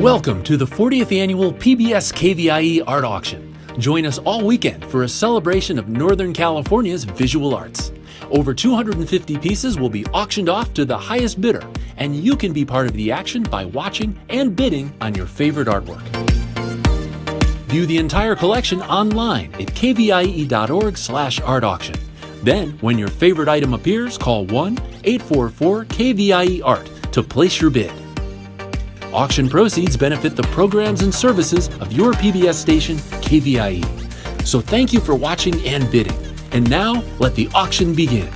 Welcome to the 40th annual PBS KVIE Art Auction. Join us all weekend for a celebration of Northern California's visual arts. Over 250 pieces will be auctioned off to the highest bidder, and you can be part of the action by watching and bidding on your favorite artwork. View the entire collection online at kvie.org/art auction. Then, when your favorite item appears, call 1-844-KVIE-ART to place your bid. Auction proceeds benefit the programs and services of your PBS station, KVIE. So thank you for watching and bidding. And now, let the auction begin.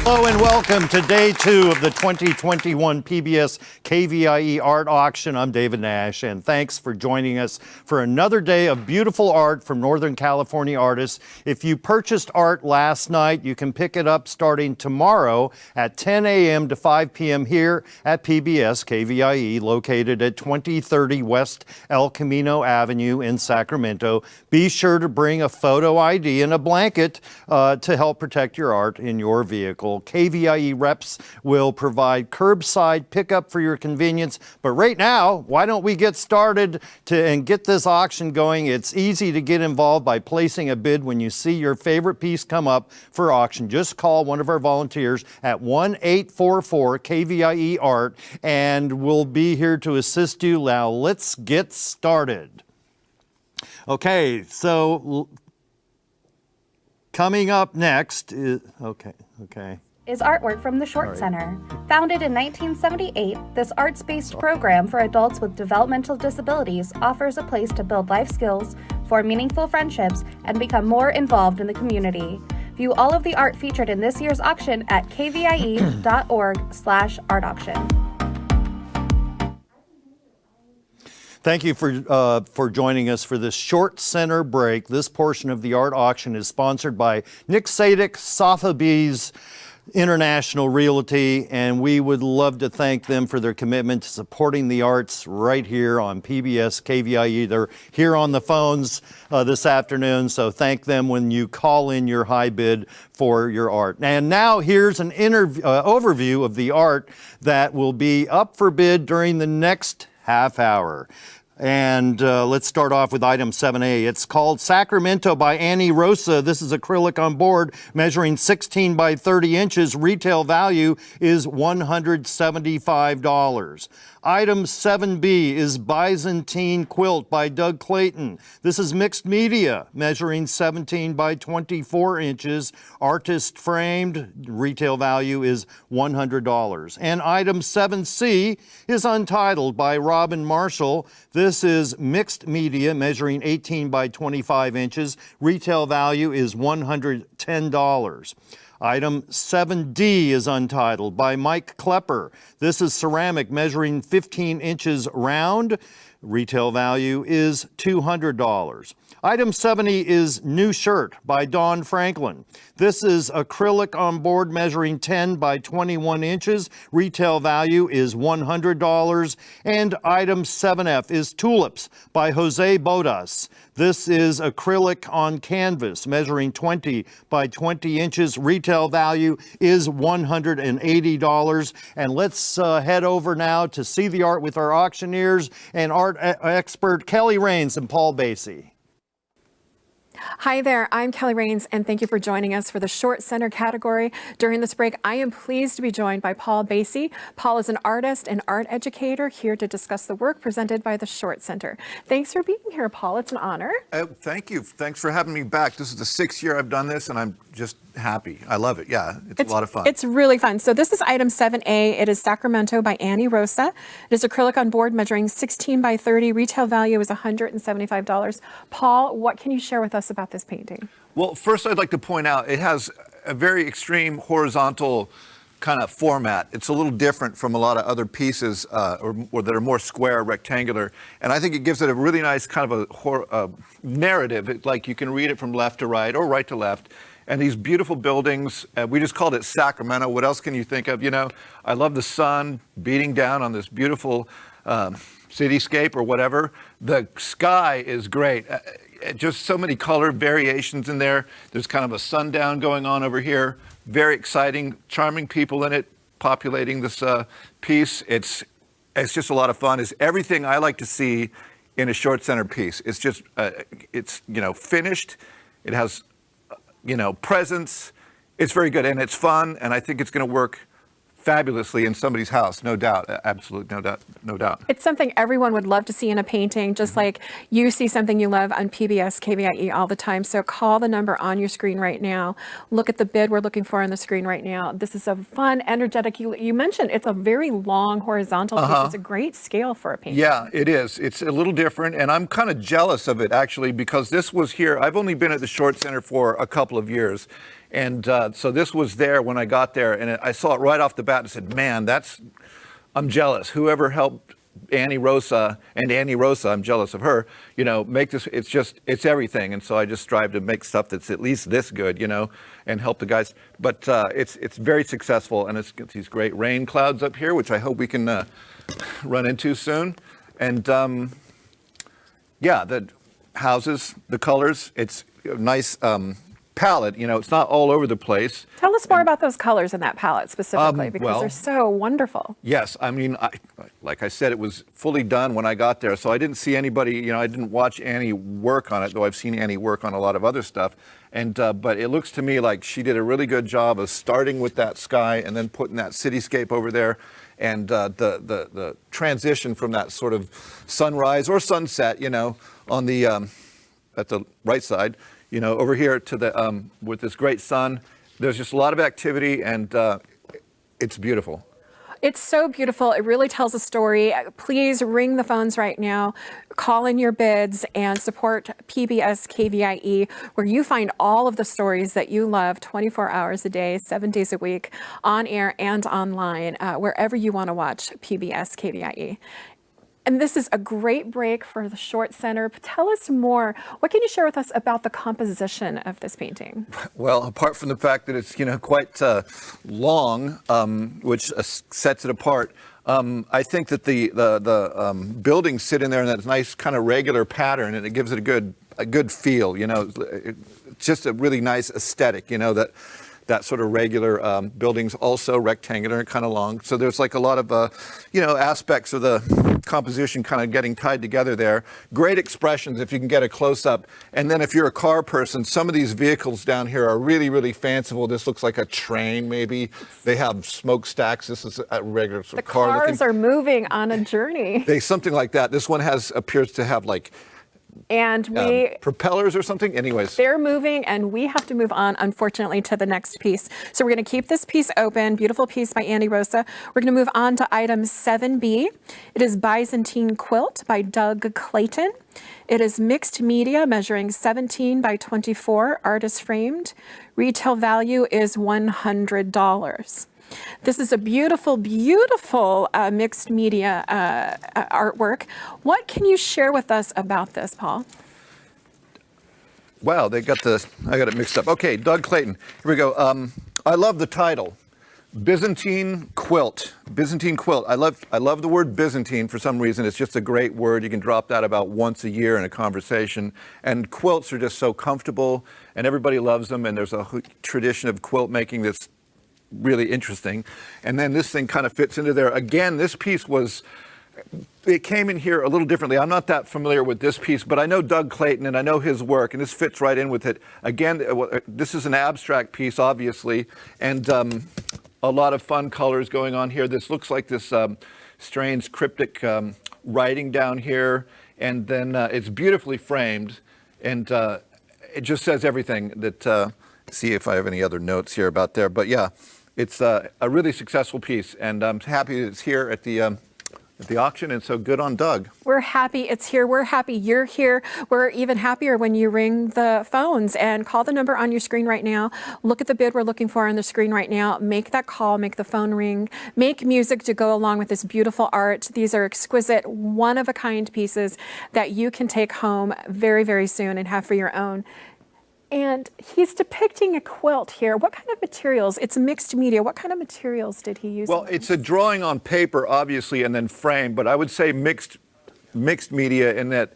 Hello and welcome to day 2 of the 2021 PBS KVIE Art Auction. I'm David Nash, and thanks for joining us for another day of beautiful art from Northern California artists. If you purchased art last night, you can pick it up starting tomorrow at 10 a.m. to 5 p.m. here at PBS KVIE, located at 2030 West El Camino Avenue in Sacramento. Be sure to bring a photo ID and a blanket to help protect your art in your vehicle. KVIE reps will provide curbside pickup for your convenience. But right now, why don't we get started and get this auction going? It's easy to get involved by placing a bid when you see your favorite piece come up for auction. Just call one of our volunteers at 1-844-KVIE-ART and we'll be here to assist you. Now, let's get started. Okay, so coming up next is, is artwork from the Short Center. Founded in 1978, this arts-based program for adults with developmental disabilities offers a place to build life skills, form meaningful friendships, and become more involved in the community. View all of the art featured in this year's auction at kvie.org/art auction. Thank you for joining us for this Short Center break. This portion of the art auction is sponsored by Nick Sadik, Sotheby's International Realty, and we would love to thank them for their commitment to supporting the arts right here on PBS KVIE. They're here on the phones this afternoon, so thank them when you call in your high bid for your art. And now here's an overview of the art that will be up for bid during the next half hour. And let's start off with item 7A. It's called Sacramento by Annie Rosa. This is acrylic on board, measuring 16 by 30 inches. Retail value is $175. Item 7B is Byzantine Quilt by Doug Clayton. This is mixed media, measuring 17 by 24 inches. Artist framed, retail value is $100. And item 7C is Untitled by Robin Marshall. This is mixed media, measuring 18 by 25 inches. Retail value is $110. Item 7D is Untitled by Mike Klepper. This is ceramic, measuring 15 inches round. Retail value is $200. Item 70 is New Shirt by Dawn Franklin. This is acrylic on board, measuring 10 by 21 inches. Retail value is $100. And item 7F is Tulips by Jose Bodas. This is acrylic on canvas, measuring 20 by 20 inches. Retail value is $180. And let's head over now to see the art with our auctioneers and art expert Kelly Rains and Paul Basie. Hi there, I'm Kelly Rains, and thank you for joining us for the Short Center category. During this break, I am pleased to be joined by Paul Basie. Paul is an artist and art educator here to discuss the work presented by the Short Center. Thanks for being here, Paul. It's an honor. Thank you. Thanks for having me back. This is the 6th year I've done this, and I'm just happy. I love it. Yeah, it's a lot of fun. It's really fun. So this is item 7A. It is Sacramento by Annie Rosa. It is acrylic on board, measuring 16 by 30. Retail value is $175. Paul, what can you share with us about this painting? Well, first I'd like to point out it has a very extreme horizontal kind of format. It's a little different from a lot of other pieces or that are more square, rectangular. And I think it gives it a really nice kind of a narrative. Like you can read it from left to right or right to left. And these beautiful buildings, we just called it Sacramento. What else can you think of? You know, I love the sun beating down on this beautiful cityscape or whatever. The sky is great. Just so many color variations in there. There's kind of a sundown going on over here. Very exciting, charming people in it, populating this piece. It's just a lot of fun. It's everything I like to see in a short center piece. It's just, it's, finished. It has, presence. It's very good, and it's fun, and I think it's going to work fabulously in somebody's house, no doubt, absolutely, no doubt. It's something everyone would love to see in a painting, just like you see something you love on PBS KVIE all the time. So call the number on your screen right now. Look at the bid we're looking for on the screen right now. This is a fun, energetic, you mentioned it's a very long horizontal piece. It's a great scale for a painting. Yeah, it is. It's a little different, and I'm kind of jealous of it, actually, because this was here. I've only been at the Short Center for a couple of years. And so this was there when I got there, and I saw it right off the bat and said, man, I'm jealous. Whoever helped Annie Rosa, I'm jealous of her, make this, it's everything. And so I just strive to make stuff that's at least this good, and help the guys. But it's very successful, and it's these great rain clouds up here, which I hope we can run into soon. And the houses, the colors, it's a nice palette, it's not all over the place. Tell us more about those colors in that palette specifically, because they're so wonderful. Yes, I mean, like I said, it was fully done when I got there, so I didn't see anybody, I didn't watch Annie work on it, though I've seen Annie work on a lot of other stuff. And but it looks to me like she did a really good job of starting with that sky and then putting that cityscape over there, and the transition from that sort of sunrise or sunset, on the at the right side. Over here to the with this great sun. There's just a lot of activity, and it's beautiful. It's so beautiful. It really tells a story. Please ring the phones right now, call in your bids, and support PBS KVIE, where you find all of the stories that you love 24 hours a day, 7 days a week, on air and online, wherever you want to watch PBS KVIE. And this is a great break for the Short Center. Tell us more. What can you share with us about the composition of this painting? Well, apart from the fact that it's quite long, which sets it apart, I think that the buildings sit in there in that nice kind of regular pattern, and it gives it a good feel. It's just a really nice aesthetic. That sort of regular buildings, also rectangular and kind of long. So there's like a lot of, aspects of the composition kind of getting tied together there. Great expressions if you can get a close-up. And then if you're a car person, some of these vehicles down here are really, really fanciful. This looks like a train, maybe. They have smokestacks. This is a regular sort of car. The cars are moving on a journey. Something like that. This one appears to have and propellers or something. Anyways, they're moving, and we have to move on, unfortunately, to the next piece. So we're going to keep this piece open. Beautiful piece by Annie Rosa. We're going to move on to item 7B. It is Byzantine Quilt by Doug Clayton. It is mixed media, measuring 17 by 24, artist framed. Retail value is $100. This is a beautiful, beautiful mixed media artwork. What can you share with us about this, Paul? Wow, I got it mixed up. Okay, Doug Clayton. Here we go. I love the title, Byzantine Quilt. Byzantine Quilt. I love the word Byzantine for some reason. It's just a great word. You can drop that about once a year in a conversation. And quilts are just so comfortable, and everybody loves them. And there's a tradition of quilt making that's really interesting. And then this thing kind of fits into there. Again, this piece it came in here a little differently. I'm not that familiar with this piece, but I know Doug Clayton and I know his work, and this fits right in with it. Again, this is an abstract piece, obviously, and a lot of fun colors going on here. This looks like this strange cryptic writing down here, and then it's beautifully framed, and it just says everything that, see if I have any other notes here about there, but yeah, it's a really successful piece, and I'm happy it's here at the auction, and so good on Doug. We're happy it's here. We're happy you're here. We're even happier when you ring the phones and call the number on your screen right now. Look at the bid we're looking for on the screen right now. Make that call, make the phone ring, make music to go along with this beautiful art. These are exquisite, one-of-a-kind pieces that you can take home very, very soon and have for your own. And he's depicting a quilt here. What kind of materials? It's mixed media. What kind of materials did he use? Well, it's a drawing on paper, obviously, and then framed, but I would say mixed media in that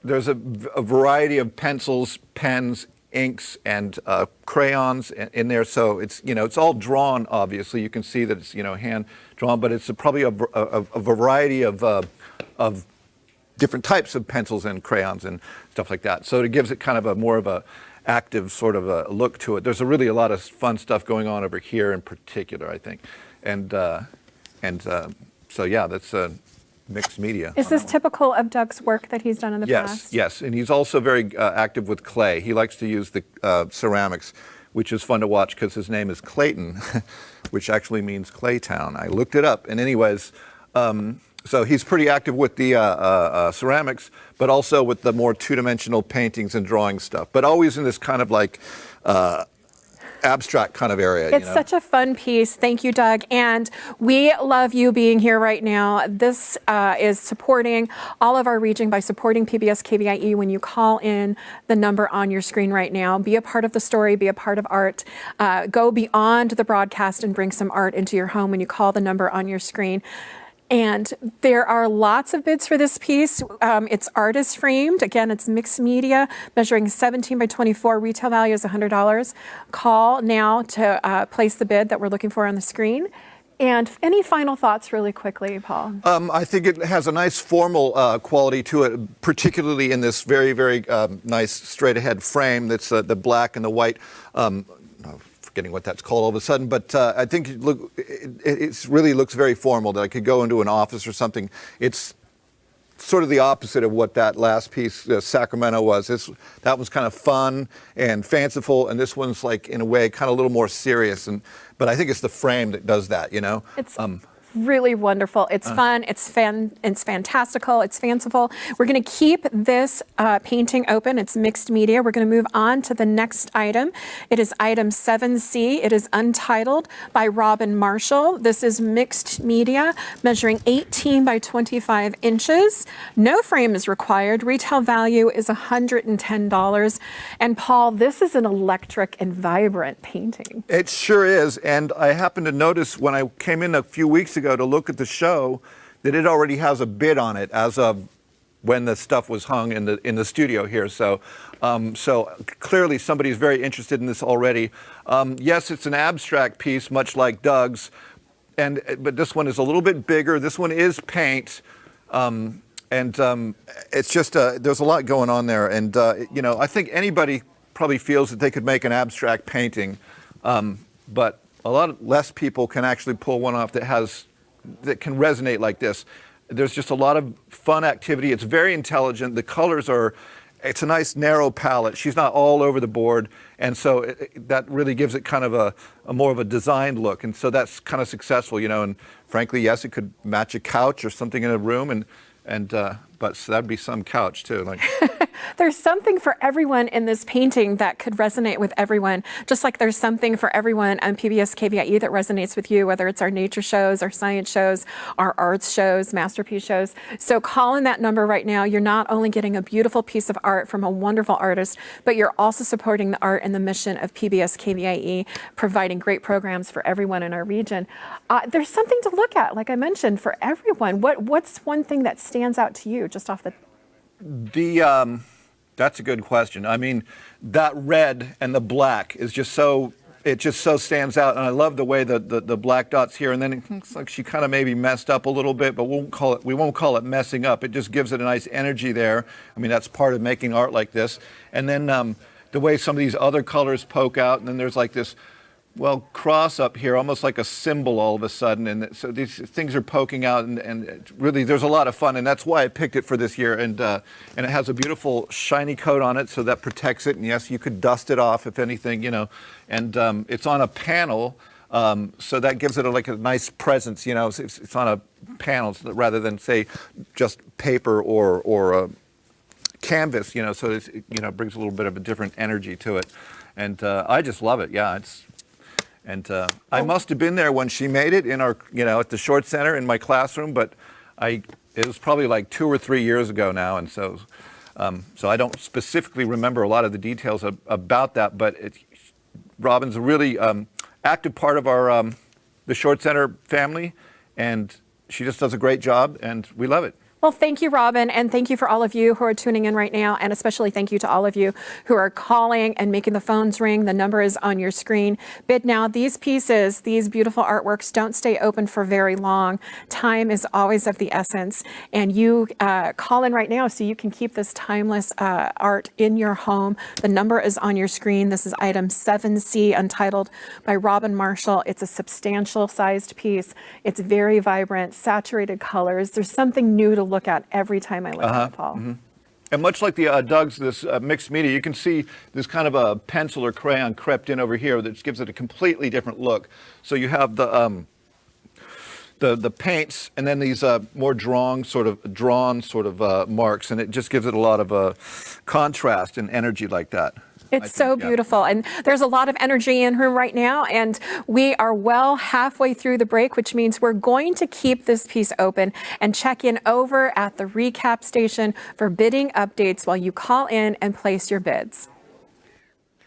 there's a variety of pencils, pens, inks, and crayons in there. So it's, it's all drawn, obviously. You can see that it's, hand drawn, but it's probably a variety of different types of pencils and crayons and stuff like that. So it gives it kind of a more of a active sort of a look to it. There's really a lot of fun stuff going on over here in particular, I think. And so yeah, that's mixed media. Is this typical of Doug's work that he's done in the past? Yes, and he's also very active with clay. He likes to use the ceramics, which is fun to watch because his name is Clayton, which actually means Claytown. I looked it up, and anyways, so he's pretty active with the ceramics, but also with the more two-dimensional paintings and drawing stuff, but always in this kind of like abstract kind of area. It's such a fun piece. Thank you, Doug. And we love you being here right now. This is supporting all of our region by supporting PBS KVIE when you call in the number on your screen right now. Be a part of the story, be a part of art. Go beyond the broadcast and bring some art into your home when you call the number on your screen. And there are lots of bids for this piece. It's artist framed. Again, it's mixed media, measuring 17 by 24. Retail value is $100. Call now to place the bid that we're looking for on the screen. And any final thoughts really quickly, Paul? I think it has a nice formal quality to it, particularly in this very, very nice straight ahead frame that's the black and the white. Forgetting what that's called all of a sudden, but I think it really looks very formal, that I could go into an office or something. It's sort of the opposite of what that last piece, Sacramento, was. That was kind of fun and fanciful, and this one's like, in a way, kind of a little more serious. But I think it's the frame that does that, It's really wonderful. It's fun. It's fantastical. It's fanciful. We're going to keep this painting open. It's mixed media. We're going to move on to the next item. It is item 7C. It is Untitled by Robin Marshall. This is mixed media, measuring 18 by 25 inches. No frame is required. Retail value is $110. And Paul, this is an electric and vibrant painting. It sure is. And I happened to notice when I came in a few weeks ago to look at the show that it already has a bid on it as of when the stuff was hung in the studio here. So clearly somebody's very interested in this already. Yes, it's an abstract piece, much like Doug's, but this one is a little bit bigger. This one is paint, and it's just there's a lot going on there. And I think anybody probably feels that they could make an abstract painting, but a lot less people can actually pull one off that can resonate like this. There's just a lot of fun activity. It's very intelligent. The colors it's a nice narrow palette. She's not all over the board. And so that really gives it kind of a more of a designed look. And so that's kind of successful, and frankly, yes, it could match a couch or something in a room, but so that'd be some couch too. Like. There's something for everyone in this painting that could resonate with everyone, just like there's something for everyone on PBS KVIE that resonates with you, whether it's our nature shows, our science shows, our arts shows, masterpiece shows. So call in that number right now. You're not only getting a beautiful piece of art from a wonderful artist, but you're also supporting the art and the mission of PBS KVIE, providing great programs for everyone in our region. There's something to look at, like I mentioned, for everyone. What's one thing that stands out to you just off the... That's a good question. I mean, that red and the black is just it just so stands out. And I love the way the black dots here. And then it looks like she kind of maybe messed up a little bit, but we won't call it messing up. It just gives it a nice energy there. I mean, that's part of making art like this. And then the way some of these other colors poke out, and then there's like this, cross up here, almost like a symbol all of a sudden. And so these things are poking out, and really there's a lot of fun. And that's why I picked it for this year. And it has a beautiful shiny coat on it, so that protects it. And yes, you could dust it off if anything, And it's on a panel, so that gives it a nice presence, It's on a panel rather than, say, just paper or canvas, so it brings a little bit of a different energy to it. And I just love it. Yeah, I must have been there when she made it in our, at the Short Center in my classroom, but it was probably like 2 or 3 years ago now, and so So I don't specifically remember a lot of the details about that, but Robin's a really active part of our the Short Center family, and she just does a great job, and we love it. Well, thank you, Robin, and thank you for all of you who are tuning in right now, and especially thank you to all of you who are calling and making the phones ring. The number is on your screen. Bid now. These pieces, these beautiful artworks don't stay open for very long. Time is always of the essence, and you call in right now so you can keep this timeless art in your home. The number is on your screen. This is item 7C, Untitled, by Robin Marshall. It's a substantial sized piece. It's very vibrant, saturated colors. There's something new to look at every time I look at it, Paul. Mm-hmm. And much like the Doug's, this mixed media, you can see this kind of a pencil or crayon crept in over here that gives it a completely different look. So you have the paints and then these more drawn sort of marks, and it just gives it a lot of contrast and energy like that. It's so beautiful. And there's a lot of energy in here right now. And we are well halfway through the break, which means we're going to keep this piece open and check in over at the recap station for bidding updates while you call in and place your bids.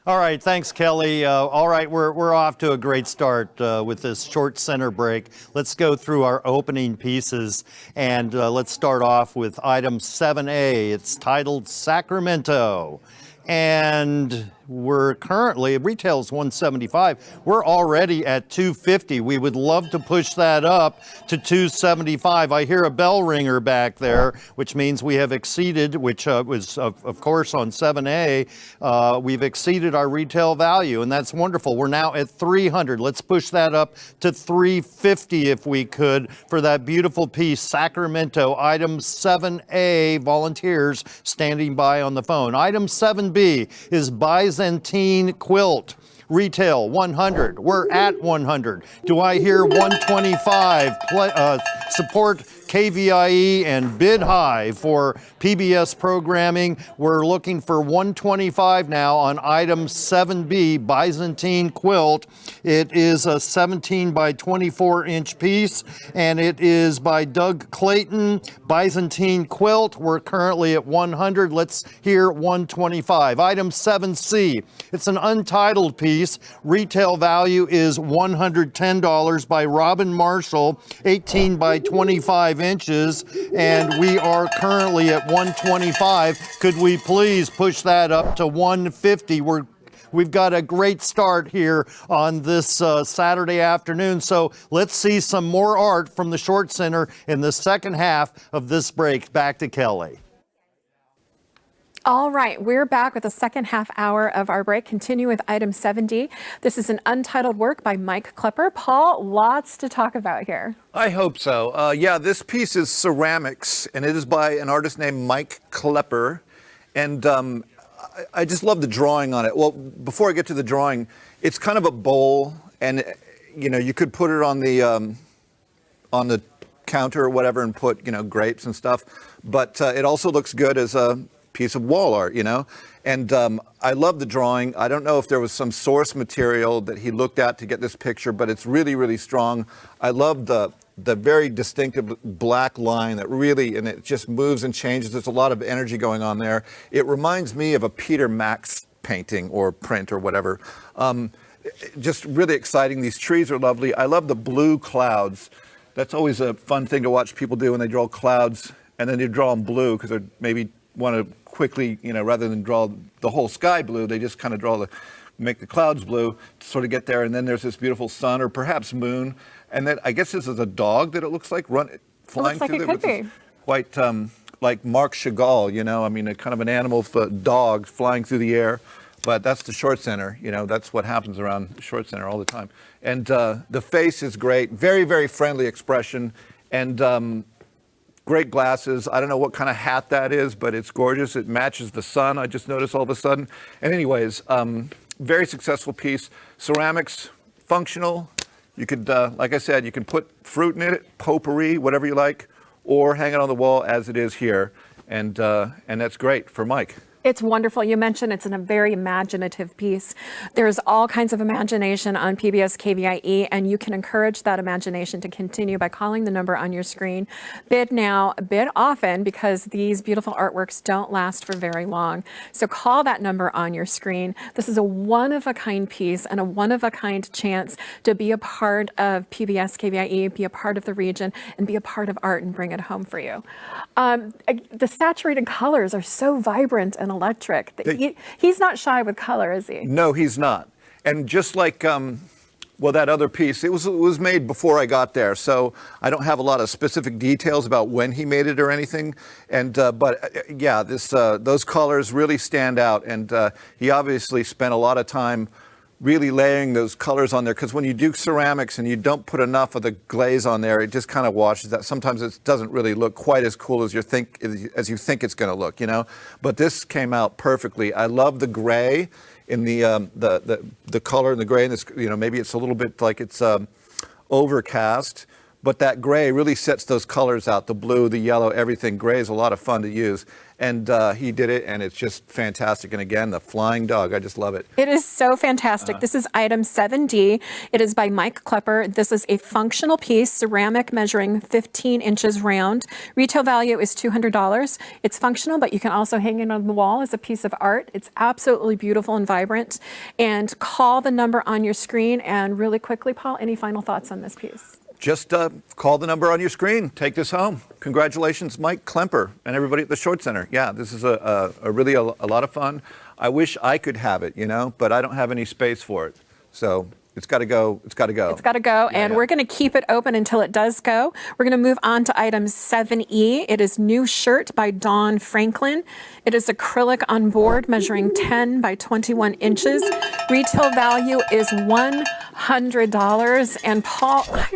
All right, thanks, Kelly. All right, we're off to a great start with this Short Center break. Let's go through our opening pieces, and let's start off with item 7A. It's titled Sacramento. And we're currently, retail's $175. We're already at $250. We would love to push that up to $275. I hear a bell ringer back there, which means we have exceeded, which was of course on 7A, we've exceeded our retail value, and that's wonderful. We're now at $300. Let's push that up to $350 if we could for that beautiful piece, Sacramento. Item 7A, volunteers standing by on the phone. Item 7B is Byzantine quilt. Retail 100. We're at 100. Do I hear 125? Support KVIE and bid high for PBS programming. We're looking for 125 now on item 7B, Byzantine quilt. It is a 17 by 24 inch piece, and it is by Doug Clayton. Byzantine quilt. We're currently at 100. Let's hear 125. Item 7C. It's an untitled piece. Retail value is $110 by Robin Marshall, 18 by 25 inches, and we are currently at 125. Could we please push that up to 150? We've got a great start here on this Saturday afternoon, so let's see some more art from the Short Center in the second half of this break. Back to Kelly. All right, we're back with the second half hour of our break. Continue with item 7D. This is an untitled work by Mike Klepper. Paul, lots to talk about here. I hope so. Yeah, this piece is ceramics, and it is by an artist named Mike Klepper. And I just love the drawing on it. Well, before I get to the drawing, it's kind of a bowl, and you know, you could put it on the counter or whatever and put, you know, grapes and stuff. But it also looks good as a piece of wall art, you know, and I love the drawing. I don't know if there was some source material that he looked at to get this picture, but it's really, really strong. I love the very distinctive black line that really, and it just moves and changes. There's a lot of energy going on there. It reminds me of a Peter Max painting or print or whatever. Just really exciting. These trees are lovely. I love the blue clouds. That's always a fun thing to watch people do when they draw clouds, and then they draw them blue because they're maybe want to quickly, you know, rather than draw the whole sky blue, they just kind of make the clouds blue to sort of get there. And then there's this beautiful sun or perhaps moon. And then I guess this is a dog that it looks like flying through there. It could be. Quite like Marc Chagall, you know, I mean, a kind of an animal dog flying through the air. But that's the Short Center, you know, that's what happens around the Short Center all the time. And the face is great, very, very friendly expression. And great glasses. I don't know what kind of hat that is, but it's gorgeous. It matches the sun, I just noticed all of a sudden. And anyways, very successful piece. Ceramics, functional. You could, like I said, you can put fruit in it, potpourri, whatever you like, or hang it on the wall as it is here. And that's great for Mike. It's wonderful. You mentioned it's a very imaginative piece. There's all kinds of imagination on PBS KVIE, and you can encourage that imagination to continue by calling the number on your screen. Bid now, bid often, because these beautiful artworks don't last for very long. So call that number on your screen. This is a one-of-a-kind piece and a one-of-a-kind chance to be a part of PBS KVIE, be a part of the region, and be a part of art and bring it home for you. The saturated colors are so vibrant and electric. He's not shy with color, is he? No, he's not. And just like, well, that other piece, it was made before I got there, so I don't have a lot of specific details about when he made it or anything. And yeah, those colors really stand out. And he obviously spent a lot of time really layering those colors on there, because when you do ceramics and you don't put enough of the glaze on there, it just kind of washes that. Sometimes it doesn't really look quite as cool as you think it's going to look, you know. But this came out perfectly. I love the gray in the color in the gray, and this, you know, maybe it's a little bit like it's overcast, but that gray really sets those colors out. The blue, the yellow, everything. Gray is a lot of fun to use. And he did it, and it's just fantastic. And again, the flying dog, I just love it. It is so fantastic. This is item 7D. It is by Mike Klepper. This is a functional piece, ceramic measuring 15 inches round. Retail value is $200. It's functional, but you can also hang it on the wall as a piece of art. It's absolutely beautiful and vibrant. And call the number on your screen. And really quickly, Paul, any final thoughts on this piece? Just call the number on your screen. Take this home. Congratulations, Mike Klemper and everybody at the Short Center. Yeah, this is a really a lot of fun. I wish I could have it, you know, but I don't have any space for it. So it's got to go. It's got to go. It's got to go. Yeah, and we're going to keep it open until it does go. We're going to move on to item 7E. It is New Shirt by Dawn Franklin. It is acrylic on board measuring 10 by 21 inches. Retail value is $100. And Paul, I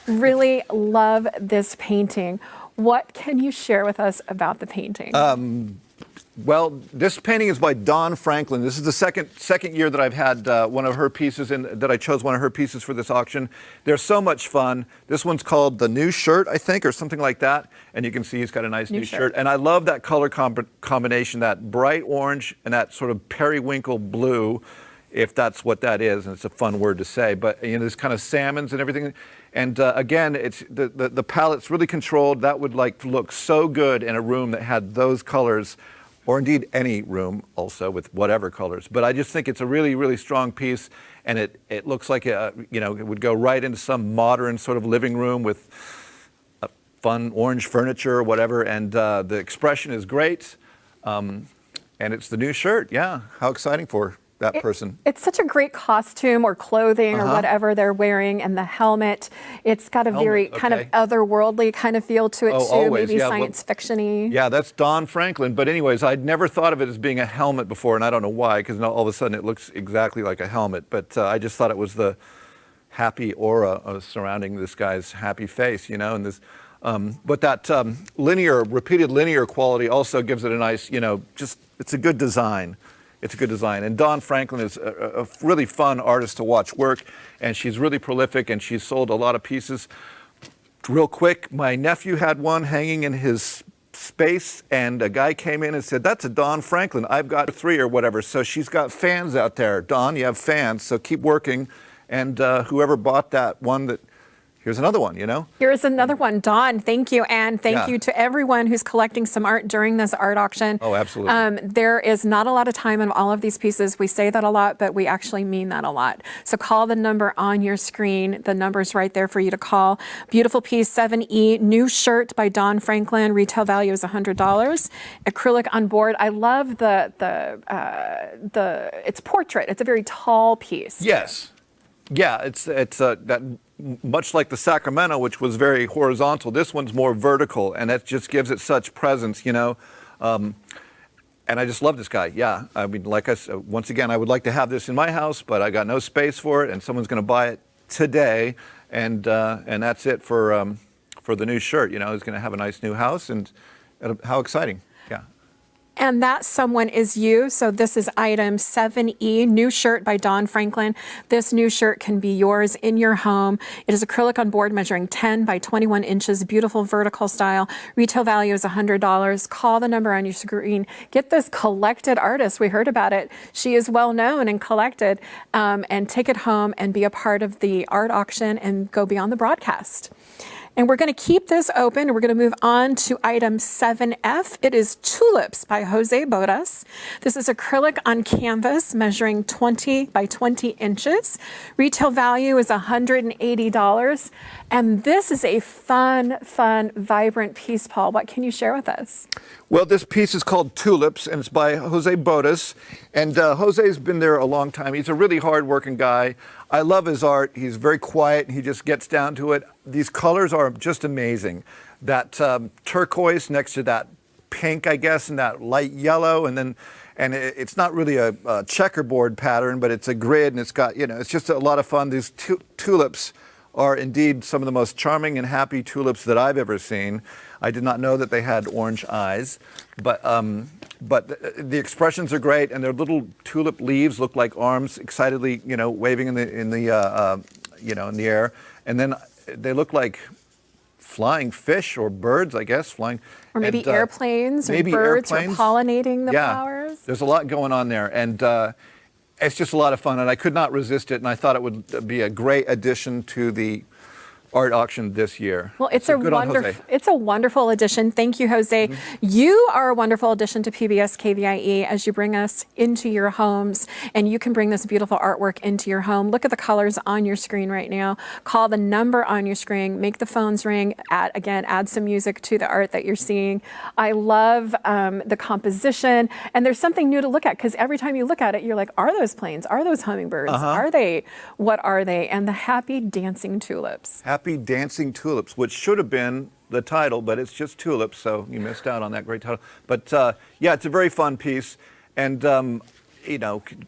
really love this painting. What can you share with us about the painting? Well, this painting is by Dawn Franklin. This is the second year that I've had one of her pieces that I chose one of her pieces for this auction. They're so much fun. This one's called The New Shirt, I think, or something like that. And you can see he's got a nice new shirt. And I love that color combination, that bright orange and that sort of periwinkle blue, if that's what that is, and it's a fun word to say. But you know, there's kind of salmons and everything. And again, it's the palette's really controlled. That would like look so good in a room that had those colors, or indeed any room also with whatever colors. But I just think it's a really strong piece, and it looks like you know, it would go right into some modern sort of living room with a fun orange furniture or whatever. And the expression is great, and it's the new shirt. Yeah, how exciting for that person. It's such a great costume or clothing or whatever they're wearing, and the helmet. It's got a very kind of otherworldly kind of feel to it too, always, maybe yeah, science fiction-y. Yeah, that's Dawn Franklin. But anyways, I'd never thought of it as being a helmet before, and I don't know why, because all of a sudden it looks exactly like a helmet. But I just thought it was the happy aura surrounding this guy's happy face, you know, and this. But that repeated linear quality also gives it a nice, you know, it's a good design. It's a good design. And Dawn Franklin is a really fun artist to watch work, and she's really prolific, and she's sold a lot of pieces. Real quick, my nephew had one hanging in his space, and a guy came in and said, "That's a Dawn Franklin. I've got 3 or whatever." So she's got fans out there. Dawn, you have fans, so keep working. And whoever bought that one, here's another one, you know? Here's another one. Dawn, thank you. And thank you to everyone who's collecting some art during this art auction. Oh, absolutely. There is not a lot of time in all of these pieces. We say that a lot, but we actually mean that a lot. So call the number on your screen. The number's right there for you to call. Beautiful piece, 7E, New Shirt by Dawn Franklin. Retail value is $100. Acrylic on board. I love it's portrait. It's a very tall piece. Yes. Yeah, it's that much like the Sacramento, which was very horizontal. This one's more vertical, and that just gives it such presence, you know. And I just love this guy. Yeah, I mean, like I said, once again, I would like to have this in my house, but I got no space for it, and someone's going to buy it today, and that's it for the new shirt. You know, he's going to have a nice new house, and how exciting! Yeah. And that someone is you. So this is item 7E, new shirt by Don Franklin. This new shirt can be yours in your home. It is acrylic on board measuring 10 by 21 inches, beautiful vertical style. Retail value is $100. Call the number on your screen. Get this collected artist. We heard about it. She is well known and collected. And take it home and be a part of the art auction and go beyond the broadcast. And we're going to keep this open. We're going to move on to item 7F. It is Tulips by Jose Bodas. This is acrylic on canvas measuring 20 by 20 inches. Retail value is $180. And this is a fun, vibrant piece, Paul. What can you share with us? Well, this piece is called Tulips, and it's by Jose Bodas. And Jose's been there a long time. He's a really hard-working guy. I love his art. He's very quiet, and he just gets down to it. These colors are just amazing. That turquoise next to that pink, I guess, and that light yellow, and it's not really a checkerboard pattern, but it's a grid, and it's got, it's just a lot of fun. These tulips are indeed some of the most charming and happy tulips that I've ever seen. I did not know that they had orange eyes, but the expressions are great, and their little tulip leaves look like arms excitedly, waving in the air, and then they look like flying fish or birds, I guess, flying. Or maybe airplanes, maybe or birds, airplanes. or pollinating the Yeah, flowers. there's a lot going on there, and it's just a lot of fun, and I could not resist it, and I thought it would be a great addition to the art auction this year. Well, it's a wonderful addition. Thank you, Jose. You are a wonderful addition to PBS KVIE as you bring us into your homes, and you can bring this beautiful artwork into your home. Look at the colors on your screen right now. Call the number on your screen. Make the phones ring. Add some music to the art that you're seeing. I love the composition, and there's something new to look at because every time you look at it, you're like, are those planes? Are those hummingbirds? Are they? What are they? And the happy dancing tulips. Happy Dancing Tulips, which should have been the title, but it's just Tulips, so you missed out on that great title. But yeah, it's a very fun piece, and you can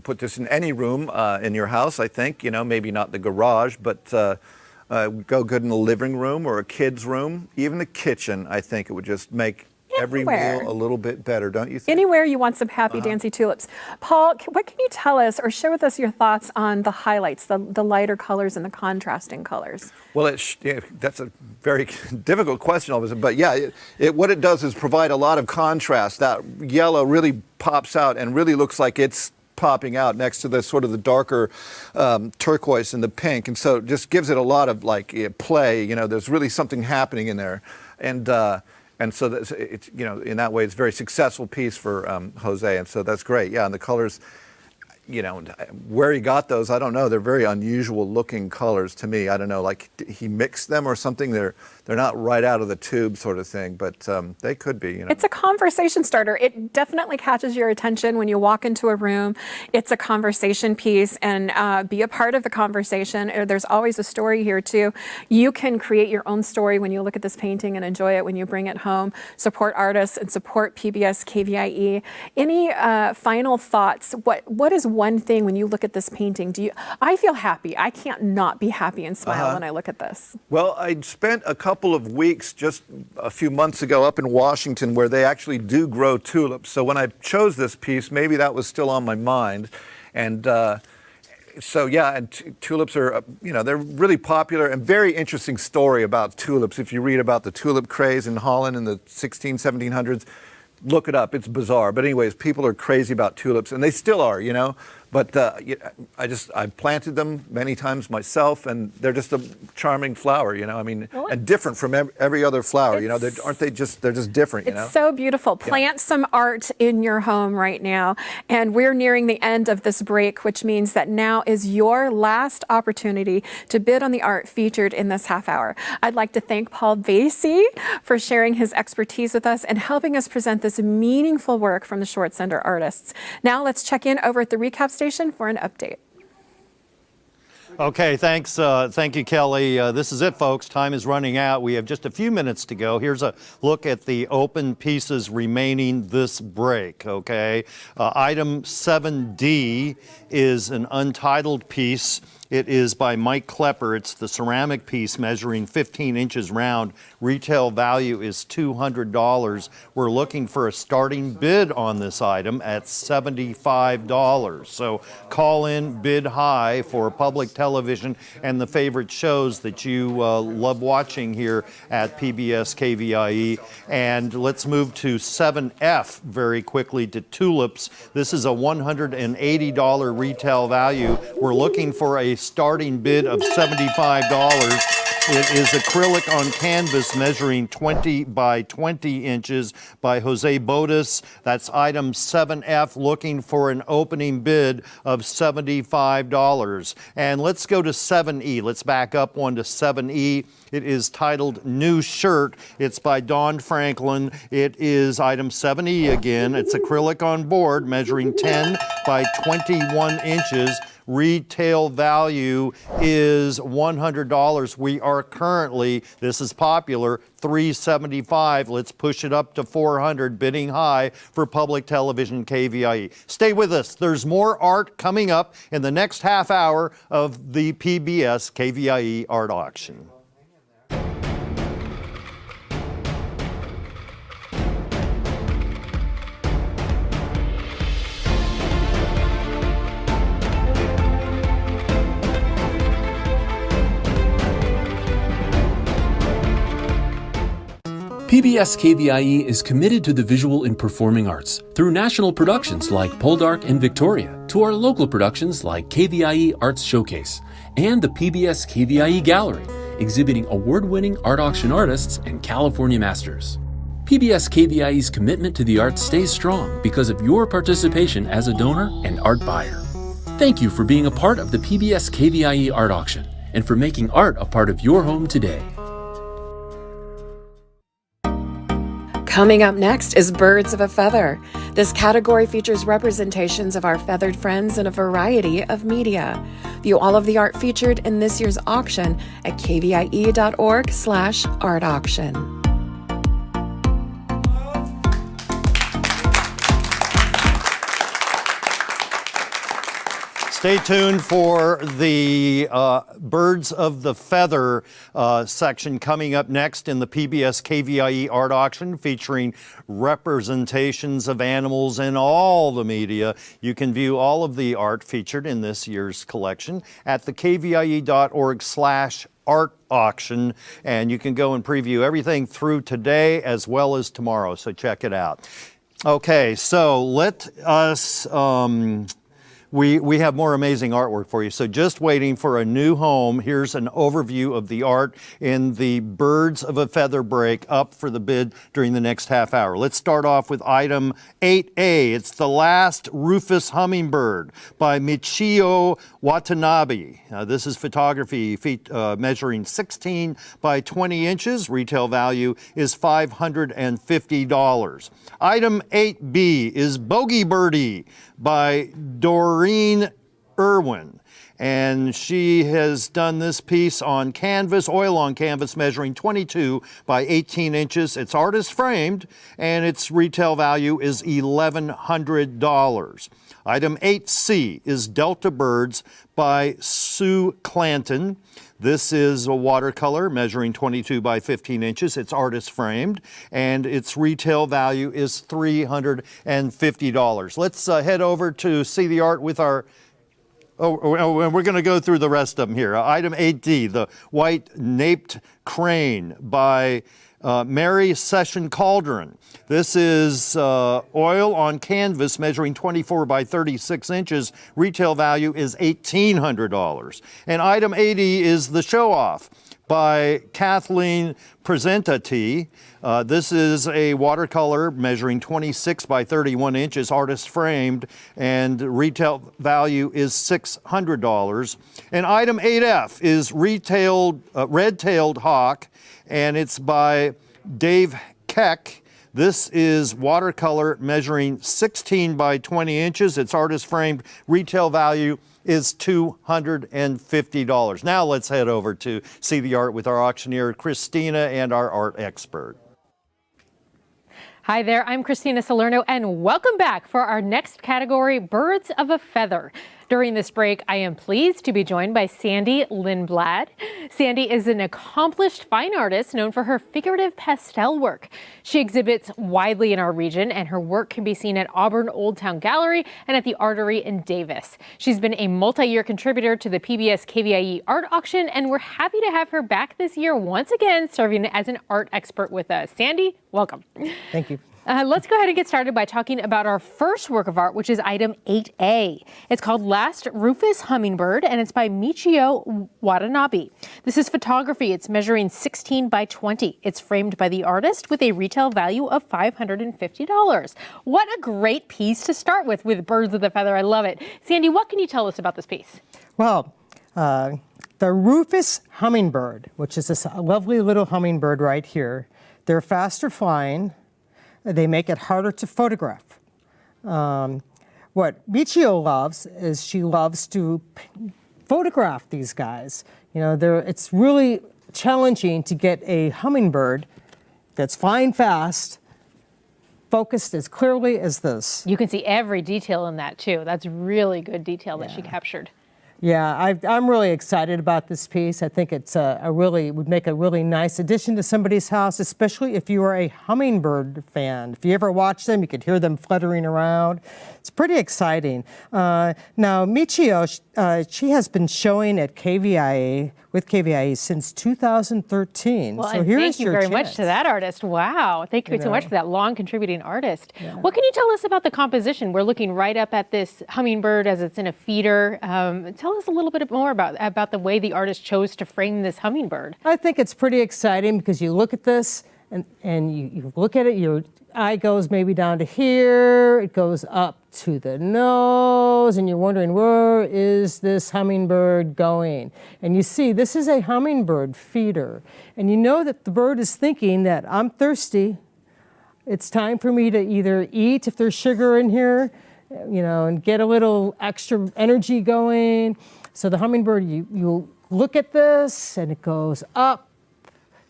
put this in any room in your house, I think, maybe not the garage, but go good in the living room or a kid's room, even the kitchen. I think it would just make every meal a little bit better, don't you think? Anywhere you want some happy dancing tulips. Paul, what can you tell us or share with us your thoughts on the highlights, the lighter colors and the contrasting colors? Well, that's a very difficult question, all of a sudden. But yeah, what it does is provide a lot of contrast. That yellow really pops out and really looks like it's popping out next to the sort of the darker turquoise and the pink. And so it just gives it a lot of play. There's really something happening in there. And so it's, in that way, it's a very successful piece for Jose. And so that's great. Yeah, and the colors, where he got those, I don't know. They're very unusual looking colors to me. I don't know, like he mixed them or something. They're not right out of the tube sort of thing, but they could be. It's a conversation starter. It definitely catches your attention when you walk into a room. It's a conversation piece, and be a part of the conversation. There's always a story here too. You can create your own story when you look at this painting and enjoy it when you bring it home. Support artists and support PBS KVIE. Any final thoughts? What is one thing when you look at this painting? I feel happy. I can't not be happy and smile when I look at this. Well, I spent a couple of weeks just a few months ago up in Washington where they actually do grow tulips. So when I chose this piece, maybe that was still on my mind. And so yeah, and tulips are, they're really popular, and very interesting story about tulips. If you read about the tulip craze in Holland in the 1700s, look it up. It's bizarre. But anyways, people are crazy about tulips, and they still are, But I planted them many times myself, and they're just a charming flower, and different from every other flower, they're just different, It's so beautiful. Plant some art in your home right now. And we're nearing the end of this break, which means that now is your last opportunity to bid on the art featured in this half hour. I'd like to thank Paul Basie for sharing his expertise with us and helping us present this meaningful work from the Short Center artists. Now let's check in over at the recap station for an update. Okay, thanks. Thank you, Kelly. This is it, folks. Time is running out. We have just a few minutes to go. Here's a look at the open pieces remaining this break, okay? Item 7D is an Untitled piece. It is by Mike Klepper. It's the ceramic piece measuring 15 inches round. Retail value is $200. We're looking for a starting bid on this item at $75. So call in, bid high for public television and the favorite shows that you love watching here at PBS KVIE. And let's move to 7F very quickly, to Tulips. This is a $180 retail value. We're looking for a starting bid of $75. It is acrylic on canvas measuring 20 by 20 inches by Jose Bodas. That's item 7F, looking for an opening bid of $75. And let's go to 7E. Let's back up one to 7E. It is titled New Shirt. It's by Dawn Franklin. It is item 7E again. It's acrylic on board measuring 10 by 21 inches. Retail value is $100. We are currently, this is popular, $375. Let's push it up to $400, bidding high for public television KVIE. Stay with us. There's more art coming up in the next half hour of the PBS KVIE art auction. PBS KVIE is committed to the visual and performing arts through national productions like Poldark and Victoria, to our local productions like KVIE Arts Showcase and the PBS KVIE Gallery, exhibiting award-winning art auction artists and California masters. PBS KVIE's commitment to the arts stays strong because of your participation as a donor and art buyer. Thank you for being a part of the PBS KVIE art auction and for making art a part of your home today. Coming up next is Birds of a Feather. This category features representations of our feathered friends in a variety of media. View all of the art featured in this year's auction at kvie.org/art auction. Stay tuned for the Birds of the Feather section coming up next in the PBS KVIE art auction, featuring representations of animals in all the media. You can view all of the art featured in this year's collection at the kvie.org/art auction, and you can go and preview everything through today as well as tomorrow, so check it out. Okay, so let us we have more amazing artwork for you. So just waiting for a new home. Here's an overview of the art in the Birds of a Feather break up for the bid during the next half hour. Let's start off with item 8A. It's The Last Rufous Hummingbird by Michio Watanabe. This is photography measuring 16 by 20 inches. Retail value is $550. Item 8B is Bogey Birdie by Doreen Irwin. And she has done this piece on canvas, oil on canvas, measuring 22 by 18 inches. It's artist framed, and its retail value is $1,100. Item 8C is Delta Birds by Sue Clanton. This is a watercolor measuring 22 by 15 inches. It's artist framed, and its retail value is $350. Let's head over to see the art with our and we're going to go through the rest of them here. Item 8D, the White Naped Crane by Mary Session Calderon. This is oil on canvas measuring 24 by 36 inches. Retail value is $1,800. And item 80 is the Show Off by Kathleen Presentati. This is a watercolor measuring 26 by 31 inches, artist framed, and retail value is $600. And item 8F is Red-Tailed Hawk, and it's by Dave Keck. This is watercolor measuring 16 by 20 inches. It's artist framed. Retail value is $250. Now let's head over to see the art with our auctioneer, Christina, and our art expert. Hi there, I'm Christina Salerno, and welcome back for our next category, Birds of a Feather. During this break, I am pleased to be joined by Sandy Lindblad. Sandy is an accomplished fine artist known for her figurative pastel work. She exhibits widely in our region, and her work can be seen at Auburn Old Town Gallery and at the Artery in Davis. She's been a multi-year contributor to the PBS KVIE art auction, and we're happy to have her back this year once again, serving as an art expert with us. Sandy, welcome. Thank you. Let's go ahead and get started by talking about our first work of art, which is item 8A. It's called Last Rufous Hummingbird, and it's by Michio Watanabe. This is photography. It's measuring 16 by 20. It's framed by the artist with a retail value of $550. What a great piece to start with birds of the feather. I love it. Sandy, what can you tell us about this piece? Well, the Rufous Hummingbird, which is this lovely little hummingbird right here, they're faster flying. They make it harder to photograph. What Michio loves is she loves to photograph these guys. You know, it's really challenging to get a hummingbird that's flying fast, focused as clearly as this. You can see every detail in that too. That's really good detail that she captured. Yeah, I'm really excited about this piece. I think it's would make a really nice addition to somebody's house, especially if you are a hummingbird fan. If you ever watch them, you could hear them fluttering around. It's pretty exciting. Now, Michio, she has been showing at KVIE, with KVIE since 2013. Well, so and here's thank you very much to that artist. Wow. Thank you so much for that long contributing artist. Yeah. What can you tell us about the composition? We're looking right up at this hummingbird as it's in a feeder. Tell us a little bit more about the way the artist chose to frame this hummingbird. I think it's pretty exciting because you look at this and you look at it, your eye goes maybe down to here, it goes up to the nose, and you're wondering, where is this hummingbird going? And you see, this is a hummingbird feeder. And you know that the bird is thinking that I'm thirsty. It's time for me to either eat, if there's sugar in here, you know, and get a little extra energy going. So the hummingbird, you look at this, and it goes up,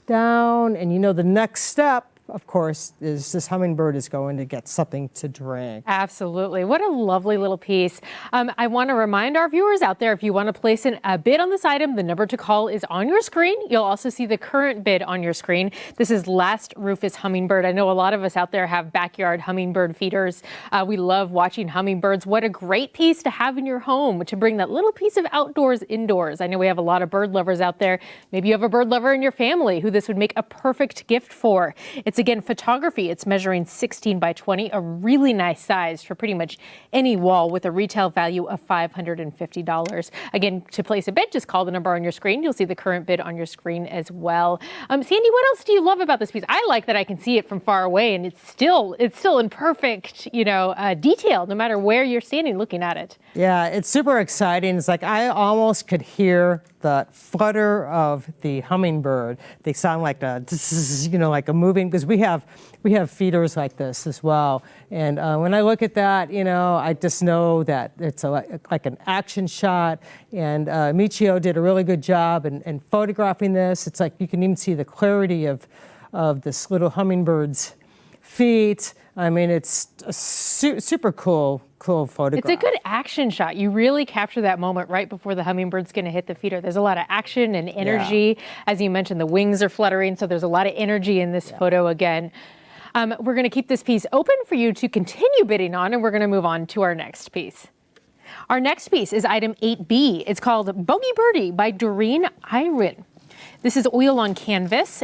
down, and you know the next step, of course, is this hummingbird is going to get something to drink. Absolutely. What a lovely little piece. I want to remind our viewers out there, if you want to place a bid on this item, the number to call is on your screen. You'll also see the current bid on your screen. This is Last Rufous Hummingbird. I know a lot of us out there have backyard hummingbird feeders. We love watching hummingbirds. What a great piece to have in your home to bring that little piece of outdoors indoors. I know we have a lot of bird lovers out there. Maybe you have a bird lover in your family who this would make a perfect gift for. It's again photography. It's measuring 16 by 20, a really nice size for pretty much any wall with a retail value of $550. Again, to place a bid, just call the number on your screen. You'll see the current bid on your screen as well. Sandy, what else do you love about this piece? I like that I can see it from far away, and it's still in perfect, detail, no matter where you're standing looking at it. Yeah, it's super exciting. It's like I almost could hear the flutter of the hummingbird. They sound like like a moving, because we have feeders like this as well. And when I look at that, I just know that it's like an action shot. And Michio did a really good job in photographing this. It's like you can even see the clarity of this little hummingbird's feet. I mean, it's a super cool photograph. It's a good action shot. You really capture that moment right before the hummingbird's going to hit the feeder. There's a lot of action and energy. Yeah. As you mentioned, the wings are fluttering, so there's a lot of energy in this photo again. We're going to keep this piece open for you to continue bidding on, and we're going to move on to our next piece. Our next piece is item 8B. It's called Bogey Birdie by Doreen Irwin. This is oil on canvas.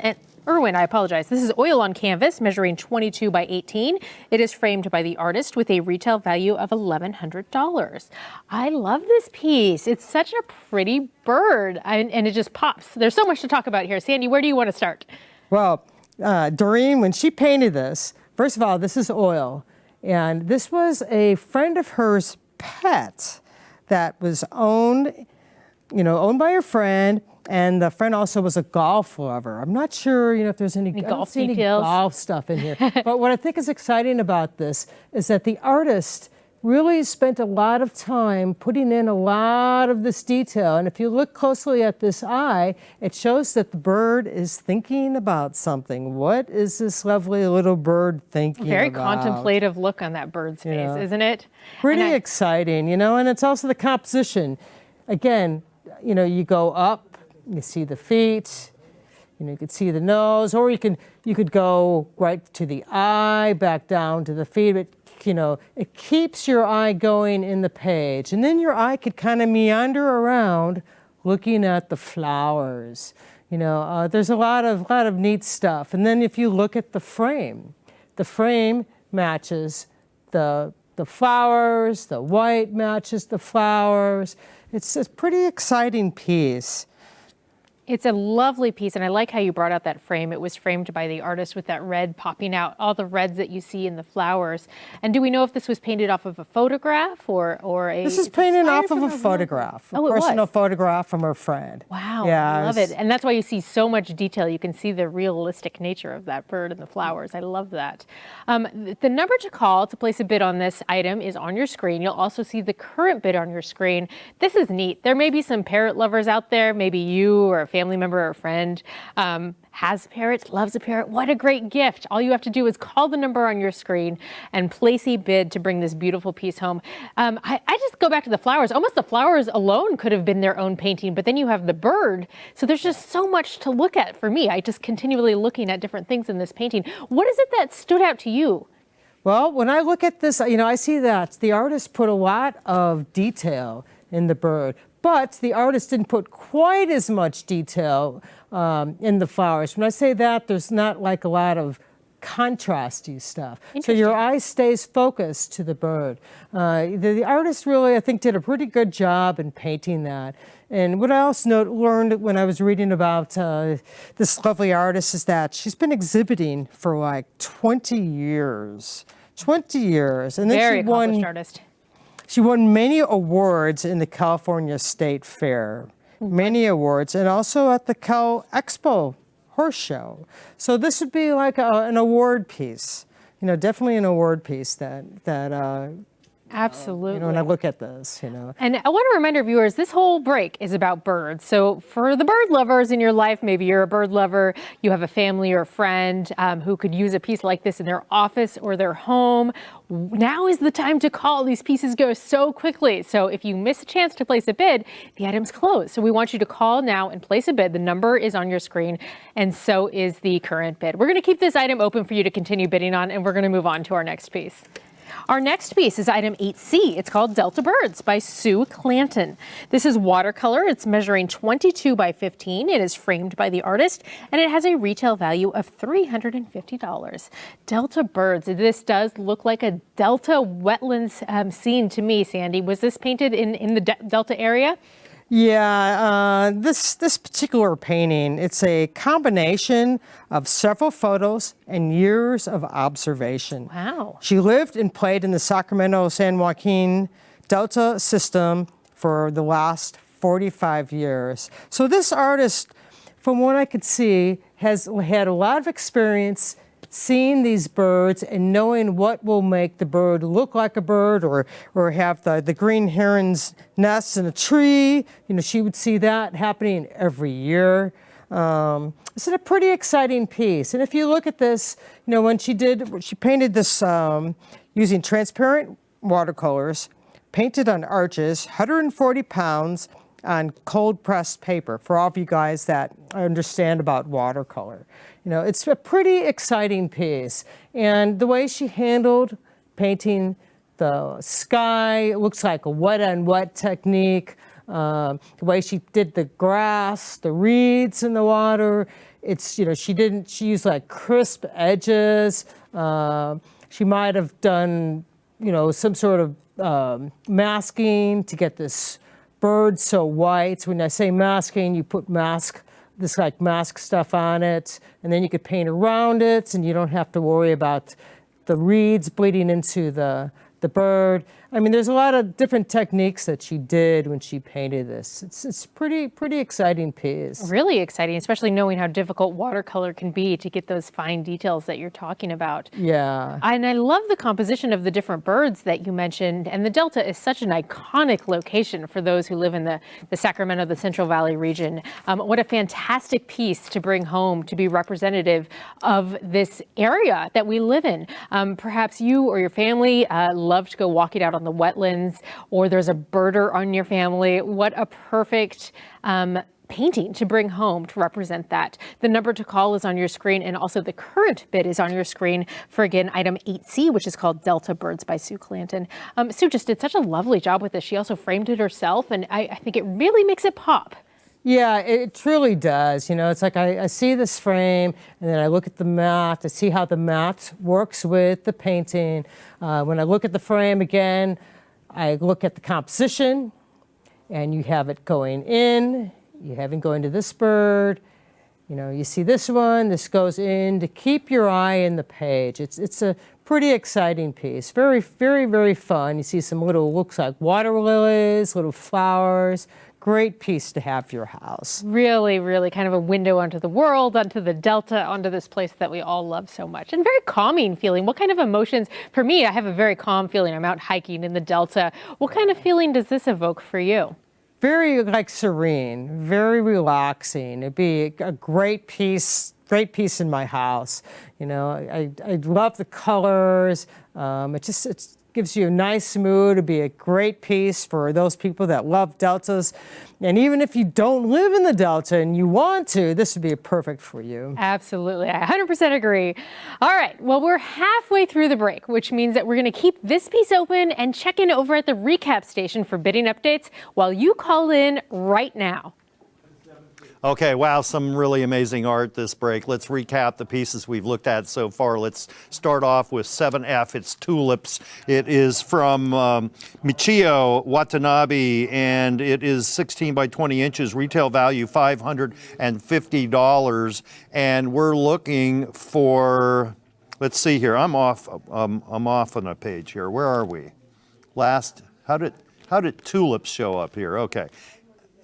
Irwin, I apologize. This is oil on canvas measuring 22 by 18. It is framed by the artist with a retail value of $1,100. I love this piece. It's such a pretty bird, and it just pops. There's so much to talk about here. Sandy, where do you want to start? Well, Doreen, when she painted this, first of all, this is oil. And this was a friend of hers' pet that was owned by her friend. And the friend also was a golf lover. I'm not sure, if there's any golf details, golf stuff in here. But what I think is exciting about this is that the artist really spent a lot of time putting in a lot of this detail. And if you look closely at this eye, it shows that the bird is thinking about something. What is this lovely little bird thinking Very about? contemplative look on that bird's face, isn't it? Pretty exciting, you know, and it's also the composition. Again, you know, you go up, you see the feet, you know, you could see the nose, or you could go right to the eye, back down to the feet. But, you know, it keeps your eye going in the page. And then your eye could kind of meander around looking at the flowers. You know, there's a lot of neat stuff. And then if you look at the frame matches the flowers, the white matches the flowers. It's a pretty exciting piece. It's a lovely piece, and I like how you brought out that frame. It was framed by the artist with that red popping out, all the reds that you see in the flowers. And do we know if this was painted off of a photograph or a... This is painted off of a photograph, a personal photograph from her friend. Wow, yeah, I love it. And that's why you see so much detail. You can see the realistic nature of that bird and the flowers. I love that. The number to call to place a bid on this item is on your screen. You'll also see the current bid on your screen. This is neat. There may be some parrot lovers out there, maybe you or a family member or a friend has a parrot, loves a parrot. What a great gift. All you have to do is call the number on your screen and place a bid to bring this beautiful piece home. I just go back to the flowers. Almost the flowers alone could have been their own painting, but then you have the bird. So there's just so much to look at for me. I just continually looking at different things in this painting. What is it that stood out to you? Well, when I look at this, you know, I see that the artist put a lot of detail in the bird, but the artist didn't put quite as much detail in the flowers. When I say that, there's not like a lot of contrasty stuff. So your eye stays focused to the bird. The artist really, I think, did a pretty good job in painting that. And what I also learned when I was reading about this lovely artist is that she's been exhibiting for like 20 years. 20 years. And then Very accomplished artist. She won many awards in the California State Fair, many awards, and also at the Cal Expo Horse Show. So this would be like an award piece, you know, definitely an award piece that Absolutely. You know, when I look at this, you know. And I want to remind our viewers, this whole break is about birds. So for the bird lovers in your life, maybe you're a bird lover, you have a family or a friend who could use a piece like this in their office or their home. Now is the time to call. These pieces go so quickly. So if you miss a chance to place a bid, the item's closed. So we want you to call now and place a bid. The number is on your screen, and so is the current bid. We're going to keep this item open for you to continue bidding on, and we're going to move on to our next piece. Our next piece is item 8C. It's called Delta Birds by Sue Clanton. This is watercolor. It's measuring 22 by 15. It is framed by the artist, and it has a retail value of $350. Delta Birds. This does look like a Delta wetlands scene to me, Sandy. Was this painted in the Delta area? Yeah, this particular painting, it's a combination of several photos and years of observation. Wow. She lived and played in the Sacramento-San Joaquin Delta system for the last 45 years. So this artist, from what I could see, has had a lot of experience seeing these birds and knowing what will make the bird look like a bird, or have the green heron's nest in a tree. You know, she would see that happening every year. It's a pretty exciting piece. And if you look at this, you know, when she painted this using transparent watercolors, painted on arches, 140 pounds on cold pressed paper, for all of you guys that understand about watercolor. You know, it's a pretty exciting piece. And the way she handled painting the sky, it looks like a wet on wet technique. The way she did the grass, the reeds in the water, it's, you know, she used like crisp edges. She might have done, you know, some sort of masking to get this bird so white. When I say masking, you put mask stuff on it, and then you could paint around it, and you don't have to worry about the reeds bleeding into the the bird. I mean, there's a lot of different techniques that she did when she painted this. It's pretty exciting piece. Really exciting, especially knowing how difficult watercolor can be to get those fine details that you're talking about. Yeah. And I love the composition of the different birds that you mentioned. And the Delta is such an iconic location for those who live in the Sacramento, the Central Valley region. What a fantastic piece to bring home to be representative of this area that we live in. Perhaps you or your family love to go walking out on the wetlands, or there's a birder on your family. What a perfect painting to bring home to represent that. The number to call is on your screen, and also the current bid is on your screen for, again, item 8C, which is called Delta Birds by Sue Clanton. Sue just did such a lovely job with this. She also framed it herself, and I think it really makes it pop. Yeah, it truly does. You know, it's like I see this frame, and then I look at the mat to see how the mat works with the painting. When I look at the frame again, I look at the composition, and you have it going in, you have it going to this bird. You know, you see this one, this goes in to keep your eye in the page. It's a pretty exciting piece. Very, very, very fun. You see some little, looks like water lilies, little flowers. Great piece to have for your house. Really, really kind of a window onto the world, onto the Delta, onto this place that we all love so much. And very calming feeling. What kind of emotions? For me, I have a very calm feeling. I'm out hiking in the Delta. What kind of feeling does this evoke for you? Very serene, very relaxing. It'd be a great piece in my house. You know, I love the colors. It gives you a nice mood. It'd be a great piece for those people that love deltas. And even if you don't live in the Delta and you want to, this would be perfect for you. Absolutely. I 100% agree. All right. Well, we're halfway through the break, which means that we're going to keep this piece open and check in over at the recap station for bidding updates while you call in right now. Okay, wow, some really amazing art this break. Let's recap the pieces we've looked at so far. Let's start off with 7F. It's Tulips. It is from Michio Watanabe, and it is 16 by 20 inches. Retail value $550, and we're looking for. Let's see here. I'm off on a page here. Where are we? How did Tulips show up here?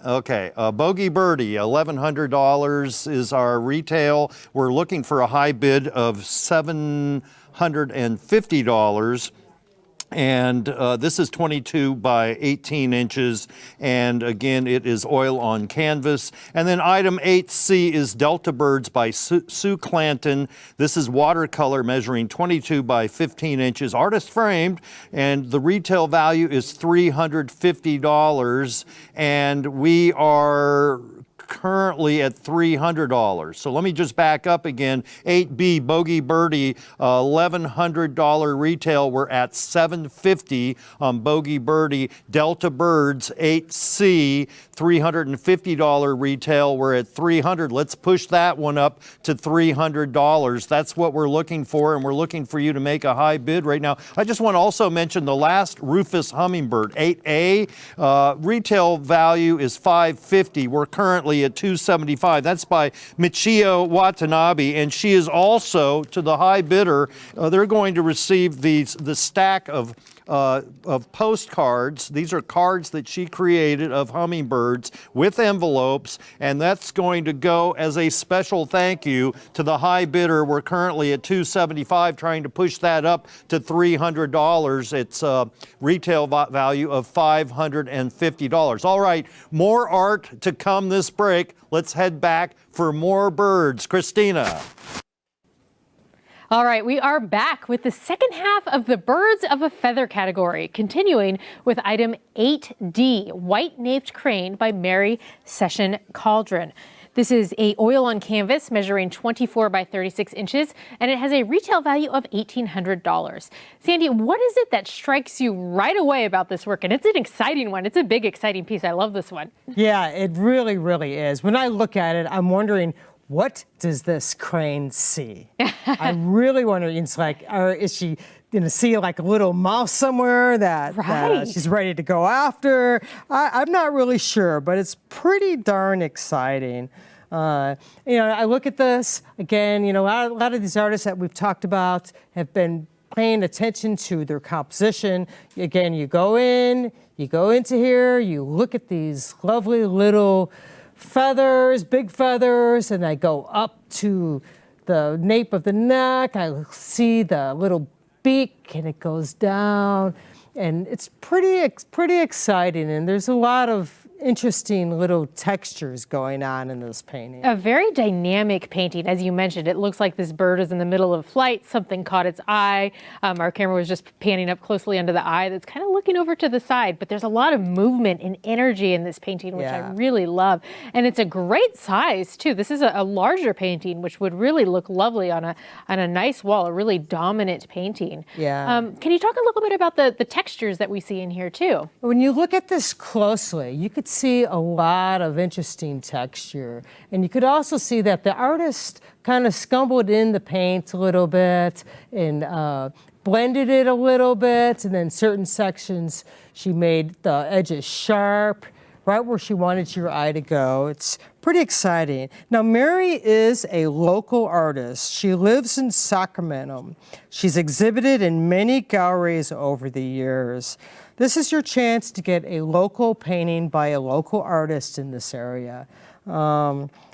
Okay, Bogey Birdie, $1,100 is our retail. We're looking for a high bid of $750. And this is 22 by 18 inches. And again, it is oil on canvas. And then item 8C is Delta Birds by Sue Clanton. This is watercolor measuring 22 by 15 inches, artist framed. And the retail value is $350. And we are currently at $300. So let me just back up again. 8B, Bogey Birdie, $1,100 retail. We're at $750 on Bogey Birdie. Delta Birds, 8C, $350 retail. We're at $300. Let's push that one up to $300. That's what we're looking for, and we're looking for you to make a high bid right now. I just want to also mention the last Rufus Hummingbird, 8A. Retail value is $550. We're currently at $275. That's by Michio Watanabe, and she is also, to the high bidder, they're going to receive the stack of postcards. These are cards that she created of hummingbirds with envelopes, and that's going to go as a special thank you to the high bidder. We're currently at $275, trying to push that up to $300. It's a retail value of $550. All right, more art to come this break. Let's head back for more birds. Christina. All right, we are back with the second half of the Birds of a Feather category, continuing with item 8D, White Naped Crane by Mary Session Cauldron. This is a oil on canvas measuring 24 by 36 inches, and it has a retail value of $1,800. Sandy, what is it that strikes you right away about this work? And it's an exciting one. It's a big, exciting piece. I love this one. Yeah, it really, really is. When I look at it, I'm wondering, what does this crane see? I really wonder, it's like, or is she going to see like a little mouse somewhere that she's ready to go after? I'm not really sure, but it's pretty darn exciting. I look at this, again, a lot of these artists that we've talked about have been paying attention to their composition. Again, you go into here, you look at these lovely little feathers, big feathers, and I go up to the nape of the neck. I see the little beak, and it goes down, and it's pretty exciting. And there's a lot of interesting little textures going on in this painting. A very dynamic painting, as you mentioned. It looks like this bird is in the middle of flight. Something caught its eye. Our camera was just panning up closely under the eye that's kind of looking over to the side, but there's a lot of movement and energy in this painting, which I really love. And it's a great size too. This is a larger painting, which would really look lovely on a nice wall, a really dominant painting. Yeah. Can you talk a little bit about the textures that we see in here too? When you look at this closely, you could see a lot of interesting texture. And you could also see that the artist kind of stumbled in the paint a little bit and blended it a little bit. And then certain sections, she made the edges sharp, right where she wanted your eye to go. It's pretty exciting. Now, Mary is a local artist. She lives in Sacramento. She's exhibited in many galleries over the years. This is your chance to get a local painting by a local artist in this area.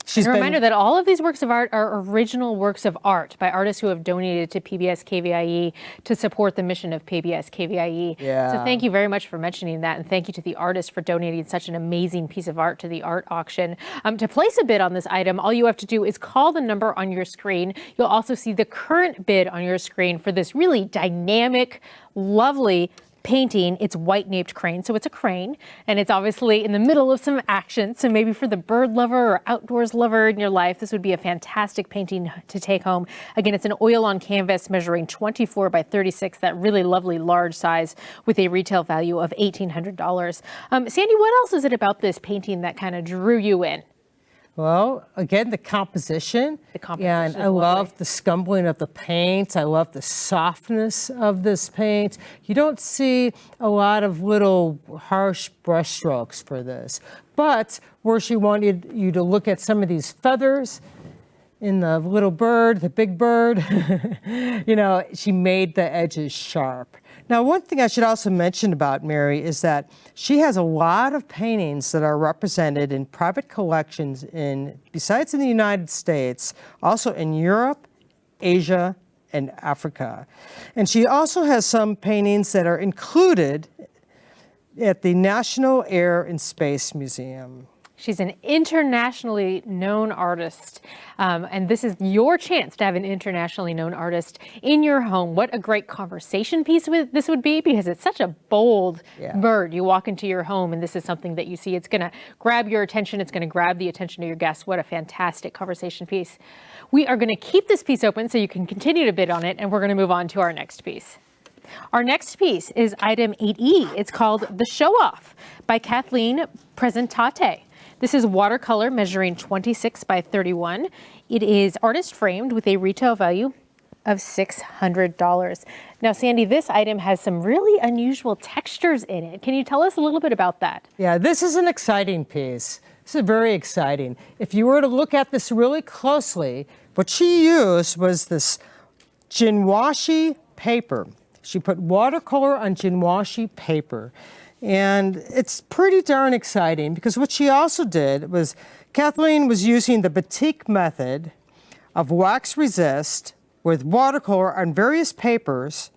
She's a reminder that all of these works of art are original works of art by artists who have donated to PBS KVIE to support the mission of PBS KVIE. Yeah. So thank you very much for mentioning that, and thank you to the artist for donating such an amazing piece of art to the art auction. To place a bid on this item, all you have to do is call the number on your screen. You'll also see the current bid on your screen for this really dynamic, lovely painting. It's white naped crane, so it's a crane, and it's obviously in the middle of some action. So maybe for the bird lover or outdoors lover in your life, this would be a fantastic painting to take home. Again, it's an oil on canvas measuring 24 by 36, that really lovely large size, with a retail value of $1,800. Sandy, what else is it about this painting that kind of drew you in? Well, again, the composition. And I love the scumbling of the paint. I love the softness of this paint. You don't see a lot of little harsh brush strokes for this. But where she wanted you to look at some of these feathers in the little bird, the big bird, she made the edges sharp. Now, one thing I should also mention about Mary is that she has a lot of paintings that are represented in private collections besides in the United States, also in Europe, Asia, and Africa. And she also has some paintings that are included at the National Air and Space Museum. She's an internationally known artist, and this is your chance to have an internationally known artist in your home. What a great conversation piece this would be, because it's such a bold bird. You walk into your home and this is something that you see. It's going to grab your attention. It's going to grab the attention of your guests. What a fantastic conversation piece. We are going to keep this piece open so you can continue to bid on it, and we're going to move on to our next piece. Our next piece is item 8E. It's called The Show Off by Kathleen Presentate. This is watercolor measuring 26 by 31. It is artist framed with a retail value of $600. Now, Sandy, this item has some really unusual textures in it. Can you tell us a little bit about that? Yeah, this is an exciting piece. This is very exciting. If you were to look at this really closely, what she used was this jinwashi paper. She put watercolor on jinwashi paper. And it's pretty darn exciting, because what she also did was, Kathleen was using the batik method of wax resist with watercolor on various papers.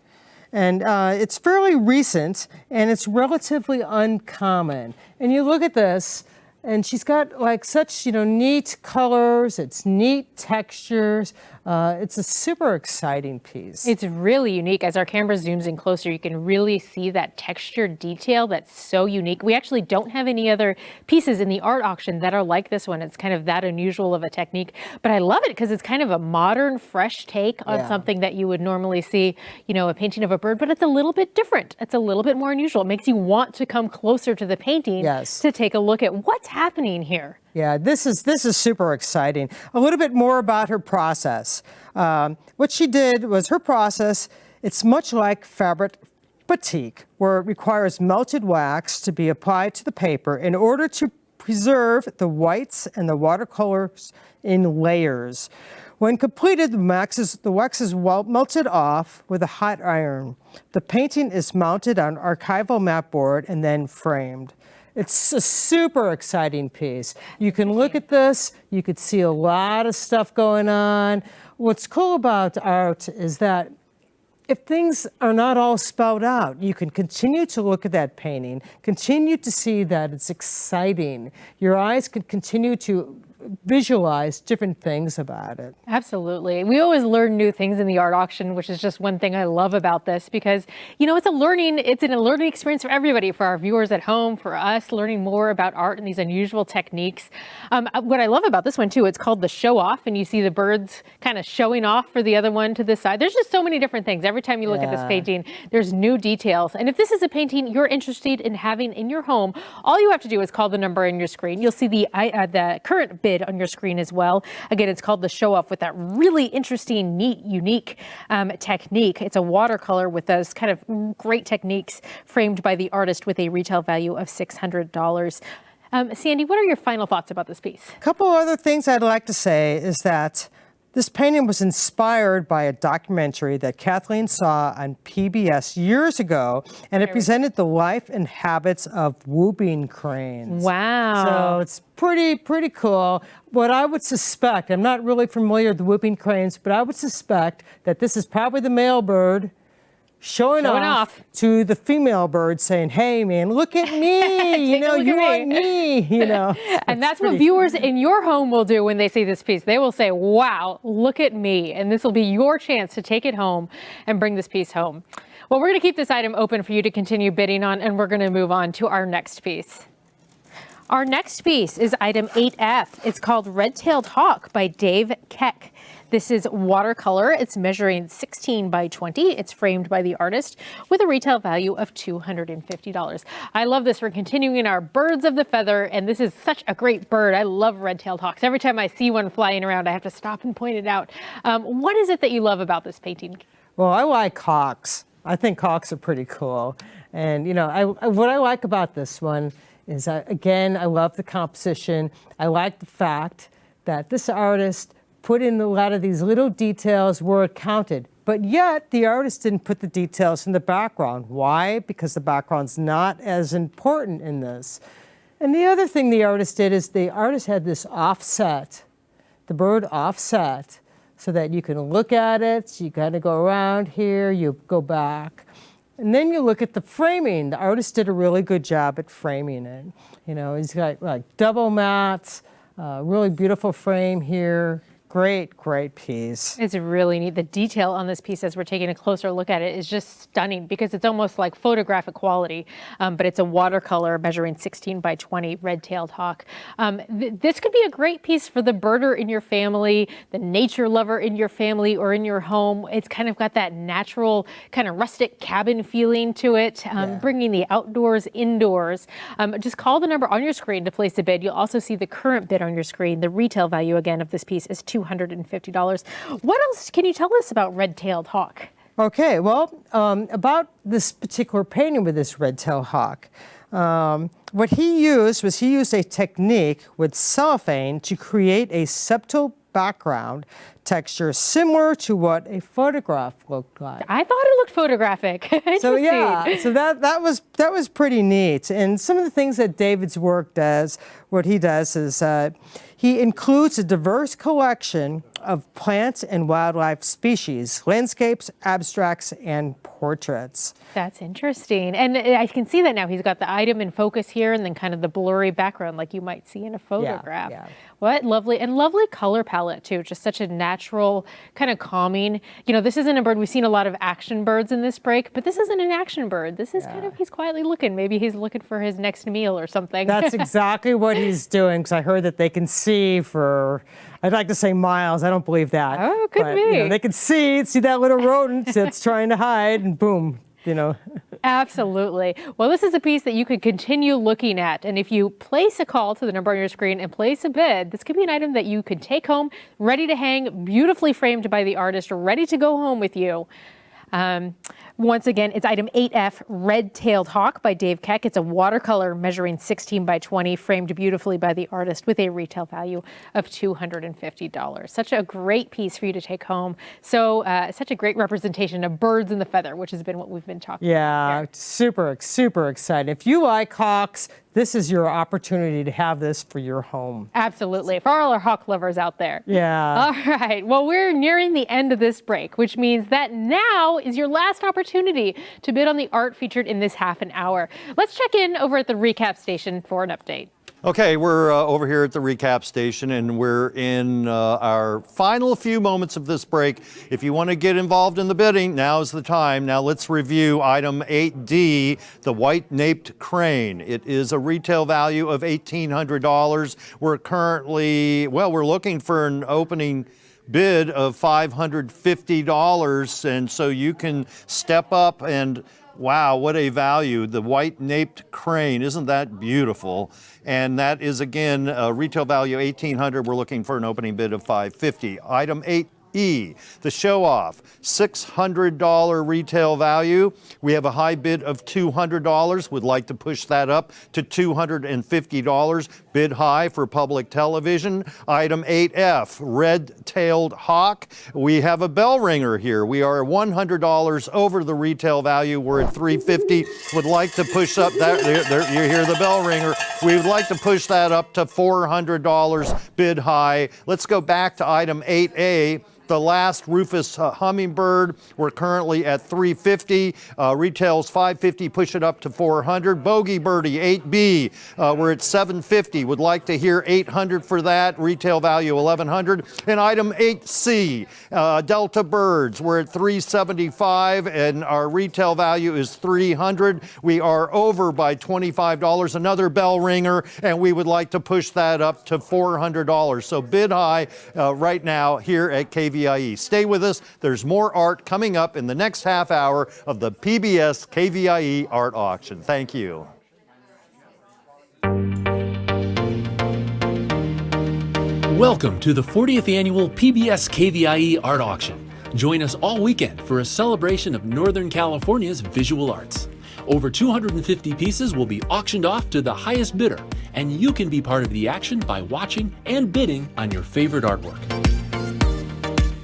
And it's fairly recent, and it's relatively uncommon. And you look at this, and she's got like such, neat colors, it's neat textures. It's a super exciting piece. It's really unique. As our camera zooms in closer, you can really see that texture detail that's so unique. We actually don't have any other pieces in the art auction that are like this one. It's kind of that unusual of a technique, but I love it because it's kind of a modern, fresh take on something that you would normally see, a painting of a bird, but it's a little bit different. It's a little bit more unusual. It makes you want to come closer to the painting to take a look at what's happening here. Yeah, this is super exciting. A little bit more about her process. What she did was her process, it's much like fabric batik, where it requires melted wax to be applied to the paper in order to preserve the whites and the watercolors in layers. When completed, the wax is melted off with a hot iron. The painting is mounted on archival mat board and then framed. It's a super exciting piece. You can look at this, you could see a lot of stuff going on. What's cool about art is that if things are not all spelled out, you can continue to look at that painting, continue to see that it's exciting. Your eyes can continue to visualize different things about it. Absolutely. We always learn new things in the art auction, which is just one thing I love about this because, it's a learning experience for everybody, for our viewers at home, for us learning more about art and these unusual techniques. What I love about this one too, it's called the show off, and you see the birds kind of showing off for the other one to the side. There's just so many different things. Every time you look at this painting, there's new details. And if this is a painting you're interested in having in your home, all you have to do is call the number on your screen. You'll see the current bid on your screen as well. Again, it's called the show off with that really interesting, neat, unique technique. It's a watercolor with those kind of great techniques framed by the artist with a retail value of $600. Sandy, what are your final thoughts about this piece? A couple other things I'd like to say is that this painting was inspired by a documentary that Kathleen saw on PBS years ago, and it presented the life and habits of whooping cranes. Wow. So it's pretty cool. What I would suspect, I'm not really familiar with the whooping cranes, but I would suspect that this is probably the male bird showing off to the female bird saying, hey man, look at me, you want me, And that's what viewers in your home will do when they see this piece. They will say, wow, look at me. And this will be your chance to take it home and bring this piece home. Well, we're going to keep this item open for you to continue bidding on, and we're going to move on to our next piece. Our next piece is item 8F. It's called Red-Tailed Hawk by Dave Keck. This is watercolor. It's measuring 16 by 20. It's framed by the artist with a retail value of $250. I love this. We're continuing our birds of the feather, and this is such a great bird. I love red-tailed hawks. Every time I see one flying around, I have to stop and point it out. What is it that you love about this painting? Well, I like hawks. I think hawks are pretty cool. And, what I like about this one is, again, I love the composition. I like the fact that this artist put in a lot of these little details where it counted, but yet the artist didn't put the details in the background. Why? Because the background's not as important in this. And the other thing the artist did is the artist had this offset, the bird offset, so that you can look at it, so you kind of go around here, you go back. And then you look at the framing. The artist did a really good job at framing it. He's got like double mats, really beautiful frame here. Great piece. It's really neat. The detail on this piece, as we're taking a closer look at it, is just stunning because it's almost like photographic quality, but it's a watercolor measuring 16 by 20 red-tailed hawk. This could be a great piece for the birder in your family, the nature lover in your family or in your home. It's kind of got that natural kind of rustic cabin feeling to it, bringing the outdoors indoors. Just call the number on your screen to place a bid. You'll also see the current bid on your screen. The retail value, again, of this piece is $250. What else can you tell us about red-tailed hawk? Okay, well, about this particular painting with this red-tailed hawk, what he used was a technique with cellophane to create a subtle background texture similar to what a photograph looked like. I thought it looked photographic. So that was pretty neat. And some of the things that David's work does, what he does is he includes a diverse collection of plant and wildlife species, landscapes, abstracts, and portraits. That's interesting. And I can see that now. He's got the item in focus here and then kind of the blurry background like you might see in a photograph. Yeah. What lovely, and lovely color palette too. Just such a natural, kind of calming. This isn't a bird. We've seen a lot of action birds in this break, but this isn't an action bird. This is kind of, he's quietly looking. Maybe he's looking for his next meal or something. That's exactly what he's doing, because I heard that they can see for, I'd like to say miles. I don't believe that. Oh, could be. They can see that little rodent that's trying to hide, and boom, Absolutely. Well, this is a piece that you could continue looking at. And if you place a call to the number on your screen and place a bid, this could be an item that you could take home, ready to hang, beautifully framed by the artist, ready to go home with you. Once again, it's item 8F, Red-Tailed Hawk by Dave Keck. It's a watercolor measuring 16 by 20, framed beautifully by the artist with a retail value of $250. Such a great piece for you to take home. So such a great representation of birds in the feather, which has been what we've been talking about here. Super, super excited. If you like hawks, this is your opportunity to have this for your home. Absolutely. For all our hawk lovers out there. Yeah. All right. Well, we're nearing the end of this break, which means that now is your last opportunity to bid on the art featured in this half an hour. Let's check in over at the recap station for an update. Okay, we're over here at the recap station, and we're in our final few moments of this break. If you want to get involved in the bidding, now's the time. Now let's review item 8D, the white-naped crane. It is a retail value of $1,800. We're currently, well, we're looking for an opening bid of $550, and so you can step up and wow, what a value. The white-naped crane, isn't that beautiful? And that is, again, retail value $1,800. We're looking for an opening bid of $550. Item 8E, the show-off, $600 retail value. We have a high bid of $200. Would like to push that up to $250. Bid high for public television. Item 8F, Red-Tailed Hawk. We have a bell ringer here. We are $100 over the retail value. We're at $350. Would like to push up that. There, you hear the bell ringer. We would like to push that up to $400. Bid high. Let's go back to item 8A. The last Rufus hummingbird, we're currently at $350. Retails $550, push it up to $400. Bogey birdie 8B, we're at $750. Would like to hear $800 for that. Retail value $1,100. And item 8C, Delta birds, we're at $375, and our retail value is $300. We are over by $25. Another bell ringer, and we would like to push that up to $400. So bid high right now here at KVIE. Stay with us. There's more art coming up in the next half hour of the PBS KVIE Art Auction. Thank you. Welcome to the 40th annual PBS KVIE Art Auction. Join us all weekend for a celebration of Northern California's visual arts. Over 250 pieces will be auctioned off to the highest bidder, and you can be part of the action by watching and bidding on your favorite artwork.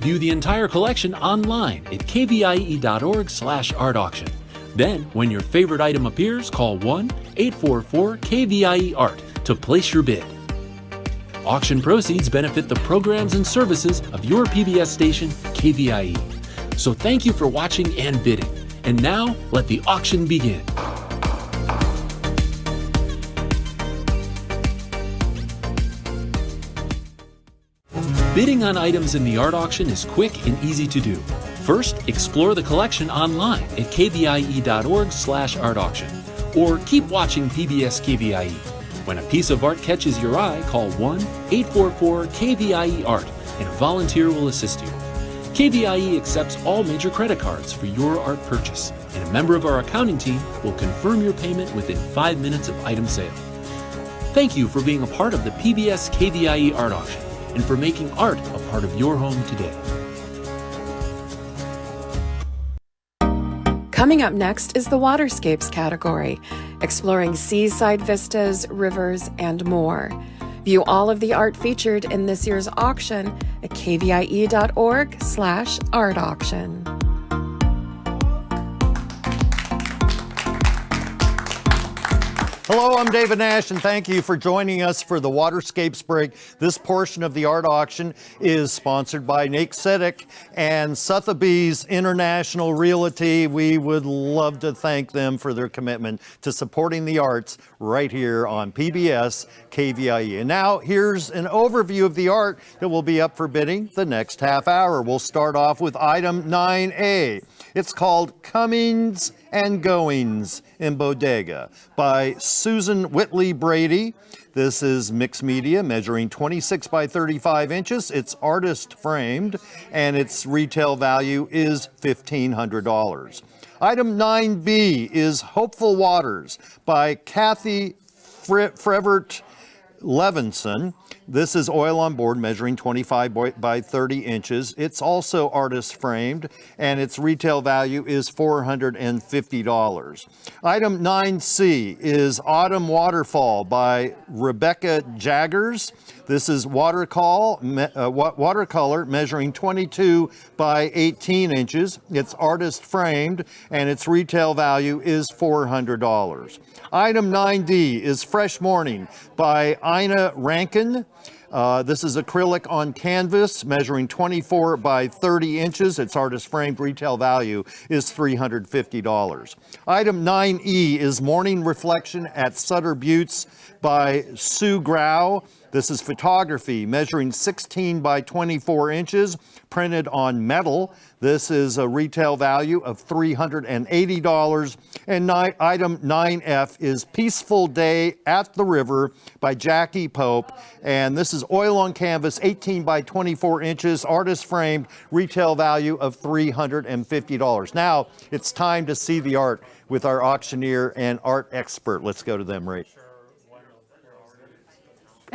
View the entire collection online at kvie.org/art auction. Then, when your favorite item appears, call 1-844-KVIE-ART to place your bid. Auction proceeds benefit the programs and services of your PBS station, KVIE. So thank you for watching and bidding. And now, let the auction begin. Bidding on items in the art auction is quick and easy to do. First, explore the collection online at kvie.org/art auction, or keep watching PBS KVIE. When a piece of art catches your eye, call 1-844-KVIE-ART and a volunteer will assist you. KVIE accepts all major credit cards for your art purchase, and a member of our accounting team will confirm your payment within 5 minutes of item sale. Thank you for being a part of the PBS KVIE Art Auction and for making art a part of your home today. Coming up next is the Waterscapes category, exploring seaside vistas, rivers, and more. View all of the art featured in this year's auction at kvie.org/art auction. Hello, I'm David Nash, and thank you for joining us for the Waterscapes break. This portion of the art auction is sponsored by Nate Sedek and Sotheby's International Realty. We would love to thank them for their commitment to supporting the arts right here on PBS KVIE. And now here's an overview of the art that will be up for bidding the next half hour. We'll start off with item 9A. It's called Comings and Goings in Bodega by Susan Whitley Brady. This is mixed media, measuring 26 by 35 inches. It's artist framed, and its retail value is $1,500. Item 9B is Hopeful Waters by Kathy Frevert Levinson. This is oil on board, measuring 25 by 30 inches. It's also artist framed, and its retail value is $450. Item 9C is Autumn Waterfall by Rebecca Jaggers. This is watercolor measuring 22 by 18 inches. It's artist framed, and its retail value is $400. Item 9D is Fresh Morning by Ina Rankin. This is acrylic on canvas, measuring 24 by 30 inches. Its artist framed, retail value is $350. Item 9E is Morning Reflection at Sutter Buttes by Sue Grau. This is photography, measuring 16 by 24 inches, printed on metal. This is a retail value of $380. And item 9F is Peaceful Day at the River by Jackie Pope. And this is oil on canvas, 18 by 24 inches, artist framed, retail value of $350. Now it's time to see the art with our auctioneer and art expert. Let's go to them, Ray.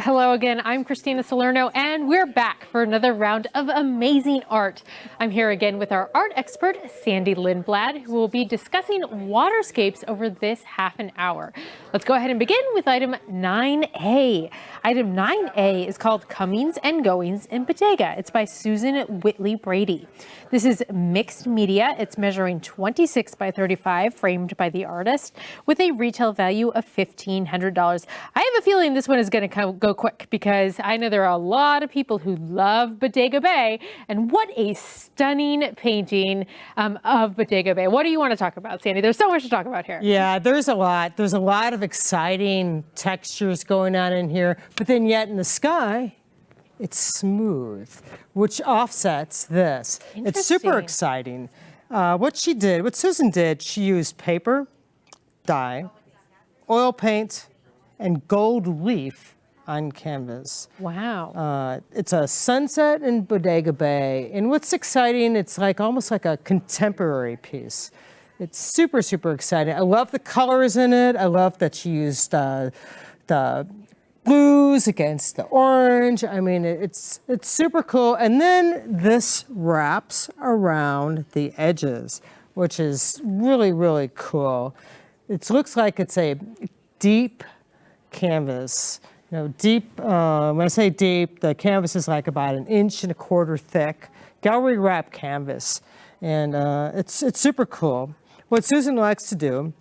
Hello again, I'm Christina Salerno, and we're back for another round of amazing art. I'm here again with our art expert, Sandy Lindblad, who will be discussing waterscapes over this half an hour. Let's go ahead and begin with item 9A. Item 9A is called Comings and Goings in Bodega. It's by Susan Whitley Brady. This is mixed media. It's measuring 26 by 35, framed by the artist, with a retail value of $1,500. I have a feeling this one is going to go quick, because I know there are a lot of people who love Bodega Bay, and what a stunning painting of Bodega Bay. What do you want to talk about, Sandy? There's so much to talk about here. Yeah, there's a lot. There's a lot of exciting textures going on in here, but then yet in the sky, it's smooth, which offsets this. It's super exciting. What Susan did, she used paper, dye, oil paint, and gold leaf on canvas. Wow. It's a sunset in Bodega Bay, and what's exciting, it's like almost like a contemporary piece. It's super, super exciting. I love the colors in it. I love that she used the blues against the orange. I mean, it's super cool. And then this wraps around the edges, which is really, really cool. It looks like it's a deep canvas. You know, deep, when I say deep, the canvas is like about 1.25 inches thick, gallery wrap canvas. And it's super cool. What Susan likes to do,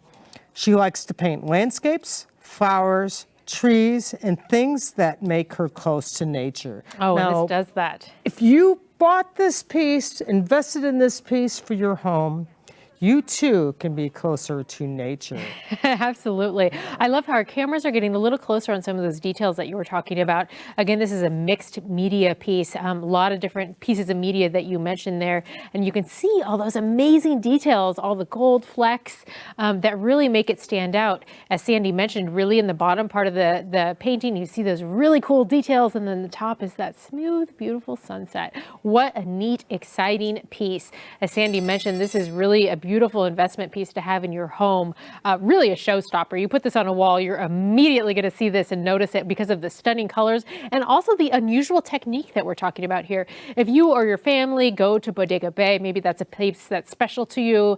she likes to paint landscapes, flowers, trees, and things that make her close to nature. Oh, now, and this does that. If you bought this piece, invested in this piece for your home, you too can be closer to nature. Absolutely. I love how our cameras are getting a little closer on some of those details that you were talking about. Again, this is a mixed media piece, a lot of different pieces of media that you mentioned there. And you can see all those amazing details, all the gold flecks that really make it stand out. As Sandy mentioned, really in the bottom part of the painting, you see those really cool details. And then the top is that smooth, beautiful sunset. What a neat, exciting piece. As Sandy mentioned, this is really a beautiful investment piece to have in your home. Really a showstopper. You put this on a wall, you're immediately going to see this and notice it because of the stunning colors and also the unusual technique that we're talking about here. If you or your family go to Bodega Bay, maybe that's a place that's special to you,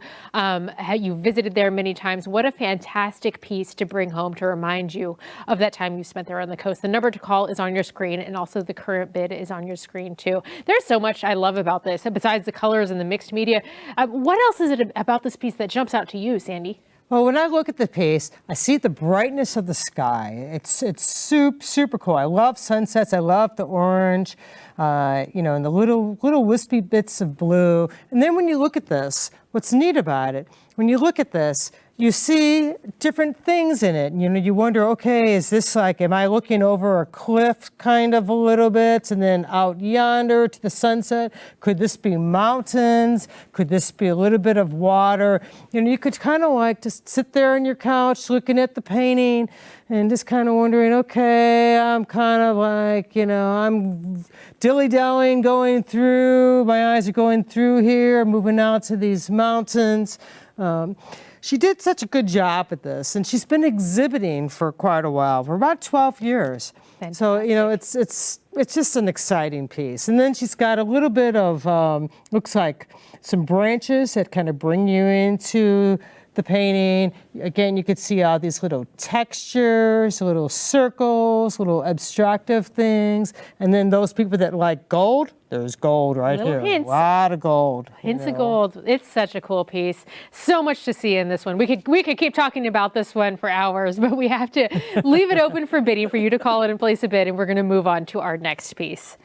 you visited there many times, what a fantastic piece to bring home to remind you of that time you spent there on the coast. The number to call is on your screen, and also the current bid is on your screen too. There's so much I love about this, besides the colors and the mixed media. What else is it about this piece that jumps out to you, Sandy? Well, when I look at the piece, I see the brightness of the sky. It's super cool. I love sunsets. I love the orange, and the little wispy bits of blue. And then when you look at this, what's neat about it, when you look at this, you see different things in it. You wonder, okay, is this like, am I looking over a cliff kind of a little bit and then out yonder to the sunset? Could this be mountains? Could this be a little bit of water? You could kind of like just sit there on your couch looking at the painting and just kind of wondering, okay, I'm kind of like, I'm dilly-dallying going through, my eyes are going through here, moving out to these mountains. She did such a good job at this, and she's been exhibiting for quite a while, for about 12 years. Fantastic. So, you know, it's just an exciting piece. And then she's got a little bit of, looks like some branches that kind of bring you into the painting. Again, you could see all these little textures, little circles, little abstractive things. And then those people that like gold, there's gold right Little here. hints. A lot of gold. Hints of gold. It's such a cool piece. So much to see in this one. We could keep talking about this one for hours, but we have to leave it open for bidding for you to call it and place a bid, and we're going to move on to our next piece.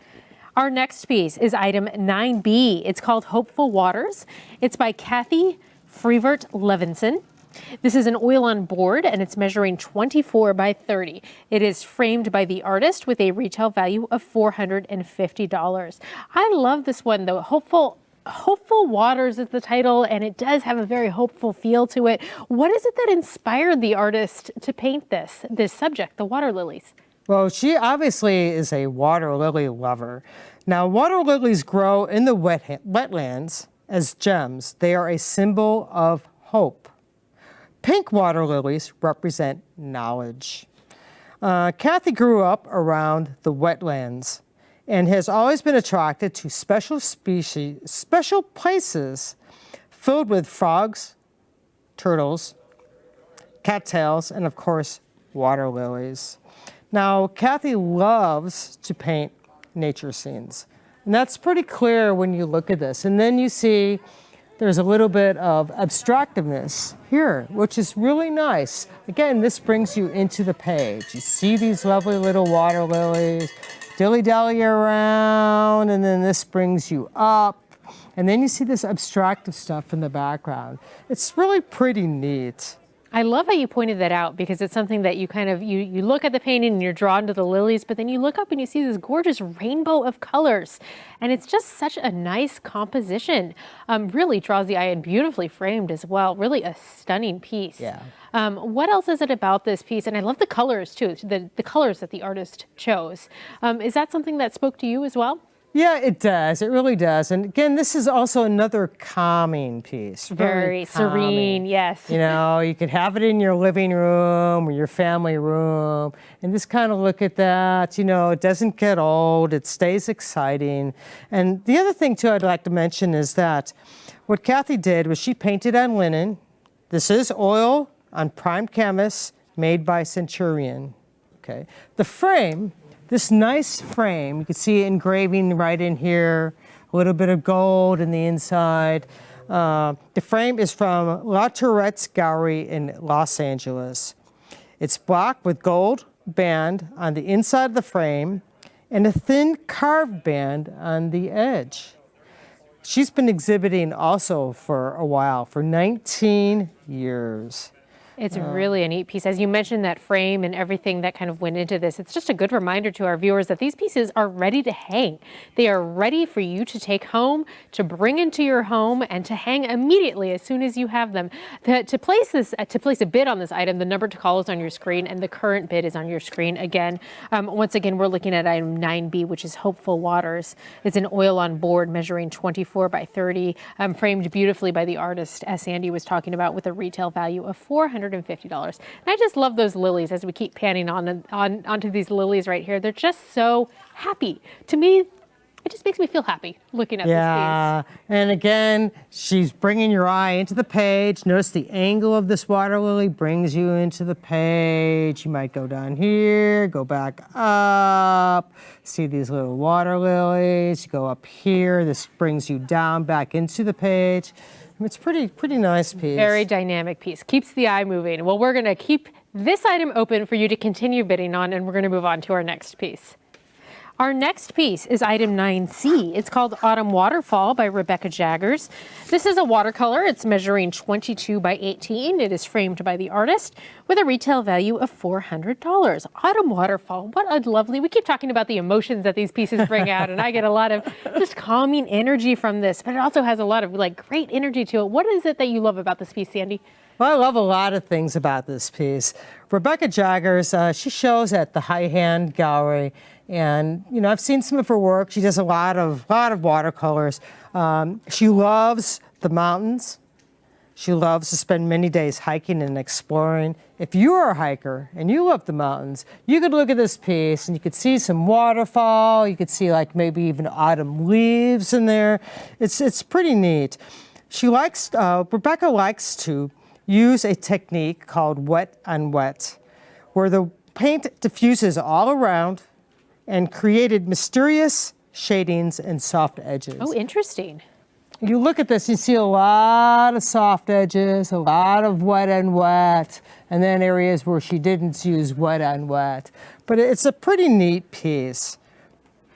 Our next piece is item 9B. It's called Hopeful Waters. It's by Kathy Freevert Levinson. This is an oil on board, and it's measuring 24 by 30. It is framed by the artist with a retail value of $450. I love this one though. Hopeful Waters is the title, and it does have a very hopeful feel to it. What is it that inspired the artist to paint this subject, the water lilies? Well, she obviously is a water lily lover. Now, water lilies grow in the wetlands as gems. They are a symbol of hope. Pink water lilies represent knowledge. Kathy grew up around the wetlands and has always been attracted to special places filled with frogs, turtles, cattails, and of course, water lilies. Now, Kathy loves to paint nature scenes. And that's pretty clear when you look at this. And then you see there's a little bit of abstractiveness here, which is really nice. Again, this brings you into the page. You see these lovely little water lilies, dilly-dally around, and then this brings you up. And then you see this abstractive stuff in the background. It's really pretty neat. I love how you pointed that out, because it's something that you kind of, you look at the painting and you're drawn to the lilies, but then you look up and you see this gorgeous rainbow of colors. And it's just such a nice composition. Really draws the eye, and beautifully framed as well. Really a stunning piece. Yeah. What else is it about this piece? And I love the colors too, the colors that the artist chose. Is that something that spoke to you as well? Yeah, it does. It really does. And again, this is also another calming piece. Very serene, yes. You know, you could have it in your living room or your family room and just kind of look at that. You know, it doesn't get old. It stays exciting. And the other thing, too, I'd like to mention is that what Kathy did was she painted on linen. This is oil on primed canvas made by Centurion. Okay. The frame, this nice frame, you can see engraving right in here, a little bit of gold in the inside. The frame is from La Tourette's Gallery in Los Angeles. It's black with gold band on the inside of the frame and a thin carved band on the edge. She's been exhibiting also for a while, for 19 years. It's really a neat piece. As you mentioned, that frame and everything that kind of went into this, it's just a good reminder to our viewers that these pieces are ready to hang. They are ready for you to take home, to bring into your home, and to hang immediately as soon as you have them. To place a bid on this item, the number to call is on your screen, and the current bid is on your screen again. Once again, we're looking at item 9B, which is Hopeful Waters. It's an oil on board measuring 24 by 30, framed beautifully by the artist, as Sandy was talking about, with a retail value of $450. And I just love those lilies as we keep panning onto these lilies right here. They're just so happy. To me, it just makes me feel happy looking at this piece. And again, she's bringing your eye into the page. Notice the angle of this water lily brings you into the page. You might go down here, go back up, see these little water lilies. You go up here, this brings you down back into the page. It's pretty nice piece. Very dynamic piece. Keeps the eye moving. Well, we're going to keep this item open for you to continue bidding on, and we're going to move on to our next piece. Our next piece is item 9C. It's called Autumn Waterfall by Rebecca Jaggers. This is a watercolor. It's measuring 22 by 18. It is framed by the artist with a retail value of $400. Autumn Waterfall, what a lovely, we keep talking about the emotions that these pieces bring out, and I get a lot of just calming energy from this, but it also has a lot of like great energy to it. What is it that you love about this piece, Sandy? Well, I love a lot of things about this piece. Rebecca Jaggers, she shows at the High Hand Gallery, and you know, I've seen some of her work. She does a lot of watercolors. She loves the mountains. She loves to spend many days hiking and exploring. If you are a hiker and you love the mountains, you could look at this piece and you could see some waterfall. You could see like maybe even autumn leaves in there. It's pretty neat. Rebecca likes to use a technique called wet on wet, where the paint diffuses all around and created mysterious shadings and soft edges. Oh, interesting. You look at this, you see a lot of soft edges, a lot of wet on wet, and then areas where she didn't use wet on wet. But it's a pretty neat piece.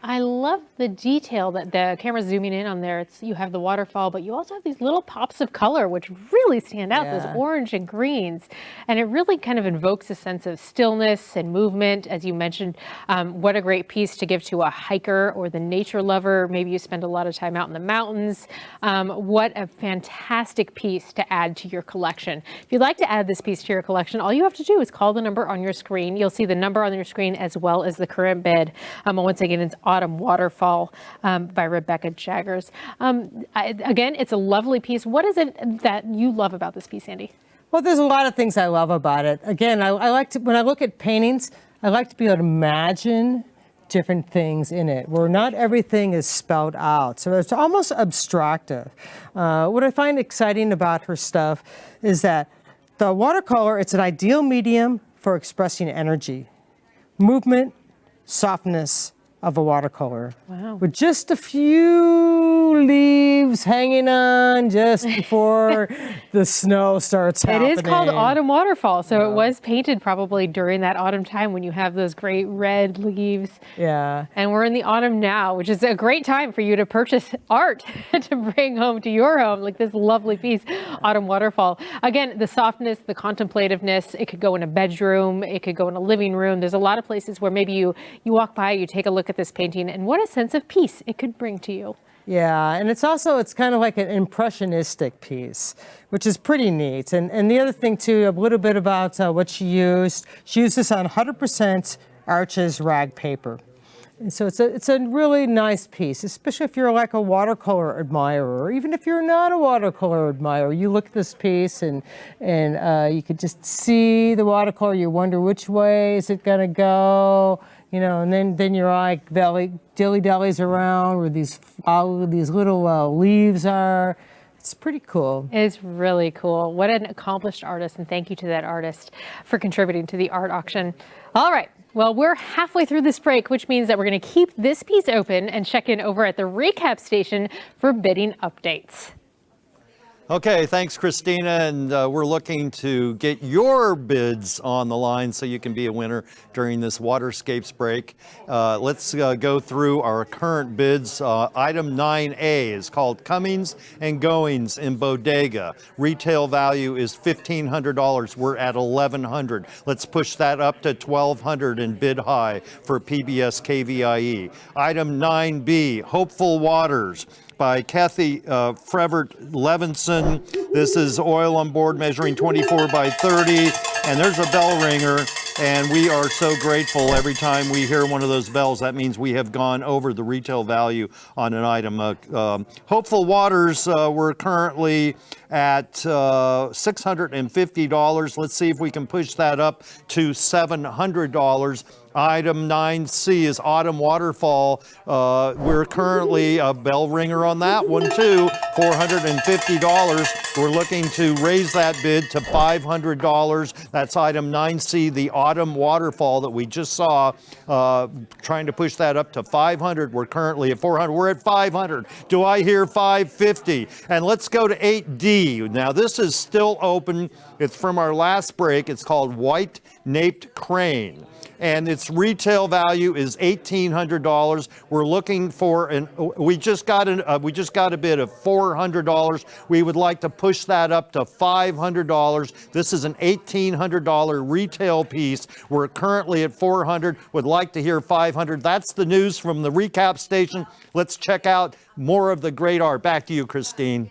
I love the detail that the camera's zooming in on there. You have the waterfall, but you also have these little pops of color, which really stand out, those orange and greens. And it really kind of invokes a sense of stillness and movement. As you mentioned, what a great piece to give to a hiker or the nature lover. Maybe you spend a lot of time out in the mountains. What a fantastic piece to add to your collection. If you'd like to add this piece to your collection, all you have to do is call the number on your screen. You'll see the number on your screen as well as the current bid. Once again, it's Autumn Waterfall by Rebecca Jaggers. Again, it's a lovely piece. What is it that you love about this piece, Andy? Well, there's a lot of things I love about it. Again, I like to, when I look at paintings, I like to be able to imagine different things in it, where not everything is spelled out. So it's almost abstractive. What I find exciting about her stuff is that the watercolor, it's an ideal medium for expressing energy, movement, softness of a watercolor. Wow. With just a few leaves hanging on just before the snow starts happening. It is called Autumn Waterfall, so it was painted probably during that autumn time when you have those great red leaves. Yeah. And we're in the autumn now, which is a great time for you to purchase art to bring home to your home, like this lovely piece, Autumn Waterfall. Again, the softness, the contemplativeness, it could go in a bedroom, it could go in a living room. There's a lot of places where maybe you walk by, you take a look at this painting, and what a sense of peace it could bring to you. Yeah, and it's kind of like an impressionistic piece, which is pretty neat. And the other thing too, a little bit about what she used this on 100% Arches rag paper. And so it's a really nice piece, especially if you're like a watercolor admirer, or even if you're not a watercolor admirer. You look at this piece and you could just see the watercolor. You wonder which way is it gonna go, you know, and then your eye dilly-dallies around where these little leaves are. It's pretty cool. It's really cool. What an accomplished artist, and thank you to that artist for contributing to the art auction. All right. Well, we're halfway through this break, which means that we're going to keep this piece open and check in over at the recap station for bidding updates. Okay, thanks, Christina, and we're looking to get your bids on the line so you can be a winner during this Waterscapes break. Let's go through our current bids. Item 9A is called Comings and Goings in Bodega. Retail value is $1,500. We're at $1,100. Let's push that up to $1,200 and bid high for PBS KVIE. Item 9B, Hopeful Waters by Kathy Frevert Levinson. This is oil on board measuring 24 by 30, and there's a bell ringer, and we are so grateful every time we hear one of those bells. That means we have gone over the retail value on an item. Hopeful Waters, we're currently at $650. Let's see if we can push that up to $700. Item 9C is Autumn Waterfall. We're currently a bell ringer on that one too, $450. We're looking to raise that bid to $500. That's item 9C, the Autumn Waterfall that we just saw, trying to push that up to $500. We're currently at $400. We're at $500. Do I hear $550? And let's go to 8D. Now this is still open. It's from our last break. It's called White Naped Crane, and its retail value is $1,800. We're looking for we just got a bid of $400. We would like to push that up to $500. This is an $1,800 retail piece. We're currently at $400. Would like to hear $500. That's the news from the recap station. Let's check out more of the great art. Back to you, Christine.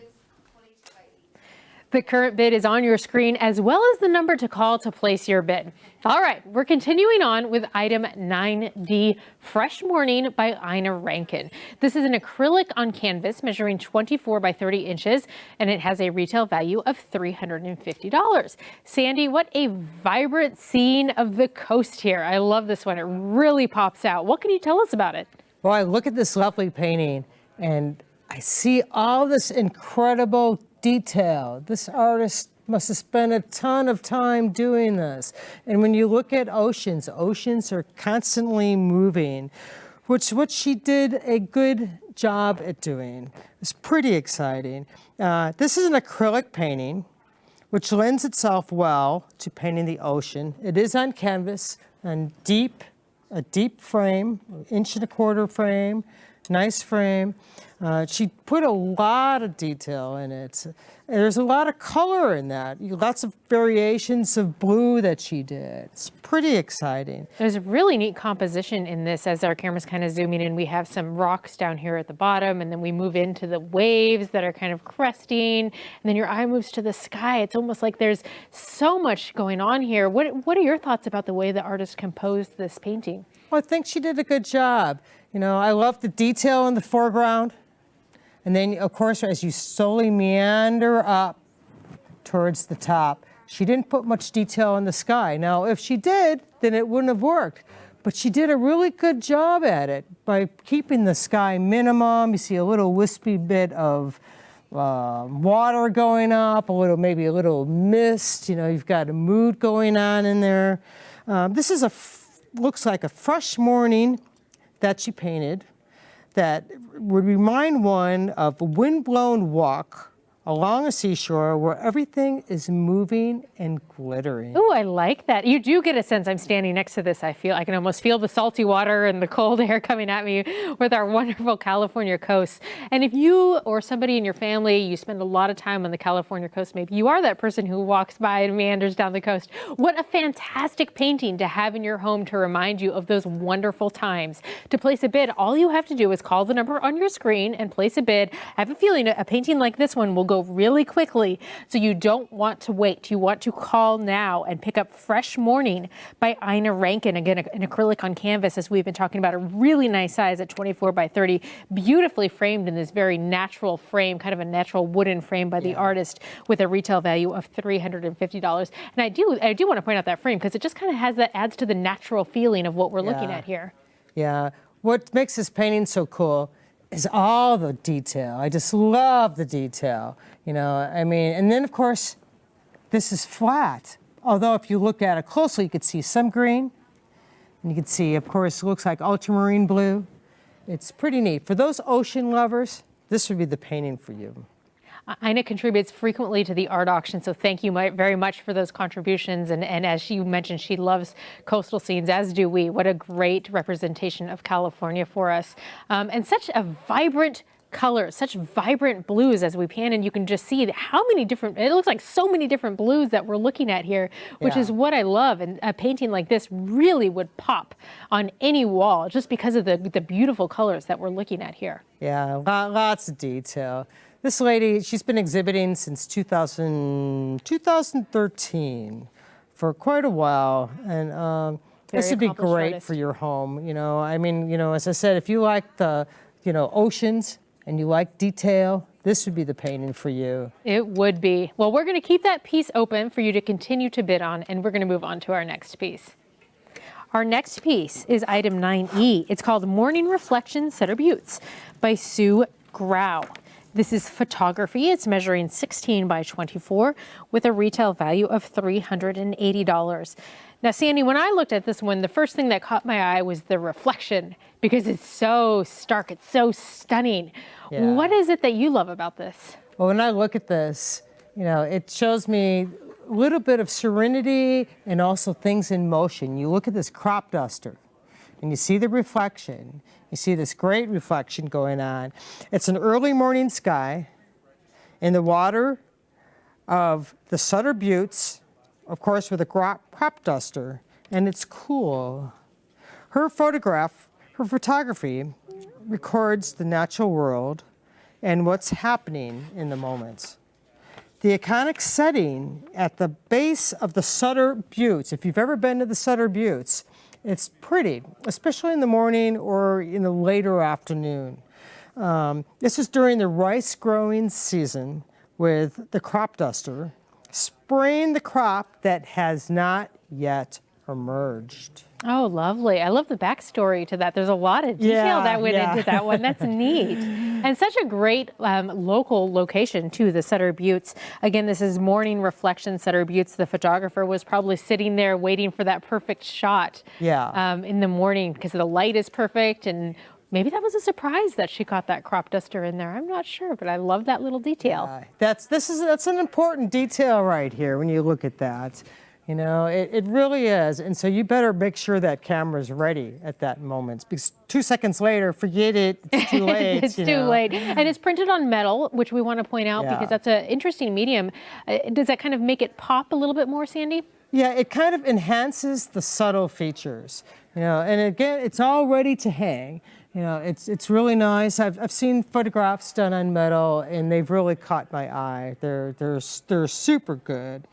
The current bid is on your screen, as well as the number to call to place your bid. All right, we're continuing on with item 9D, Fresh Morning by Ina Rankin. This is an acrylic on canvas measuring 24 by 30 inches, and it has a retail value of $350. Sandy, what a vibrant scene of the coast here. I love this one. It really pops out. What can you tell us about it? Well, I look at this lovely painting and I see all this incredible detail. This artist must have spent a ton of time doing this. And when you look at oceans, oceans are constantly moving, which what she did a good job at doing. It's pretty exciting. This is an acrylic painting, which lends itself well to painting the ocean. It is on canvas and a deep frame, 1.25" frame, nice frame. She put a lot of detail in it. There's a lot of color in that. Lots of variations of blue that she did. It's pretty exciting. There's a really neat composition in this. As our camera's kind of zooming in, we have some rocks down here at the bottom, and then we move into the waves that are kind of cresting, and then your eye moves to the sky. It's almost like there's so much going on here. What are your thoughts about the way the artist composed this painting? Well, I think she did a good job. You know, I love the detail in the foreground. And then, of course, as you slowly meander up towards the top, she didn't put much detail in the sky. Now, if she did, then it wouldn't have worked. But she did a really good job at it by keeping the sky minimum. You see a little wispy bit of water going up, maybe a little mist. You know, you've got a mood going on in there. This is looks like a fresh morning that she painted that would remind one of a windblown walk along a seashore where everything is moving and glittering. Oh, I like that. You do get a sense. I'm standing next to this. I can almost feel the salty water and the cold air coming at me with our wonderful California coast. And if you or somebody in your family, you spend a lot of time on the California coast, maybe you are that person who walks by and meanders down the coast. What a fantastic painting to have in your home to remind you of those wonderful times. To place a bid, all you have to do is call the number on your screen and place a bid. I have a feeling a painting like this one will go really quickly, so you don't want to wait. You want to call now and pick up Fresh Morning by Ina Rankin. Again, an acrylic on canvas, as we've been talking about, a really nice size at 24 by 30, beautifully framed in this very natural frame, kind of a natural wooden frame by the artist, with a retail value of $350. And I do want to point out that frame because it just kind of adds to the natural feeling of what we're looking at here. Yeah, what makes this painting so cool is all the detail. I just love the detail, you know, I mean, and then of course, this is flat. Although if you look at it closely, you could see some green, and you can see, of course, it looks like ultramarine blue. It's pretty neat. For those ocean lovers, this would be the painting for you. Ina contributes frequently to the art auction, so thank you very much for those contributions. And as she mentioned, she loves coastal scenes, as do we. What a great representation of California for us. And such a vibrant colors, such vibrant blues as we pan, and you can just see how many different, it looks like so many different blues that we're looking at here, which is what I love. And a painting like this really would pop on any wall just because of the beautiful colors that we're looking at here. Yeah, lots of detail. This lady, she's been exhibiting since 2013 for quite a while, and this would be great for your home. You know, I mean, you know, as I said, if you like the, you know, oceans and you like detail, this would be the painting for you. It would be. Well, we're going to keep that piece open for you to continue to bid on, and we're going to move on to our next piece. Our next piece is item 9E. It's called Morning Reflection Cedar Buttes by Sue Grau. This is photography. It's measuring 16 by 24 with a retail value of $380. Now, Sandy, when I looked at this one, the first thing that caught my eye was the reflection, because it's so stark, it's so stunning. Yeah. What is it that you love about this? Well, when I look at this, you know, it shows me a little bit of serenity and also things in motion. You look at this crop duster and you see the reflection. You see this great reflection going on. It's an early morning sky in the water of the Sutter Buttes, of course, with a crop duster, and it's cool. Her photography records the natural world and what's happening in the moments. the iconic setting at the base of the Sutter Buttes. If you've ever been to the Sutter Buttes, it's pretty, especially in the morning or in the later afternoon. This is during the rice growing season with the crop duster, spraying the crop that has not yet emerged. Oh, lovely. I love the backstory to that. There's a lot of detail that went into that one. That's neat. And such a great local location, too, the Sutter Buttes. Again, this is Morning Reflection Sutter Buttes. The photographer was probably sitting there waiting for that perfect shot in the morning because the light is perfect. And maybe that was a surprise that she caught that crop duster in there. I'm not sure, but I love that little detail. That's an important detail right here when you look at that. You know, it really is. And so you better make sure that camera's ready at that moment, because 2 seconds later, forget it, it's too late. It's too late. And it's printed on metal, which we want to point out because that's an interesting medium. Does that kind of make it pop a little bit more, Sandy? Yeah, it kind of enhances the subtle features. You know, and again, it's all ready to hang. You know, it's really nice. I've seen photographs done on metal, and they've really caught my eye. They're super good.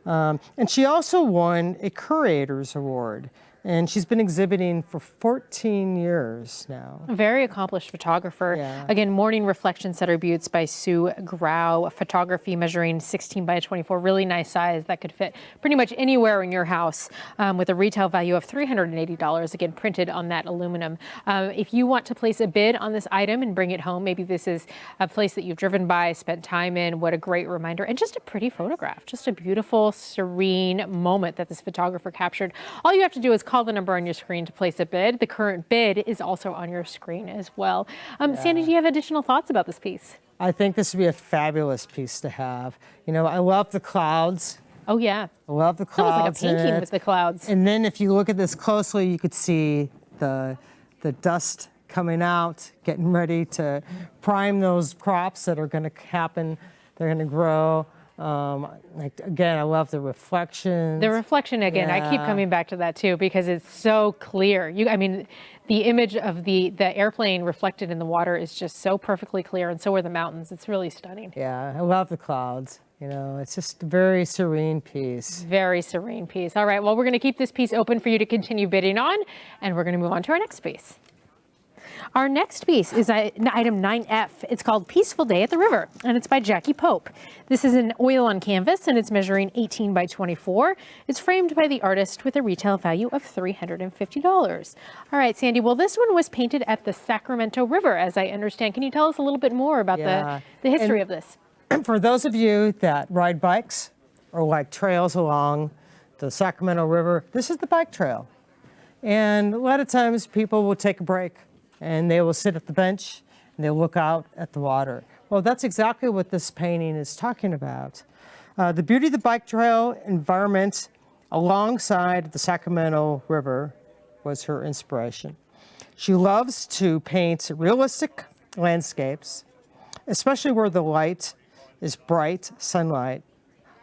And she also won a Curator's Award, and she's been exhibiting for 14 years now. A very accomplished photographer. Yeah. Again, Morning Reflection Sutter Buttes by Sue Grau. Photography measuring 16 by 24. Really nice size that could fit pretty much anywhere in your house with a retail value of $380. Again, printed on that aluminum. If you want to place a bid on this item and bring it home, maybe this is a place that you've driven by, spent time in. What a great reminder. And just a pretty photograph. Just a beautiful, serene moment that this photographer captured. All you have to do is call the number on your screen to place a bid. The current bid is also on your screen as well. Sandy, do you have additional thoughts about this piece? I think this would be a fabulous piece to have. You know, I love the clouds. Oh, yeah. I love the clouds. It's almost like a painting with the clouds. And then if you look at this closely, you could see the dust coming out, getting ready to prime those crops that are going to happen. They're going to grow. Again, I love the reflection. The reflection again. I keep coming back to that too because it's so clear. I mean, the image of the airplane reflected in the water is just so perfectly clear, and so are the mountains. It's really stunning. Yeah, I love the clouds. You know, it's just a very serene piece. Very serene piece. All right. Well, we're going to keep this piece open for you to continue bidding on, and we're going to move on to our next piece. Our next piece is item 9F. It's called Peaceful Day at the River, and it's by Jackie Pope. This is an oil on canvas, and it's measuring 18 by 24. It's framed by the artist with a retail value of $350. All right, Sandy, well, this one was painted at the Sacramento River, as I understand. Can you tell us a little bit more about the history of this? For those of you that ride bikes or like trails along the Sacramento River, this is the bike trail. And a lot of times people will take a break and they will sit at the bench and they'll look out at the water. Well, that's exactly what this painting is talking about. The beauty of the bike trail environment alongside the Sacramento River was her inspiration. She loves to paint realistic landscapes, especially where the light is bright sunlight,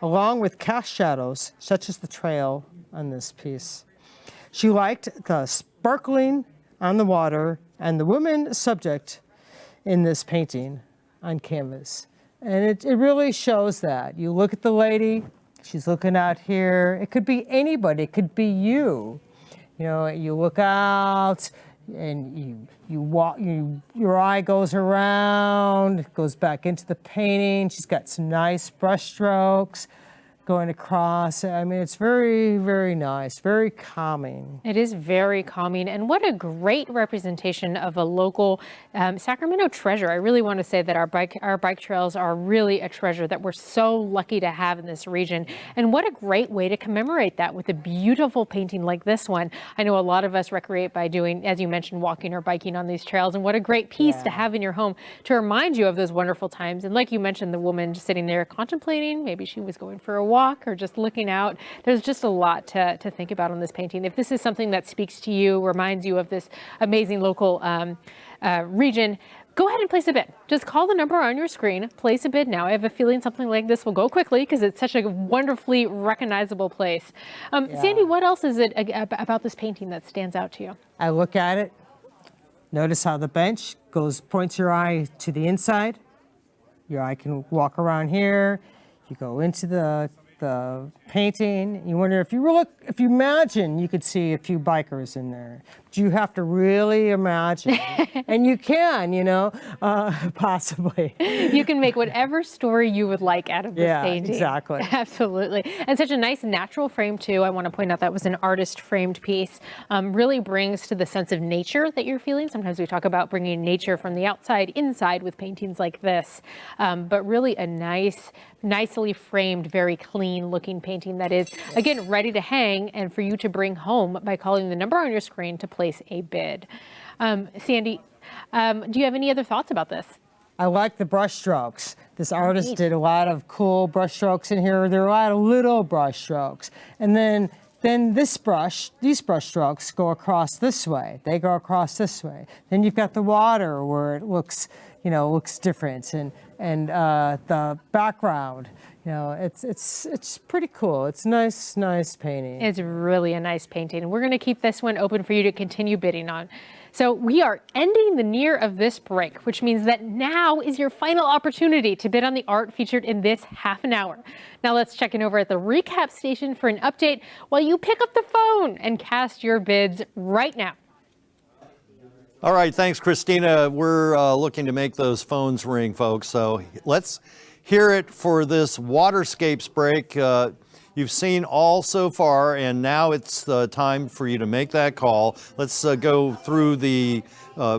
along with cast shadows, such as the trail on this piece. She liked the sparkling on the water and the woman subject in this painting on canvas. And it really shows that. You look at the lady, she's looking out here. It could be anybody, it could be you. You know, you look out and you walk, your eye goes around, goes back into the painting. She's got some nice brush strokes going across. I mean, it's very, very nice, very calming. It is very calming, and what a great representation of a local Sacramento treasure. I really want to say that our bike trails are really a treasure that we're so lucky to have in this region, and what a great way to commemorate that with a beautiful painting like this one. I know a lot of us recreate by doing, as you mentioned, walking or biking on these trails, and what a great piece to have in your home to remind you of those wonderful times. And like you mentioned, the woman just sitting there contemplating, maybe she was going for a walk or just looking out. There's just a lot to think about on this painting. If this is something that speaks to you, reminds you of this amazing local region, go ahead and place a bid. Just call the number on your screen, place a bid now. I have a feeling something like this will go quickly because it's such a wonderfully recognizable place. Sandy, what else is it about this painting that stands out to you? I look at it, notice how the bench points your eye to the inside. Your eye can walk around here. You go into the painting. You wonder if you imagine, you could see a few bikers in there. But you have to really imagine, and you can, possibly. You can make whatever story you would like out of this painting. Exactly. Absolutely. And such a nice natural frame too. I want to point out that was an artist framed piece. Really brings to the sense of nature that you're feeling. Sometimes we talk about bringing nature from the outside inside with paintings like this, but really a nicely framed, very clean looking painting that is, again, ready to hang and for you to bring home by calling the number on your screen to place a bid. Sandy, do you have any other thoughts about this? I like the brush strokes. This artist did a lot of cool brush strokes in here. There are a lot of little brush strokes. And then these brush strokes go across this way. They go across this way. Then you've got the water where it looks different, and the background. It's pretty cool. It's nice painting. It's really a nice painting. We're going to keep this one open for you to continue bidding on. So we are ending the near of this break, which means that now is your final opportunity to bid on the art featured in this half an hour. Now let's check in over at the recap station for an update while you pick up the phone and cast your bids right now. All right, thanks, Christina. We're looking to make those phones ring, folks. So let's hear it for this Waterscapes break. You've seen all so far, and now it's time for you to make that call. Let's go through the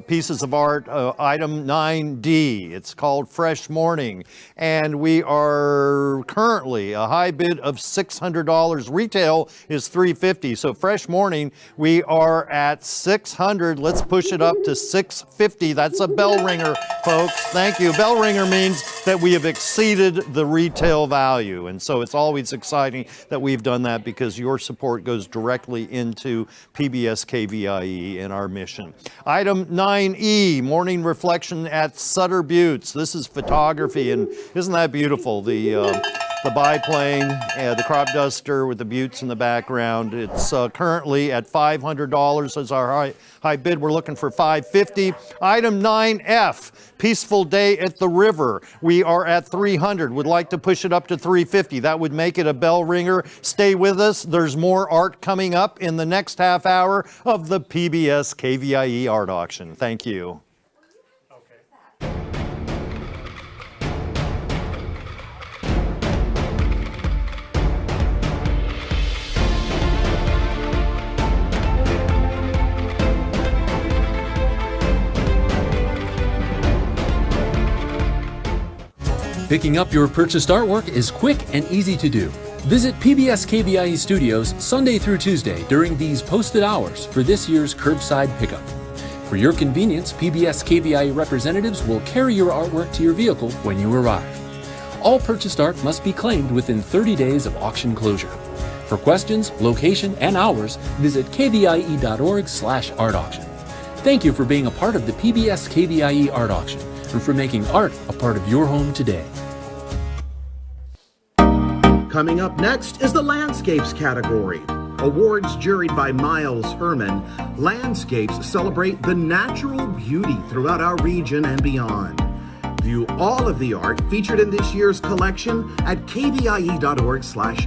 pieces of art. Item 9D, it's called Fresh Morning, and we are currently a high bid of $600. Retail is $350. So Fresh Morning, we are at $600. Let's push it up to $650. That's a bell ringer, folks. Thank you. Bell ringer means that we have exceeded the retail value, and so it's always exciting that we've done that because your support goes directly into PBS KVIE and our mission. Item 9E, Morning Reflection at Sutter Buttes. This is photography, and isn't that beautiful? The biplane, the crop duster with the buttes in the background. It's currently at $500 as our high bid. We're looking for $550. Item 9F, Peaceful Day at the River. We are at $300. Would like to push it up to $350. That would make it a bell ringer. Stay with us. There's more art coming up in the next half hour of the PBS KVIE art auction. Thank you. Picking up your purchased artwork is quick and easy to do. Visit PBS KVIE Studios Sunday through Tuesday during these posted hours for this year's curbside pickup. For your convenience, PBS KVIE representatives will carry your artwork to your vehicle when you arrive. All purchased art must be claimed within 30 days of auction closure. For questions, location, and hours, visit kvie.org/art auction. Thank you for being a part of the PBS KVIE art auction and for making art a part of your home today. Coming up next is the Landscapes category. Awards juried by Miles Herman, Landscapes celebrate the natural beauty throughout our region and beyond. View all of the art featured in this year's collection at kvie.org/art auction.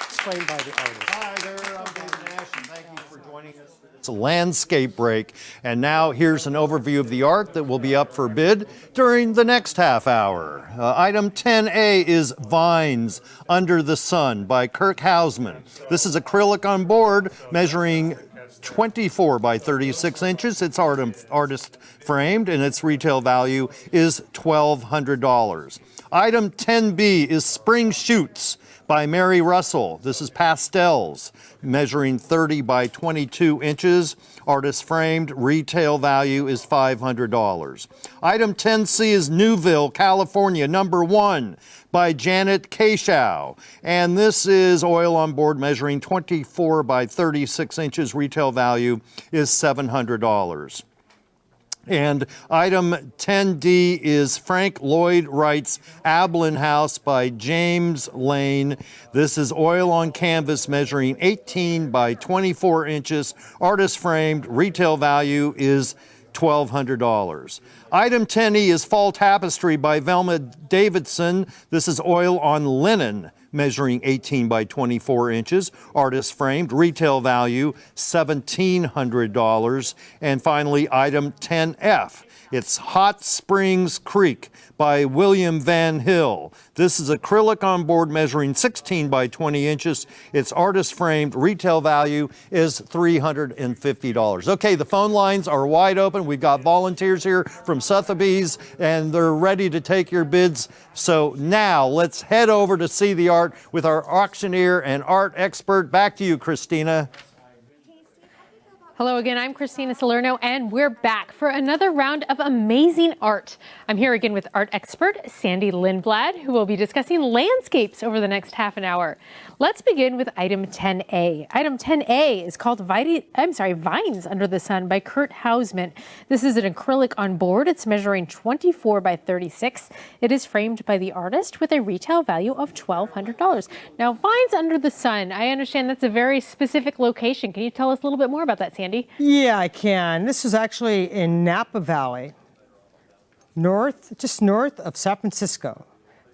Explained by the artist. Hi there, I'm David Nash, and thank you for joining us. It's a landscape break, and now here's an overview of the art that will be up for bid during the next half hour. Item 10A is Vines Under the Sun by Kirk Hausman. This is acrylic on board measuring 24 by 36 inches. It's artist framed, and its retail value is $1,200. Item 10B is Spring Shoots by Mary Russell. This is pastels, measuring 30 by 22 inches. Artist framed, retail value is $500. Item 10C is Newville, California, number 1 by Janet Kashow. And this is oil on board measuring 24 by 36 inches. Retail value is $700. And item 10D is Frank Lloyd Wright's Ablin House by James Lane. This is oil on canvas measuring 18 by 24 inches. Artist framed, retail value is $1,200. Item 10E is Fall Tapestry by Velma Davidson. This is oil on linen, measuring 18 by 24 inches, artist framed, retail value $1,700. And finally, item 10F. It's Hot Springs Creek by William Van Hill. This is acrylic on board measuring 16 by 20 inches. It's artist framed. Retail value is $350. Okay, the phone lines are wide open. We've got volunteers here from Sotheby's and they're ready to take your bids. So now let's head over to see the art with our auctioneer and art expert. Back to you, Christina. Hello again, I'm Christina Salerno, and we're back for another round of amazing art. I'm here again with art expert Sandy Lindblad, who will be discussing landscapes over the next half an hour. Let's begin with item 10A. Item 10A is called Vines Under the Sun by Kurt Hausman. This is an acrylic on board. It's measuring 24 by 36. It is framed by the artist with a retail value of $1,200. Now, Vines Under the Sun, I understand that's a very specific location. Can you tell us a little bit more about that, Sandy? Yeah, I can. This is actually in Napa Valley, just north of San Francisco.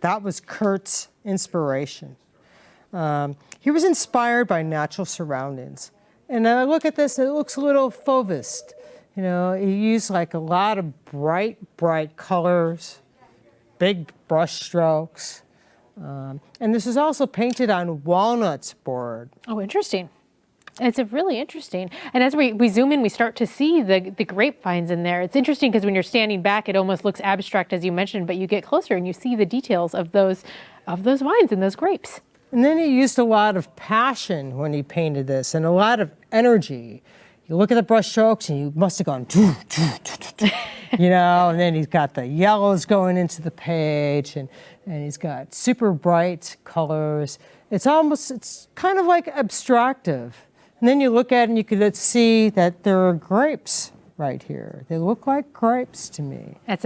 That was Kurt's inspiration. He was inspired by natural surroundings. And I look at this, and it looks a little Fauvist. You know, he used like a lot of bright colors, big brush strokes. And this is also painted on walnuts board. Oh, interesting. It's really interesting. And as we zoom in, we start to see the grapevines in there. It's interesting because when you're standing back, it almost looks abstract, as you mentioned, but you get closer and you see the details of those vines and those grapes. And then he used a lot of passion when he painted this and a lot of energy. You look at the brush strokes and you must have gone, you know, and then he's got the yellows going into the page and he's got super bright colors. It's kind of like abstractive. And then you look at it and you could see that there are grapes right here. They look like grapes to me. It's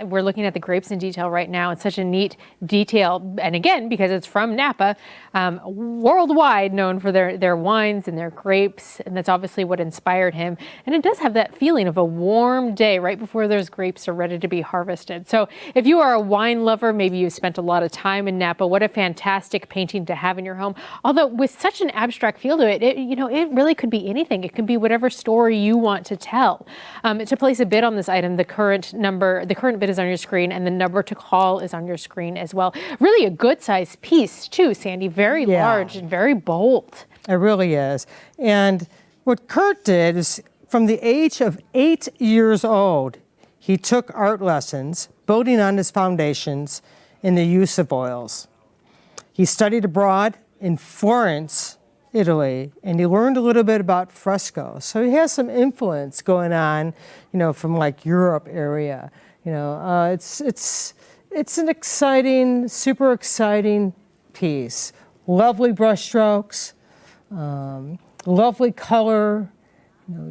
we're looking at the grapes in detail right now. It's such a neat detail. And again, because it's from Napa, worldwide known for their wines and their grapes. And that's obviously what inspired him. And it does have that feeling of a warm day right before those grapes are ready to be harvested. So if you are a wine lover, maybe you've spent a lot of time in Napa, what a fantastic painting to have in your home. Although with such an abstract feel to it, it really could be anything. It could be whatever story you want to tell. To place a bid on this item, the current bid is on your screen and the number to call is on your screen as well. Really a good sized piece too, Sandy, very large and very bold. It really is. And what Kurt did is from the age of 8 years old, he took art lessons, building on his foundations in the use of oils. He studied abroad in Florence, Italy, and he learned a little bit about fresco. So he has some influence going on, from like Europe area. It's an exciting, super exciting piece. Lovely brush strokes, lovely color,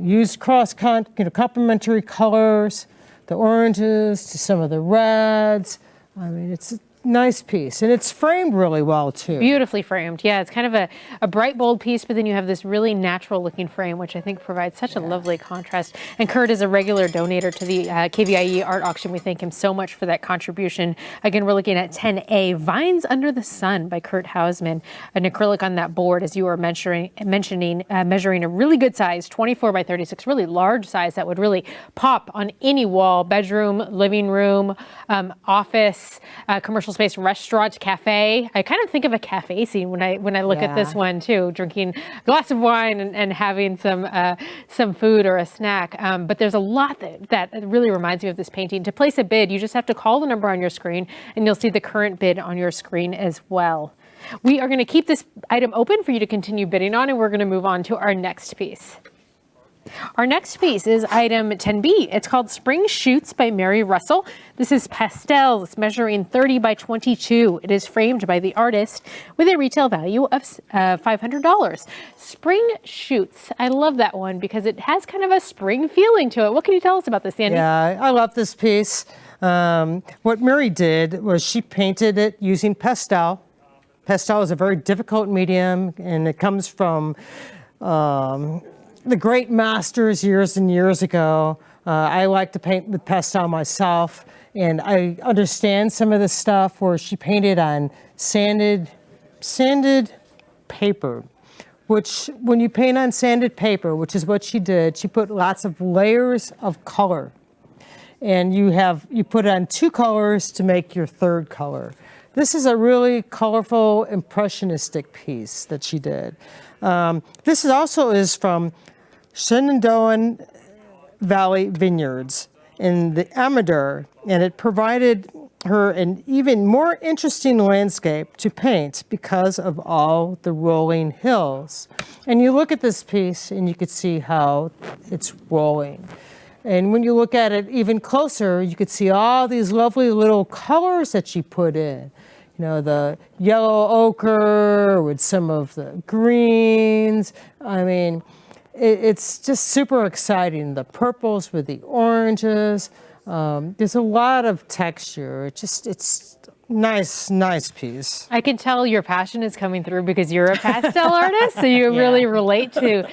used complementary colors, the oranges to some of the reds. I mean, it's a nice piece, and it's framed really well too. Beautifully framed. Yeah, it's kind of a bright, bold piece, but then you have this really natural looking frame, which I think provides such a lovely contrast. And Kurt is a regular donator to the KVIE art auction. We thank him so much for that contribution. Again, we're looking at 10A, Vines Under the Sun by Kurt Hausman, an acrylic on that board, as you were mentioning, measuring a really good size, 24 by 36, really large size that would really pop on any wall, bedroom, living room, office, commercial space, restaurant, cafe. I kind of think of a cafe scene when I look at this one too, drinking a glass of wine and having some food or a snack. But there's a lot that really reminds me of this painting. To place a bid, you just have to call the number on your screen and you'll see the current bid on your screen as well. We are going to keep this item open for you to continue bidding on, and we're going to move on to our next piece. Our next piece is item 10B. It's called Spring Shoots by Mary Russell. This is pastel. It's measuring 30 by 22. It is framed by the artist with a retail value of $500. Spring Shoots. I love that one because it has kind of a spring feeling to it. What can you tell us about this, Sandy? Yeah, I love this piece. What Mary did was she painted it using pastel. Pastel is a very difficult medium, and it comes from the great masters years and years ago. I like to paint with pastel myself, and I understand some of the stuff where she painted on sanded paper, which when you paint on sanded paper, which is what she did, she put lots of layers of color. And you put on 2 colors to make your 3rd color. This is a really colorful, impressionistic piece that she did. This also is from Shenandoah Valley Vineyards in the Amador, and it provided her an even more interesting landscape to paint because of all the rolling hills. And you look at this piece and you could see how it's rolling. And when you look at it even closer, you could see all these lovely little colors that she put in. You know, the yellow ochre with some of the greens. I mean, it's just super exciting. The purples with the oranges. There's a lot of texture. It's nice piece. I can tell your passion is coming through because you're a pastel artist, so you really relate to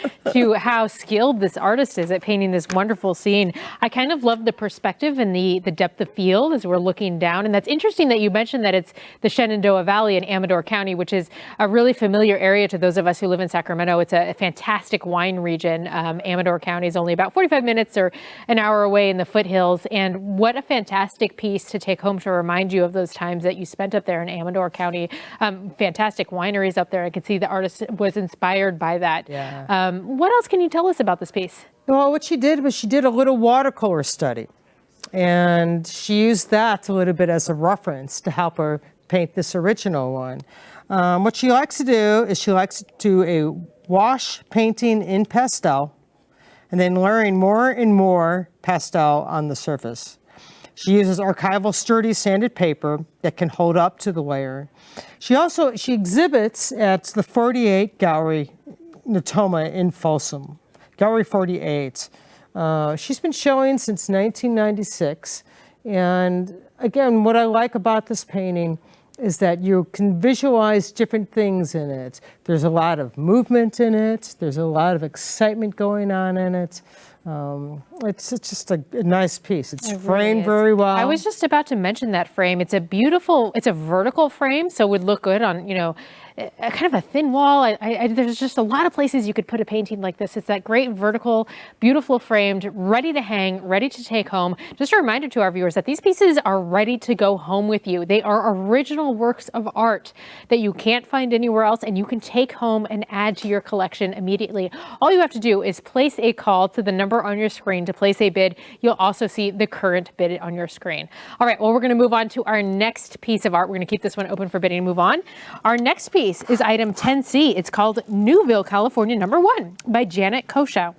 how skilled this artist is at painting this wonderful scene. I kind of love the perspective and the depth of field as we're looking down, and that's interesting that you mentioned that it's the Shenandoah Valley in Amador County, which is a really familiar area to those of us who live in Sacramento. It's a fantastic wine region. Amador County is only about 45 minutes or an hour away in the foothills, and what a fantastic piece to take home to remind you of those times that you spent up there in Amador County. Fantastic wineries up there. I could see the artist was inspired by that. Yeah. What else can you tell us about this piece? Well, what she did was she did a little watercolor study, and she used that a little bit as a reference to help her paint this original one. What she likes to do is she likes to do a wash painting in pastel and then layering more and more pastel on the surface. She uses archival sturdy sanded paper that can hold up to the layer. She exhibits at the 48 Gallery Natoma in Folsom, Gallery 48. She's been showing since 1996. And again, what I like about this painting is that you can visualize different things in it. There's a lot of movement in it. There's a lot of excitement going on in it. It's just a nice piece. It's framed very well. I was just about to mention that frame. It's a vertical frame, so it would look good on, kind of a thin wall. There's just a lot of places you could put a painting like this. It's that great vertical, beautiful framed, ready to hang, ready to take home. Just a reminder to our viewers that these pieces are ready to go home with you. They are original works of art that you can't find anywhere else, and you can take home and add to your collection immediately. All you have to do is place a call to the number on your screen to place a bid. You'll also see the current bid on your screen. All right, well, we're going to move on to our next piece of art. We're going to keep this one open for bidding and move on. Our next piece is item 10C. It's called Newville, California, #1 by Janet Koshow.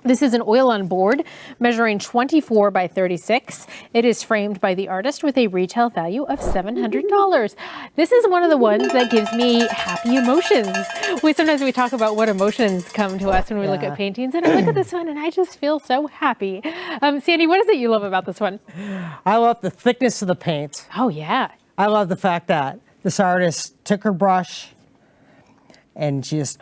This is an oil on board measuring 24 by 36. It is framed by the artist with a retail value of $700. This is one of the ones that gives me happy emotions. Sometimes we talk about what emotions come to us when we look at paintings, and I look at this one and I just feel so happy. Sandy, what is it you love about this one? I love the thickness of the paint. Oh, yeah. I love the fact that this artist took her brush and just,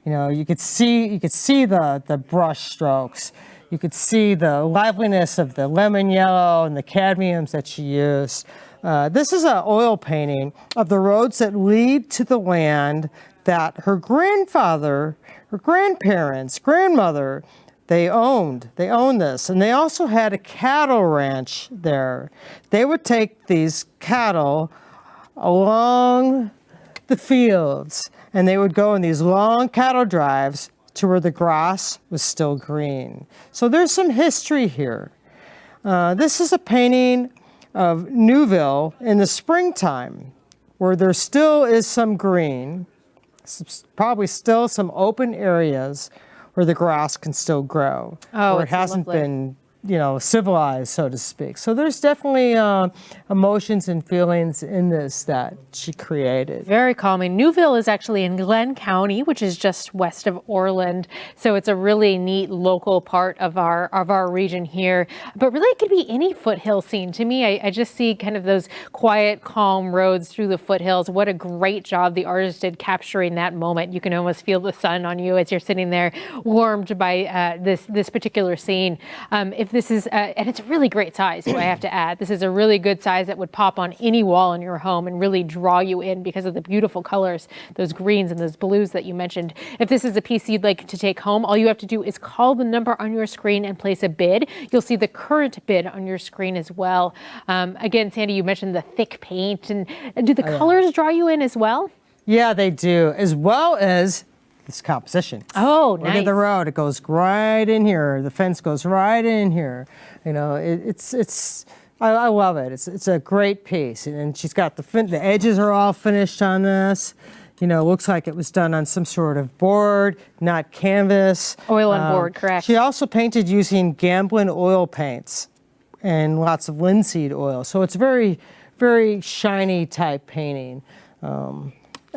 you could see the brush strokes. You could see the liveliness of the lemon yellow and the cadmiums that she used. This is an oil painting of the roads that lead to the land that her grandfather, her grandparents, grandmother, they owned this. And they also had a cattle ranch there. They would take these cattle along the fields, and they would go in these long cattle drives to where the grass was still green. So there's some history here. This is a painting of Newville in the springtime, where there still is some green, probably still some open areas where the grass can still grow, where it hasn't been civilized, so to speak. So there's definitely emotions and feelings in this that she created. Very calming. Newville is actually in Glenn County, which is just west of Orland. So it's a really neat local part of our region here. But really, it could be any foothill scene. To me, I just see kind of those quiet, calm roads through the foothills. What a great job the artist did capturing that moment. You can almost feel the sun on you as you're sitting there, warmed by this particular scene. If this is, and it's a really great size, I have to add. This is a really good size that would pop on any wall in your home and really draw you in because of the beautiful colors, those greens and those blues that you mentioned. If this is a piece you'd like to take home, all you have to do is call the number on your screen and place a bid. You'll see the current bid on your screen as well. Again, Sandy, you mentioned the thick paint, and do the colors draw you in as well? Yeah, they do, as well as this composition. Oh, nice. Look at the road. It goes right in here. The fence goes right in here. I love it. It's a great piece. And she's got the edges are all finished on this. Looks like it was done on some sort of board, not canvas. Oil on board, correct. She also painted using Gamblin oil paints and lots of linseed oil. So it's very, very shiny type painting.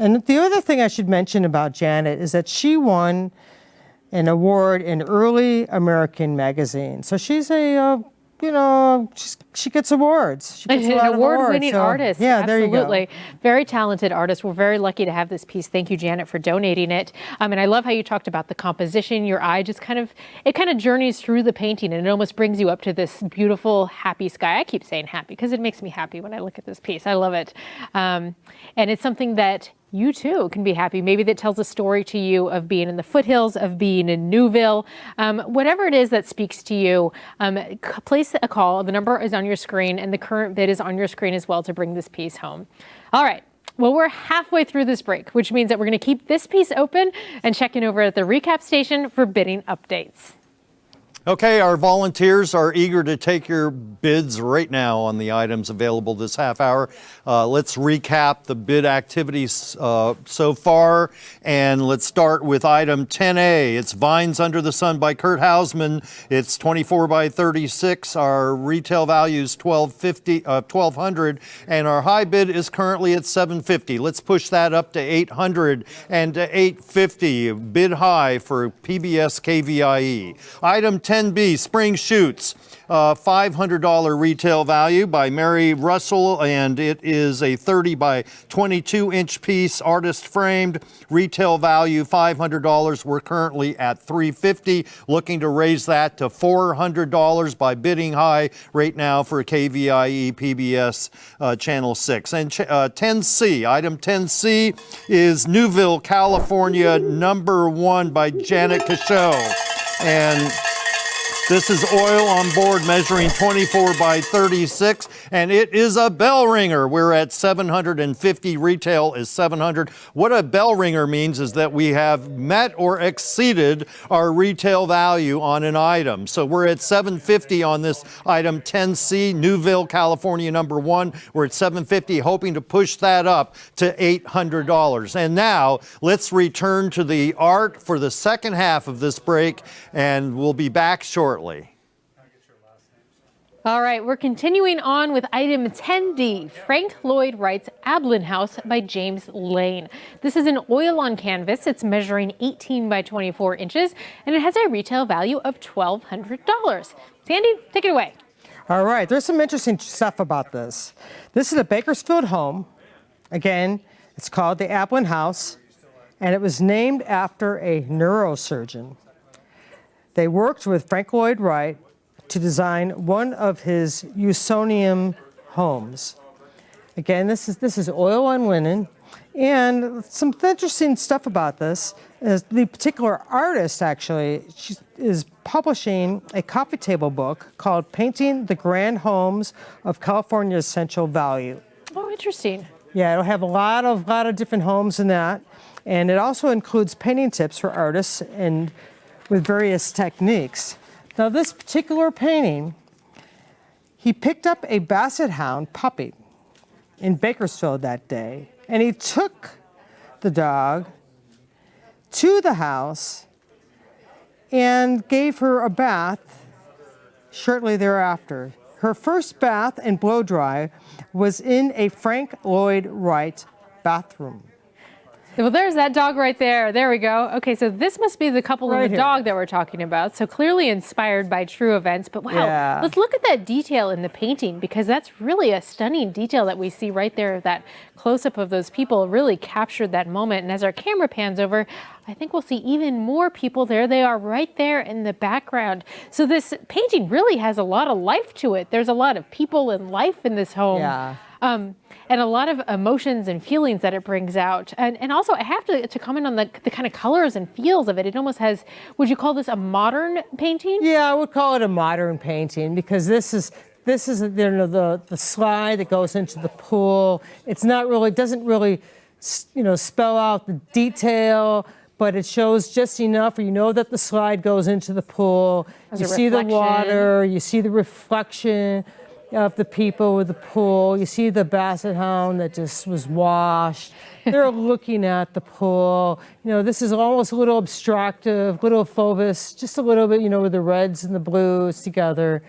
And the other thing I should mention about Janet is that she won an award in Early American Magazine. So she's she gets awards. She gets an award-winning artist. Yeah, absolutely. There you go. Very talented artist. We're very lucky to have this piece. Thank you, Janet, for donating it. And I love how you talked about the composition. Your eye just kind of journeys through the painting, and it almost brings you up to this beautiful, happy sky. I keep saying happy because it makes me happy when I look at this piece. I love it. And it's something that you too can be happy. Maybe that tells a story to you of being in the foothills, of being in Newville. Whatever it is that speaks to you, place a call. The number is on your screen, and the current bid is on your screen as well to bring this piece home. All right. Well, we're halfway through this break, which means that we're going to keep this piece open and check in over at the recap station for bidding updates. Okay, our volunteers are eager to take your bids right now on the items available this half hour. Let's recap the bid activities so far, and let's start with item 10A. It's Vines Under the Sun by Kurt Hausman. It's 24 by 36. Our retail value is $1,200, and our high bid is currently at $750. Let's push that up to $800 and to $850. Bid high for PBS KVIE. Item 10B, Spring Shoots, $500 retail value by Mary Russell, and it is a 30 by 22 inch piece, artist framed, retail value $500. We're currently at $350, looking to raise that to $400 by bidding high right now for KVIE PBS Channel 6. And 10C, item 10C is Newville, California, #1 by Janet Cachot. And this is oil on board measuring 24 by 36, and it is a bell ringer. We're at $750, retail is $700. What a bell ringer means is that we have met or exceeded our retail value on an item. So we're at $750 on this item 10C, Newville, California, #1. We're at $750, hoping to push that up to $800. And now let's return to the art for the second half of this break, and we'll be back shortly. All right, we're continuing on with item 10D, Frank Lloyd Wright's Ablin House by James Lane. This is an oil on canvas. It's measuring 18 by 24 inches, and it has a retail value of $1,200. Sandy, take it away. All right, there's some interesting stuff about this. This is a Bakersfield home. Again, it's called the Ablin House, and it was named after a neurosurgeon. They worked with Frank Lloyd Wright to design one of his Usonian homes. Again, this is oil on linen, and some interesting stuff about this is the particular artist actually is publishing a coffee table book called Painting the Grand Homes of California's Central Value. Oh, interesting. Yeah, it'll have a lot of different homes in that, and it also includes painting tips for artists and with various techniques. Now, this particular painting, he picked up a Basset Hound puppy in Bakersfield that day, and he took the dog to the house and gave her a bath shortly thereafter. Her first bath and blow dry was in a Frank Lloyd Wright bathroom. Well, there's that dog right there. There we go. Okay, so this must be the couple and the dog that we're talking about. So clearly inspired by true events. But wow, let's look at that detail in the painting, because that's really a stunning detail that we see right there. That close-up of those people really captured that moment. And as our camera pans over, I think we'll see even more people there. They are right there in the background. So this painting really has a lot of life to it. There's a lot of people and life in this home. Yeah. And a lot of emotions and feelings that it brings out. And also, I have to comment on the kind of colors and feels of it. It almost has, would you call this a modern painting? Yeah, I would call it a modern painting, because this is the slide that goes into the pool. It's not really, doesn't really, spell out the detail, but it shows just enough where you know that the slide goes into the pool. You see the water, you see the reflection of the people with the pool. You see the basset hound that just was washed. They're looking at the pool. This is almost a little abstractive, little Fauves, just a little bit, with the reds and the blues together.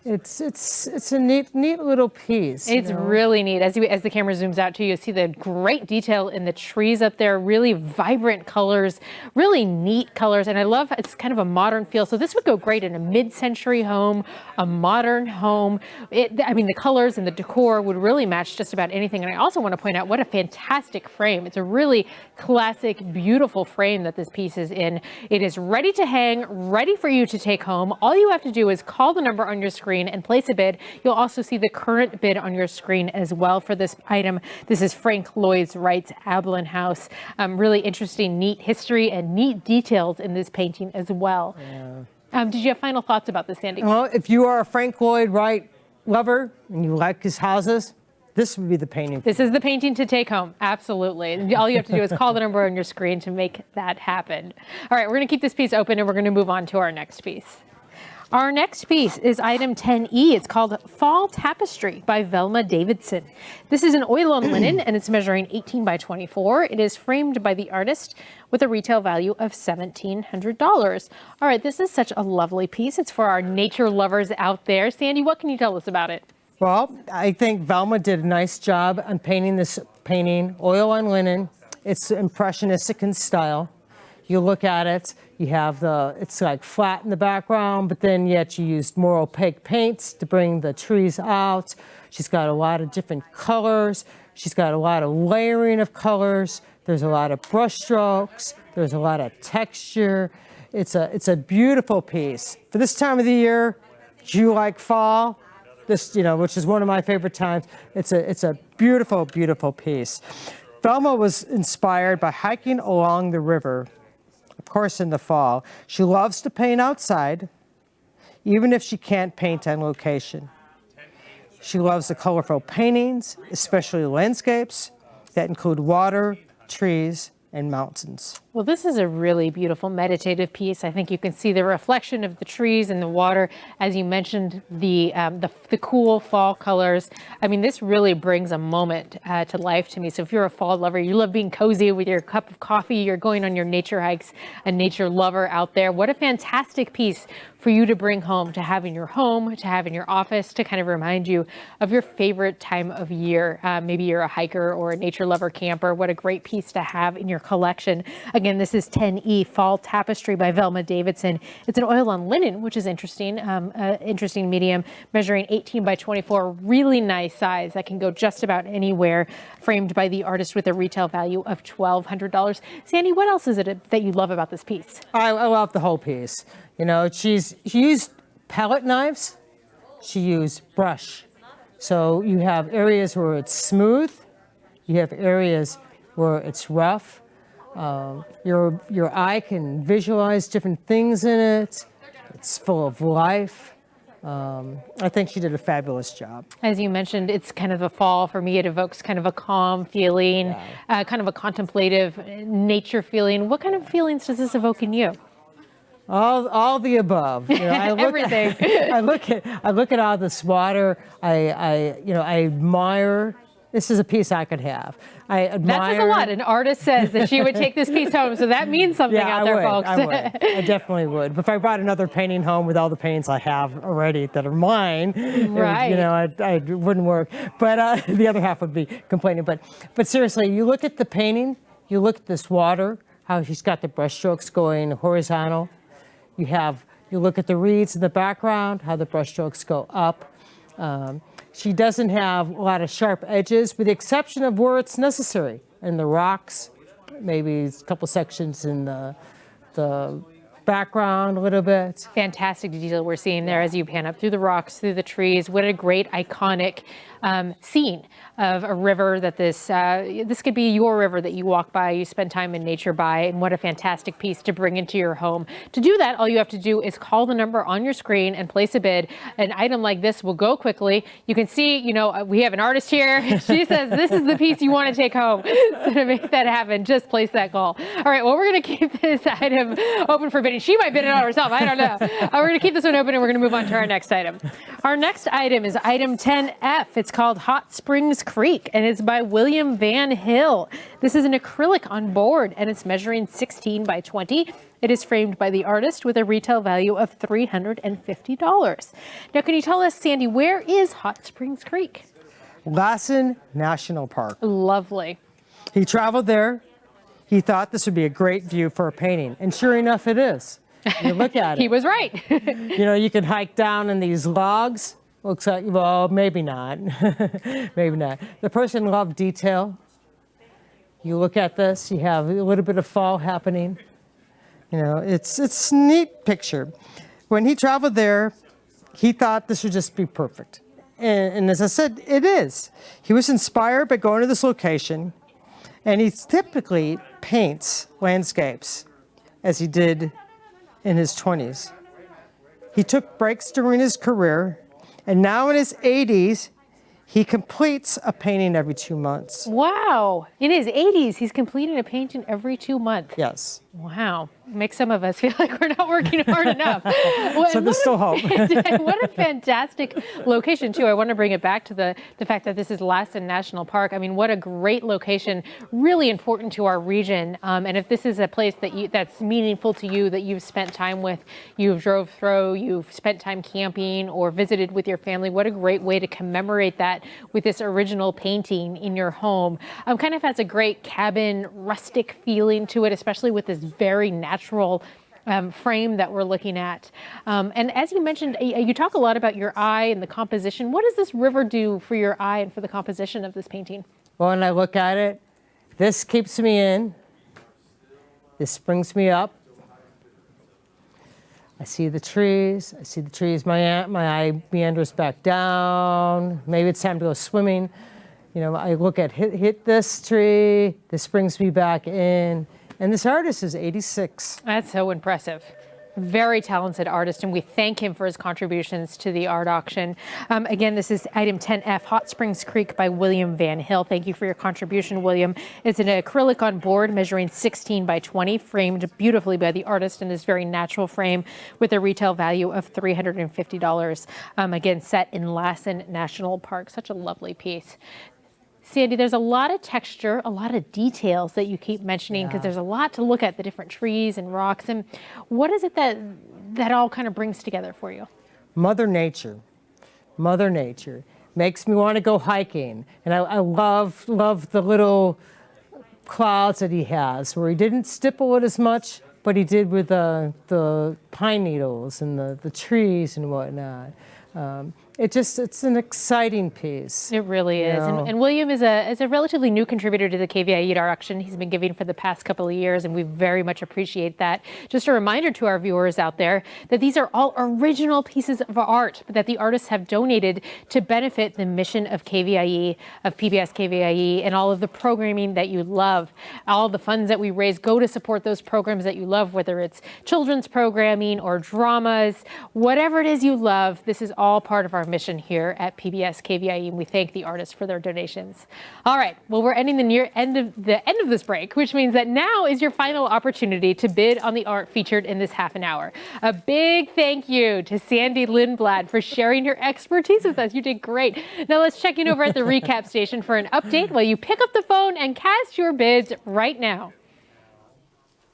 It's a neat little piece. It's really neat. As the camera zooms out to you, see the great detail in the trees up there, really vibrant colors, really neat colors. And I love, it's kind of a modern feel. So this would go great in a mid-century home, a modern home. The colors and the decor would really match just about anything. And I also want to point out what a fantastic frame. It's a really classic, beautiful frame that this piece is in. It is ready to hang, ready for you to take home. All you have to do is call the number on your screen and place a bid. You'll also see the current bid on your screen as well for this item. This is Frank Lloyd Wright's Ablin House. Really interesting, neat history and neat details in this painting as well. Yeah. Did you have final thoughts about this, Sandy? Well, if you are a Frank Lloyd Wright lover and you like his houses, this would be the painting. This is the painting to take home. Absolutely. And all you have to do is call the number on your screen to make that happen. All right, we're going to keep this piece open and we're going to move on to our next piece. Our next piece is item 10E. It's called Fall Tapestry by Velma Davidson. This is an oil on linen and it's measuring 18 by 24. It is framed by the artist with a retail value of $1,700. All right, this is such a lovely piece. It's for our nature lovers out there. Sandy, what can you tell us about it? Well, I think Velma did a nice job on painting this painting, oil on linen. It's impressionistic in style. You look at it, you have it's like flat in the background, but then yet you used more opaque paints to bring the trees out. She's got a lot of different colors. She's got a lot of layering of colors. There's a lot of brush strokes. There's a lot of texture. It's a beautiful piece. For this time of the year, do you like fall? This, which is one of my favorite times. It's a beautiful, beautiful piece. Velma was inspired by hiking along the river, of course, in the fall. She loves to paint outside, even if she can't paint on location. She loves the colorful paintings, especially landscapes that include water, trees, and mountains. Well, this is a really beautiful meditative piece. I think you can see the reflection of the trees and the water. As you mentioned, the cool fall colors. I mean, this really brings a moment to life to me. So if you're a fall lover, you love being cozy with your cup of coffee, you're going on your nature hikes, a nature lover out there, what a fantastic piece for you to bring home, to have in your home, to have in your office, to kind of remind you of your favorite time of year. Maybe you're a hiker or a nature lover camper. What a great piece to have in your collection. Again, this is 10E Fall Tapestry by Velma Davidson. It's an oil on linen, which is interesting, interesting medium, measuring 18 by 24, really nice size that can go just about anywhere, framed by the artist with a retail value of $1,200. Sandy, what else is it that you love about this piece? I love the whole piece. She used palette knives, she used brush. So you have areas where it's smooth, you have areas where it's rough. Your eye can visualize different things in it. It's full of life. I think she did a fabulous job. As you mentioned, it's kind of a fall. For me, it evokes kind of a calm feeling, kind of a contemplative nature feeling. What kind of feelings does this evoke in you? All the above. Everything. I look at all this water. I admire this is a piece I could have. I admire. That says a lot. An artist says that she would take this piece home, so that means something out there, folks. I would. I definitely would. But if I brought another painting home with all the paintings I have already that are mine, right. it wouldn't work. But the other half would be complaining. But seriously, you look at the painting, you look at this water, how she's got the brush strokes going horizontal. You look at the reeds in the background, how the brush strokes go up. She doesn't have a lot of sharp edges, with the exception of where it's necessary. In the rocks, maybe a couple sections in the background a little bit. Fantastic detail we're seeing there as you pan up through the rocks, through the trees. What a great iconic scene of a river that this could be your river that you walk by, you spend time in nature by, and what a fantastic piece to bring into your home. To do that, all you have to do is call the number on your screen and place a bid. An item like this will go quickly. You can see, we have an artist here. She says this is the piece you want to take home. So to make that happen, just place that call. All right, well, we're going to keep this item open for bidding. She might bid it on herself. I don't know. We're going to keep this one open, and we're going to move on to our next item. Our next item is item 10F. It's called Hot Springs Creek, and it's by William Van Hill. This is an acrylic on board, and it's measuring 16 by 20. It is framed by the artist with a retail value of $350. Now, can you tell us, Sandy, where is Hot Springs Creek? Lassen National Park. Lovely. He traveled there. He thought this would be a great view for a painting, and sure enough, it is. You look at it. He was right. You can hike down in these logs. Looks like, well, maybe not. Maybe not. The person loved detail. You look at this, you have a little bit of fall happening. It's a neat picture. When he traveled there, he thought this would just be perfect. And as I said, it is. He was inspired by going to this location, and he typically paints landscapes as he did in his 20s. He took breaks during his career, and now in his 80s, he completes a painting every 2 months. Wow. In his 80s, he's completing a painting every 2 months. Yes. Wow. Makes some of us feel like we're not working hard enough. So there's still hope. What a fantastic location, too. I want to bring it back to the fact that this is Lassen National Park. I mean, what a great location, really important to our region. And if this is a place that's meaningful to you, that you've spent time with, you've drove through, you've spent time camping or visited with your family, what a great way to commemorate that with this original painting in your home. Kind of has a great cabin, rustic feeling to it, especially with this very natural frame that we're looking at. And as you mentioned, you talk a lot about your eye and the composition. What does this river do for your eye and for the composition of this painting? Well, when I look at it, this keeps me in. This brings me up. I see the trees. My eye meanders back down. Maybe it's time to go swimming. I look at hit this tree. This brings me back in. And this artist is 86. That's so impressive. Very talented artist, and we thank him for his contributions to the art auction. Again, this is item 10F, Hot Springs Creek by William Van Hill. Thank you for your contribution, William. It's an acrylic on board measuring 16 by 20, framed beautifully by the artist in this very natural frame with a retail value of $350. Again, set in Lassen National Park. Such a lovely piece. Sandy, there's a lot of texture, a lot of details that you keep mentioning because there's a lot to look at, the different trees and rocks. And what is it that all kind of brings together for you? Mother Nature. Mother Nature makes me want to go hiking. And I love the little clouds that he has where he didn't stipple it as much, but he did with the pine needles and the trees and whatnot. It's an exciting piece. It really is. And William is a relatively new contributor to the KVIE art auction. He's been giving for the past couple of years, and we very much appreciate that. Just a reminder to our viewers out there that these are all original pieces of art that the artists have donated to benefit the mission of KVIE, of PBS KVIE, and all of the programming that you love. All the funds that we raise go to support those programs that you love, whether it's children's programming or dramas, whatever it is you love. This is all part of our mission here at PBS KVIE, and we thank the artists for their donations. All right, well, we're ending the end of this break, which means that now is your final opportunity to bid on the art featured in this half an hour. A big thank you to Sandy Lindblad for sharing your expertise with us. You did great. Now let's check in over at the recap station for an update while you pick up the phone and cast your bids right now.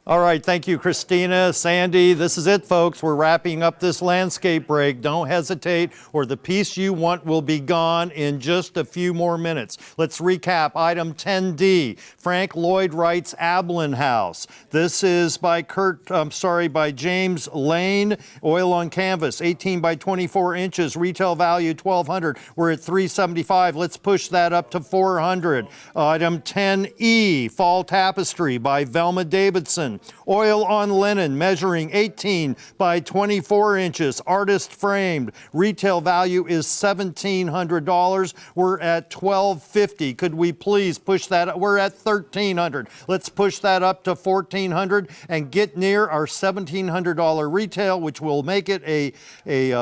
All right, thank you, Christina, Sandy. This is it, folks. We're wrapping up this landscape break. Don't hesitate, or the piece you want will be gone in just a few more minutes. Let's recap. Item 10D, Frank Lloyd Wright's Ablin House. This is by by James Lane. Oil on canvas, 18 by 24 inches. Retail value $1,200. We're at $375. Let's push that up to $400. Item 10E, Fall Tapestry by Velma Davidson. Oil on linen, measuring 18 by 24 inches, artist framed. Retail value is $1,700. We're at $1,250. Could we please push that? We're at $1,300. Let's push that up to $1,400 and get near our $1,700 retail, which will make it a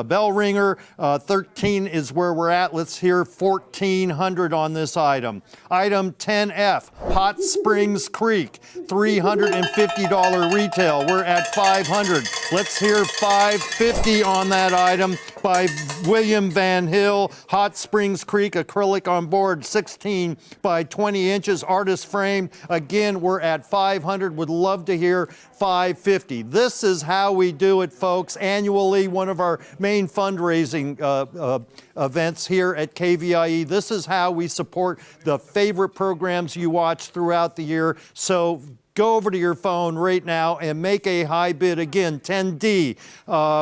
bell ringer. 13 is where we're at. Let's hear $1,400 on this item. Item 10F, Hot Springs Creek, $350 retail. We're at $500. Let's hear $550 on that item by William Van Hill. Hot Springs Creek acrylic on board, 16 by 20 inches, artist frame. Again, we're at $500. Would love to hear $550. This is how we do it, folks. Annually, one of our main fundraising events here at KVIE. This is how we support the favorite programs you watch throughout the year. So go over to your phone right now and make a high bid. Again, 10D,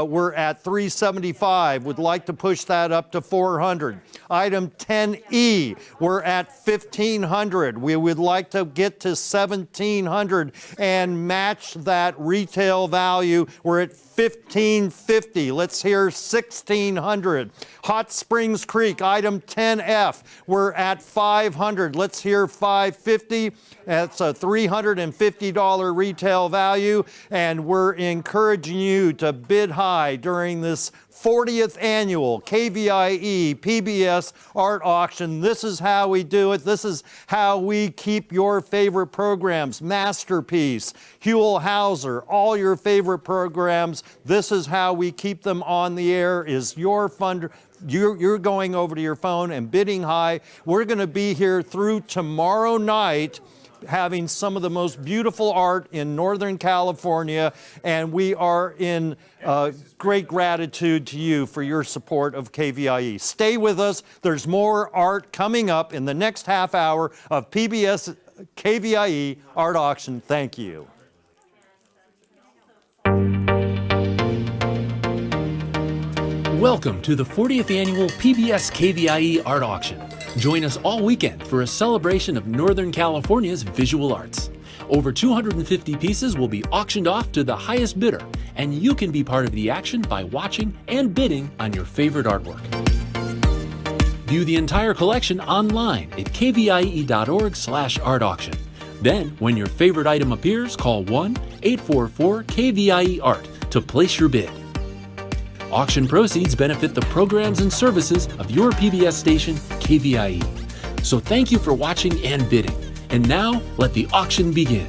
we're at $375. Would like to push that up to $400. Item 10E, we're at $1,500. We would like to get to $1,700 and match that retail value. We're at $1,550. Let's hear $1,600. Hot Springs Creek, item 10F, we're at $500. Let's hear $550. That's a $350 retail value, and we're encouraging you to bid high during this 40th annual KVIE PBS art auction. This is how we do it. This is how we keep your favorite programs. Masterpiece, Huell Hauser, all your favorite programs. This is how we keep them on the air. Is your fund. You're going over to your phone and bidding high. We're going to be here through tomorrow night, having some of the most beautiful art in Northern California, and we are in great gratitude to you for your support of KVIE. Stay with us. There's more art coming up in the next half hour of PBS KVIE Art Auction. Thank you. Welcome to the 40th annual PBS KVIE Art Auction. Join us all weekend for a celebration of Northern California's visual arts. Over 250 pieces will be auctioned off to the highest bidder, and you can be part of the action by watching and bidding on your favorite artwork. View the entire collection online at kvie.org/art auction. Then, when your favorite item appears, call 1-844-KVIE-ART to place your bid. Auction proceeds benefit the programs and services of your PBS station, KVIE. So thank you for watching and bidding. And now, let the auction begin.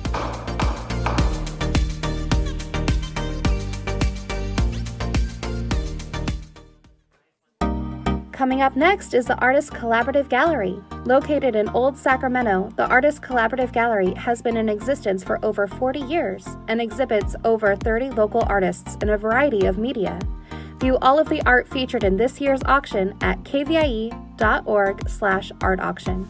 Coming up next is the Artist Collaborative Gallery. Located in Old Sacramento, the Artist Collaborative Gallery has been in existence for over 40 years and exhibits over 30 local artists in a variety of media. View all of the art featured in this year's auction at kvie.org/art auction.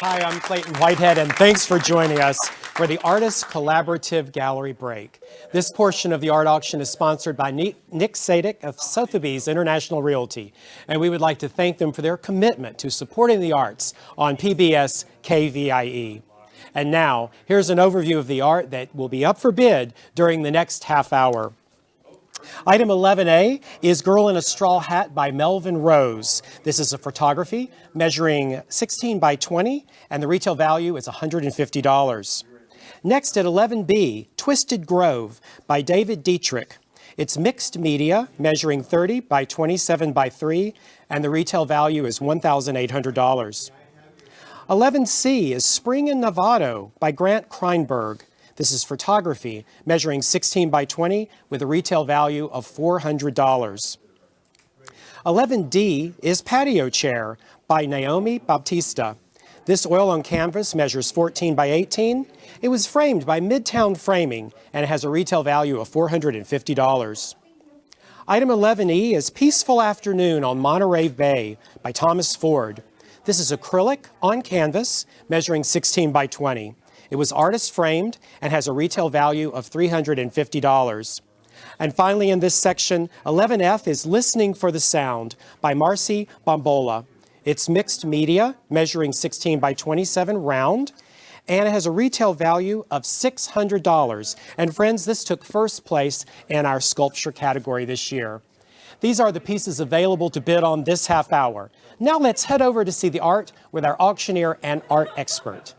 Hi, I'm Clayton Whitehead, and thanks for joining us for the Artist Collaborative Gallery Break. This portion of the art auction is sponsored by Nick Sadik of Sotheby's International Realty, and we would like to thank them for their commitment to supporting the arts on PBS KVIE. And now, here's an overview of the art that will be up for bid during the next half hour. Item 11A is Girl in a Straw Hat by Melvin Rose. This is a photography measuring 16 by 20, and the retail value is $150. Next at 11B, Twisted Grove by David Dietrich. It's mixed media, measuring 30 by 27 by 3, and the retail value is $1,800. 11C is Spring in Novato by Grant Kreinberg. This is photography, measuring 16 by 20 with a retail value of $400. 11D is Patio Chair by Naomi Baptista. This oil on canvas measures 14 by 18. It was framed by Midtown Framing and it has a retail value of $450. Item 11E is Peaceful Afternoon on Monterey Bay by Thomas Ford. This is acrylic on canvas, measuring 16 by 20. It was artist framed and has a retail value of $350. And finally in this section, 11F is Listening for the Sound by Marcy Bombola. It's mixed media, measuring 16 by 27 round, and it has a retail value of $600. And friends, this took first place in our sculpture category this year. These are the pieces available to bid on this half hour. Now let's head over to see the art with our auctioneer and art expert.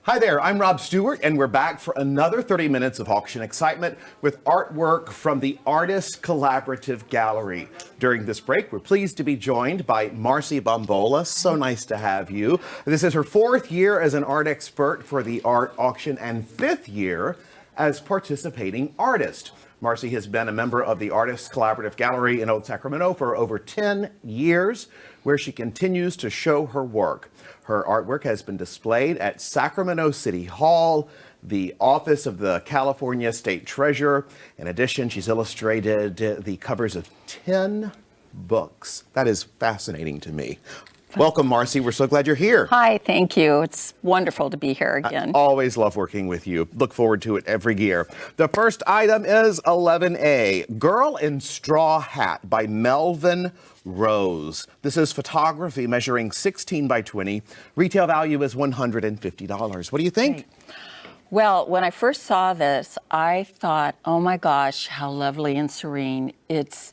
Hi there, I'm Rob Stewart, and we're back for another 30 minutes of auction excitement with artwork from the Artists Collaborative Gallery. During this break, we're pleased to be joined by Marcy Bombola. So nice to have you. This is her 4th year as an art expert for the art auction and 5th year as participating artist. Marcy has been a member of the Artists Collaborative Gallery in Old Sacramento for over 10 years, where she continues to show her work. Her artwork has been displayed at Sacramento City Hall, the office of the California State Treasurer. In addition, she's illustrated the covers of 10 books. That is fascinating to me. Welcome, Marcy. We're so glad you're here. Hi, thank you. It's wonderful to be here again. I always love working with you. Look forward to it every year. The first item is 11A, Girl in Straw Hat by Melvin Rose. This is photography measuring 16 by 20. Retail value is $150. What do you think? Right. Well, when I first saw this, I thought, oh my gosh, how lovely and serene. It's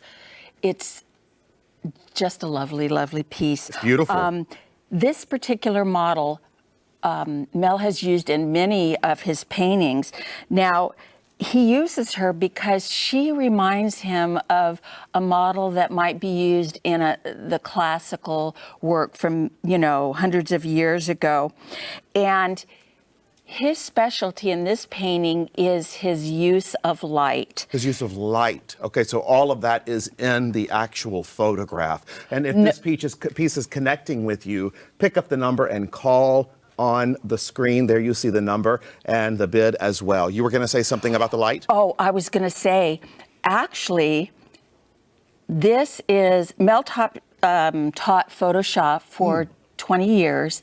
just a lovely, lovely piece. It's beautiful. This particular model, Mel has used in many of his paintings. Now, he uses her because she reminds him of a model that might be used in the classical work from, hundreds of years ago. And his specialty in this painting is his use of light. His use of light. Okay, so all of that is in the actual photograph. And if this piece is connecting with you, pick up the number and call on the screen. There you see the number and the bid as well. You were going to say something about the light? Oh, I was going to say, actually, this is Mel taught Photoshop for 20 years,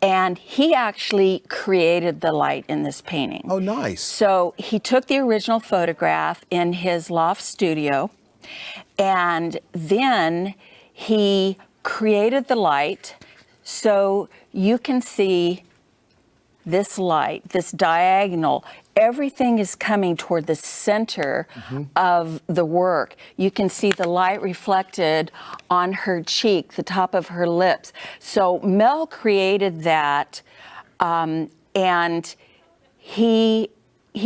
and he actually created the light in this painting. Oh, nice. So he took the original photograph in his loft studio, and then he created the light so you can see this light, this diagonal. Everything is coming toward the center of the work. You can see the light reflected on her cheek, the top of her lips. So Mel created that, and he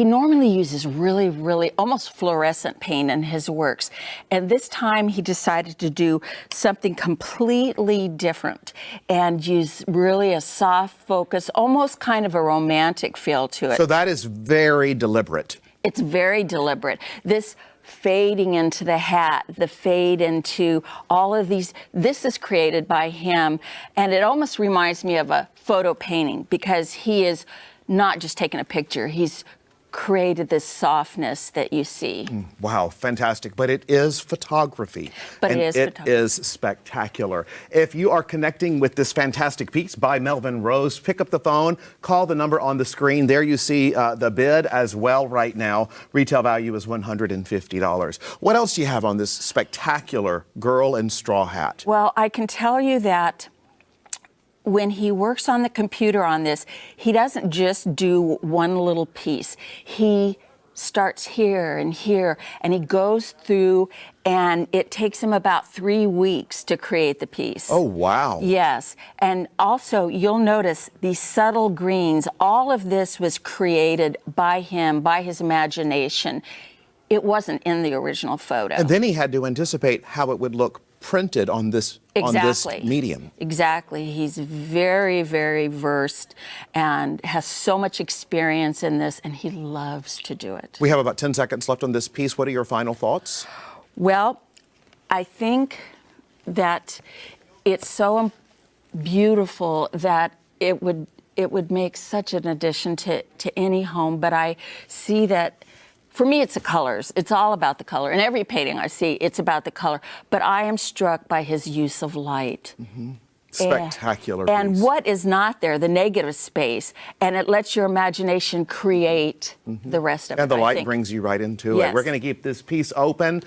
normally uses really, really almost fluorescent paint in his works. And this time he decided to do something completely different and use really a soft focus, almost kind of a romantic feel to it. So that is very deliberate. It's very deliberate. This fading into the hat, the fade into all of these, this is created by him. And it almost reminds me of a photo painting because he is not just taking a picture, he's created this softness that you see. Wow, fantastic. But it is photography. But and it is photography. It is spectacular. If you are connecting with this fantastic piece by Melvin Rose, pick up the phone, call the number on the screen. There you see the bid as well right now. Retail value is $150. What else do you have on this spectacular Girl in Straw Hat? Well, I can tell you that when he works on the computer on this, he doesn't just do one little piece. He starts here and here, and he goes through, and it takes him about 3 weeks to create the piece. Oh, wow. Yes. And also, you'll notice these subtle greens. All of this was created by him, by his imagination. it wasn't in the original photo. And then he had to anticipate how it would look printed on this medium. Exactly. He's very, very versed and has so much experience in this, and he loves to do it. We have about 10 seconds left on this piece. What are your final thoughts? Well, I think that it's so beautiful that it would make such an addition to any home, but I see that for me, it's the colors. It's all about the color. In every painting I see, it's about the color. But I am struck by his use of light. Mm-hmm. Spectacular and piece. what is not there, the negative space, and it lets your imagination create the rest of it. And the I light think. brings you right into Yes. it. We're going to keep this piece open.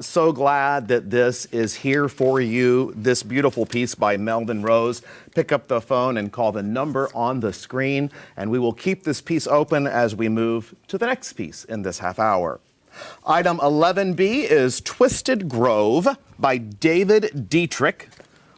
So glad that this is here for you, this beautiful piece by Meldon Rose. Pick up the phone and call the number on the screen, and we will keep this piece open as we move to the next piece in this half hour. Item 11B is Twisted Grove by David Dietrich.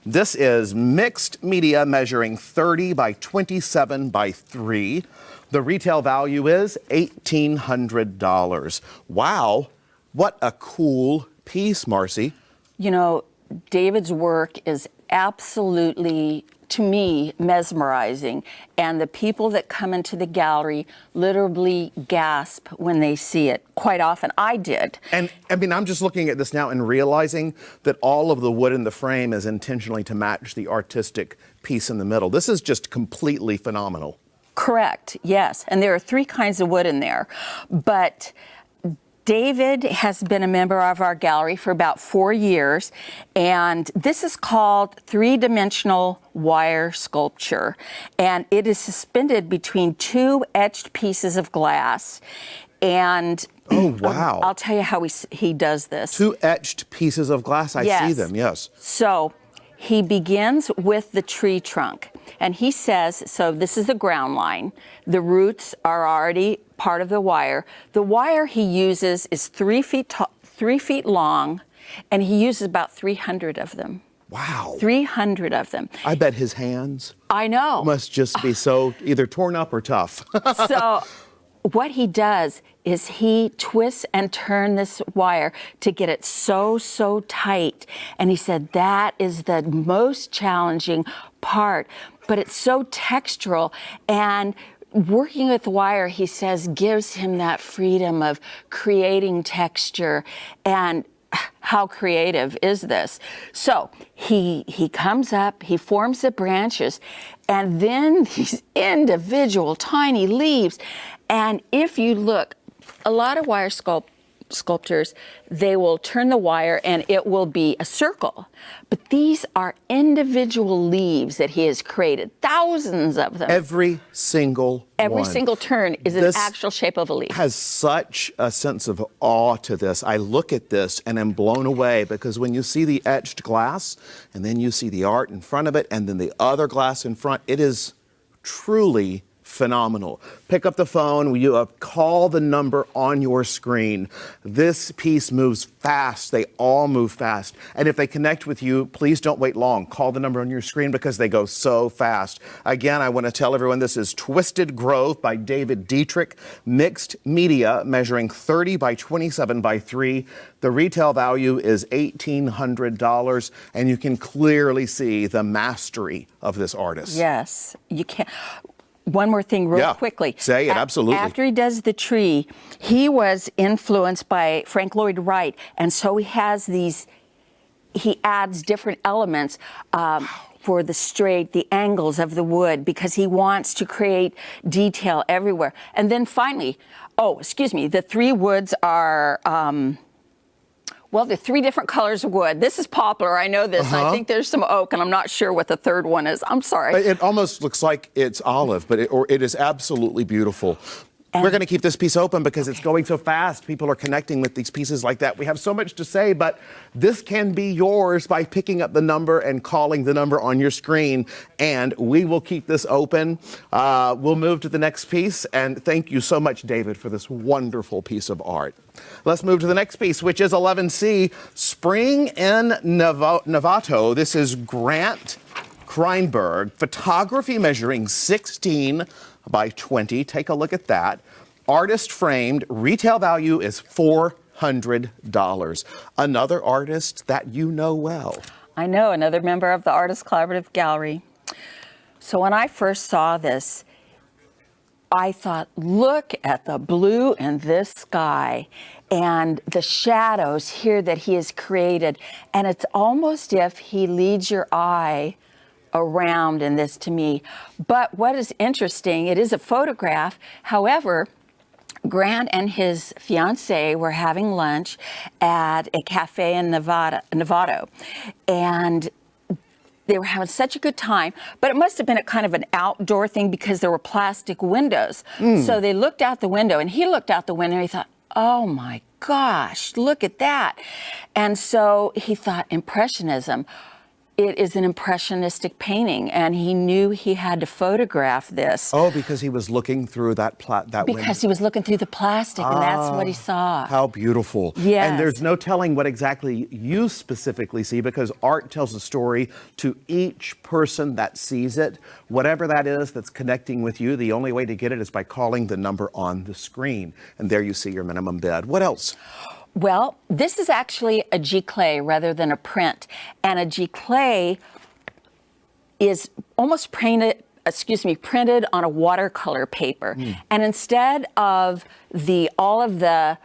This is mixed media measuring 30 by 27 by 3. The retail value is $1,800. Wow, what a cool piece, Marcy. You know, David's work is absolutely, to me, mesmerizing. And the people that come into the gallery literally gasp when they see it. Quite often, I did. And I mean, I'm just looking at this now and realizing that all of the wood in the frame is intentionally to match the artistic piece in the middle. This is just completely phenomenal. Correct, yes. And there are 3 kinds of wood in there. But David has been a member of our gallery for about 4 years, and this is called 3-dimensional wire sculpture, and it is suspended between 2 etched pieces of glass. And oh, wow. I'll tell you how he does this. 2 etched pieces of glass. I see them, yes. So he begins with the tree trunk, and he says, so this is the ground line. The roots are already part of the wire. The wire he uses is 3 feet long, and he uses about 300 of them. Wow. 300 of them. I bet his hands I know. must just be so either torn up or tough. So what he does is he twists and turns this wire to get it so tight. And he said that is the most challenging part, but it's so textural. And working with wire, he says, gives him that freedom of creating texture. And how creative is this? So he comes up, he forms the branches, and then these individual tiny leaves. And if you look, a lot of wire sculptors, they will turn the wire and it will be a circle. But these are individual leaves that he has created, thousands of them. Every single turn is an actual shape of a leaf. Has such a sense of awe to this. I look at this and am blown away because when you see the etched glass and then you see the art in front of it and then the other glass in front, it is truly phenomenal. Pick up the phone, you call the number on your screen. This piece moves fast. They all move fast. And if they connect with you, please don't wait long. Call the number on your screen because they go so fast. Again, I want to tell everyone this is Twisted Grove by David Dietrich, mixed media measuring 30 by 27 by 3. The retail value is $1,800, and you can clearly see the mastery of this artist. Yes, you can. One more thing real quickly. Say it, absolutely. After he does the tree, he was influenced by Frank Lloyd Wright, and so he adds different elements for the angles of the wood, because he wants to create detail everywhere. And then finally, the 3 woods are, the 3 different colors of wood. This is poplar, I know this. And I think there's some oak, and I'm not sure what the 3rd one is. I'm sorry. It almost looks like it's olive, but it is absolutely beautiful. We're going to keep this piece open because it's going so fast. People are connecting with these pieces like that. We have so much to say, but this can be yours by picking up the number and calling the number on your screen, and we will keep this open. We'll move to the next piece, and thank you so much, David, for this wonderful piece of art. Let's move to the next piece, which is 11C, Spring in Novato. This is Grant Kreinberg, photography measuring 16 by 20. Take a look at that. Artist framed, retail value is $400. Another artist that you know well. I know, another member of the Artist Collaborative Gallery. So when I first saw this, I thought, look at the blue in this sky and the shadows here that he has created. And it's almost if he leads your eye around in this to me. But what is interesting, it is a photograph. However, Grant and his fiancée were having lunch at a cafe in Novato. And they were having such a good time, but it must have been a kind of an outdoor thing because there were plastic windows. So they looked out the window, and he looked out the window, and he thought, oh my gosh, look at that. And so he thought, Impressionism. It is an impressionistic painting, and he knew he had to photograph this. Oh, because he was looking through that window. Because he was looking through the plastic, and that's what he saw. How beautiful. Yes. And there's no telling what exactly you specifically see, because art tells a story to each person that sees it. Whatever that is that's connecting with you, the only way to get it is by calling the number on the screen. And there you see your minimum bid. What else? Well, this is actually a giclée rather than a print. And a giclée is almost printed on a watercolor paper. And instead of all of the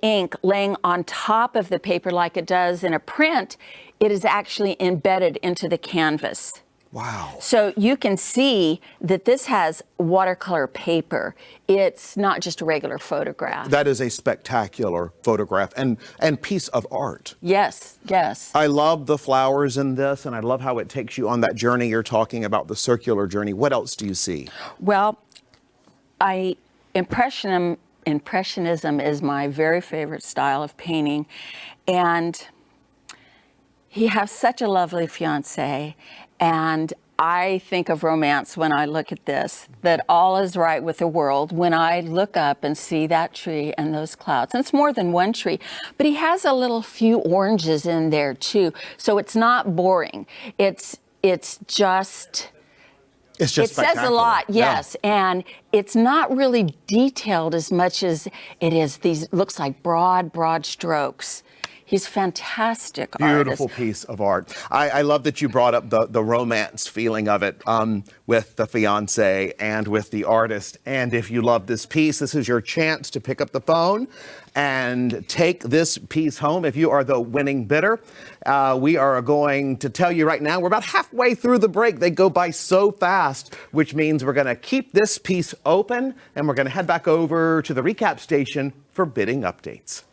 ink laying on top of the paper like it does in a print, it is actually embedded into the canvas. Wow. So you can see that this has watercolor paper. It's not just a regular photograph. That is a spectacular photograph and piece of art. Yes, yes. I love the flowers in this, and I love how it takes you on that journey you're talking about, the circular journey. What else do you see? Well, Impressionism is my very favorite style of painting, and he has such a lovely fiancée. And I think of romance when I look at this, that all is right with the world when I look up and see that tree and those clouds. And it's more than one tree, but he has a little few oranges in there too. So it's not boring. It says a lot, yes. Yeah. And it's not really detailed as much as it is looks like broad strokes. He's fantastic Beautiful artist. piece of art. I love that you brought up the romance feeling of it with the fiancé and with the artist. And if you love this piece, this is your chance to pick up the phone and take this piece home. If you are the winning bidder, we are going to tell you right now, we're about halfway through the break. They go by so fast, which means we're going to keep this piece open, and we're going to head back over to the recap station for bidding updates.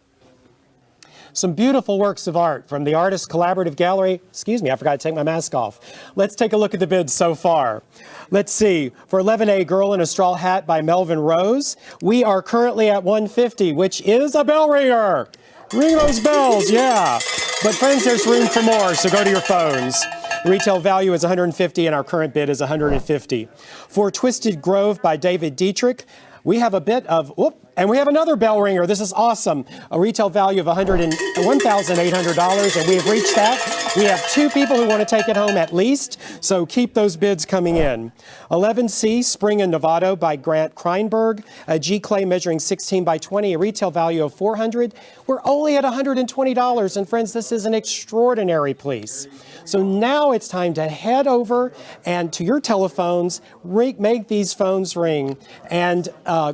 Some beautiful works of art from the Artist Collaborative Gallery. Excuse me, I forgot to take my mask off. Let's take a look at the bids so far. Let's see. For 11A, Girl in a Straw Hat by Melvin Rose, we are currently at $150, which is a bell ringer. Ring those bells, yeah. But friends, there's room for more, so go to your phones. The retail value is $150, and our current bid is $150. For Twisted Grove by David Dietrich, we have a bit of, and we have another bell ringer. This is awesome. A retail value of $1,800, and we have reached that. We have 2 people who want to take it home at least, so keep those bids coming in. 11C, Spring in Novato by Grant Kreinberg, a G-clay measuring 16 by 20, a retail value of $400. We're only at $120, and friends, this is an extraordinary piece. So now it's time to head over and to your telephones, make these phones ring, and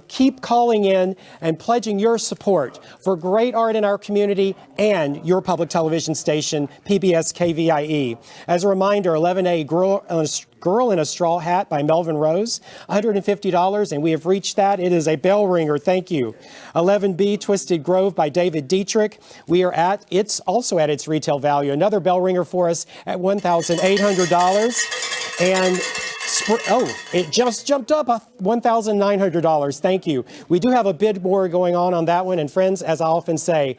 keep calling in and pledging your support for great art in our community and your public television station, PBS KVIE. As a reminder, 11A, Girl in a Straw Hat by Melvin Rose, $150, and we have reached that. It is a bell ringer. Thank you. 11B, Twisted Grove by David Dietrich. It's also at its retail value. Another bell ringer for us at $1,800. And it just jumped up $1,900. Thank you. We do have a bid war going on that one. And friends, as I often say,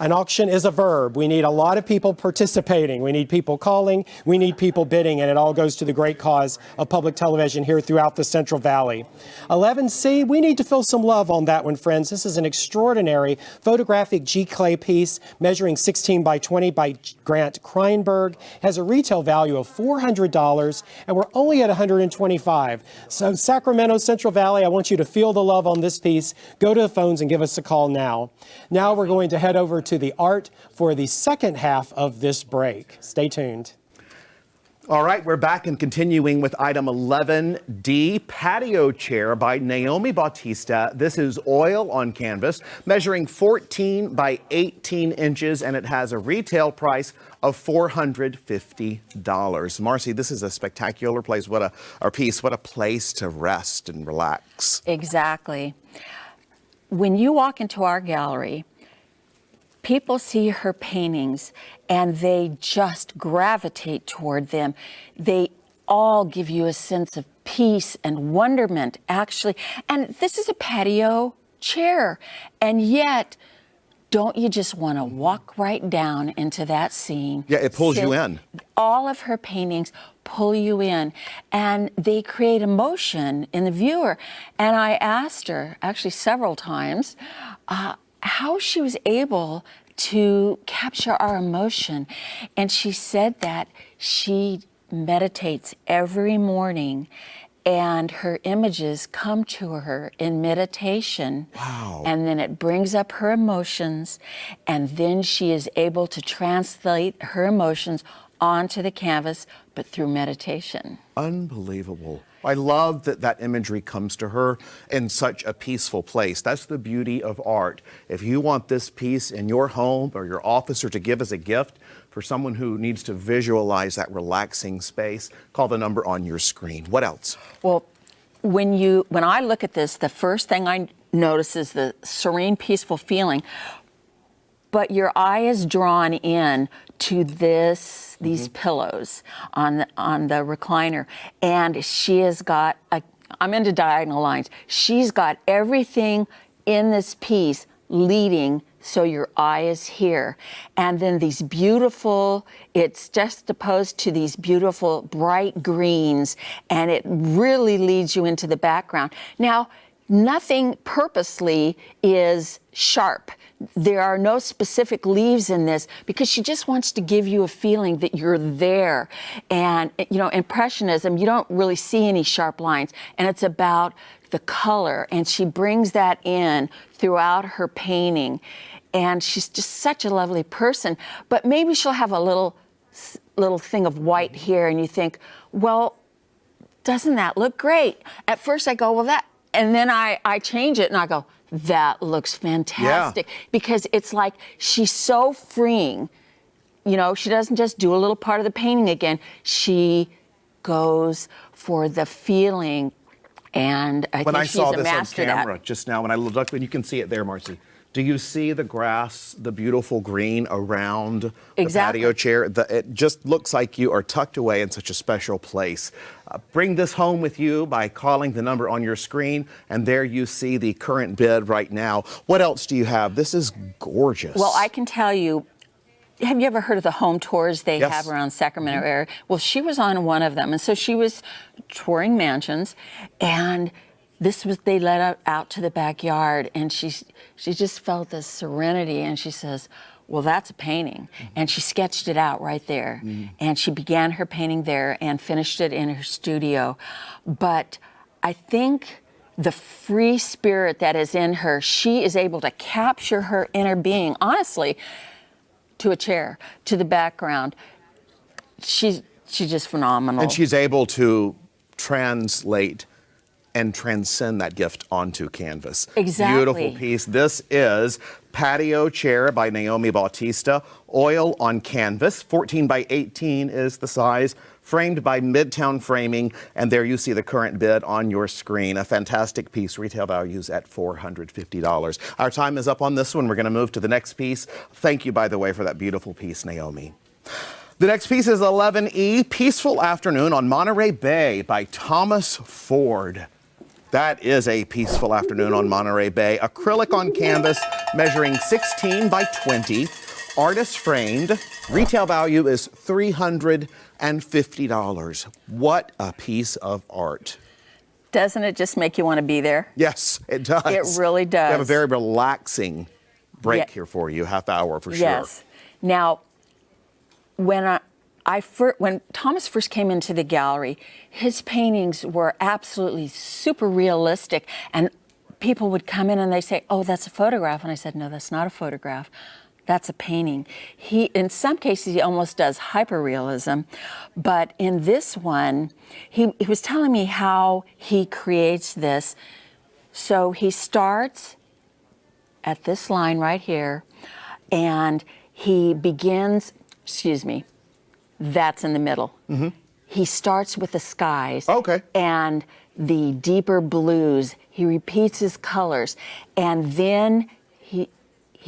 An auction is a verb. We need a lot of people participating. We need people calling. We need people bidding, and it all goes to the great cause of public television here throughout the Central Valley. 11C, we need to feel some love on that one, friends. This is an extraordinary photographic G-clay piece measuring 16 by 20 by Grant Kreinberg. Has a retail value of $400, and we're only at $125. So Sacramento, Central Valley, I want you to feel the love on this piece. Go to the phones and give us a call now. Now we're going to head over to the art for the second half of this break. Stay tuned. All right, we're back and continuing with item 11D, Patio Chair by Naomi Bautista. This is oil on canvas, measuring 14 by 18 inches, and it has a retail price of $450. Marcy, this is a spectacular place. What a piece, what a place to rest and relax. Exactly. When you walk into our gallery, people see her paintings and they just gravitate toward them. They all give you a sense of peace and wonderment, actually. And this is a patio chair. And yet, don't you just want to walk right down into that scene? Yeah, it pulls you in. All of her paintings pull you in, and they create emotion in the viewer. And I asked her, actually several times, how she was able to capture our emotion. And she said that she meditates every morning and her images come to her in meditation. Wow. And then it brings up her emotions, and then she is able to translate her emotions onto the canvas, but through meditation. Unbelievable. I love that that imagery comes to her in such a peaceful place. That's the beauty of art. If you want this piece in your home or your office or to give as a gift for someone who needs to visualize that relaxing space, call the number on your screen. What else? Well, when I look at this, the first thing I notice is the serene, peaceful feeling. But your eye is drawn in to these pillows on the recliner, and she has got I'm into diagonal lines. She's got everything in this piece leading, so your eye is here. And then these beautiful, it's juxtaposed to these beautiful bright greens, and it really leads you into the background. Now, nothing purposely is sharp. There are no specific leaves in this because she just wants to give you a feeling that you're there. And, you know, Impressionism, you don't really see any sharp lines, and it's about the color, and she brings that in throughout her painting. And she's just such a lovely person. But maybe she'll have a little thing of white here, and you think, well, doesn't that look great? At first I go, well, that, and then I change it and I go, that looks fantastic. Yeah. Because it's like she's so freeing. You know, she doesn't just do a little part of the painting again. She goes for the feeling. And I think she's a master of that. When I saw this on camera just now, when I looked, and you can see it there, Marcy. Do you see the grass, the beautiful green around the patio chair? It just looks like you are tucked away in such a special place. Bring this home with you by calling the number on your screen, and there you see the current bid right now. What else do you have? This is gorgeous. Well, I can tell you, have you ever heard of the home tours they have around Sacramento area? Well, she was on one of them, and so she was touring mansions, and they let out to the backyard, and she just felt this serenity, and she says, well, that's a painting. And she sketched it out right there. And she began her painting there and finished it in her studio. But I think the free spirit that is in her, she is able to capture her inner being, honestly, to a chair, to the background. She's just phenomenal. And she's able to translate and transcend that gift onto canvas. Exactly. Beautiful piece. This is Patio Chair by Naomi Bautista. Oil on canvas. 14 by 18 is the size. Framed by Midtown Framing. And there you see the current bid on your screen. A fantastic piece. Retail values at $450. Our time is up on this one. We're going to move to the next piece. Thank you, by the way, for that beautiful piece, Naomi. The next piece is 11E, Peaceful Afternoon on Monterey Bay by Thomas Ford. That is a peaceful afternoon on Monterey Bay. Acrylic on canvas measuring 16 by 20, artist framed. Retail value is $350. What a piece of art. Doesn't it just make you want to be there? Yes, it does. It really does. We have a very relaxing break Yeah. here for you, half hour for sure. Yes. Now, when when Thomas first came into the gallery, his paintings were absolutely super realistic, and people would come in and they say, "Oh, that's a photograph," and I said, "No, that's not a photograph. That's a painting." In some cases, he almost does hyperrealism, but in this one, he was telling me how he creates this. So he starts at this line right here, and he begins, that's in the middle. Mm-hmm. He starts with the skies. Okay. And the deeper blues. He repeats his colors. And then he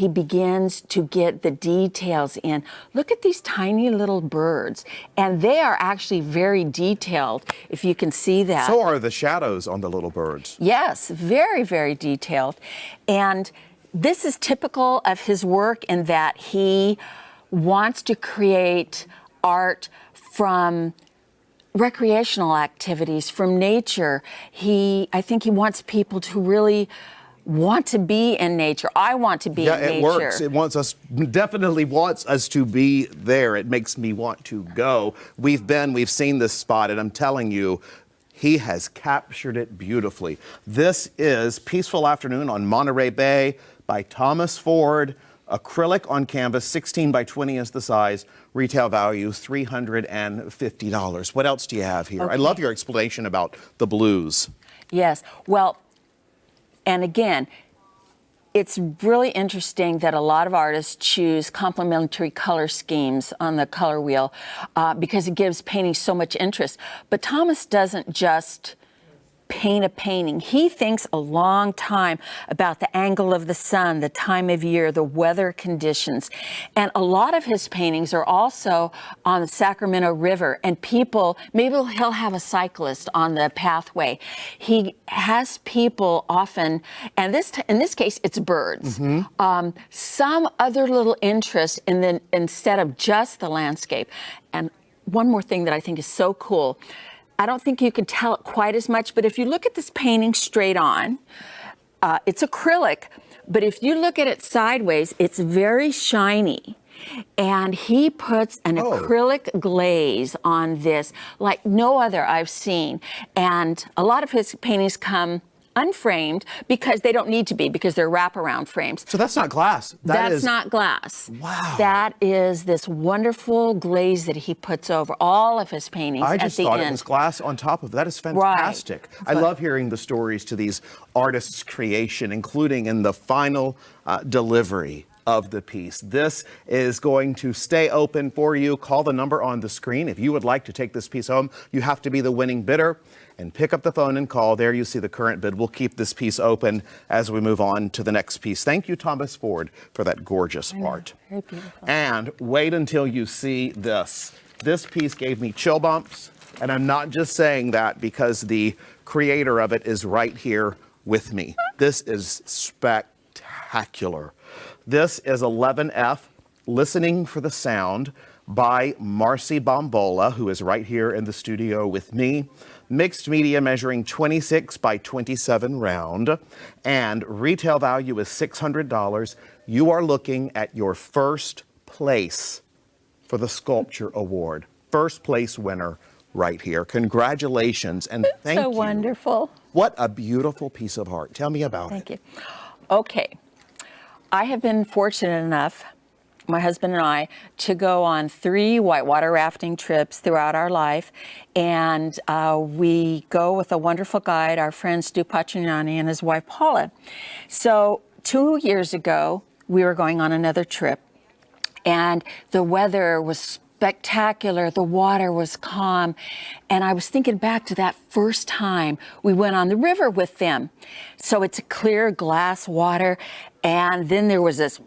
begins to get the details in. Look at these tiny little birds. And they are actually very detailed, if you can see that. So are the shadows on the little birds. Yes, very, very detailed. And this is typical of his work in that he wants to create art from recreational activities, from nature. I think he wants people to really want to be in nature. I want to be in nature. Yeah, it works. Definitely wants us to be there. It makes me want to go. We've seen this spot, and I'm telling you, he has captured it beautifully. This is Peaceful Afternoon on Monterey Bay by Thomas Ford. Acrylic on canvas, 16 by 20 is the size. Retail value, $350. What else do you have here? Okay. I love your explanation about the blues. Yes. Well, and again, it's really interesting that a lot of artists choose complementary color schemes on the color wheel because it gives painting so much interest. But Thomas doesn't just paint a painting. He thinks a long time about the angle of the sun, the time of year, the weather conditions. And a lot of his paintings are also on the Sacramento River, and people, maybe he'll have a cyclist on the pathway. He has people often, and in this case, it's birds. Mm-hmm. Some other little interest instead of just the landscape. And one more thing that I think is so cool, I don't think you can tell it quite as much, but if you look at this painting straight on, it's acrylic, but if you look at it sideways, it's very shiny. And he puts an acrylic glaze on this like no other I've seen. And a lot of his paintings come unframed because they don't need to be, because they're wraparound frames. So that's not glass. That's not glass. Wow. That is this wonderful glaze that he puts over all of his paintings at the end. I just thought it was glass on top of it. That is fantastic. Right. I love hearing the stories to these artists' creation, including in the final delivery of the piece. This is going to stay open for you. Call the number on the screen. If you would like to take this piece home, you have to be the winning bidder and pick up the phone and call. There you see the current bid. We'll keep this piece open as we move on to the next piece. Thank you, Thomas Ford, for that gorgeous art. Very beautiful. And wait until you see this. This piece gave me chill bumps, and I'm not just saying that because the creator of it is right here with me. This is spectacular. This is 11F, Listening for the Sound, by Marcy Bombola, who is right here in the studio with me. Mixed media measuring 26 by 27 round, and retail value is $600. You are looking at your first place for the Sculpture Award. First place winner right here. Congratulations and thank you. So wonderful. What a beautiful piece of art. Tell me about it. Thank you. Okay. I have been fortunate enough, my husband and I, to go on 3 whitewater rafting trips throughout our life. And we go with a wonderful guide, our friend Stu Patrignani and his wife Paula. So 2 years ago, we were going on another trip, and the weather was spectacular. The water was calm. And I was thinking back to that first time we went on the river with them. So it's a clear glass water. And then there was this,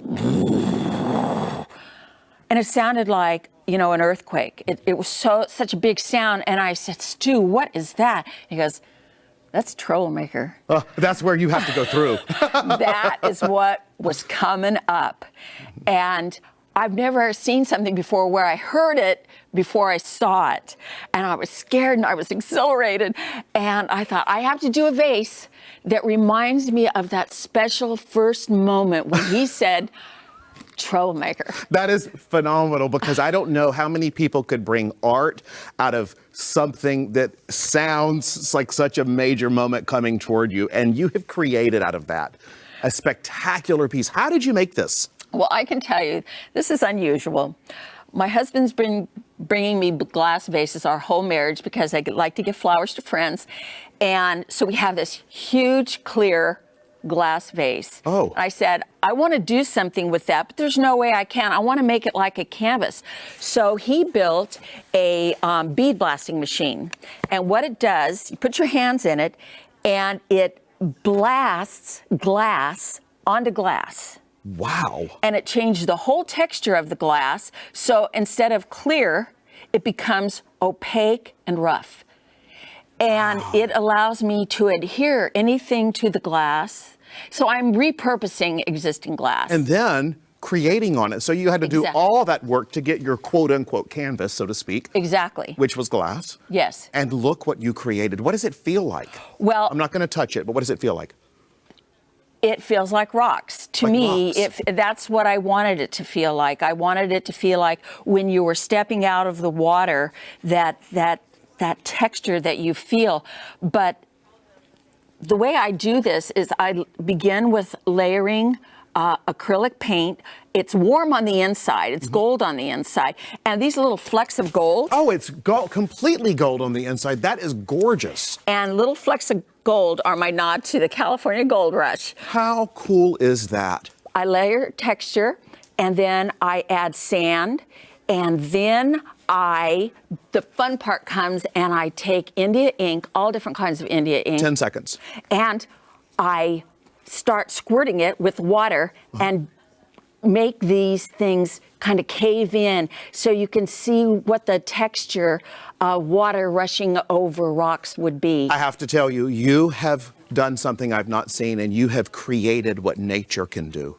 and it sounded like, an earthquake. It was such a big sound. And I said, Stu, what is that? He goes, That's troublemaker. That's where you have to go through. That is what was coming up. And I've never seen something before where I heard it before I saw it. And I was scared and I was exhilarated. And I thought, I have to do a vase that reminds me of that special first moment when he said, troublemaker. That is phenomenal, because I don't know how many people could bring art out of something that sounds like such a major moment coming toward you. And you have created out of that a spectacular piece. How did you make this? Well, I can tell you, this is unusual. My husband's been bringing me glass vases our whole marriage because I like to give flowers to friends. And so we have this huge, clear glass vase. Oh. I said, I want to do something with that, but there's no way I can. I want to make it like a canvas. So he built a bead blasting machine. And what it does, you put your hands in it, and it blasts glass onto glass. Wow. And it changed the whole texture of the glass. So instead of clear, it becomes opaque and rough. And it allows me to adhere anything to the glass. So I'm repurposing existing glass. And then creating on it. So you had to do all that work to get your quote unquote canvas, so to speak. Exactly. Which was glass. Yes. And look what you created. What does it feel like? Well, I'm not going to touch it, but what does it feel like? It feels like rocks. To me, that's what I wanted it to feel like. I wanted it to feel like when you were stepping out of the water, that texture that you feel. But the way I do this is I begin with layering acrylic paint. It's warm on the inside. It's gold on the inside. And these little flecks of gold. Oh, it's completely gold on the inside. That is gorgeous. And little flecks of gold are my nod to the California gold rush. How cool is that? I layer texture, and then I add sand, and then the fun part comes, and I take India ink, all different kinds of India ink. 10 seconds. And I start squirting it with water and make these things kind of cave in so you can see what the texture of water rushing over rocks would be. I have to tell you, you have done something I've not seen, and you have created what nature can do.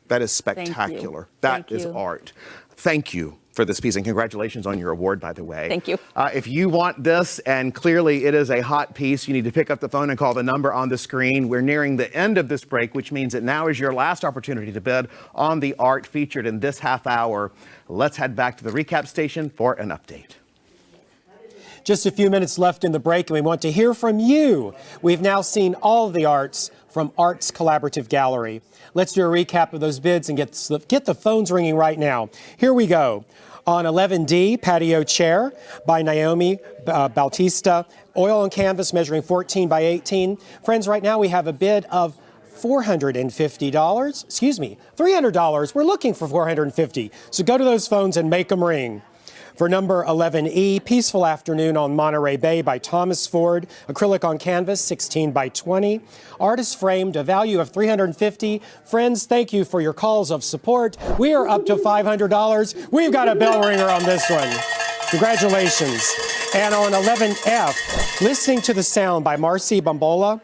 That is spectacular. That is art. Thank you for this piece, and congratulations on your award, by the way. Thank you. If you want this, and clearly it is a hot piece, you need to pick up the phone and call the number on the screen. We're nearing the end of this break, which means that now is your last opportunity to bid on the art featured in this half hour. Let's head back to the recap station for an update. Just a few minutes left in the break, and we want to hear from you. We've now seen all of the arts from Arts Collaborative Gallery. Let's do a recap of those bids and get the phones ringing right now. Here we go. On 11D, Patio Chair by Naomi Bautista, oil on canvas measuring 14 by 18. Friends, right now we have a bid of $450. Excuse me, $300. We're looking for $450. So go to those phones and make them ring. For number 11E, Peaceful Afternoon on Monterey Bay by Thomas Ford, acrylic on canvas, 16 by 20. Artist framed, a value of $350. Friends, thank you for your calls of support. We are up to $500. We've got a bell ringer on this one. Congratulations. And on 11F, Listening to the Sound by Marcy Bambola.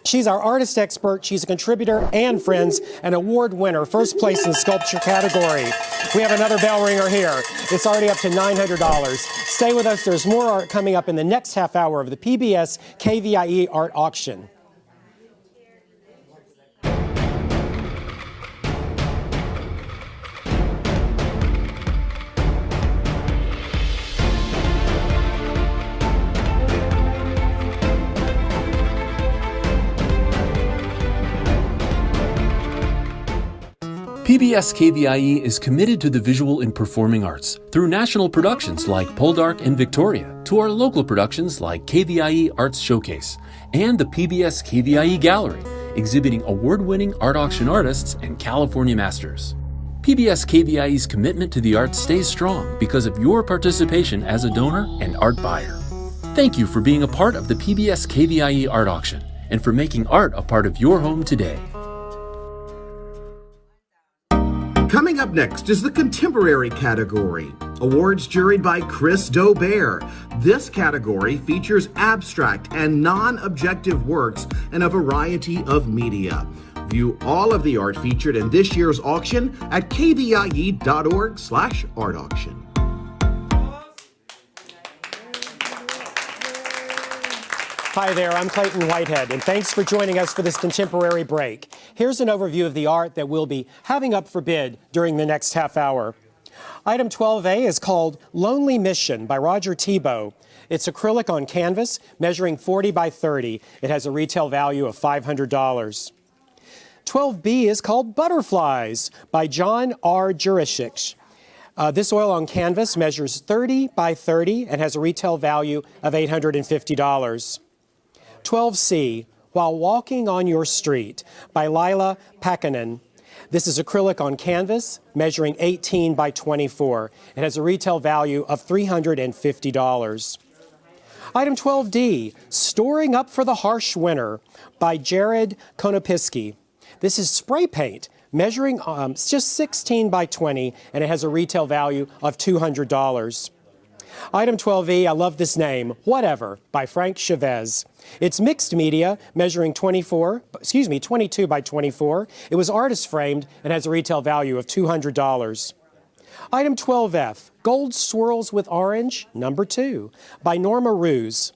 She's our artist expert. She's a contributor and, friends, an award winner, first place in the sculpture category. We have another bell ringer here. It's already up to $900. Stay with us. There's more art coming up in the next half hour of the PBS KVIE Art Auction. PBS KVIE is committed to the visual and performing arts through national productions like Poldark and Victoria, to our local productions like KVIE Arts Showcase and the PBS KVIE Gallery, exhibiting award-winning art auction artists and California masters. PBS KVIE's commitment to the arts stays strong because of your participation as a donor and art buyer. Thank you for being a part of the PBS KVIE Art Auction and for making art a part of your home today. Coming up next is the contemporary category. Awards juried by Chris Dobert. This category features abstract and non-objective works in a variety of media. View all of the art featured in this year's auction at kvie.org/artauction. Hi there, I'm Clayton Whitehead, and thanks for joining us for this contemporary break. Here's an overview of the art that we'll be having up for bid during the next half hour. Item 12A is called Lonely Mission by Roger Thibault. It's acrylic on canvas, measuring 40 by 30. It has a retail value of $500. 12B is called Butterflies by John R. Jurishik. This oil on canvas measures 30 by 30 and has a retail value of $850. 12C, While Walking on Your Street by Lila Pakkanen. This is acrylic on canvas, measuring 18 by 24. It has a retail value of $350. Item 12D, Storing Up for the Harsh Winter by Jared Konopiski. This is spray paint, measuring just 16 by 20, and it has a retail value of $200. Item 12E, I love this name, Whatever, by Frank Chavez. It's mixed media, measuring 22 by 24. It was artist framed and has a retail value of $200. Item 12F, Gold Swirls with Orange, number 2, by Norma Ruse.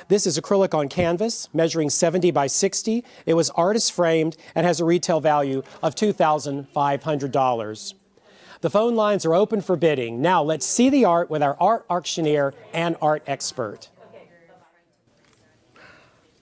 This is acrylic on canvas, measuring 70 by 60. It was artist framed and has a retail value of $2,500. The phone lines are open for bidding. Now let's see the art with our art auctioneer and art expert.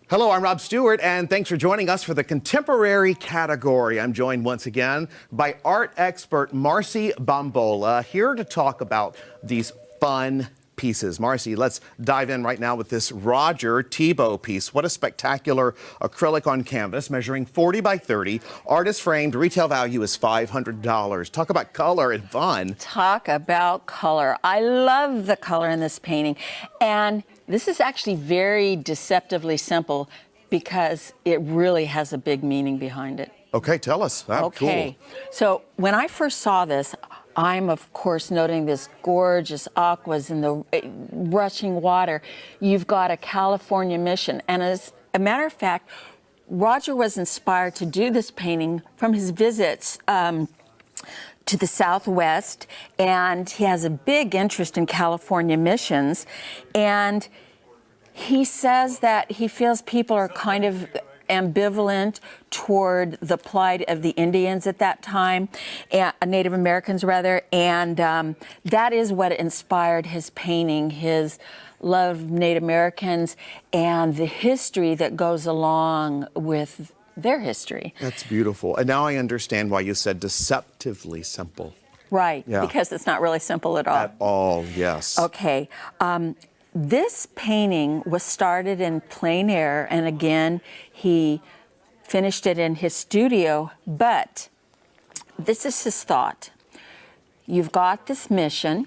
Hello, I'm Rob Stewart, and thanks for joining us for the contemporary category. I'm joined once again by art expert Marcy Bombola, here to talk about these fun pieces. Marcy, let's dive in right now with this Roger Thibault piece. What a spectacular acrylic on canvas, measuring 40 by 30, artist framed, retail value is $500. Talk about color and fun. Talk about color. I love the color in this painting. And this is actually very deceptively simple because it really has a big meaning behind it. Okay, tell us. Okay. Cool. So when I first saw this, I'm, of course, noting this gorgeous aquas in the rushing water. You've got a California mission. And as a matter of fact, Roger was inspired to do this painting from his visits to the Southwest. And he has a big interest in California missions. And he says that he feels people are kind of ambivalent toward the plight of the Indians at that time, Native Americans rather, and that is what inspired his painting, his love of Native Americans and the history that goes along with their history. That's beautiful. And now I understand why you said deceptively simple. Right, Yeah. because it's not really simple at all. At all, yes. Okay. This painting was started in plein air, and again, he finished it in his studio, but this is his thought. You've got this mission.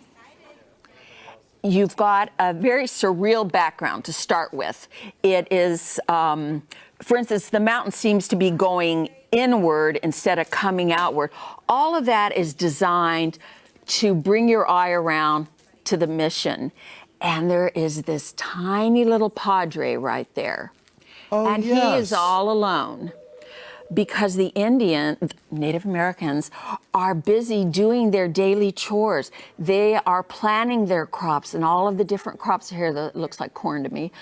You've got a very surreal background to start with. It is, for instance, the mountain seems to be going inward instead of coming outward. All of that is designed to bring your eye around to the mission. And there is this tiny little padre right there. Oh, and yes. He is all alone because the Native Americans are busy doing their daily chores. They are planting their crops, and all of the different crops here that looks like corn to me.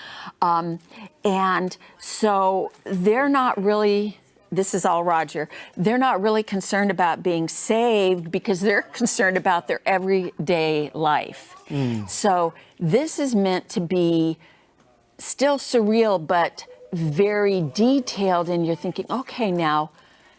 And so they're not really, this is all Roger, they're not really concerned about being saved because they're concerned about their everyday life. So this is meant to be still surreal, but very detailed, and you're thinking, okay, now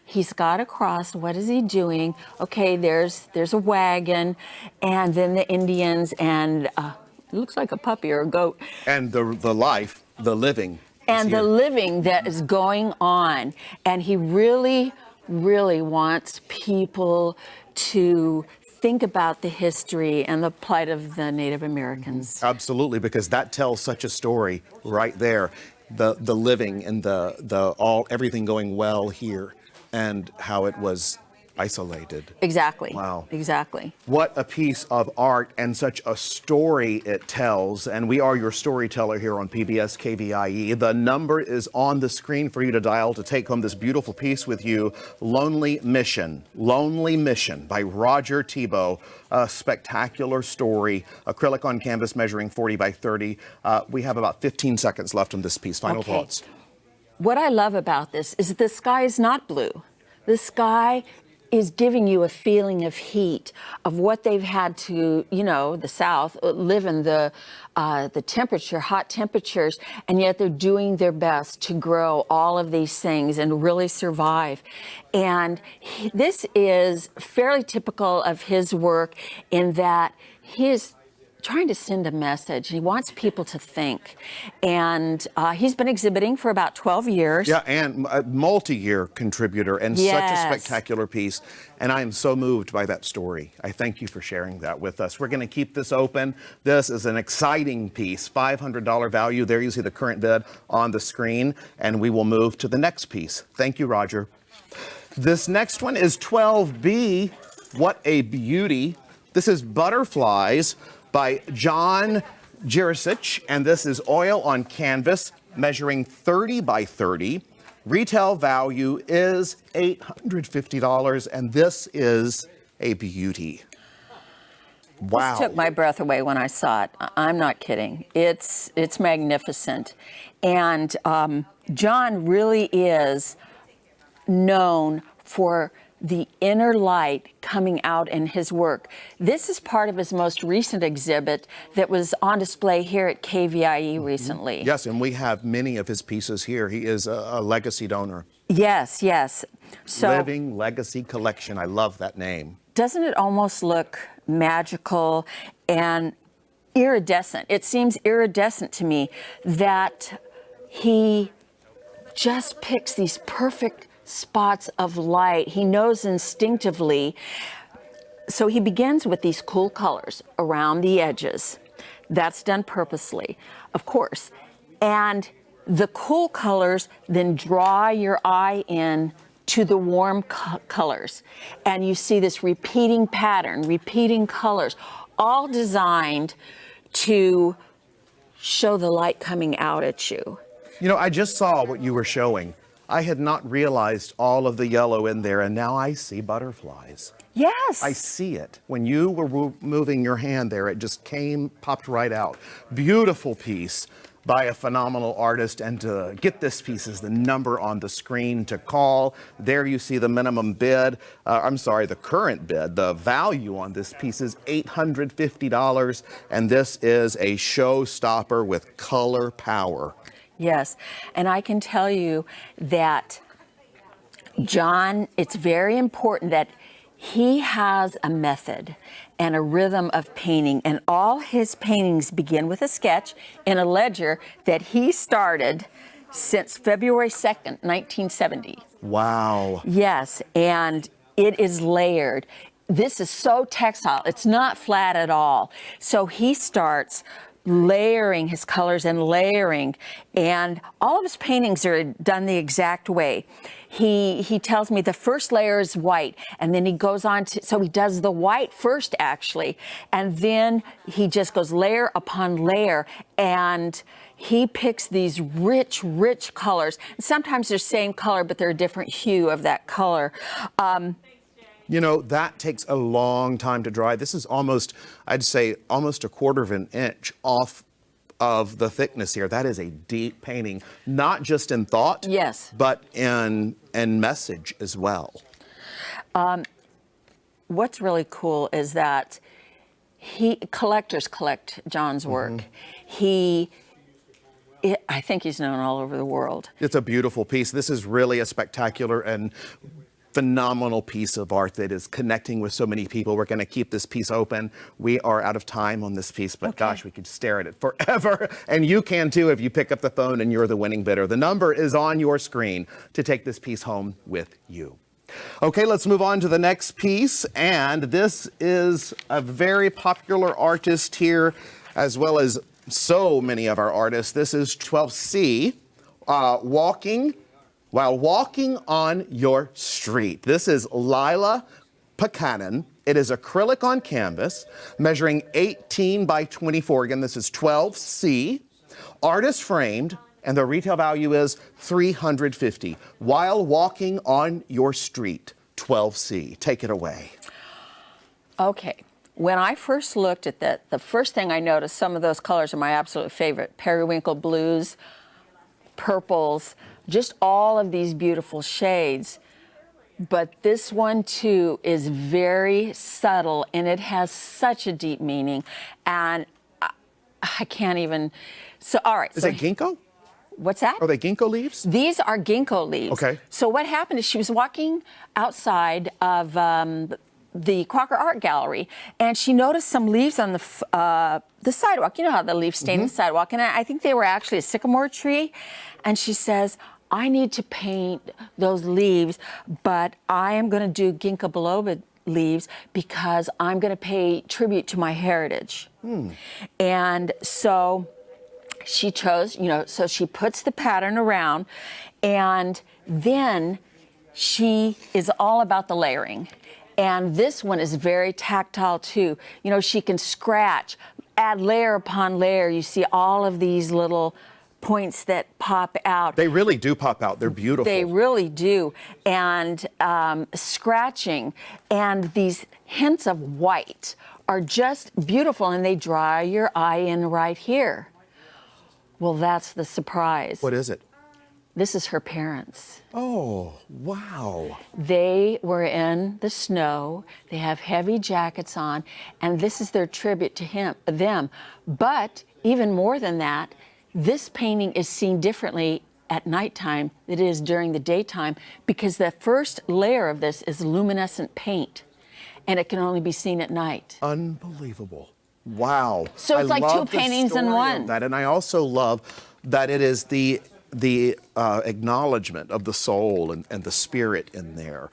he's got a cross, what is he doing? Okay, there's a wagon, and then the Indians, and it looks like a puppy or a goat. And the life, the living. And the living that is going on. And he really, really wants people to think about the history and the plight of the Native Americans. Absolutely, because that tells such a story right there. The living and the everything going well here, and how it was isolated. Exactly. Wow. Exactly. What a piece of art and such a story it tells. And we are your storyteller here on PBS KVIE. The number is on the screen for you to dial to take home this beautiful piece with you. Lonely Mission by Roger Thibault. A spectacular story. Acrylic on canvas measuring 40 by 30. We have about 15 seconds left on this piece. Final thoughts. What I love about this is the sky is not blue. The sky is giving you a feeling of heat, of what they've had to, the South, live in the hot temperatures, and yet they're doing their best to grow all of these things and really survive. And this is fairly typical of his work in that he is trying to send a message. He wants people to think. And he's been exhibiting for about 12 years. Yeah, and a multi-year contributor and such a spectacular piece. And I am so moved by that story. I thank you for sharing that with us. We're going to keep this open. This is an exciting piece, $500 value. There you see the current bid on the screen. And we will move to the next piece. Thank you, Roger. This next one is 12B. What a beauty. This is Butterflies by John Jiricic, and this is oil on canvas measuring 30 by 30. Retail value is $850, and this is a beauty. Wow. This took my breath away when I saw it. I'm not kidding. It's magnificent. And John really is known for the inner light coming out in his work. This is part of his most recent exhibit that was on display here at KVIE recently. Yes, and we have many of his pieces here. He is a legacy donor. Yes, yes. So, Living Legacy Collection. I love that name. Doesn't it almost look magical and iridescent? It seems iridescent to me that he just picks these perfect spots of light. He knows instinctively. So he begins with these cool colors around the edges. That's done purposely, of course. And the cool colors then draw your eye in to the warm colors. And you see this repeating pattern, repeating colors, all designed to show the light coming out at you. You know, I just saw what you were showing. I had not realized all of the yellow in there, and now I see butterflies. Yes. I see it. When you were moving your hand there, it just popped right out. Beautiful piece by a phenomenal artist. And to get this piece is the number on the screen to call. There you see the minimum bid. The current bid. The value on this piece is $850, and this is a showstopper with color power. Yes, and I can tell you that John, it's very important that he has a method and a rhythm of painting, and all his paintings begin with a sketch in a ledger that he started since February 2nd, 1970. Wow. Yes, and it is layered. This is so textile. It's not flat at all. So he starts layering his colors and layering, and all of his paintings are done the exact way. He tells me the first layer is white, and then he goes on to, so he does the white first actually, and then he just goes layer upon layer, and he picks these rich, rich colors. Sometimes they're same color, but they're a different hue of that color. You know, that takes a long time to dry. This is almost, I'd say, almost a quarter of an inch off of the thickness here. That is a deep painting, not just in thought, yes, but in message as well. What's really cool is that collectors collect John's work. I think he's known all over the world. It's a beautiful piece. This is really a spectacular and phenomenal piece of art that is connecting with so many people. We're going to keep this piece open. We are out of time on this piece, but gosh, we could stare at it forever. And you can too if you pick up the phone and you're the winning bidder. The number is on your screen to take this piece home with you. Okay, let's move on to the next piece. And this is a very popular artist here, as well as so many of our artists. This is 12C, Walking while walking on your street. This is Lila Pakanen. It is acrylic on canvas, measuring 18 by 24. Again, this is 12C, artist framed, and the retail value is $350. While walking on your street, 12C. Take it away. Okay. When I first looked at that, the first thing I noticed, some of those colors are my absolute favorite. Periwinkle blues, purples, just all of these beautiful shades. But this one too is very subtle and it has such a deep meaning. And I can't even, so all right. Is it ginkgo? What's that? Are they ginkgo leaves? These are ginkgo leaves. Okay. So what happened is she was walking outside of the Crocker Art Gallery, and she noticed some leaves on the sidewalk. You know how the leaves stain the sidewalk, and I think they were actually a sycamore tree. And she says, I need to paint those leaves, but I am going to do ginkgo biloba leaves because I'm going to pay tribute to my heritage. And so she chose, so she puts the pattern around, and then she is all about the layering. And this one is very tactile too. She can scratch, add layer upon layer. You see all of these little points that pop out. They really do pop out. They're beautiful. They really do. And scratching and these hints of white are just beautiful, and they draw your eye in right here. Well, that's the surprise. What is it? This is her parents. Oh, wow. They were in the snow. They have heavy jackets on, and this is their tribute to them. But even more than that, this painting is seen differently at nighttime than it is during the daytime, because the first layer of this is luminescent paint, and it can only be seen at night. Unbelievable. Wow. So it's like two paintings in one. That, and I also love that it is the acknowledgement of the soul and the spirit in there.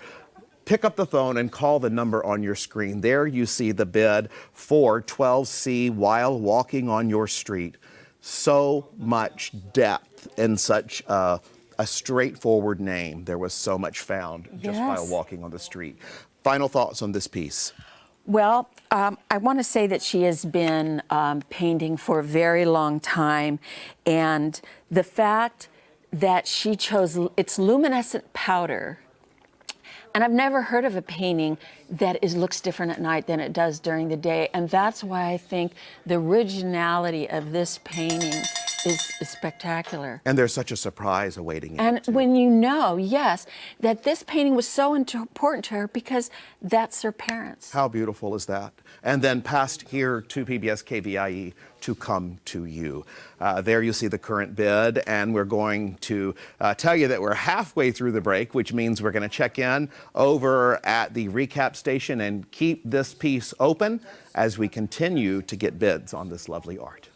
Pick up the phone and call the number on your screen. There you see the bid for 12C while walking on your street. So much depth in such a straightforward name. There was so much found just while walking on the street. Final thoughts on this piece? Well, I want to say that she has been painting for a very long time, and the fact that she chose, it's luminescent powder, and I've never heard of a painting that looks different at night than it does during the day, and that's why I think the originality of this painting is spectacular. And there's such a surprise awaiting it. And when you know, yes, that this painting was so important to her because that's her parents. How beautiful is that? And then passed here to PBS KVIE to come to you. There you see the current bid, and we're going to tell you that we're halfway through the break, which means we're going to check in over at the recap station and keep this piece open as we continue to get bids on this lovely art.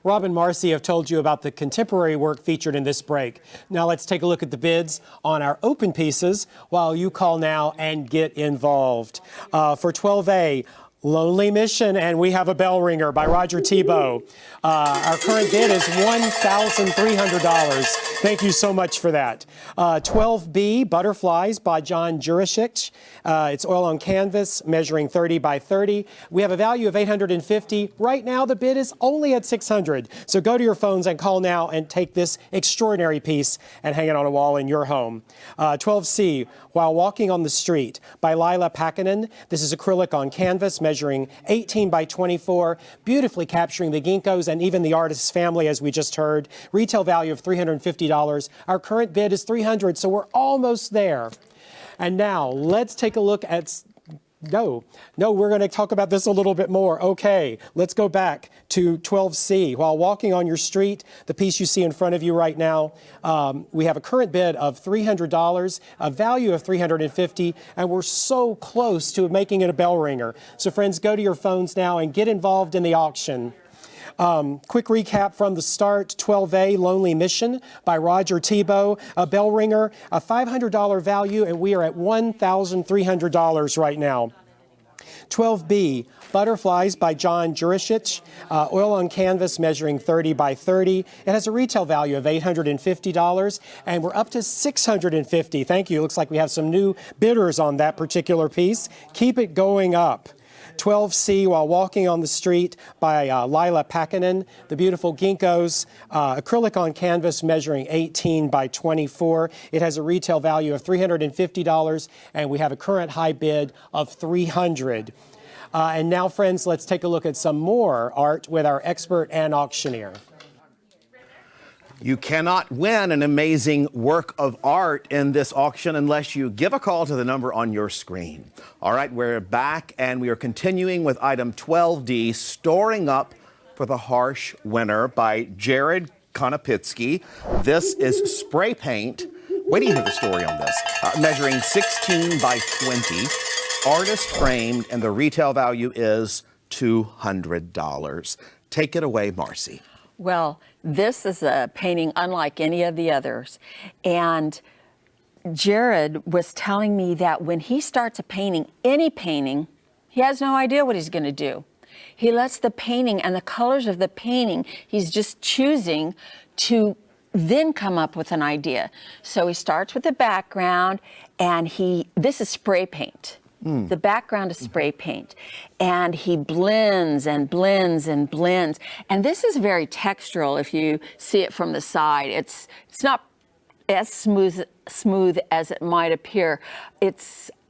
Rob and Marcy have told you about the contemporary work featured in this break. Now let's take a look at the bids on our open pieces while you call now and get involved. For 12A, Lonely Mission, and we have a bell ringer by Roger Tebow. Our current bid is $1,300. Thank you so much for that. 12B, Butterflies by John Jurisic. It's oil on canvas, measuring 30 by 30. We have a value of $850. Right now, the bid is only at $600. So go to your phones and call now and take this extraordinary piece and hang it on a wall in your home. 12C, While Walking on the Street by Lila Pakanen. This is acrylic on canvas, measuring 18 by 24, beautifully capturing the ginkgos and even the artist's family, as we just heard. Retail value of $350. Our current bid is $300, so we're almost there. And now let's take a look at, no, we're going to talk about this a little bit more. Okay, let's go back to 12C. While Walking on Your Street, the piece you see in front of you right now, we have a current bid of $300, a value of $350, and we're so close to making it a bell ringer. So friends, go to your phones now and get involved in the auction. Quick recap from the start. 12A, Lonely Mission by Roger Tebow, a bell ringer, a $500 value, and we are at $1,300 right now. 12B, Butterflies by John Jurisic, oil on canvas measuring 30 by 30. It has a retail value of $850, and we're up to $650. Thank you. Looks like we have some new bidders on that particular piece. Keep it going up. 12C, While Walking on the Street by Lila Pakkanen. The beautiful ginkgos, acrylic on canvas measuring 18 by 24. It has a retail value of $350, and we have a current high bid of $300. And now, friends, let's take a look at some more art with our expert and auctioneer. You cannot win an amazing work of art in this auction unless you give a call to the number on your screen. All right, we're back and we are continuing with item 12D, Storing Up for the Harsh Winter by Jared Konopitsky. This is spray paint. Wait till you hear the story on this. Measuring 16 by 20, artist framed, and the retail value is $200. Take it away, Marcy. Well, this is a painting unlike any of the others. And Jared was telling me that when he starts a painting, any painting, he has no idea what he's going to do. He lets the painting and the colors of the painting, he's just choosing to then come up with an idea. So he starts with the background, and this is spray paint. The background is spray paint, and he blends and blends and blends. And this is very textural if you see it from the side. It's not as smooth as it might appear.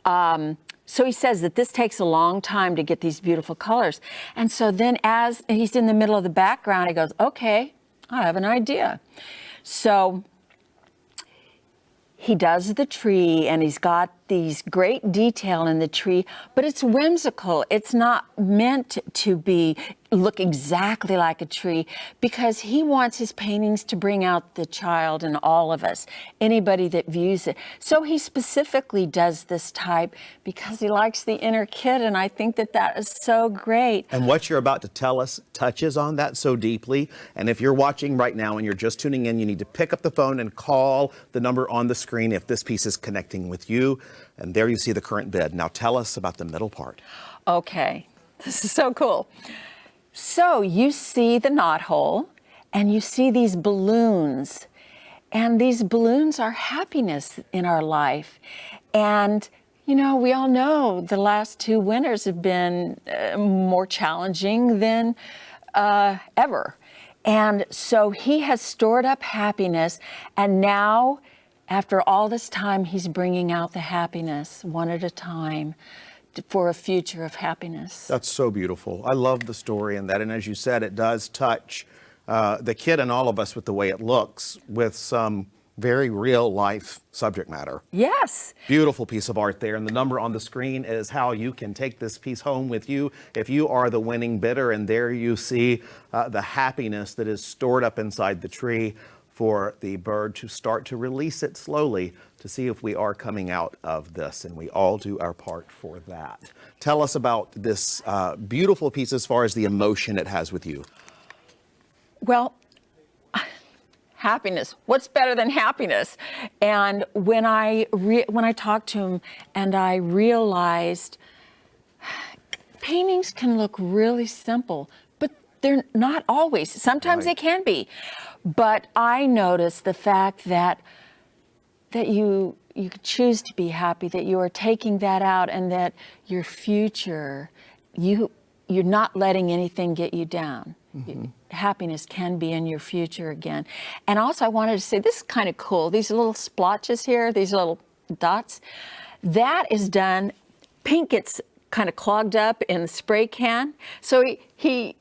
So he says that this takes a long time to get these beautiful colors. And so then as he's in the middle of the background, he goes, okay, I have an idea. So he does the tree, and he's got these great detail in the tree, but it's whimsical. It's not meant to look exactly like a tree, because he wants his paintings to bring out the child in all of us, anybody that views it. So he specifically does this type because he likes the inner kid, and I think that is so great. And what you're about to tell us touches on that so deeply. And if you're watching right now and you're just tuning in, you need to pick up the phone and call the number on the screen if this piece is connecting with you. And there you see the current bid. Now tell us about the middle part. Okay, this is so cool. So you see the knothole, and you see these balloons. And these balloons are happiness in our life. And, you know, we all know the last 2 winters have been more challenging than ever. And so he has stored up happiness, and now, after all this time, he's bringing out the happiness one at a time for a future of happiness. That's so beautiful. I love the story in that. And as you said, it does touch the kid and all of us with the way it looks, with some very real life subject matter. Yes. Beautiful piece of art there. And the number on the screen is how you can take this piece home with you if you are the winning bidder. And there you see the happiness that is stored up inside the tree for the bird to start to release it slowly to see if we are coming out of this, and we all do our part for that. Tell us about this beautiful piece as far as the emotion it has with you. Well, happiness. What's better than happiness? And when I talked to him and I realized paintings can look really simple, but they're not always. Sometimes they can be. But I noticed the fact that you could choose to be happy, that you are taking that out, and that your future, you're not letting anything get you down. Mm-hmm. Happiness can be in your future again. And also I wanted to say, this is kind of cool. These little splotches here, these little dots, that is done, paint gets kind of clogged up in the spray can. So he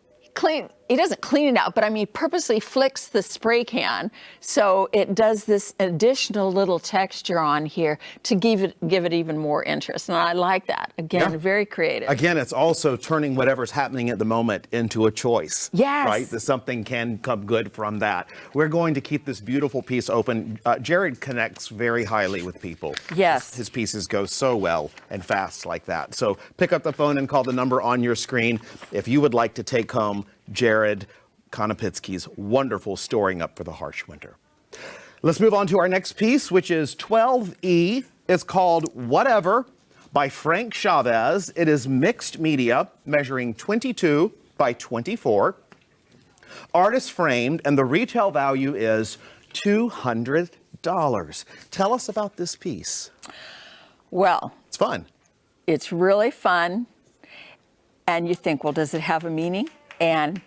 doesn't clean it out, but I mean, purposely flicks the spray can so it does this additional little texture on here to give it even more interest. And I like that. Again, very creative. Again, it's also turning whatever's happening at the moment into a choice. Yes. Right? That something can come good from that. We're going to keep this beautiful piece open. Jared connects very highly with people. Yes. His pieces go so well and fast like that. So pick up the phone and call the number on your screen if you would like to take home Jared Konopitsky's wonderful Storing Up for the Harsh Winter. Let's move on to our next piece, which is 12E. It's called Whatever by Frank Chavez. It is mixed media, measuring 22 by 24. Artist framed, and the retail value is $200. Tell us about this piece. Well, It's fun. it's really fun. And you think, well, does it have a meaning? And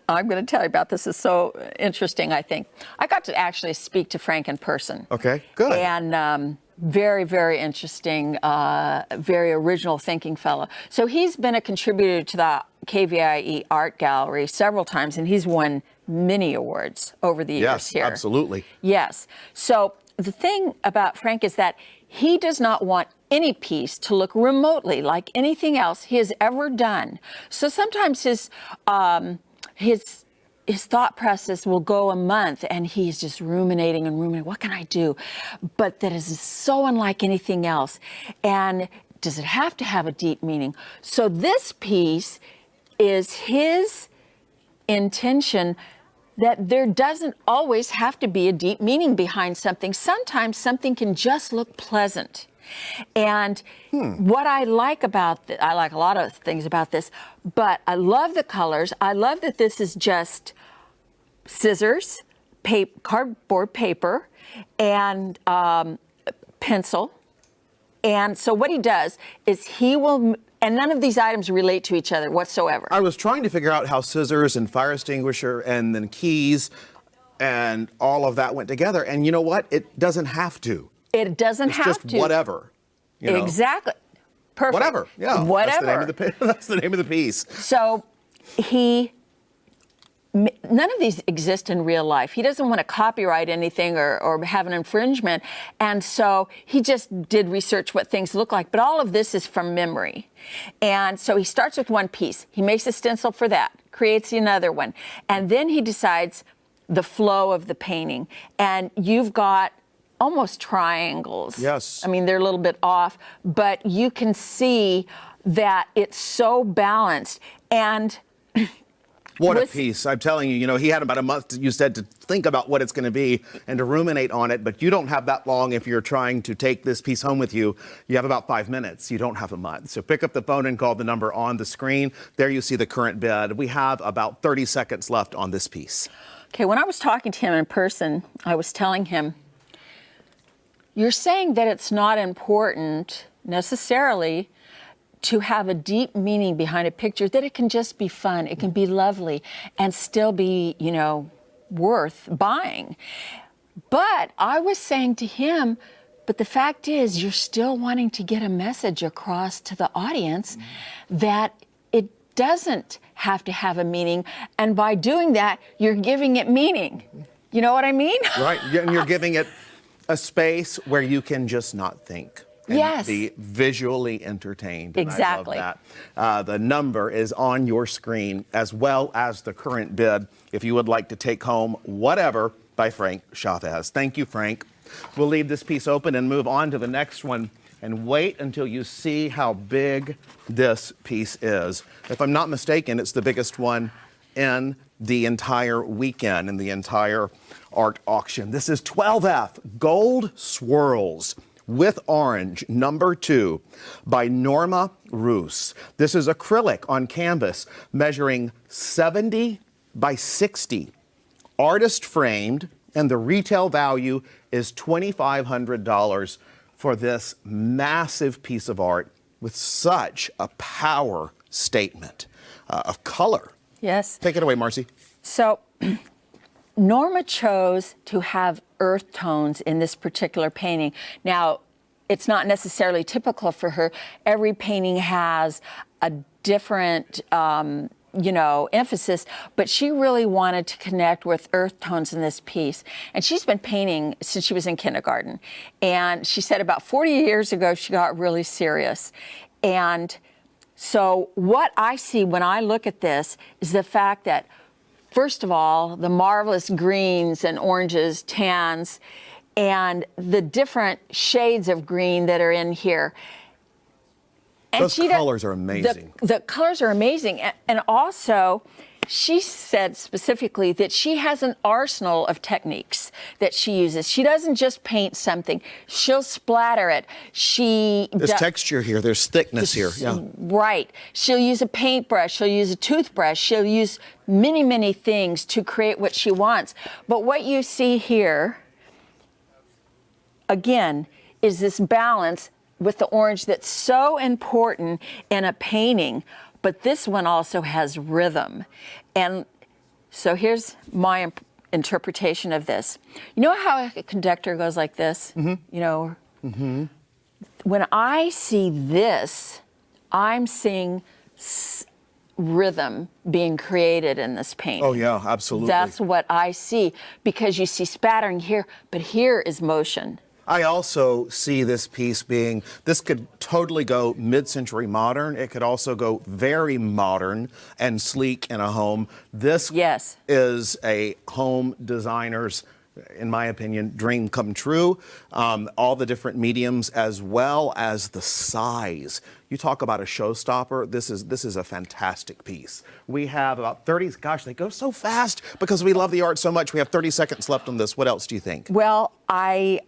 I'm going to tell you about this. It's so interesting, I think. I got to actually speak to Frank in person. Okay, good. And very, very interesting, very original thinking fellow. So he's been a contributor to the KVIE Art Gallery several times, and he's won many awards over the years Yes, here. absolutely. Yes. So the thing about Frank is that he does not want any piece to look remotely like anything else he has ever done. So sometimes his thought process will go a month and he's just ruminating and ruminating. What can I do? But that is so unlike anything else. And does it have to have a deep meaning? So this piece is his intention that there doesn't always have to be a deep meaning behind something. Sometimes something can just look pleasant. And what I like about I like a lot of things about this, but I love the colors. I love that this is just scissors, cardboard paper, and pencil. And so what he does is he will, and none of these items relate to each other whatsoever. I was trying to figure out how scissors and fire extinguisher and then keys and all of that went together. And you know what? It doesn't have to. It doesn't It's have just to. whatever. You know? Exactly. Perfect. Whatever. Yeah. Whatever. That's the name of the piece. So none of these exist in real life. He doesn't want to copyright anything or have an infringement. And so he just did research what things look like. But all of this is from memory. And so he starts with one piece. He makes a stencil for that, creates another one. And then he decides the flow of the painting. And you've got almost triangles. Yes. I mean, they're a little bit off, but you can see that it's so balanced. And what a piece. I'm telling you, he had about a month, you said, to think about what it's going to be and to ruminate on it, but you don't have that long if you're trying to take this piece home with you. You have about 5 minutes. You don't have a month. So pick up the phone and call the number on the screen. There you see the current bid. We have about 30 seconds left on this piece. Okay, when I was talking to him in person, I was telling him, you're saying that it's not important necessarily to have a deep meaning behind a picture, that it can just be fun, it can be lovely, and still be, worth buying. But I was saying to him, but the fact is, you're still wanting to get a message across to the audience that it doesn't have to have a meaning, and by doing that, you're giving it meaning. You know what I mean? Right, and you're giving it a space where you can just not think. And yes. Be visually entertained. And exactly. I love that. The number is on your screen, as well as the current bid, if you would like to take home Whatever by Frank Chavez. Thank you, Frank. We'll leave this piece open and move on to the next one, and wait until you see how big this piece is. If I'm not mistaken, it's the biggest one in the entire weekend, in the entire art auction. This is 12F Gold Swirls with Orange, #2, by Norma Roos. This is acrylic on canvas, measuring 70 by 60. Artist framed, and the retail value is $2,500 for this massive piece of art with such a power statement of color. Yes. Take it away, Marcy. So Norma chose to have earth tones in this particular painting. Now, it's not necessarily typical for her. Every painting has a different, emphasis, but she really wanted to connect with earth tones in this piece. And she's been painting since she was in kindergarten. And she said about 40 years ago, she got really serious. And so what I see when I look at this is the fact that, first of all, the marvelous greens and oranges, tans, and the different shades of green that are in here. And those colors are amazing. The colors are amazing. And also, she said specifically that she has an arsenal of techniques that she uses. She doesn't just paint something. She'll splatter it. There's texture here. There's thickness here. Yeah. Right. She'll use a paintbrush. She'll use a toothbrush. She'll use many, many things to create what she wants. But what you see here, again, is this balance with the orange that's so important in a painting. But this one also has rhythm. And so here's my interpretation of this. You know how a conductor goes like this? Mm-hmm. You know? Mm-hmm. When I see this, I'm seeing rhythm being created in this painting. Oh, yeah, absolutely. That's what I see, because you see spattering here, but here is motion. I also see this piece being, this could totally go mid-century modern. It could also go very modern and sleek in a home. This is a home designer's, in my opinion, dream come true. All the different mediums as well as the size. You talk about a showstopper. This is a fantastic piece. We have about 30, gosh, they go so fast because we love the art so much. We have 30 seconds left on this. What else do you think? Well, I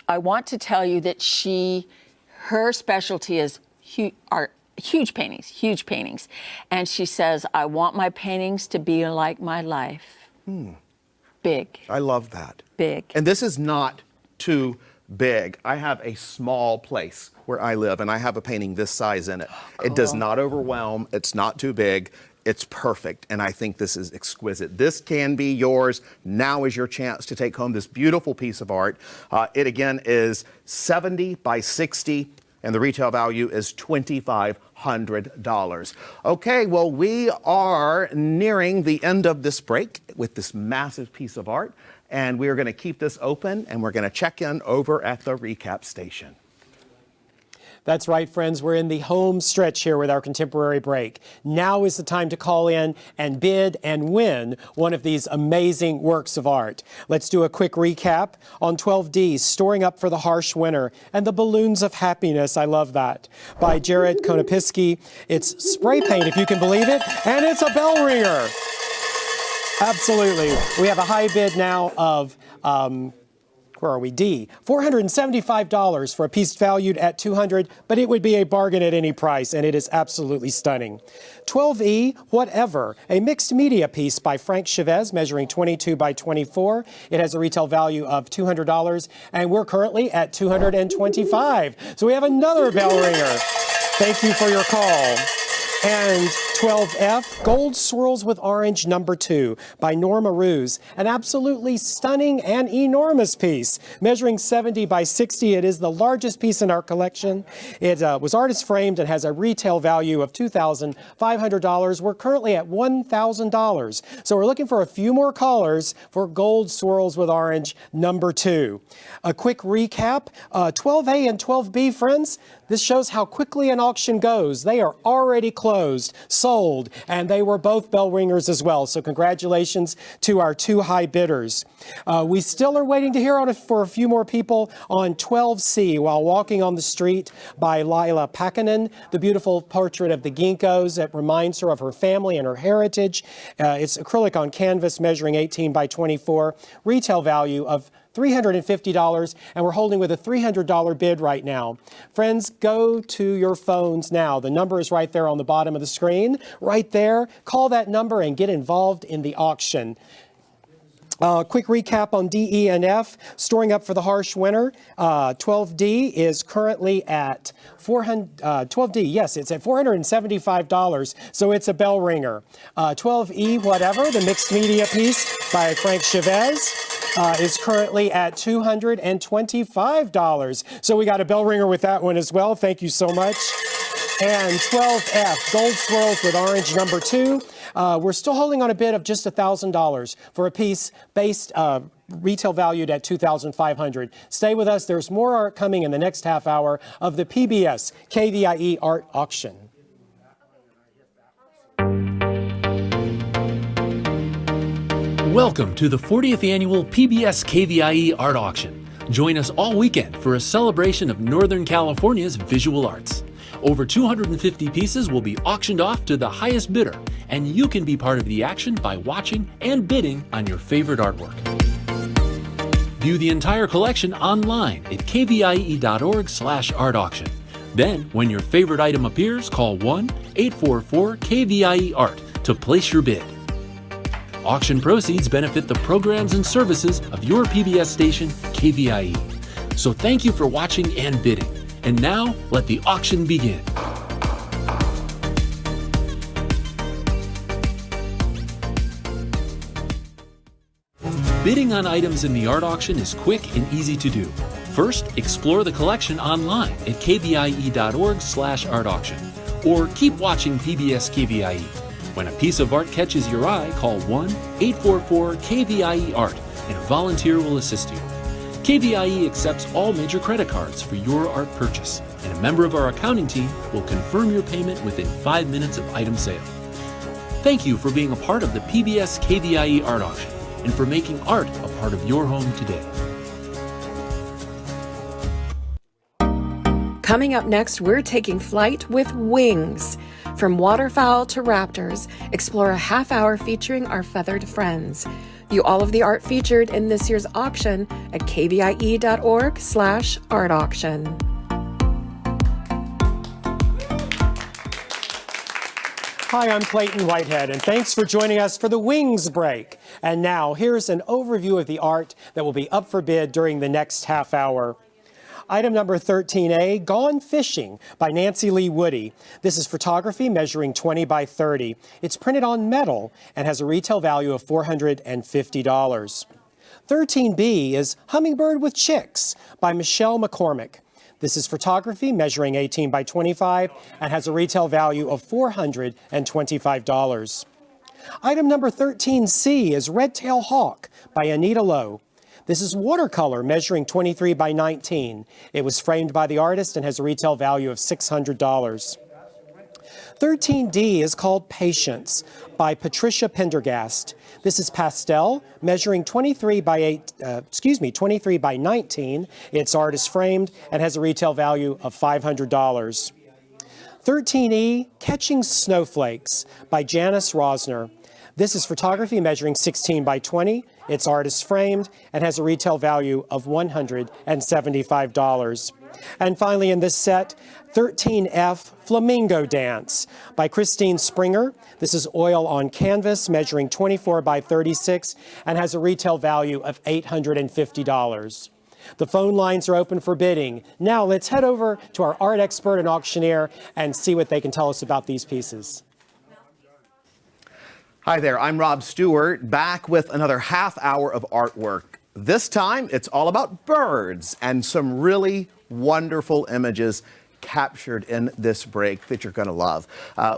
want to tell you that her specialty is huge paintings. And she says, I want my paintings to be like my life. Big. I love that. Big. And this is not too big. I have a small place where I live, and I have a painting this size in it. Cool. It does not overwhelm. It's not too big. It's perfect, and I think this is exquisite. This can be yours. Now is your chance to take home this beautiful piece of art. It, again, is 70 by 60, and the retail value is $2,500. Okay, well, we are nearing the end of this break with this massive piece of art, and we are going to keep this open, and we're going to check in over at the recap station. That's right, friends. We're in the home stretch here with our contemporary break. Now is the time to call in and bid and win one of these amazing works of art. Let's do a quick recap on 12D, Storing Up for the Harsh Winter, and the Balloons of Happiness. I love that. By Jared Konopiski. It's spray paint, if you can believe it, and it's a bell ringer. Absolutely. We have a high bid now of where are we? D, $475 for a piece valued at $200, but it would be a bargain at any price, and it is absolutely stunning. 12E, Whatever, a mixed media piece by Frank Chavez, measuring 22 by 24. It has a retail value of $200, and we're currently at $225. So we have another bell ringer. Thank you for your call. And 12F, Gold Swirls with Orange number 2 by Norma Ruse. An absolutely stunning and enormous piece, measuring 70 by 60. It is the largest piece in our collection. It was artist framed and has a retail value of $2,500. We're currently at $1,000. So we're looking for a few more callers for Gold Swirls with Orange number 2. A quick recap, 12A and 12B, friends. This shows how quickly an auction goes. They are already closed, sold, and they were both bell ringers as well. So congratulations to our two high bidders. We still are waiting to hear for a few more people on 12C, While Walking on the Street by Lila Pakkanen, the beautiful portrait of the ginkgos that reminds her of her family and her heritage. It's acrylic on canvas measuring 18 by 24, retail value of $350, and we're holding with a $300 bid right now. Friends, go to your phones now. The number is right there on the bottom of the screen. Right there. Call that number and get involved in the auction. Quick recap on D, E, and F. Storing Up for the Harsh Winter. 12D is currently at $12D, yes, it's at $475, so it's a bell ringer. 12E, Whatever, the mixed media piece by Frank Chavez, is currently at $225. So we got a bell ringer with that one as well. Thank you so much. And 12F, Gold Swirls with Orange number 2. We're still holding on a bid of just $1,000 for a piece based retail valued at $2,500. Stay with us. There's more art coming in the next half hour of the PBS KVIE Art Auction. Welcome to the 40th annual PBS KVIE Art Auction. Join us all weekend for a celebration of Northern California's visual arts. Over 250 pieces will be auctioned off to the highest bidder, and you can be part of the action by watching and bidding on your favorite artwork. View the entire collection online at kvie.org/art auction. Then, when your favorite item appears, call 1-844-KVIE-ART to place your bid. Auction proceeds benefit the programs and services of your PBS station, KVIE. So thank you for watching and bidding. And now, let the auction begin. Bidding on items in the art auction is quick and easy to do. First, explore the collection online at kvie.org/art auction, or keep watching PBS KVIE. When a piece of art catches your eye, call 1-844-KVIE-ART and a volunteer will assist you. KVIE accepts all major credit cards for your art purchase, and a member of our accounting team will confirm your payment within 5 minutes of item sale. Thank you for being a part of the PBS KVIE Art Auction and for making art a part of your home today. Coming up next, we're taking flight with wings. From waterfowl to raptors, explore a half hour featuring our feathered friends. View all of the art featured in this year's auction at kvie.org/art auction. Hi, I'm Clayton Whitehead, and thanks for joining us for the Wings Break. And now, here's an overview of the art that will be up for bid during the next half hour. Item number 13A, Gone Fishing by Nancy Lee Woody. This is photography measuring 20 by 30. It's printed on metal and has a retail value of $450. 13B is Hummingbird with Chicks by Michelle McCormick. This is photography measuring 18 by 25 and has a retail value of $425. Item number 13C is Red Tail Hawk by Anita Lowe. This is watercolor measuring 23 by 19. It was framed by the artist and has a retail value of $600. 13D is called Patience by Patricia Pendergast. This is pastel measuring 23 by 19. Its art is framed and has a retail value of $500. 13E, Catching Snowflakes by Janice Rosner. This is photography measuring 16 by 20. Its art is framed and has a retail value of $175. And finally in this set, 13F, Flamingo Dance by Christine Springer. This is oil on canvas measuring 24 by 36 and has a retail value of $850. The phone lines are open for bidding. Now let's head over to our art expert and auctioneer and see what they can tell us about these pieces. Hi there, I'm Rob Stewart, back with another half hour of artwork. This time, it's all about birds and some really wonderful images captured in this break that you're going to love.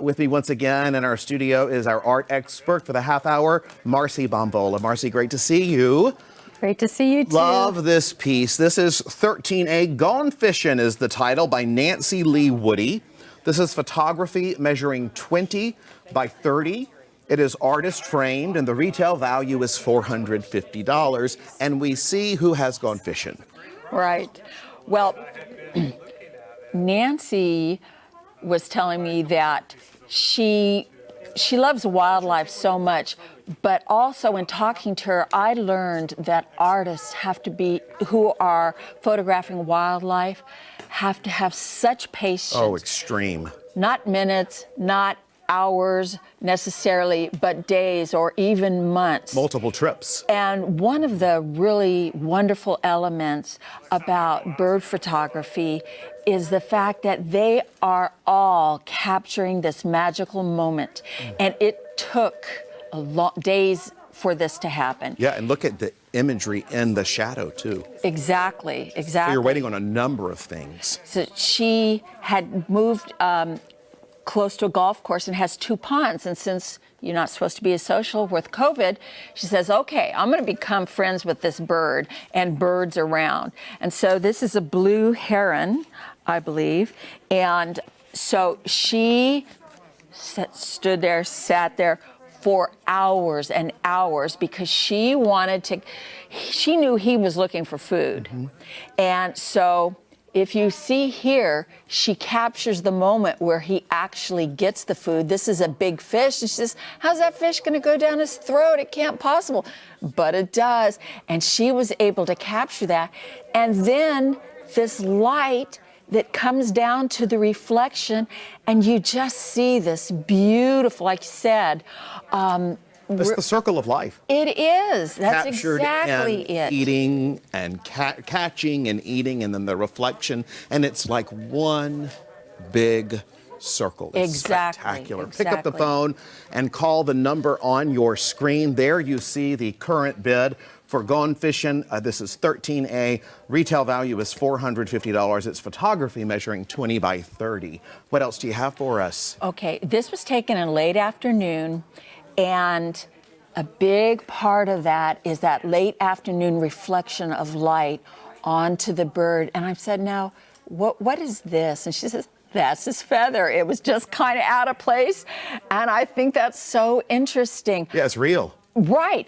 With me once again in our studio is our art expert for the half hour, Marcy Bombola. Marcy, great to see you. Great to see you too. Love this piece. This is 13A, Gone Fishin' is the title by Nancy Lee Woody. This is photography measuring 20 by 30. It is artist framed and the retail value is $450. And we see who has gone fishing. Right. Well, Nancy was telling me that she loves wildlife so much, but also in talking to her, I learned that artists who are photographing wildlife have to have such patience. Oh, extreme. Not minutes, not hours necessarily, but days or even months. Multiple trips. And one of the really wonderful elements about bird photography is the fact that they are all capturing this magical moment. And it took days for this to happen. Yeah, and look at the imagery in the shadow too. Exactly. So you're waiting on a number of things. So she had moved close to a golf course and has 2 ponds. And since you're not supposed to be as social with COVID, she says, okay, I'm going to become friends with this bird and birds around. And so this is a blue heron, I believe. And so she sat there for hours and hours because she knew he was looking for food. And so if you see here, she captures the moment where he actually gets the food. This is a big fish. And she says, how's that fish going to go down his throat? It can't possible. But it does. And she was able to capture that. And then this light that comes down to the reflection, and you just see this beautiful, like you said, it's the circle of life. it is. That's Captured exactly and it. eating and catching and eating, and then the reflection, and it's like one big circle. It's Exactly, spectacular. Pick up the exactly. phone and call the number on your screen. There you see the current bid for Gone Fishing. This is 13A. Retail value is $450. It's photography measuring 20 by 30. What else do you have for us? Okay, this was taken in late afternoon, and a big part of that is that late afternoon reflection of light onto the bird. And I said, now, what is this? And she says, that's his feather. It was just kind of out of place. And I think that's so interesting. Yeah, it's real. Right.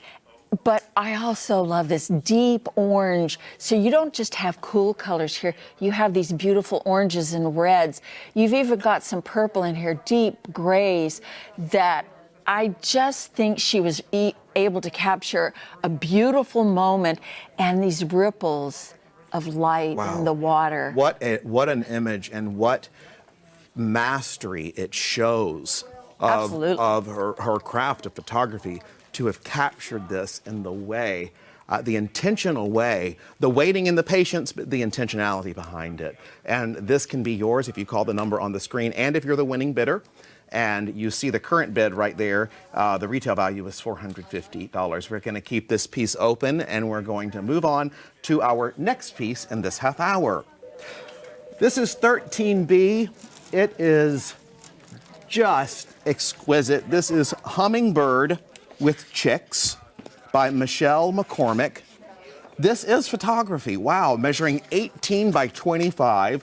But I also love this deep orange. So you don't just have cool colors here. You have these beautiful oranges and reds. You've even got some purple in here, deep grays that I just think she was able to capture a beautiful moment and these ripples of light in the water. What an image, and what mastery it shows of her craft of photography, to have captured this in the way, the intentional way, the waiting and the patience, but the intentionality behind it. And this can be yours if you call the number on the screen, and if you're the winning bidder. And you see the current bid right there. The retail value is $450. We're going to keep this piece open, and we're going to move on to our next piece in this half hour. This is 13B. It is just exquisite. This is Hummingbird with Chicks by Michelle McCormick. This is photography. Wow, measuring 18 by 25,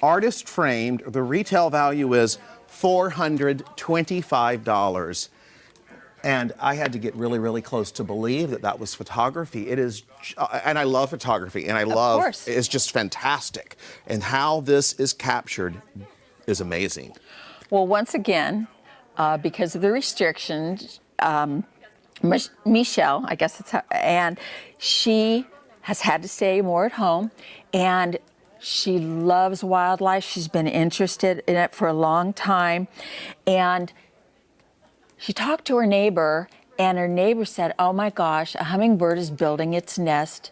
artist framed. The retail value is $425. And I had to get really, really close to believe that that was photography. It is, and I love photography, and I love, it's just fantastic. And how this is captured is amazing. Well, once again, because of the restrictions, Michelle, I guess it's how, and she has had to stay more at home, and she loves wildlife. She's been interested in it for a long time. And she talked to her neighbor, and her neighbor said, oh my gosh, a hummingbird is building its nest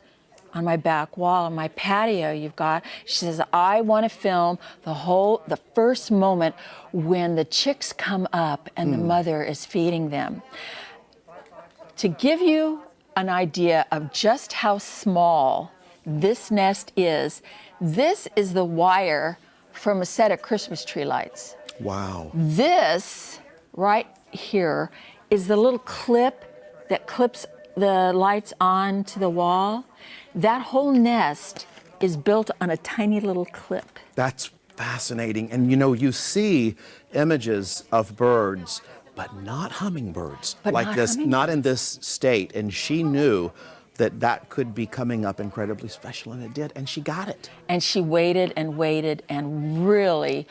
on my back wall, on my patio you've got. She says, I want to film the first moment when the chicks come up and the mother is feeding them. To give you an idea of just how small this nest is, this is the wire from a set of Christmas tree lights. Wow. This right here is the little clip that clips the lights onto the wall. That whole nest is built on a tiny little clip. That's fascinating. And you know, you see images of birds, but not hummingbirds like this, not in this state. And she knew that that could be coming up incredibly special, and it did, and she got it. And she waited and waited and really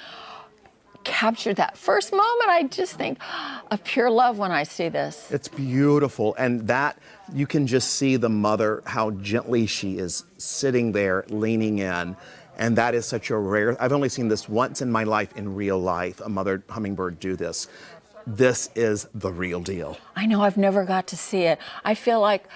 captured that first moment. I just think of pure love when I see this. It's beautiful, and that, you can just see the mother, how gently she is sitting there, leaning in, and that is such a rare, I've only seen this once in my life, in real life, a mother hummingbird do this. This is the real deal. I know, I've never got to see it. I feel like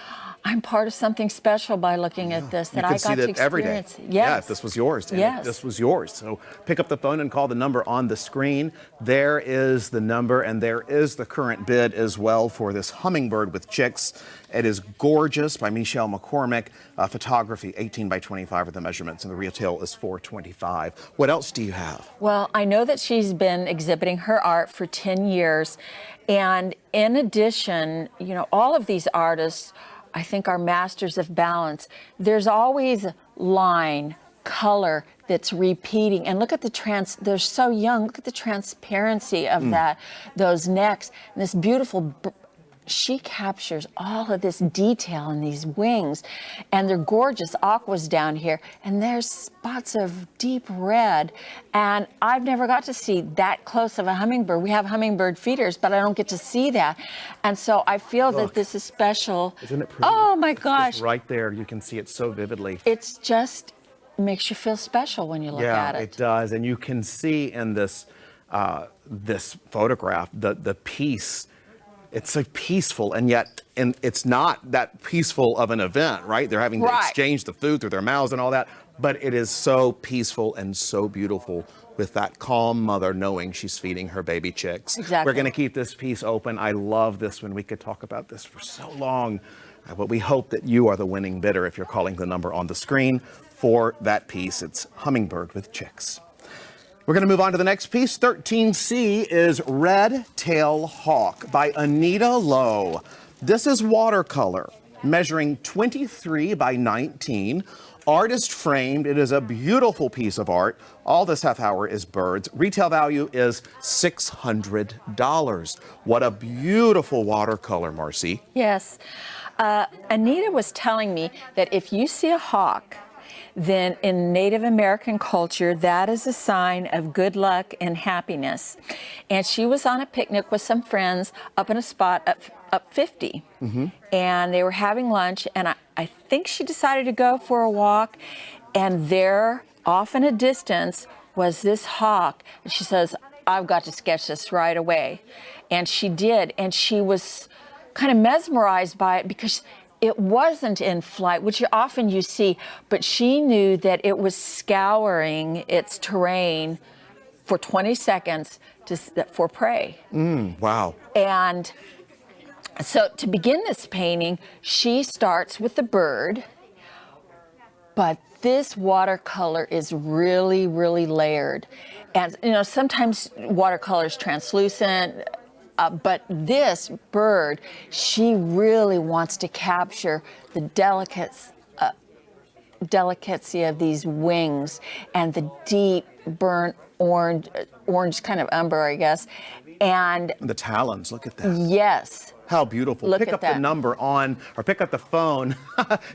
I'm part of something special by looking at this, that I got to experience. Every day. Yes. Yeah, this was yours. Yes. This was yours. So pick up the phone and call the number on the screen. There is the number, and there is the current bid as well for this Hummingbird with Chicks. It is gorgeous, by Michelle McCormick. Photography, 18 by 25 are the measurements, and the retail is $425. What else do you have? Well, I know that she's been exhibiting her art for 10 years. And in addition, you know, all of these artists, I think, are masters of balance. There's always line, color that's repeating. And look at the they're so young. Look at the transparency of those necks. And this beautiful she captures all of this detail in these wings, and they're gorgeous aquas down here, and there's spots of deep red, and I've never got to see that close of a hummingbird. We have hummingbird feeders, but I don't get to see that, and so I feel that this is special. Isn't it pretty? Oh my It's gosh. just right there, you can see it so vividly. It's just makes you feel special when you look at Yeah, it. it does, and you can see in this this photograph the peace. It's so peaceful, and yet it's not that peaceful of an event, right? They're having to exchange the food through their mouths and all that, but it is so peaceful and so beautiful with that calm mother knowing she's feeding her baby chicks. Exactly. We're going to keep this piece open. I love this one. We could talk about this for so long, but we hope that you are the winning bidder if you're calling the number on the screen for that piece. It's Hummingbird with Chicks. We're going to move on to the next piece. 13C is Red Tail Hawk by Anita Lowe. This is watercolor, measuring 23 by 19. Artist framed. It is a beautiful piece of art. All this half hour is birds. Retail value is $600. What a beautiful watercolor, Marcy. Yes. Anita was telling me that if you see a hawk, then in Native American culture, that is a sign of good luck and happiness. And she was on a picnic with some friends up in a spot up 50. And they were having lunch, and I think she decided to go for a walk, and there, off in a distance, was this hawk. And she says, I've got to sketch this right away. And she did, and she was kind of mesmerized by it because it wasn't in flight, which often you see, but she knew that it was scouring its terrain for 20 seconds for prey. Wow. And so to begin this painting, she starts with the bird, but this watercolor is really, really layered. And, you know, sometimes watercolor is translucent, but this bird, she really wants to capture the delicacy of these wings and the deep burnt orange kind of umber, I guess. And the talons, look at that. Yes. How beautiful. Look pick at up that. the number on, or pick up the phone,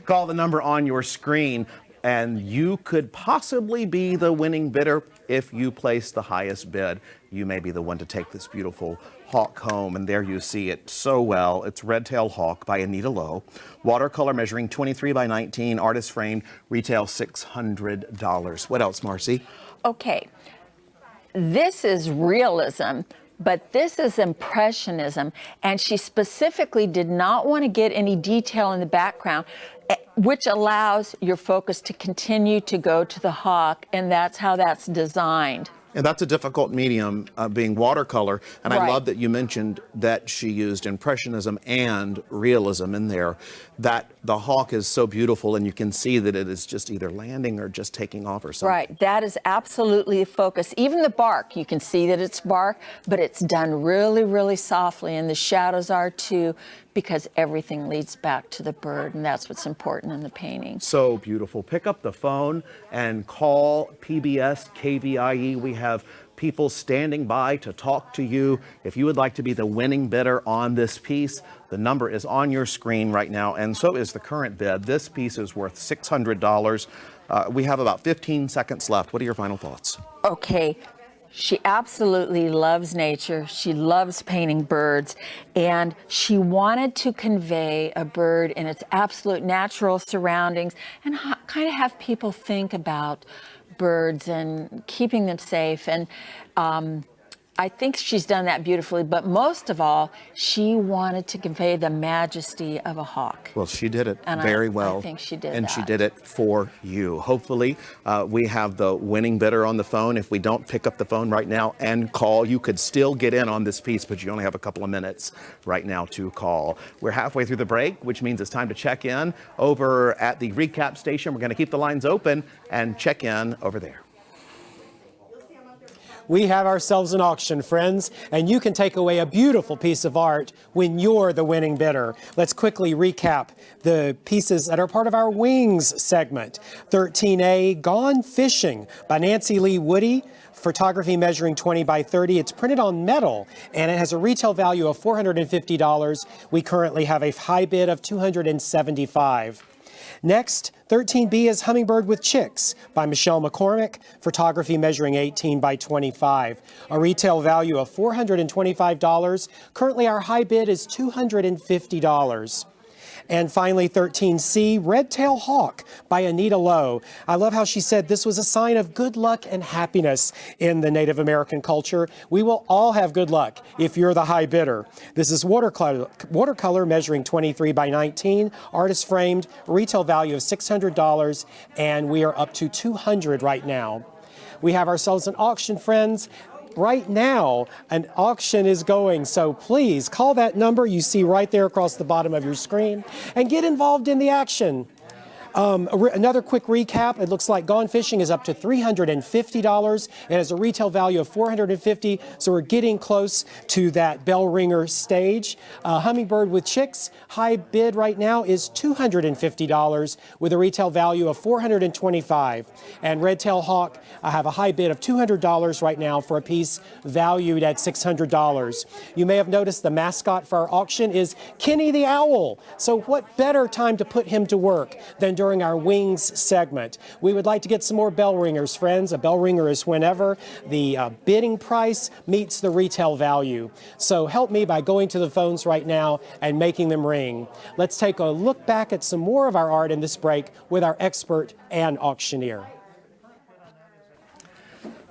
call the number on your screen, and you could possibly be the winning bidder if you place the highest bid. You may be the one to take this beautiful hawk home, and there you see it so well. It's Red Tail Hawk by Anita Lowe. Watercolor measuring 23 by 19, artist framed, retail $600. What else, Marcy? Okay, this is realism, but this is impressionism, and she specifically did not want to get any detail in the background, which allows your focus to continue to go to the hawk, and that's how that's designed. And that's a difficult medium, being watercolor. And I love that you mentioned that she used impressionism and realism in there. That the hawk is so beautiful, and you can see that it is just either landing or just taking off or something. Right, that is absolutely the focus. Even the bark, you can see that it's bark, but it's done really, really softly, and the shadows are too, because everything leads back to the bird, and that's what's important in the painting. So beautiful. Pick up the phone and call PBS KVIE. We have people standing by to talk to you. If you would like to be the winning bidder on this piece, the number is on your screen right now, and so is the current bid. This piece is worth $600. We have about 15 seconds left. What are your final thoughts? Okay. She absolutely loves nature. She loves painting birds, and she wanted to convey a bird in its absolute natural surroundings and kind of have people think about birds and keeping them safe. And I think she's done that beautifully, but most of all, she wanted to convey the majesty of a hawk. Well, she did it And very I well. think she did And that. she did it for you. Hopefully, we have the winning bidder on the phone. If we don't pick up the phone right now and call, you could still get in on this piece, but you only have a couple of minutes right now to call. We're halfway through the break, which means it's time to check in over at the recap station. We're going to keep the lines open and check in over there. We have ourselves an auction, friends, and you can take away a beautiful piece of art when you're the winning bidder. Let's quickly recap the pieces that are part of our Wings segment. 13A, Gone Fishing by Nancy Lee Woody. Photography measuring 20 by 30. It's printed on metal and it has a retail value of $450. We currently have a high bid of $275. Next, 13B is Hummingbird with Chicks by Michelle McCormick, photography measuring 18 by 25. A retail value of $425. Currently our high bid is $250. And finally, 13C, Red-Tailed Hawk by Anita Lowe. I love how she said this was a sign of good luck and happiness in the Native American culture. We will all have good luck if you're the high bidder. This is watercolor measuring 23 by 19, artist framed, retail value of $600, and we are up to $200 right now. We have ourselves an auction, friends. Right now, an auction is going, so please call that number you see right there across the bottom of your screen and get involved in the action. Another quick recap, it looks like Gone Fishing is up to $350 and has a retail value of $450, so we're getting close to that bell ringer stage. Hummingbird with Chicks, high bid right now is $250 with a retail value of $425. And Red-Tailed Hawk, I have a high bid of $200 right now for a piece valued at $600. You may have noticed the mascot for our auction is Kenny the Owl. So what better time to put him to work than during our Wings segment. We would like to get some more bell ringers, friends. A bell ringer is whenever the bidding price meets the retail value. So help me by going to the phones right now and making them ring. Let's take a look back at some more of our art in this break with our expert and auctioneer.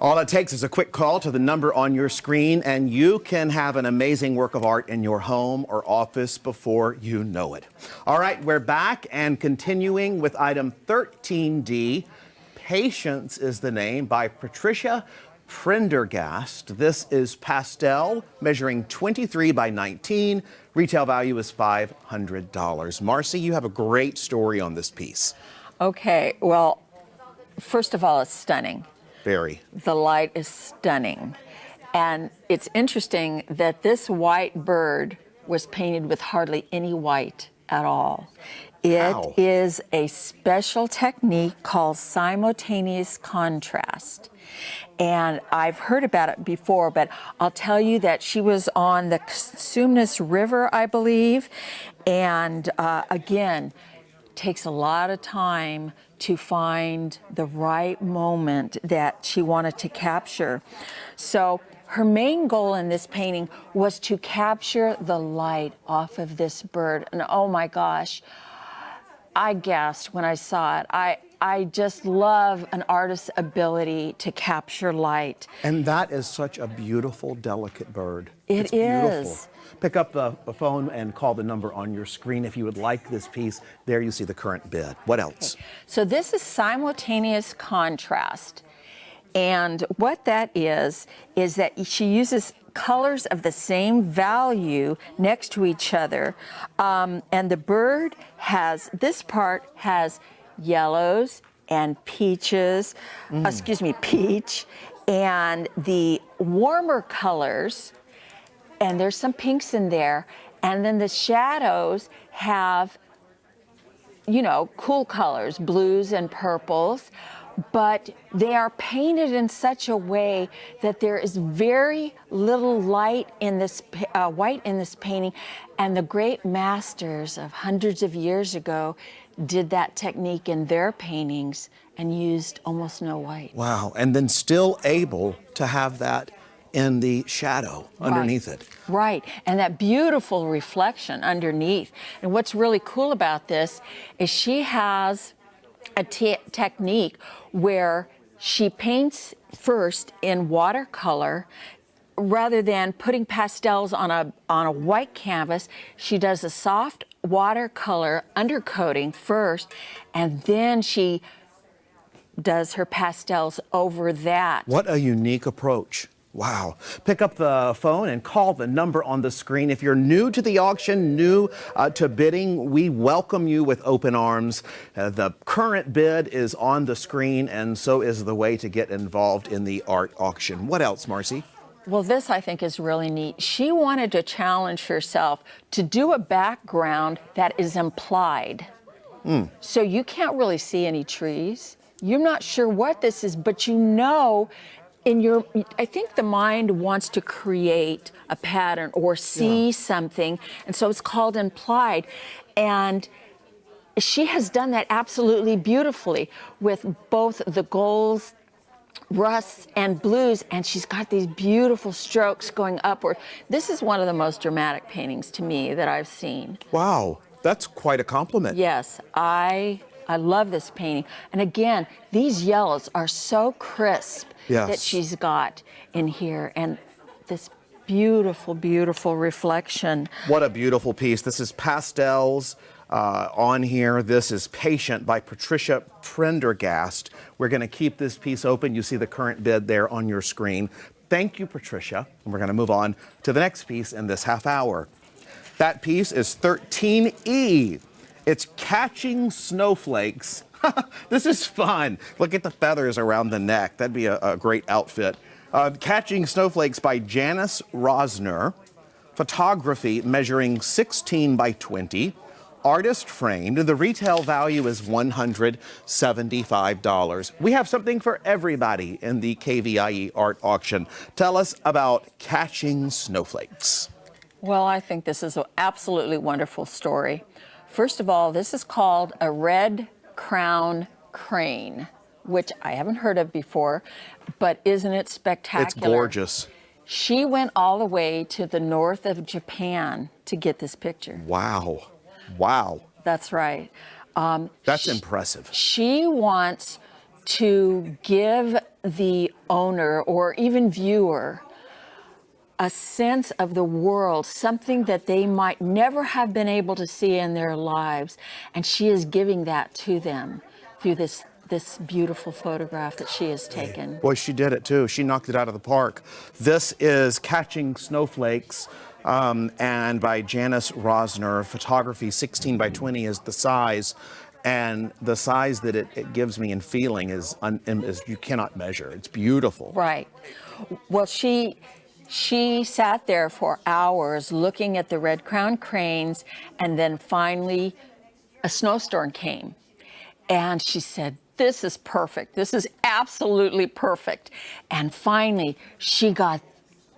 All it takes is a quick call to the number on your screen, and you can have an amazing work of art in your home or office before you know it. All right, we're back and continuing with item 13D. Patience is the name by Patricia Prendergast. This is pastel, measuring 23 by 19. Retail value is $500. Marcy, you have a great story on this piece. Okay, well, first of all, it's stunning. Very. The light is stunning. And it's interesting that this white bird was painted with hardly any white at all. It is a special technique called simultaneous contrast. And I've heard about it before, but I'll tell you that she was on the Sumnes River, I believe. And again, takes a lot of time to find the right moment that she wanted to capture. So her main goal in this painting was to capture the light off of this bird. And oh my gosh, I gasped when I saw it. I just love an artist's ability to capture light. And that is such a beautiful, delicate bird. It's beautiful. Pick up the phone and call the number on your screen if you would like this piece. There you see the current bid. What else? Okay. So this is simultaneous contrast. And what that is that she uses colors of the same value next to each other. And the bird has, this part has yellows and peaches, peach, and the warmer colors, and there's some pinks in there, and then the shadows have, cool colors, blues and purples, but they are painted in such a way that there is very little light in this white in this painting, and the great masters of hundreds of years ago did that technique in their paintings and used almost no white. Wow, and then still able to have that in the shadow underneath it. Right, and that beautiful reflection underneath. And what's really cool about this is she has a technique where she paints first in watercolor. Rather than putting pastels on a white canvas, she does a soft watercolor undercoating first, and then she does her pastels over that. What a unique approach. Wow. Pick up the phone and call the number on the screen. If you're new to the auction, new to bidding, we welcome you with open arms. The current bid is on the screen, and so is the way to get involved in the art auction. What else, Marcy? Well, this I think is really neat. She wanted to challenge herself to do a background that is implied. So you can't really see any trees. You're not sure what this is, but you know I think the mind wants to create a pattern or see something, and so it's called implied. And she has done that absolutely beautifully with both the golds, rusts, and blues, and she's got these beautiful strokes going upward. This is one of the most dramatic paintings to me that I've seen. Wow, that's quite a compliment. Yes, I love this painting. And again, these yellows are so crisp that she's got in here, and this beautiful, beautiful reflection. What a beautiful piece. This is pastels on here. This is Patient by Patricia Prendergast. We're going to keep this piece open. You see the current bid there on your screen. Thank you, Patricia. And we're going to move on to the next piece in this half hour. That piece is 13E. It's Catching Snowflakes. This is fun. Look at the feathers around the neck. That'd be a great outfit. Catching Snowflakes by Janice Rosner. Photography measuring 16 by 20. Artist framed, and the retail value is $175. We have something for everybody in the KVIE art auction. Tell us about Catching Snowflakes. Well, I think this is an absolutely wonderful story. First of all, this is called a red crown crane, which I haven't heard of before, but isn't it spectacular? It's gorgeous. She went all the way to the north of Japan to get this picture. Wow. Wow. That's right. That's impressive. She wants to give the owner or even viewer a sense of the world, something that they might never have been able to see in their lives. And she is giving that to them through this beautiful photograph that she has taken. Boy, she did it too. She knocked it out of the park. This is Catching Snowflakes and by Janice Rosner. Photography 16 by 20 is the size. And the size that it gives me in feeling is you cannot measure. It's beautiful. Right. Well, she sat there for hours looking at the red crown cranes, and then finally a snowstorm came. And she said, this is perfect. This is absolutely perfect. And finally, she got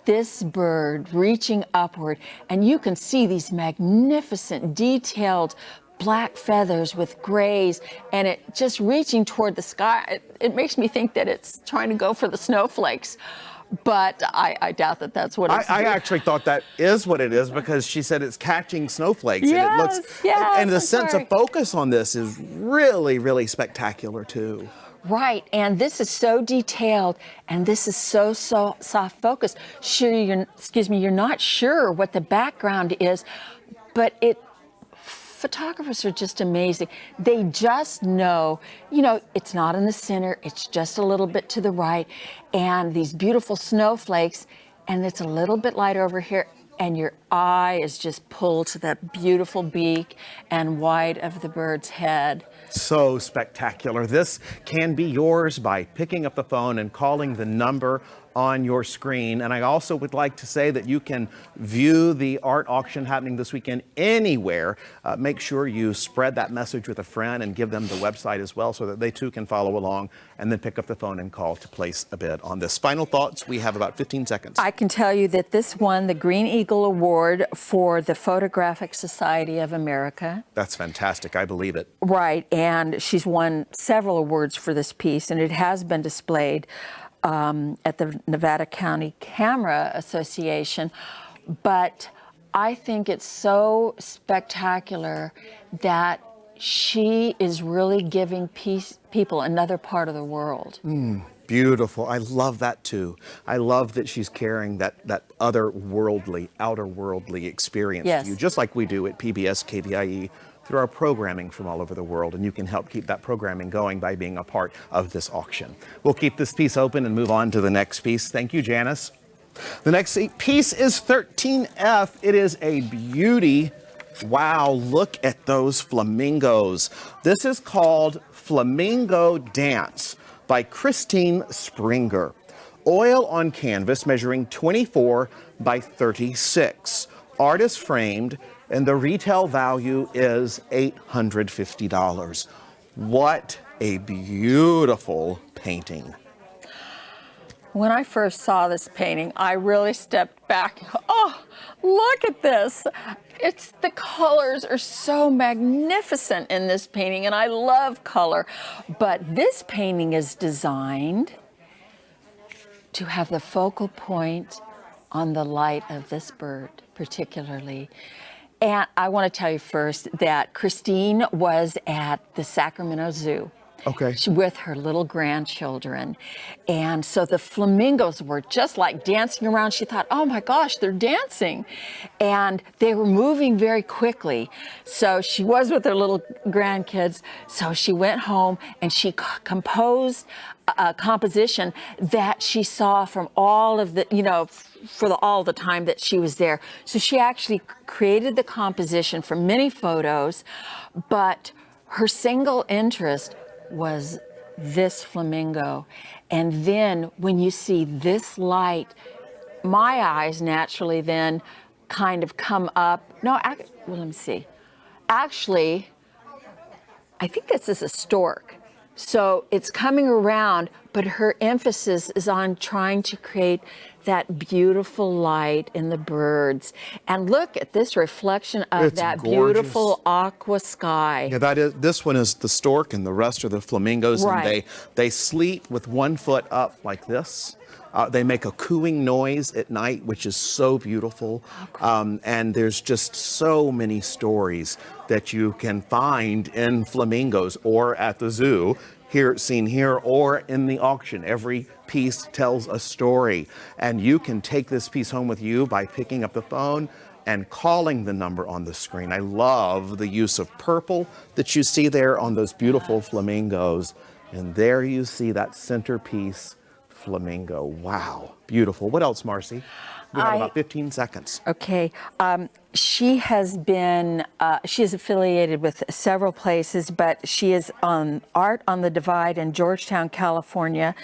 this bird reaching upward, and you can see these magnificent, detailed black feathers with grays, and it just reaching toward the sky. It makes me think that it's trying to go for the snowflakes. But I doubt that that's what it's I doing. actually thought that is what it is, because she said it's catching snowflakes. Yes, and it looks, yes, and the I'm sense sorry. of focus on this is really, really spectacular too. Right, and this is so detailed, and this is so soft focus. You're not sure what the background is, but photographers are just amazing. They just know, it's not in the center, it's just a little bit to the right, and these beautiful snowflakes, and it's a little bit light over here, and your eye is just pulled to that beautiful beak and wide of the bird's head. So spectacular. This can be yours by picking up the phone and calling the number on your screen. And I also would like to say that you can view the art auction happening this weekend anywhere. Make sure you spread that message with a friend and give them the website as well, so that they too can follow along, and then pick up the phone and call to place a bid on this. Final thoughts. We have about 15 seconds. I can tell you that this won the Green Eagle Award for the Photographic Society of America. That's fantastic. I believe it. Right, and she's won several awards for this piece, and it has been displayed at the Nevada County Camera Association. But I think it's so spectacular that she is really giving people another part of the world. Beautiful. I love that too. I love that she's carrying that otherworldly, outer worldly experience to you, just like we do at PBS KVIE through our programming from all over the world. And you can help keep that programming going by being a part of this auction. We'll keep this piece open and move on to the next piece. Thank you, Janice. The next piece is 13F. It is a beauty. Wow, look at those flamingos. This is called Flamingo Dance by Christine Springer. Oil on canvas measuring 24 by 36. Artist framed, and the retail value is $850. What a beautiful painting. When I first saw this painting, I really stepped back. Oh, look at this. The colors are so magnificent in this painting, and I love color. But this painting is designed to have the focal point on the light of this bird, particularly. And I want to tell you first that Christine was at the Sacramento Zoo. Okay. With her little grandchildren. And so the flamingos were just like dancing around. She thought, oh my gosh, they're dancing. And they were moving very quickly. So she was with her little grandkids. So she went home and she composed a composition that she saw from all of the, all the time that she was there. So she actually created the composition from many photos, but her single interest was this flamingo. And then when you see this light, my eyes naturally then kind of come up. No, well, let me see. Actually, I think this is a stork. So it's coming around, but her emphasis is on trying to create that beautiful light in the birds. And look at this reflection of It's that gorgeous. beautiful aqua sky. Yeah, this one is the stork, and the rest are the flamingos. Right. And they sleep with one foot up like this. They make a cooing noise at night, which is so beautiful. And there's just so many stories that you can find in flamingos or at the zoo, seen here or in the auction. Every piece tells a story. And you can take this piece home with you by picking up the phone and calling the number on the screen. I love the use of purple that you see there on those beautiful flamingos. And there you see that centerpiece flamingo. Wow, beautiful. What else, Marcy? We have about 15 seconds. Okay. She has been, she is affiliated with several places, but she is on Art on the Divide in Georgetown, California.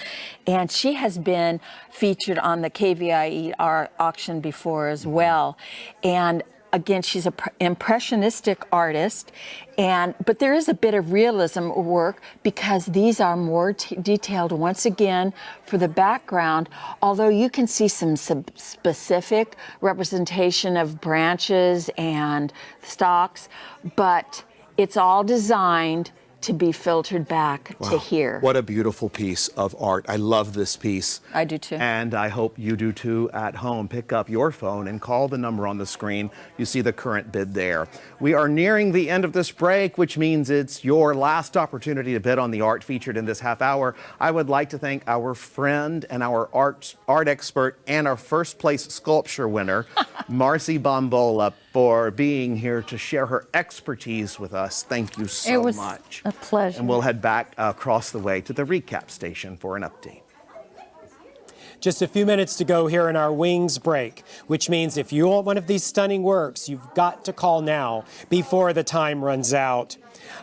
And she has been featured on the KVIE art auction before as well. And again, she's an impressionistic artist, but there is a bit of realism work because these are more detailed once again for the background, although you can see some specific representation of branches and stalks, but it's all designed to be filtered back to here. What a beautiful piece of art. I love this piece. I do too. And I hope you do too at home. Pick up your phone and call the number on the screen. You see the current bid there. We are nearing the end of this break, which means it's your last opportunity to bid on the art featured in this half hour. I would like to thank our friend and our art expert and our first place sculpture winner, Marcy Bombola, for being here to share her expertise with us. Thank you so much. A pleasure. And we'll head back across the way to the recap station for an update. Just a few minutes to go here in our wings break, which means if you want one of these stunning works, you've got to call now before the time runs out.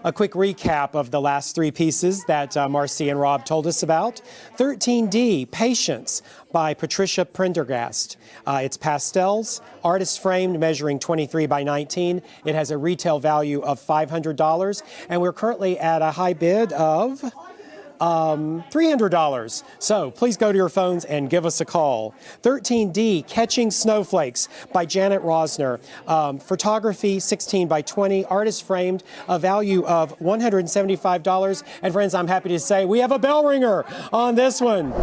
A quick recap of the last three pieces that Marcy and Rob told us about. 13D, Patience by Patricia Prendergast. It's pastels, artist framed, measuring 23 by 19. It has a retail value of $500, and we're currently at a high bid of $300. So please go to your phones and give us a call. 13D, Catching Snowflakes by Janet Rosner. Photography, 16 by 20. Artist framed, a value of $175. And friends, I'm happy to say we have a bell ringer on this one.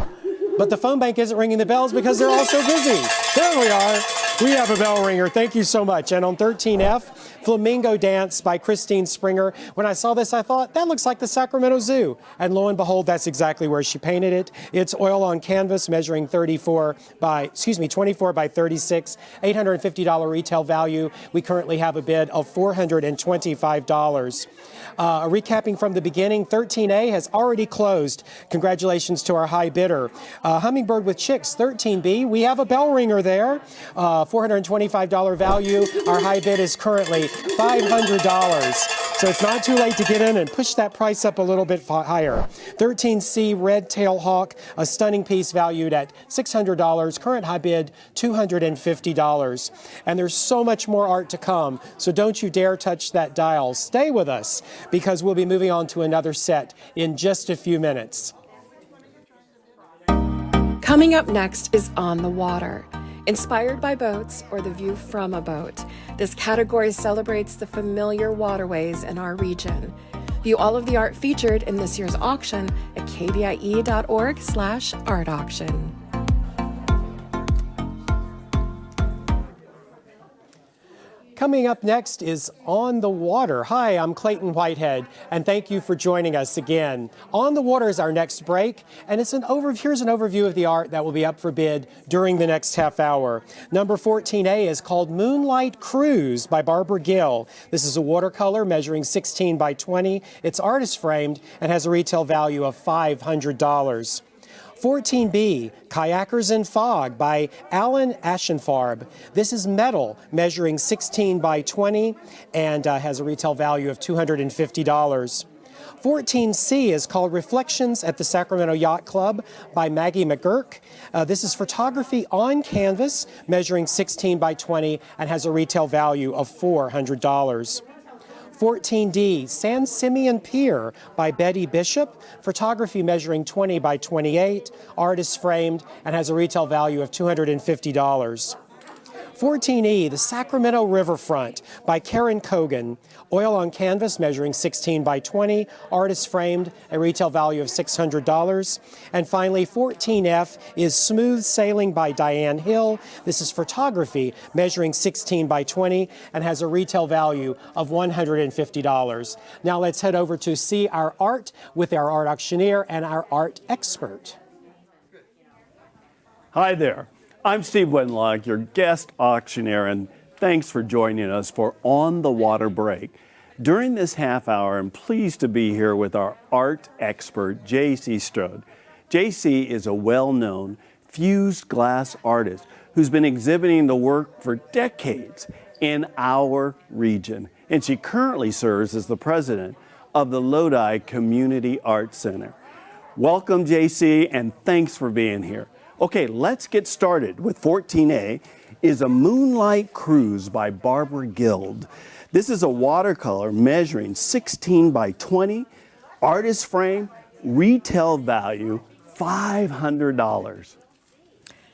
But the phone bank isn't ringing the bells because they're all so busy. There we are. We have a bell ringer. Thank you so much. And on 13F, Flamingo Dance by Christine Springer. When I saw this, I thought, that looks like the Sacramento Zoo. And lo and behold, that's exactly where she painted it. It's oil on canvas measuring 24 by 36, $850 retail value. We currently have a bid of $425. Recapping from the beginning, 13A has already closed. Congratulations to our high bidder. Hummingbird with Chicks, 13B. We have a bell ringer there. $425 value. Our high bid is currently $500. So it's not too late to get in and push that price up a little bit higher. 13C Red Tail Hawk, a stunning piece valued at $600. Current high bid, $250. And there's so much more art to come, so don't you dare touch that dial. Stay with us, because we'll be moving on to another set in just a few minutes. Coming up next is On the Water. Inspired by boats or the view from a boat, this category celebrates the familiar waterways in our region. View all of the art featured in this year's auction at kvie.org/art auction. Coming up next is On the Water. Hi, I'm Clayton Whitehead, and thank you for joining us again. On the Water is our next break, and here's an overview of the art that will be up for bid during the next half hour. Number 14A is called Moonlight Cruise by Barbara Gill. This is a watercolor measuring 16 by 20. It's artist framed and has a retail value of $500. 14B, Kayakers in Fog by Alan Ashenfarb. This is metal, measuring 16 by 20 and has a retail value of $250. 14C is called Reflections at the Sacramento Yacht Club by Maggie McGurk. This is photography on canvas, measuring 16 by 20 and has a retail value of $400. 14D, San Simeon Pier by Betty Bishop, photography measuring 20 by 28, artist framed, and has a retail value of $250. 14E, The Sacramento Riverfront by Karen Cogan, oil on canvas measuring 16 by 20, artist framed, a retail value of $600. And finally, 14F is Smooth Sailing by Diane Hill. This is photography measuring 16 by 20 and has a retail value of $150. Now let's head over to see our art with our art auctioneer and our art expert. Hi there. I'm Steve Wenlock, your guest auctioneer, and thanks for joining us for On the Water Break. During this half hour, I'm pleased to be here with our art expert, J.C. Strode. J.C. is a well-known fused glass artist who's been exhibiting the work for decades in our region, and she currently serves as the president of the Lodi Community Arts Center. Welcome, J.C., and thanks for being here. Okay, let's get started with 14A is a Moonlight Cruise by Barbara Gill. This is a watercolor measuring 16 by 20, artist frame, retail value $500.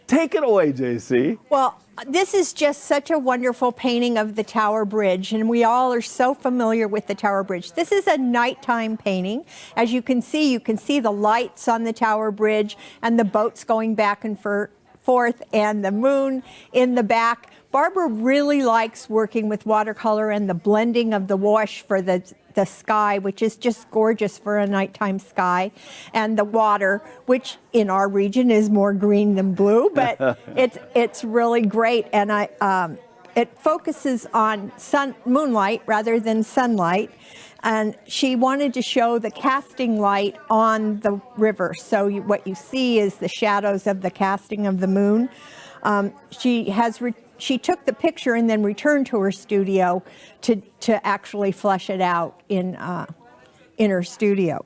Take it away, JC. Well, this is just such a wonderful painting of the Tower Bridge, and we all are so familiar with the Tower Bridge. This is a nighttime painting. As you can see the lights on the Tower Bridge and the boats going back and forth and the moon in the back. Barbara really likes working with watercolor and the blending of the wash for the sky, which is just gorgeous for a nighttime sky, and the water, which in our region is more green than blue, but it's really great. And it focuses on moonlight rather than sunlight. And she wanted to show the casting light on the river. So what you see is the shadows of the casting of the moon. She took the picture and then returned to her studio to actually flesh it out in her studio.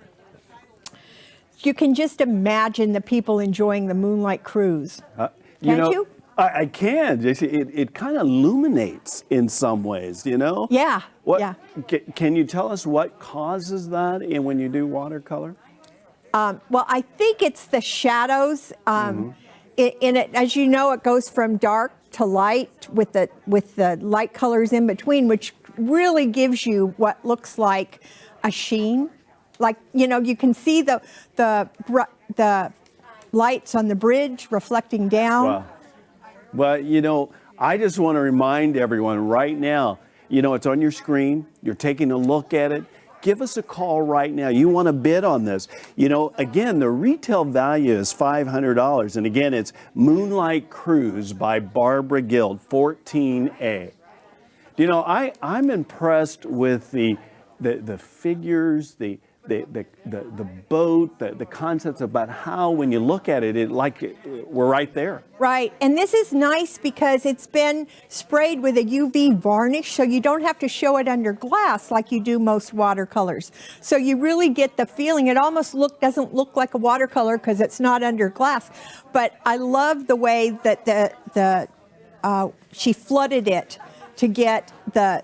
You can just imagine the people enjoying the Moonlight Cruise. Can't you? I can, JC. It kind of illuminates in some ways, you know? Yeah. Yeah. Can you tell us what causes that when you do watercolor? Well, I think it's the shadows. In it, as you know, it goes from dark to light with the light colors in between, which really gives you what looks like a sheen. Like, you know, you can see the lights on the bridge reflecting down. Wow. Well, you know, I just want to remind everyone right now, you know, it's on your screen. You're taking a look at it. Give us a call right now. You want to bid on this. You know, again, the retail value is $500. And again, it's Moonlight Cruise by Barbara Guild, 14A. You know, I'm impressed with the figures, the boat, the concepts about how when you look at it, we're right there. Right, and this is nice because it's been sprayed with a UV varnish, so you don't have to show it under glass like you do most watercolors. So you really get the feeling. It almost doesn't look like a watercolor because it's not under glass. But I love the way that she flooded it to get the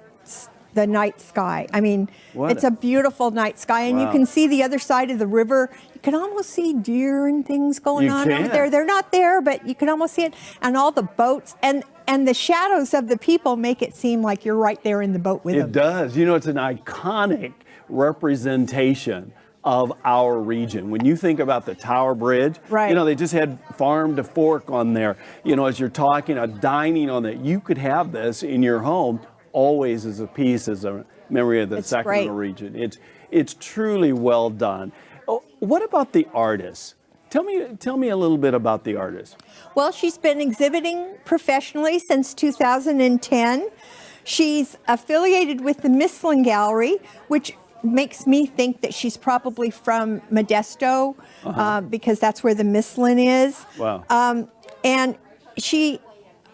night sky. I mean, it's a beautiful night sky, and you can see the other side of the river. You can almost see deer and things going on over there. They're not there, but you can almost see it, and all the boats and the shadows of the people make it seem like you're right there in the boat with them. It does. You know, it's an iconic representation of our region. When you think about the Tower Bridge, you know, they just had farm to fork on there. You know, as you're talking, dining on that, you could have this in your home always as a piece, as a memory of the Sacramento region. It's truly well done. Oh, what about the artist? Tell me a little bit about the artist. Well, she's been exhibiting professionally since 2010. She's affiliated with the Mislin Gallery, which makes me think that she's probably from Modesto, because that's where the Mislin is. Wow. And she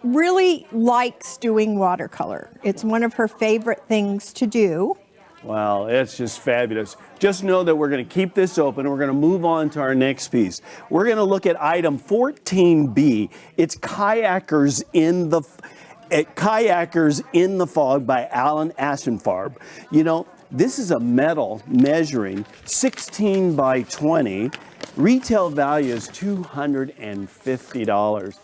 really likes doing watercolor. It's one of her favorite things to do. Wow, it's just fabulous. Just know that we're going to keep this open. We're going to move on to our next piece. We're going to look at item 14B. It's Kayakers in the Fog by Alan Ashenfarb. You know, this is a medal measuring 16 by 20. Retail value is $250.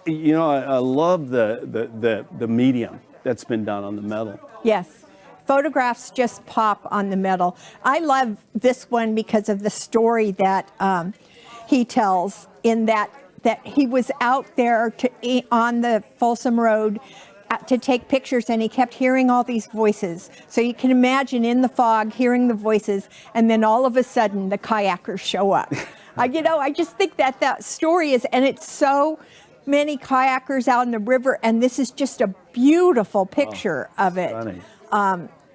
You know, I love the medium that's been done on the medal. Yes. Photographs just pop on the medal. I love this one because of the story that he tells, in that he was out there on the Folsom Road to take pictures, and he kept hearing all these voices. So you can imagine in the fog hearing the voices, and then all of a sudden the kayakers show up. You know, I just think that story is, and it's so many kayakers out in the river, and this is just a beautiful picture of it.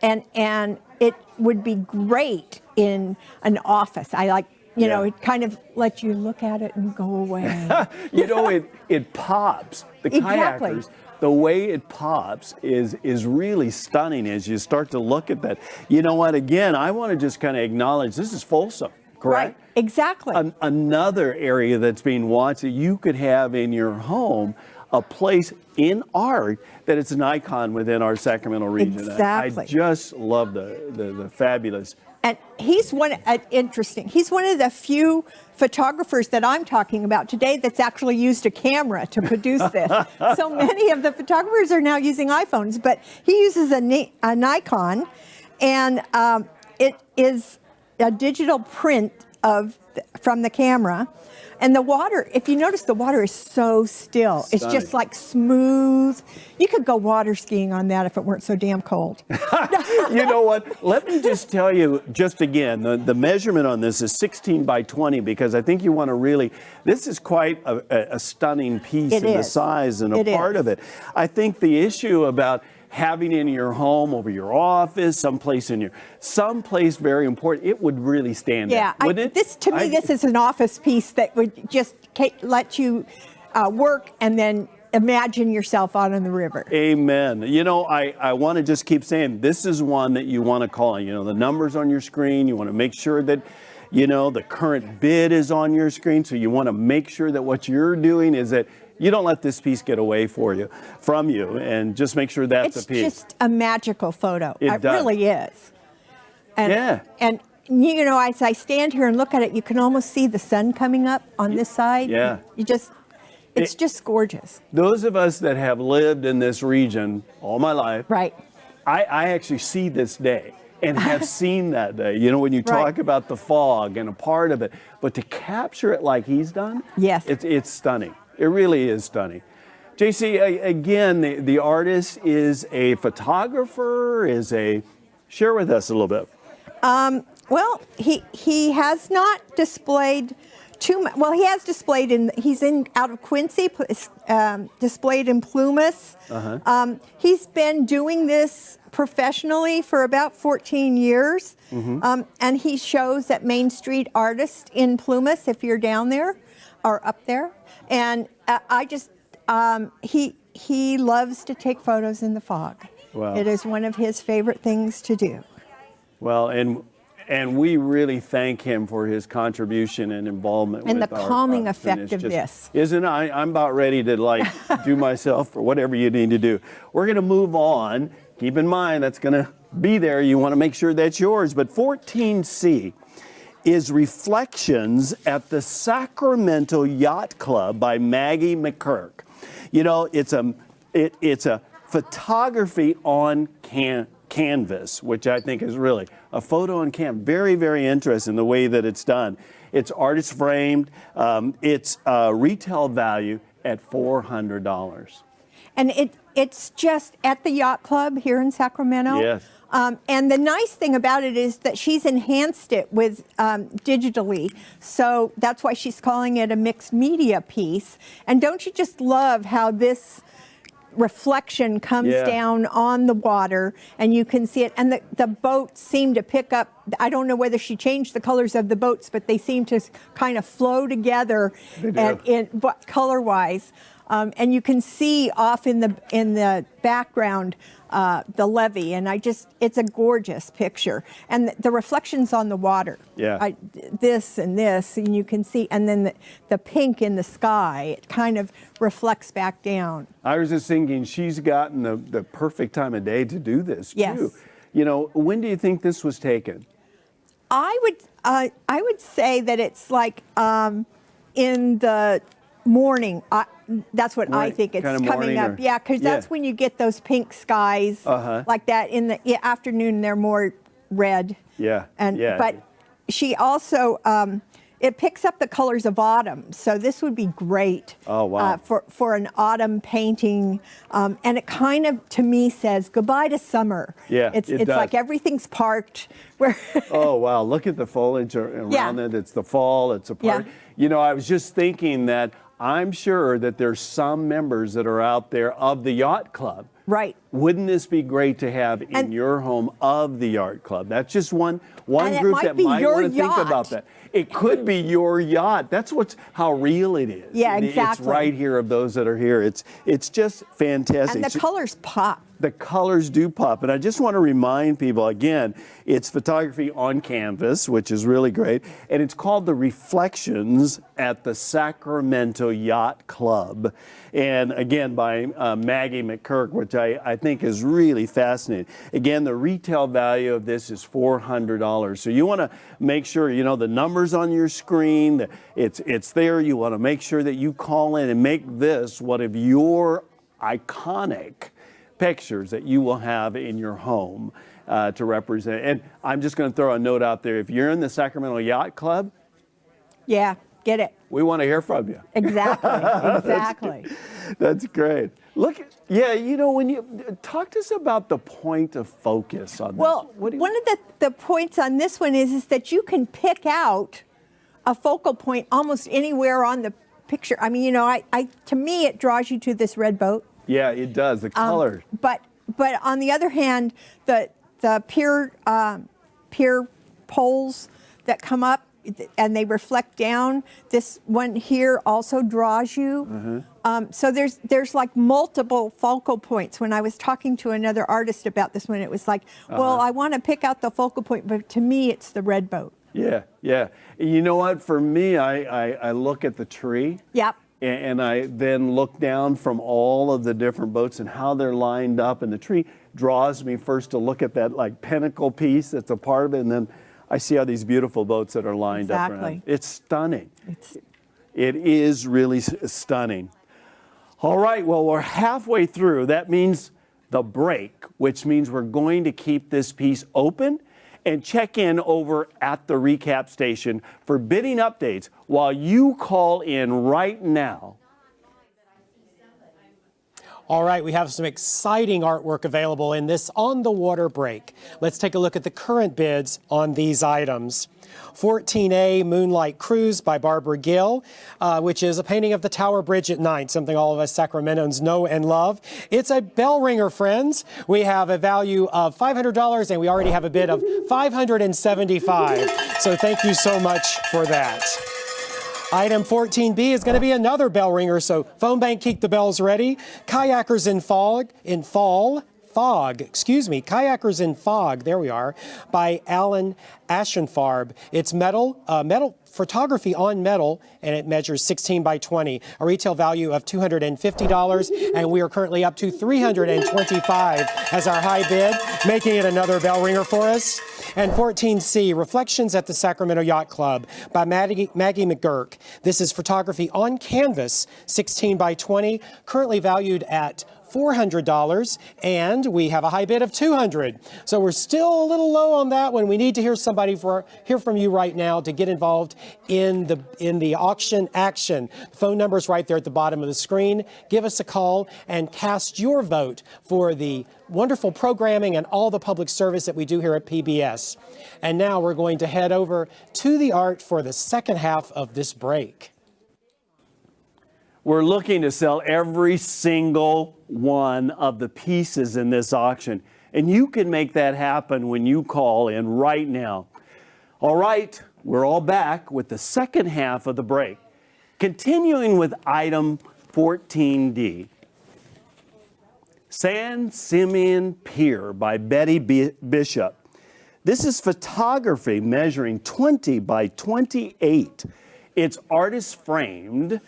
And it would be great in an office. I like, you know, it kind of lets you look at it and go away. You know, it pops. The kayakers, the way it pops is really stunning as you start to look at that. You know what, again, I want to just kind of acknowledge this is Folsom, correct? Right, exactly. Another area that's being watched that you could have in your home, a place in art that it's an icon within our Sacramento region. Exactly. I just love the fabulous. And he's one of the few photographers that I'm talking about today that's actually used a camera to produce this. So many of the photographers are now using iPhones, but he uses a Nikon, and it is a digital print from the camera. And the water, if you notice, the water is so still. It's just like smooth. You could go water skiing on that if it weren't so damn cold. You know what? Let me just tell you, just again, the measurement on this is 16 by 20, because I think you want to really, this is quite a stunning piece in the size and a part of it. I think the issue about having it in your home, over your office, someplace very important, it would really stand out. Wouldn't it? This is an office piece that would just let you work and then imagine yourself out on the river. Amen. You know, I want to just keep saying, this is one that you want to call on. You know, the numbers on your screen, you want to make sure that, you know, the current bid is on your screen. So you want to make sure that what you're doing is that you don't let this piece get away from you, and just make sure that's a piece. It's just a magical photo. It really is. And you know, as I stand here and look at it, you can almost see the sun coming up on this side. Yeah. It's just gorgeous. Those of us that have lived in this region all my life, right? I actually see this day and have seen that day. You know, when you talk about the fog and a part of it, but to capture it like he's done, yes, it's stunning. It really is stunning. JC, again, the artist is a photographer, share with us a little bit. Well, he has not displayed too much. Well, he has displayed he's out of Quincy, displayed in Plumas. He's been doing this professionally for about 14 years. And he shows at Main Street Artist in Plumas, if you're down there or up there. And he loves to take photos in the fog. Wow. It is one of his favorite things to do. Well, and we really thank him for his contribution and involvement And with the our calming arts. effect And it's of this. Isn't I'm about ready to do myself or whatever you need to do. We're going to move on. Keep in mind that's going to be there. You want to make sure that's yours. But 14C is Reflections at the Sacramento Yacht Club by Maggie McKirk. You know, it's a photography on canvas, which I think is really a photo on canvas. Very, very interesting the way that it's done. It's artist framed. It's retail value at $400. And it's just at the Yacht Club here in Sacramento. Yes. And the nice thing about it is that she's enhanced it with digitally. So that's why she's calling it a mixed media piece. And don't you just love how this reflection comes down on the water and you can see it, and the boats seem to pick up. I don't know whether she changed the colors of the boats, but they seem to kind of flow together and color wise, and you can see off in the background the levee, and it's a gorgeous picture, and the reflections on the water, this and you can see, and then the pink in the sky, it kind of reflects back down. I was just thinking she's gotten the perfect time of day to do this too. Yes. You know, when do you think this was taken? I would say that it's like in the morning. That's what I think it's coming up. Yeah, because that's when you get those pink skies like that. In the afternoon, they're more red. Yeah. But she also it picks up the colors of autumn, so this would be great. Oh, wow. For an autumn painting, and it kind of to me says goodbye to summer. Yeah, it's does. like everything's parked. Oh wow! Look at the foliage around it. It's the fall. It's a park. Yeah. You know, I was just thinking that I'm sure that there's some members that are out there of the Yacht Club. Right. Wouldn't this be great to have in your home of the Yacht Club? That's just one group that might want to think about that. It could be your yacht. That's how real it is. Yeah, exactly. It's right here of those that are here. It's just fantastic. And the colors pop. The colors do pop. And I just want to remind people, again, it's photography on canvas, which is really great. And it's called The Reflections at the Sacramento Yacht Club. And again, by Maggie McKirk, which I think is really fascinating. Again, the retail value of this is $400. So you want to make sure, you know, the numbers on your screen, it's there. You want to make sure that you call in and make this one of your iconic pictures that you will have in your home to represent. And I'm just going to throw a note out there. If you're in the Sacramento Yacht Club, get it. We want to hear from you. Exactly. That's great. Look, you know, when you talk to us about the point of focus on this. Well, one of the points on this one is that you can pick out a focal point almost anywhere on the picture. I mean, you know, to me, it draws you to this red boat. Yeah, it does. The color. But on the other hand, the pier poles that come up and they reflect down. This one here also draws you. So there's like multiple focal points. When I was talking to another artist about this one, it was like, well, I want to pick out the focal point, but to me, it's the red boat. Yeah. You know what? For me, I look at the tree. Yep. And I then look down from all of the different boats and how they're lined up. And the tree draws me first to look at that like pinnacle piece that's a part of it. And then I see all these beautiful boats that are lined up around. It's stunning. It is really stunning. All right, well, we're halfway through. That means the break, which means we're going to keep this piece open and check in over at the recap station for bidding updates while you call in right now. All right, we have some exciting artwork available in this On the Water break. Let's take a look at the current bids on these items. 14A Moonlight Cruise by Barbara Gill, which is a painting of the Tower Bridge at night, something all of us Sacramentoans know and love. It's a bell ringer, friends. We have a value of $500 and we already have a bid of $575. So thank you so much for that. Item 14B is going to be another bell ringer, so phone bank, keep the bells ready. Kayakers in Fog, Kayakers in Fog, there we are, by Alan Ashenfarb. It's metal photography on metal, and it measures 16 by 20, a retail value of $250, and we are currently up to $325 as our high bid, making it another bell ringer for us. And 14C, Reflections at the Sacramento Yacht Club by Maggie McGurk. This is photography on canvas, 16 by 20, currently valued at $400, and we have a high bid of $200. So we're still a little low on that one. We need to hear from you right now to get involved in the auction action. The phone number is right there at the bottom of the screen. Give us a call and cast your vote for the wonderful programming and all the public service that we do here at PBS. And now we're going to head over to the art for the second half of this break. We're looking to sell every single one of the pieces in this auction, and you can make that happen when you call in right now. All right, we're all back with the second half of the break. Continuing with item 14D. San Simeon Pier by Betty Bishop. This is photography measuring 20 by 28. It's artist framed.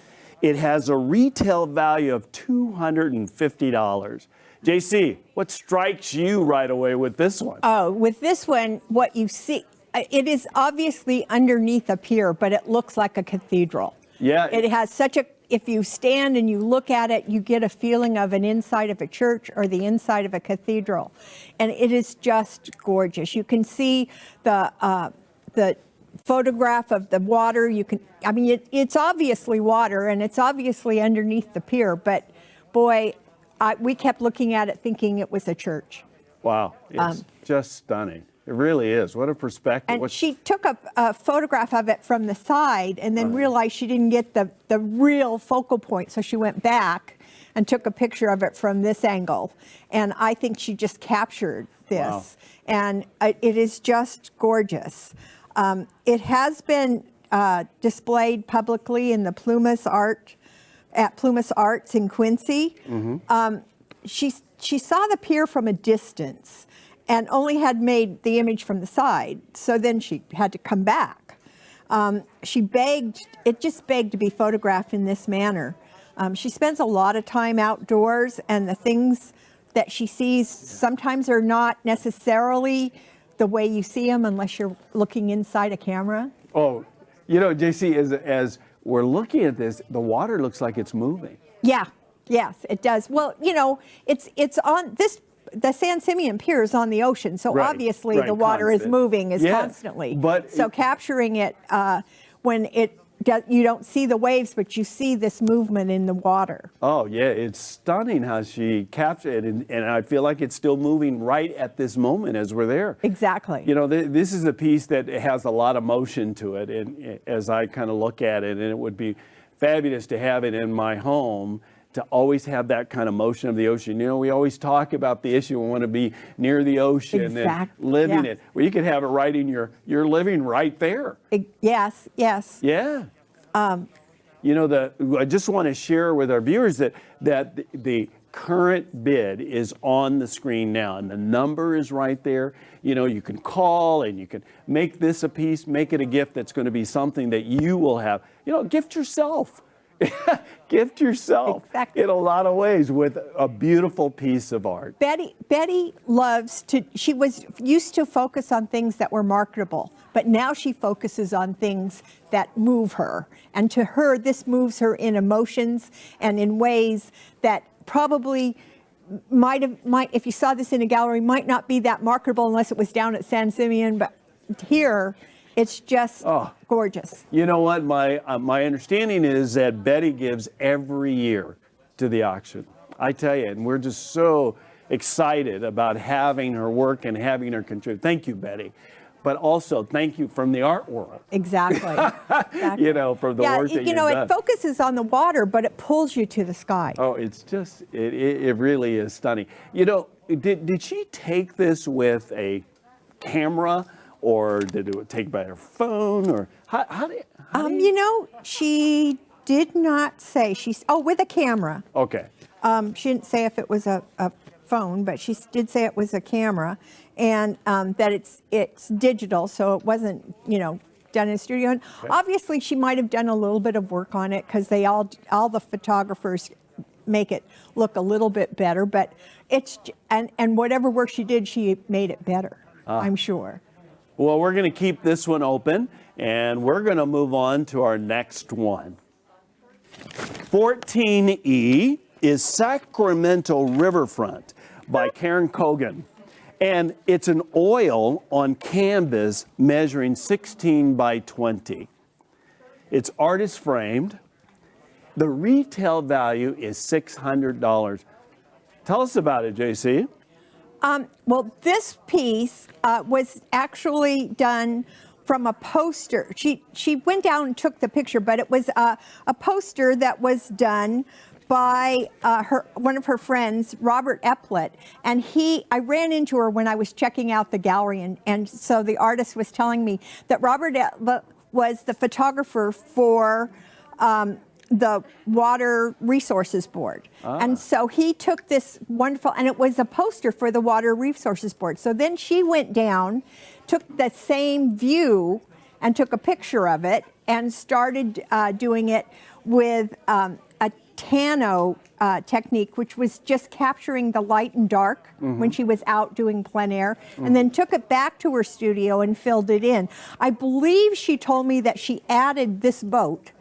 It has a retail value of $250. JC, what strikes you right away with this one? Oh, with this one, what you see, it is obviously underneath a pier, but it looks like a cathedral. Yeah. It has such a, if you stand and you look at it, you get a feeling of an inside of a church or the inside of a cathedral. And it is just gorgeous. You can see the photograph of the water. You can, I mean, it's obviously water and it's obviously underneath the pier, but boy, we kept looking at it thinking it was a church. Wow, it's just stunning. It really is. What a perspective. And she took a photograph of it from the side and then realized she didn't get the real focal point. So she went back and took a picture of it from this angle. And I think she just captured this. Wow. And it is just gorgeous. It has been displayed publicly in the Plumas Arts in Quincy. Mm-hmm. She saw the pier from a distance and only had made the image from the side. So then she had to come back. It just begged to be photographed in this manner. She spends a lot of time outdoors, and the things that she sees sometimes are not necessarily the way you see them unless you're looking inside a camera. Oh, you know, JC, as we're looking at this, the water looks like it's moving. Yeah, yes, it does. Well, you know, it's on this, the San Simeon Pier is on the ocean, so obviously the water is moving constantly. But so capturing it when you don't see the waves, but you see this movement in the water. Oh, yeah, it's stunning how she captured it, and I feel like it's still moving right at this moment as we're there. Exactly. You know, this is a piece that has a lot of motion to it, and as I kind of look at it, and it would be fabulous to have it in my home, to always have that kind of motion of the ocean. You know, we always talk about the issue, we want to be near the ocean and living it. Well, you could have it right in your living right there. Yes, yes. Yeah. You know, I just want to share with our viewers that the current bid is on the screen now, and the number is right there. You know, you can call and you can make this a piece, make it a gift that's going to be something that you will have. You know, gift yourself. Gift yourself in a lot of ways with a beautiful piece of art. Betty loves to, she was used to focus on things that were marketable, but now she focuses on things that move her. And to her, this moves her in emotions and in ways that probably might, if you saw this in a gallery, might not be that marketable unless it was down at San Simeon, but here, it's just gorgeous. You know what? My understanding is that Betty gives every year to the auction. I tell you, and we're just so excited about having her work and having her contribute. Thank you, Betty. But also, thank you from the art world. Exactly. Exactly. You know, for the work that you know, you've it done. focuses on the water, but it pulls you to the sky. Oh, it's just, it really is stunning. You know, did she take this with a camera, or did it take by her phone, or how did You know, she did not say. With a camera. Okay. She didn't say if it was a phone, but she did say it was a camera, and that it's digital, so it wasn't, you know, done in a studio. And obviously, she might have done a little bit of work on it, because all the photographers make it look a little bit better. But it's and whatever work she did, she made it better. I'm sure. Well, we're going to keep this one open, and we're going to move on to our next one. 14E is Sacramento Riverfront by Karen Cogan. And it's an oil on canvas measuring 16 by 20. It's artist framed. The retail value is $600. Tell us about it, JC. Well, this piece was actually done from a poster. She went down and took the picture, but it was a poster that was done by one of her friends, Robert Epplett, and I ran into her when I was checking out the gallery, and so the artist was telling me that Robert Epplett was the photographer for the Water Resources Board. And so he took this wonderful, and it was a poster for the Water Resources Board. So then she went down, took the same view, and took a picture of it, and started doing it with a Tano technique, which was just capturing the light and dark when she was out doing plein air, and then took it back to her studio and filled it in. I believe she told me that she added this boat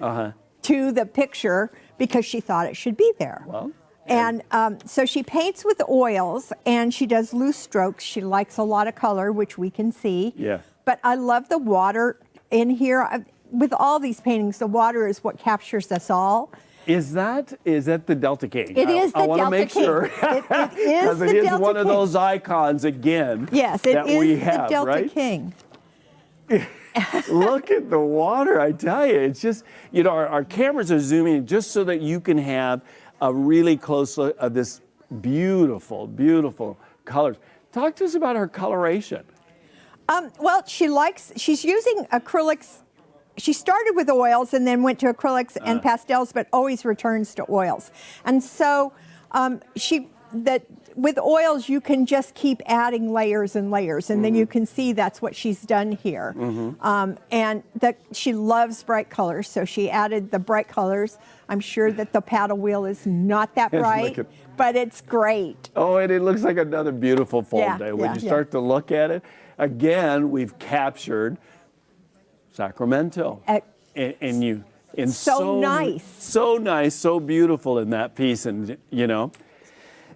to the picture because she thought it should be there. Well, and so she paints with oils, and she does loose strokes. She likes a lot of color, which we can see. Yeah. But I love the water in here. With all these paintings, the water is what captures us all. Is that the Delta King? It is the I want to Delta make King. sure. It is the it is Delta one of King. those icons again. Yes, it that is we the have, Delta right? King. Look at the water, I tell you. It's just, you know, our cameras are zooming in just so that you can have a really close look of this beautiful, beautiful colors. Talk to us about her coloration. Well, she's using acrylics. She started with oils and then went to acrylics and pastels, but always returns to oils. And so with oils, you can just keep adding layers and layers, and then you can see that's what she's done here. And she loves bright colors, so she added the bright colors. I'm sure that the paddle wheel is not that bright, but it's great. Oh, and it looks like another beautiful fall day. When you start to look at it, again, we've captured Sacramento. So nice. So nice, so beautiful in that piece. And,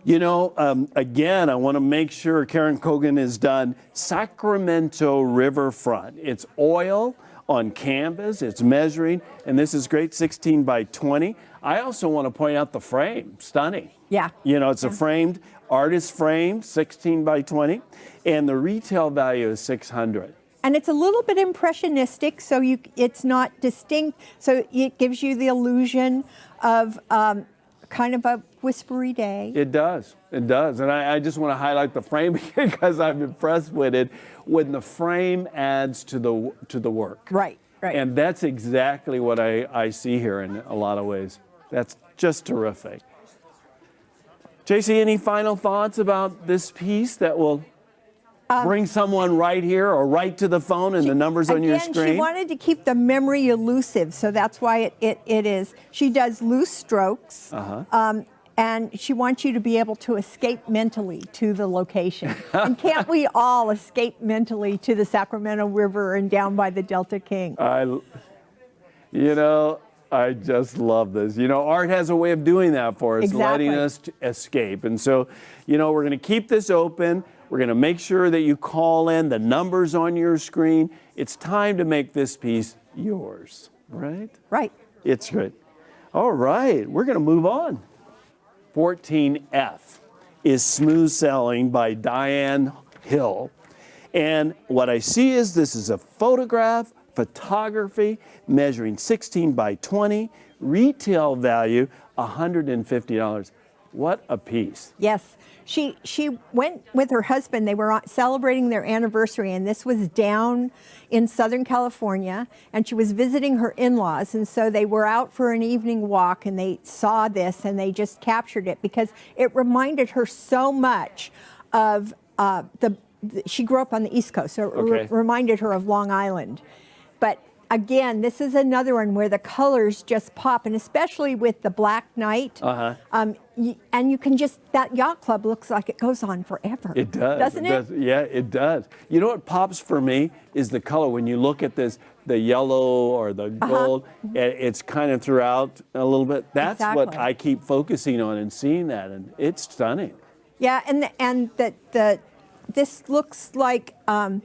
again, I want to make sure Karen Cogan has done Sacramento Riverfront. It's oil on canvas, it's measuring, and this is great, 16 by 20. I also want to point out the frame, stunning. Yeah. It's a framed, artist framed, 16 by 20, and the retail value is $600. And it's a little bit impressionistic, so it's not distinct, so it gives you the illusion of kind of a whispery day. It does. And I just want to highlight the frame because I'm impressed with it when the frame adds to the work. Right. And that's exactly what I see here in a lot of ways. That's just terrific. JC, any final thoughts about this piece that will bring someone right here or right to the phone and the numbers on your screen? She wanted to keep the memory elusive, so that's why it is. She does loose strokes, and she wants you to be able to escape mentally to the location. And can't we all escape mentally to the Sacramento River and down by the Delta King? I just love this. Art has a way of doing that for us, letting us escape. And so, we're going to keep this open. We're going to make sure that you call in the numbers on your screen. It's time to make this piece yours, right? Right. It's great. All right, we're going to move on. 14F is Smooth Sailing by Diane Hill. And what I see is this is a photography measuring 16 by 20, retail value $150. What a piece. Yes. She went with her husband. They were celebrating their anniversary, and this was down in Southern California, and she was visiting her in-laws, and so they were out for an evening walk, and they saw this, and they just captured it because it reminded her so much of she grew up on the East Coast, so it reminded her of Long Island. But again, this is another one where the colors just pop, and especially with the Black Knight. And you can just, that yacht club looks like it goes on forever. It does. Doesn't it? Yeah, it does. You know what pops for me is the color. When you look at this, the yellow or the gold, it's kind of throughout a little bit. That's what I keep focusing on and seeing that, and it's stunning. Yeah, and this looks like the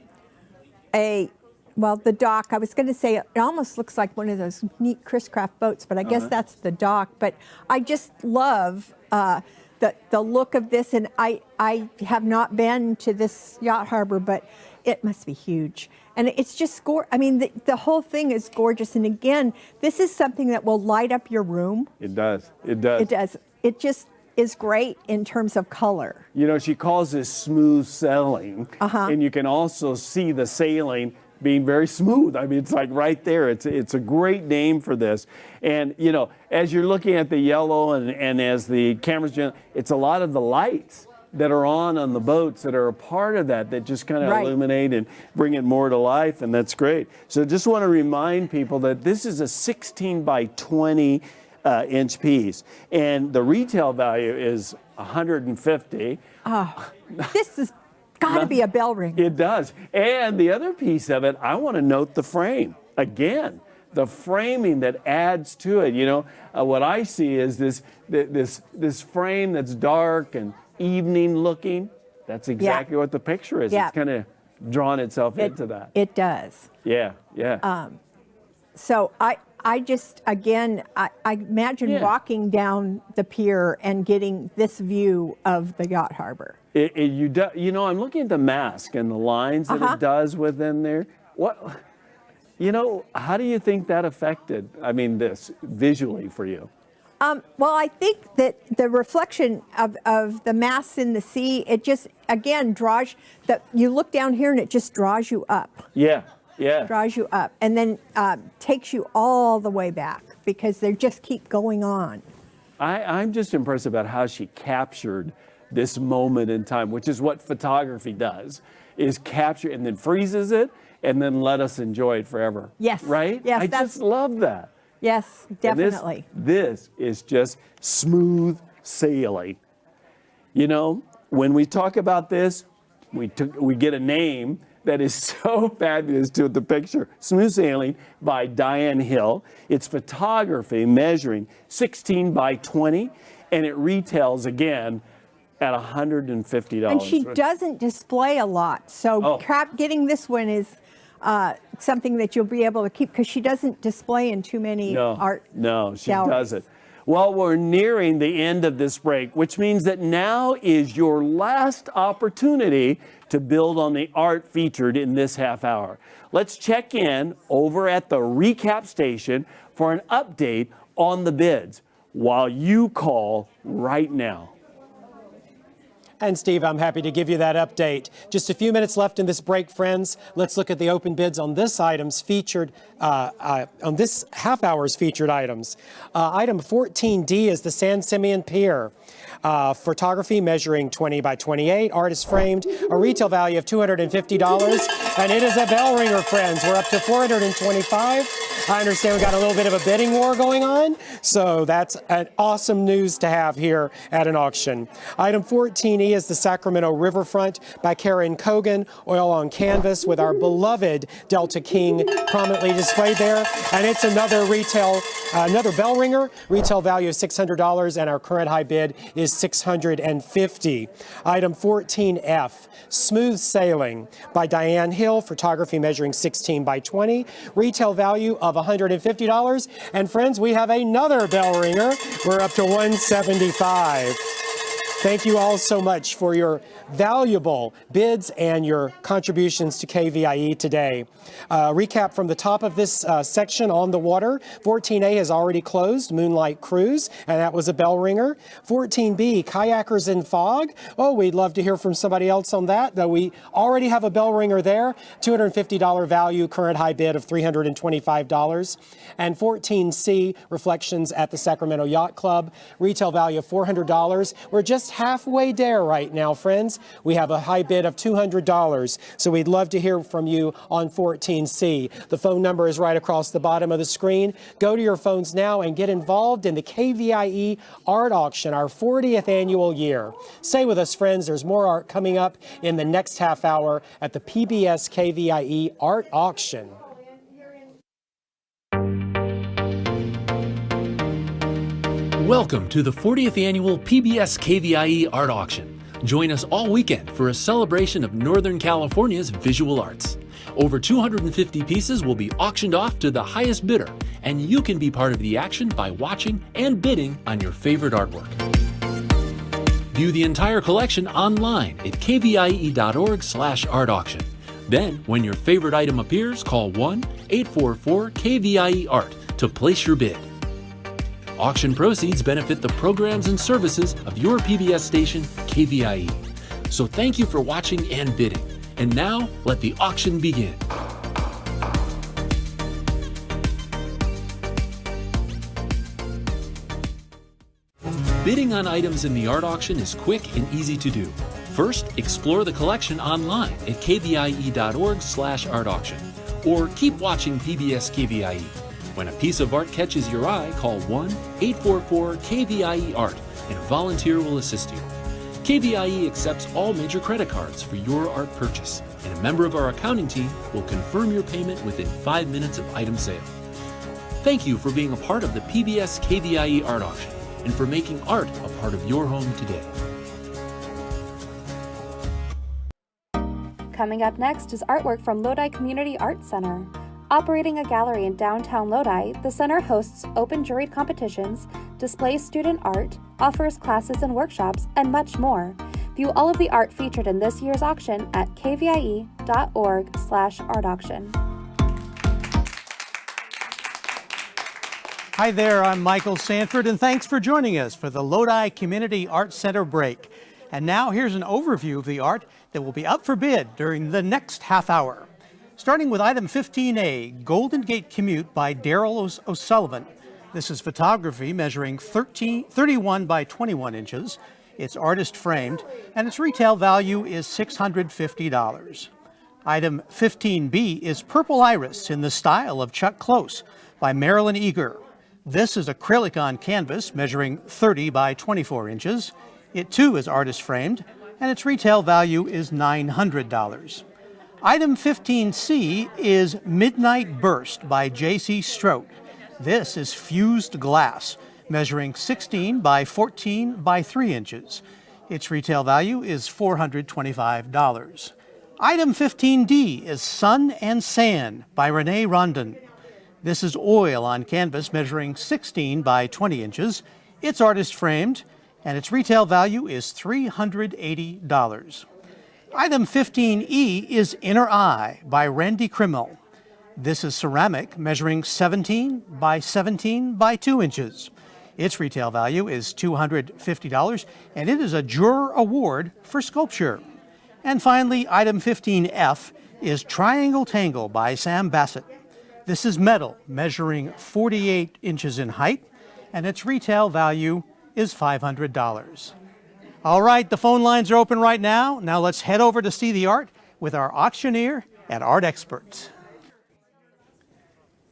dock. I was going to say it almost looks like one of those neat Chris Craft boats, but I guess that's the dock. But I just love the look of this, and I have not been to this yacht harbor, but it must be huge. And it's just gorgeous. I mean, the whole thing is gorgeous. And again, this is something that will light up your room. It does. It does. It does. It just is great in terms of color. You know, she calls this smooth sailing, and you can also see the sailing being very smooth. I mean, it's like right there. It's a great name for this. And, you know, as you're looking at the yellow and as the camera's, it's a lot of the lights that are on the boats that are a part of that just kind of illuminate and bring it more to life, and that's great. So just want to remind people that this is a 16 by 20 inch piece, and the retail value is $150. This has got to be a bell ring. It does. And the other piece of it, I want to note the frame. Again, the framing that adds to it. You know, what I see is this frame that's dark and evening looking. That's exactly what the picture is. It's kind of drawn itself into that. It does. Yeah, yeah. So I just, again, I imagine walking down the pier and getting this view of the yacht harbor. You know, I'm looking at the mask and the lines that it does within there. You know, how do you think that affected, I mean, this visually for you? Well, I think that the reflection of the masts in the sea, it just, again, draws, you look down here and it just draws you up. Yeah. Yeah. Draws you up and then takes you all the way back because they just keep going on. I'm just impressed about how she captured this moment in time, which is what photography does, is capture and then freezes it and then let us enjoy it forever. Yes. Right? Yes. I just love that. Yes, definitely. This is just smooth sailing. You know, when we talk about this, we get a name that is so fabulous to the picture. Smooth Sailing by Diane Hill. It's photography measuring 16 by 20, and it retails again at $150. And she doesn't display a lot, so getting this one is something that you'll be able to keep because she doesn't display in too many art No, she galleries. doesn't. Well, we're nearing the end of this break, which means that now is your last opportunity to build on the art featured in this half hour. Let's check in over at the recap station for an update on the bids while you call right now. And Steve, I'm happy to give you that update. Just a few minutes left in this break, friends. Let's look at the open bids on this item's featured, on this half hour's featured items. Item 14D is the San Simeon Pier. Photography measuring 20 by 28, artist framed, a retail value of $250, and it is a bell ringer, friends. We're up to $425. I understand we got a little bit of a bidding war going on, so that's an awesome news to have here at an auction. Item 14E is the Sacramento Riverfront by Karen Cogan, oil on canvas with our beloved Delta King prominently displayed there, and it's another another bell ringer, retail value of $600, and our current high bid is $650. Item 14F, Smooth Sailing by Diane Hill, photography measuring 16 by 20, retail value of $150. And friends, we have another bell ringer. We're up to $175. Thank you all so much for your valuable bids and your contributions to KVIE today. Recap from the top of this section on the water. 14A has already closed, Moonlight Cruise, and that was a bell ringer. 14B, Kayakers in Fog. Oh, we'd love to hear from somebody else on that, though we already have a bell ringer there. $250 value, current high bid of $325. And 14C, Reflections at the Sacramento Yacht Club, retail value of $400. We're just halfway there right now, friends. We have a high bid of $200, so we'd love to hear from you on 14C. The phone number is right across the bottom of the screen. Go to your phones now and get involved in the KVIE art auction, our 40th annual year. Stay with us, friends. There's more art coming up in the next half hour at the PBS KVIE art auction. Welcome to the 40th annual PBS KVIE art auction. Join us all weekend for a celebration of Northern California's visual arts. Over 250 pieces will be auctioned off to the highest bidder, and you can be part of the action by watching and bidding on your favorite artwork. View the entire collection online at kvie.org/art auction. Then, when your favorite item appears, call 1-844-KVIE-ART to place your bid. Auction proceeds benefit the programs and services of your PBS station, KVIE. So thank you for watching and bidding. And now, let the auction begin. Bidding on items in the art auction is quick and easy to do. First, explore the collection online at kvie.org/art auction, or keep watching PBS KVIE. When a piece of art catches your eye, call 1-844-KVIE-ART and a volunteer will assist you. KVIE accepts all major credit cards for your art purchase, and a member of our accounting team will confirm your payment within 5 minutes of item sale. Thank you for being a part of the PBS KVIE art auction and for making art a part of your home today. Coming up next is artwork from Lodi Community Arts Center. Operating a gallery in downtown Lodi, the center hosts open juried competitions, displays student art, offers classes and workshops, and much more. View all of the art featured in this year's auction at kvie.org/art auction. Hi there, I'm Michael Sanford, and thanks for joining us for the Lodi Community Arts Center break. And now here's an overview of the art that will be up for bid during the next half hour. Starting with item 15A, Golden Gate Commute by Daryl O'Sullivan. This is photography measuring 31 by 21 inches. It's artist framed, and its retail value is $650. Item 15B is Purple Iris in the style of Chuck Close by Marilyn Eager. This is acrylic on canvas measuring 30 by 24 inches. It too is artist framed, and its retail value is $900. Item 15C is Midnight Burst by J.C. Strout. This is fused glass, measuring 16 by 14 by 3 inches. Its retail value is $425. Item 15D is Sun and Sand by Renee Rondon. This is oil on canvas measuring 16 by 20 inches. It's artist framed, and its retail value is $380. Item 15E is Inner Eye by Randy Krimmel. This is ceramic measuring 17 by 17 by 2 inches. Its retail value is $250, and it is a Juror Award for sculpture. And finally, item 15F is Triangle Tangle by Sam Bassett. This is metal measuring 48 inches in height, and its retail value is $500. All right, the phone lines are open right now. Now let's head over to see the art with our auctioneer and art expert.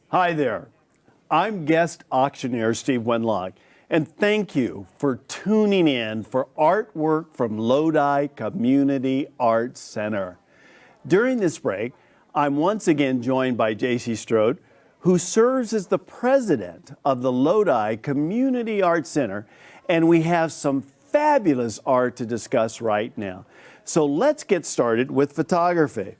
Hi there. I'm guest auctioneer Steve Wenlock, and thank you for tuning in for artwork from Lodi Community Arts Center. During this break, I'm once again joined by J.C. Strout, who serves as the president of the Lodi Community Arts Center, and we have some fabulous art to discuss right now. So let's get started with photography.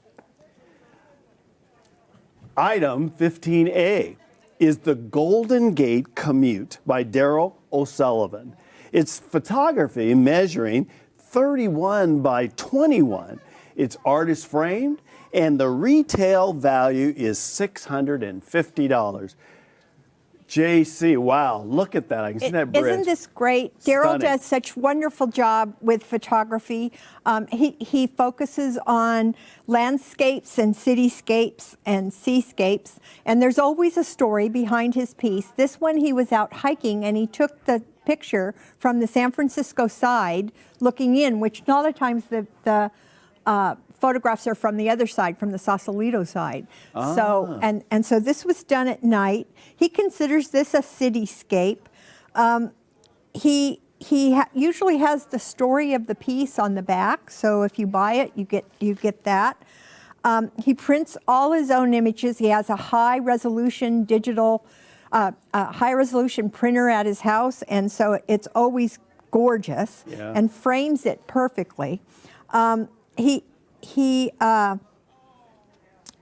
Item 15A is the Golden Gate Commute by Daryl O'Sullivan. It's photography measuring 31 by 21. It's artist framed, and the retail value is $650. JC, wow, look at that. I can see that bridge. Isn't this great? Daryl Stunning. does such wonderful job with photography. He focuses on landscapes and cityscapes and seascapes, and there's always a story behind his piece. This one, he was out hiking and he took the picture from the San Francisco side looking in, which a lot of times the photographs are from the other side, from the Sausalito side. So, and so this was done at night. He considers this a cityscape. He usually has the story of the piece on the back. So if you buy it, you get that. He prints all his own images. He has a high resolution digital, high resolution printer at his house, and so it's always gorgeous and frames it perfectly.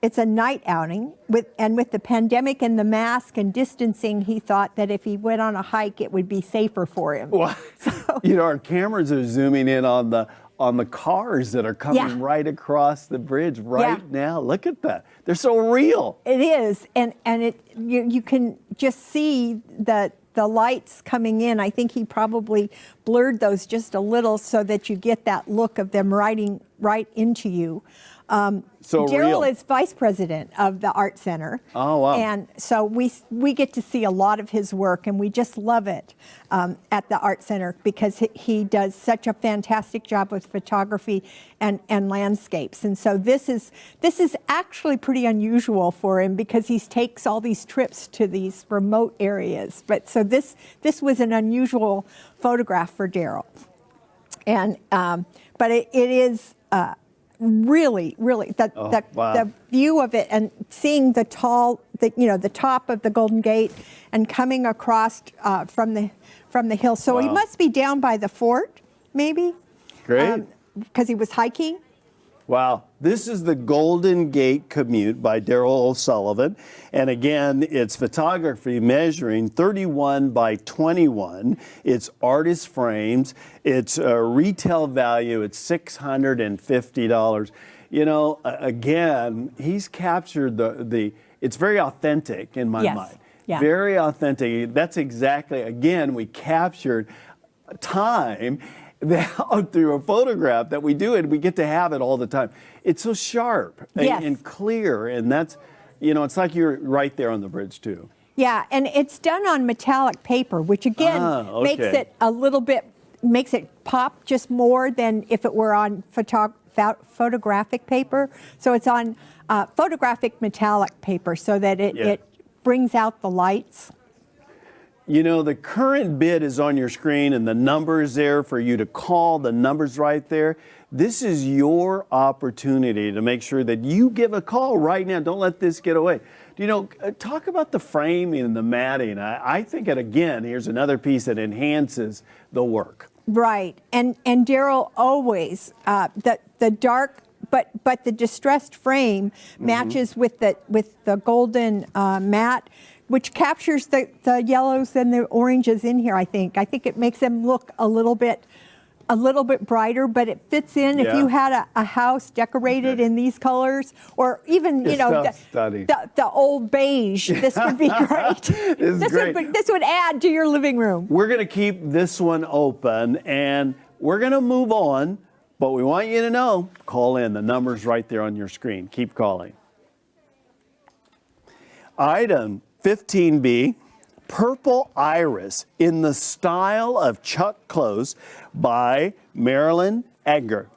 It's a night outing with the pandemic and the mask and distancing, he thought that if he went on a hike, it would be safer for him. Well, you know, our cameras are zooming in on the cars that are coming right across the bridge now. Look at that. They're so real. It is, and you can just see the lights coming in. I think he probably blurred those just a little so that you get that look of them riding right into you. So Daryl real. is vice president of the Art Center. Oh, wow. And so we get to see a lot of his work, and we just love it at the Art Center because he does such a fantastic job with photography and landscapes. And so this is actually pretty unusual for him because he takes all these trips to these remote areas. But so this was an unusual photograph for Daryl. And but it is really the view of it and seeing the top of the Golden Gate and coming across from the hill. So he must be down by the fort, maybe. Great. Because he was hiking. Wow. This is the Golden Gate Commute by Daryl O'Sullivan. And again, it's photography measuring 31 by 21. It's artist frames. It's retail value. It's $650. You know, again, he's captured it's very authentic in my mind. Yeah. Very authentic. That's exactly, again, we captured time through a photograph that we do, and we get to have it all the time. It's so sharp and clear, and that's, you know, it's like you're right there on the bridge too. Yeah, and it's done on metallic paper, which again makes it a little bit, makes it pop just more than if it were on photographic paper. So it's on photographic metallic paper so that it brings out the lights. You know, the current bid is on your screen and the number's there for you to call. The number's right there. This is your opportunity to make sure that you give a call right now. Don't let this get away. You know, talk about the framing and the matting. I think, again, here's another piece that enhances the work. Right. And Daryl always, the dark, but the distressed frame matches with the golden matte, which captures the yellows and the oranges in here. I think it makes them look a little bit brighter, but it fits in if you had a house decorated in these colors, or even the old beige. This would be great. This would add to your living room. We're going to keep this one open, and we're going to move on. But we want you to know, call in. The number's right there on your screen. Keep calling. Item 15B, Purple Iris in the Style of Chuck Close by Marilyn Edgar.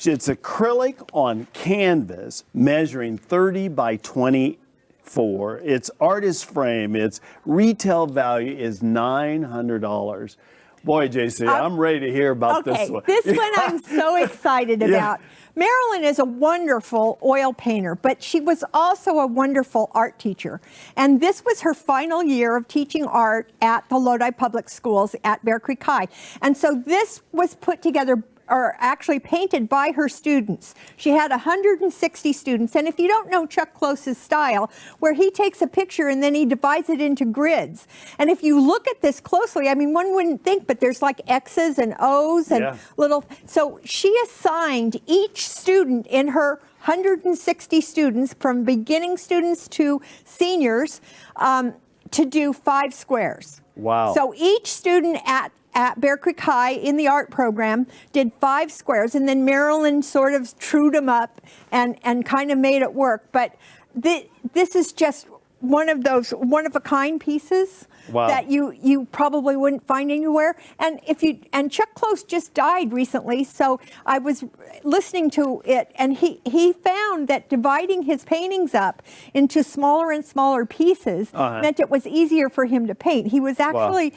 It's acrylic on canvas measuring 30 by 24. It's artist frame. Its retail value is $900. Boy, JC, I'm ready to hear about this one. This one I'm so excited about. Marilyn is a wonderful oil painter, but she was also a wonderful art teacher. And this was her final year of teaching art at the Lodi Public Schools at Bear Creek High. And so this was put together are actually painted by her students. She had 160 students, and if you don't know Chuck Close's style, where he takes a picture and then he divides it into grids, and if you look at this closely, I mean, one wouldn't think, but there's like X's and O's and little, so she assigned each student in her 160 students, from beginning students to seniors, to do 5 squares. Wow. So each student at Bear Creek High in the art program did 5 squares, and then Marilyn sort of trued them up and kind of made it work. But this is just one of those one-of-a-kind pieces that you probably wouldn't find anywhere. And Chuck Close just died recently, so I was listening to it, and he found that dividing his paintings up into smaller and smaller pieces meant it was easier for him to paint. He was actually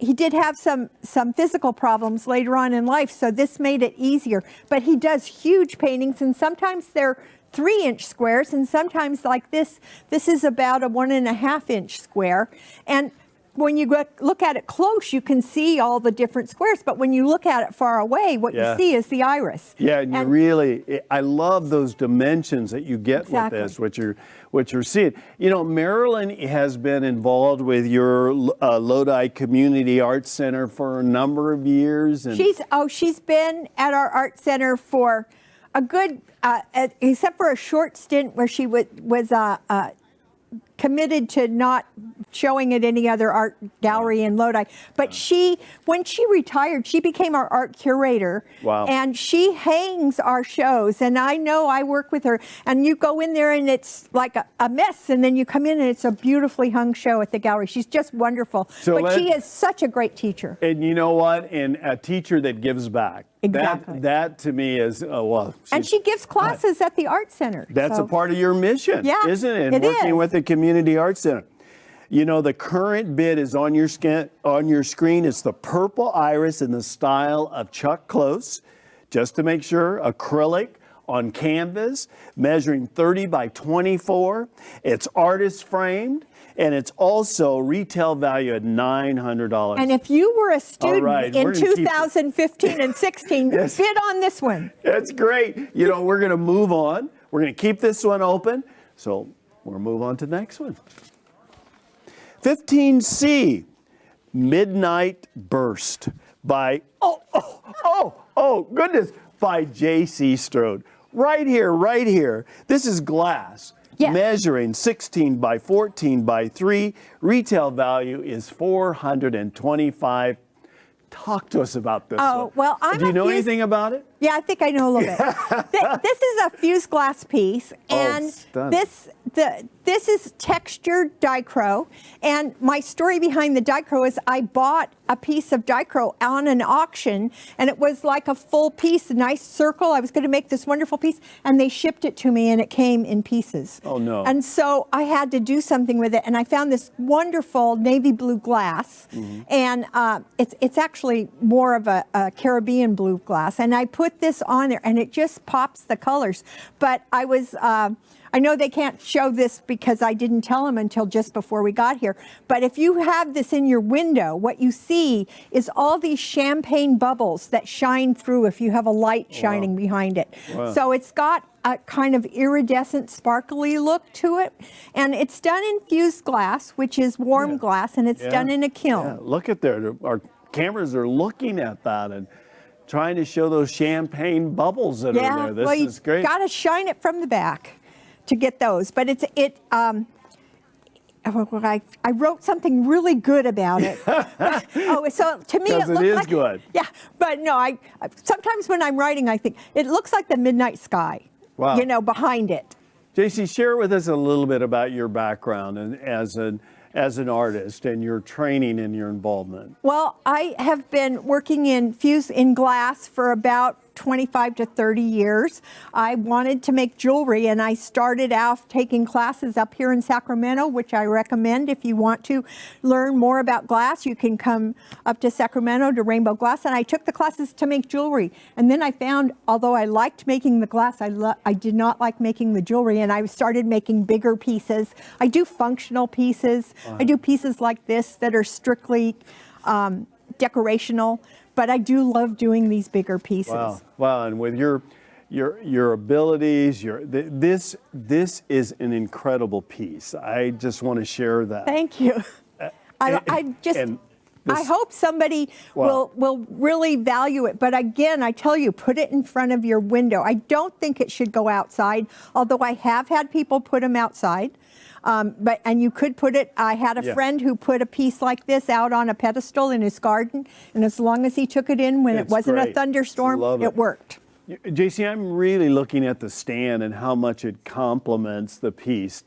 he did have some physical problems later on in life, so this made it easier. But he does huge paintings, and sometimes they're 3-inch squares, and sometimes like this is about a 1.5-inch square. And when you look at it close, you can see all the different squares, but when you look at it far away, what you see is the iris. Yeah, and you really, I love those dimensions that you get with this, what you're seeing. You know, Marilyn has been involved with your Lodi Community Arts Center for a number of years. And she's been at our art center for a good, except for a short stint where she was committed to not showing at any other art gallery in Lodi. But when she retired, she became our art curator. Wow. And she hangs our shows. And I know I work with her. And you go in there and it's like a mess. And then you come in and it's a beautifully hung show at the gallery. She's just wonderful. But she is such a great teacher. And you know what? And a teacher that gives back. Exactly. That to me is, and she gives classes at the art center. That's a part of your mission, isn't it? It working is. with the Community Arts Center. You know, the current bid is on your screen. It's the purple iris in the style of Chuck Close. Just to make sure, acrylic on canvas, measuring 30 by 24. It's artist framed, and it's also retail value at $900. And if you were a student in 2015 and 16, bid on this one. That's great. You know, we're going to move on. We're going to keep this one open. So we'll move on to the next one. 15C, Midnight Burst by, goodness, by J.C. Strode. Right here. This is glass. Yes. Measuring 16 by 14 by 3. Retail value is $425. Talk to us about this one. Well, Do you know anything about it? Yeah, I think I know a little bit. This is a fused glass piece, and this is textured Dichro. And my story behind the Dichro is I bought a piece of Dichro on an auction, and it was like a full piece, a nice circle. I was going to make this wonderful piece, and they shipped it to me, and it came in pieces. Oh, no. And so I had to do something with it, and I found this wonderful navy blue glass, and it's actually more of a Caribbean blue glass, and I put this on there, and it just pops the colors. But I was I know they can't show this because I didn't tell them until just before we got here, but if you have this in your window, what you see is all these champagne bubbles that shine through if you have a light shining behind it. Wow. So it's got a kind of iridescent, sparkly look to it, and it's done in fused glass, which is warm glass, and it's done in a kiln. Yeah. Look at there. Our cameras are looking at that and trying to show those champagne bubbles that are there. This is great. You got to shine it from the back to get those, but I wrote something really good about it. So to me, it is good. Yeah, but no, sometimes when I'm writing, I think it looks like the midnight sky. Wow. You know, behind it. JC, share with us a little bit about your background and as an artist and your training and your involvement. Well, I have been working in glass for about 25 to 30 years. I wanted to make jewelry, and I started out taking classes up here in Sacramento, which I recommend. If you want to learn more about glass, you can come up to Sacramento to Rainbow Glass, and I took the classes to make jewelry. And then I found, although I liked making the glass, I did not like making the jewelry, and I started making bigger pieces. I do functional pieces. I do pieces like this that are strictly decorational, but I do love doing these bigger pieces. Wow, wow, and with your abilities, this is an incredible piece. I just want to share that. Thank you. I hope somebody will really value it. But again, I tell you, put it in front of your window. I don't think it should go outside, although I have had people put them outside. And you could put it, I had a friend who put a piece like this out on a pedestal in his garden, and as long as he took it in when it wasn't a thunderstorm, it worked. JC, I'm really looking at the stand and how much it complements the piece.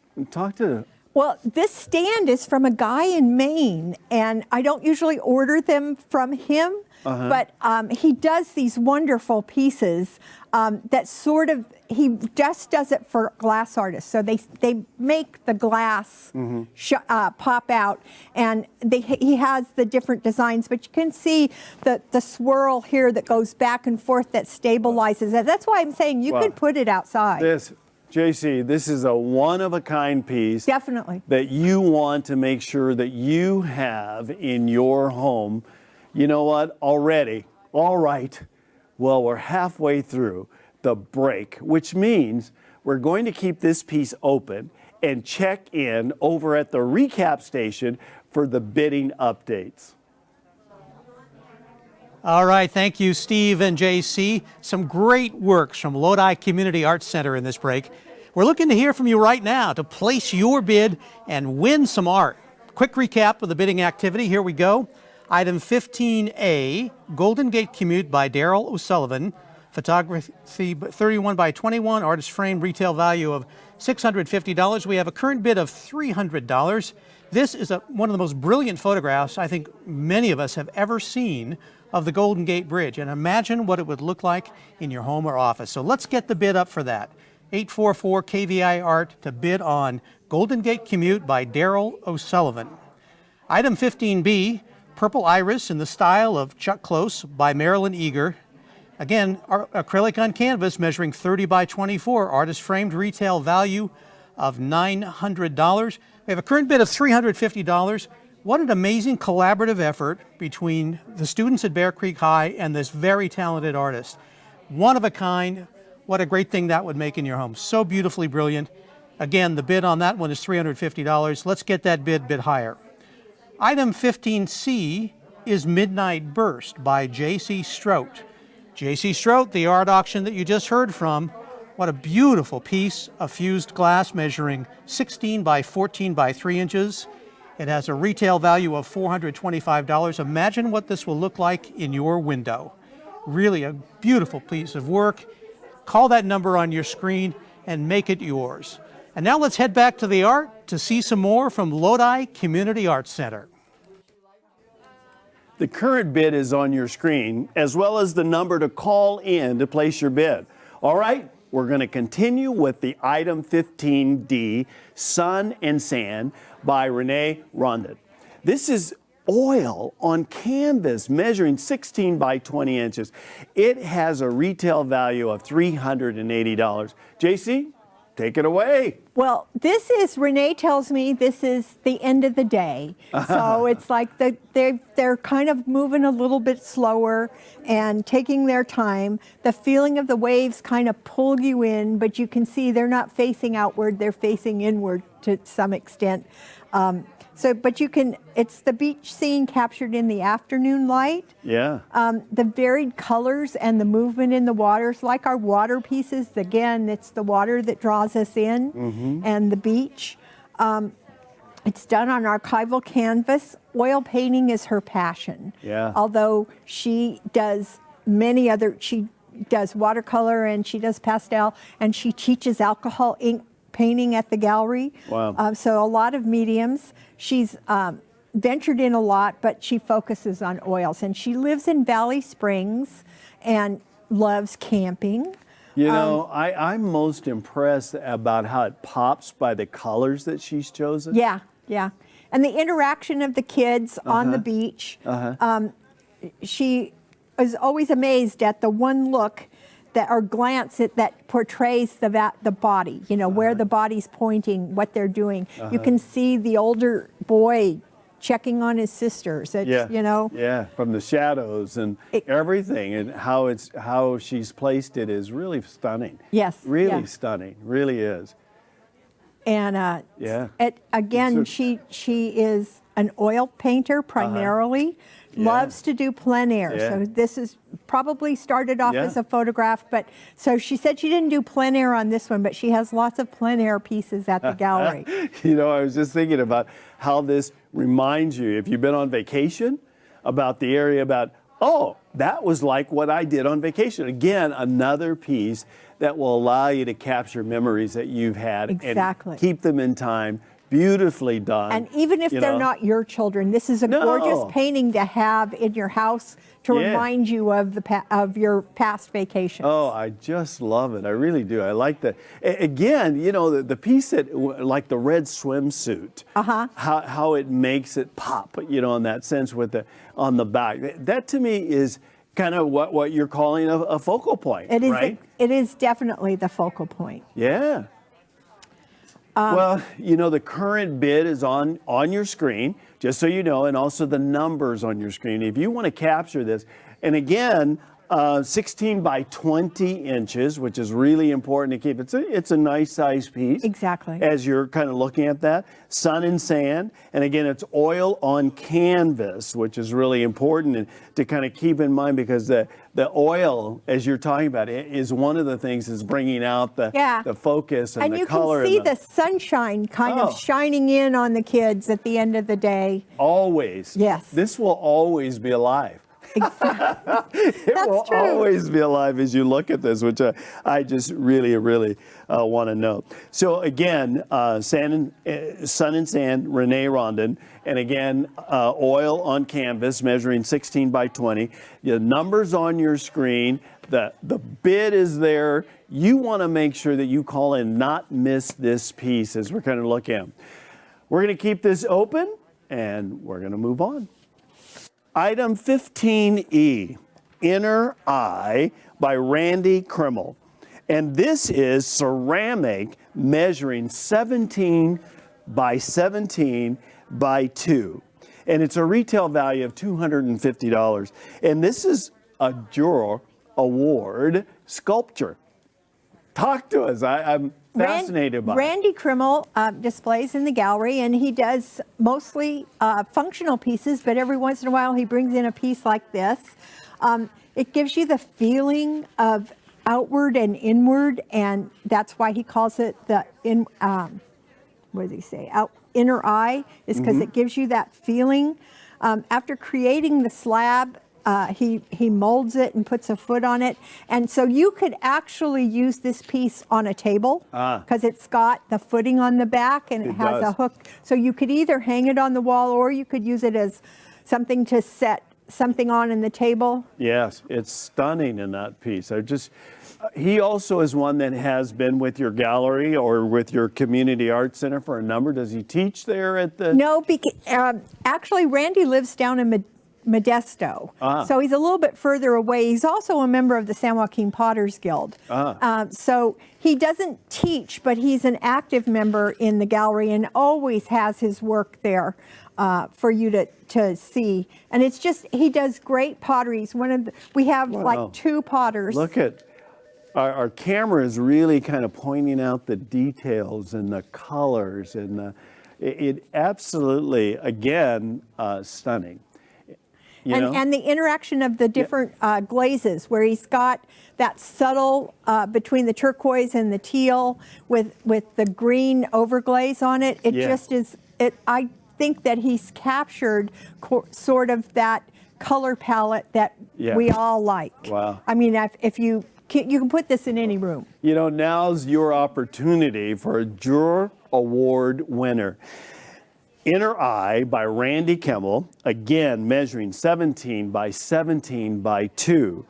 Well, this stand is from a guy in Maine, and I don't usually order them from him, but he does these wonderful pieces that sort of, he just does it for glass artists. So they make the glass pop out, and he has the different designs, but you can see the swirl here that goes back and forth that stabilizes it. That's why I'm saying you could put it outside. JC, this is a one-of-a-kind piece. Definitely. That you want to make sure that you have in your home. You know what? Already, all right, well, we're halfway through the break, which means we're going to keep this piece open and check in over at the recap station for the bidding updates. All right, thank you, Steve and JC. Some great works from Lodi Community Arts Center in this break. We're looking to hear from you right now to place your bid and win some art. Quick recap of the bidding activity. Here we go. Item 15A, Golden Gate Commute by Daryl O'Sullivan. Photography 31 by 21, artist frame, retail value of $650. We have a current bid of $300. This is one of the most brilliant photographs I think many of us have ever seen of the Golden Gate Bridge, and imagine what it would look like in your home or office. So let's get the bid up for that. 844 KVIE Art to bid on Golden Gate Commute by Daryl O'Sullivan. Item 15B, Purple Iris in the style of Chuck Close by Marilyn Eager. Again, acrylic on canvas measuring 30 by 24, artist framed, retail value of $900. We have a current bid of $350. What an amazing collaborative effort between the students at Bear Creek High and this very talented artist. One of a kind. What a great thing that would make in your home. So beautifully brilliant. Again, the bid on that one is $350. Let's get that bid higher. Item 15C is Midnight Burst by J.C. Strout. J.C. Strout, the art auction that you just heard from. What a beautiful piece of fused glass measuring 16 by 14 by 3 inches. It has a retail value of $425. Imagine what this will look like in your window. Really a beautiful piece of work. Call that number on your screen and make it yours. And now let's head back to the art to see some more from Lodi Community Arts Center. The current bid is on your screen, as well as the number to call in to place your bid. All right, we're going to continue with the item 15D, Sun and Sand by Renee Rondon. This is oil on canvas measuring 16 by 20 inches. It has a retail value of $380. JC, take it away. Well, this is, Renee tells me this is the end of the day. So it's like they're kind of moving a little bit slower and taking their time. The feeling of the waves kind of pull you in, but you can see they're not facing outward, they're facing inward to some extent. But you can, it's the beach scene captured in the afternoon light. Yeah. The varied colors and the movement in the waters, like our water pieces, again, it's the water that draws us in, and the beach. It's done on archival canvas. Oil painting is her passion. Yeah. Although she does she does watercolor and she does pastel, and she teaches alcohol ink painting at the gallery. Wow. So a lot of mediums. She's ventured in a lot, but she focuses on oils. And she lives in Valley Springs and loves camping. You know, I'm most impressed about how it pops by the colors that she's chosen. Yeah, yeah. And the interaction of the kids on the beach. She is always amazed at the one look or glance that portrays the body, you know, where the body's pointing, what they're doing. You can see the older boy checking on his sisters. It's, Yeah. you know. Yeah, from the shadows and everything, and how she's placed it is really stunning. Yes. Really yeah. stunning. Really is. And Yeah. again, she is an oil painter primarily. Yeah. Loves to do plein air. Yeah. So this is probably started off Yeah. as a photograph, but so she said she didn't do plein air on this one, but she has lots of plein air pieces at the gallery. You know, I was just thinking about how this reminds you, if you've been on vacation, about the area about, oh, that was like what I did on vacation. Again, another piece that will allow you to capture memories that you've had Exactly. and keep them in time. Beautifully done. And even if you they're know. not your children, this is a No. gorgeous painting to have in your house to Yeah. remind you of of your past vacations. Oh, I just love it. I really do. I like that. Again, you know, the piece that, like the red swimsuit, how it makes it pop, you know, in that sense with on the back. That to me is kind of what you're calling a focal point, It is. right? It is definitely the focal point. Yeah. Well, you know, the current bid is on your screen, just so you know, and also the numbers on your screen. If you want to capture this, and again, 16 by 20 inches, which is really important to keep. It's a nice size piece. Exactly. As you're kind of looking at that. Sun and sand. And again, it's oil on canvas, which is really important to kind of keep in mind, because the oil, as you're talking about, is one of the things that's bringing out the focus and the color. And you can see the sunshine kind of shining in on the kids at the end of the day. Always. Yes. This will always be alive. It will always be alive as you look at this, which I just really want to know. So again, Sun and Sand, Renee Rondon, and again, oil on canvas measuring 16 by 20. The numbers on your screen, the bid is there. You want to make sure that you call and not miss this piece as we're kind of looking at. We're going to keep this open and we're going to move on. Item 15E, Inner Eye by Randy Krimmel. And this is ceramic measuring 17 by 17 by 2. And it's a retail value of $250. And this is a Juror Award sculpture. Talk to us. I'm fascinated by it. Randy Krimmel displays in the gallery, and he does mostly functional pieces, but every once in a while he brings in a piece like this. It gives you the feeling of outward and inward, and that's why he calls it the what does he say? Inner eye, is because it gives you that feeling. After creating the slab, he molds it and puts a foot on it. And so you could actually use this piece on a table because it's got the footing on the back and it has a hook. So you could either hang it on the wall or you could use it as something to set something on in the table. Yes, it's stunning in that piece. He also is one that has been with your gallery or with your community art center for a number. Does he teach there at the? No, actually Randy lives down in Modesto. So he's a little bit further away. He's also a member of the San Joaquin Potters Guild. So he doesn't teach, but he's an active member in the gallery and always has his work there for you to see. And it's just, he does great potteries. We have like 2 potters. Look at, our camera is really kind of pointing out the details and the colors and it absolutely, again, stunning. And the interaction of the different glazes, where he's got that subtle between the turquoise and the teal with the green overglaze on it. It just is. I think that he's captured sort of that color palette that we all like. Wow. I mean, if you can put this in any room. You know, now's your opportunity for a Juror Award winner. Inner Eye by Randy Krimmel, again measuring 17 by 17 by 2.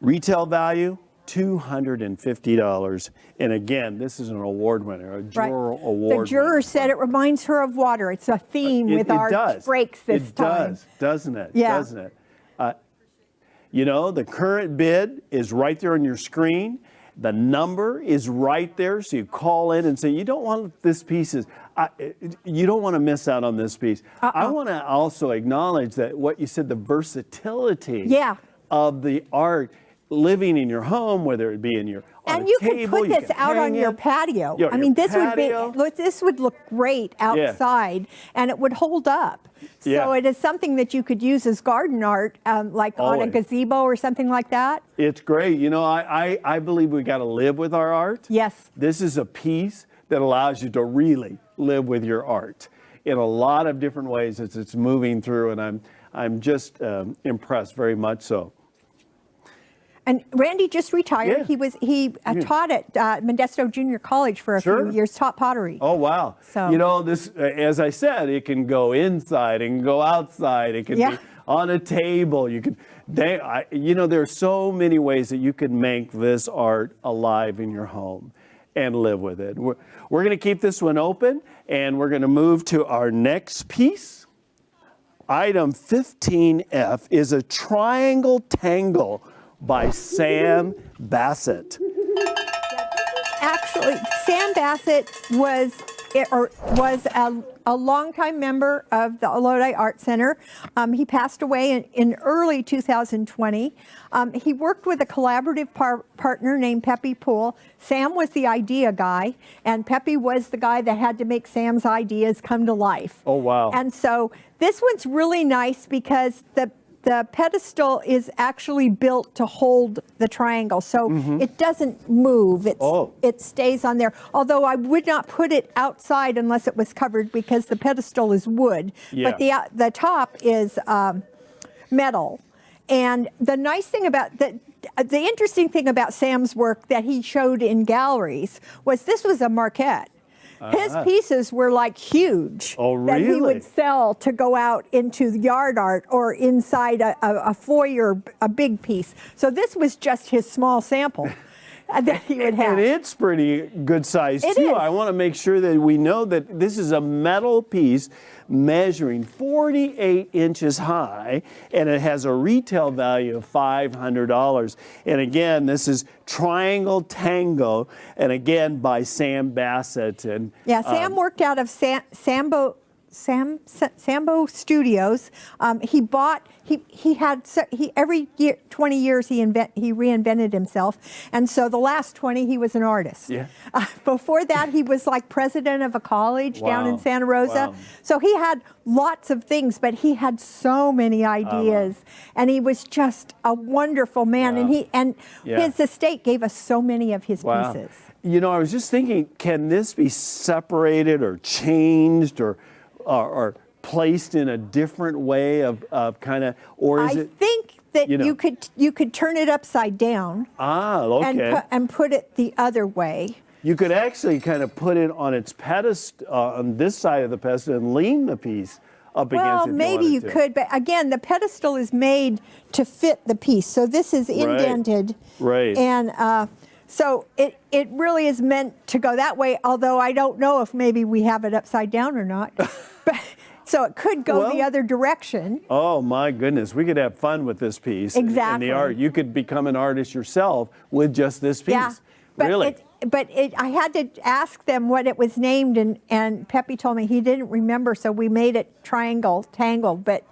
Retail value, $250. And again, this is an award winner, a Juror Award The juror winner. said it reminds her of water. It's a theme with our breaks this time. It does, doesn't it? Yeah. Doesn't it? You know, the current bid is right there on your screen. The number is right there, so you call in and say, you don't want this piece you don't want to miss out on this piece. I want to also acknowledge that what you said, the versatility of the art living in your home, whether it be in your and you could put this out on your patio. I mean, this would look great outside, and it would hold up. So it is something that you could use as garden art, like on a gazebo or something like that. It's great. You know, I believe we got to live with our art. Yes. This is a piece that allows you to really live with your art in a lot of different ways as it's moving through, and I'm just impressed, very much so. And Randy just retired. He taught at Modesto Junior College for a few years, taught pottery. Oh, wow. So, you know, this, as I said, it can go inside, it can go outside, it can be on a table. You can, you know, there are so many ways that you can make this art alive in your home and live with it. We're going to keep this one open, and we're going to move to our next piece. Item 15F is a triangle tangle by Sam Bassett. Actually, Sam Bassett was a longtime member of the Lodi Art Center. He passed away in early 2020. He worked with a collaborative partner named Pepe Poole. Sam was the idea guy, and Pepe was the guy that had to make Sam's ideas come to life. Oh, wow. And so this one's really nice because the pedestal is actually built to hold the triangle, so it doesn't move. It stays on there. Although I would not put it outside unless it was covered because the pedestal is wood, but the top is metal. And the nice thing about the interesting thing about Sam's work that he showed in galleries was this was a marquette. His pieces were like huge that he would sell to go out into yard art or inside a foyer, a big piece. So this was just his small sample that he would have. And it's pretty good size too. I want to make sure that we know that this is a metal piece measuring 48 inches high, and it has a retail value of $500. And again, this is Triangle Tango, and again by Sam Bassett. And Sam worked out of Sambo Studios. Every year, 20 years he reinvented himself, and so the last 20 he was an artist. Before that he was like president of a college down in Santa Rosa. So he had lots of things, but he had so many ideas, and he was just a wonderful man. And his estate gave us so many of his pieces. You know, I was just thinking, can this be separated or changed or placed in a different way of kind of, or is it? I think that you could turn it upside down. And put it the other way. You could actually kind of put it on its pedestal, on this side of the pedestal, and lean the piece up against it. Well, maybe you could, but again, the pedestal is made to fit the piece. So this is indented. Right. And so it really is meant to go that way, although I don't know if maybe we have it upside down or not. So it could go the other direction. Oh my goodness, we could have fun with this piece. Exactly. And the art, you could become an artist yourself with just this piece. Yeah, but really. I had to ask them what it was named, and Pepe told me he didn't remember, so we made it Triangle Tangle, but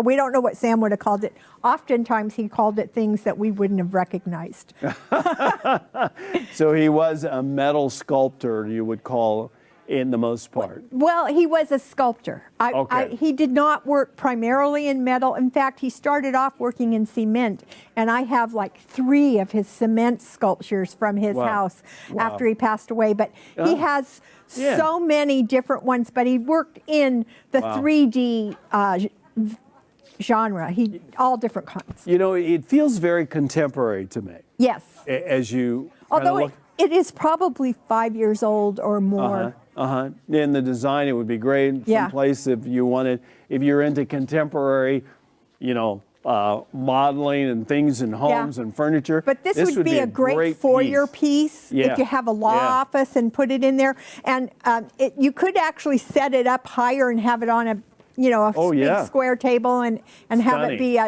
we don't know what Sam would have called it. Oftentimes he called it things that we wouldn't have recognized. So he was a metal sculptor, you would call, in the most part. Well, he was a sculptor. He did not work primarily in metal. In fact, he started off working in cement, and I have like 3 of his cement sculptures from his house after he passed away. But he has so many different ones, but he worked in the 3D genre, all different kinds. You know, it feels very contemporary to me. Yes. As you although it is probably 5 years old or more. In the design, it would be great someplace if you wanted, if you're into contemporary, you know, modeling and things in homes and furniture. But this would be a great foyer piece if you have a law office and put it in there. And you could actually set it up higher and have it on a big square table and have it be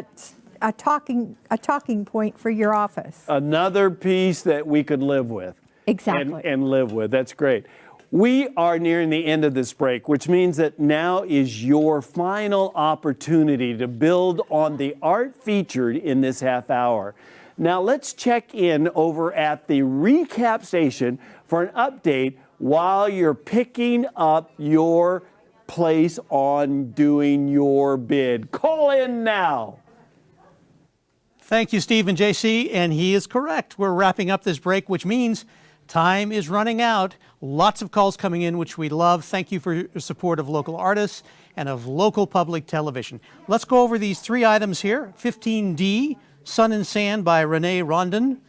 a talking point for your office. Another piece that we could live with. Exactly. And live with. That's great. We are nearing the end of this break, which means that now is your final opportunity to build on the art featured in this half hour. Now let's check in over at the recap station for an update while you're picking up your place on doing your bid. Call in now. Thank you, Steve and JC, and he is correct. We're wrapping up this break, which means time is running out. Lots of calls coming in, which we love. Thank you for your support of local artists and of local public television. Let's go over these three items here. 15D, Sun and Sand by Renee Rondon.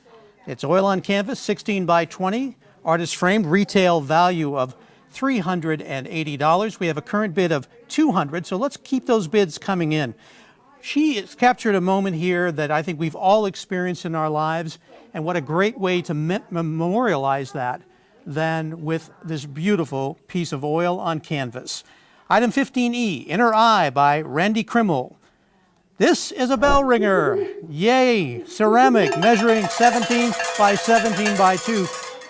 It's oil on canvas, 16 by 20. Artist framed, retail value of $380. We have a current bid of $200, so let's keep those bids coming in. She has captured a moment here that I think we've all experienced in our lives, and what a great way to memorialize that than with this beautiful piece of oil on canvas. Item 15E, Inner Eye by Randy Krimmel. This is a bell ringer. Yay! Ceramic, measuring 17 by 17 by 2.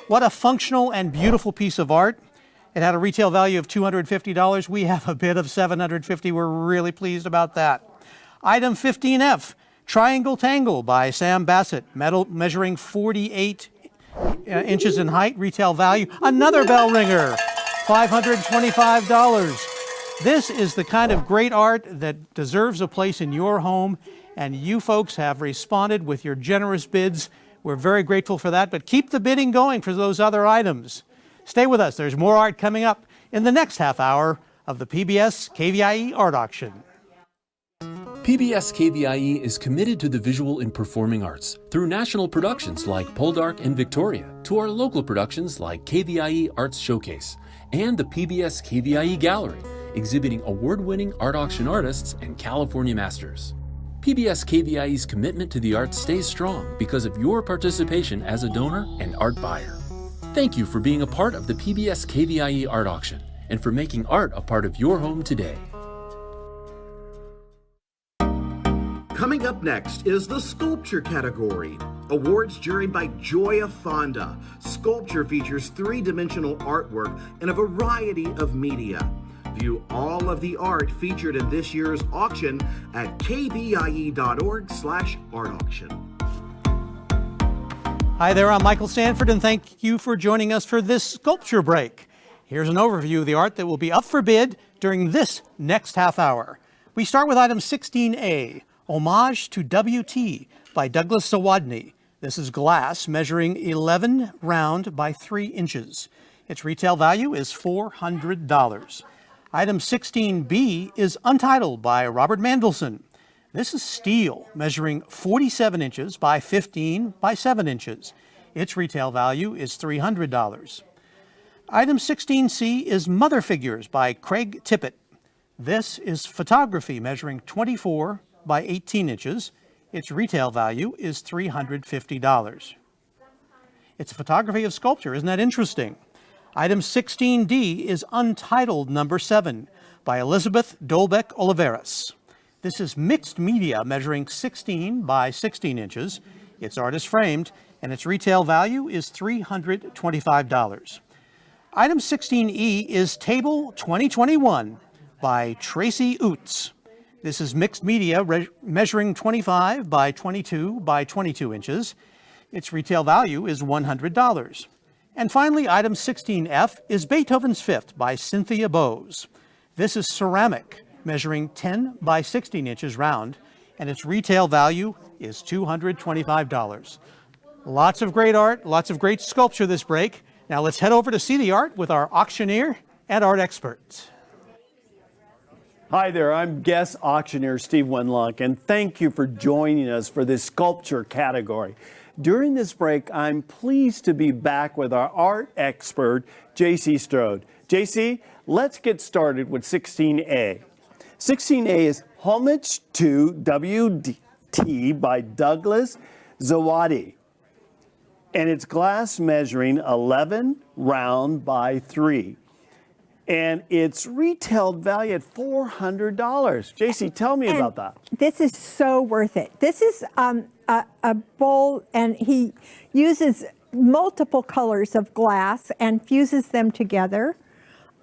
What a functional and beautiful piece of art. It had a retail value of $250. We have a bid of $750. We're really pleased about that. Item 15F, Triangle Tangle by Sam Bassett, metal measuring 48 inches in height, retail value. Another bell ringer, $525. This is the kind of great art that deserves a place in your home, and you folks have responded with your generous bids. We're very grateful for that, but keep the bidding going for those other items. Stay with us. There's more art coming up in the next half hour of the PBS KVIE Art Auction. PBS KVIE is committed to the visual and performing arts through national productions like Poldark and Victoria, to our local productions like KVIE Arts Showcase and the PBS KVIE Gallery, exhibiting award-winning art auction artists and California masters. PBS KVIE's commitment to the arts stays strong because of your participation as a donor and art buyer. Thank you for being a part of the PBS KVIE Art Auction and for making art a part of your home today. Coming up next is the sculpture category. Awards juried by Joya Fonda. Sculpture features three-dimensional artwork in a variety of media. View all of the art featured in this year's auction at kvie.org/art-auction. Hi there, I'm Michael Sanford, and thank you for joining us for this sculpture break. Here's an overview of the art that will be up for bid during this next half hour. We start with item 16A, Homage to WT by Douglas Zawadny. This is glass measuring 11 round by 3 inches. Its retail value is $400. Item 16B is Untitled by Robert Mandelson. This is steel measuring 47 inches by 15 by 7 inches. Its retail value is $300. Item 16C is Mother Figures by Craig Tippett. This is photography measuring 24 by 18 inches. Its retail value is $350. It's a photography of sculpture. Isn't that interesting? Item 16D is Untitled number 7 by Elizabeth Dolbeck Oliveras. This is mixed media measuring 16 by 16 inches. It's artist framed and its retail value is $325. Item 16E is Table 2021 by Tracy Oots. This is mixed media measuring 25 by 22 by 22 inches. Its retail value is $100. And finally, item 16F is Beethoven's Fifth by Cynthia Bowes. This is ceramic measuring 10 by 16 inches round, and its retail value is $225. Lots of great art, lots of great sculpture this break. Now let's head over to see the art with our auctioneer and art expert. Hi there, I'm guest auctioneer Steve Wenlock, and thank you for joining us for this sculpture category. During this break, I'm pleased to be back with our art expert, JC Strode. JC, let's get started with 16A. 16A is Homage to WT by Douglas Zawadny, and it's glass measuring 11 round by 3. and it's retailed value at $400. JC, tell me about that. This is so worth it. This is a bowl, and he uses multiple colors of glass and fuses them together.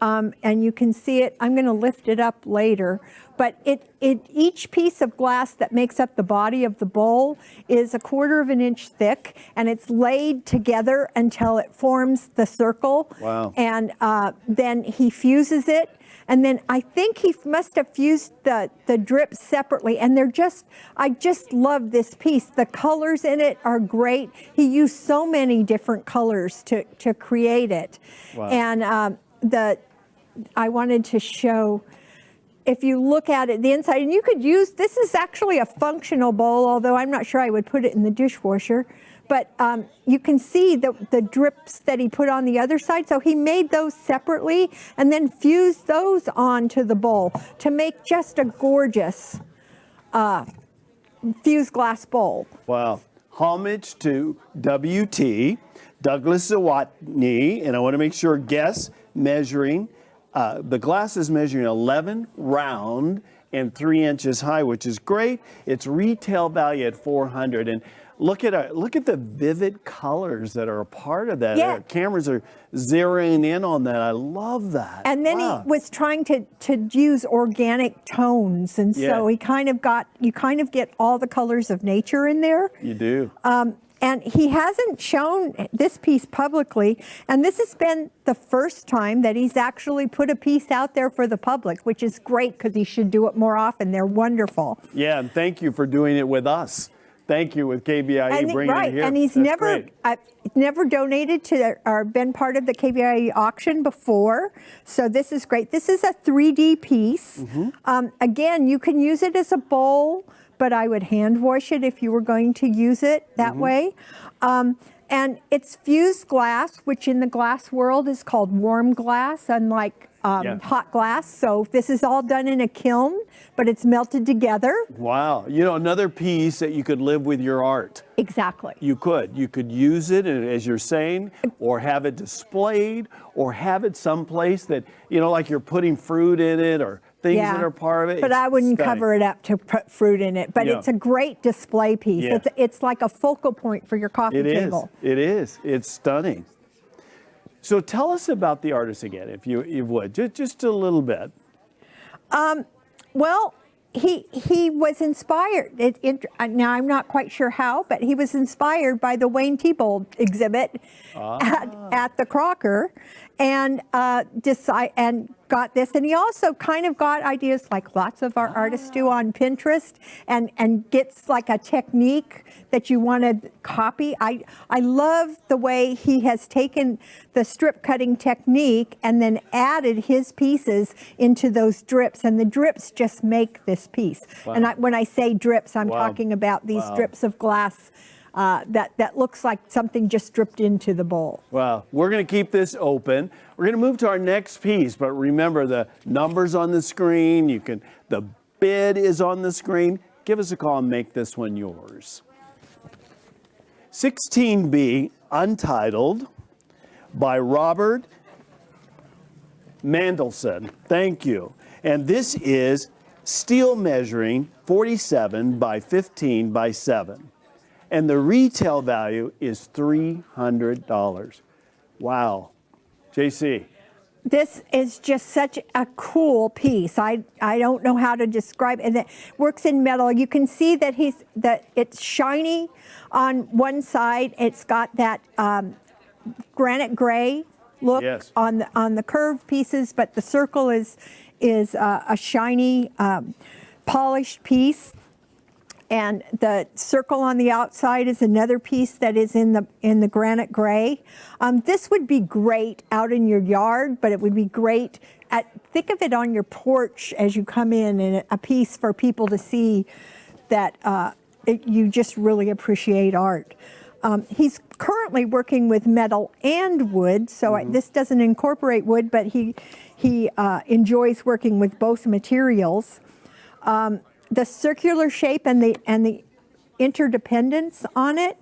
And you can see it. I'm going to lift it up later. But each piece of glass that makes up the body of the bowl is 1/4 of an inch thick, and it's laid together until it forms the circle. Wow. And then he fuses it. And then I think he must have fused the drips separately. And I just love this piece. The colors in it are great. He used so many different colors to create it. Wow. And I wanted to show, if you look at it, the inside, and you could use, this is actually a functional bowl, although I'm not sure I would put it in the dishwasher. But you can see the drips that he put on the other side. So he made those separately and then fused those onto the bowl to make just a gorgeous fused glass bowl. Wow. Homage to WT, Douglas Zawatny, and I want to make sure guests measuring, the glass is measuring 11 round and 3 inches high, which is great. It's retail value at $400. And look at the vivid colors that are a part of that. Yeah. Our cameras are zeroing in on that. I love that. And then Wow. he was trying to use organic tones, and so Yeah. you kind of get all the colors of nature in there. You do. And he hasn't shown this piece publicly, and this has been the first time that he's actually put a piece out there for the public, which is great because he should do it more often. They're wonderful. Yeah, and thank you for doing it with us. Thank you with KVIE bringing it here. And he's That's never great. donated to or been part of the KVIE auction before, so this is great. This is a 3D piece. Again, you can use it as a bowl, but I would hand wash it if you were going to use it that way. And it's fused glass, which in the glass world is called warm glass, unlike hot glass. So this is all done in a kiln, but it's melted together. Wow. You know, another piece that you could live with your art. Exactly. You could use it, as you're saying, or have it displayed, or have it someplace that, like you're putting fruit in it or things that are part of it. But I wouldn't cover it up to put fruit in it. But it's a great display piece. Yeah. It's like a focal point for your coffee table. It is. It's stunning. So tell us about the artist again, if you would, just a little bit. Well, he was inspired. Now, I'm not quite sure how, but he was inspired by the Wayne Thiebaud exhibit at the Crocker, and got this. And he also kind of got ideas like lots of our artists do on Pinterest, and gets like a technique that you want to copy. I love the way he has taken the strip cutting technique and then added his pieces into those drips, and the drips just make this piece. Wow. And when I say drips, I'm talking about these strips of glass that looks like something just dripped into the bowl. Well, we're going to keep this open. We're going to move to our next piece, but remember the numbers on the screen. The bid is on the screen. Give us a call and make this one yours. 16B, Untitled, by Robert Mandelson. Thank you. And this is steel measuring 47 by 15 by 7. And the retail value is $300. Wow. JC. This is just such a cool piece. I don't know how to describe it. And it works in metal. You can see that it's shiny on one side. It's got that granite gray look on the curved pieces, but the circle is a shiny polished piece. And the circle on the outside is another piece that is in the granite gray. This would be great out in your yard, but it would be great think of it on your porch as you come in, and a piece for people to see that you just really appreciate art. He's currently working with metal and wood, so this doesn't incorporate wood, but he enjoys working with both materials. The circular shape and the interdependence on it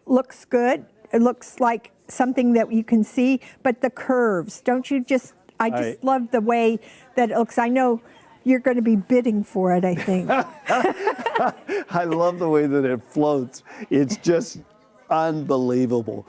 looks good. It looks like something that you can see, but the curves, don't you just I just love the way that it looks. I know you're going to be bidding for it, I think. I love the way that it floats. It's just unbelievable.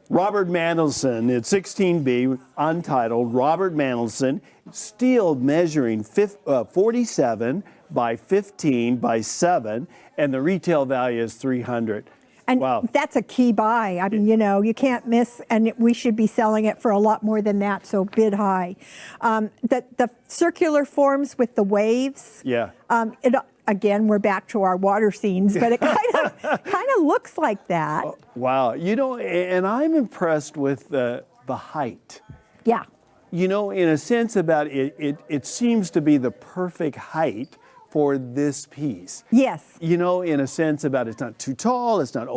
Robert Mandelson, it's 16B, Untitled. Robert Mandelson, steel measuring 47 by 15 by 7, and the retail value is $300. And wow. That's a key buy. I mean, you know, you can't miss, and we should be selling it for a lot more than that, so bid high. The circular forms with the waves. Yeah. Again, we're back to our water scenes, but it kind of looks like that. Wow. You know, and I'm impressed with the height. Yeah. You know, in a sense about it seems to be the perfect height for this piece. Yes. You know, in a sense about it's not too tall, it's not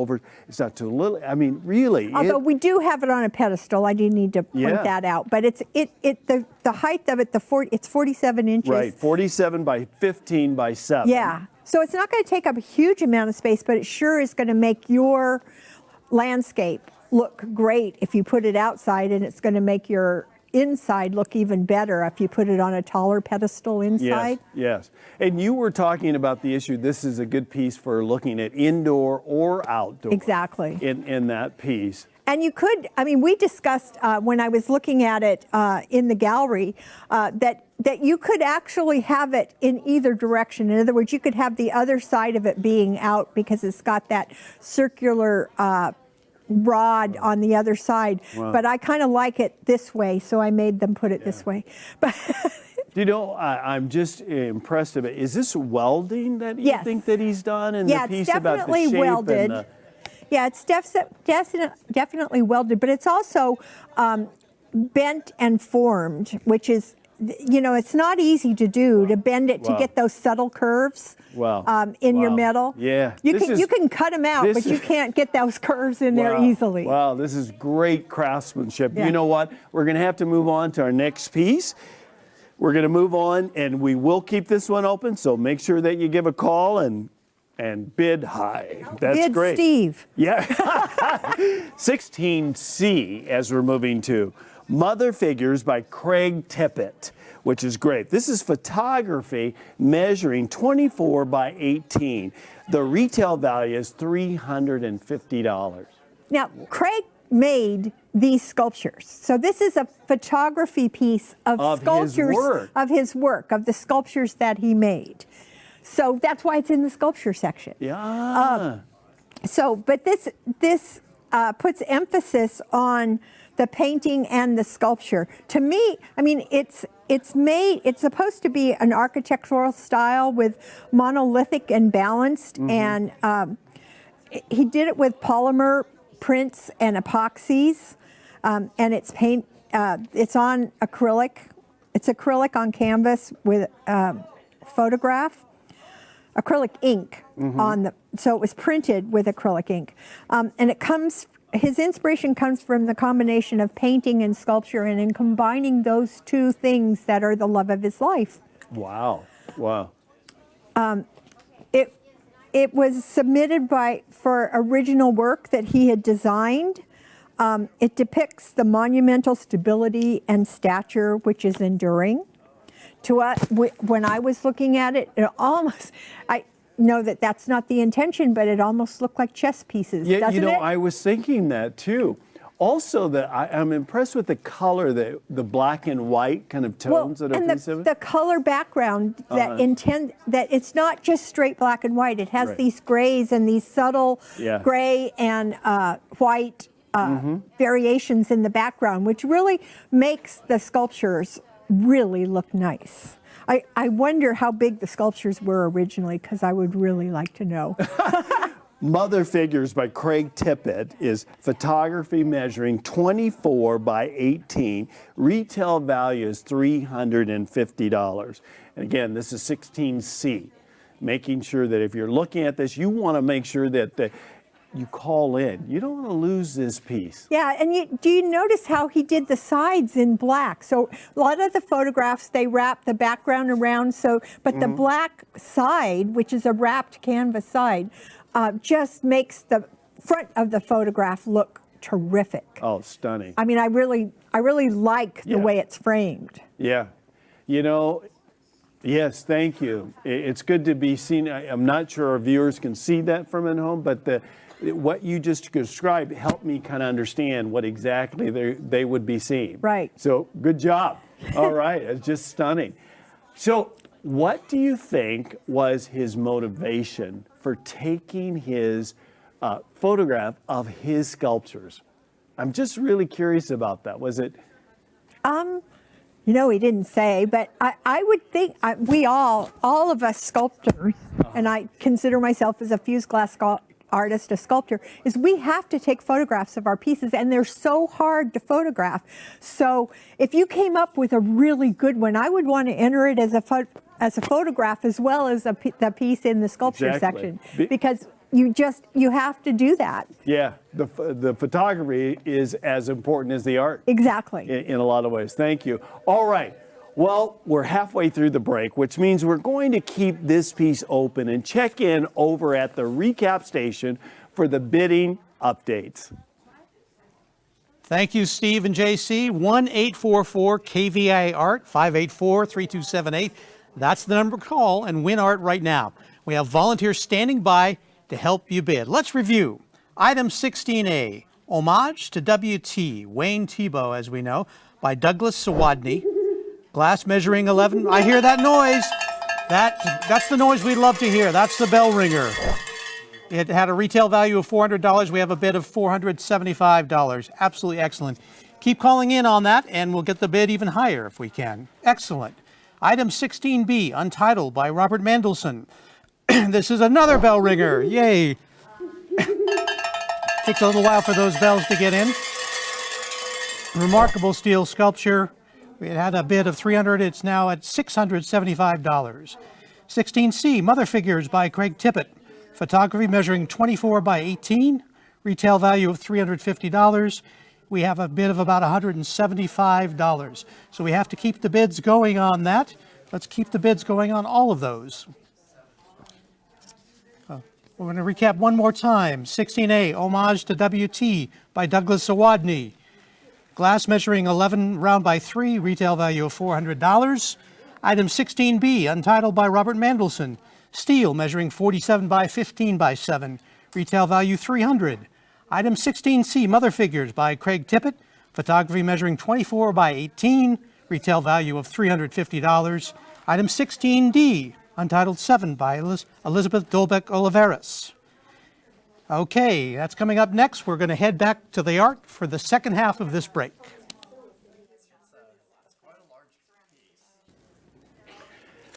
too little. I mean, really. Although we do have it on a pedestal, I do need to point that out. But the height of it, it's 47 inches. Right, 47 by 15 by 7. Yeah. So it's not going to take up a huge amount of space, but it sure is going to make your landscape look great if you put it outside, and it's going to make your inside look even better if you put it on a taller pedestal inside. Yes. And you were talking about the issue, this is a good piece for looking at indoor or outdoor. Exactly. In that piece. And you could, I mean, we discussed when I was looking at it in the gallery that you could actually have it in either direction. In other words, you could have the other side of it being out because it's got that circular rod on the other side. Wow. But I kind of like it this way, so I made them put it this way. But you know, I'm just impressed about it. Is this welding that you think that he's done in the piece about the shape? Welded. And yeah, it's definitely welded, but it's also bent and formed, which is, you know, it's not easy to do, to bend it to get those subtle curves in your metal. Yeah. You can cut them out, but you can't get those curves in there easily. Wow, this is great craftsmanship. Yeah. You know what? We're going to have to move on to our next piece. We're going to move on, and we will keep this one open, so make sure that you give a call and bid high. That's bid great. Steve. Yeah. 16C, as we're moving to. Mother Figures by Craig Tippett, which is great. This is photography measuring 24 by 18. The retail value is $350. Now, Craig made these sculptures. So this is a photography piece of sculptures of his work, of the sculptures that he made. So that's why it's in the sculpture section. Yeah. But this puts emphasis on the painting and the sculpture. To me, I mean, it's supposed to be an architectural style with monolithic and balanced, and he did it with polymer prints and epoxies, and it's it's on acrylic. It's acrylic on canvas with photograph. Acrylic ink so it was printed with acrylic ink, and his inspiration comes from the combination of painting and sculpture, and in combining those two things that are the love of his life. Wow. It was submitted for original work that he had designed. It depicts the monumental stability and stature which is enduring. To us, when I was looking at it, I know that that's not the intention, but it almost looked like chess pieces, Yeah, doesn't you know, it? I was thinking that too. Also, I'm impressed with the color, the black and white kind of tones that are piece of it. The color background that that it's not just straight black and white. It has these grays and these subtle gray and white variations in the background, which really makes the sculptures really look nice. I wonder how big the sculptures were originally, because I would really like to know. Mother Figures by Craig Tippett is photography measuring 24 by 18. Retail value is $350. And again, this is 16C. Making sure that if you're looking at this, you want to make sure that you call in. You don't want to lose this piece. Yeah, and do you notice how he did the sides in black? So a lot of the photographs, they wrap the background around, but the black side, which is a wrapped canvas side, just makes the front of the photograph look terrific. Oh, stunning. I mean, I really like the way it's framed. Yeah. You know, yes, thank you. It's good to be seen. I'm not sure our viewers can see that from at home, but what you just described helped me kind of understand what exactly they would be seeing. Right. So good job. All right. It's just stunning. So what do you think was his motivation for taking his photograph of his sculptures? I'm just really curious about that. Was it? You know, he didn't say, but I would think we all of us sculptors, and I consider myself as a fused glass artist, a sculptor, is we have to take photographs of our pieces, and they're so hard to photograph. So if you came up with a really good one, I would want to enter it as a photograph as well as the piece in the sculpture section, because you have to do that. Yeah, the photography is as important as the art. Exactly. In a lot of ways. Thank you. All right. Well, we're halfway through the break, which means we're going to keep this piece open and check in over at the recap station for the bidding updates. Thank you, Steve and JC. 1-844-KVIE Art, 584-3278. That's the number to call and win art right now. We have volunteers standing by to help you bid. Let's review. Item 16A, Homage to W.T., Wayne Thiebaud, as we know, by Douglas Sawadney. Glass measuring 11. I hear that noise. That's the noise we'd love to hear. That's the bell ringer. It had a retail value of $400. We have a bid of $475. Absolutely excellent. Keep calling in on that, and we'll get the bid even higher if we can. Excellent. Item 16B, Untitled by Robert Mandelson. This is another bell ringer. Yay. Takes a little while for those bells to get in. Remarkable steel sculpture. It had a bid of $300. It's now at $675. 16C, Mother Figures by Craig Tippett. Photography measuring 24 by 18. Retail value of $350. We have a bid of about $175. So we have to keep the bids going on that. Let's keep the bids going on all of those. We're going to recap one more time. 16A, Homage to W.T. by Douglas Sawadney. Glass measuring 11 round by 3, retail value of $400. Item 16B, Untitled by Robert Mandelson. Steel measuring 47 by 15 by 7, retail value $300. Item 16C, Mother Figures by Craig Tippett. Photography measuring 24 by 18, retail value of $350. Item 16D, Untitled 7 by Elizabeth Dolbeck Oliveras. Okay, that's coming up next. We're going to head back to the art for the second half of this break.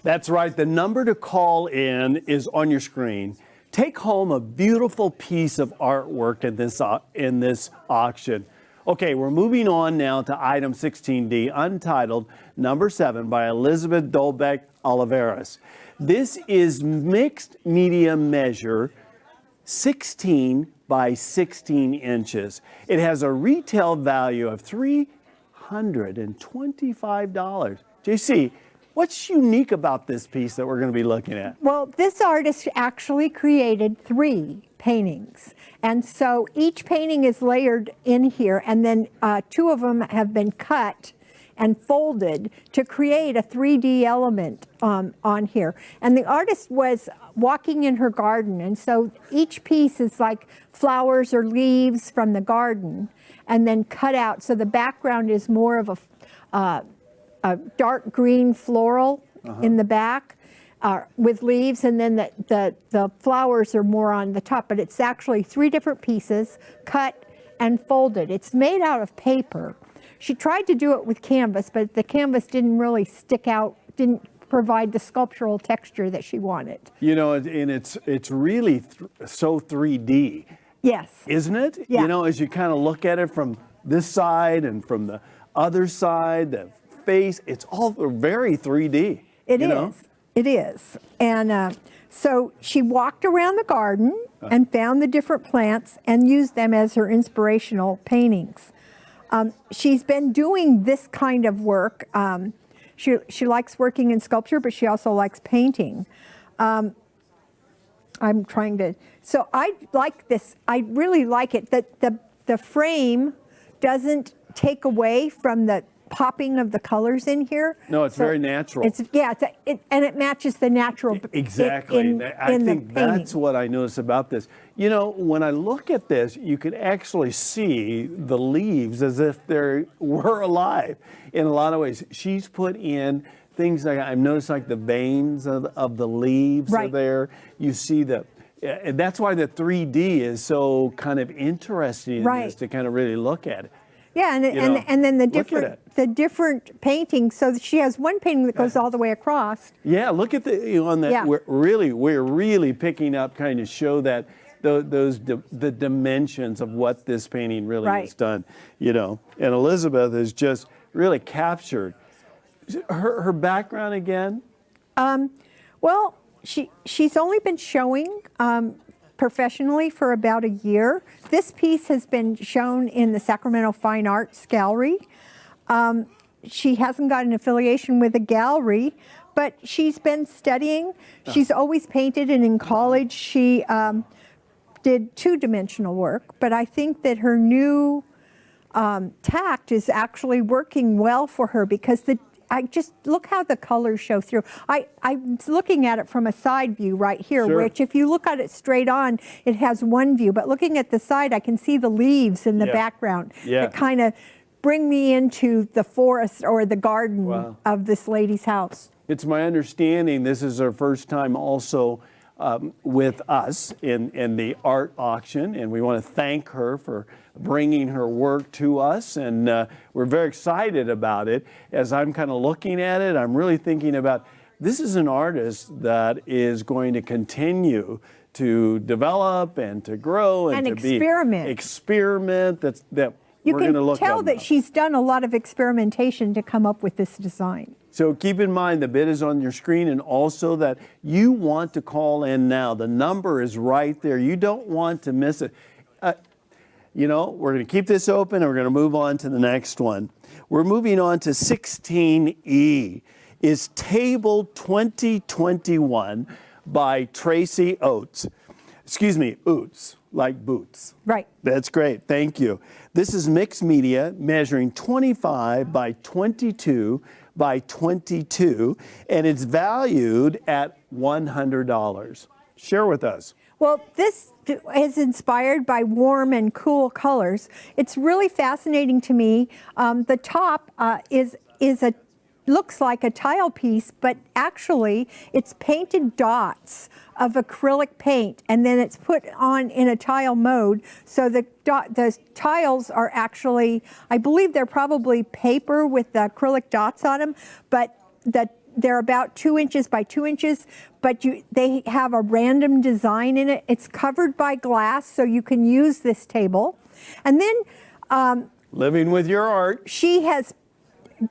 That's right. The number to call in is on your screen. Take home a beautiful piece of artwork in this auction. Okay, we're moving on now to item 16D, Untitled, number 7 by Elizabeth Dolbeck Oliveras. This is mixed media measure, 16 by 16 inches. It has a retail value of $325. JC, what's unique about this piece that we're going to be looking at? Well, this artist actually created 3 paintings. And so each painting is layered in here, and then 2 of them have been cut and folded to create a 3D element on here. And the artist was walking in her garden, and so each piece is like flowers or leaves from the garden and then cut out. So the background is more of a dark green floral in the back with leaves, and then the flowers are more on the top, but it's actually 3 different pieces cut and folded. It's made out of paper. She tried to do it with canvas, but the canvas didn't really stick out, didn't provide the sculptural texture that she wanted. You know, and it's really so 3D. Yes. Isn't it? Yeah. You know, as you kind of look at it from this side and from the other side, the face, it's all very 3D. It is. It is. And so she walked around the garden and found the different plants and used them as her inspirational paintings. She's been doing this kind of work. She likes working in sculpture, but she also likes painting. I'm trying to, so I like this. I really like it. The the frame doesn't take away from the popping of the colors in here. No, it's very natural. And it matches the natural. Exactly. I think that's what I notice about this. You know, when I look at this, you can actually see the leaves as if they were alive in a lot of ways. She's put in things like, I've noticed like the veins of the leaves are there. You see and that's why the 3D is so kind of interesting in this, to kind of really look at it. Yeah, and then the different paintings. So she has one painting that goes all the way across. Yeah, look at on that. Yeah. We're really picking up, kind of show that the dimensions of what this painting really has done. You know, and Elizabeth has just really captured her background again. Well, she's only been showing professionally for about a year. This piece has been shown in the Sacramento Fine Arts Gallery. She hasn't got an affiliation with a gallery, but she's been studying. She's always painted, and in college she did two-dimensional work, but I think that her new tact is actually working well for her, because I just look how the colors show through. I'm looking at it from a side view right here, which if you look at it straight on, it has one view. But looking at the side, I can see the leaves in the background that kind of bring me into the forest or the garden of this lady's house. It's my understanding this is her first time also with us in the art auction, and we want to thank her for bringing her work to us, and we're very excited about it. As I'm kind of looking at it, I'm really thinking about, this is an artist that is going to continue to develop and to grow and to experiment. That you we're going to look can tell that she's done a lot of experimentation to come up with this design. So keep in mind the bid is on your screen, and also that you want to call in now. The number is right there. You don't want to miss it. You know, we're going to keep this open, and we're going to move on to the next one. We're moving on to 16E. Is Table 2021 by Tracy Oates. Excuse me, Oots, like boots. Right. That's great. Thank you. This is mixed media, measuring 25 by 22 by 22, and it's valued at $100. Share with us. Well, this is inspired by warm and cool colors. It's really fascinating to me. The top looks like a tile piece, but actually it's painted dots of acrylic paint, and then it's put on in a tile mode. So the tiles are actually, I believe they're probably paper with the acrylic dots on them, but they're about 2 inches by 2 inches, but they have a random design in it. It's covered by glass, so you can use this table. And then living with your art. She has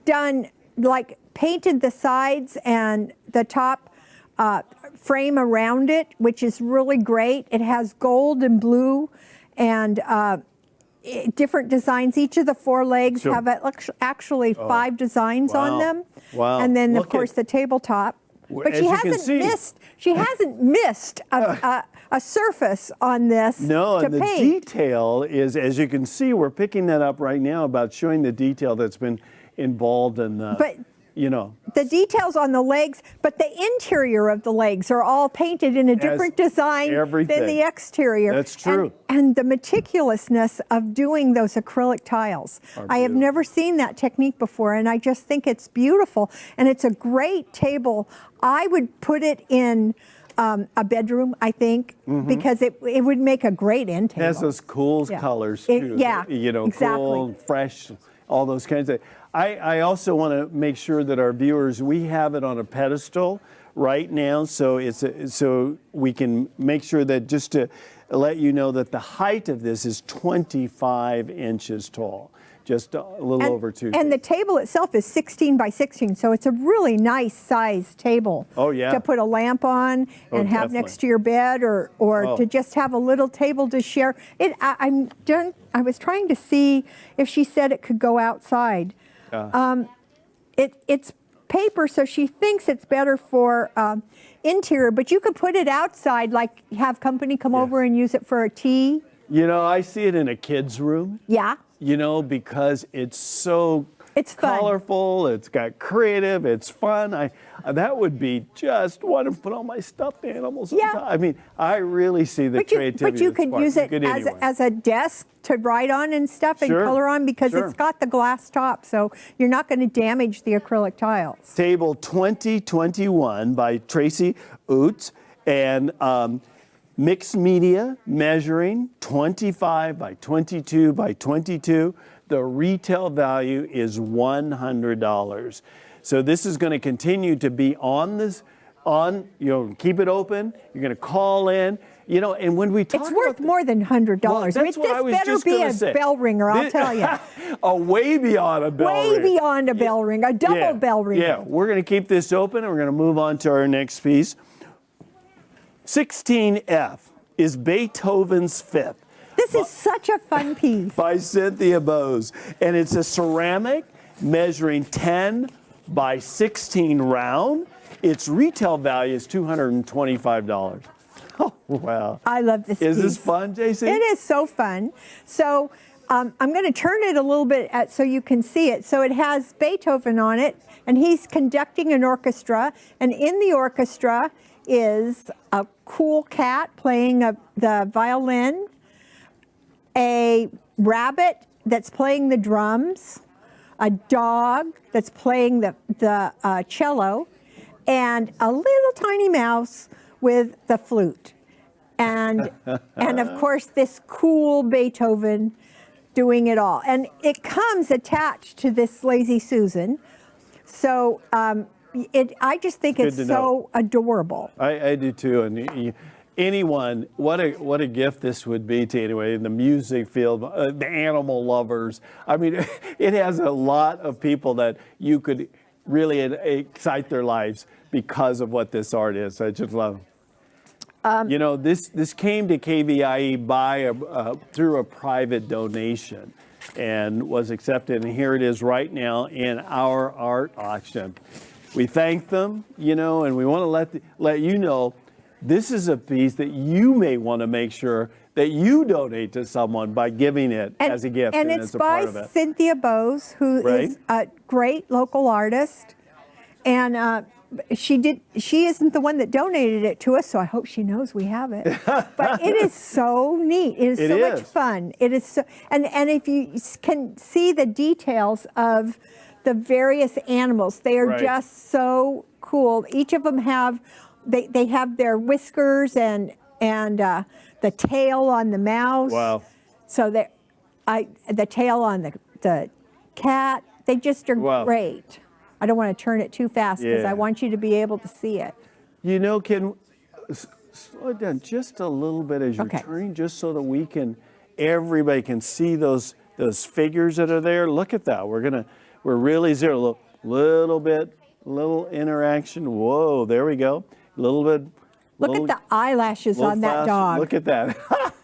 done, like, painted the sides and the top frame around it, which is really great. It has gold and blue and different designs. Each of the four legs have actually 5 designs on them. Wow. And then, of course, the tabletop. But she hasn't missed a surface on this No, to and the paint. detail is, as you can see, we're picking that up right now about showing the detail that's been involved in the details on the legs, but the interior of the legs are all painted in a different design than the exterior. That's true. And the meticulousness of doing those acrylic tiles. I have never seen that technique before, and I just think it's beautiful. And it's a great table. I would put it in a bedroom, I think, because it would make a great end table. It has those cool colors, too. Cool, fresh, all those kinds of. I also want to make sure that our viewers, we have it on a pedestal right now, so we can make sure that, just to let you know, that the height of this is 25 inches tall, just a little over 2 feet. And the table itself is 16 by 16, so it's a really nice size table. Oh, yeah. To put a lamp on and have next to your bed, or to just have a little table to share. I was trying to see if she said it could go outside. It's paper, so she thinks it's better for interior, but you could put it outside, like have company come over and use it for a tea You know, I see it in a kid's room. Yeah. You know, because it's so colorful, it's got creative, it's fun. That would be just wonderful to put all my stuffed animals on top. I mean, I really see the creativity. But you could use it anywhere. as a desk to write on and stuff and Sure. color on because Sure. it's got the glass top, so you're not going to damage the acrylic tiles. Table 2021 by Tracy Oots and mixed media measuring 25 by 22 by 22. The retail value is $100. So this is going to continue to be keep it open. You're going to call in, and when we talk it's worth more than $100. Well, that's this what I was better just be gonna a say. bell ringer, I'll tell you. Way beyond a bell Way ring. beyond a bell ring, a double bell ringer. Yeah, we're going to keep this open and we're going to move on to our next piece. 16F is Beethoven's Fifth. This is such a fun piece. By Cynthia Bose. And it's a ceramic measuring 10 by 16 round. Its retail value is $225. Oh, wow. I love this piece. Is this fun, JC? It is so fun. So I'm going to turn it a little bit so you can see it. So it has Beethoven on it, and he's conducting an orchestra. And in the orchestra is a cool cat playing the violin, a rabbit that's playing the drums, a dog that's playing the cello, and a little tiny mouse with the flute. And of course this cool Beethoven doing it all. And it comes attached to this Lazy Susan. So I just think it's so adorable. I do too. And anyone, what a gift this would be to anyway in the music field, the animal lovers. I mean, it has a lot of people that you could really excite their lives because of what this art is. I just love it. This came to KVIE through a private donation and was accepted. And here it is right now in our art auction. We thank them, and we want to let you know this is a piece that you may want to make sure that you donate to someone by giving it as a gift and as it's a by part of it. Cynthia Bose, who is a great local artist. And she isn't the one that donated it to us, so I hope she knows we have it. But it is so neat. It is so much fun. It is so, and if you can see the details of the various animals, they are just so cool. Each of them have they have their whiskers and the tail on the mouse. Wow. So the tail on the cat. They just are great. I don't want to turn it too fast because I want you to be able to see it. Can slow it down just a little bit as you're turning, just so that everybody can see those figures that are there. Look at that. We're really zero. Little interaction. Whoa, there we go. A little bit. Look at the eyelashes on that dog. Look at that.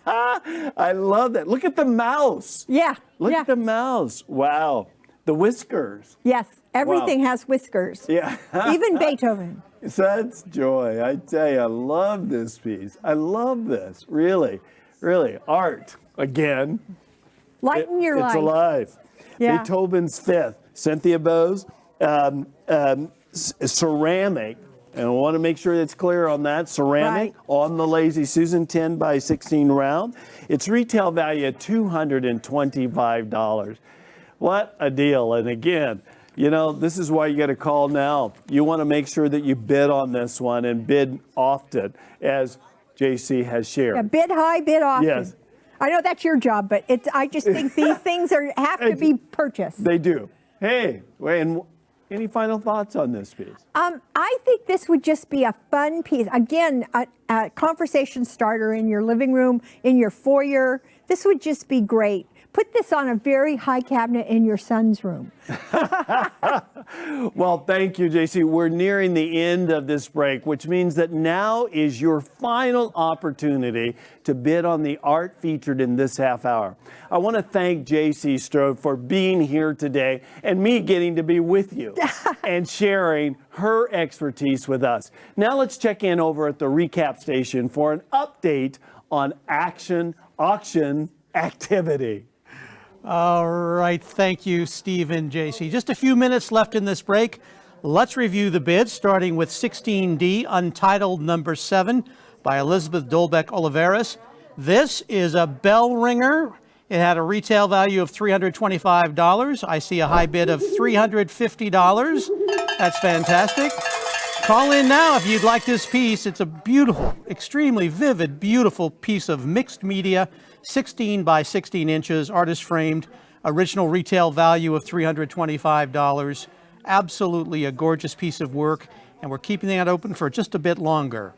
I love that. Look at the mouse. Yeah. Look at the mouse. Wow. The whiskers. Yes. Everything has whiskers. Yeah. Even Beethoven. Such joy. I tell you, I love this piece. I love this. Really, really. Art, again. Lighten your life. It's alive. Yeah. Beethoven's Fifth. Cynthia Bose. Ceramic. And I want to make sure it's clear on that. Ceramic on the Lazy Susan, 10 by 16 round. Its retail value at $225. What a deal. And again, this is why you got to call now. You want to make sure that you bid on this one and bid often, as JC has shared. Yeah, bid high, bid often. Yes. I know that's your job, but I just think these things have to be purchased. They do. Hey, and any final thoughts on this piece? I think this would just be a fun piece. Again, a conversation starter in your living room, in your foyer. This would just be great. Put this on a very high cabinet in your son's room. Well, thank you, JC. We're nearing the end of this break, which means that now is your final opportunity to bid on the art featured in this half hour. I want to thank JC Strode for being here today and me getting to be with you and sharing her expertise with us. Now let's check in over at the recap station for an update on Action auction activity. All right, thank you, Steve and JC. Just a few minutes left in this break. Let's review the bids, starting with 16D, Untitled number 7 by Elizabeth Dolbeck Oliveras. This is a bell ringer. It had a retail value of $325. I see a high bid of $350. That's fantastic. Call in now if you'd like this piece. It's a beautiful, extremely vivid, beautiful piece of mixed media, 16 by 16 inches, artist framed, original retail value of $325. Absolutely a gorgeous piece of work, and we're keeping that open for just a bit longer.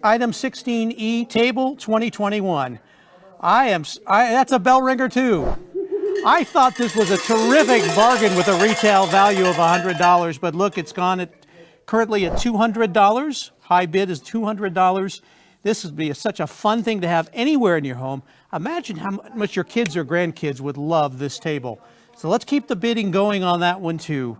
Item 16E, Table 2021. That's a bell ringer too. I thought this was a terrific bargain with a retail value of $100, but look, it's gone currently at $200. High bid is $200. This would be such a fun thing to have anywhere in your home. Imagine how much your kids or grandkids would love this table. So let's keep the bidding going on that one too.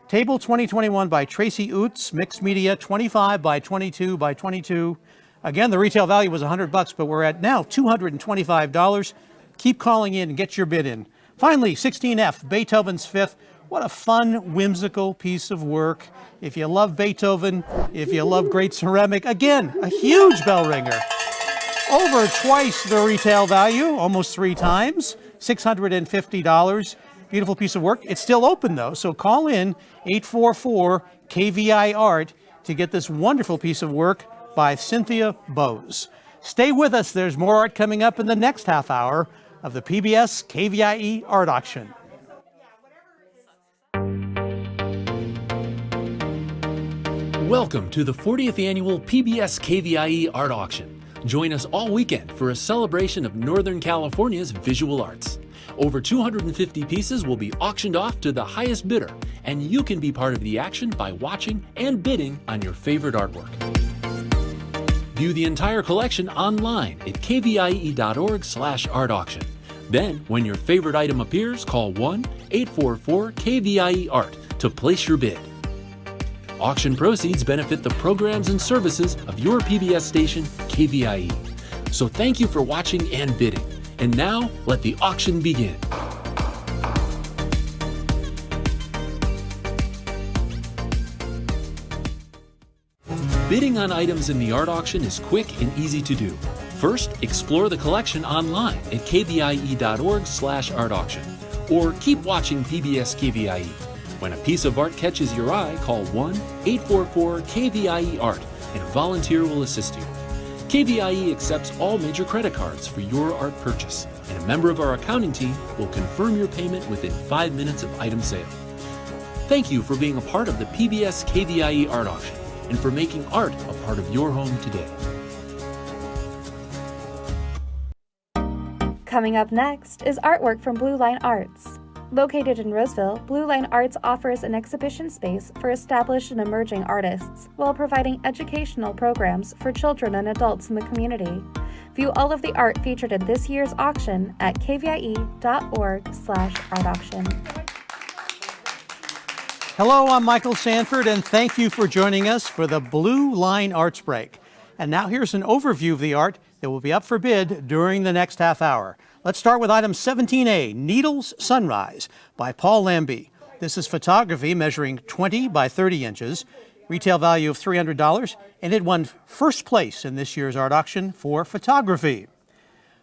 Table 2021 by Tracy Oots, mixed media, 25 by 22 by 22. Again, the retail value was $100, but we're at now $225. Keep calling in and get your bid in. Finally, 16F, Beethoven's Fifth. What a fun, whimsical piece of work. If you love Beethoven, if you love great ceramic, again, a huge bell ringer. Over twice the retail value, almost 3 times, $650. Beautiful piece of work. It's still open though, so call in 844 KVIE Art to get this wonderful piece of work by Cynthia Bose. Stay with us. There's more art coming up in the next half hour of the PBS KVIE Art Auction. Welcome to the 40th annual PBS KVIE Art Auction. Join us all weekend for a celebration of Northern California's visual arts. Over 250 pieces will be auctioned off to the highest bidder, and you can be part of the action by watching and bidding on your favorite artwork. View the entire collection online at kvie.org/art auction. Then, when your favorite item appears, call 1-844-KVIE-ART to place your bid. Auction proceeds benefit the programs and services of your PBS station, KVIE. So thank you for watching and bidding. And now, let the auction begin. Bidding on items in the art auction is quick and easy to do. First, explore the collection online at kvie.org/art auction, or keep watching PBS KVIE. When a piece of art catches your eye, call 1-844-KVIE-ART and a volunteer will assist you. KVIE accepts all major credit cards for your art purchase, and a member of our accounting team will confirm your payment within 5 minutes of item sale. Thank you for being a part of the PBS KVIE Art Auction and for making art a part of your home today. Coming up next is artwork from Blue Line Arts. Located in Roseville, Blue Line Arts offers an exhibition space for established and emerging artists while providing educational programs for children and adults in the community. View all of the art featured in this year's auction at kvie.org/art auction. Hello, I'm Michael Sanford, and thank you for joining us for the Blue Line Arts Break. And now here's an overview of the art that will be up for bid during the next half hour. Let's start with item 17A, Needles Sunrise by Paul Lambie. This is photography measuring 20 by 30 inches, retail value of $300, and it won first place in this year's art auction for photography.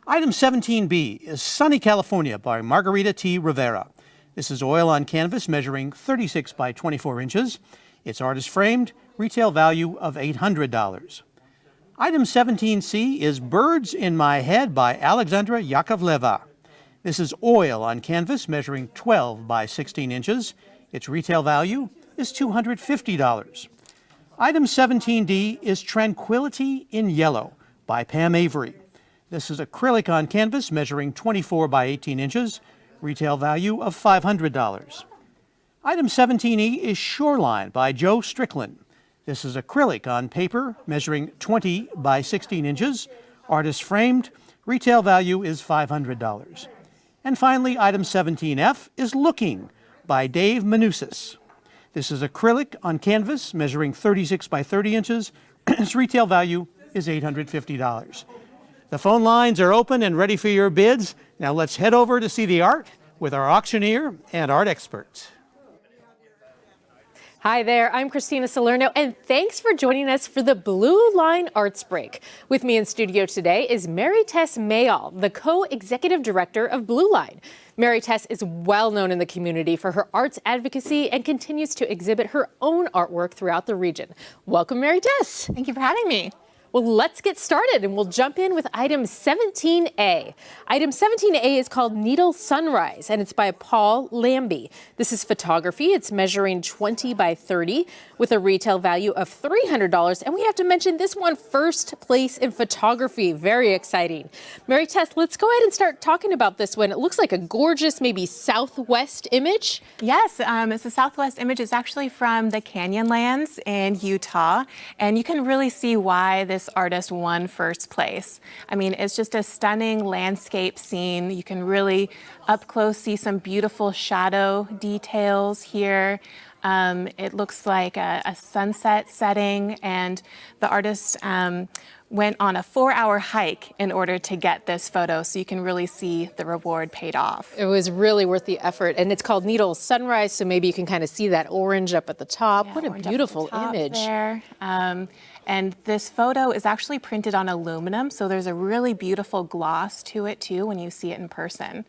Item 17B is Sunny California by Margarita T. Rivera. This is oil on canvas measuring 36 by 24 inches. Its art is framed, retail value of $800. Item 17C is Birds in My Head by Alexandra Yakovleva. This is oil on canvas measuring 12 by 16 inches. Its retail value is $250. Item 17D is Tranquility in Yellow by Pam Avery. This is acrylic on canvas measuring 24 by 18 inches. Retail value of $500. Item 17E is Shoreline by Joe Strickland. This is acrylic on paper measuring 20 by 16 inches. Artist framed. Retail value is $500. And finally, item 17F is Looking by Dave Manousis. This is acrylic on canvas measuring 36 by 30 inches. Its retail value is $850. The phone lines are open and ready for your bids. Now let's head over to see the art with our auctioneer and art expert. Hi there, I'm Christina Salerno, and thanks for joining us for the Blue Line Arts Break. With me in studio today is Mary Tess Mayall, the co-executive director of Blue Line. Mary Tess is well known in the community for her arts advocacy and continues to exhibit her own artwork throughout the region. Welcome, Mary Tess. Thank you for having me. Well, let's get started, and we'll jump in with item 17A. Item 17A is called Needle Sunrise, and it's by Paul Lambie. This is photography. It's measuring 20 by 30 with a retail value of $300. And we have to mention this one, first place in photography. Very exciting. Mary Tess, let's go ahead and start talking about this one. It looks like a gorgeous, maybe southwest image. Yes, it's a southwest image. It's actually from the Canyonlands in Utah, and you can really see why this artist won first place. I mean, it's just a stunning landscape scene. You can really up close see some beautiful shadow details here. It looks like a sunset setting, and the artist went on a 4-hour hike in order to get this photo, so you can really see the reward paid off. It was really worth the effort, and it's called Needle Sunrise, so maybe you can kind of see that orange up at the top. Yeah, what a beautiful image. There. And this photo is actually printed on aluminum, so there's a really beautiful gloss to it too when you see it in person.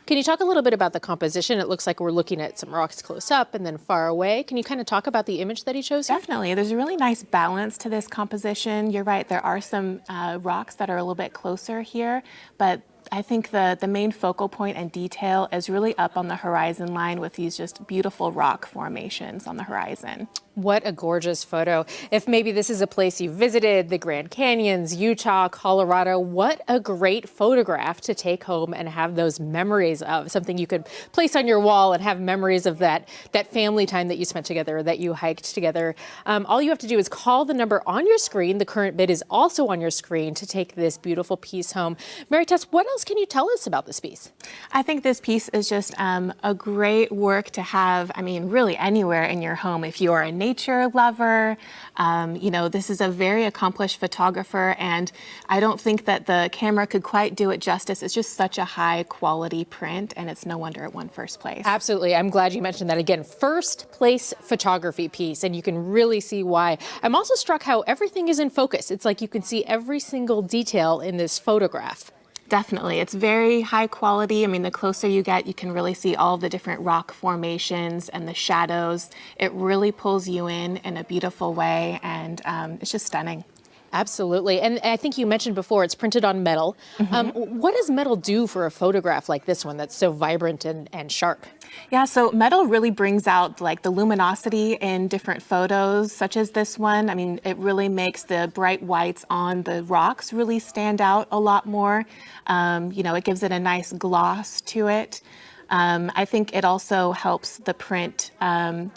Can you talk a little bit about the composition? It looks like we're looking at some rocks close up and then far away. Can you kind of talk about the image that he chose here? Definitely. There's a really nice balance to this composition. You're right, there are some rocks that are a little bit closer here, but I think the main focal point and detail is really up on the horizon line with these just beautiful rock formations on the horizon. What a gorgeous photo. If maybe this is a place you visited, the Grand Canyons, Utah, Colorado, what a great photograph to take home and have those memories of, something you could place on your wall and have memories of that family time that you spent together, that you hiked together. All you have to do is call the number on your screen. The current bid is also on your screen to take this beautiful piece home. Mary Tess, what else can you tell us about this piece? I think this piece is just a great work to have, I mean, really anywhere in your home. If you are a nature lover, you know, this is a very accomplished photographer, and I don't think that the camera could quite do it justice. It's just such a high quality print, and it's no wonder it won first place. Absolutely. I'm glad you mentioned that again. First place photography piece, and you can really see why. I'm also struck how everything is in focus. It's like you can see every single detail in this photograph. Definitely. It's very high quality. I mean, the closer you get, you can really see all the different rock formations and the shadows. It really pulls you in a beautiful way, and it's just stunning. Absolutely. And I think you mentioned before, it's printed on metal. What does metal do for a photograph like this one that's so vibrant and sharp? Yeah, so metal really brings out like the luminosity in different photos, such as this one. I mean, it really makes the bright whites on the rocks really stand out a lot more. You know, it gives it a nice gloss to it. I think it also helps the print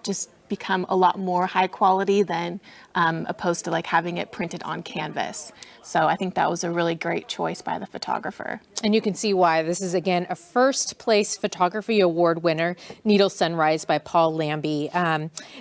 just become a lot more high quality than opposed to like having it printed on canvas. So I think that was a really great choice by the photographer. And you can see why. This is, again, a first place photography award winner, Needle Sunrise by Paul Lambie.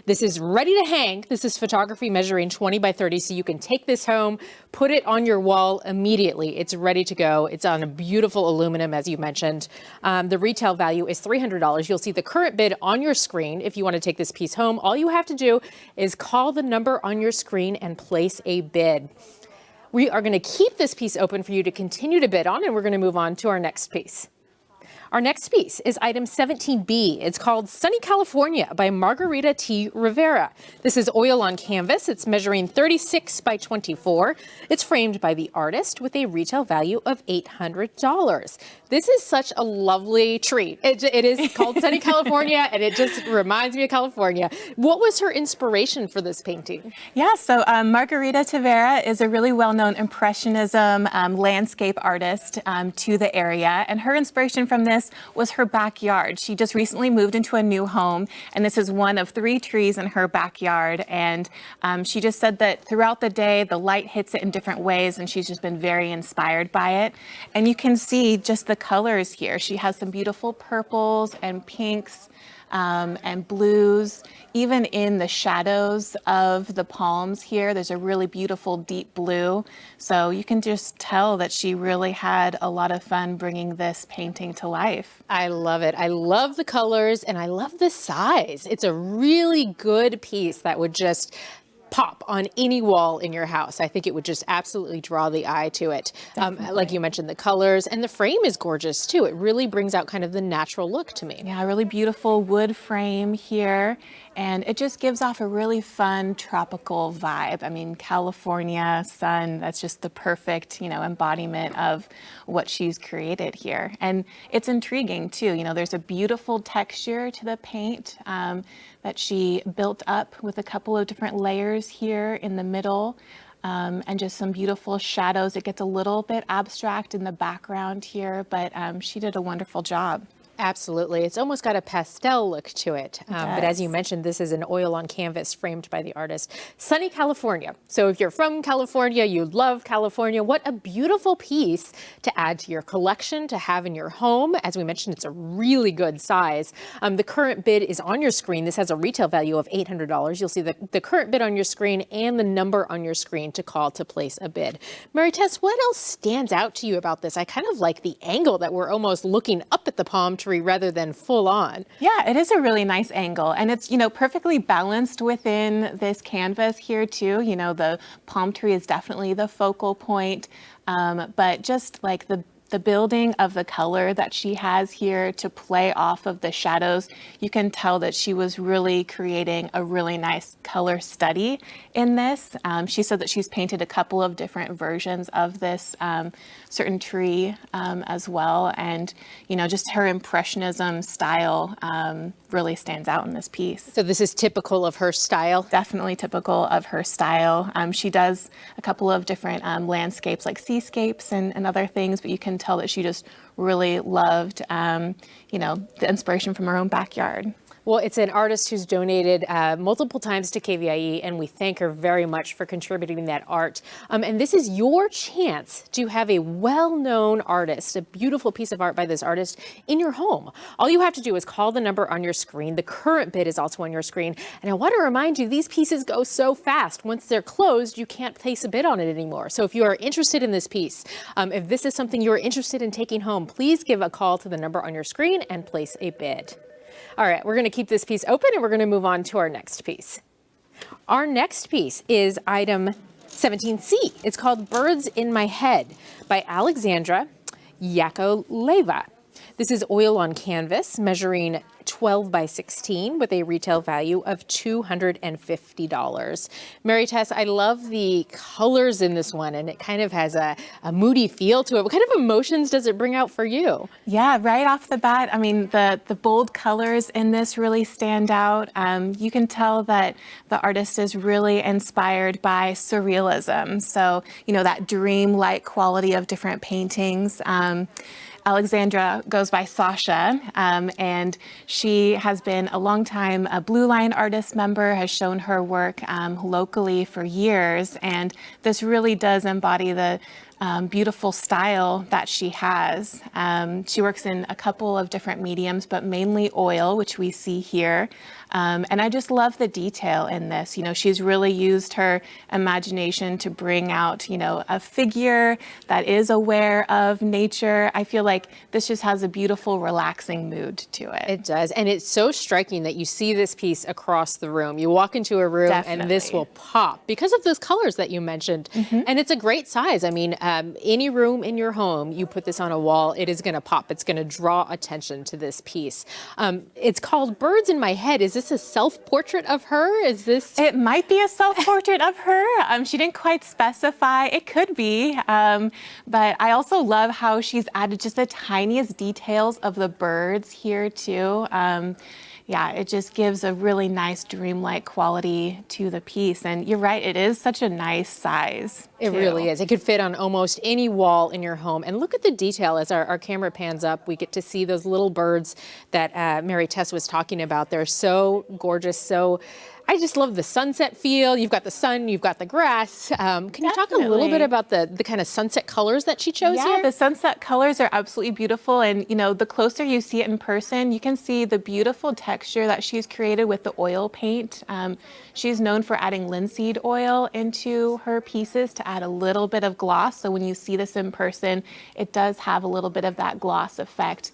This is ready to hang. This is photography measuring 20 by 30, so you can take this home, put it on your wall immediately. It's ready to go. It's on a beautiful aluminum, as you mentioned. The retail value is $300. You'll see the current bid on your screen. If you want to take this piece home, all you have to do is call the number on your screen and place a bid. We are going to keep this piece open for you to continue to bid on, and we're going to move on to our next piece. Our next piece is item 17B. It's called Sunny California by Margarita T. Rivera. This is oil on canvas. It's measuring 36 by 24. It's framed by the artist with a retail value of $800. This is such a lovely treat. It is called Sunny California, and it just reminds me of California. What was her inspiration for this painting? Yeah, so Margarita Tavera is a really well-known Impressionism landscape artist to the area, and her inspiration from this was her backyard. She just recently moved into a new home, and this is one of 3 trees in her backyard, and she just said that throughout the day the light hits it in different ways, and she's just been very inspired by it. And you can see just the colors here. She has some beautiful purples and pinks. and blues. Even in the shadows of the palms here, there's a really beautiful deep blue. So you can just tell that she really had a lot of fun bringing this painting to life. I love it. I love the colors and I love the size. It's a really good piece that would just pop on any wall in your house. I think it would just absolutely draw the eye to it. Like you mentioned, the colors, and the frame is gorgeous too. It really brings out kind of the natural look to me. Yeah, a really beautiful wood frame here. And it just gives off a really fun tropical vibe. I mean, California sun, that's just the perfect, embodiment of what she's created here. And it's intriguing too. There's a beautiful texture to the paint that she built up with a couple of different layers here in the middle. And just some beautiful shadows. It gets a little bit abstract in the background here, but she did a wonderful job. Absolutely. It's almost got a pastel look to it. But as you mentioned, this is an oil on canvas framed by the artist. Sunny California. So if you're from California, you love California, what a beautiful piece to add to your collection, to have in your home. As we mentioned, it's a really good size. The current bid is on your screen. This has a retail value of $800. You'll see the current bid on your screen and the number on your screen to call to place a bid. Mary Tess, what else stands out to you about this? I kind of like the angle that we're almost looking up at the palm tree rather than full on. Yeah, it is a really nice angle, and it's, perfectly balanced within this canvas here too. The palm tree is definitely the focal point, but just like the building of the color that she has here to play off of the shadows, you can tell that she was really creating a really nice color study in this. She said that she's painted a couple of different versions of this certain tree as well. And, just her impressionism style really stands out in this piece. So this is typical of her style? Definitely typical of her style. She does a couple of different landscapes like seascapes and other things, but you can tell that she just really loved, the inspiration from her own backyard. Well, it's an artist who's donated multiple times to KVIE, and we thank her very much for contributing that art. And this is your chance to have a well-known artist, a beautiful piece of art by this artist, in your home. All you have to do is call the number on your screen. The current bid is also on your screen. And I want to remind you, these pieces go so fast. Once they're closed, you can't place a bid on it anymore. So if you are interested in this piece, if this is something you're interested in taking home, please give a call to the number on your screen and place a bid. All right, we're going to keep this piece open and we're going to move on to our next piece. Our next piece is item 17C. It's called Birds in My Head by Alexandra Yakovleva. This is oil on canvas measuring 12 by 16 with a retail value of $250. Mary Tess, I love the colors in this one, and it kind of has a moody feel to it. What kind of emotions does it bring out for you? Yeah, right off the bat, I mean, the bold colors in this really stand out. You can tell that the artist is really inspired by surrealism. So, that dream-like quality of different paintings. Alexandra goes by Sasha, and she has been a long time a Blue Line artist member, has shown her work locally for years, and this really does embody the beautiful style that she has. She works in a couple of different mediums, but mainly oil, which we see here. And I just love the detail in this. She's really used her imagination to bring out, a figure that is aware of nature. I feel like this just has a beautiful, relaxing mood to it. It does. And it's so striking that you see this piece across the room. You walk into a room and this will pop because of those colors that you mentioned. And it's a great size. I mean, any room in your home, you put this on a wall, it is going to pop. It's going to draw attention to this piece. It's called Birds in My Head. Is this a self-portrait of her? Is this? It might be a self-portrait of her. She didn't quite specify. It could be. But I also love how she's added just the tiniest details of the birds here too. Yeah, it just gives a really nice dreamlike quality to the piece. And you're right, it is such a nice size. It really is. It could fit on almost any wall in your home. And look at the detail as our camera pans up. We get to see those little birds that Mary Tess was talking about. They're so gorgeous, so I just love the sunset feel. You've got the sun, you've got the grass. Can you talk a little bit about the kind of sunset colors that she chose here? Yeah, the sunset colors are absolutely beautiful. And, you know, the closer you see it in person, you can see the beautiful texture that she's created with the oil paint. She's known for adding linseed oil into her pieces to add a little bit of gloss. So when you see this in person, it does have a little bit of that gloss effect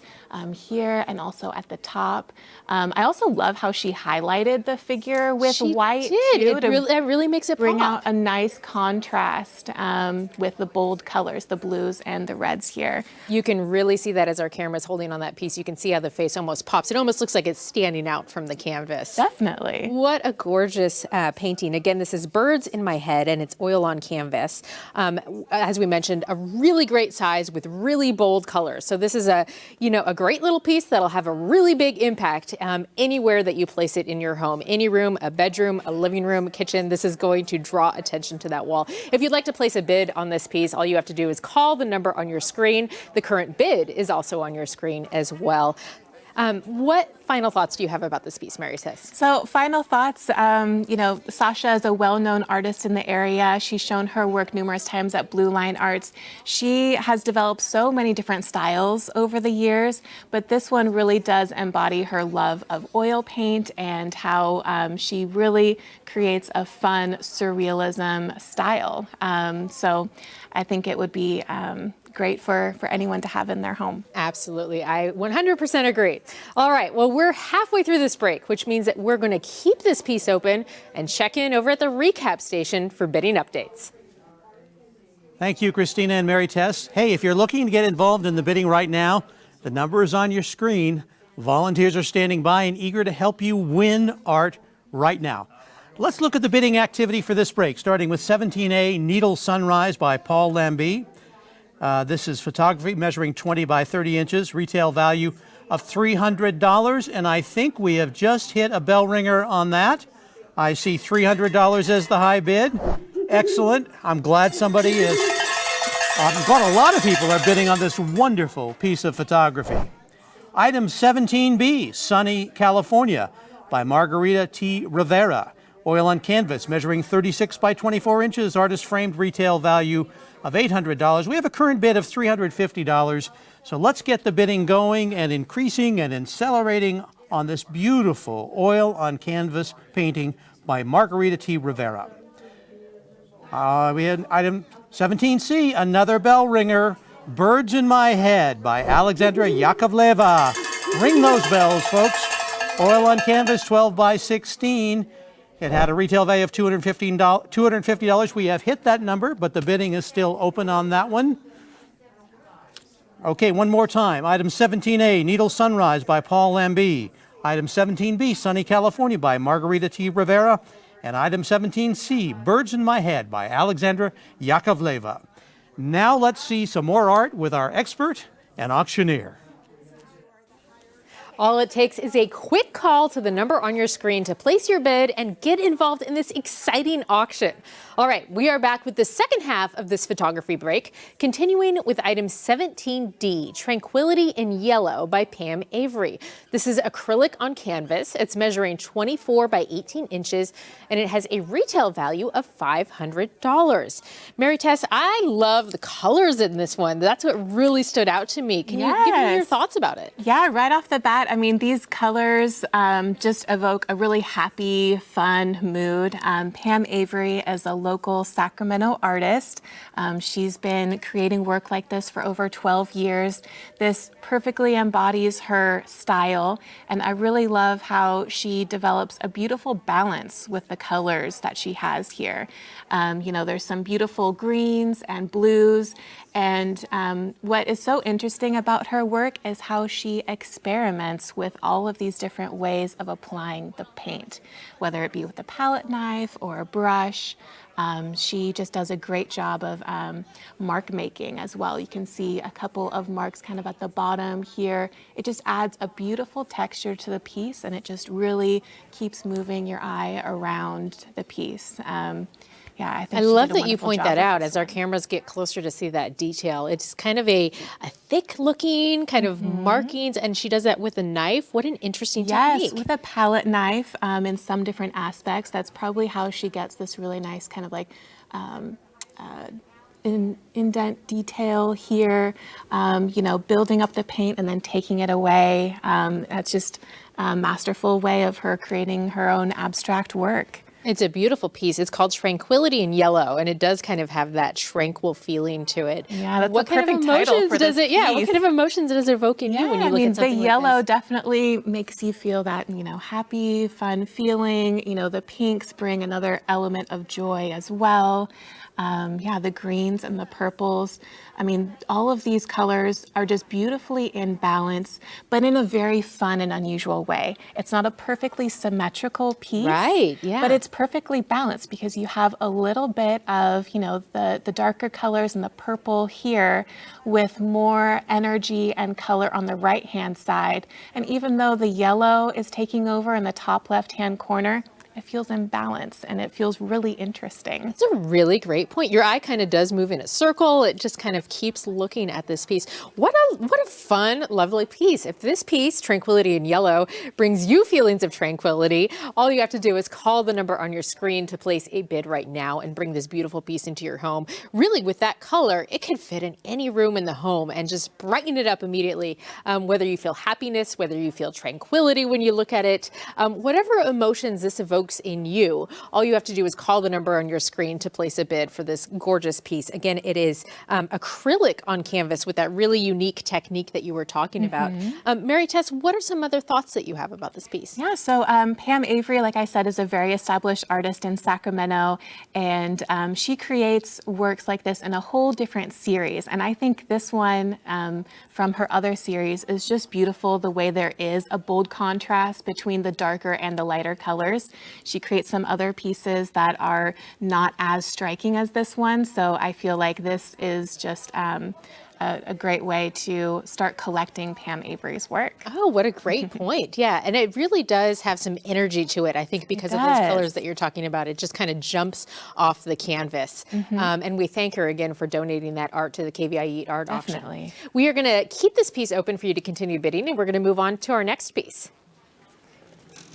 here and also at the top. I also love how she highlighted the figure with white. It really makes it bring pop. out a nice contrast with the bold colors, the blues and the reds here. You can really see that as our camera's holding on that piece. You can see how the face almost pops. It almost looks like it's standing out from the canvas. Definitely. What a gorgeous painting. Again, this is Birds in My Head, and it's oil on canvas. As we mentioned, a really great size with really bold colors. So this is a great little piece that'll have a really big impact anywhere that you place it in your home. Any room, a bedroom, a living room, kitchen. This is going to draw attention to that wall. If you'd like to place a bid on this piece, all you have to do is call the number on your screen. The current bid is also on your screen as well. What final thoughts do you have about this piece, Mary Tess? So final thoughts, Sasha is a well-known artist in the area. She's shown her work numerous times at Blue Line Arts. She has developed so many different styles over the years, but this one really does embody her love of oil paint and how she really creates a fun surrealism style. So I think it would be great for anyone to have in their home. Absolutely. I 100% agree. All right. Well, we're halfway through this break, which means that we're going to keep this piece open and check in over at the recap station for bidding updates. Thank you, Christina and Mary Tess. Hey, if you're looking to get involved in the bidding right now, the number is on your screen. Volunteers are standing by and eager to help you win art right now. Let's look at the bidding activity for this break, starting with 17A Needle Sunrise by Paul Lambie. This is photography measuring 20 by 30 inches, retail value of $300, and I think we have just hit a bell ringer on that. I see $300 as the high bid. Excellent. I'm glad somebody is. I'm glad a lot of people are bidding on this wonderful piece of photography. Item 17B, Sunny, California, by Margarita T. Rivera. Oil on canvas, measuring 36 by 24 inches, artist framed, retail value of $800. We have a current bid of $350. So let's get the bidding going and increasing and accelerating on this beautiful oil on canvas painting by Margarita T. Rivera. We had item 17C, another bell ringer, Birds in My Head by Alexandra Yakovleva. Ring those bells, folks. Oil on canvas, 12 by 16. It had a retail value of $250. We have hit that number, but the bidding is still open on that one. Okay, one more time. Item 17A, Needle Sunrise by Paul Lambie. Item 17B, Sunny, California by Margarita T. Rivera. And item 17C, Birds in My Head by Alexandra Yakovleva. Now let's see some more art with our expert and auctioneer. All it takes is a quick call to the number on your screen to place your bid and get involved in this exciting auction. All right, we are back with the second half of this photography break, continuing with item 17D, Tranquility in Yellow by Pam Avery. This is acrylic on canvas. It's measuring 24 by 18 inches, and it has a retail value of $500. Mary Tess, I love the colors in this one. That's what really stood out to me. Can you give me your thoughts about it? Yeah, right off the bat, I mean, these colors just evoke a really happy, fun mood. Pam Avery is a local Sacramento artist. She's been creating work like this for over 12 years. This perfectly embodies her style, and I really love how she develops a beautiful balance with the colors that she has here. There's some beautiful greens and blues, and what is so interesting about her work is how she experiments with all of these different ways of applying the paint, whether it be with a palette knife or a brush. She just does a great job of mark making as well. You can see a couple of marks kind of at the bottom here. It just adds a beautiful texture to the piece, and it just really keeps moving your eye around the piece. yeah, I think I she love did a that you wonderful point job that with out this as our one. cameras get closer to see that detail. It's kind of a thick looking kind of markings, and she does that with a knife. What an interesting technique. Yes, with a palette knife in some different aspects. That's probably how she gets this really nice kind of like indent detail here, building up the paint and then taking it away. That's just a masterful way of her creating her own abstract work. It's a beautiful piece. It's called Tranquility in Yellow, and it does kind of have that tranquil feeling to it. Yeah, that's what a kind of perfect title emotions for does this it? Yeah, what piece. kind of emotions does it evoke in you when you look at something the like yellow this? definitely makes you feel that, happy, fun feeling. The pinks bring another element of joy as well. The greens and the purples. All of these colors are just beautifully in balance, but in a very fun and unusual way. It's not a perfectly symmetrical piece, right? Yeah, but it's perfectly balanced because you have a little bit of, the darker colors and the purple here with more energy and color on the right-hand side. And even though the yellow is taking over in the top left-hand corner, it feels in balance and it feels really interesting. That's a really great point. Your eye kind of does move in a circle. It just kind of keeps looking at this piece. What a fun, lovely piece. If this piece, Tranquility in Yellow, brings you feelings of tranquility, all you have to do is call the number on your screen to place a bid right now and bring this beautiful piece into your home. Really, with that color, it can fit in any room in the home and just brighten it up immediately. Whether you feel happiness, whether you feel tranquility when you look at it, whatever emotions this evokes in you, all you have to do is call the number on your screen to place a bid for this gorgeous piece. Again, it is acrylic on canvas with that really unique technique that you were talking about. Mary Tess, what are some other thoughts that you have about this piece? Yeah, so Pam Avery, like I said, is a very established artist in Sacramento, and she creates works like this in a whole different series. And I think this one from her other series is just beautiful, the way there is a bold contrast between the darker and the lighter colors. She creates some other pieces that are not as striking as this one, so I feel like this is just a great way to start collecting Pam Avery's work. Oh, what a great point. Yeah, and it really does have some energy to it, I think, because of those colors that you're talking about. It just kind of jumps off the canvas. And we thank her again for donating that art to the KVIE art auction. We are going to keep this piece open for you to continue bidding, and we're going to move on to our next piece.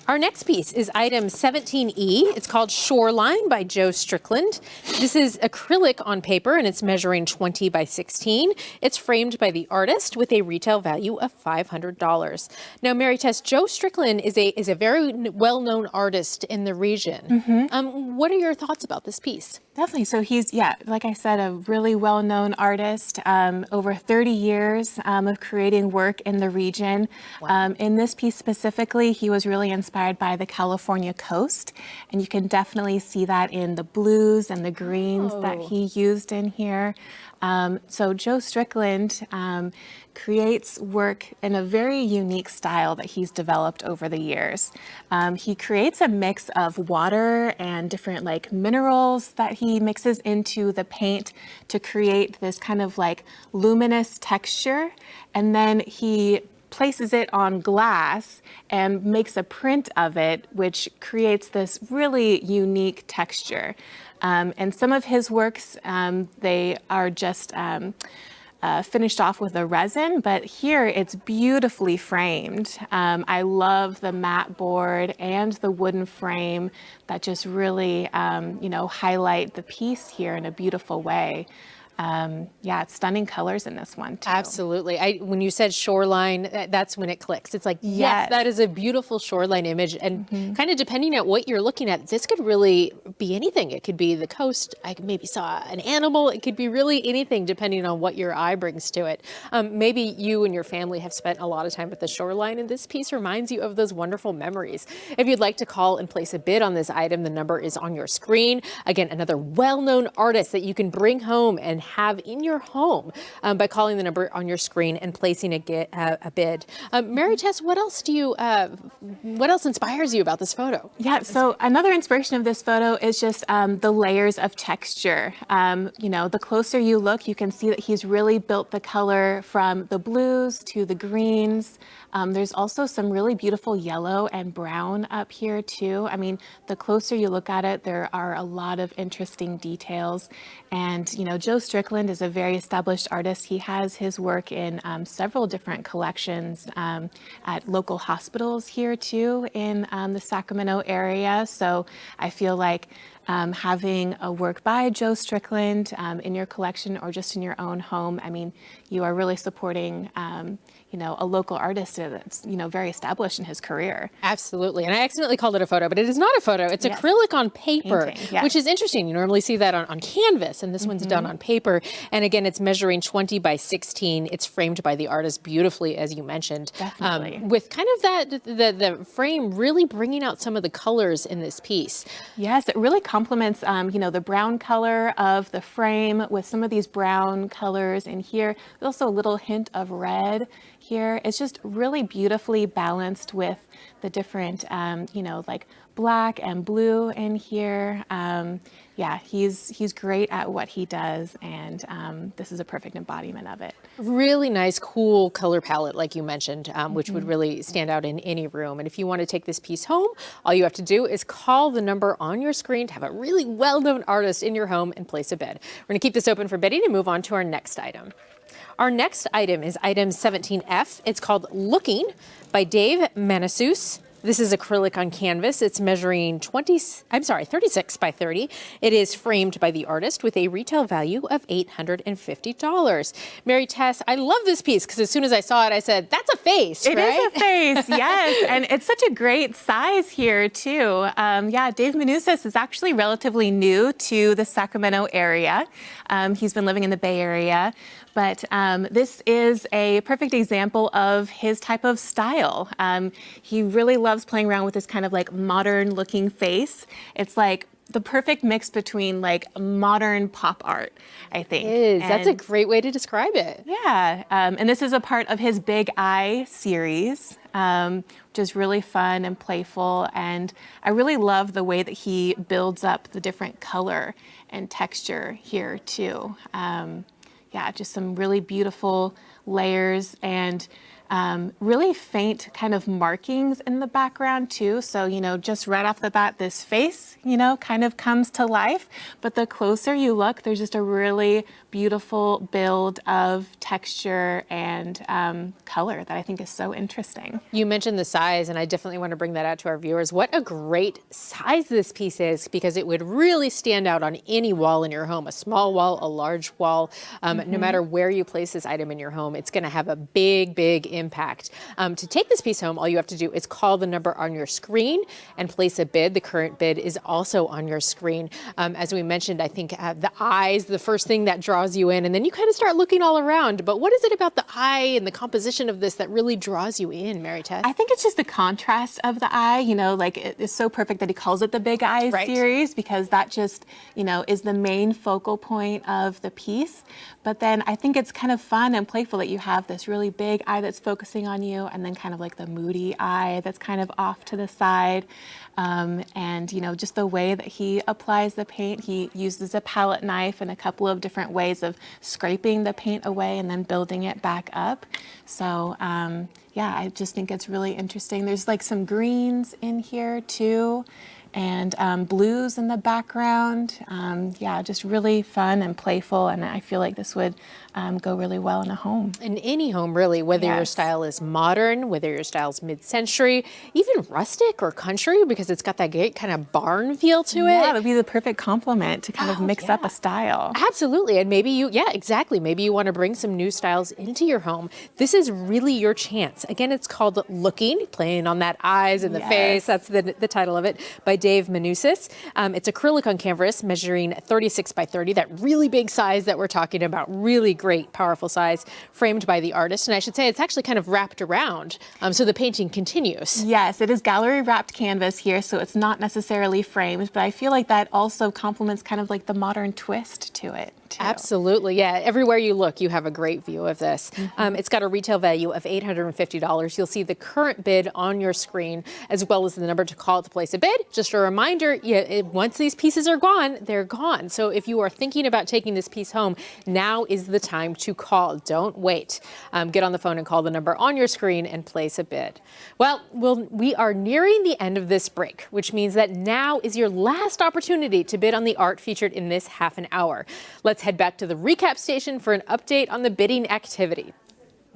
Our next piece is item 17E. It's called Shoreline by Joe Strickland. This is acrylic on paper and it's measuring 20 by 16. It's framed by the artist with a retail value of $500. Now, Mary Tess, Joe Strickland is a very well-known artist in the region. What are your thoughts about this piece? Definitely. So he's, like I said, a really well-known artist, over 30 years of creating work in the region. In this piece specifically, he was really inspired by the California coast, and you can definitely see that in the blues and the greens that he used in here. So Joe Strickland creates work in a very unique style that he's developed over the years. He creates a mix of water and different minerals that he mixes into the paint to create this kind of luminous texture, and then he places it on glass and makes a print of it, which creates this really unique texture. And some of his works, they are just finished off with a resin, but here it's beautifully framed. I love the matte board and the wooden frame that just really, highlight the piece here in a beautiful way. It's stunning colors in this one too. Absolutely. When you said shoreline, that's when it clicks. It's like, yes, that is a beautiful shoreline image. And kind of depending on what you're looking at, this could really be anything. It could be the coast. I maybe saw an animal. It could be really anything depending on what your eye brings to it. Maybe you and your family have spent a lot of time at the shoreline, and this piece reminds you of those wonderful memories. If you'd like to call and place a bid on this item, the number is on your screen. Again, another well-known artist that you can bring home and have in your home by calling the number on your screen and placing a bid. Mary Tess, what else inspires you about this photo? Yeah, so another inspiration of this photo is just the layers of texture. The closer you look, you can see that he's really built the color from the blues to the greens. There's also some really beautiful yellow and brown up here too. I mean, the closer you look at it, there are a lot of interesting details. And, Joe Strickland is a very established artist. He has his work in several different collections at local hospitals here too in the Sacramento area. So I feel like having a work by Joe Strickland in your collection or just in your own home, I mean, you are really supporting a local artist that's, very established in his career. Absolutely. And I accidentally called it a photo, but it is not a photo. It's acrylic on paper, which is interesting. You normally see that on canvas, and this one's done on paper. And again, it's measuring 20 by 16. It's framed by the artist beautifully, as you mentioned. Definitely. With kind of the frame really bringing out some of the colors in this piece. Yes, it really complements, the brown color of the frame with some of these brown colors in here. There's also a little hint of red here. It's just really beautifully balanced with the different, like black and blue in here. He's great at what he does, and this is a perfect embodiment of it. Really nice, cool color palette, like you mentioned, which would really stand out in any room. And if you want to take this piece home, all you have to do is call the number on your screen to have a really well-known artist in your home and place a bid. We're going to keep this open for bidding and move on to our next item. Our next item is item 17F. It's called Looking by Dave Manisus. This is acrylic on canvas. It's measuring 36 by 30. It is framed by the artist with a retail value of $850. Mary Tess, I love this piece because as soon as I saw it, I said, that's a face, It right? is a face, yes. And it's such a great size here, too. Dave Manisus is actually relatively new to the Sacramento area. He's been living in the Bay Area. But this is a perfect example of his type of style. He really loves playing around with this kind of like modern looking face. It's like the perfect mix between like modern pop art, I think. It is. That's a great way to describe it. Yeah. And this is a part of his Big Eye series, which is really fun and playful. And I really love the way that he builds up the different color and texture here too. Just some really beautiful layers and really faint kind of markings in the background too. So, just right off the bat, this face, kind of comes to life. But the closer you look, there's just a really beautiful build of texture and color that I think is so interesting. You mentioned the size, and I definitely want to bring that out to our viewers. What a great size this piece is, because it would really stand out on any wall in your home, a small wall, a large wall. No matter where you place this item in your home, it's going to have a big, big impact. To take this piece home, all you have to do is call the number on your screen and place a bid. The current bid is also on your screen. As we mentioned, I think the eyes, the first thing that draws you in, and then you kind of start looking all around. But what is it about the eye and the composition of this that really draws you in, Mary Tess? I think it's just the contrast of the eye, like it's so perfect that he calls it the Big Eye series, because that just, is the main focal point of the piece. But then I think it's kind of fun and playful that you have this really big eye that's focusing on you, and then kind of like the moody eye that's kind of off to the side. And, just the way that he applies the paint, he uses a palette knife and a couple of different ways of scraping the paint away and then building it back up. So, I just think it's really interesting. There's like some greens in here too, and blues in the background. Just really fun and playful, and I feel like this would go really well in a home. In any home, really, whether your style is modern, whether your style is mid-century, even rustic or country, because it's got that great kind of barn feel to it. Yeah, it would be the perfect complement to kind of mix up a style. Absolutely, and maybe exactly. Maybe you want to bring some new styles into your home. This is really your chance. Again, it's called Looking, playing on that eyes and the face. That's the title of it, by Dave Manisus. It's acrylic on canvas, measuring 36 by 30, that really big size that we're talking about, really great, powerful size, framed by the artist. And I should say it's actually kind of wrapped around, so the painting continues. Yes, it is gallery wrapped canvas here, so it's not necessarily framed, but I feel like that also complements kind of like the modern twist to it too. Absolutely, yeah. Everywhere you look, you have a great view of this. It's got a retail value of $850. You'll see the current bid on your screen, as well as the number to call to place a bid. Just a reminder, once these pieces are gone, they're gone. So if you are thinking about taking this piece home, now is the time to call. Don't wait. Get on the phone and call the number on your screen and place a bid. Well, we are nearing the end of this break, which means that now is your last opportunity to bid on the art featured in this half an hour. Let's head back to the recap station for an update on the bidding activity.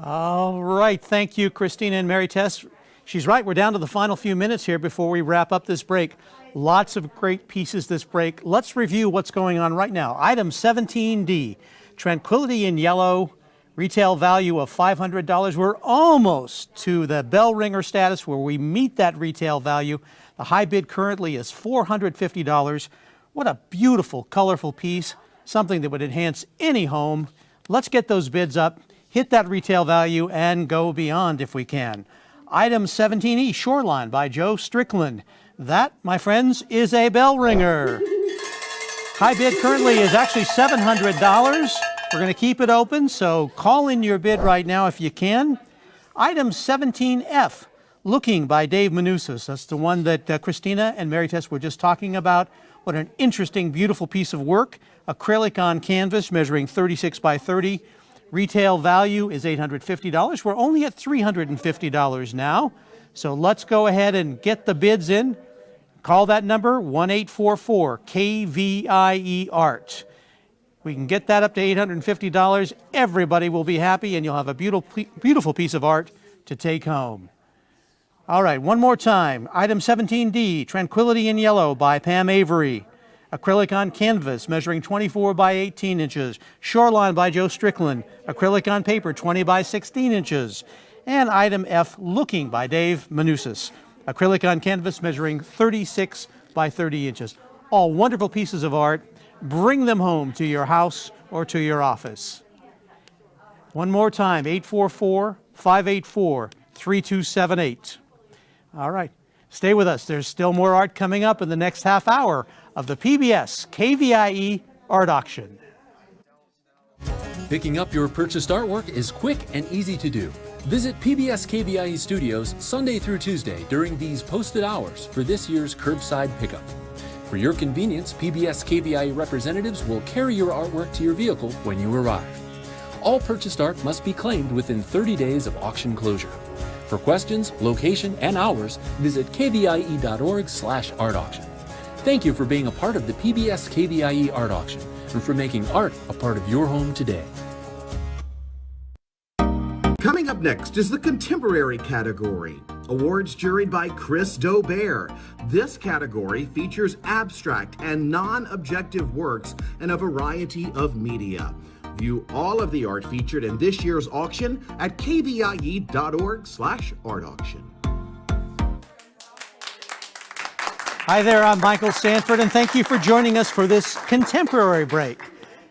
All right. Thank you, Christina and Mary Tess. She's right. We're down to the final few minutes here before we wrap up this break. Lots of great pieces this break. Let's review what's going on right now. Item 17D, Tranquility in Yellow, retail value of $500. We're almost to the bell ringer status where we meet that retail value. The high bid currently is $450. What a beautiful, colorful piece, something that would enhance any home. Let's get those bids up, hit that retail value, and go beyond if we can. Item 17E, Shoreline by Joe Strickland. That, my friends, is a bell ringer. High bid currently is actually $700. We're going to keep it open, so call in your bid right now if you can. Item 17F, Looking by Dave Manousis. That's the one that Christina and Mary Tess were just talking about. What an interesting, beautiful piece of work. Acrylic on canvas measuring 36 by 30. Retail value is $850. We're only at $350 now. So let's go ahead and get the bids in. Call that number, 1-844-KVIE Art. We can get that up to $850. Everybody will be happy, and you'll have a beautiful piece of art to take home. All right, one more time. Item 17D, Tranquility in Yellow by Pam Avery. Acrylic on canvas, measuring 24 by 18 inches. Shoreline by Joe Strickland. Acrylic on paper, 20 by 16 inches. And item F, Looking by Dave Manousis. Acrylic on canvas, measuring 36 by 30 inches. All wonderful pieces of art. Bring them home to your house or to your office. One more time, 844-584-3278. All right, stay with us. There's still more art coming up in the next half hour of the PBS KVIE Art Auction. Picking up your purchased artwork is quick and easy to do. Visit PBS KVIE Studios Sunday through Tuesday during these posted hours for this year's curbside pickup. For your convenience, PBS KVIE representatives will carry your artwork to your vehicle when you arrive. All purchased art must be claimed within 30 days of auction closure. For questions, location, and hours, visit kvie.org/art auction. Thank you for being a part of the PBS KVIE Art Auction and for making art a part of your home today. Coming up next is the Contemporary category. Awards juried by Chris Dobert. This category features abstract and non-objective works in a variety of media. View all of the art featured in this year's auction at kvie.org/art auction. Hi there, I'm Michael Sanford, and thank you for joining us for this contemporary break.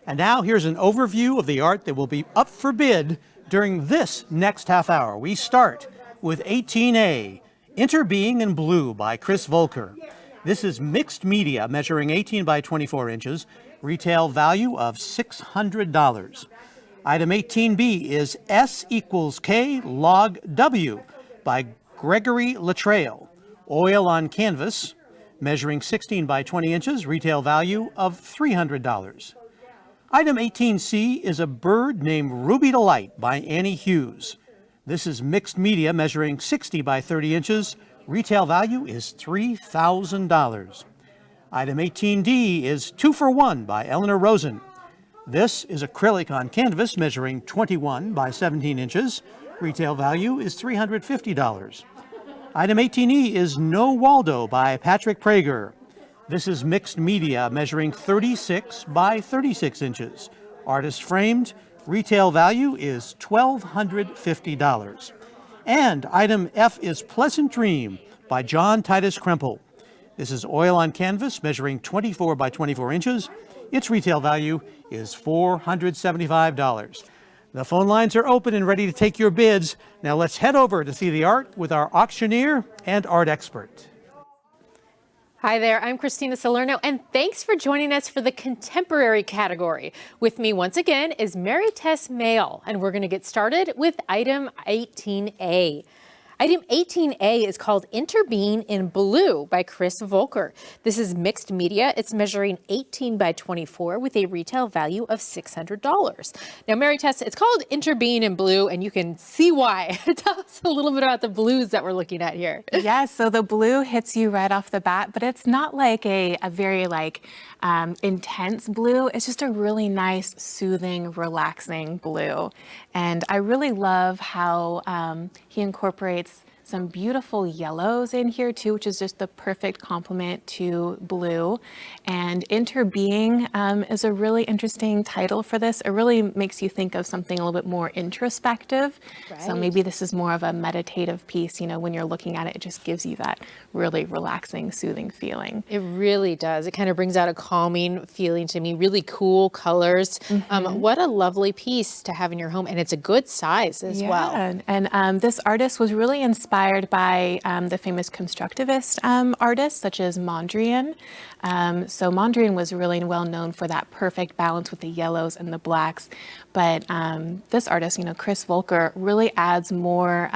And now here's an overview of the art that will be up for bid during this next half hour. We start with 18A, Interbeing in Blue by Chris Volker. This is mixed media measuring 18 by 24 inches, retail value of $600. Item 18B is S = K log W by Gregory Latrail. Oil on canvas, measuring 16 by 20 inches, retail value of $300. Item 18C is A Bird Named Ruby Delight by Annie Hughes. This is mixed media measuring 60 by 30 inches, retail value is $3,000. Item 18D is 2 for 1 by Eleanor Rosen. This is acrylic on canvas measuring 21 by 17 inches. Retail value is $350. Item 18E is No Waldo by Patrick Prager. This is mixed media measuring 36 by 36 inches. Artist framed. Retail value is $1,250. And item F is Pleasant Dream by John Titus Krempel. This is oil on canvas measuring 24 by 24 inches. Its retail value is $475. The phone lines are open and ready to take your bids. Now let's head over to see the art with our auctioneer and art expert. Hi there, I'm Christina Salerno, and thanks for joining us for the contemporary category. With me once again is Mary Tess Mail, and we're going to get started with item 18A. Item 18A is called Interbeing in Blue by Chris Volker. This is mixed media. It's measuring 18 by 24 with a retail value of $600. Now, Mary Tess, it's called Interbeing in Blue, and you can see why. Tell us a little bit about the blues that we're looking at here. Yeah, so the blue hits you right off the bat, but it's not like a very intense blue. It's just a really nice, soothing, relaxing blue. And I really love how he incorporates some beautiful yellows in here too, which is just the perfect complement to blue. And Interbeing is a really interesting title for this. It really makes you think of something a little bit more introspective. Right. So maybe this is more of a meditative piece. You know, when you're looking at it, it just gives you that really relaxing, soothing feeling. It really does. It kind of brings out a calming feeling to me. Really cool colors. What a lovely piece to have in your home, and it's a good size as well. And this artist was really inspired by the famous constructivist artists such as Mondrian. So Mondrian was really well known for that perfect balance with the yellows and the blacks. But this artist, Chris Volker, really adds more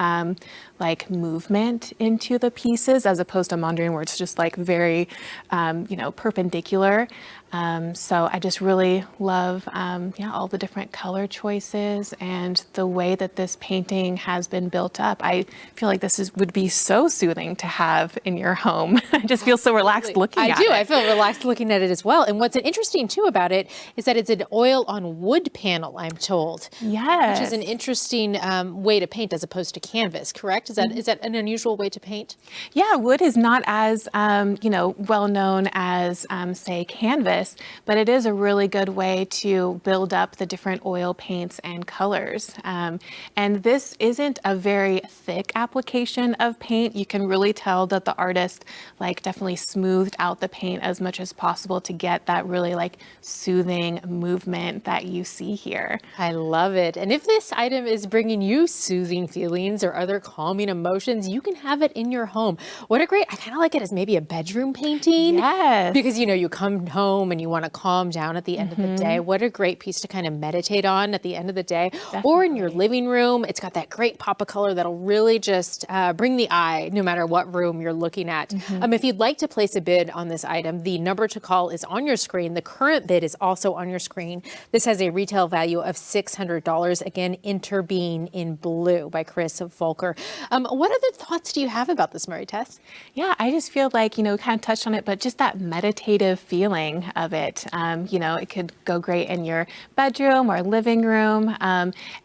like movement into the pieces as opposed to Mondrian where it's just like very, perpendicular. So I just really love, all the different color choices and the way that this painting has been built up. I feel like this would be so soothing to have in your home. I just feel so relaxed looking at it. I feel relaxed looking at it as well. And what's interesting too about it is that it's an oil on wood panel, I'm told. Yes. Which is an interesting way to paint as opposed to canvas, correct? Is that an unusual way to paint? Yeah, wood is not as, well known as, say, canvas, but it is a really good way to build up the different oil paints and colors. And this isn't a very thick application of paint. You can really tell that the artist definitely smoothed out the paint as much as possible to get that really soothing movement that you see here. I love it. And if this item is bringing you soothing feelings or other calming emotions, you can have it in your home. I kind of like it as maybe a bedroom painting. Yes. Because, you come home and you want to calm down at the end of the day. What a great piece to kind of meditate on at the end of the day. Definitely. Or in your living room. It's got that great pop of color that'll really just bring the eye no matter what room you're looking at. If you'd like to place a bid on this item, the number to call is on your screen. The current bid is also on your screen. This has a retail value of $600. Again, Interbeing in Blue by Chris Volker. What other thoughts do you have about this, Mary Tess? Yeah, I just feel like, kind of touched on it, but just that meditative feeling of it. It could go great in your bedroom or living room.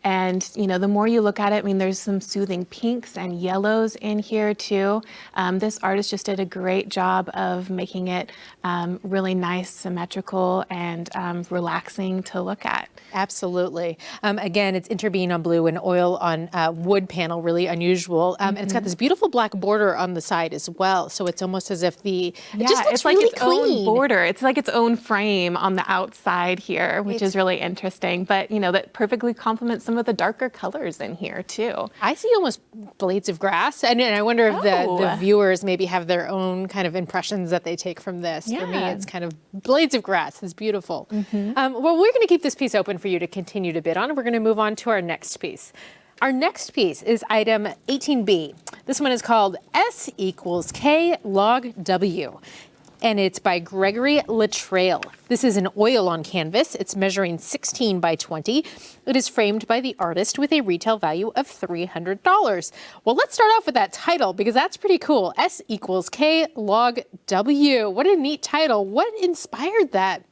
And, the more you look at it, there's some soothing pinks and yellows in here too. This artist just did a great job of making it really nice, symmetrical, and relaxing to look at. Absolutely. Again, it's Interbeing on Blue and oil on wood panel, really unusual. And it's got this beautiful black border on the side as well. So it's almost as if it just looks it's like really its clean. own border. It's like its own frame on the outside here, which is really interesting. But, that perfectly complements some of the darker colors in here too. I see almost blades of grass. And I wonder if the viewers maybe have their own kind of impressions that they take from this. Yeah. For me, it's kind of blades of grass. It's beautiful. Well, we're going to keep this piece open for you to continue to bid on. We're going to move on to our next piece. Our next piece is item 18B. This one is called S = K log W. And it's by Gregory Latrail. This is an oil on canvas. It's measuring 16 by 20. It is framed by the artist with a retail value of $300. Well, let's start off with that title because that's pretty cool. S = K log W. What a neat title. What inspired that?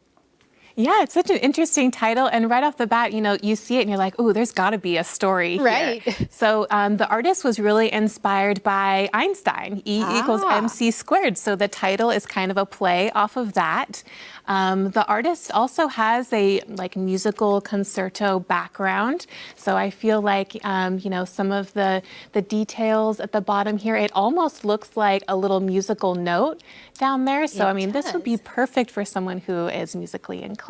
Yeah, it's such an interesting title. And right off the bat, you see it and you're like, oh, there's got to be a story right here. So the artist was really inspired by Einstein, E = mc². So the title is kind of a play off of that. The artist also has a musical concerto background. So I feel like, some of the details at the bottom here, it almost looks like a little musical note down there. So, this would be perfect for someone who is musically inclined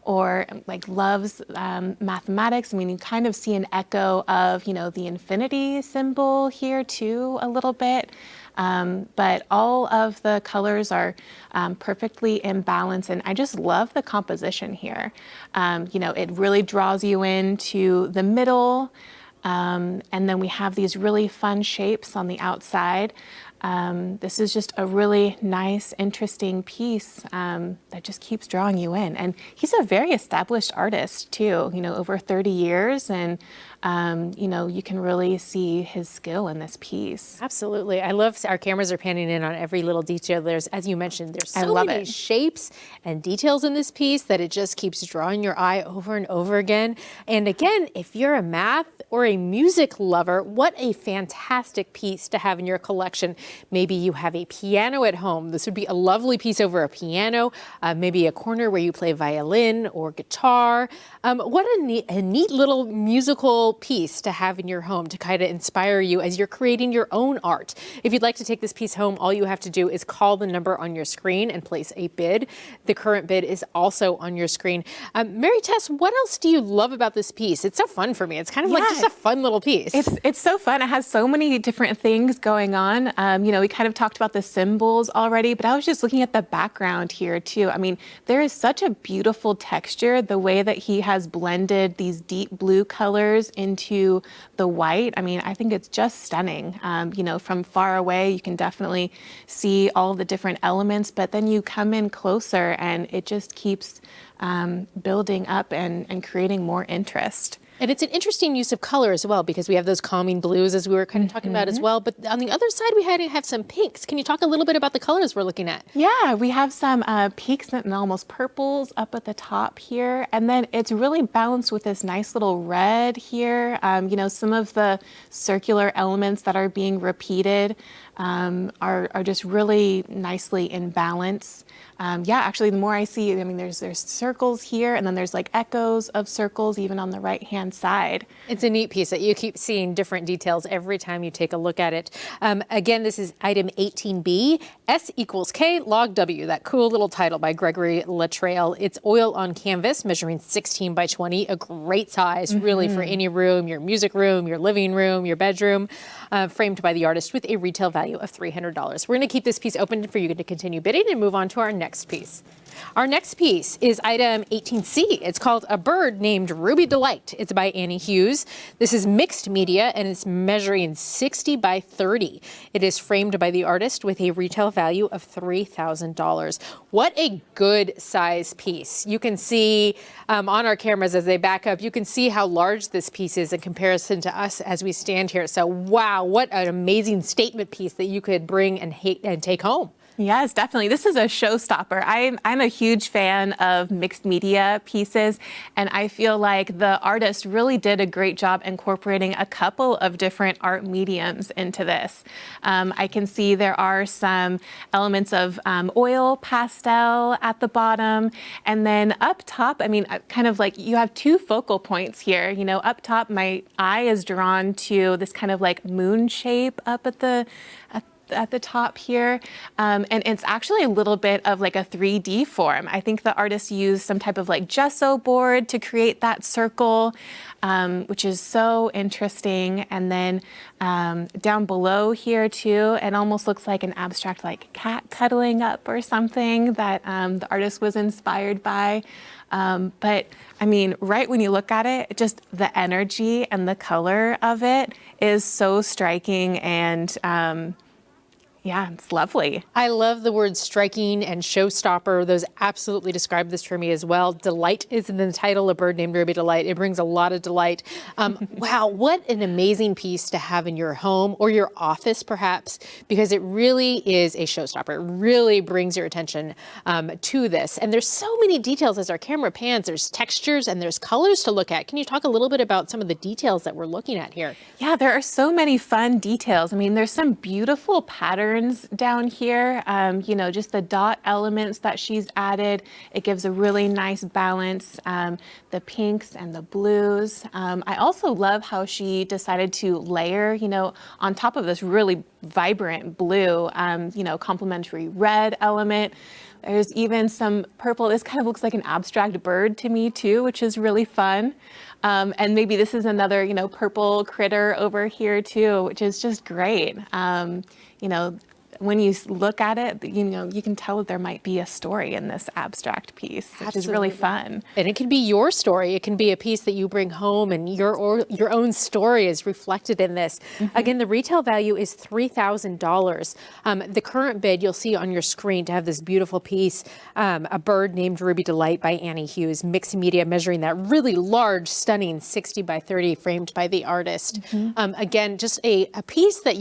or loves mathematics. You kind of see an echo of, the infinity symbol here too a little bit. But all of the colors are perfectly in balance, and I just love the composition here. It really draws you into the middle, and then we have these really fun shapes on the outside. This is just a really nice, interesting piece that just keeps drawing you in. And he's a very established artist too, over 30 years. And, you can really see his skill in this piece. Absolutely. I love our cameras are panning in on every little detail. There's, as you mentioned, there's so many shapes and details in this piece that it just keeps drawing your eye over and over again. And again, if you're a math or a music lover, what a fantastic piece to have in your collection. Maybe you have a piano at home. This would be a lovely piece over a piano, maybe a corner where you play violin or guitar. What a neat little musical piece to have in your home to kind of inspire you as you're creating your own art. If you'd like to take this piece home, all you have to do is call the number on your screen and place a bid. The current bid is also on your screen. Mary Tess, what else do you love about this piece? It's so fun for me. It's kind of like just a fun little piece. It's so fun. It has so many different things going on. We kind of talked about the symbols already, but I was just looking at the background here too. I mean, there is such a beautiful texture, the way that he has blended these deep blue colors into the white. I mean, I think it's just stunning. From far away, you can definitely see all the different elements, but then you come in closer and it just keeps building up and creating more interest. And it's an interesting use of color as well, because we have those calming blues, as we were kind of talking about as well. But on the other side, we have some pinks. Can you talk a little bit about the colors we're looking at? Yeah, we have some pinks and almost purples up at the top here. And then it's really balanced with this nice little red here. Some of the circular elements that are being repeated are just really nicely in balance. Actually, the more I see, there's circles here, and then there's like echoes of circles even on the right-hand side. It's a neat piece that you keep seeing different details every time you take a look at it. Again, this is item 18B, S equals K log W, that cool little title by Gregory Latrail. It's oil on canvas, measuring 16 by 20, a great size really for any room, your music room, your living room, your bedroom, framed by the artist with a retail value of $300. We're going to keep this piece open for you to continue bidding and move on to our next piece. Our next piece is item 18C. It's called A Bird Named Ruby Delight. It's by Annie Hughes. This is mixed media and it's measuring 60 by 30. It is framed by the artist with a retail value of $3,000. What a good size piece. You can see on our cameras as they back up, you can see how large this piece is in comparison to us as we stand here. So wow, what an amazing statement piece that you could bring and take home. Yes, definitely. This is a showstopper. I'm a huge fan of mixed media pieces, and I feel like the artist really did a great job incorporating a couple of different art mediums into this. I can see there are some elements of oil pastel at the bottom, and then up top, kind of like you have two focal points here. Up top, my eye is drawn to this kind of like moon shape up at the top here, and it's actually a little bit of like a 3D form. I think the artist used some type of like gesso board to create that circle, which is so interesting. And then down below here too, it almost looks like an abstract like cat cuddling up or something that the artist was inspired by. But right when you look at it, just the energy and the color of it is so striking, and yeah, it's lovely. I love the words striking and showstopper. Those absolutely describe this for me as well. Delight is in the title, A Bird Named Ruby Delight. It brings a lot of delight. Wow, what an amazing piece to have in your home or your office perhaps, because it really is a showstopper. It really brings your attention to this. And there's so many details as our camera pans. There's textures and there's colors to look at. Can you talk a little bit about some of the details that we're looking at here? Yeah, there are so many fun details. There's some beautiful patterns down here, just the dot elements that she's added. It gives a really nice balance, the pinks and the blues. I also love how she decided to layer, on top of this really vibrant blue, complementary red element. There's even some purple. This kind of looks like an abstract bird to me too, which is really fun. And maybe this is another, purple critter over here too, which is just great. When you look at it, you can tell that there might be a story in this abstract piece, which is really fun. And it can be your story. It can be a piece that you bring home, and your own story is reflected in this. Again, the retail value is $3,000. The current bid you'll see on your screen to have this beautiful piece, a bird named Ruby Delight by Annie Hughes, mixed media measuring that really large, stunning 60 by 30 framed by the artist. Again, just a piece that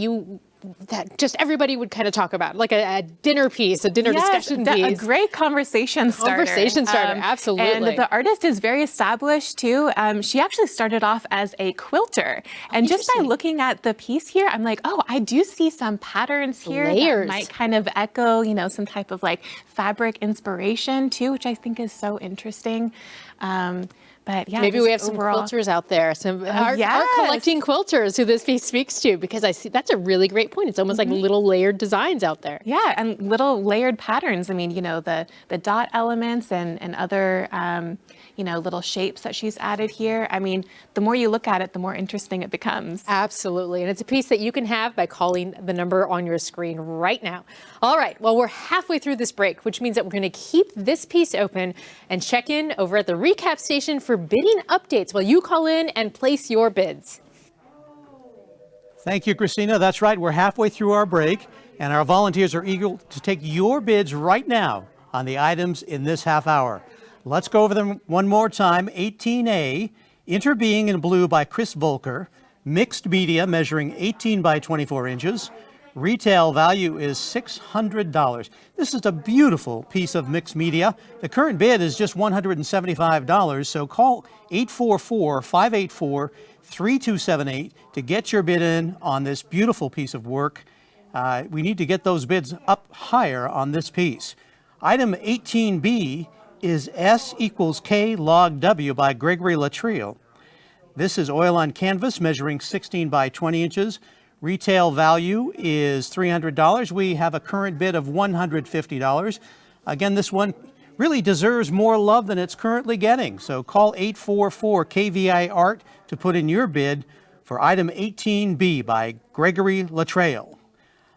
just everybody would kind of talk about, like a dinner piece, a dinner discussion piece. A great conversation starter. Absolutely. And the artist is very established too. She actually started off as a quilter. And just by looking at the piece here, I'm like, oh, I do see some patterns here that might kind of echo, some type of like fabric inspiration too, which I think is so interesting. But yeah, maybe we have some quilters out there, some art collecting quilters who this piece speaks to, because I see that's a really great point. It's almost like little layered designs out there. Yeah, and little layered patterns. I mean, the dot elements and other little shapes that she's added here. I mean, the more you look at it, the more interesting it becomes. Absolutely, and it's a piece that you can have by calling the number on your screen right now. All right, well, we're halfway through this break, which means that we're going to keep this piece open and check in over at the recap station for bidding updates while you call in and place your bids. Thank you, Christina. That's right. We're halfway through our break, and our volunteers are eager to take your bids right now on the items in this half hour. Let's go over them one more time. 18A, Interbeing in Blue by Chris Volker, mixed media measuring 18 by 24 inches. Retail value is $600. This is a beautiful piece of mixed media. The current bid is just $175, so call 844-584-3278 to get your bid in on this beautiful piece of work. We need to get those bids up higher on this piece. Item 18B is S equals K log W by Gregory Latriel. This is oil on canvas measuring 16 by 20 inches. Retail value is $300. We have a current bid of $150. Again, this one really deserves more love than it's currently getting. So call 844-KVIE Art to put in your bid for item 18B by Gregory Latrail.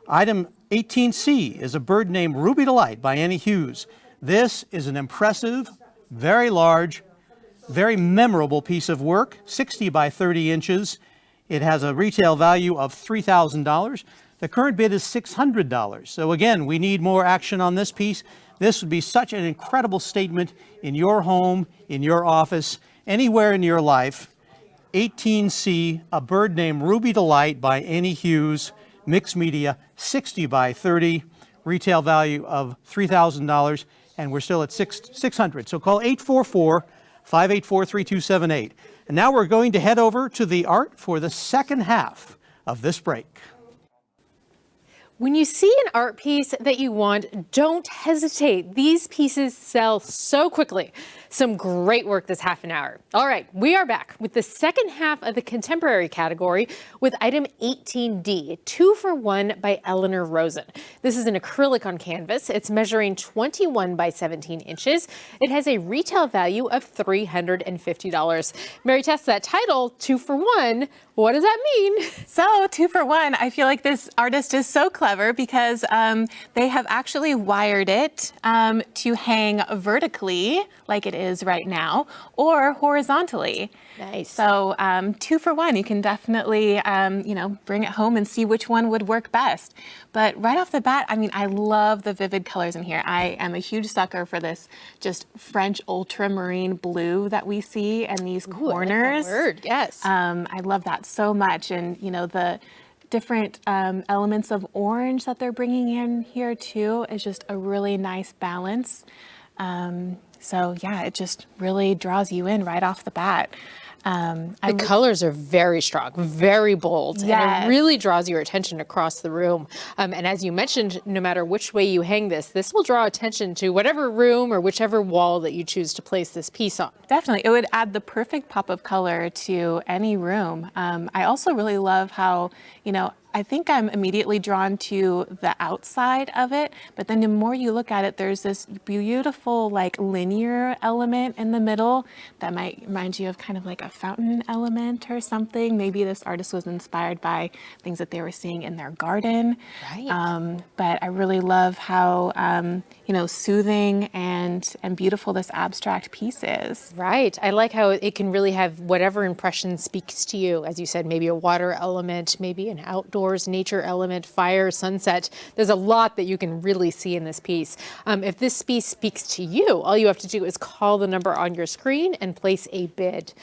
Item 18C is a bird named Ruby Delight by Annie Hughes. This is an impressive, very large, very memorable piece of work, 60 by 30 inches. It has a retail value of $3,000. The current bid is $600. So again, we need more action on this piece. This would be such an incredible statement in your home, in your office, anywhere in your life. 18C, a bird named Ruby Delight by Annie Hughes, mixed media, 60 by 30, retail value of $3,000, and we're still at $600. So call 844-584-3278. And now we're going to head over to the art for the second half of this break. When you see an art piece that you want, don't hesitate. These pieces sell so quickly. Some great work this half an hour. All right, we are back with the second half of the contemporary category with item 18D, 2 for 1 by Eleanor Rosen. This is an acrylic on canvas. It's measuring 21 by 17 inches. It has a retail value of $350. Mary Tess, that title, 2 for 1, what does that mean? So 2 for 1, I feel like this artist is so clever because they have actually wired it to hang vertically like it is right now or horizontally. Nice. So 2 for 1, you can definitely bring it home and see which one would work best. But right off the bat, I mean, I love the vivid colors in here. I am a huge sucker for this just French ultramarine blue that we see in these corners. I like that word, yes. I love that so much. And, the different elements of orange that they're bringing in here too is just a really nice balance. So yeah, it just really draws you in right off the bat. The colors are very strong, very bold, and it really draws your attention across the room. And as you mentioned, no matter which way you hang this will draw attention to whatever room or whichever wall that you choose to place this piece on. Definitely. It would add the perfect pop of color to any room. I also really love how, I think I'm immediately drawn to the outside of it, but then the more you look at it, there's this beautiful like linear element in the middle that might remind you of kind of like a fountain element or something. Maybe this artist was inspired by things that they were seeing in their garden. Right. But I really love how, you know, soothing and beautiful this abstract piece is. Right. I like how it can really have whatever impression speaks to you. As you said, maybe a water element, maybe an outdoors nature element, fire, sunset. There's a lot that you can really see in this piece. If this piece speaks to you, all you have to do is call the number on your screen and place a bid.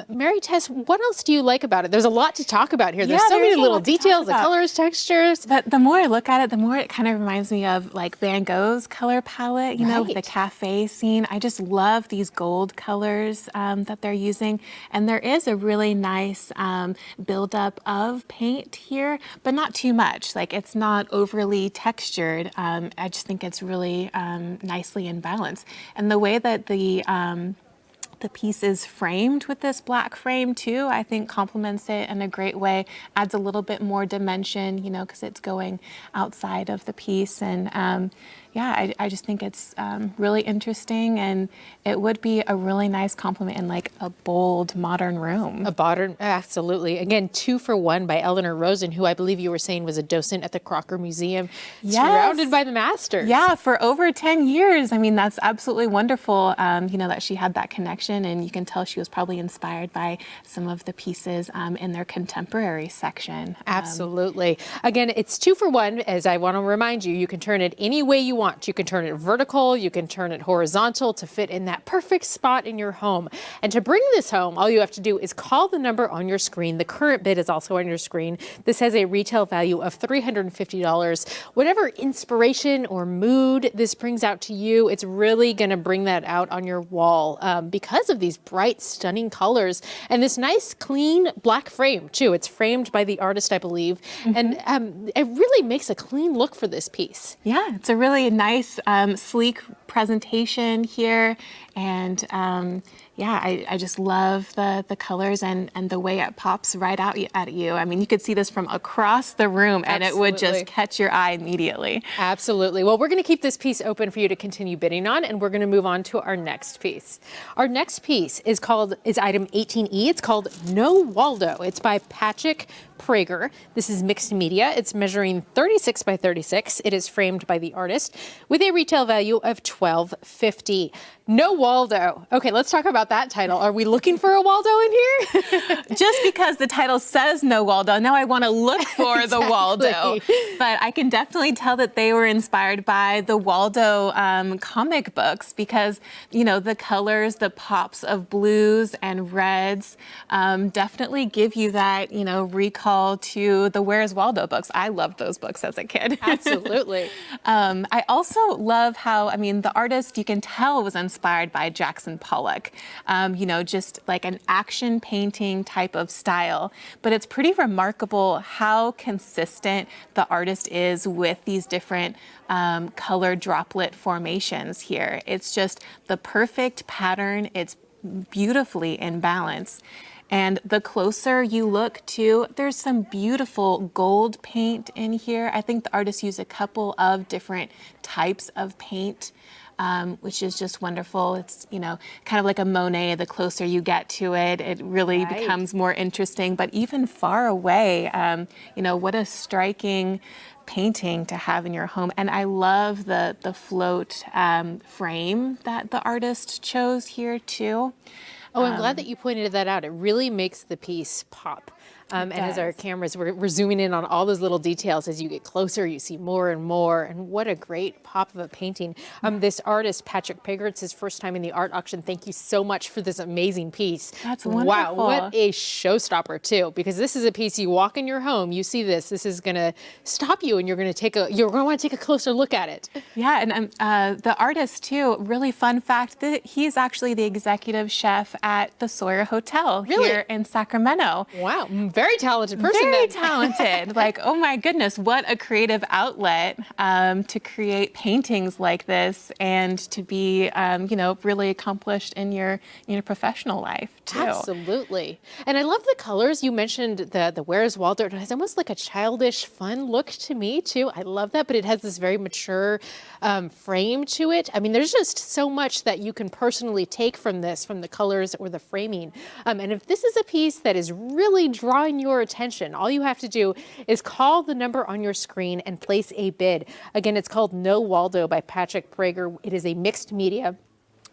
Mary Tess, what else do you like about it? There's a lot to talk about here. There's so many little details, the colors, textures. But the more I look at it, the more it kind of reminds me of like Van Gogh's color palette, you know, the cafe scene. I just love these gold colors that they're using. And there is a really nice buildup of paint here, but not too much. Like it's not overly textured. I just think it's really nicely in balance. And the way that the piece is framed with this black frame too, I think complements it in a great way, adds a little bit more dimension, you know, because it's going outside of the piece. And yeah, I just think it's really interesting, and it would be a really nice complement in like a bold modern room. A modern, absolutely. Again, 2 for 1 by Eleanor Rosen, who I believe you were saying was a docent at the Crocker Museum, surrounded by the masters. Yeah, for over 10 years. I mean, that's absolutely wonderful, you know, that she had that connection, and you can tell she was probably inspired by some of the pieces in their contemporary section. Absolutely. Again, it's 2 for 1, as I want to remind you. You can turn it any way you want. You can turn it vertical, you can turn it horizontal to fit in that perfect spot in your home. And to bring this home, all you have to do is call the number on your screen. The current bid is also on your screen. This has a retail value of $350. Whatever inspiration or mood this brings out to you, it's really going to bring that out on your wall because of these bright, stunning colors and this nice, clean black frame too. It's framed by the artist, I believe, and it really makes a clean look for this piece. Yeah, it's a really nice, sleek presentation here, and yeah, I just love the colors and the way it pops right out at you. I mean, you could see this from across the room and it would just catch your eye immediately. Absolutely. Well, we're going to keep this piece open for you to continue bidding on, and we're going to move on to our next piece. Our next piece is item 18E. It's called No Waldo. It's by Patrick Prager. This is mixed media. It's measuring 36 by 36. It is framed by the artist with a retail value of $12.50. No Waldo. Okay, let's talk about that title. Are we looking for a Waldo in here? Just because the title says No Waldo, now I want to look for the Waldo. But I can definitely tell that they were inspired by the Waldo comic books, because, you know, the colors, the pops of blues and reds definitely give you that, you know, recall to the Where's Waldo books. I loved those books as a kid. Absolutely. I also love how, I mean, the artist, you can tell, was inspired by Jackson Pollock, you know, just like an action painting type of style. But it's pretty remarkable how consistent the artist is with these different color droplet formations here. It's just the perfect pattern. It's beautifully in balance. And the closer you look too, there's some beautiful gold paint in here. I think the artist used a couple of different types of paint, which is just wonderful. It's, you know, kind of like a Monet. The closer you get to it, it really becomes more interesting. But even far away, you know, what a striking painting to have in your home. And I love the float frame that the artist chose here too. Oh, I'm glad that you pointed that out. It really makes the piece pop. And as our cameras, we're zooming in on all those little details. As you get closer, you see more and more. And what a great pop of a painting. This artist, Patrick Prager, it's his first time in the art auction. Thank you so much for this amazing piece. That's wonderful. Wow, what a showstopper too. Because this is a piece you walk in your home, you see this. This is going to stop you, and you're going to want to take a closer look at it. Yeah, and the artist too. Really fun fact that he's actually the executive chef at the Sawyer Hotel here in Sacramento. Wow. very talented person. Very then. talented. Like, oh my goodness, what a creative outlet to create paintings like this and to be, really accomplished in your professional life too. Absolutely. And I love the colors. You mentioned the Where's Waldo. It has almost like a childish, fun look to me too. I love that, but it has this very mature frame to it. I mean, there's just so much that you can personally take from this, from the colors or the framing. And if this is a piece that is really drawing your attention, all you have to do is call the number on your screen and place a bid. Again, it's called No Waldo by Patrick Prager. It is a mixed media,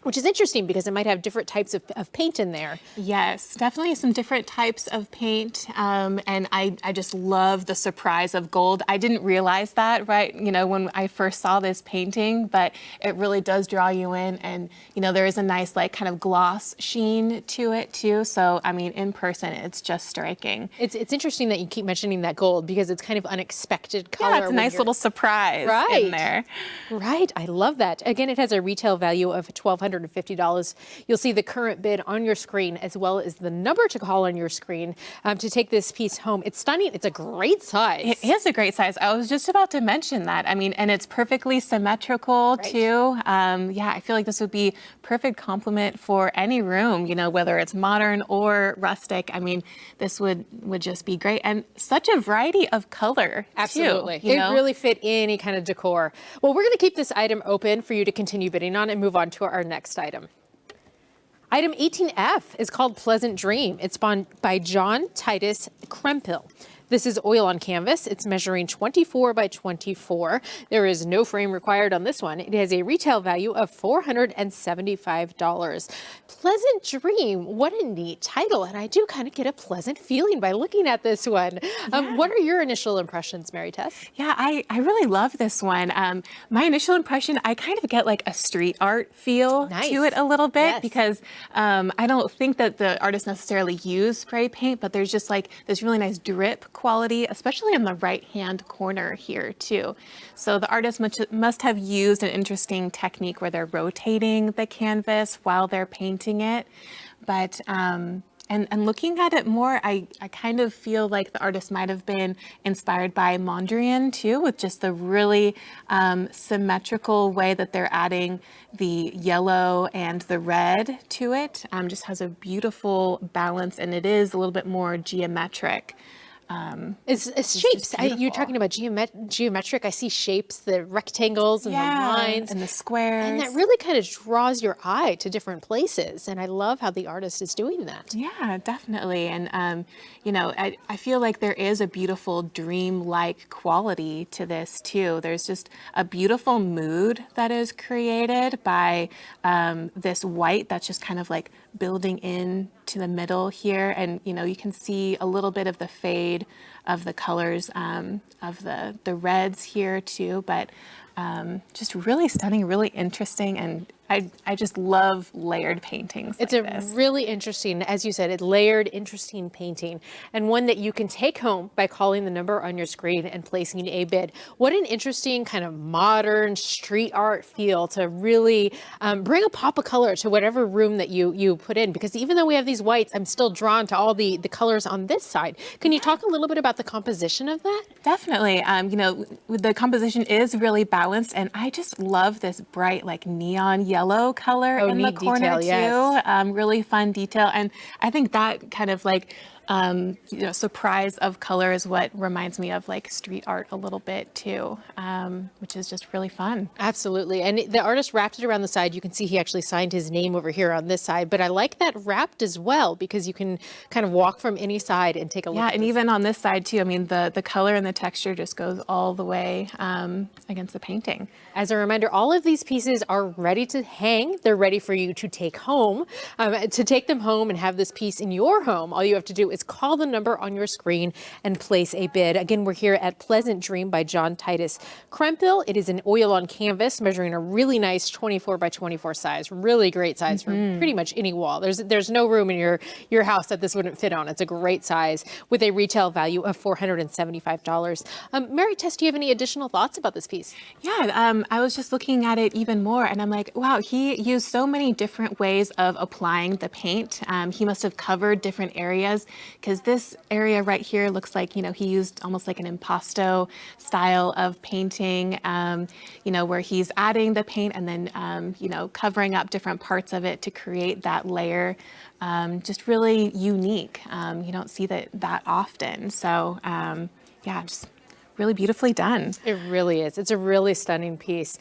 which is interesting because it might have different types of paint in there. Yes, definitely some different types of paint. And I just love the surprise of gold. I didn't realize that, right, when I first saw this painting, but it really does draw you in. And, there is a nice, like, kind of gloss sheen to it, too. So, I mean, in person, it's just striking. It's interesting that you keep mentioning that gold because it's kind of unexpected color. Yeah, it's a nice little surprise in there. Right, I love that. Again, it has a retail value of $1,250. You'll see the current bid on your screen as well as the number to call on your screen to take this piece home. It's stunning. It's a great size. It is a great size. I was just about to mention that. I mean, and it's perfectly symmetrical too. I feel like this would be perfect complement for any room, whether it's modern or rustic. I mean, this would just be great. And such a variety of color. Absolutely. Too, It really fit any kind of decor. Well, we're going to keep this item open for you to continue bidding on and move on to our next item. Item 18F is called Pleasant Dream. It's by John Titus Krempel. This is oil on canvas. It's measuring 24 by 24. There is no frame required on this one. It has a retail value of $475. Pleasant Dream. What a neat title. And I do kind of get a pleasant feeling by looking at this one. What are your initial impressions, Mary Tess? Yeah, I really love this one. My initial impression, I kind of get like a street art feel to it a little bit because I don't think that the artist necessarily used spray paint, but there's just like this really nice drip quality, especially in the right-hand corner here too. So the artist must have used an interesting technique where they're rotating the canvas while they're painting it. But and looking at it more, I kind of feel like the artist might have been inspired by Mondrian too, with just the really symmetrical way that they're adding the yellow and the red to it. Just has a beautiful balance, and it is a little bit more geometric. It's shapes. You're talking about geometric. I see shapes, the rectangles and the lines. And the squares. And that really kind of draws your eye to different places. And I love how the artist is doing that. Yeah, definitely. And, I feel like there is a beautiful dream-like quality to this too. There's just a beautiful mood that is created by this white that's just kind of like building in to the middle here. And, you can see a little bit of the fade of the colors of the reds here too, but just really stunning, really interesting, and I just love layered paintings. It's really interesting, as you said, it's layered, interesting painting, and one that you can take home by calling the number on your screen and placing a bid. What an interesting kind of modern street art feel to really bring a pop of color to whatever room that you put in, because even though we have these whites, I'm still drawn to all the colors on this side. Can you talk a little bit about the composition of that? Definitely. The composition is really balanced, and I just love this bright, like neon yellow color in the corner too. Really fun detail, and I think that kind of like surprise of color is what reminds me of like street art a little bit too, which is just really fun. Absolutely. And the artist wrapped it around the side. You can see he actually signed his name over here on this side, but I like that wrapped as well because you can kind of walk from any side and take a look. Yeah, and even on this side too, I mean, the color and the texture just goes all the way against the painting. As a reminder, all of these pieces are ready to hang. They're ready for you to take home. To take them home and have this piece in your home, all you have to do is call the number on your screen and place a bid. Again, we're here at Pleasant Dream by John Titus Krempel. It is an oil on canvas measuring a really nice 24 by 24 size. Really great size for pretty much any wall. There's no room in your house that this wouldn't fit on. It's a great size with a retail value of $475. Mary Tess, do you have any additional thoughts about this piece? Yeah, I was just looking at it even more and I'm like, wow, he used so many different ways of applying the paint. He must have covered different areas. because this area right here looks like, he used almost like an impasto style of painting, where he's adding the paint and then, covering up different parts of it to create that layer. Just really unique. You don't see that often. So, just really beautifully done. It really is. It's a really stunning piece.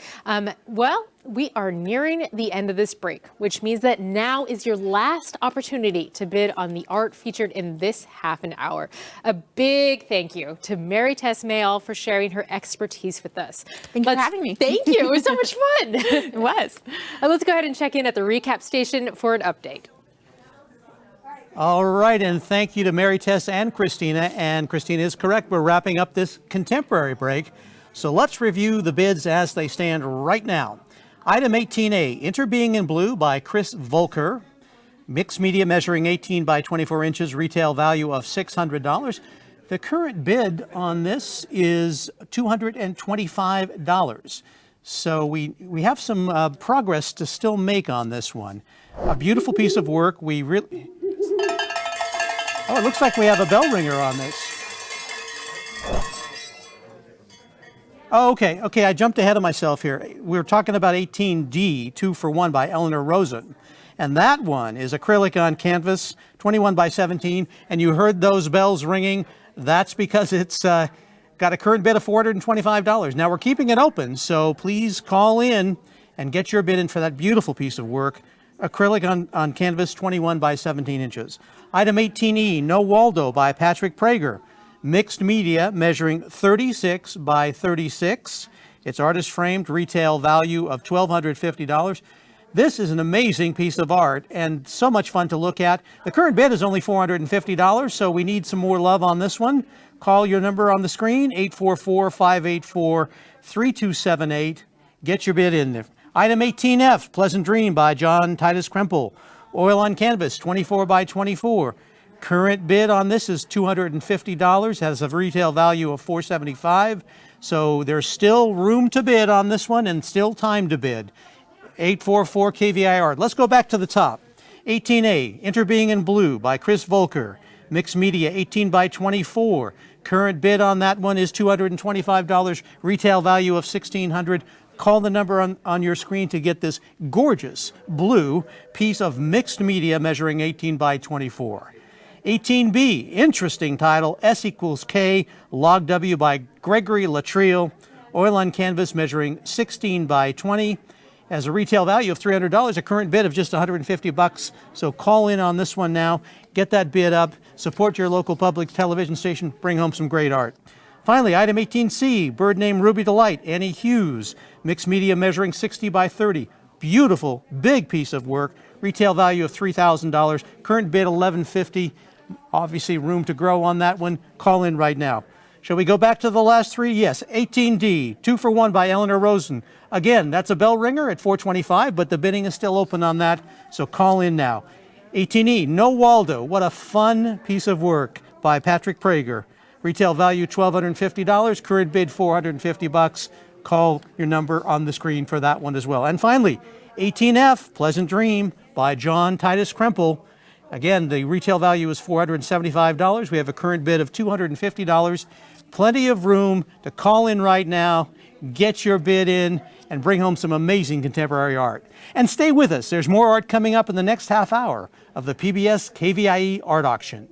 Well, we are nearing the end of this break, which means that now is your last opportunity to bid on the art featured in this half an hour. A big thank you to Mary Tess Mayall for sharing her expertise with us. Thank you for having me. Thank you. It was so much fun. It was. Let's go ahead and check in at the recap station for an update. All right, and thank you to Mary Tess and Christina. And Christina is correct. We're wrapping up this contemporary break. So let's review the bids as they stand right now. Item 18A, Interbeing in Blue by Chris Volker. Mixed media measuring 18 by 24 inches, retail value of $600. The current bid on this is $225. So we have some progress to still make on this one. A beautiful piece of work. Oh, it looks like we have a bell ringer on this. Oh, okay, I jumped ahead of myself here. We were talking about 18D, 2 for 1 by Eleanor Rosen. And that one is acrylic on canvas, 21 by 17. And you heard those bells ringing. That's because it's got a current bid of $425. Now we're keeping it open, so please call in and get your bid in for that beautiful piece of work. Acrylic on canvas, 21 by 17 inches. Item 18E, No Waldo by Patrick Prager. Mixed media measuring 36 by 36. It's artist framed, retail value of $1,250. This is an amazing piece of art and so much fun to look at. The current bid is only $450, so we need some more love on this one. Call your number on the screen, 844-584-3278. Get your bid in there. Item 18F, Pleasant Dream by John Titus Krempel. Oil on canvas, 24 by 24. Current bid on this is $250, has a retail value of $475. So there's still room to bid on this one and still time to bid. 844 KVIE Art. Let's go back to the top. 18A, Interbeing in Blue by Chris Volker. Mixed media, 18 by 24. Current bid on that one is $225, retail value of $1,600. Call the number on your screen to get this gorgeous blue piece of mixed media measuring 18 by 24. 18B, interesting title, S equals K, Log W by Gregory Latriel. Oil on canvas measuring 16 by 20. Has a retail value of $300, a current bid of just $150. So call in on this one now, get that bid up, support your local public television station, bring home some great art. Finally, item 18C, bird named Ruby Delight, Annie Hughes. Mixed media measuring 60 by 30. Beautiful, big piece of work. Retail value of $3,000. Current bid $1,150. Obviously room to grow on that one. Call in right now. Shall we go back to the last three? Yes, 18D, 2 for 1 by Eleanor Rosen. Again, that's a bell ringer at $425, but the bidding is still open on that, so call in now. 18E, No Waldo. What a fun piece of work by Patrick Prager. Retail value $1,250, current bid $450. Call your number on the screen for that one as well. And finally, 18F, Pleasant Dream by John Titus Krempel. Again, the retail value is $475. We have a current bid of $250. Plenty of room to call in right now, get your bid in, and bring home some amazing contemporary art. And stay with us. There's more art coming up in the next half hour of the PBS KVIE Art Auction.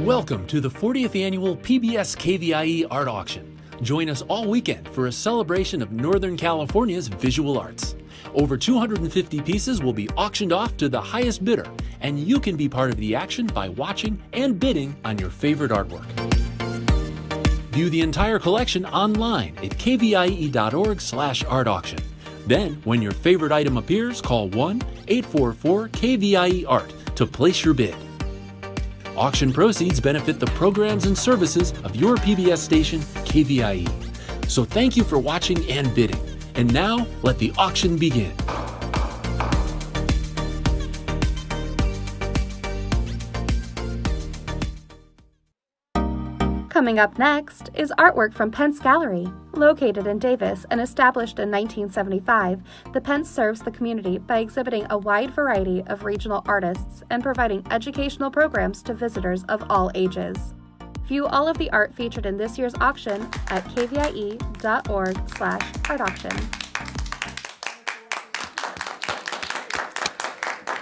Welcome to the 40th Annual PBS KVIE Art Auction. Join us all weekend for a celebration of Northern California's visual arts. Over 250 pieces will be auctioned off to the highest bidder, and you can be part of the action by watching and bidding on your favorite artwork. View the entire collection online at kvie.org/art auction. Then, when your favorite item appears, call 1-844-KVIE-ART to place your bid. Auction proceeds benefit the programs and services of your PBS station, KVIE. So thank you for watching and bidding. And now, let the auction begin. Coming Coming up next is artwork from Pence Gallery. Located in Davis and established in 1975, the Pence serves the community by exhibiting a wide variety of regional artists and providing educational programs to visitors of all ages. View all of the art featured in this year's auction at kvie.org/artauction.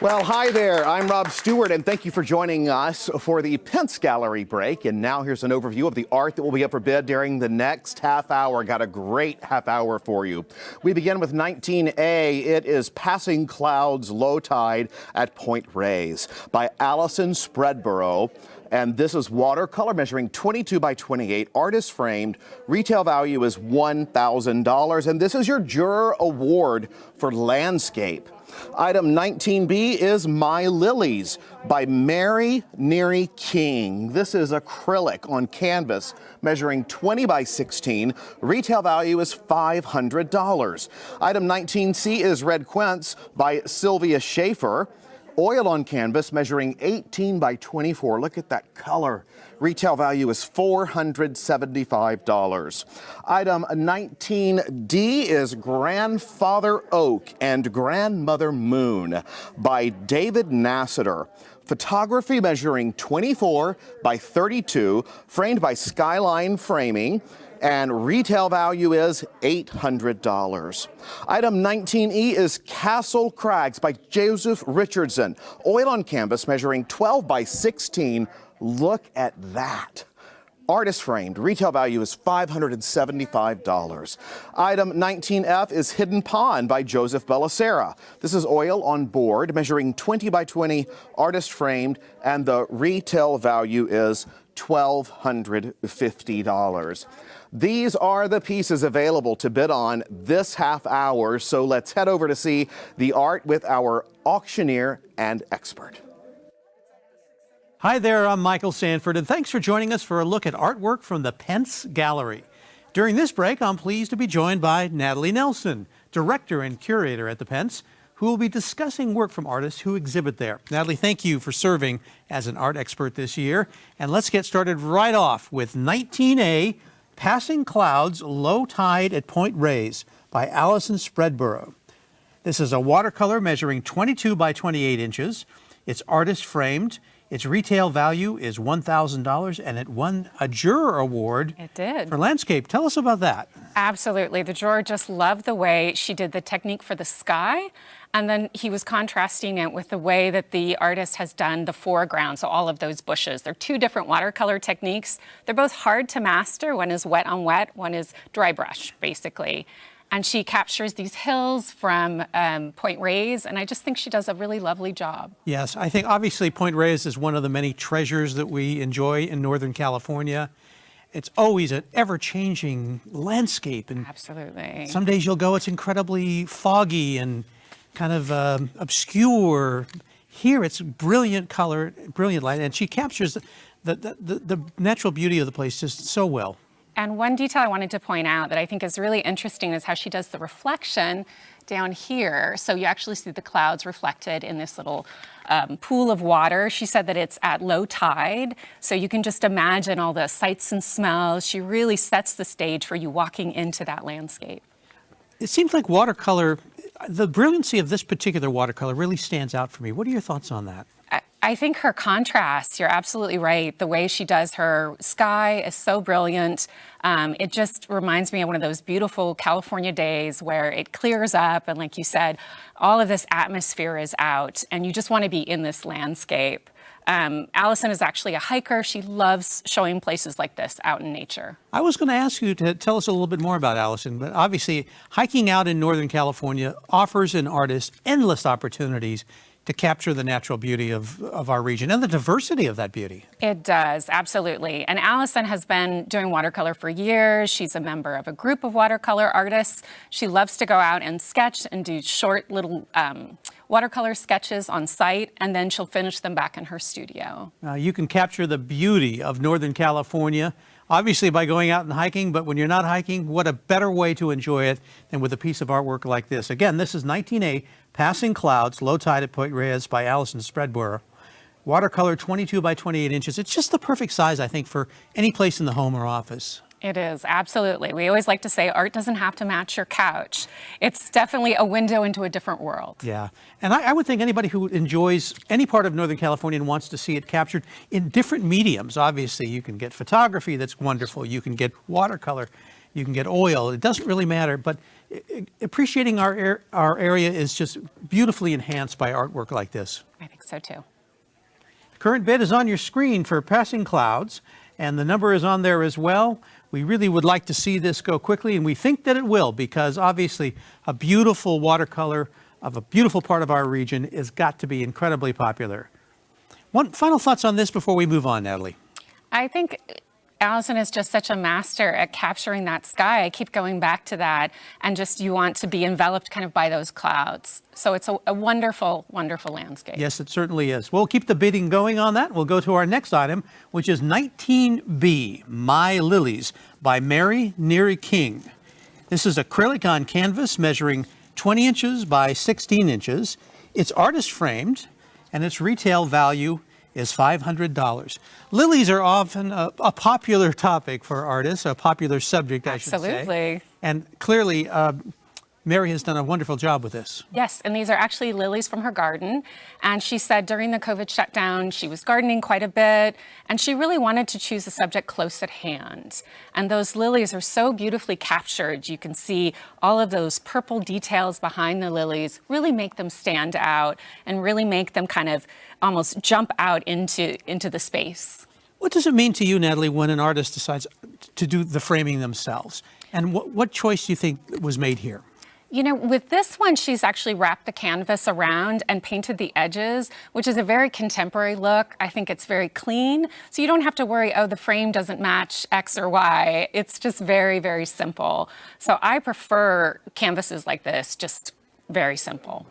Well, hi there. I'm Rob Stewart, and thank you for joining us for the Pence Gallery break. And now here's an overview of the art that will be up for bid during the next half hour. Got a great half hour for you. We begin with 19A. It is Passing Clouds, Low Tide at Point Reyes by Allison Spreadborough. And this is watercolor measuring 22 by 28, artist framed. Retail value is $1,000. And this is your Juror Award for landscape. Item 19B is My Lilies by Mary Neary King. This is acrylic on canvas measuring 20 by 16. Retail value is $500. Item 19C is Red Quince by Sylvia Schaefer. Oil on canvas measuring 18 by 24. Look at that color. Retail value is $475. Item 19D is Grandfather Oak and Grandmother Moon by David Nassiter. Photography measuring 24 by 32, framed by Skyline Framing, and retail value is $800. Item 19E is Castle Crags by Joseph Richardson. Oil on canvas measuring 12 by 16. Look at that. Artist framed. Retail value is $575. Item 19F is Hidden Pond by Joseph Bellicera. This is oil on board measuring 20 by 20, artist framed, and the retail value is $1,250. These are the pieces available to bid on this half hour, so let's head over to see the art with our auctioneer and expert. Hi there, I'm Michael Sanford, and thanks for joining us for a look at artwork from the Pence Gallery. During this break, I'm pleased to be joined by Natalie Nelson, director and curator at the Pence, who will be discussing work from artists who exhibit there. Natalie, thank you for serving as an art expert this year. And let's get started right off with 19A, Passing Clouds, Low Tide at Point Reyes by Allison Spreadborough. This is a watercolor measuring 22 by 28 inches. It's artist framed. Its retail value is $1,000, and it won a Juror Award. It did. For landscape. Tell us about that. Absolutely. The juror just loved the way she did the technique for the sky, and then he was contrasting it with the way that the artist has done the foreground, so all of those bushes. They're two different watercolor techniques. They're both hard to master. One is wet on wet, one is dry brush, basically. And she captures these hills from Point Reyes, and I just think she does a really lovely job. Yes, I think obviously Point Reyes is one of the many treasures that we enjoy in Northern California. It's always an ever-changing landscape. And absolutely. Some days you'll go, it's incredibly foggy and kind of obscure. Here it's brilliant color, brilliant light, and she captures the natural beauty of the place just so well. And one detail I wanted to point out that I think is really interesting is how she does the reflection down here. So you actually see the clouds reflected in this little pool of water. She said that it's at low tide, so you can just imagine all the sights and smells. She really sets the stage for you walking into that landscape. It seems like watercolor, the brilliancy of this particular watercolor really stands out for me. What are your thoughts on that? I think her contrast, you're absolutely right. The way she does her sky is so brilliant. It just reminds me of one of those beautiful California days where it clears up and, like you said, all of this atmosphere is out and you just want to be in this landscape. Allison is actually a hiker. She loves showing places like this out in nature. I was going to ask you to tell us a little bit more about Allison, but obviously hiking out in Northern California offers an artist endless opportunities to capture the natural beauty of our region and the diversity of that beauty. It does, absolutely. And Allison has been doing watercolor for years. She's a member of a group of watercolor artists. She loves to go out and sketch and do short little watercolor sketches on site, and then she'll finish them back in her studio. You can capture the beauty of Northern California, obviously by going out and hiking, but when you're not hiking, what a better way to enjoy it than with a piece of artwork like this. Again, this is 19A, Passing Clouds, Low Tide at Point Reyes by Allison Spreadborough. Watercolor 22 by 28 inches. It's just the perfect size, I think, for any place in the home or office. It is, absolutely. We always like to say art doesn't have to match your couch. It's definitely a window into a different world. Yeah, and I would think anybody who enjoys any part of Northern California and wants to see it captured in different mediums, obviously you can get photography, that's wonderful, you can get watercolor, you can get oil, it doesn't really matter, but appreciating our area is just beautifully enhanced by artwork like this. I think so too. The current bid is on your screen for Passing Clouds, and the number is on there as well. We really would like to see this go quickly, and we think that it will, because obviously a beautiful watercolor of a beautiful part of our region has got to be incredibly popular. One final thoughts on this before we move on, Natalie? I think Allison is just such a master at capturing that sky. I keep going back to that, and just you want to be enveloped kind of by those clouds. So it's a wonderful, wonderful landscape. Yes, it certainly is. We'll keep the bidding going on that. We'll go to our next item, which is 19B, My Lilies by Mary Neary King. This is acrylic on canvas measuring 20 inches by 16 inches. It's artist framed, and its retail value is $500. Lilies are often a popular topic for artists, a popular subject, I should say. Absolutely. And clearly, Mary has done a wonderful job with this. Yes, and these are actually lilies from her garden. And she said during the COVID shutdown, she was gardening quite a bit, and she really wanted to choose a subject close at hand. And those lilies are so beautifully captured. You can see all of those purple details behind the lilies really make them stand out and really make them kind of almost jump out into the space. What does it mean to you, Natalie, when an artist decides to do the framing themselves? And what choice do you think was made here? You know, with this one, she's actually wrapped the canvas around and painted the edges, which is a very contemporary look. I think it's very clean. So you don't have to worry, oh, the frame doesn't match X or Y. It's just very, very simple. So I prefer canvases like this, just very simple.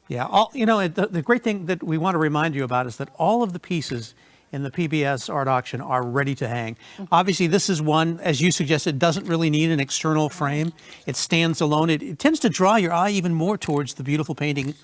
Yeah, the great thing that we want to remind you about is that all of the pieces in the PBS art auction are ready to hang. Obviously, this is one, as you suggested, doesn't really need an external frame. It stands alone. It tends to draw your eye even more towards the beautiful painting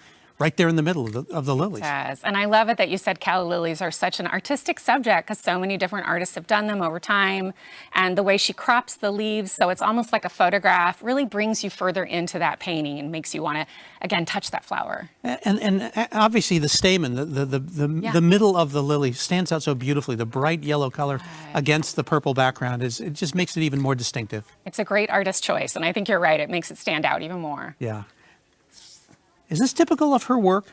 right there in the middle of the lilies. Yes, and I love it that you said calla lilies are such an artistic subject because so many different artists have done them over time. And the way she crops the leaves, so it's almost like a photograph, really brings you further into that painting and makes you want to, again, touch that flower. And obviously the stamen, the middle of the lily stands out so beautifully. The bright yellow color against the purple background, it just makes it even more distinctive. It's a great artist choice, and I think you're right. It makes it stand out even more. Yeah. Is this typical of her work?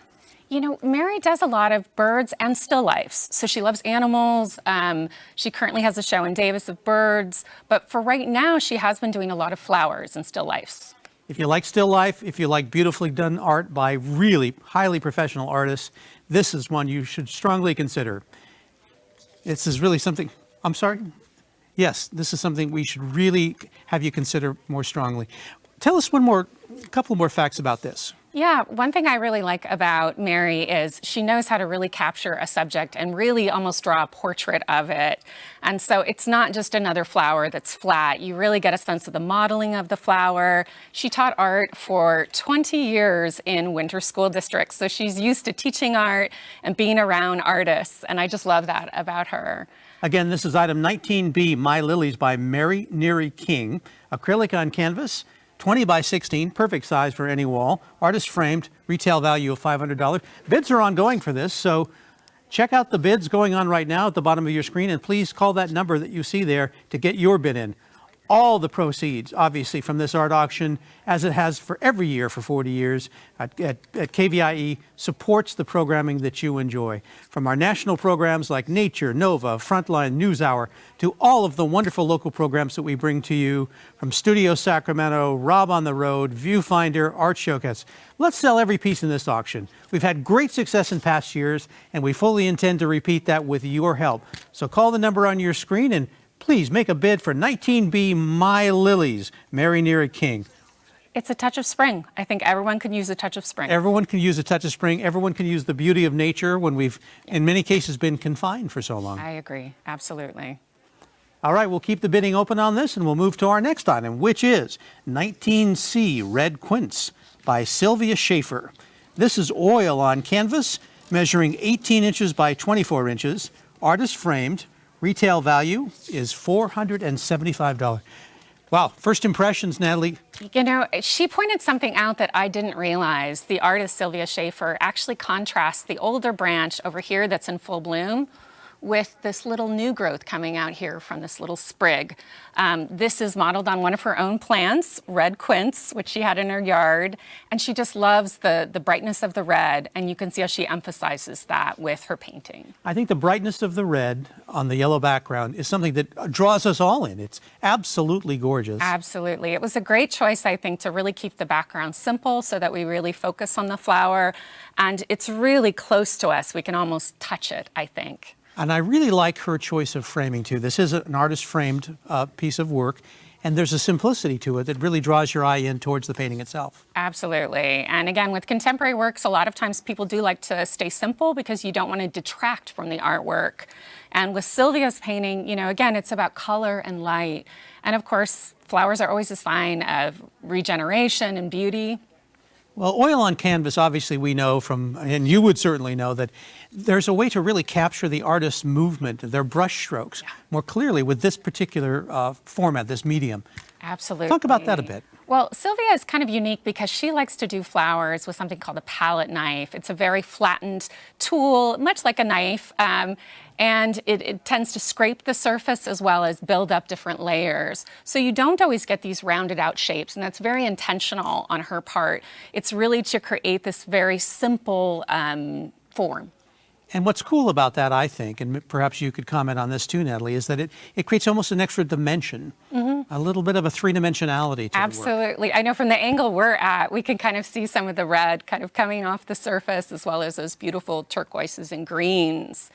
You know, Mary does a lot of birds and still lifes. So she loves animals. She currently has a show in Davis of birds. But for right now, she has been doing a lot of flowers and still lifes. If you like still life, if you like beautifully done art by really highly professional artists, this is one you should strongly consider. This is really something, I'm sorry? Yes, this is something we should really have you consider more strongly. Tell us a couple more facts about this. Yeah, one thing I really like about Mary is she knows how to really capture a subject and really almost draw a portrait of it. And so it's not just another flower that's flat. You really get a sense of the modeling of the flower. She taught art for 20 years in winter school districts. So she's used to teaching art and being around artists. And I just love that about her. Again, this is item 19B, My Lilies by Mary Neary King. Acrylic on canvas. 20 by 16, perfect size for any wall. Artist framed, retail value of $500. Bids are ongoing for this, so check out the bids going on right now at the bottom of your screen, and please call that number that you see there to get your bid in. All the proceeds, obviously, from this art auction, as it has for every year for 40 years at KVIE, supports the programming that you enjoy. From our national programs like Nature, Nova, Frontline, NewsHour, to all of the wonderful local programs that we bring to you from Studio Sacramento, Rob on the Road, Viewfinder, Art Showcase. Let's sell every piece in this auction. We've had great success in past years, and we fully intend to repeat that with your help. So call the number on your screen and please make a bid for 19B My Lilies, Mary Neary King. It's a touch of spring. I think everyone could use a touch of spring. Everyone can use a touch of spring. Everyone can use the beauty of nature when we've, in many cases, been confined for so long. I agree. Absolutely. All right, we'll keep the bidding open on this, and we'll move to our next item, which is 19C Red Quince by Sylvia Schaefer. This is oil on canvas, measuring 18 inches by 24 inches, artist framed. Retail value is $475. Wow, first impressions, Natalie. You know, she pointed something out that I didn't realize. The artist Sylvia Schaefer actually contrasts the older branch over here that's in full bloom with this little new growth coming out here from this little sprig. This is modeled on one of her own plants, red quince, which she had in her yard. And she just loves the brightness of the red. And you can see how she emphasizes that with her painting. I think the brightness of the red on the yellow background is something that draws us all in. It's absolutely gorgeous. Absolutely. It was a great choice, I think, to really keep the background simple so that we really focus on the flower. And it's really close to us. We can almost touch it, I think. And I really like her choice of framing, too. This is an artist-framed piece of work, and there's a simplicity to it that really draws your eye in towards the painting itself. Absolutely. And again, with contemporary works, a lot of times people do like to stay simple because you don't want to detract from the artwork. And with Sylvia's painting, you know, again, it's about color and light. And of course, flowers are always a sign of regeneration and beauty. Well, oil on canvas, obviously we know from, and you would certainly know, that there's a way to really capture the artist's movement, their brush strokes, more clearly with this particular format, this medium. Absolutely. Talk about that a bit. Well, Sylvia is kind of unique because she likes to do flowers with something called a palette knife. It's a very flattened tool, much like a knife, and it tends to scrape the surface as well as build up different layers. So you don't always get these rounded out shapes, and that's very intentional on her part. It's really to create this very simple form. And what's cool about that, I think, and perhaps you could comment on this too, Natalie, is that it creates almost an extra dimension, a little bit of a three-dimensionality to Absolutely. I know from the angle we're at, we can kind of see some of the red kind of coming off the surface, as well as those beautiful turquoises and greens.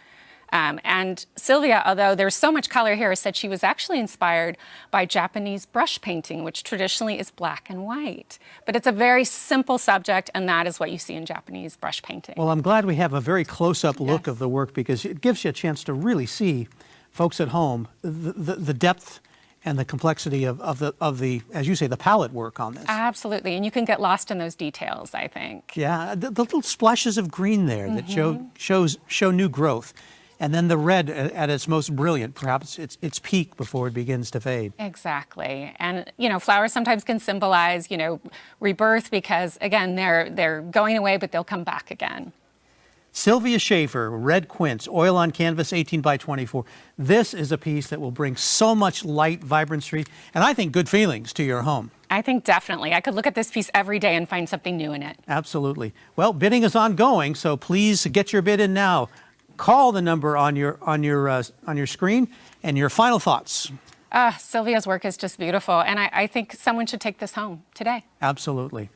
And Sylvia, although there's so much color here, said she was actually inspired by Japanese brush painting, which traditionally is black and white. But it's a very simple subject, and that is what you see in Japanese brush painting. Well, I'm glad we have a very close-up look of the work, because it gives you a chance to really see, folks at home, the depth and the complexity of the, as you say, the palette work on this. Absolutely, and you can get lost in those details, I think. Yeah, the little splashes of green there that show new growth. And then the red at its most brilliant, perhaps its peak before it begins to fade. Exactly. And, you know, flowers sometimes can symbolize, you know, rebirth because, again, they're going away, but they'll come back again. Sylvia Schaefer, Red Quince, oil on canvas, 18 by 24. This is a piece that will bring so much light, vibrancy, and I think good feelings to your home. I think definitely. I could look at this piece every day and find something new in it. Absolutely. Well, bidding is ongoing, so please get your bid in now. Call the number on your screen, and your final thoughts. Sylvia's work is just beautiful, and I think someone should take this home today. Absolutely.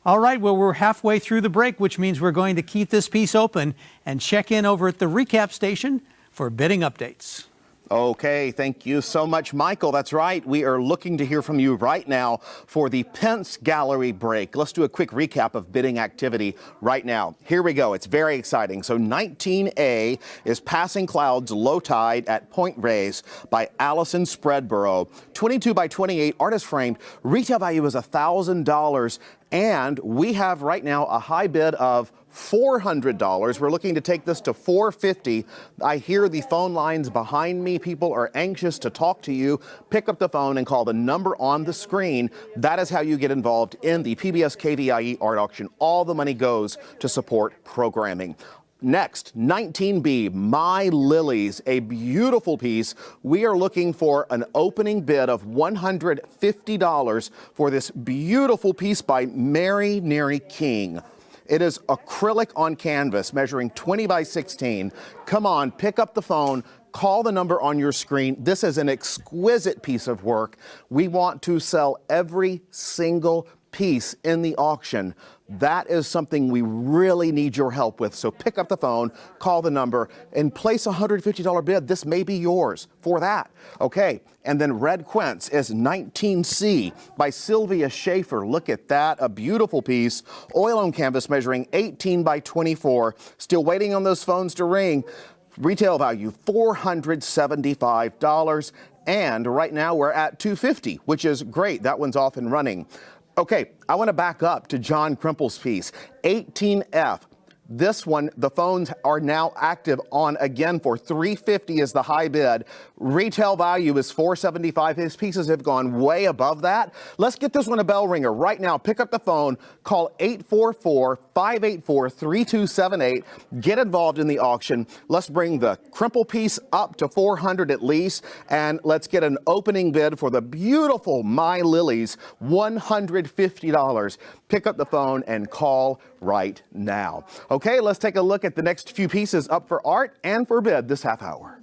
All right, well, we're halfway through the break, which means we're going to keep this piece open and check in over at the recap station for bidding updates. Okay, thank you so much, Michael. That's right. We are looking to hear from you right now for the Pence Gallery break. Let's do a quick recap of bidding activity right now. Here we go. It's very exciting. So 19A is Passing Clouds Low Tide at Point Reyes by Allison Spreadborough. 22 by 28 artist framed. Retail value is $1,000. And we have right now a high bid of $400. We're looking to take this to $450. I hear the phone lines behind me. People are anxious to talk to you. Pick up the phone and call the number on the screen. That is how you get involved in the PBS KVIE art auction. All the money goes to support programming. Next, 19B, My Lilies, a beautiful piece. We are looking for an opening bid of $150 for this beautiful piece by Mary Neri King. It is acrylic on canvas, measuring 20 by 16. Come on, pick up the phone, call the number on your screen. This is an exquisite piece of work. We want to sell every single piece in the auction. That is something we really need your help with. So pick up the phone, call the number, and place a $150 bid. This may be yours for that. Okay, and then Red Quince is 19C by Sylvia Schaefer. Look at that, a beautiful piece. Oil on canvas measuring 18 by 24. Still waiting on those phones to ring. Retail value $475. And right now we're at $250, which is great. That one's off and running. Okay, I want to back up to John Krimpel's piece, 18F. This one, the phones are now active on again for $350 is the high bid. Retail value is $475. His pieces have gone way above that. Let's get this one a bell ringer right now. Pick up the phone, call 844-584-3278. Get involved in the auction. Let's bring the crumple piece up to $400 at least, and let's get an opening bid for the beautiful My Lilies, $150. Pick up the phone and call right now. Okay, let's take a look at the next few pieces up for art and for bid this half hour.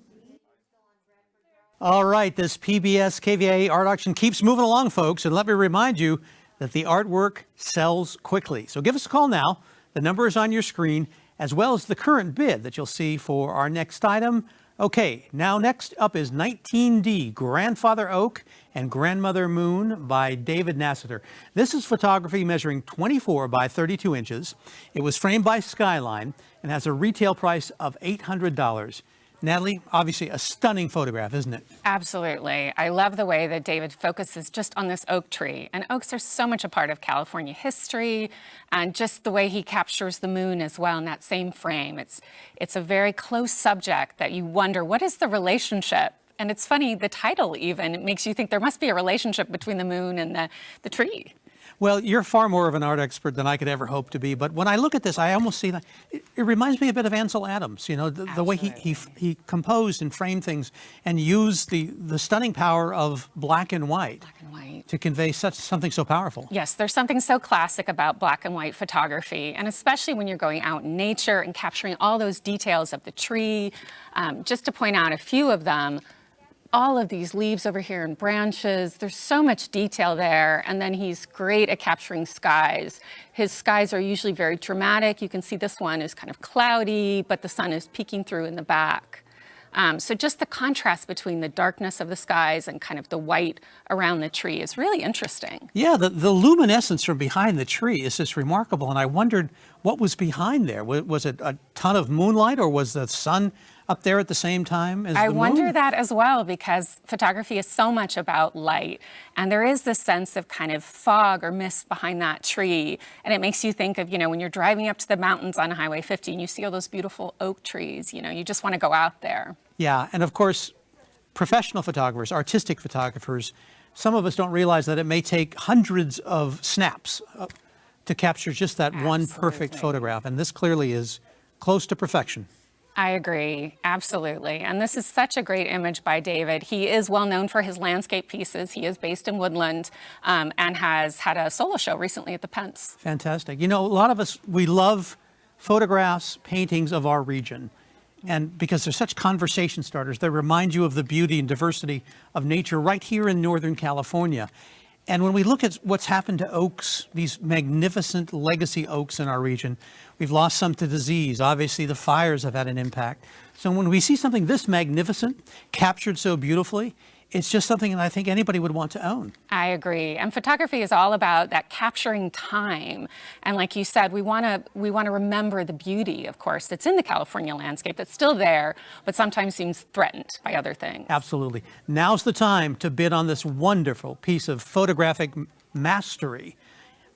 All right, this PBS KVIE art auction keeps moving along, folks, and let me remind you that the artwork sells quickly. So give us a call now. The number is on your screen, as well as the current bid that you'll see for our next item. Okay, now next up is 19D, Grandfather Oak and Grandmother Moon by David Nassiter. This is photography measuring 24 by 32 inches. It was framed by Skyline and has a retail price of $800. Natalie, obviously a stunning photograph, isn't it? Absolutely. I love the way that David focuses just on this oak tree. And oaks are so much a part of California history, and just the way he captures the moon as well in that same frame. It's a very close subject that you wonder, what is the relationship? And it's funny, the title even, it makes you think there must be a relationship between the moon and the tree. Well, you're far more of an art expert than I could ever hope to be. But when I look at this, I almost see that it reminds me a bit of Ansel Adams, you know, the way he composed and framed things and used the stunning power of black and white to convey something so powerful. Yes, there's something so classic about black and white photography, and especially when you're going out in nature and capturing all those details of the tree. Just to point out a few of them, all of these leaves over here and branches, there's so much detail there. And then he's great at capturing skies. His skies are usually very dramatic. You can see this one is kind of cloudy, but the sun is peeking through in the back. So just the contrast between the darkness of the skies and kind of the white around the tree is really interesting. Yeah, the luminescence from behind the tree is just remarkable. And I wondered what was behind there. Was it a ton of moonlight, or was the sun up there at the same time as the moon? I wonder that as well, because photography is so much about light. And there is this sense of kind of fog or mist behind that tree. And it makes you think of, you know, when you're driving up to the mountains on Highway 50 and you see all those beautiful oak trees, you know, you just want to go out there. Yeah, and of course, professional photographers, artistic photographers, some of us don't realize that it may take hundreds of snaps to capture just that one perfect photograph. And this clearly is close to perfection. I agree, absolutely. And this is such a great image by David. He is well known for his landscape pieces. He is based in Woodland and has had a solo show recently at the Pence. Fantastic. You know, a lot of us, we love photographs, paintings of our region. And because they're such conversation starters, they remind you of the beauty and diversity of nature right here in Northern California. And when we look at what's happened to oaks, these magnificent legacy oaks in our region, we've lost some to disease. Obviously, the fires have had an impact. So when we see something this magnificent, captured so beautifully, it's just something that I think anybody would want to own. I agree. And photography is all about that capturing time. And like you said, we want to remember the beauty, of course, that's in the California landscape, that's still there, but sometimes seems threatened by other things. Absolutely. Now's the time to bid on this wonderful piece of photographic mastery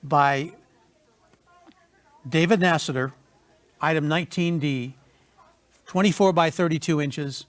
by David Nassiter, item 19D, 24 by 32 inches.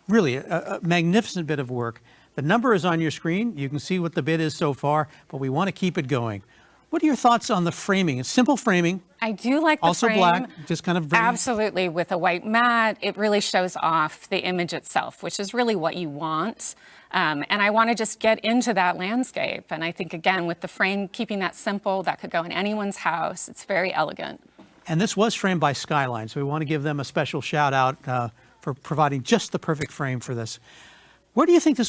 Really a magnificent bit of work. The number is on your screen. You can see what the bid is so far, but we want to keep it going. What are your thoughts on the framing? It's simple framing. I do like the also frame. Black, just kind of absolutely, with a white mat. It really shows off the image itself, which is really what you want. And I want to just get into that landscape. And I think, again, with the frame, keeping that simple, that could go in anyone's house. It's very elegant. And this was framed by Skyline, so we want to give them a special shout out for providing just the perfect frame for this. Where do you think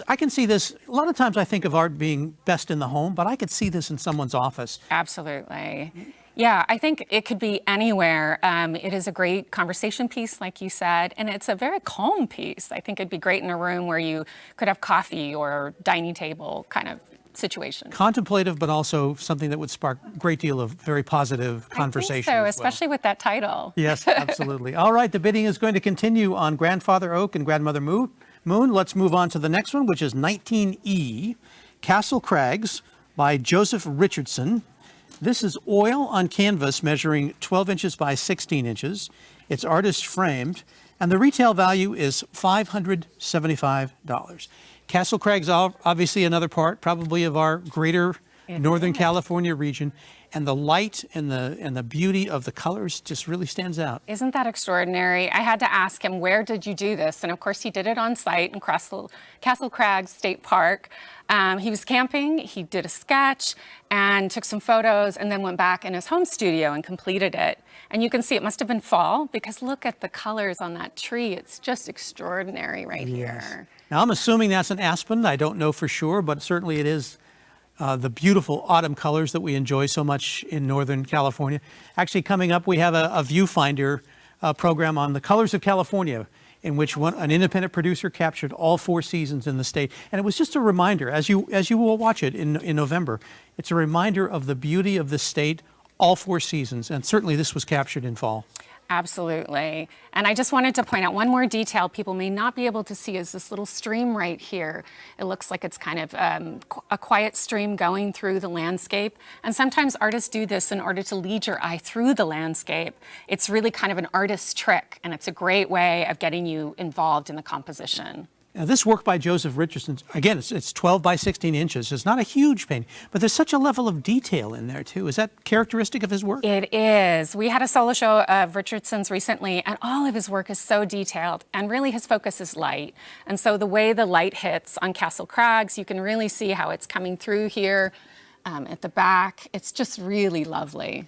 I can see this, a lot of times I think of art being best in the home, but I could see this in someone's office. Absolutely. Yeah, I think it could be anywhere. It is a great conversation piece, like you said, and it's a very calm piece. I think it'd be great in a room where you could have coffee or dining table kind of situation. Contemplative, but also something that would spark a great deal of very positive conversation. I think so, especially with that title. Yes, absolutely. All right, the bidding is going to continue on Grandfather Oak and Grandmother Moon. Let's move on to the next one, which is 19E, Castle Crags by Joseph Richardson. This is oil on canvas measuring 12 inches by 16 inches. It's artist framed, and the retail value is $575. Castle Craig's obviously another part, probably of our greater Northern California region, and the light and the beauty of the colors just really stands out. Isn't that extraordinary? I had to ask him, where did you do this? And of course, he did it on site in Castle Crags State Park. He was camping, he did a sketch and took some photos and then went back in his home studio and completed it. And you can see it must have been fall because look at the colors on that tree. It's just extraordinary right here. Now, I'm assuming that's an aspen. I don't know for sure, but certainly it is the beautiful autumn colors that we enjoy so much in Northern California. Actually, coming up, we have a viewfinder program on the colors of California, in which an independent producer captured all 4 seasons in the state. And it was just a reminder, as you will watch it in November, it's a reminder of the beauty of the state, all 4 seasons. And certainly this was captured in fall. Absolutely. And I just wanted to point out one more detail people may not be able to see is this little stream right here. It looks like it's kind of a quiet stream going through the landscape. And sometimes artists do this in order to lead your eye through the landscape. It's really kind of an artist's trick, and it's a great way of getting you involved in the composition. Now, this work by Joseph Richardson, again, it's 12 by 16 inches. It's not a huge painting, but there's such a level of detail in there, too. Is that characteristic of his work? It is. We had a solo show of Richardson's recently, and all of his work is so detailed, and really his focus is light. And so the way the light hits on Castle Crags, you can really see how it's coming through here at the back. It's just really lovely.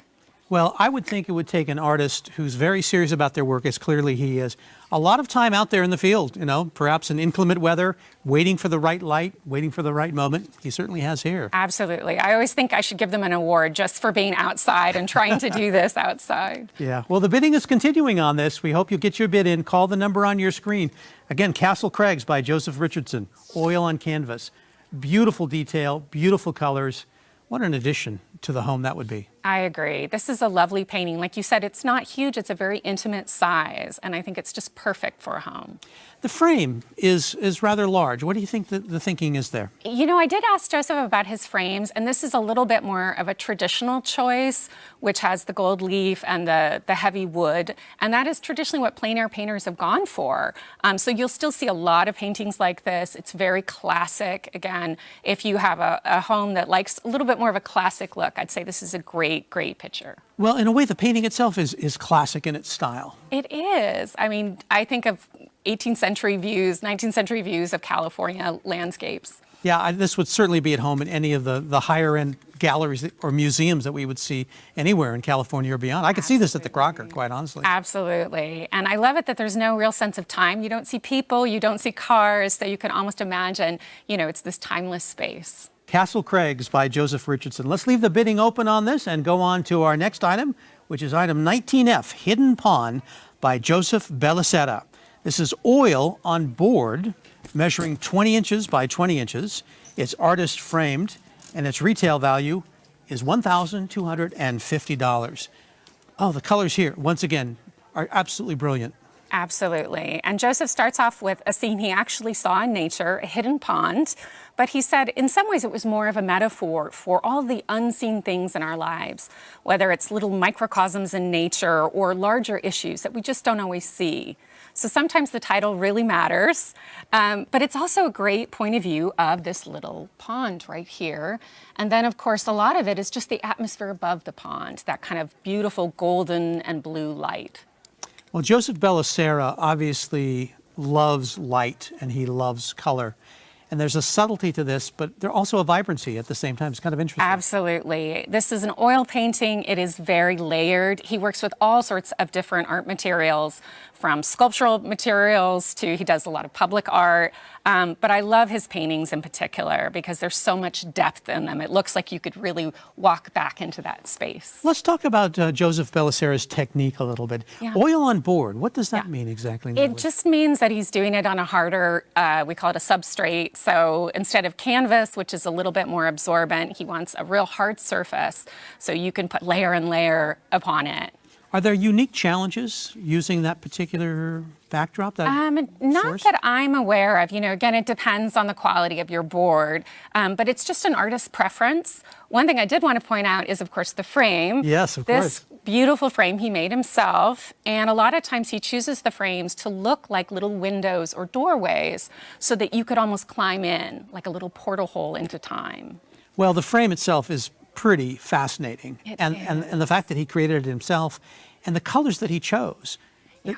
Well, I would think it would take an artist who's very serious about their work, as clearly he is, a lot of time out there in the field, perhaps in inclement weather, waiting for the right light, waiting for the right moment. He certainly has here. Absolutely. I always think I should give them an award just for being outside and trying to do this outside. Yeah. Well, the bidding is continuing on this. We hope you get your bid in. Call the number on your screen. Again, Castle Crags by Joseph Richardson, oil on canvas. Beautiful detail, beautiful colors. What an addition to the home that would be. I agree. This is a lovely painting. Like you said, it's not huge. It's a very intimate size, and I think it's just perfect for a home. The frame is rather large. What do you think the thinking is there? I did ask Joseph about his frames, and this is a little bit more of a traditional choice, which has the gold leaf and the heavy wood, and that is traditionally what plein air painters have gone for. So you'll still see a lot of paintings like this. It's very classic. Again, if you have a home that likes a little bit more of a classic look, I'd say this is a great picture. Well, in a way, the painting itself is classic in its style. It is. I mean, I think of 18th century views, 19th century views of California landscapes. Yeah, this would certainly be at home in any of the higher end galleries or museums that we would see anywhere in California or beyond. I could see this at the Crocker, quite honestly. Absolutely. And I love it that there's no real sense of time. You don't see people, you don't see cars, so you can almost imagine, it's this timeless space. Castle Crags by Joseph Richardson. Let's leave the bidding open on this and go on to our next item, which is item 19F, Hidden Pond by Joseph Bellicera. This is oil on board, measuring 20 inches by 20 inches. It's artist framed, and its retail value is $1,250. Oh, the colors here, once again, are absolutely brilliant. Absolutely. And Joseph starts off with a scene he actually saw in nature, a hidden pond. But he said in some ways it was more of a metaphor for all the unseen things in our lives, whether it's little microcosms in nature or larger issues that we just don't always see. So sometimes the title really matters, but it's also a great point of view of this little pond right here. And then, of course, a lot of it is just the atmosphere above the pond, that kind of beautiful golden and blue light. Well, Joseph Bellicera obviously loves light and he loves color. And there's a subtlety to this, but there's also a vibrancy at the same time. It's kind of interesting. Absolutely. This is an oil painting. It is very layered. He works with all sorts of different art materials, from sculptural materials to he does a lot of public art. But I love his paintings in particular because there's so much depth in them. It looks like you could really walk back into that space. Let's talk about Joseph Bellicera's technique a little bit. Yeah. Oil on board, what does that mean exactly? It just means that he's doing it on a harder, we call it a substrate. So instead of canvas, which is a little bit more absorbent, he wants a real hard surface so you can put layer and layer upon it. Are there unique challenges using that particular backdrop? Not source? that I'm aware of. Again, it depends on the quality of your board, but it's just an artist's preference. One thing I did want to point out is, of course, the frame. Yes, of course. This beautiful frame he made himself, and a lot of times he chooses the frames to look like little windows or doorways so that you could almost climb in, like a little portal hole into time. Well, the frame itself is pretty fascinating, and the fact that he created it himself, and the colors that he chose. Yeah.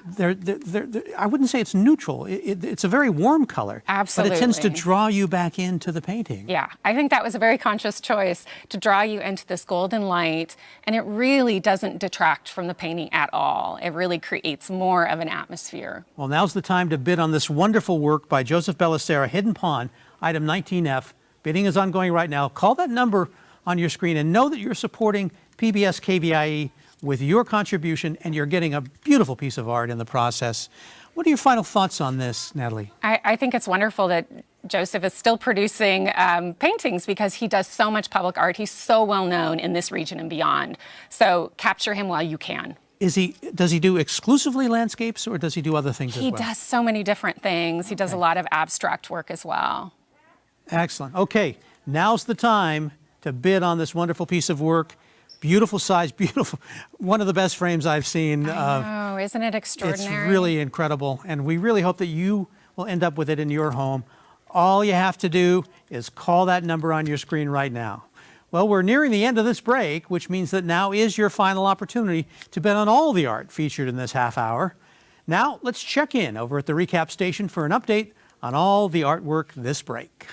I wouldn't say it's neutral. It's a very warm color. Absolutely. But it tends to draw you back into the painting. Yeah, I think that was a very conscious choice to draw you into this golden light, and it really doesn't detract from the painting at all. It really creates more of an atmosphere. Well, now's the time to bid on this wonderful work by Joseph Bellicera, Hidden Pond, item 19F. Bidding is ongoing right now. Call that number on your screen and know that you're supporting PBS KVIE with your contribution, and you're getting a beautiful piece of art in the process. What are your final thoughts on this, Natalie? I think it's wonderful that Joseph is still producing paintings because he does so much public art. He's so well known in this region and beyond. So capture him while you can. Does he do exclusively landscapes, or does he do other things as well? He does so many different things. He does a lot of abstract work as well. Excellent. Okay, now's the time to bid on this wonderful piece of work. Beautiful size, beautiful. One of the best frames I've seen. I know, isn't it extraordinary? It's really incredible, and we really hope that you will end up with it in your home. All you have to do is call that number on your screen right now. Well, we're nearing the end of this break, which means that now is your final opportunity to bid on all the art featured in this half hour. Now, let's check in over at the recap station for an update on all the artwork this break.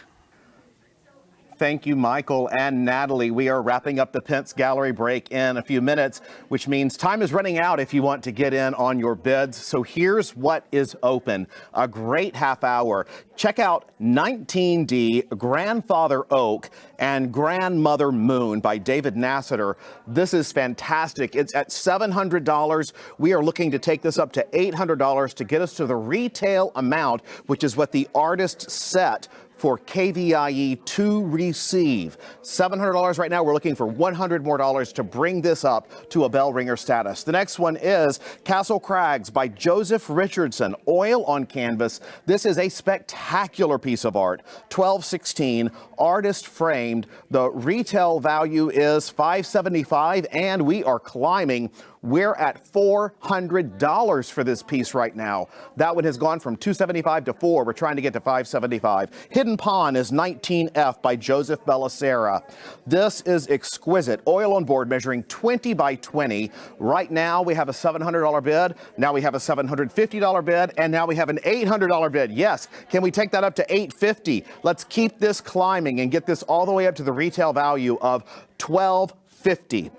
Thank you, Michael and Natalie. We are wrapping up the Pence Gallery break in a few minutes, which means time is running out if you want to get in on your bids. So here's what is open. A great half hour. Check out 19D, Grandfather Oak, and Grandmother Moon by David Nassiter. This is fantastic. It's at $700. We are looking to take this up to $800 to get us to the retail amount, which is what the artist set for KVIE to receive. $700 right now. We're looking for $100 more to bring this up to a bell ringer status. The next one is Castle Crags by Joseph Richardson, oil on canvas. This is a spectacular piece of art. $12.16, artist framed. The retail value is $575, and we are climbing. We're at $400 for this piece right now. That one has gone from $275 to $4. We're trying to get to $575. Hidden Pond is 19F by Joseph Bellicera. This is exquisite. Oil on board measuring 20 by 20. Right now we have a $700 bid. Now we have a $750 bid. And now we have an $800 bid. Yes. Can we take that up to $850? Let's keep this climbing and get this all the way up to the retail value of $1250.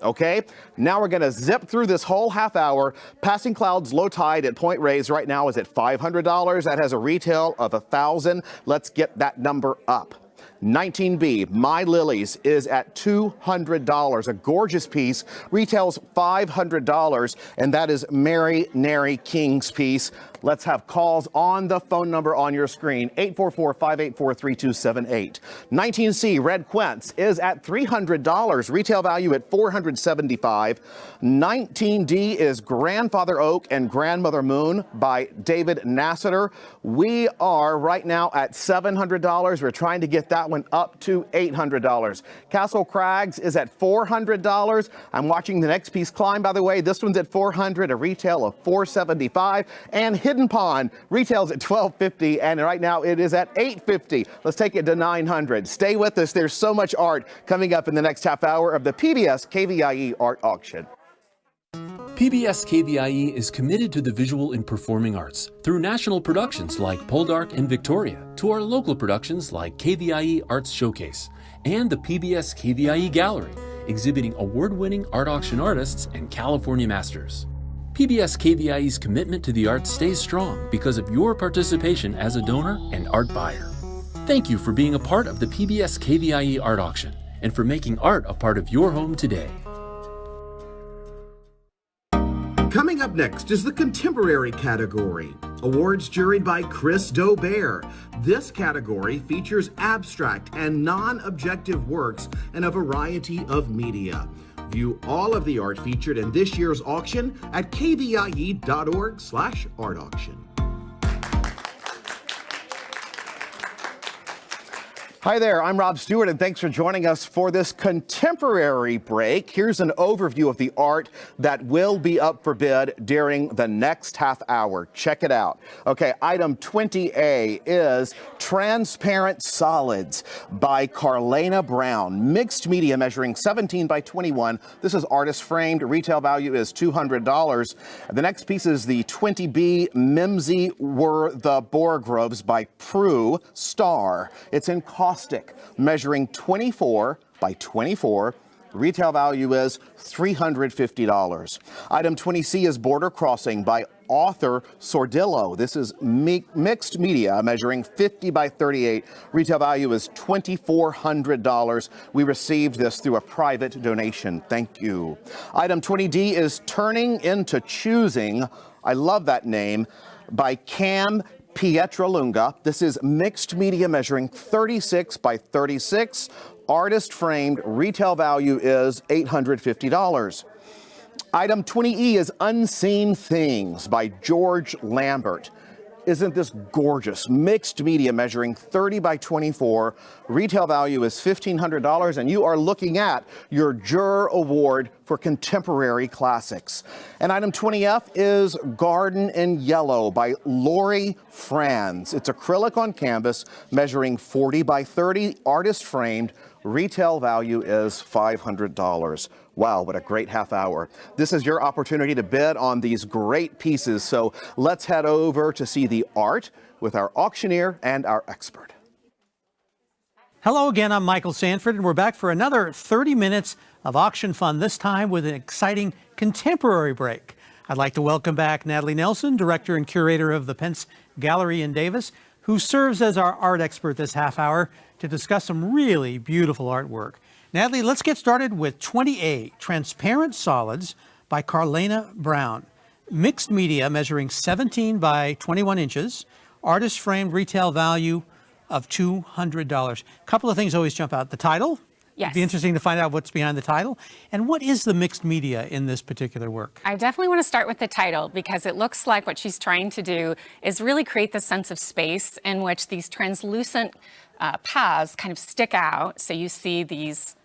Okay, now we're going to zip through this whole half hour. Passing Clouds Low Tide at Point Reyes right now is at $500. That has a retail of $1,000. Let's get that number up. 19B, My Lilies, is at $200. A gorgeous piece, retails $500, and that is Mary Nary King's piece. Let's have calls on the phone number on your screen, 844-584-3278. 19C, Red Quince, is at $300, retail value at $475. 19D is Grandfather Oak and Grandmother Moon by David Nassiter. We are right now at $700. We're trying to get that one up to $800. Castle Crags is at $400. I'm watching the next piece climb, by the way. This one's at $400, a retail of $475. And Hidden Pond retails at $1250, and right now it is at $850. Let's take it to $900. Stay with us. There's so much art coming up in the next half hour of the PBS KVIE Art Auction. PBS KVIE is committed to the visual and performing arts through national productions like Poldark and Victoria, to our local productions like KVIE Arts Showcase and the PBS KVIE Gallery, exhibiting award-winning art auction artists and California masters. PBS KVIE's commitment to the arts stays strong because of your participation as a donor and art buyer. Thank you for being a part of the PBS KVIE Art Auction and for making art a part of your home today. Coming up next is the Contemporary category. Awards juried by Chris Dobert. This category features abstract and non-objective works in a variety of media. View all of the art featured in this year's auction at kvie.org/artauction. Hi there, I'm Rob Stewart, and thanks for joining us for this contemporary break. Here's an overview of the art that will be up for bid during the next half hour. Check it out. Okay, item 20A is Transparent Solids by Carlena Brown. Mixed media measuring 17 by 21. This is artist framed. Retail value is $200. The next piece is the 20B Mimsy Were the Borogroves by Prue Star. It's in caustic, measuring 24 by 24. Retail value is $350. Item 20C is Border Crossing by author Sordillo. This is mixed media, measuring 50 by 38. Retail value is $2,400. We received this through a private donation. Thank you. Item 20D is Turning into Choosing. I love that name, by Cam Pietralunga. This is mixed media measuring 36 by 36. Artist framed. Retail value is $850. Item 20E is Unseen Things by George Lambert. Isn't this gorgeous? Mixed media measuring 30 by 24. Retail value is $1,500, and you are looking at your Juror Award for Contemporary Classics. And item 20F is Garden in Yellow by Lori Franz. It's acrylic on canvas measuring 40 by 30, artist framed. Retail value is $500. Wow, what a great half hour. This is your opportunity to bid on these great pieces. So let's head over to see the art with our auctioneer and our expert. Hello again, I'm Michael Sanford, and we're back for another 30 minutes of auction fun, this time with an exciting contemporary break. I'd like to welcome back Natalie Nelson, director and curator of the Pence Gallery in Davis, who serves as our art expert this half hour to discuss some really beautiful artwork. Natalie, let's get started with 20A, Transparent Solids by Carlena Brown. Mixed media measuring 17 by 21 inches, artist framed, retail value of $200. A couple of things always jump out. The title. Yes. It'd be interesting to find out what's behind the title. And what is the mixed media in this particular work? I definitely want to start with the title because it looks like what she's trying to do is really create the sense of space in which these translucent paths kind of stick out. So you see these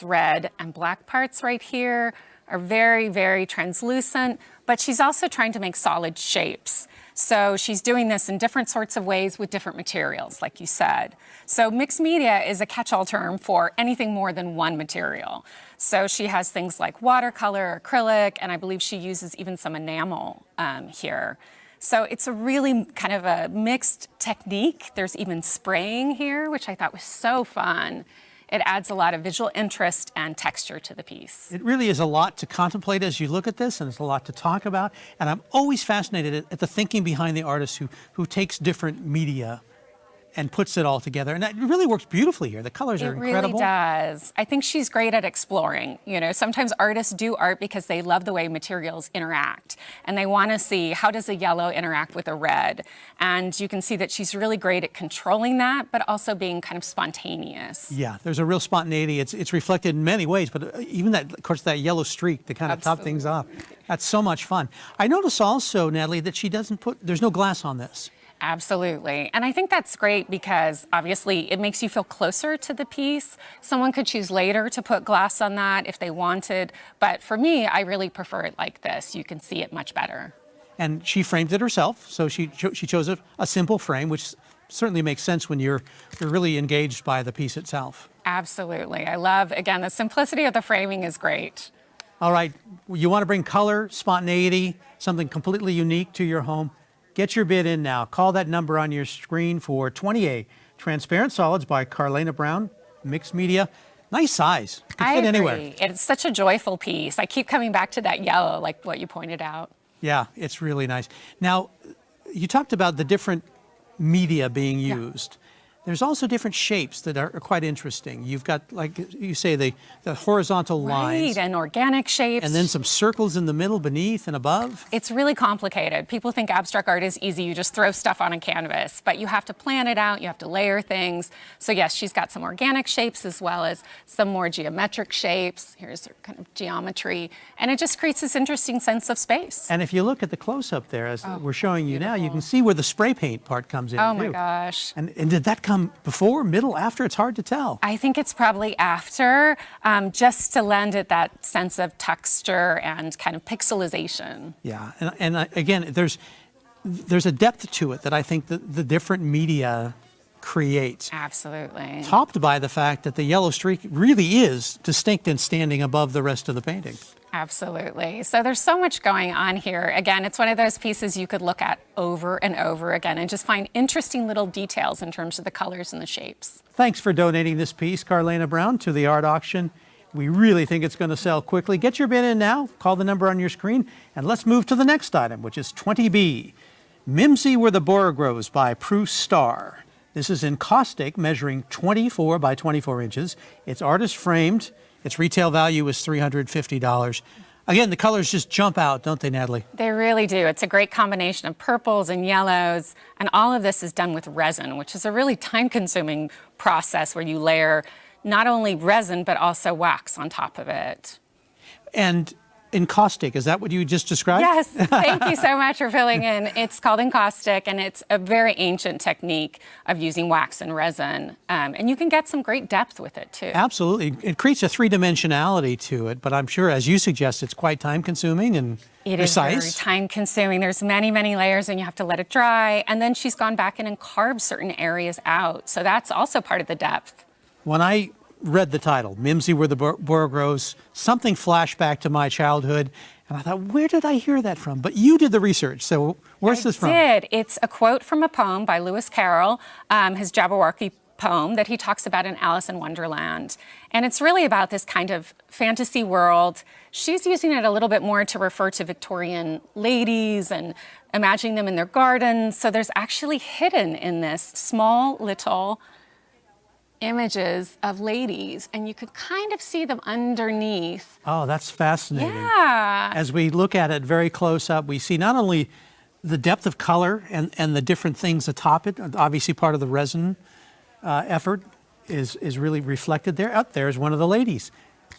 red and black parts right here are very, very translucent, but she's also trying to make solid shapes. So she's doing this in different sorts of ways with different materials, like you said. So mixed media is a catch-all term for anything more than one material. So she has things like watercolor, acrylic, and I believe she uses even some enamel here. So it's a really kind of a mixed technique. There's even spraying here, which I thought was so fun. It adds a lot of visual interest and texture to the piece. It really is a lot to contemplate as you look at this, and it's a lot to talk about. And I'm always fascinated at the thinking behind the artist who takes different media and puts it all together. And that really works beautifully here. The colors are incredible. It really does. I think she's great at exploring. You know, sometimes artists do art because they love the way materials interact. And they want to see, how does a yellow interact with a red? And you can see that she's really great at controlling that, but also being kind of spontaneous. Yeah, there's a real spontaneity. It's reflected in many ways, but even that, of course, that yellow streak to kind of top things off. That's so much fun. I notice also, Natalie, that she doesn't there's no glass on this. Absolutely. And I think that's great because obviously it makes you feel closer to the piece. Someone could choose later to put glass on that if they wanted. But for me, I really prefer it like this. You can see it much better. And she framed it herself. So she chose a simple frame, which certainly makes sense when you're really engaged by the piece itself. Absolutely. I love, again, the simplicity of the framing is great. All right. You want to bring color, spontaneity, something completely unique to your home. Get your bid in now. Call that number on your screen for 20A, Transparent Solids by Carlena Brown, mixed media. Nice size. Could fit anywhere. It's such a joyful piece. I keep coming back to that yellow, like what you pointed out. Yeah, it's really nice. Now, you talked about the different media being used. There's also different shapes that are quite interesting. You've got, like you say, the horizontal lines. Right, and organic shapes. And then some circles in the middle, beneath and above. It's really complicated. People think abstract art is easy. You just throw stuff on a canvas, but you have to plan it out. You have to layer things. So yes, she's got some organic shapes as well as some more geometric shapes. Here's her kind of geometry. And it just creates this interesting sense of space. And if you look at the close-up there, as we're showing you now, you can see where the spray paint part comes in, Oh my too. gosh. And did that come before, middle, after? It's hard to tell. I think it's probably after, just to lend it that sense of texture and kind of pixelization. Yeah, and again, there's a depth to it that I think the different media creates. Absolutely. Topped by the fact that the yellow streak really is distinct and standing above the rest of the painting. Absolutely. So there's so much going on here. Again, it's one of those pieces you could look at over and over again and just find interesting little details in terms of the colors and the shapes. Thanks for donating this piece, Carlena Brown, to the art auction. We really think it's going to sell quickly. Get your bid in now, call the number on your screen, and let's move to the next item, which is 20B. Mimsy Where the Boar Grows by Prue Starr. This is in caustic, measuring 24 by 24 inches. It's artist framed. Its retail value is $350. Again, the colors just jump out, don't they, Natalie? They really do. It's a great combination of purples and yellows, and all of this is done with resin, which is a really time-consuming process where you layer not only resin, but also wax on top of it. And encaustic, is that what you just described? Yes, thank you so much for filling in. It's called encaustic, and it's a very ancient technique of using wax and resin. And you can get some great depth with it, too. Absolutely. It creates a three-dimensionality to it, but I'm sure, as you suggest, it's quite time-consuming and It precise. is very time-consuming. There's many, many layers, and you have to let it dry. And then she's gone back in and carved certain areas out. So that's also part of the depth. When I read the title, Mimsy Where the Boar Grows, something flashed back to my childhood, and I thought, where did I hear that from? But you did the research, so where's this from? I did. It's a quote from a poem by Lewis Carroll, his Jabberwocky poem that he talks about in Alice in Wonderland. And it's really about this kind of fantasy world. She's using it a little bit more to refer to Victorian ladies and imagining them in their gardens. So there's actually hidden in this small little images of ladies, and you could kind of see them underneath. Oh, that's fascinating. Yeah. As we look at it very close up, we see not only the depth of color and the different things atop it, obviously part of the resin effort is really reflected there. Up there is one of the ladies.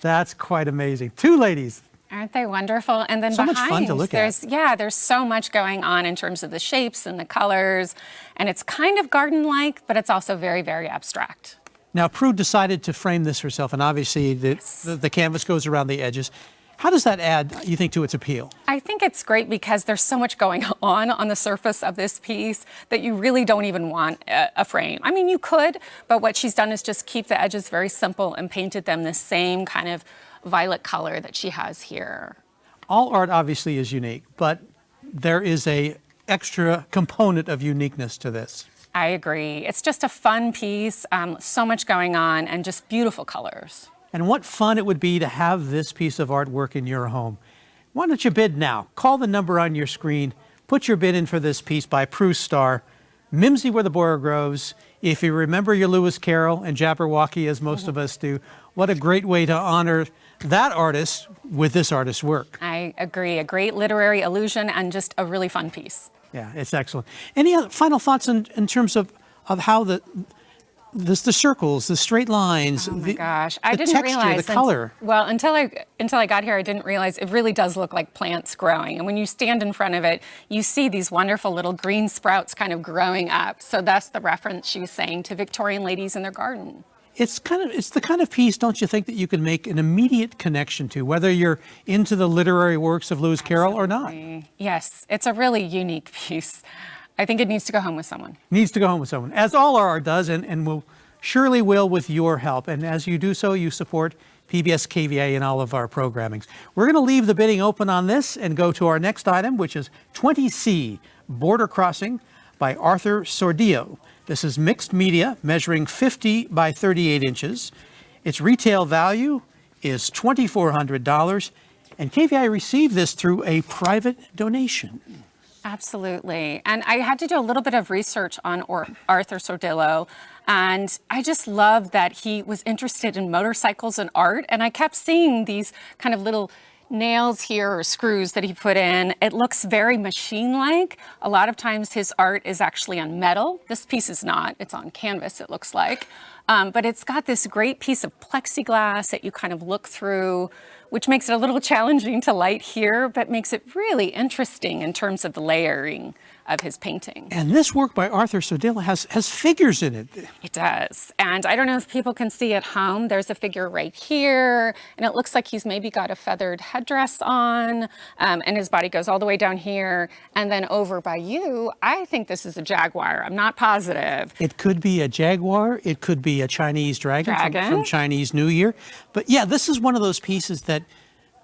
That's quite amazing. Two ladies. Aren't they wonderful? And then so behind, much fun to look at. Yeah, there's so much going on in terms of the shapes and the colors, and it's kind of garden-like, but it's also very, very abstract. Now, Prue decided to frame this herself, and obviously the canvas goes around the edges. How does that add, you think, to its appeal? I think it's great because there's so much going on the surface of this piece that you really don't even want a frame. I mean, you could, but what she's done is just keep the edges very simple and painted them the same kind of violet color that she has here. All art obviously is unique, but there is a extra component of uniqueness to this. I agree. It's just a fun piece, so much going on, and just beautiful colors. And what fun it would be to have this piece of artwork in your home. Why don't you bid now? Call the number on your screen. Put your bid in for this piece by Prue Starr, Mimsy Where the Boar Grows. If you remember your Lewis Carroll and Jabberwocky, as most of us do, what a great way to honor that artist with this artist's work. I agree. A great literary allusion and just a really fun piece. Yeah, it's excellent. Any other final thoughts in terms of how the circles, the straight lines, oh my gosh. I didn't texture, realize the color? Well, until I got here, I didn't realize it really does look like plants growing. And when you stand in front of it, you see these wonderful little green sprouts kind of growing up. So that's the reference she was saying to Victorian ladies in their garden. It's the kind of piece, don't you think, that you can make an immediate connection to, whether you're into the literary works of Lewis Carroll or not? Yes, it's a really unique piece. I think it needs to go home with someone. Needs to go home with someone, as all our art does, and will surely will with your help. And as you do so, you support PBS KVIE in all of our programmings. We're going to leave the bidding open on this and go to our next item, which is 20C, Border Crossing by Arthur Sordillo. This is mixed media, measuring 50 by 38 inches. Its retail value is $2,400, and KVIE received this through a private donation. Absolutely. And I had to do a little bit of research on Arthur Sordillo. And I just love that he was interested in motorcycles and art. And I kept seeing these kind of little nails here or screws that he put in. It looks very machine-like. A lot of times his art is actually on metal. This piece is not. It's on canvas, it looks like. But it's got this great piece of plexiglass that you kind of look through, which makes it a little challenging to light here, but makes it really interesting in terms of the layering of his painting. And this work by Arthur Sodillo has figures in it. It does. And I don't know if people can see at home, there's a figure right here, and it looks like he's maybe got a feathered headdress on, and his body goes all the way down here. And then over by you, I think this is a jaguar. I'm not positive. It could be a jaguar. It could be a Chinese dragon. From Chinese New Year. But yeah, this is one of those pieces that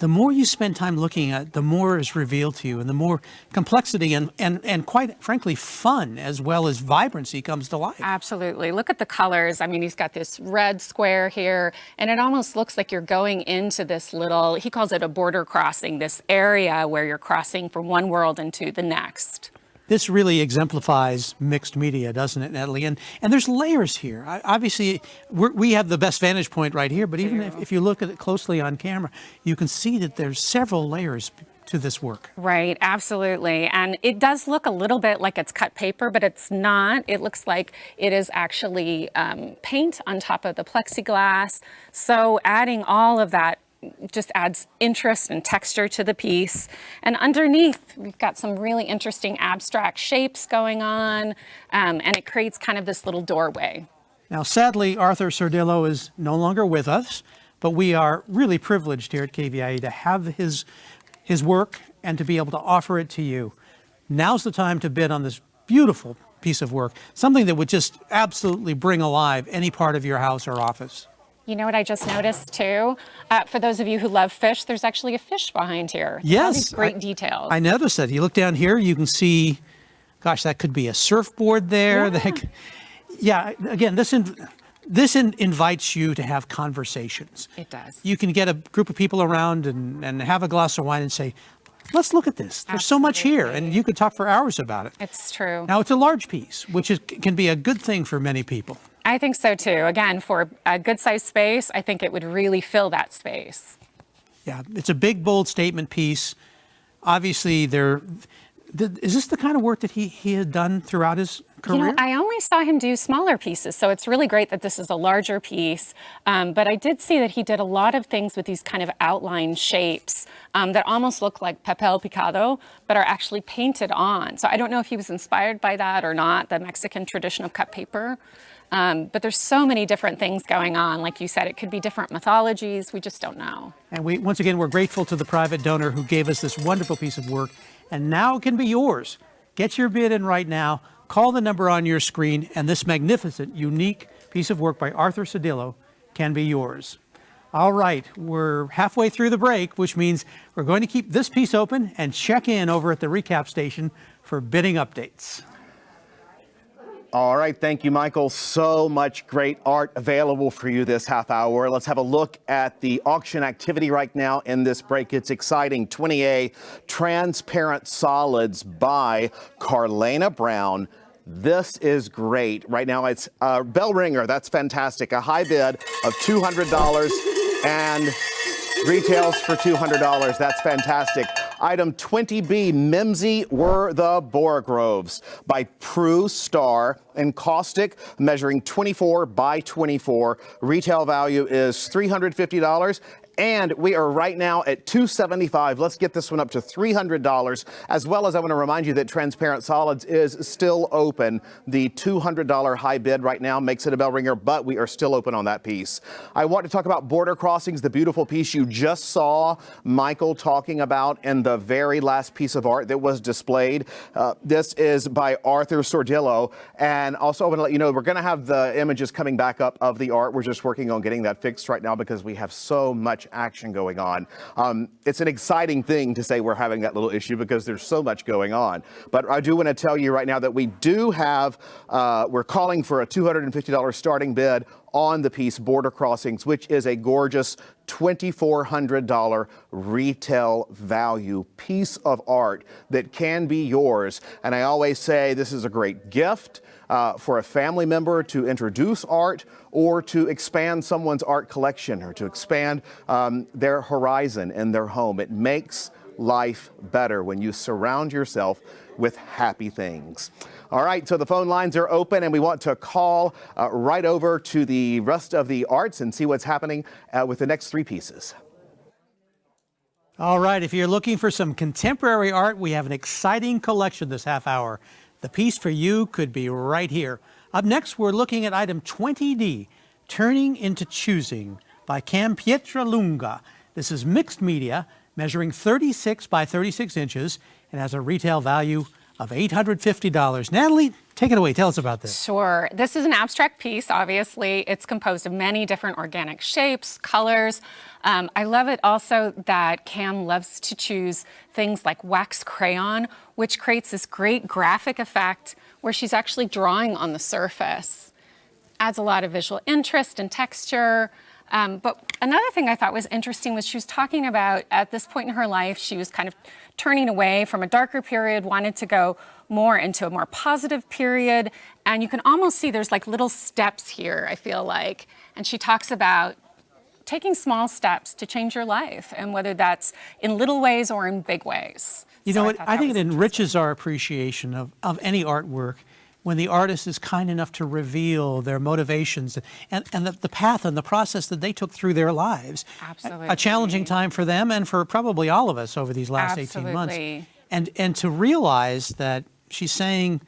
the more you spend time looking at, the more is revealed to you, and the more complexity and quite frankly, fun as well as vibrancy comes to life. Absolutely. Look at the colors. I mean, he's got this red square here, and it almost looks like you're going into this little, he calls it a border crossing, this area where you're crossing from one world into the next. This really exemplifies mixed media, doesn't it, Natalie? And there's layers here. Obviously, we have the best vantage point right here, but even if you look at it closely on camera, you can see that there's several layers to this work. Right, absolutely. And it does look a little bit like it's cut paper, but it's not. It looks like it is actually paint on top of the plexiglass. So adding all of that just adds interest and texture to the piece. And underneath, we've got some really interesting abstract shapes going on, and it creates kind of this little doorway. Now, sadly, Arthur Sodillo is no longer with us, but we are really privileged here at KVIE to have his work and to be able to offer it to you. Now's the time to bid on this beautiful piece of work, something that would just absolutely bring alive any part of your house or office. You know what I just noticed too? For those of you who love fish, there's actually a fish behind here. Yes. All these great details. I noticed that. You look down here, you can see, gosh, that could be a surfboard there. Yeah. Again, this invites you to have conversations. It does. You can get a group of people around and have a glass of wine and say, let's look at this. There's so much here, and you could talk for hours about it. It's true. Now, it's a large piece, which can be a good thing for many people. I think so too. Again, for a good sized space, I think it would really fill that space. Yeah, it's a big, bold statement piece. Obviously, is this the kind of work that he had done throughout his career? You know, I only saw him do smaller pieces, so it's really great that this is a larger piece. But I did see that he did a lot of things with these kind of outline shapes that almost look like papel picado, but are actually painted on. So I don't know if he was inspired by that or not, the Mexican tradition of cut paper. But there's so many different things going on. Like you said, it could be different mythologies. We just don't know. And once again, we're grateful to the private donor who gave us this wonderful piece of work. And now it can be yours. Get your bid in right now. Call the number on your screen, and this magnificent, unique piece of work by Arthur Sodillo can be yours. All right, we're halfway through the break, which means we're going to keep this piece open and check in over at the recap station for bidding updates. All right, thank you, Michael. So much great art available for you this half hour. Let's have a look at the auction activity right now in this break. It's exciting. 20A Transparent Solids by Carlena Brown. This is great. Right now it's a bell ringer. That's fantastic. A high bid of $200 and retails for $200. That's fantastic. Item 20B, Mimsy Were the Borogroves by Prue Star and Caustic, measuring 24 by 24. Retail value is $350. And we are right now at $275. Let's get this one up to $300. As well as I want to remind you that Transparent Solids is still open. The $200 high bid right now makes it a bell ringer, but we are still open on that piece. I want to talk about Border Crossings, the beautiful piece you just saw Michael talking about in the very last piece of art that was displayed. This is by Arthur Sodillo. And also I want to let you know we're going to have the images coming back up of the art. We're just working on getting that fixed right now because we have so much action going on. It's an exciting thing to say we're having that little issue because there's so much going on. But I do want to tell you right now that we do have, we're calling for a $250 starting bid on the piece Border Crossings, which is a gorgeous $2,400 retail value piece of art that can be yours. And I always say this is a great gift for a family member to introduce art or to expand someone's art collection or to expand their horizon in their home. It makes life better when you surround yourself with happy things. All right, so the phone lines are open and we want to call right over to the rest of the arts and see what's happening with the next three pieces. All right, if you're looking for some contemporary art, we have an exciting collection this half hour. The piece for you could be right here. Up next, we're looking at item 20D, Turning into Choosing by Cam Pietralunga. This is mixed media, measuring 36 by 36 inches. It has a retail value of $850. Natalie, take it away. Tell us about this. Sure. This is an abstract piece, obviously. It's composed of many different organic shapes, colors. I love it also that Cam loves to choose things like wax crayon, which creates this great graphic effect where she's actually drawing on the surface. Adds a lot of visual interest and texture. But another thing I thought was interesting was she was talking about at this point in her life, she was kind of turning away from a darker period, wanted to go more into a more positive period. And you can almost see there's like little steps here, I feel like. And she talks about taking small steps to change your life, and whether that's in little ways or in big ways. You know what, I think it enriches our appreciation of any artwork when the artist is kind enough to reveal their motivations and the path and the process that they took through their lives. Absolutely. A challenging time for them and for probably all of us over these last 18 months. And to realize that she's saying,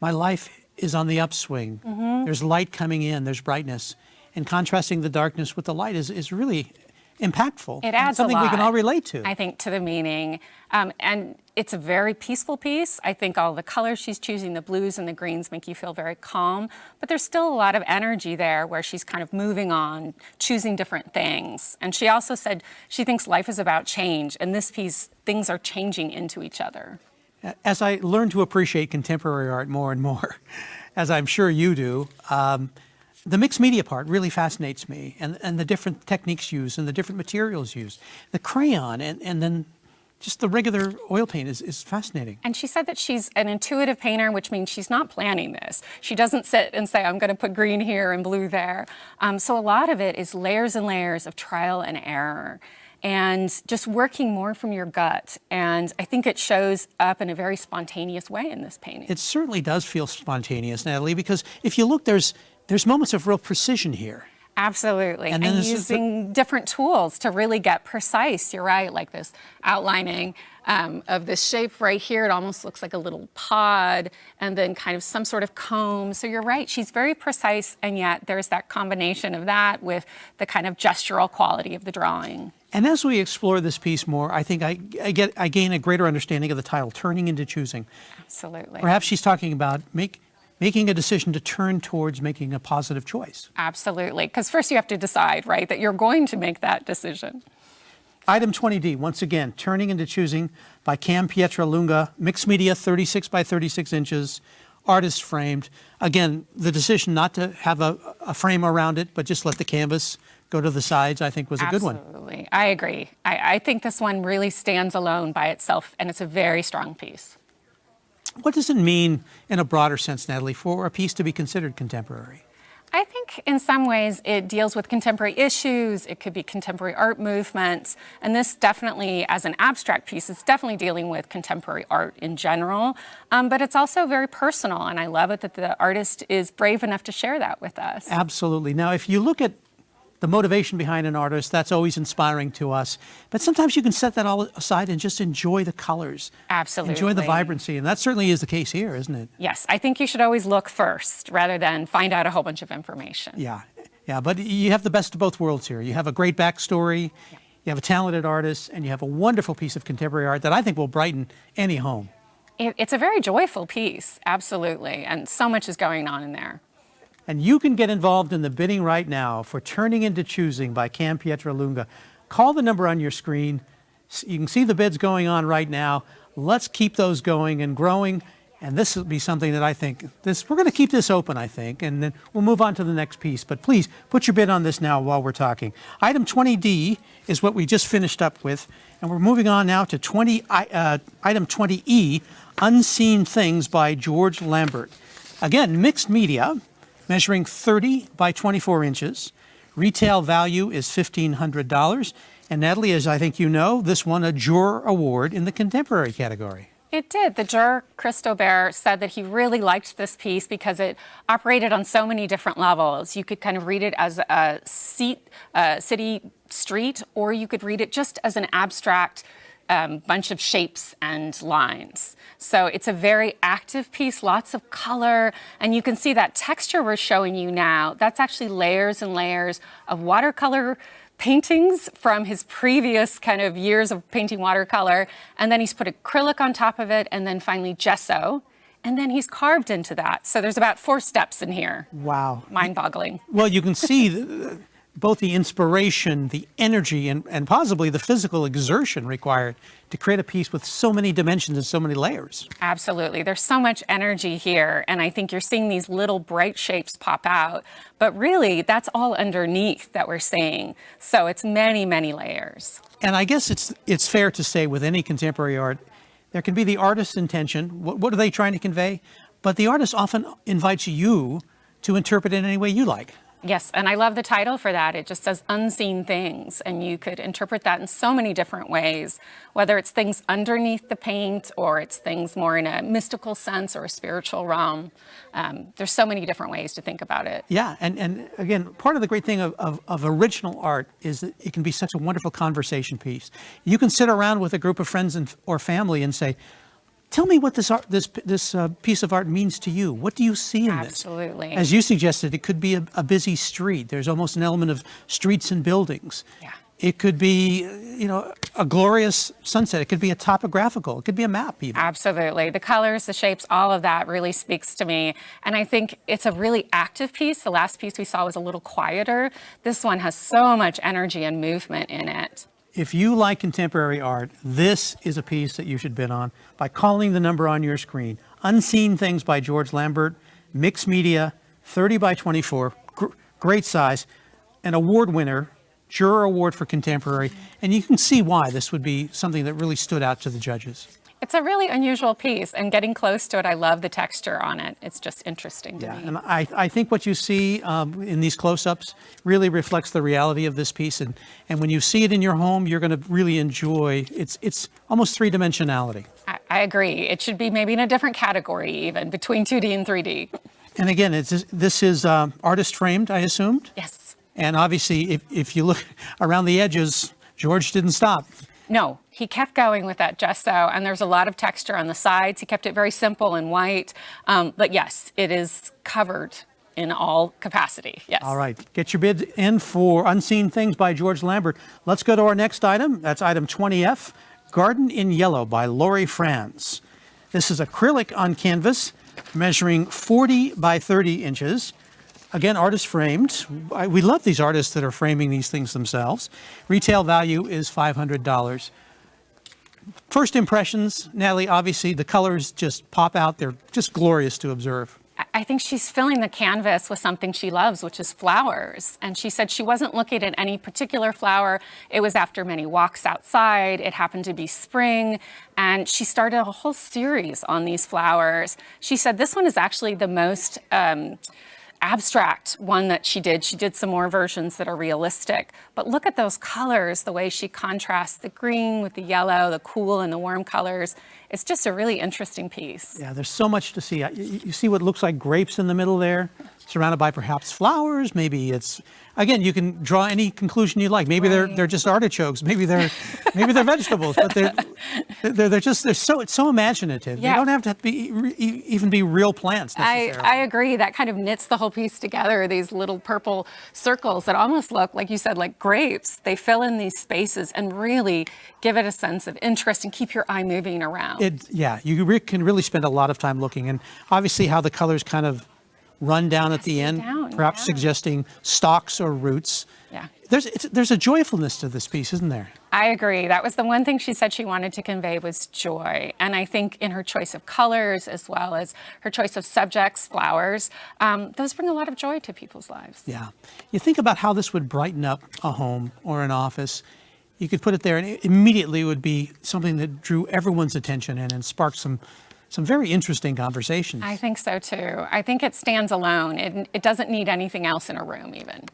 my life is on the upswing. There's light coming in, there's brightness. And contrasting the darkness with the light is really impactful. It adds something a lot, we can all relate to. I think, to the meaning. And it's a very peaceful piece. I think all the colors she's choosing, the blues and the greens, make you feel very calm. But there's still a lot of energy there where she's kind of moving on, choosing different things. And she also said she thinks life is about change. And this piece, things are changing into each other. As I learn to appreciate contemporary art more and more, as I'm sure you do, the mixed media part really fascinates me, and the different techniques used and the different materials used. The crayon and then just the regular oil paint is fascinating. And she said that she's an intuitive painter, which means she's not planning this. She doesn't sit and say, I'm going to put green here and blue there. So a lot of it is layers and layers of trial and error and just working more from your gut. And I think it shows up in a very spontaneous way in this painting. It certainly does feel spontaneous, Natalie, because if you look, there's moments of real precision here. Absolutely. And using different tools to really get precise. You're right, like this outlining of this shape right here. It almost looks like a little pod and then kind of some sort of comb. So you're right, she's very precise, and yet there's that combination of that with the kind of gestural quality of the drawing. And as we explore this piece more, I think I gain a greater understanding of the title, Turning into Choosing. Absolutely. Perhaps she's talking about making a decision to turn towards making a positive choice. Absolutely, because first you have to decide, right, that you're going to make that decision. Item 20D, once again, Turning into Choosing by Cam Pietralunga, mixed media, 36 by 36 inches, artist framed. Again, the decision not to have a frame around it, but just let the canvas go to the sides, I think was a good one. Absolutely, I agree. I think this one really stands alone by itself, and it's a very strong piece. What does it mean in a broader sense, Natalie, for a piece to be considered contemporary? I think in some ways it deals with contemporary issues. It could be contemporary art movements. And this definitely, as an abstract piece, is definitely dealing with contemporary art in general. But it's also very personal. And I love it that the artist is brave enough to share that with us. Absolutely. Now, if you look at the motivation behind an artist, that's always inspiring to us. But sometimes you can set that all aside and just enjoy the colors. Absolutely. Enjoy the vibrancy. And that certainly is the case here, isn't it? Yes, I think you should always look first rather than find out a whole bunch of information. Yeah, but you have the best of both worlds here. You have a great backstory, you have a talented artist, and you have a wonderful piece of contemporary art that I think will brighten any home. It's a very joyful piece, absolutely. And so much is going on in there. And you can get involved in the bidding right now for Turning into Choosing by Cam Pietralunga. Call the number on your screen. You can see the bids going on right now. Let's keep those going and growing And this will be something that I think, we're going to keep this open, I think, and then we'll move on to the next piece. But please put your bid on this now while we're talking. Item 20D is what we just finished up with, and we're moving on now to item 20E, Unseen Things by George Lambert. Again, mixed media, measuring 30 by 24 inches. Retail value is $1,500. And Natalie, as I think you know, this won a Juror Award in the contemporary category. It did. The juror, Christo Bear, said that he really liked this piece because it operated on so many different levels. You could kind of read it as a city street, or you could read it just as an abstract bunch of shapes and lines. So it's a very active piece, lots of color, and you can see that texture we're showing you now. That's actually layers and layers of watercolor paintings from his previous kind of years of painting watercolor, and then he's put acrylic on top of it, and then finally gesso, and then he's carved into that. So there's about 4 steps in here. Wow. Mind-boggling. Well, you can see both the inspiration, the energy, and possibly the physical exertion required to create a piece with so many dimensions and so many layers. Absolutely. There's so much energy here, and I think you're seeing these little bright shapes pop out, but really that's all underneath that we're seeing. So it's many, many layers. And I guess it's fair to say with any contemporary art, there can be the artist's intention. What are they trying to convey? But the artist often invites you to interpret it in any way you like. Yes, and I love the title for that. It just says Unseen Things, and you could interpret that in so many different ways, whether it's things underneath the paint or it's things more in a mystical sense or a spiritual realm. There's so many different ways to think about it. Yeah, and again, part of the great thing of original art is that it can be such a wonderful conversation piece. You can sit around with a group of friends or family and say, tell me what this piece of art means to you. What do you see in this? Absolutely. As you suggested, it could be a busy street. There's almost an element of streets and buildings. Yeah. It could be, a glorious sunset. It could be a topographical. It could be a map even. Absolutely. The colors, the shapes, all of that really speaks to me. And I think it's a really active piece. The last piece we saw was a little quieter. This one has so much energy and movement in it. If you like contemporary art, this is a piece that you should bid on by calling the number on your screen. Unseen Things by George Lambert, mixed media, 30 by 24, great size, an award winner, Juror Award for Contemporary, and you can see why this would be something that really stood out to the judges. It's a really unusual piece, and getting close to it, I love the texture on it. It's just interesting to me. And I think what you see in these close-ups really reflects the reality of this piece, and when you see it in your home, you're going to really enjoy it's almost three-dimensionality. I agree. It should be maybe in a different category even, between 2D and 3D. And again, this is artist framed, I assumed? Yes. And obviously, if you look around the edges, George didn't stop. No, he kept going with that gesso, and there's a lot of texture on the sides. He kept it very simple and white, but yes, it is covered in all capacity, yes. All right, get your bid in for Unseen Things by George Lambert. Let's go to our next item. That's item 20F, Garden in Yellow by Lori Franz. This is acrylic on canvas, measuring 40 by 30 inches. Again, artist framed. We love these artists that are framing these things themselves. Retail value is $500. First impressions, Natalie, obviously the colors just pop out. They're just glorious to observe. I think she's filling the canvas with something she loves, which is flowers. And she said she wasn't looking at any particular flower. It was after many walks outside. It happened to be spring. And she started a whole series on these flowers. She said this one is actually the most abstract one that she did. She did some more versions that are realistic, but look at those colors, the way she contrasts the green with the yellow, the cool and the warm colors. It's just a really interesting piece. Yeah, there's so much to see. You see what looks like grapes in the middle there, surrounded by perhaps flowers. Maybe it's, again, you can draw any conclusion you like. Maybe they're just artichokes. Maybe they're vegetables. But it's so imaginative. Yeah. They don't have to even be real plants necessarily. I agree. That kind of knits the whole piece together. These little purple circles that almost look, like you said, like grapes. They fill in these spaces and really give it a sense of interest and keep your eye moving around. Yeah, you can really spend a lot of time looking, and obviously how the colors kind of run down at the end, perhaps suggesting stalks or roots. Yeah. There's a joyfulness to this piece, isn't there? I agree. That was the one thing she said she wanted to convey was joy. And I think in her choice of colors, as well as her choice of subjects, flowers, those bring a lot of joy to people's lives. Yeah. You think about how this would brighten up a home or an office. You could put it there and it immediately would be something that drew everyone's attention in and sparked some very interesting conversations. I think so too. I think it stands alone. It doesn't need anything else in a room even.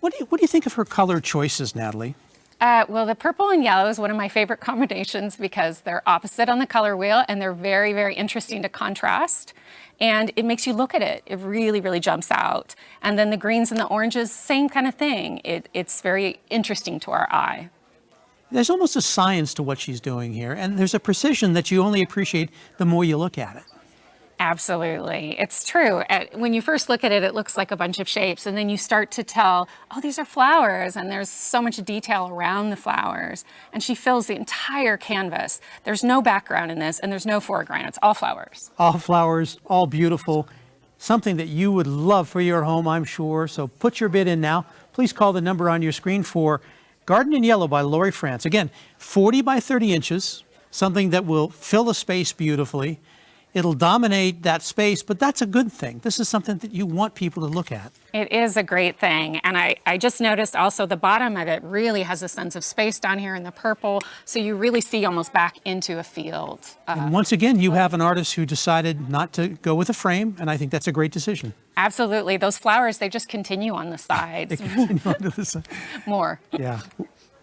What do you think of her color choices, Natalie? Well, the purple and yellow is one of my favorite combinations because they're opposite on the color wheel and they're very, very interesting to contrast. And it makes you look at it. It really, really jumps out. And then the greens and the oranges, same kind of thing. It's very interesting to our eye. There's almost a science to what she's doing here, and there's a precision that you only appreciate the more you look at it. Absolutely. It's true. When you first look at it, it looks like a bunch of shapes, and then you start to tell, oh, these are flowers, and there's so much detail around the flowers. And she fills the entire canvas. There's no background in this, and there's no foreground. It's all flowers. All flowers, all beautiful. Something that you would love for your home, I'm sure. So put your bid in now. Please call the number on your screen for Garden in Yellow by Lori France. Again, 40 by 30 inches, something that will fill the space beautifully. It'll dominate that space, but that's a good thing. This is something that you want people to look at. It is a great thing. And I just noticed also the bottom of it really has a sense of space down here in the purple. So you really see almost back into a field. And once again, you have an artist who decided not to go with a frame, and I think that's a great decision. Absolutely. Those flowers, they just continue on the sides. They continue on to the side. More. Yeah.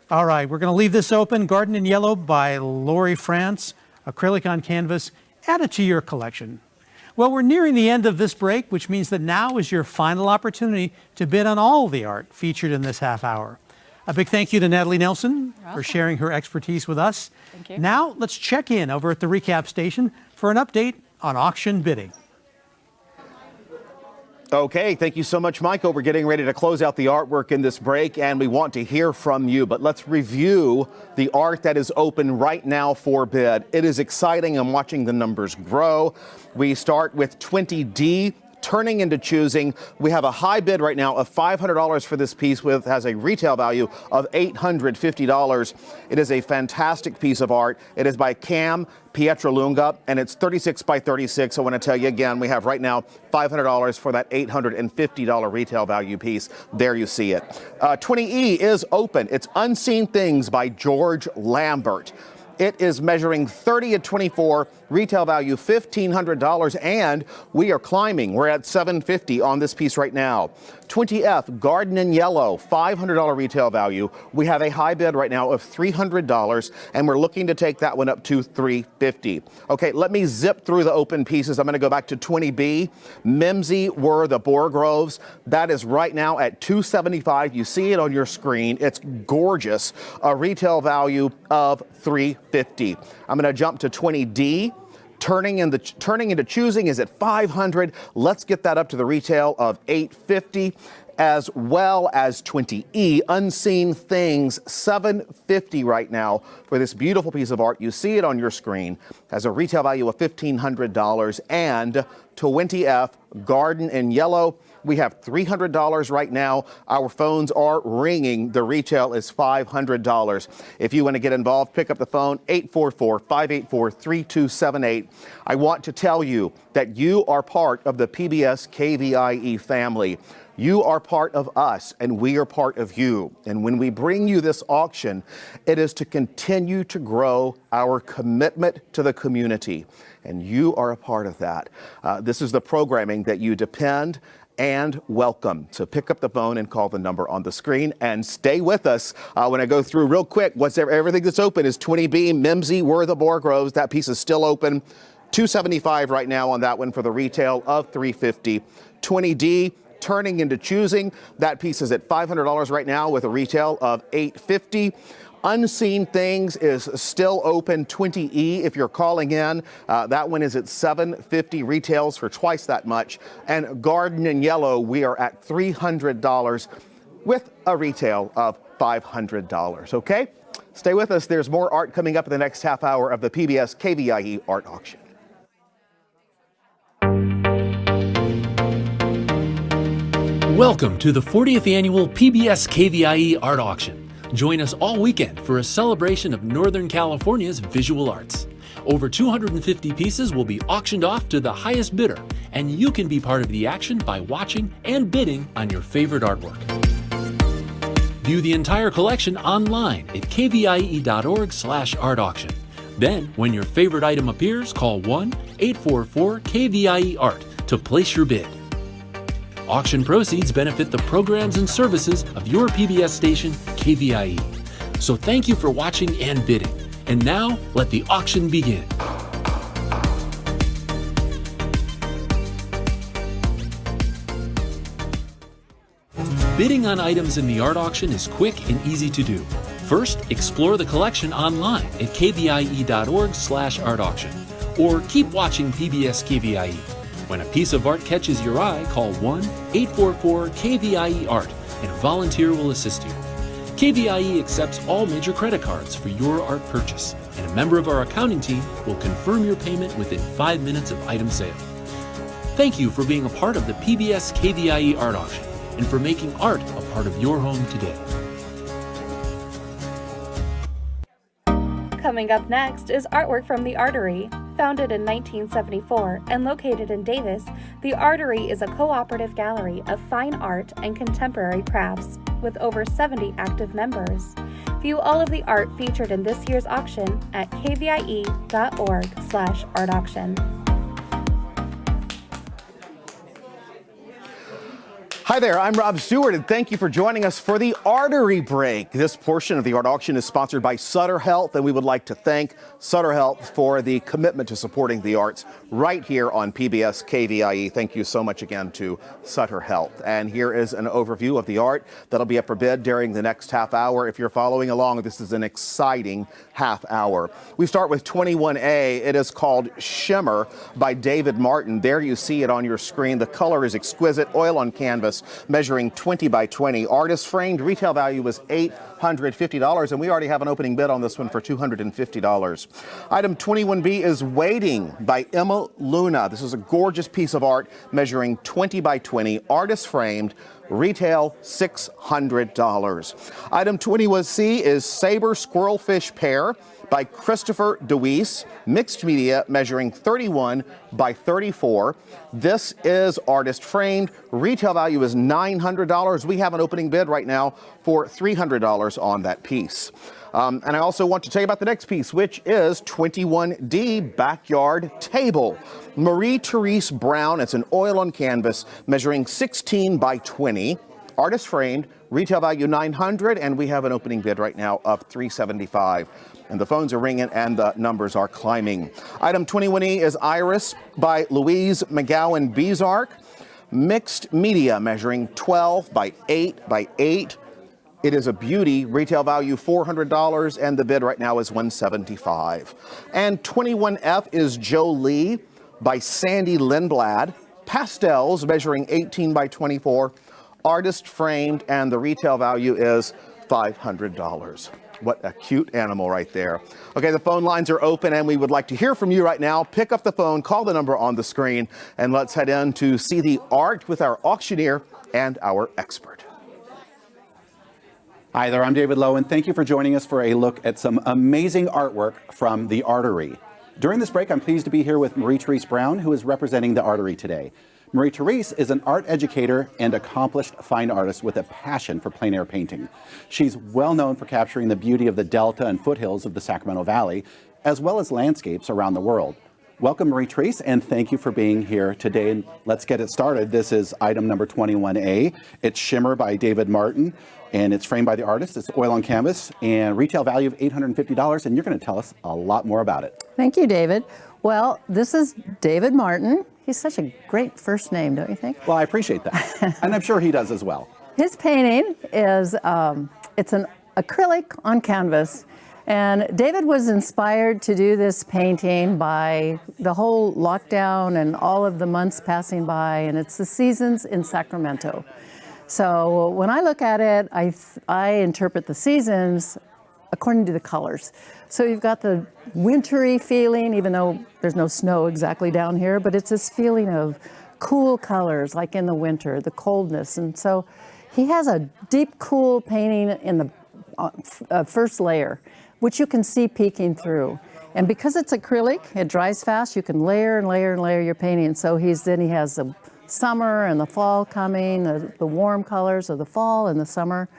All right, we're going to leave this open. Garden in Yellow by Lori France, acrylic on canvas. Add it to your collection. Well, we're nearing the end of this break, which means that now is your final opportunity to bid on all the art featured in this half hour. A big thank you to Natalie Nelson for sharing her expertise with us. Thank you. Now, let's check in over at the recap station for an update on auction bidding. Okay, thank you so much, Michael. We're getting ready to close out the artwork in this break, and we want to hear from you. But let's review the art that is open right now for bid. It is exciting. I'm watching the numbers grow. We start with 20D. Turning into choosing. We have a high bid right now of $500 for this piece, has a retail value of $850. It is a fantastic piece of art. It is by Cam Pietralunga, and it's 36 by 36. I want to tell you again, we have right now $500 for that $850 retail value piece. There you see it. 20E is open. It's Unseen Things by George Lambert. It is measuring 30 at 24, retail value $1,500, and we are climbing. We're at $750 on this piece right now. 20F, Garden in Yellow, $500 retail value. We have a high bid right now of $300, and we're looking to take that one up to $350. Okay, let me zip through the open pieces. I'm going to go back to 20B. Mimsy were the Boergroves. That is right now at $275. You see it on your screen. It's gorgeous. A retail value of $350. I'm going to jump to 20D. Turning into choosing is at $500. Let's get that up to the retail of $850, as well as 20E, Unseen Things, $750 right now for this beautiful piece of art. You see it on your screen. Has a retail value of $1,500. And 20F, Garden in Yellow. We have $300 right now. Our phones are ringing. The retail is $500. If you want to get involved, pick up the phone, 844-584-3278. I want to tell you that you are part of the PBS KVIE family. You are part of us, and we are part of you. And when we bring you this auction, it is to continue to grow our commitment to the community. And you are a part of that. This is the programming that you depend and welcome. So pick up the phone and call the number on the screen and stay with us. When I go through real quick, everything that's open is 20B, Mimsy were the Boergroves. That piece is still open. $275 right now on that one for the retail of $350. 20D, Turning into Choosing. That piece is at $500 right now with a retail of $850. Unseen Things is still open, 20E if you're calling in. That one is at $750, retails for twice that much. And Garden in Yellow, we are at $300 with a retail of $500, okay? Stay with us. There's more art coming up in the next half hour of the PBS KVIE Art Auction. Welcome to the 40th annual PBS KVIE Art Auction. Join us all weekend for a celebration of Northern California's visual arts. Over 250 pieces will be auctioned off to the highest bidder, and you can be part of the action by watching and bidding on your favorite artwork. View the entire collection online at kvie.org/art auction. Then, when your favorite item appears, call 1-844-KVIE-ART to place your bid. Auction proceeds benefit the programs and services of your PBS station, KVIE. So thank you for watching and bidding. And now, let the auction begin. Bidding on items in the art auction is quick and easy to do. First, explore the collection online at kvie.org/art auction, or keep watching PBS KVIE. When a piece of art catches your eye, call 1-844-KVIE-ART and a volunteer will assist you. KVIE accepts all major credit cards for your art purchase, and a member of our accounting team will confirm your payment within 5 minutes of item sale. Thank you for being a part of the PBS KVIE Art Auction and for making art a part of your home today. Coming up next is artwork from the Artery. Founded in 1974 and located in Davis, the Artery is a cooperative gallery of fine art and contemporary crafts with over 70 active members. View all of the art featured in this year's auction at kvie.org/art auction. Hi there, I'm Rob Stewart, and thank you for joining us for the Artery Break. This portion of the art auction is sponsored by Sutter Health, and we would like to thank Sutter Health for the commitment to supporting the arts right here on PBS KVIE. Thank you so much again to Sutter Health. And here is an overview of the art that'll be up for bid during the next half hour. If you're following along, this is an exciting half hour. We start with 21A. It is called Shimmer by David Martin. There you see it on your screen. The color is exquisite, oil on canvas, measuring 20 by 20. Artist framed, retail value was $850, and we already have an opening bid on this one for $250. Item 21B is Waiting by Emma Luna. This is a gorgeous piece of art measuring 20 by 20, artist framed, retail $600. Item 21C is Saber Squirrelfish Pear by Christopher DeWeese, mixed media, measuring 31 by 34. This is artist framed. Retail value is $900. We have an opening bid right now for $300 on that piece. And I also want to tell you about the next piece, which is 21D Backyard Table. Marie-Therese Brown. It's an oil on canvas measuring 16 by 20. Artist framed, retail value $900, and we have an opening bid right now of $375. And the phones are ringing and the numbers are climbing. Item 21E is Iris by Louise McGowan Bezark. Mixed media measuring 12 by 8 by 8. It is a beauty, retail value $400, and the bid right now is $175. And 21F is Jolie by Sandy Lindblad. Pastels measuring 18 by 24. Artist framed, and the retail value is $500. What a cute animal right there. Okay, the phone lines are open, and we would like to hear from you right now. Pick up the phone, call the number on the screen, and let's head in to see the art with our auctioneer and our expert. Hi there, I'm David Lowe, and thank you for joining us for a look at some amazing artwork from the Artery. During this break, I'm pleased to be here with Marie-Therese Brown, who is representing the Artery today. Marie-Therese is an art educator and accomplished fine artist with a passion for plein air painting. She's well known for capturing the beauty of the delta and foothills of the Sacramento Valley, as well as landscapes around the world. Welcome, Marie-Therese, and thank you for being here today. And let's get it started. This is item number 21A. It's Shimmer by David Martin, and it's framed by the artist. It's oil on canvas, and retail value of $850, and you're going to tell us a lot more about it. Thank you, David. Well, this is David Martin. He's such a great first name, don't you think? Well, I appreciate that, and I'm sure he does as well. His painting is, it's an acrylic on canvas, and David was inspired to do this painting by the whole lockdown and all of the months passing by, and it's the seasons in Sacramento. So when I look at it, I interpret the seasons according to the colors. So you've got the wintry feeling, even though there's no snow exactly down here, but it's this feeling of cool colors, like in the winter, the coldness. And so he has a deep, cool painting in the first layer, which you can see peeking through. And because it's acrylic, it dries fast, you can layer and layer and layer your painting. So then he has the summer and the fall coming, the warm colors of the fall and the summer.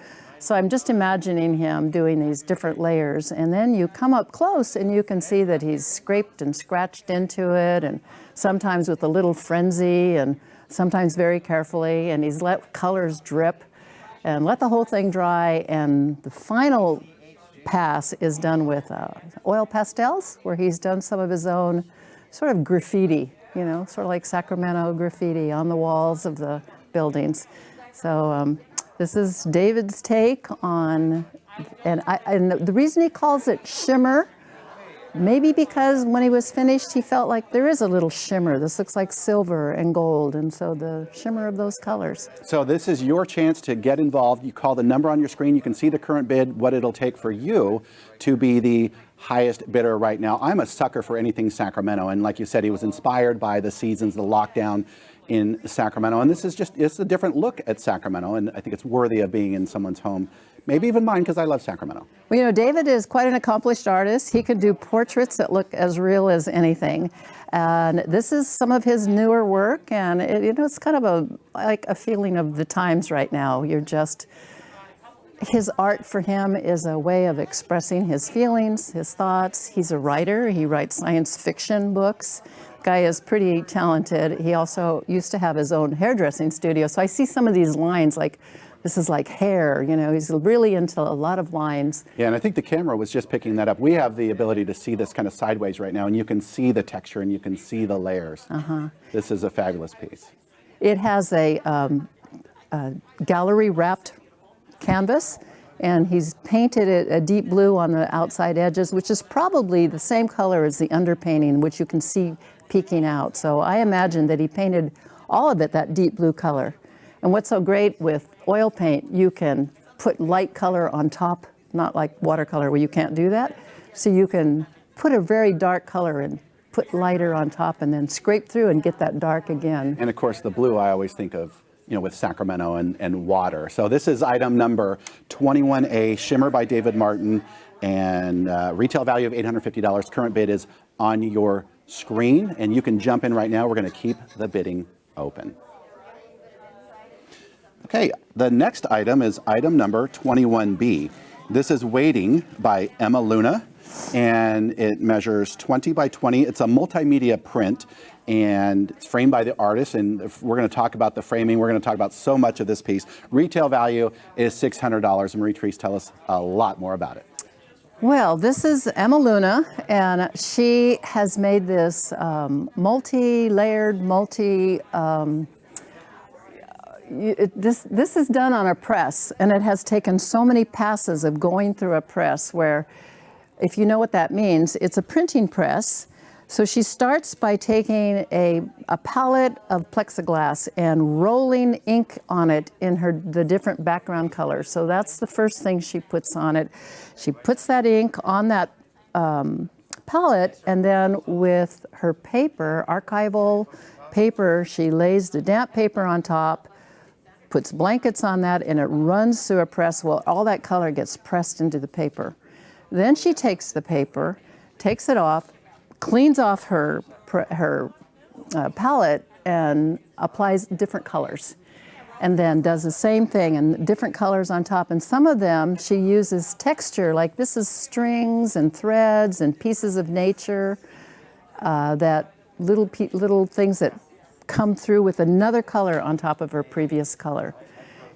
So I'm just imagining him doing these different layers. And then you come up close and you can see that he's scraped and scratched into it, and sometimes with a little frenzy and sometimes very carefully. And he's let colors drip and let the whole thing dry. And the final pass is done with oil pastels, where he's done some of his own sort of graffiti, you know, sort of like Sacramento graffiti on the walls of the buildings. So this is David's take on, and the reason he calls it shimmer, maybe because when he was finished, he felt like there is a little shimmer. This looks like silver and gold, and so the shimmer of those colors. So this is your chance to get involved. You call the number on your screen. You can see the current bid, what it'll take for you to be the highest bidder right now. I'm a sucker for anything Sacramento, and like you said, he was inspired by the seasons, the lockdown in Sacramento, and it's a different look at Sacramento, and I think it's worthy of being in someone's home. Maybe even mine, because I love Sacramento. Well, you know, David is quite an accomplished artist. He can do portraits that look as real as anything. And this is some of his newer work, and it's kind of like a feeling of the times right now. His art for him is a way of expressing his feelings, his thoughts. He's a writer. He writes science fiction books. Guy is pretty talented. He also used to have his own hairdressing studio. So I see some of these lines like, this is like hair, you know, he's really into a lot of lines. Yeah, and I think the camera was just picking that up. We have the ability to see this kind of sideways right now, and you can see the texture and you can see the layers. This is a fabulous piece. It has a gallery wrapped canvas, and he's painted it a deep blue on the outside edges, which is probably the same color as the underpainting, which you can see peeking out. So I imagine that he painted all of it that deep blue color. And what's so great with oil paint, you can put light color on top, not like watercolor where you can't do that. So you can put a very dark color and put lighter on top and then scrape through and get that dark again. And of course the blue I always think of, you know, with Sacramento and water. So this is item number 21A, Shimmer by David Martin, and retail value of $850. Current bid is on your screen, and you can jump in right now. We're going to keep the bidding open. Okay, the next item is item number 21B. This is Waiting by Emma Luna, and it measures 20 by 20. It's a multimedia print, and it's framed by the artist, and if we're going to talk about the framing. We're going to talk about so much of this piece. Retail value is $600. Marie Therese, tell us a lot more about it. Well, this is Emma Luna, and she has made this multi-layered, this is done on a press, and it has taken so many passes of going through a press where, if you know what that means, it's a printing press. So she starts by taking a palette of plexiglass and rolling ink on it in the different background colors. So that's the first thing she puts on it. She puts that ink on that palette, and then with her paper, archival paper, she lays the damp paper on top, puts blankets on that, and it runs through a press. Well, all that color gets pressed into the paper. Then she takes the paper, takes it off, cleans off her palette, and applies different colors. And then does the same thing and different colors on top. And some of them she uses texture, like this is strings and threads and pieces of nature, that little things that come through with another color on top of her previous color.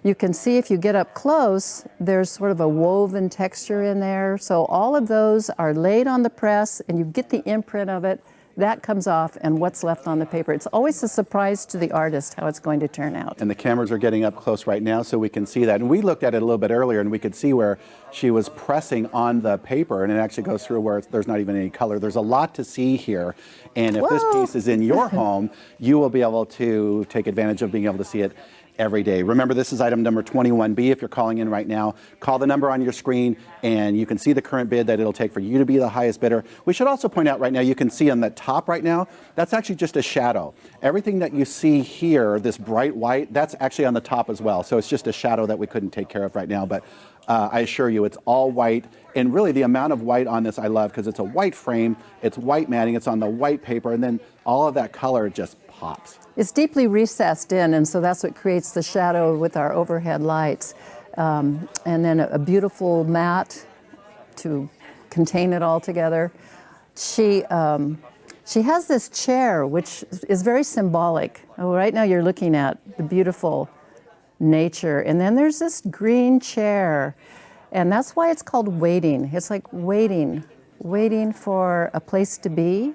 You can see if you get up close, there's sort of a woven texture in there. So all of those are laid on the press, and you get the imprint of it. That comes off, and what's left on the paper. It's always a surprise to the artist how it's going to turn out. And the cameras are getting up close right now so we can see that. And we looked at it a little bit earlier, and we could see where she was pressing on the paper, and it actually goes through where there's not even any color. There's a lot to see here. And if this piece is in your home, you will be able to take advantage of being able to see it every day. Remember, this is item number 21B. If you're calling in right now, call the number on your screen and you can see the current bid that it'll take for you to be the highest bidder. We should also point out right now, you can see on the top right now, that's actually just a shadow. Everything that you see here, this bright white, that's actually on the top as well. So it's just a shadow that we couldn't take care of right now. But I assure you, it's all white. And really the amount of white on this I love, because it's a white frame, it's white matting, it's on the white paper, and then all of that color just pops. It's deeply recessed in, and so that's what creates the shadow with our overhead lights. And then a beautiful mat to contain it all together. She has this chair, which is very symbolic. Right now you're looking at the beautiful nature, and then there's this green chair, and that's why it's called waiting. It's like waiting for a place to be,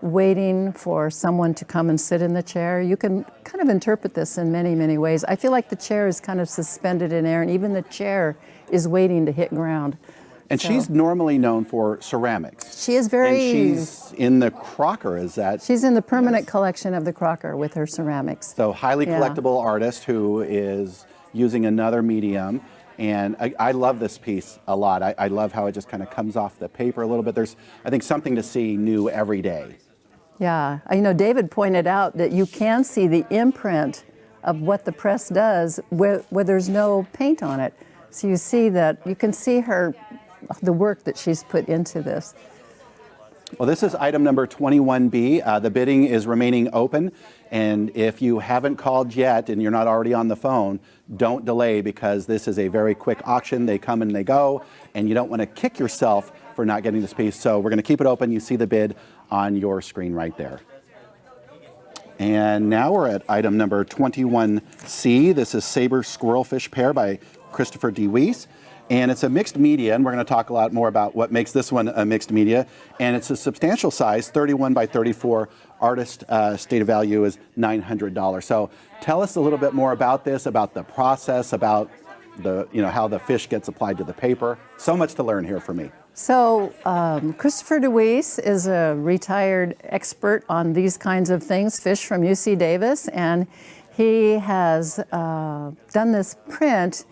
waiting for someone to come and sit in the chair. You can kind of interpret this in many, many ways. I feel like the chair is kind of suspended in air, and even the chair is waiting to hit ground. And she's normally known for ceramics. She is very... And she's in the Crocker, is that? She's in the permanent collection of the Crocker with her ceramics. So highly collectible artist who is using another medium. And I love this piece a lot. I love how it just kind of comes off the paper a little bit. There's, I think, something to see new every day. Yeah, you know, David pointed out that you can see the imprint of what the press does where there's no paint on it. So you see that, you can see the work that she's put into this. Well, this is item number 21B. The bidding is remaining open. And if you haven't called yet and you're not already on the phone, don't delay, because this is a very quick auction. They come and they go, and you don't want to kick yourself for not getting this piece. So we're going to keep it open. You see the bid on your screen right there. And now we're at item number 21C. This is Saber Squirrelfish Pear by Christopher D. Weiss. And it's a mixed media, and we're going to talk a lot more about what makes this one a mixed media. And it's a substantial size, 31 by 34. Artist stated value is $900. So tell us a little bit more about this, about the process, about the, how the fish gets applied to the paper. So much to learn here for me. So Christopher DeWeese is a retired expert on these kinds of things, fish from UC Davis, and he has done this print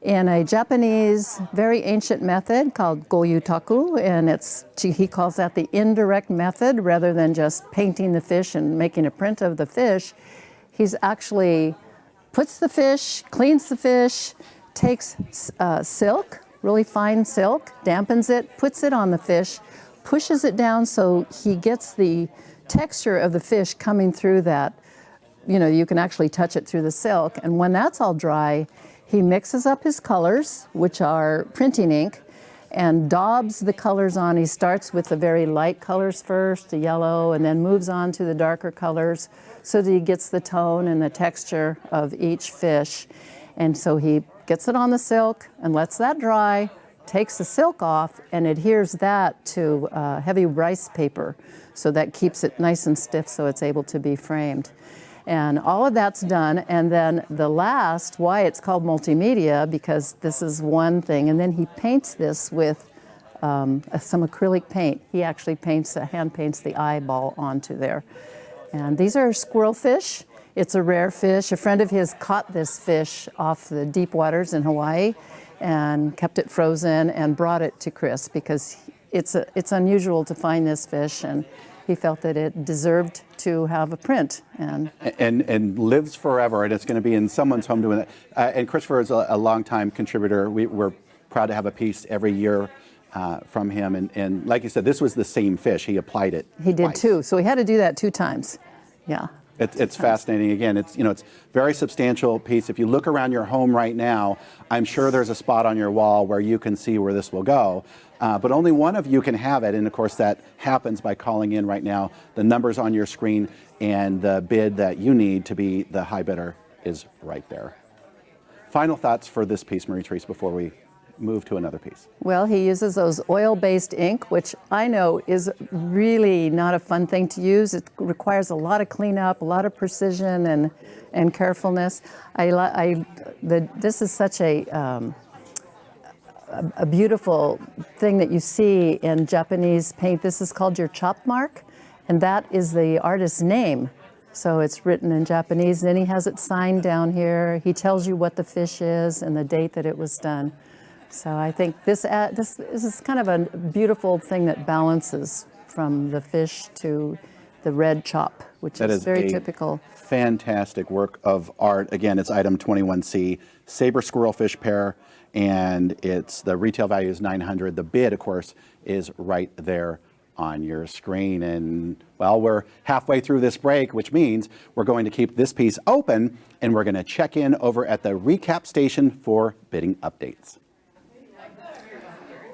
in a Japanese, very ancient method called goyutaku, and he calls that the indirect method rather than just painting the fish and making a print of the fish. He's actually puts the fish, cleans the fish, takes silk, really fine silk, dampens it, puts it on the fish, pushes it down so he gets the texture of the fish coming through that. You can actually touch it through the silk, and when that's all dry, he mixes up his colors, which are printing ink, and daubs the colors on. He starts with the very light colors first, the yellow, and then moves on to the darker colors so that he gets the tone and the texture of each fish. And so he gets it on the silk and lets that dry, takes the silk off, and adheres that to heavy rice paper. So that keeps it nice and stiff so it's able to be framed. And all of that's done, and then the last, why it's called multimedia, because this is one thing, and then he paints this with some acrylic paint. He actually hand paints the eyeball onto there. And these are squirrelfish. It's a rare fish. A friend of his caught this fish off the deep waters in Hawaii and kept it frozen and brought it to Chris because it's unusual to find this fish, and he felt that it deserved to have a print. And lives forever, and it's going to be in someone's home doing that. And Christopher is a longtime contributor. We're proud to have a piece every year from him. And like you said, this was the same fish. He applied it He did twice. too, so he had to do that 2 times. Yeah. It's fascinating. Again, it's very substantial piece. If you look around your home right now, I'm sure there's a spot on your wall where you can see where this will go. But only one of you can have it, and of course that happens by calling in right now. The number's on your screen, and the bid that you need to be the high bidder is right there. Final thoughts for this piece, Marie-Therese, before we move to another piece. Well, he uses those oil-based ink, which I know is really not a fun thing to use. It requires a lot of cleanup, a lot of precision and carefulness. This is such a beautiful thing that you see in Japanese paint. This is called your chop mark, and that is the artist's name. So it's written in Japanese, and then he has it signed down here. He tells you what the fish is and the date that it was done. So I think this is kind of a beautiful thing that balances from the fish to the red chop, which is very typical. Fantastic work of art. Again, it's item 21C, saber squirrelfish pair, and the retail value is $900. The bid, of course, is right there on your screen. And well, we're halfway through this break, which means we're going to keep this piece open, and we're going to check in over at the recap station for bidding updates.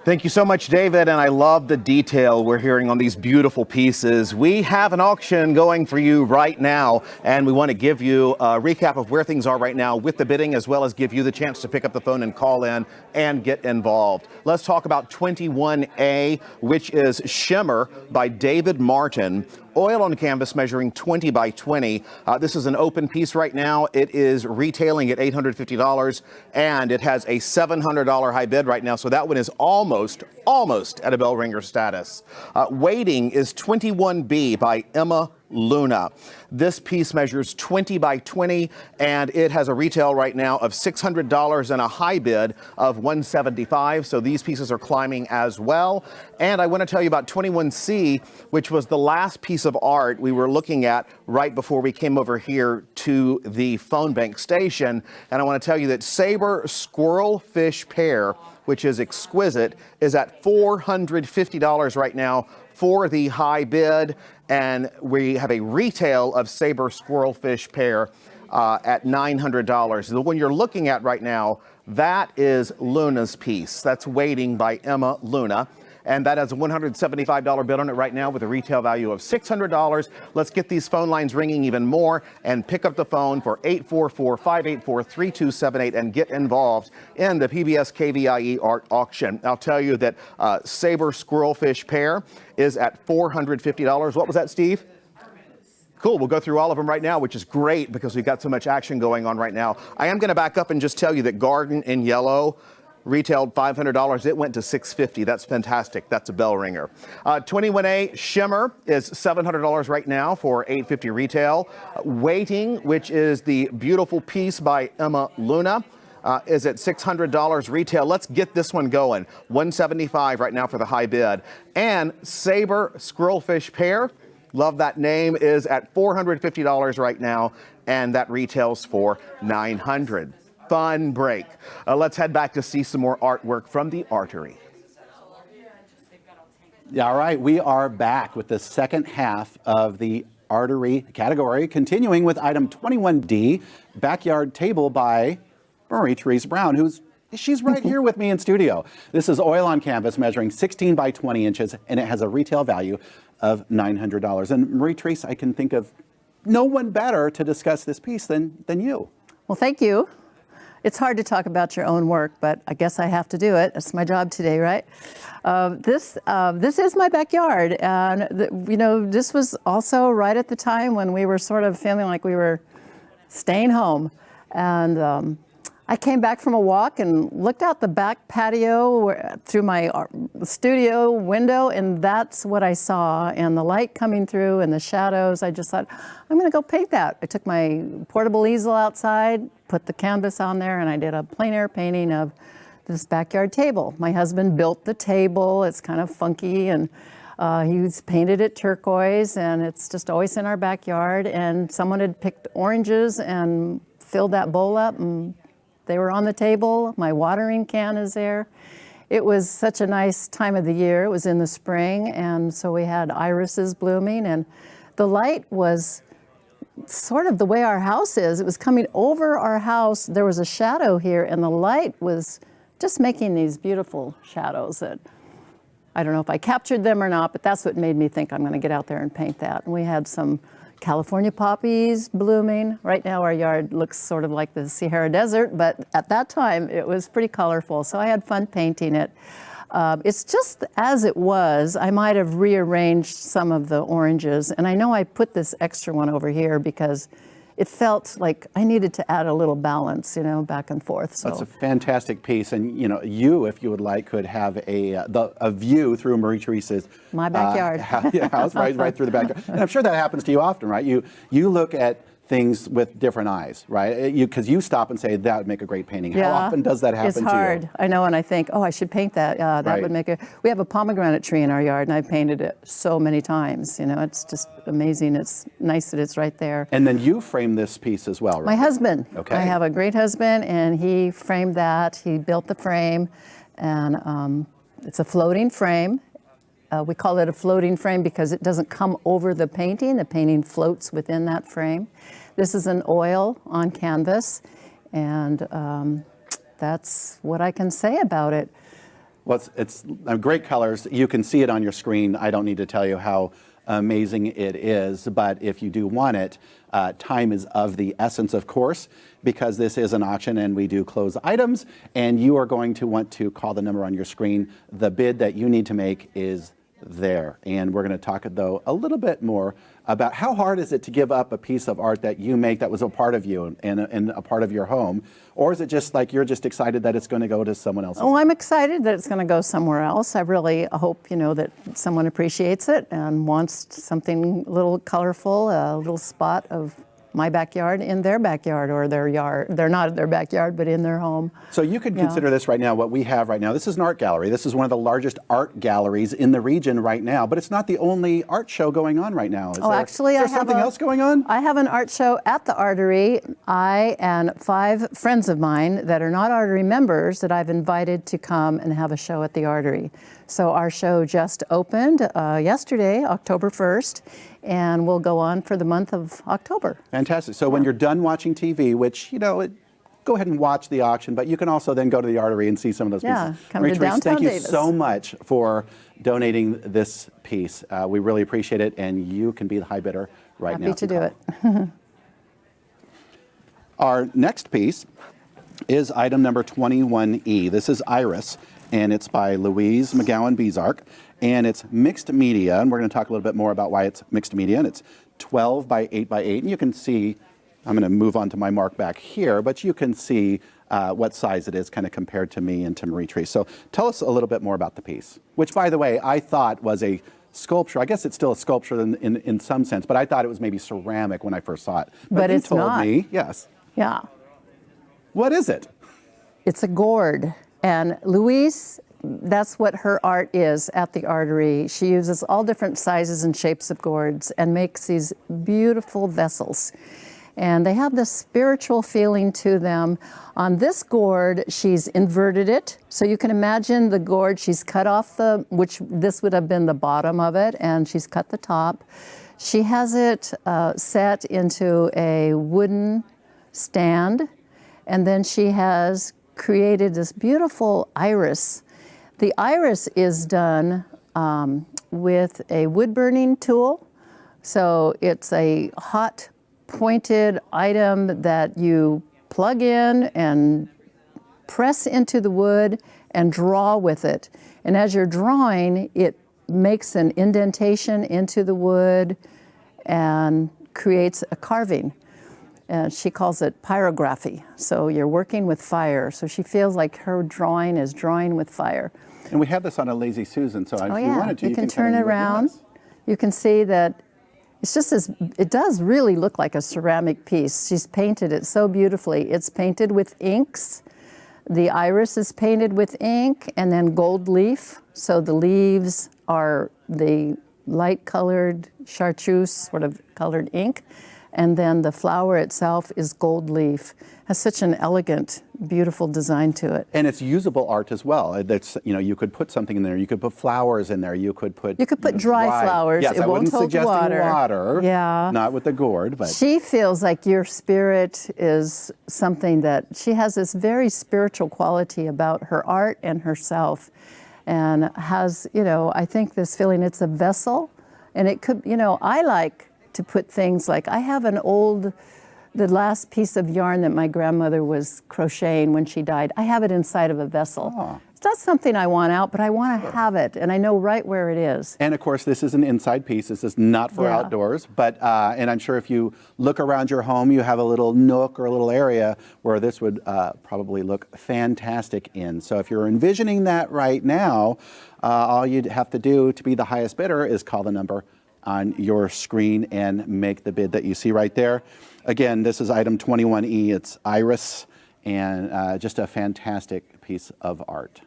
Thank you so much, David, and I love the detail we're hearing on these beautiful pieces. We have an auction going for you right now, and we want to give you a recap of where things are right now with the bidding, as well as give you the chance to pick up the phone and call in and get involved. Let's talk about 21A, which is Shimmer by David Martin. Oil on canvas measuring 20 by 20. This is an open piece right now. It is retailing at $850, and it has a $700 high bid right now. So that one is almost at a bell ringer status. Waiting is 21B by Emma Luna. This piece measures 20 by 20, and it has a retail right now of $600 and a high bid of $175. So these pieces are climbing as well. And I want to tell you about 21C, which was the last piece of art we were looking at right before we came over here to the phone bank station. And I want to tell you that saber squirrelfish pear, which is exquisite, is at $450 right now for the high bid. And we have a retail of saber squirrelfish pear at $900. The one you're looking at right now, that is Luna's piece. That's Waiting by Emma Luna. And that has a $175 bid on it right now with a retail value of $600. Let's get these phone lines ringing even more and pick up the phone for 844-584-3278 and get involved in the PBS KVIE art auction. I'll tell you that saber squirrelfish pear is at $450. What was that, Steve? Cool, we'll go through all of them right now, which is great because we've got so much action going on right now. I am going to back up and just tell you that Garden in Yellow retailed $500. It went to $650. That's fantastic. That's a bell ringer. 21A Shimmer is $700 right now for $850 retail. Waiting, which is the beautiful piece by Emma Luna, is at $600 retail. Let's get this one going. $175 right now for the high bid. And Saber Squirrelfish Pear, love that name, is at $450 right now, and that retails for $900. Fun break. Let's head back to see some more artwork from the Artery. Yeah, all right, we are back with the second half of the Artery category, continuing with item 21D, Backyard Table by Marie-Therese Brown, she's right here with me in studio. This is oil on canvas measuring 16 by 20 inches, and it has a retail value of $900. And Marie-Therese, I can think of no one better to discuss this piece than you. Well, thank you. It's hard to talk about your own work, but I guess I have to do it. It's my job today, right? This is my backyard, and this was also right at the time when we were sort of feeling like we were staying home. And I came back from a walk and looked out the back patio through my studio window, and that's what I saw. And the light coming through and the shadows, I just thought, I'm going to go paint that. I took my portable easel outside, put the canvas on there, and I did a plein air painting of this backyard table. My husband built the table. It's kind of funky, and he's painted it turquoise, and it's just always in our backyard. And someone had picked oranges and filled that bowl up, and they were on the table. My watering can is there. It was such a nice time of the year. It was in the spring, and so we had irises blooming, and the light was sort of the way our house is. It was coming over our house. There was a shadow here, and the light was just making these beautiful shadows that I don't know if I captured them or not, but that's what made me think I'm going to get out there and paint that. And we had some California poppies blooming. Right now our yard looks sort of like the Sahara Desert, but at that time it was pretty colorful, so I had fun painting it. It's just as it was. I might have rearranged some of the oranges, and I know I put this extra one over here because it felt like I needed to add a little balance, you know, back and forth. So That's a fantastic piece, and you know, you, if you would like, could have a view through Marie Therese's my backyard house, right through the backyard. And I'm sure that happens to you often, right? You look at things with different eyes, right? Because you stop and say, that would make a great painting. Yeah. How often does that happen to you? It's hard. I know, and I think, oh, I should paint that. Yeah, that would make we have a pomegranate tree in our yard, and I've painted it so many times. You know, it's just amazing. It's nice that it's right there. And then you framed this piece as well, right? My husband. Okay. I have a great husband, and he framed that. He built the frame, and it's a floating frame. We call it a floating frame because it doesn't come over the painting. The painting floats within that frame. This is an oil on canvas, and that's what I can say about it. Well, it's great colors. You can see it on your screen. I don't need to tell you how amazing it is, but if you do want it, time is of the essence, of course, because this is an auction and we do close items, and you are going to want to call the number on your screen. The bid that you need to make is there. And we're going to talk, though, a little bit more about how hard is it to give up a piece of art that you make that was a part of you and a part of your home? Or is it just like you're just excited that it's going to go to someone else? Oh, I'm excited that it's going to go somewhere else. I really hope, you know, that someone appreciates it and wants something a little colorful, a little spot of my backyard in their backyard or their yard. They're not in their backyard, but in their home. So you could consider this right now, what we have right now. This is an art gallery. This is one of the largest art galleries in the region right now, but it's not the only art show going on right now. Is there something else going on? I have an art show at the Artery. I and 5 friends of mine that are not Artery members that I've invited to come and have a show at the Artery. So our show just opened yesterday, October 1st, and will go on for the month of October. Fantastic. So when you're done watching TV, which, you know, go ahead and watch the auction, but you can also then go to the Artery and see some of those pieces. Come to downtown thank you Davis. so much for donating this piece. We really appreciate it, and you can be the high bidder right now. Happy to do it. Our next piece is item number 21E. This is Iris, and it's by Louise McGowan Bezark, and it's mixed media, and we're going to talk a little bit more about why it's mixed media, and it's 12 by 8 by 8, and you can see, I'm going to move on to my mark back here, but you can see what size it is kind of compared to me and to Marie Therese. So tell us a little bit more about the piece, which, by the way, I thought was a sculpture. I guess it's still a sculpture in some sense, but I thought it was maybe ceramic when I first saw it. But you it's told not. me, yes. Yeah. What is it? It's a gourd. And Louise, that's what her art is at the Artery. She uses all different sizes and shapes of gourds and makes these beautiful vessels. And they have this spiritual feeling to them. On this gourd, she's inverted it. So you can imagine the gourd, she's cut off which this would have been the bottom of it, and she's cut the top. She has it set into a wooden stand, and then she has created this beautiful iris. The iris is done with a wood burning tool. So it's a hot pointed item that you plug in and press into the wood and draw with it. And as you're drawing, it makes an indentation into the wood and creates a carving. And she calls it pyrography. So you're working with fire. So she feels like her drawing is drawing with fire. And we have this on a Lazy Susan, so if you wanted to, you can turn kind it of around. You can see that it's just it does really look like a ceramic piece. She's painted it so beautifully. It's painted with inks. The iris is painted with ink and then gold leaf. So the leaves are the light colored chartreuse sort of colored ink. And then the flower itself is gold leaf. Has such an elegant, beautiful design to it. And it's usable art as well. That's, you know, you could put something in there. You could put flowers in there. You could put dry flowers. Yes, it I won't wouldn't hold suggest water. Yeah. Not with the gourd, but She feels like your spirit is something that she has this very spiritual quality about her art and herself, and has, you know, I think this feeling. It's a vessel, and it could, you know, I like to put things like, I have the last piece of yarn that my grandmother was crocheting when she died. I have it inside of a vessel. Oh. It not something I want out, but I want to have it, and I know right where it is. And of course, this is an inside piece. This is not for outdoors, but and I'm sure if you look around your home, you have a little nook or a little area where this would probably look fantastic in. So if you're envisioning that right now, all you'd have to do to be the highest bidder is call the number on your screen and make the bid that you see right there. Again, this is item 21E. It's Iris, and just a fantastic piece of art.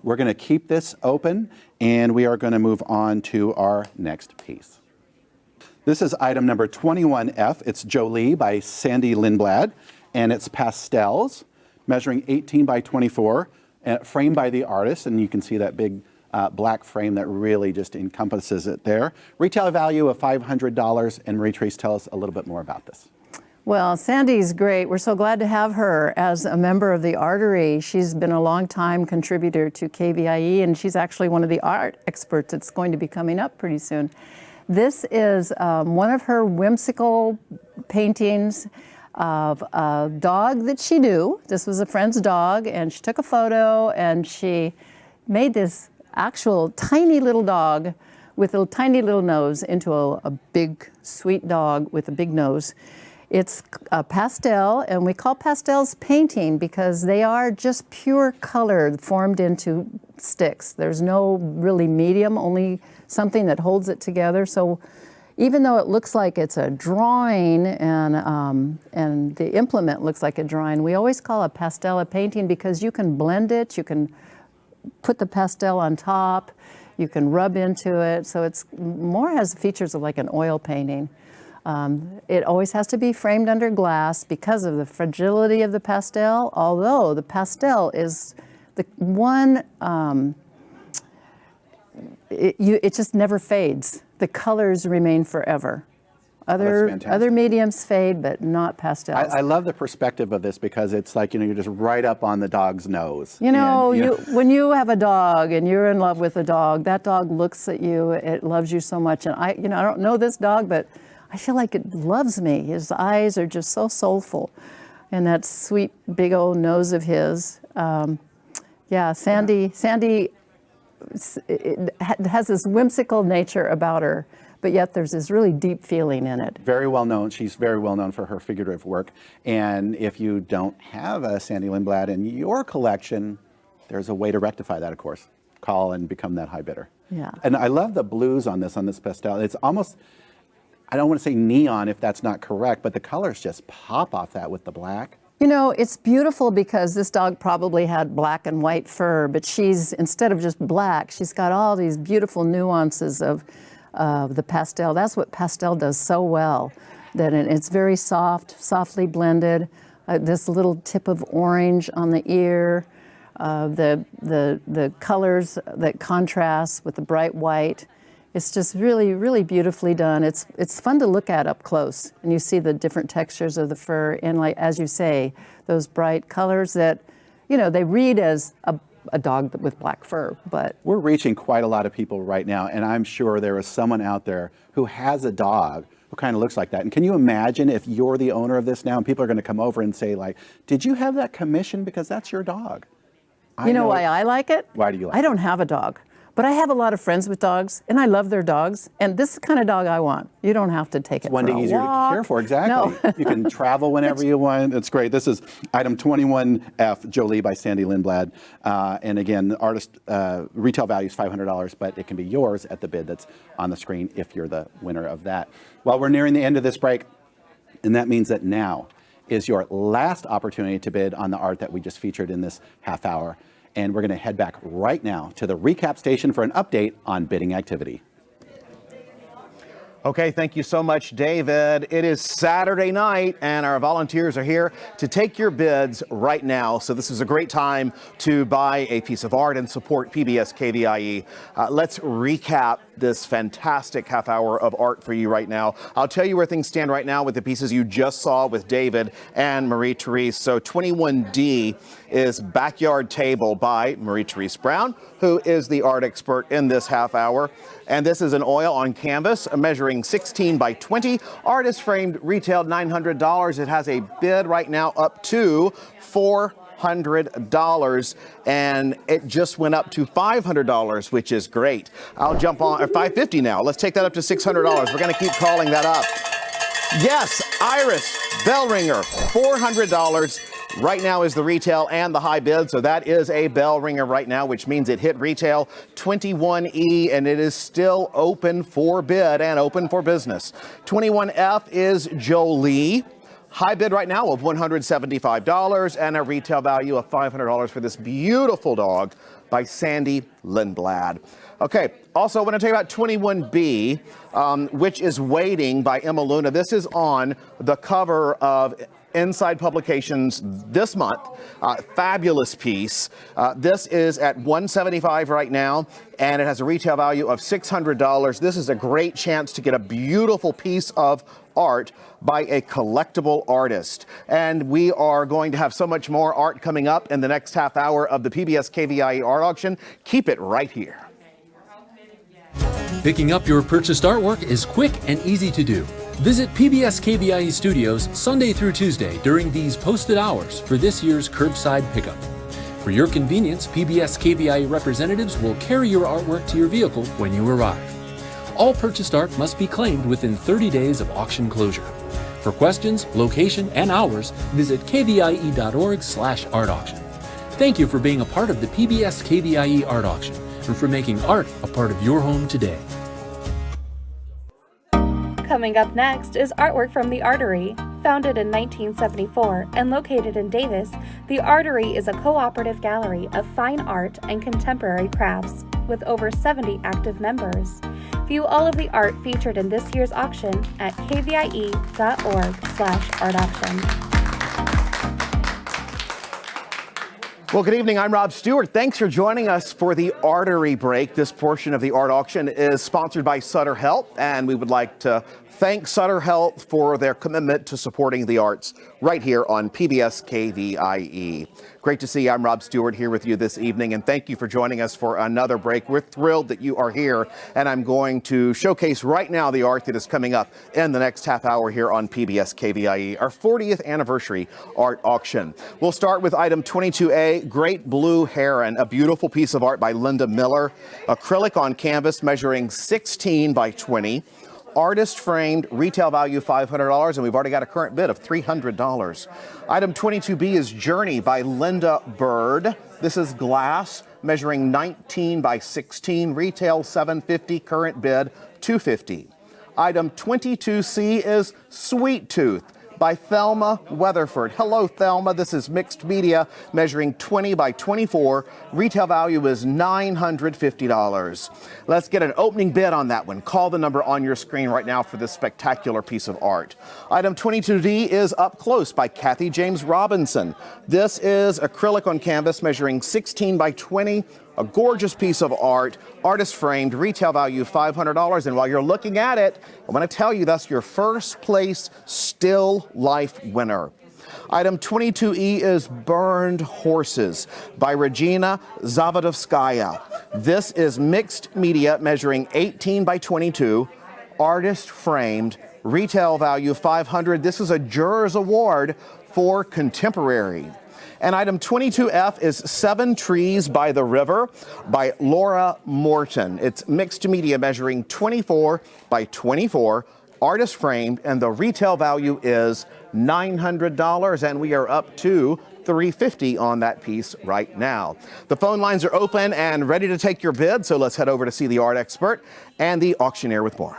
We're going to keep this open, and we are going to move on to our next piece. This is item number 21F. It's Jolie by Sandy Lindblad, and it's pastels, measuring 18 by 24, framed by the artist, and you can see that big black frame that really just encompasses it there. Retail value of $500, and Marie-Therese, tell us a little bit more about this. Well, Sandy's great. We're so glad to have her as a member of the Artery. She's been a long-time contributor to KVIE, and she's actually one of the art experts that's going to be coming up pretty soon. This is one of her whimsical paintings of a dog that she knew. This was a friend's dog, and she took a photo, and she made this actual tiny little dog with a tiny little nose into a big, sweet dog with a big nose. It's a pastel, and we call pastels painting because they are just pure color formed into sticks. There's no really medium, only something that holds it together. So even though it looks like it's a drawing and the implement looks like a drawing, we always call a pastel a painting because you can blend it, you can put the pastel on top, you can rub into it. So it's more has features of like an oil painting. It always has to be framed under glass because of the fragility of the pastel, although the pastel is the one, it just never fades. The colors remain forever. Other mediums fade, but not pastels. I love the perspective of this because it's like, you're just right up on the dog's nose. When you have a dog and you're in love with a dog, that dog looks at you, it loves you so much. And I don't know this dog, but I feel like it loves me. His eyes are just so soulful. And that sweet big old nose of his. Sandy it has this whimsical nature about her, but yet there's this really deep feeling in it. Very well known. She's very well known for her figurative work. And if you don't have a Sandy Lindblad in your collection, there's a way to rectify that, of course. Call and become that high bidder. Yeah. And I love the blues on this pastel. It's almost, I don't want to say neon if that's not correct, but the colors just pop off that with the black. It's beautiful because this dog probably had black and white fur, but instead of just black, she's got all these beautiful nuances of the pastel. That's what pastel does so well, that it's very softly blended. This little tip of orange on the ear, the colors that contrast with the bright white. It's just really, really beautifully done. It's fun to look at up close, and you see the different textures of the fur, and like as you say, those bright colors that, they read as a dog with black fur. But we're reaching quite a lot of people right now, and I'm sure there is someone out there who has a dog who kind of looks like that. And can you imagine if you're the owner of this now, and people are going to come over and say, like, "Did you have that commission because that's your dog?" You know why I like it? Why do you like it? I don't have a dog. But I have a lot of friends with dogs, and I love their dogs, and this is the kind of dog I want. You don't have to take it for a walk. One easier to care for, exactly. No. You can travel whenever you want. It's great. This is item 21F, Jolie by Sandy Lindblad. And again, the artist retail value is $500, but it can be yours at the bid that's on the screen if you're the winner of that. Well, we're nearing the end of this break, and that means that now is your last opportunity to bid on the art that we just featured in this half hour. And we're going to head back right now to the recap station for an update on bidding activity. Okay, thank you so much, David. It is Saturday night, and our volunteers are here to take your bids right now. So this is a great time to buy a piece of art and support PBS KVIE. Let's recap this fantastic half hour of art for you right now. I'll tell you where things stand right now with the pieces you just saw with David and Marie-Therese. So 21D is Backyard Table by Marie-Therese Brown, who is the art expert in this half hour. And this is an oil on canvas measuring 16 by 20. Artist framed, retailed $900. It has a bid right now up to $400. $400, and it just went up to $500, which is great. I'll jump on at $550 now. Let's take that up to $600. We're going to keep calling that up. Yes, Iris bell ringer, $400. Right now is the retail and the high bid, so that is a bell ringer right now, which means it hit retail 21E, and it is still open for bid and open for business. 21F is Jolie. High bid right now of $175 and a retail value of $500 for this beautiful dog by Sandy Lindblad. Okay, also I want to tell you about 21B, which is Waiting by Emma Luna. This is on the cover of Inside Publications this month. Fabulous piece. This is at $175 right now, and it has a retail value of $600. This is a great chance to get a beautiful piece of art by a collectible artist. And we are going to have so much more art coming up in the next half hour of the PBS KVIE art auction. Keep it right here. Picking up your purchased artwork is quick and easy to do. Visit PBS KVIE Studios Sunday through Tuesday during these posted hours for this year's curbside pickup. For your convenience, PBS KVIE representatives will carry your artwork to your vehicle when you arrive. All purchased art must be claimed within 30 days of auction closure. For questions, location, and hours, visit kvie.org/art auction. Thank you for being a part of the PBS KVIE art auction and for making art a part of your home today. Coming up next is artwork from the Artery. Founded in 1974 and located in Davis, the Artery is a cooperative gallery of fine art and contemporary crafts with over 70 active members. View all of the art featured in this year's auction at kvie.org/art auction. Well, good evening. I'm Rob Stewart. Thanks for joining us for the Artery break. This portion of the art auction is sponsored by Sutter Health, and we would like to thank Sutter Health for their commitment to supporting the arts right here on PBS KVIE. Great to see you. I'm Rob Stewart here with you this evening, and thank you for joining us for another break. We're thrilled that you are here, and I'm going to showcase right now the art that is coming up in the next half hour here on PBS KVIE, our 40th anniversary art auction. We'll start with item 22A, Great Blue Heron, a beautiful piece of art by Linda Miller, acrylic on canvas measuring 16 by 20. Artist framed, retail value $500, and we've already got a current bid of $300. Item 22B is Journey by Linda Bird. This is glass, measuring 19 by 16, retail $750, current bid $250. Item 22C is Sweet Tooth by Thelma Weatherford. Hello, Thelma. This is mixed media, measuring 20 by 24. Retail value is $950. Let's get an opening bid on that one. Call the number on your screen right now for this spectacular piece of art. Item 22D is Up Close by Kathy James Robinson. This is acrylic on canvas, measuring 16 by 20. A gorgeous piece of art, artist framed, retail value $500. And while you're looking at it, I want to tell you that's your first place still life winner. Item 22E is Burned Horses by Regina Zavadovskaya. This is mixed media, measuring 18 by 22, artist framed, retail value $500. This is a Jurors Award for contemporary. And item 22F is Seven Trees by the River by Laura Morton. It's mixed media, measuring 24 by 24, artist framed, and the retail value is $900, and we are up to $350 on that piece right now. The phone lines are open and ready to take your bid, so let's head over to see the art expert and the auctioneer with more.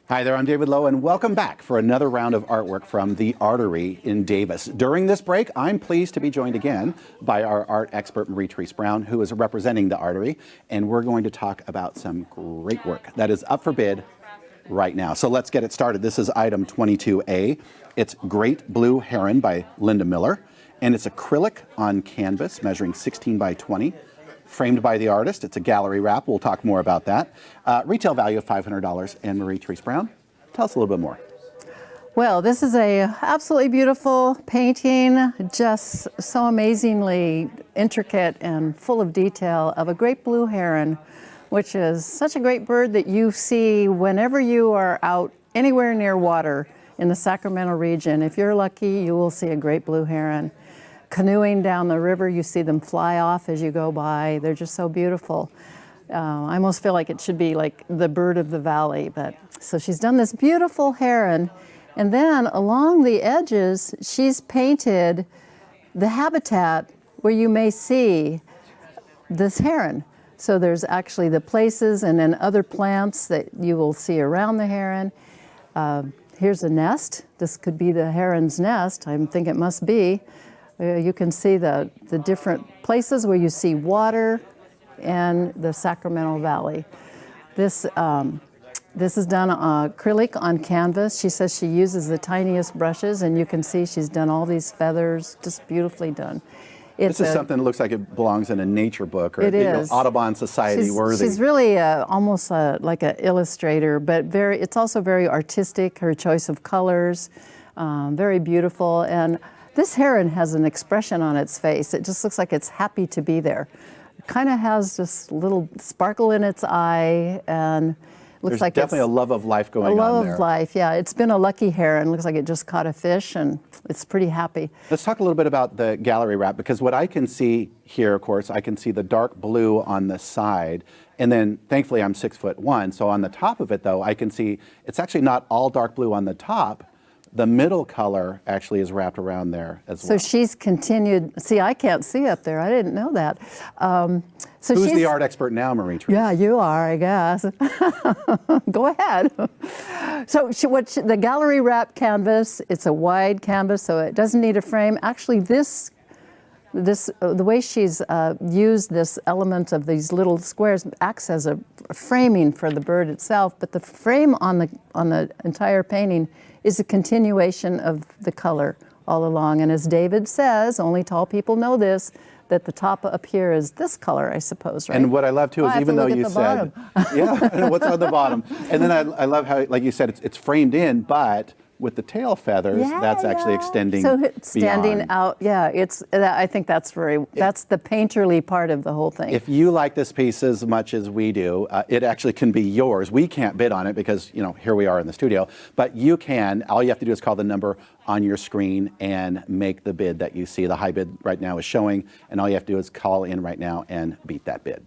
Hi there, I'm David Lowe, and welcome back for another round of artwork from the Artery in Davis. During this break, I'm pleased to be joined again by our art expert, Marie-Therese Brown, who is representing the Artery, and we're going to talk about some great work that is up for bid right now. So let's get it started. This is item 22A. It's Great Blue Heron by Linda Miller, and it's acrylic on canvas, measuring 16 by 20. Framed by the artist. It's a gallery wrap. We'll talk more about that. Retail value of $500. And Marie-Therese Brown, tell us a little bit more. Well, this is a absolutely beautiful painting, just so amazingly intricate and full of detail of a great blue heron, which is such a great bird that you see whenever you are out anywhere near water. in the Sacramento region. If you're lucky, you will see a great blue heron. Canoeing down the river, you see them fly off as you go by. They're just so beautiful. I almost feel like it should be like the bird of the valley. But so she's done this beautiful heron, and then along the edges, she's painted the habitat where you may see this heron. So there's actually the places and then other plants that you will see around the heron. Here's a nest. This could be the heron's nest. I think it must be. You can see the different places where you see water and the Sacramento Valley. This is done acrylic on canvas. She says she uses the tiniest brushes, and you can see she's done all these feathers, just beautifully done. This is something that looks like it belongs in a nature book or Audubon Society worthy. She's really almost like an illustrator, but it's also very artistic, her choice of colors, very beautiful. And this heron has an expression on its face. It just looks like it's happy to be there. It kind of has this little sparkle in its eye, and looks There's like definitely a love of life going on there. A love of life, yeah. It's been a lucky heron. Looks like it just caught a fish, and it's pretty happy. Let's talk a little bit about the gallery wrap, because what I can see here, of course, I can see the dark blue on the side, and then thankfully I'm 6'1", so on the top of it though, I can see it's actually not all dark blue on the top. The middle color actually is wrapped around there as well. So she's continued, see, I can't see up there. I didn't know that. So who's the art expert now, Marie-Therese? Yeah, you are, I guess. Go ahead. So the gallery wrap canvas, it's a wide canvas, so it doesn't need a frame. Actually, the way she's used this element of these little squares acts as a framing for the bird itself, but the frame on the entire painting is a continuation of the color all along. And as David says, only tall people know this, that the top up here is this color, I suppose, right? And what I love too is even though you said, yeah, what's on the bottom? And then I love how, like you said, it's framed in, but with the tail feathers, that's actually extending so it's standing beyond. out. Yeah, I think that's the painterly part of the whole thing. If you like this piece as much as we do, it actually can be yours. We can't bid on it because, you know, here we are in the studio, but you can. All you have to do is call the number on your screen and make the bid that you see. The high bid right now is showing, and all you have to do is call in right now and beat that bid.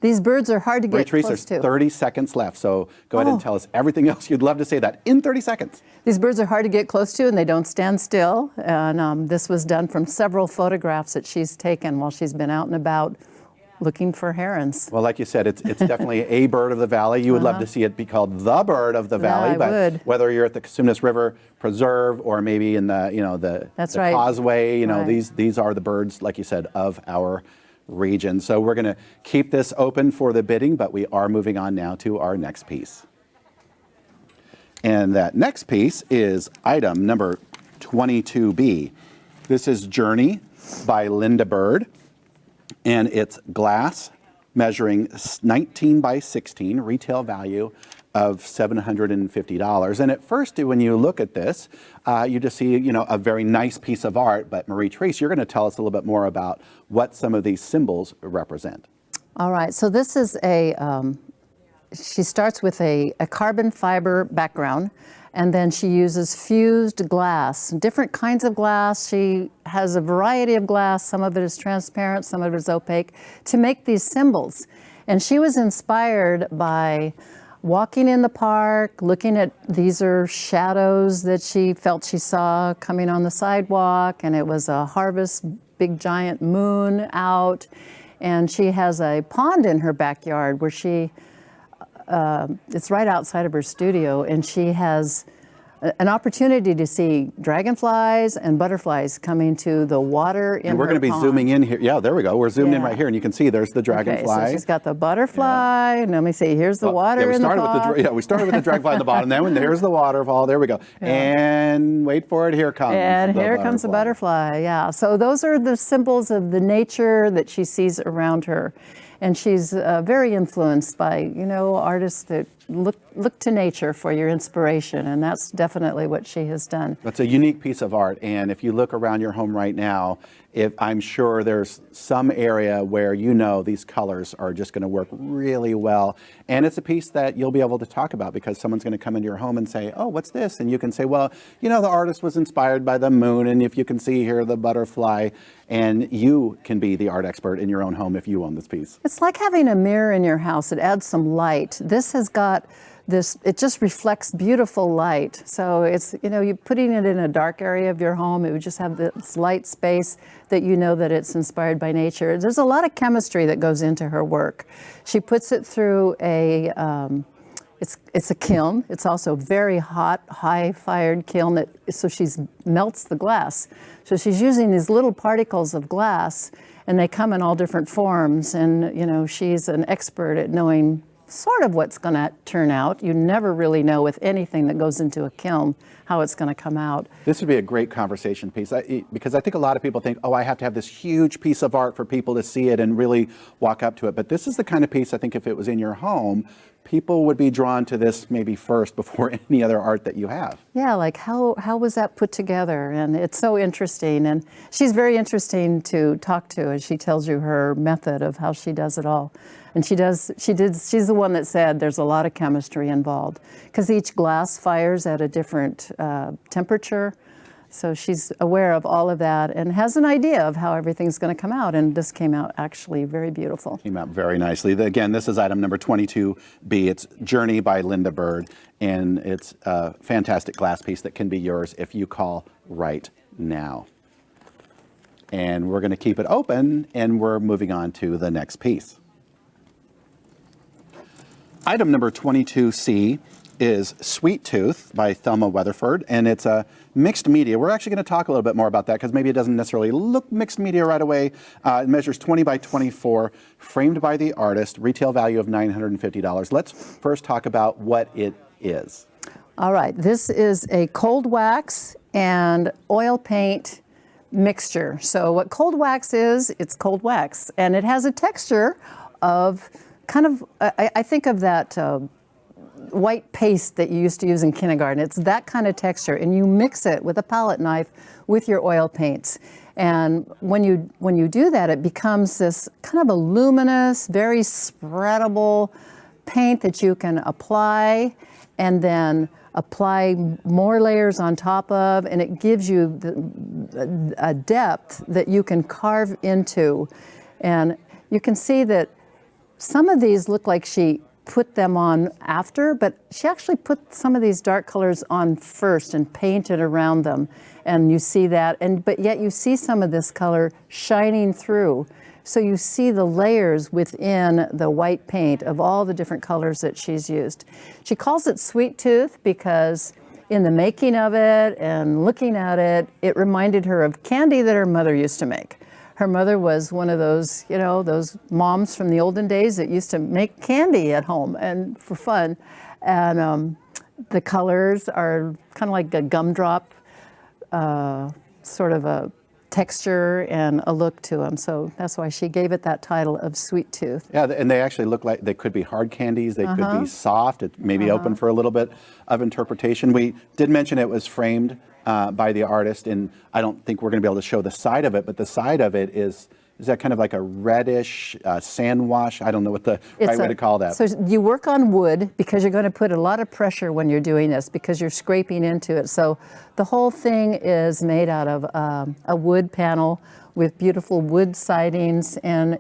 These birds are hard to get Marie-Therese, close there's to. 30 seconds left, so go ahead and tell us everything else you'd love to say that in 30 seconds. These birds are hard to get close to, and they don't stand still. And this was done from several photographs that she's taken while she's been out and about looking for herons. Well, like you said, it's definitely a bird of the valley. You would love to see it be called the bird of the valley, I but would. whether you're at the Cosumnes River Preserve or maybe in the the right. causeway, Right. these are the birds, like you said, of our region. So we're going to keep this open for the bidding, but we are moving on now to our next piece. And that next piece is item number 22B. This is Journey by Linda Bird, and it's glass measuring 19 by 16, retail value of $750. And at first, when you look at this, you just see, a very nice piece of art. But Marie-Therese, you're going to tell us a little bit more about what some of these symbols represent. All right, so this is she starts with a carbon fiber background, and then she uses fused glass, different kinds of glass. She has a variety of glass. Some of it is transparent, some of it is opaque, to make these symbols. And she was inspired by walking in the park, looking at, these are shadows that she felt she saw coming on the sidewalk, and it was a harvest, big giant moon out. And she has a pond in her backyard where it's right outside of her studio, and she has an opportunity to see dragonflies and butterflies coming to the water in her And we're going to be pond. zooming in here. Yeah, there we go. We're zoomed in right here, and you can see there's the dragonfly. Okay, so she's got the butterfly, and let me see, here's the water in the pond. We started with the dragonfly in the bottom, then there's the waterfall. There we go. Yeah. And wait for it, here comes And the here comes the butterfly, yeah. So those are the symbols of the nature that she sees around her. And she's very influenced by, artists that look to nature for your inspiration, and that's definitely what she has done. That's a unique piece of art, and if you look around your home right now, I'm sure there's some area where you know these colors are just going to work really well. And it's a piece that you'll be able to talk about because someone's going to come into your home and say, oh, what's this? And you can say, well, you know, the artist was inspired by the moon. And if you can see here, the butterfly. And you can be the art expert in your own home if you own this piece. It's like having a mirror in your house. It adds some light. This has got this, it just reflects beautiful light. So it's, you know, you're putting it in a dark area of your home, it would just have this light space that you know that it's inspired by nature. There's a lot of chemistry that goes into her work. She puts it through a, it's a kiln. It's also a very hot, high-fired kiln, so she melts the glass. So she's using these little particles of glass, and they come in all different forms. And, you know, she's an expert at knowing sort of what's going to turn out. You never really know with anything that goes into a kiln how it's going to come out. This would be a great conversation piece because I think a lot of people think, oh, I have to have this huge piece of art for people to see it and really walk up to it. But this is the kind of piece I think if it was in your home, people would be drawn to this maybe first before any other art that you have. Yeah, like how was that put together? And it's so interesting. And she's very interesting to talk to as she tells you her method of how she does it all. And she's the one that said there's a lot of chemistry involved because each glass fires at a different temperature. So she's aware of all of that and has an idea of how everything's going to come out. And this came out actually very beautiful. Came out very nicely. Again, this is item number 22B. It's Journey by Linda Bird. And it's a fantastic glass piece that can be yours if you call right now. And we're going to keep it open and we're moving on to the next piece. Item number 22C is Sweet Tooth by Thelma Weatherford, and it's a mixed media. We're actually going to talk a little bit more about that because maybe it doesn't necessarily look mixed media right away. It measures 20 by 24, framed by the artist, retail value of $950. Let's first talk about what it is. All right, this is a cold wax and oil paint mixture. So what cold wax is, it's cold wax, and it has a texture of kind of, I think of that white paste that you used to use in kindergarten. It's that kind of texture, and you mix it with a palette knife with your oil paints. And when you do that, it becomes this kind of a luminous, very spreadable paint that you can apply and then apply more layers on top of, and it gives you a depth that you can carve into. And you can see that some of these look like she put them on after, but she actually put some of these dark colors on first and painted around them. And you see that, but yet you see some of this color shining through. So you see the layers within the white paint of all the different colors that she's used. She calls it Sweet Tooth because in the making of it and looking at it, it reminded her of candy that her mother used to make. Her mother was one of those, you know, those moms from the olden days that used to make candy at home and for fun. And the colors are kind of like a gumdrop, sort of a texture and a look to them. So that's why she gave it that title of Sweet Tooth. Yeah, and they actually look like they could be hard candies. They could be soft. It may be open for a little bit of interpretation. We did mention it was framed by the artist, and I don't think we're going to be able to show the side of it, but the side of it is that kind of like a reddish sand wash? I don't know what the right way to call that. So you work on wood because you're going to put a lot of pressure when you're doing this because you're scraping into it. So the whole thing is made out of a wood panel with beautiful wood sidings, and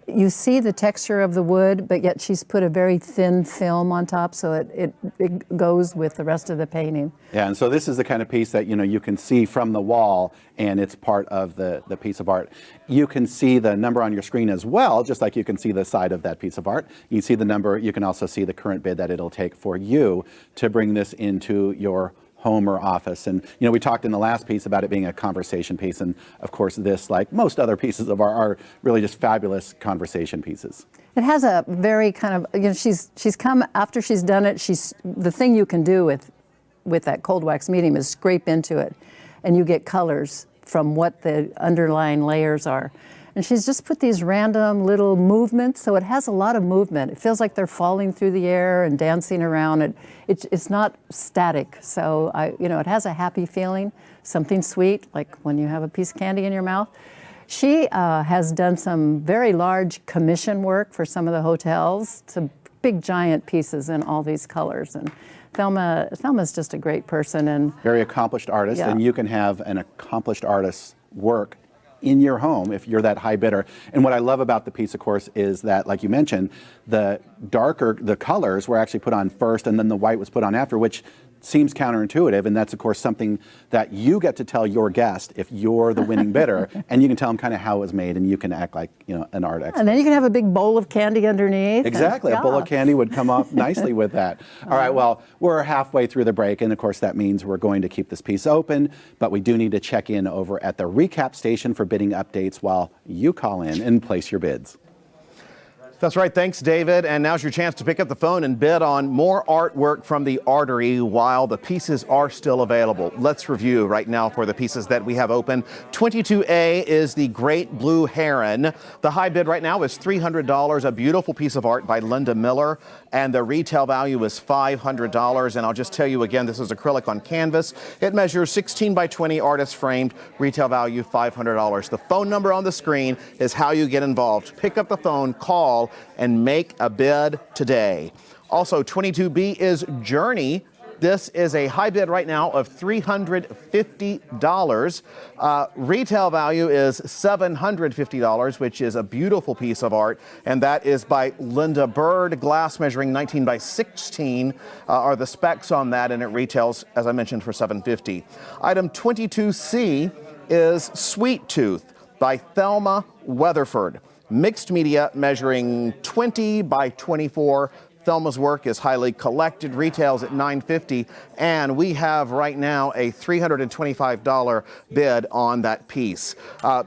you see the texture of the wood, but yet she's put a very thin film on top, so it goes with the rest of the painting. Yeah, and so this is the kind of piece that you can see from the wall, and it's part of the piece of art. You can see the number on your screen as well, just like you can see the side of that piece of art. You see the number. You can also see the current bid that it'll take for you to bring this into your home or office. And we talked in the last piece about it being a conversation piece, and of course this, like most other pieces of art, are really just fabulous conversation pieces. It has a very kind of, she's come after she's done it. The thing you can do with that cold wax medium is scrape into it, and you get colors from what the underlying layers are. And she's just put these random little movements, so it has a lot of movement. It feels like they're falling through the air and dancing around. It's not static, so it has a happy feeling, something sweet, like when you have a piece of candy in your mouth. She has done some very large commission work for some of the hotels, some big giant pieces in all these colors. And Thelma's just a great person and very accomplished artist, yeah. and you can have an accomplished artist's work in your home if you're that high bidder. And what I love about the piece, of course, is that, like you mentioned, the colors were actually put on first and then the white was put on after, which seems counterintuitive, and that's of course something that you get to tell your guest if you're the winning bidder, and you can tell them kind of how it was made, and you can act like, you know, an art expert. And then you can have a big bowl of candy underneath. Exactly, and, a bowl of candy would come off nicely with that. All right, well, we're halfway through the break, and of course that means we're going to keep this piece open, but we do need to check in over at the recap station for bidding updates while you call in and place your bids. That's right. Thanks, David. And now's your chance to pick up the phone and bid on more artwork from the Artery while the pieces are still available. Let's review right now for the pieces that we have open. 22A is the Great Blue Heron. The high bid right now is $300, a beautiful piece of art by Linda Miller, and the retail value is $500. And I'll just tell you again, this is acrylic on canvas. It measures 16 by 20, artist framed, retail value $500. The phone number on the screen is how you get involved. Pick up the phone, call, and make a bid today. Also, 22B is Journey. This is a high bid right now of $350. Retail value is $750, which is a beautiful piece of art, and that is by Linda Bird. Glass measuring 19 by 16 are the specs on that, and it retails, as I mentioned, for $750. Item 22C is Sweet Tooth by Thelma Weatherford. Mixed media measuring 20 by 24. Thelma's work is highly collected, retails at $950, and we have right now a $325 bid on that piece.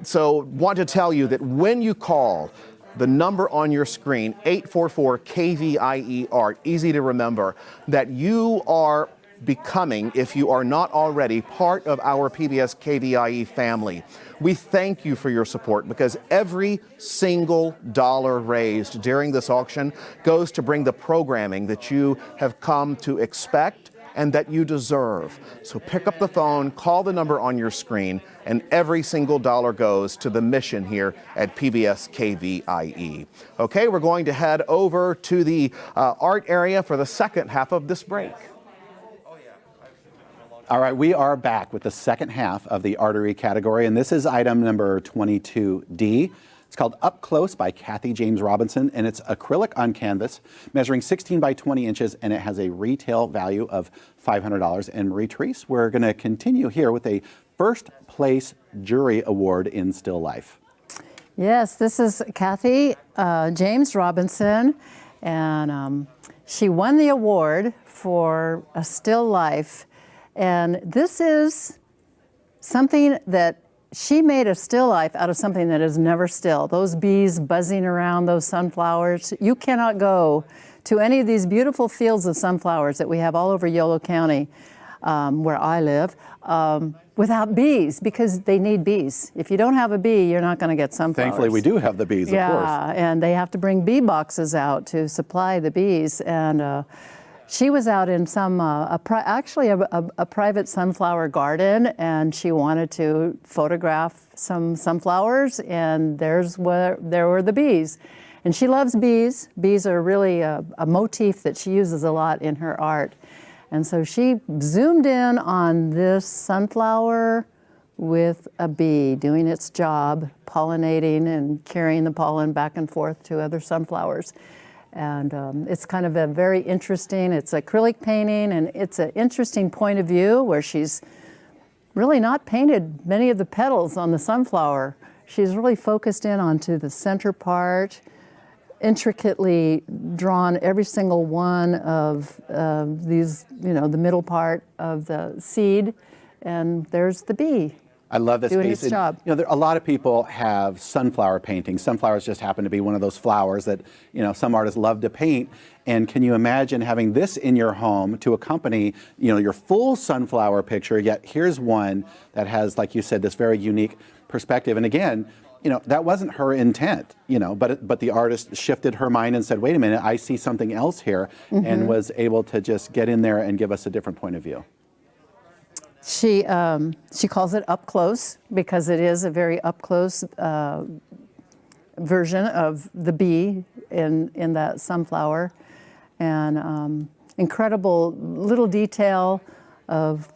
So want to tell you that when you call the number on your screen, 844 KVIE ART, easy to remember, that you are becoming, if you are not already, part of our PBS KVIE family. We thank you for your support because every single dollar raised during this auction goes to bring the programming that you have come to expect and that you deserve. So pick up the phone, call the number on your screen, and every single dollar goes to the mission here at PBS KVIE. Okay, we're going to head over to the art area for the second half of this break. All right, we are back with the second half of the Artery category, and this is item number 22D. It's called Up Close by Kathy James Robinson, and it's acrylic on canvas, measuring 16 by 20 inches, and it has a retail value of $500. And Marie-Therese, we're going to continue here with a first place jury award in still life. Yes, this is Kathy James Robinson, and she won the award for a still life. And this is something that she made a still life out of something that is never still. Those bees buzzing around those sunflowers. You cannot go to any of these beautiful fields of sunflowers that we have all over Yolo County, where I live, without bees, because they need bees. If you don't have a bee, you're not going to get sunflowers. Thankfully, we do have the bees, of course. Yeah, and they have to bring bee boxes out to supply the bees. And she was out in some, actually a private sunflower garden, and she wanted to photograph some sunflowers, and there were the bees. And she loves bees. Bees are really a motif that she uses a lot in her art. And so she zoomed in on this sunflower with a bee doing its job, pollinating and carrying the pollen back and forth to other sunflowers. And it's kind of a very interesting, it's acrylic painting, and it's an interesting point of view where she's really not painted many of the petals on the sunflower. She's really focused in onto the center part, intricately drawn every single one of these, the middle part of the seed, and there's the bee. I love this doing piece. its job. A lot of people have sunflower paintings. Sunflowers just happen to be one of those flowers that, some artists love to paint. And can you imagine having this in your home to accompany, your full sunflower picture, yet here's one that has, like you said, this very unique perspective. And again, that wasn't her intent, but the artist shifted her mind and said, wait a minute, I see something else here, and was able to just get in there and give us a different point of view. She calls it up close because it is a very up close version of the bee in that sunflower, and incredible little detail of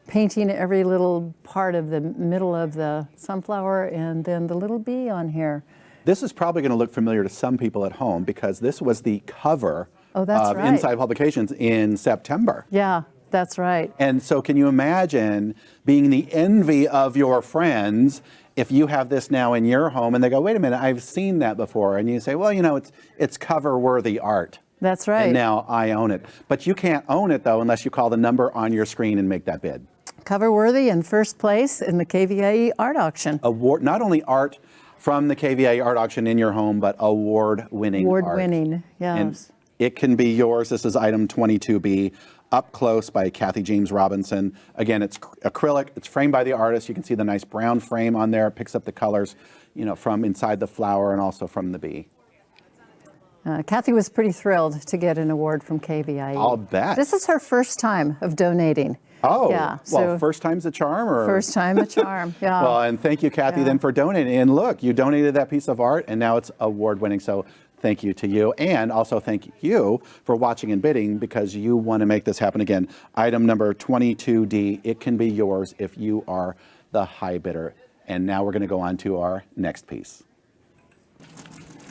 painting every little part of the middle of the sunflower and then the little bee on here. This is probably going to look familiar to some people at home because this was the cover of right. Inside Publications in September. Yeah, that's right. And so can you imagine being the envy of your friends if you have this now in your home and they go, wait a minute, I've seen that before. And you say, well, you know, it's cover-worthy art. That's right. And now I own it. But you can't own it, though, unless you call the number on your screen and make that bid. Cover-worthy in first place in the KVIE art auction. Award, not only art from the KVIE art auction in your home, but award-winning art. Award-winning, yes. And it can be yours. This is item 22B, Up Close by Kathy James Robinson. Again, it's acrylic. It's framed by the artist. You can see the nice brown frame on there. It picks up the colors, you know, from inside the flower and also from the bee. Kathy was pretty thrilled to get an award from KVIE. I'll bet. This is her first time of donating. Oh, yeah, well, first time's a charm? Or? First time a charm, yeah. Well, and thank you, Kathy, then for donating. And look, you donated that piece of art, and now it's award-winning. So thank you to you. And also thank you for watching and bidding because you want to make this happen again. Item number 22D, it can be yours if you are the high bidder. And now we're going to go on to our next piece.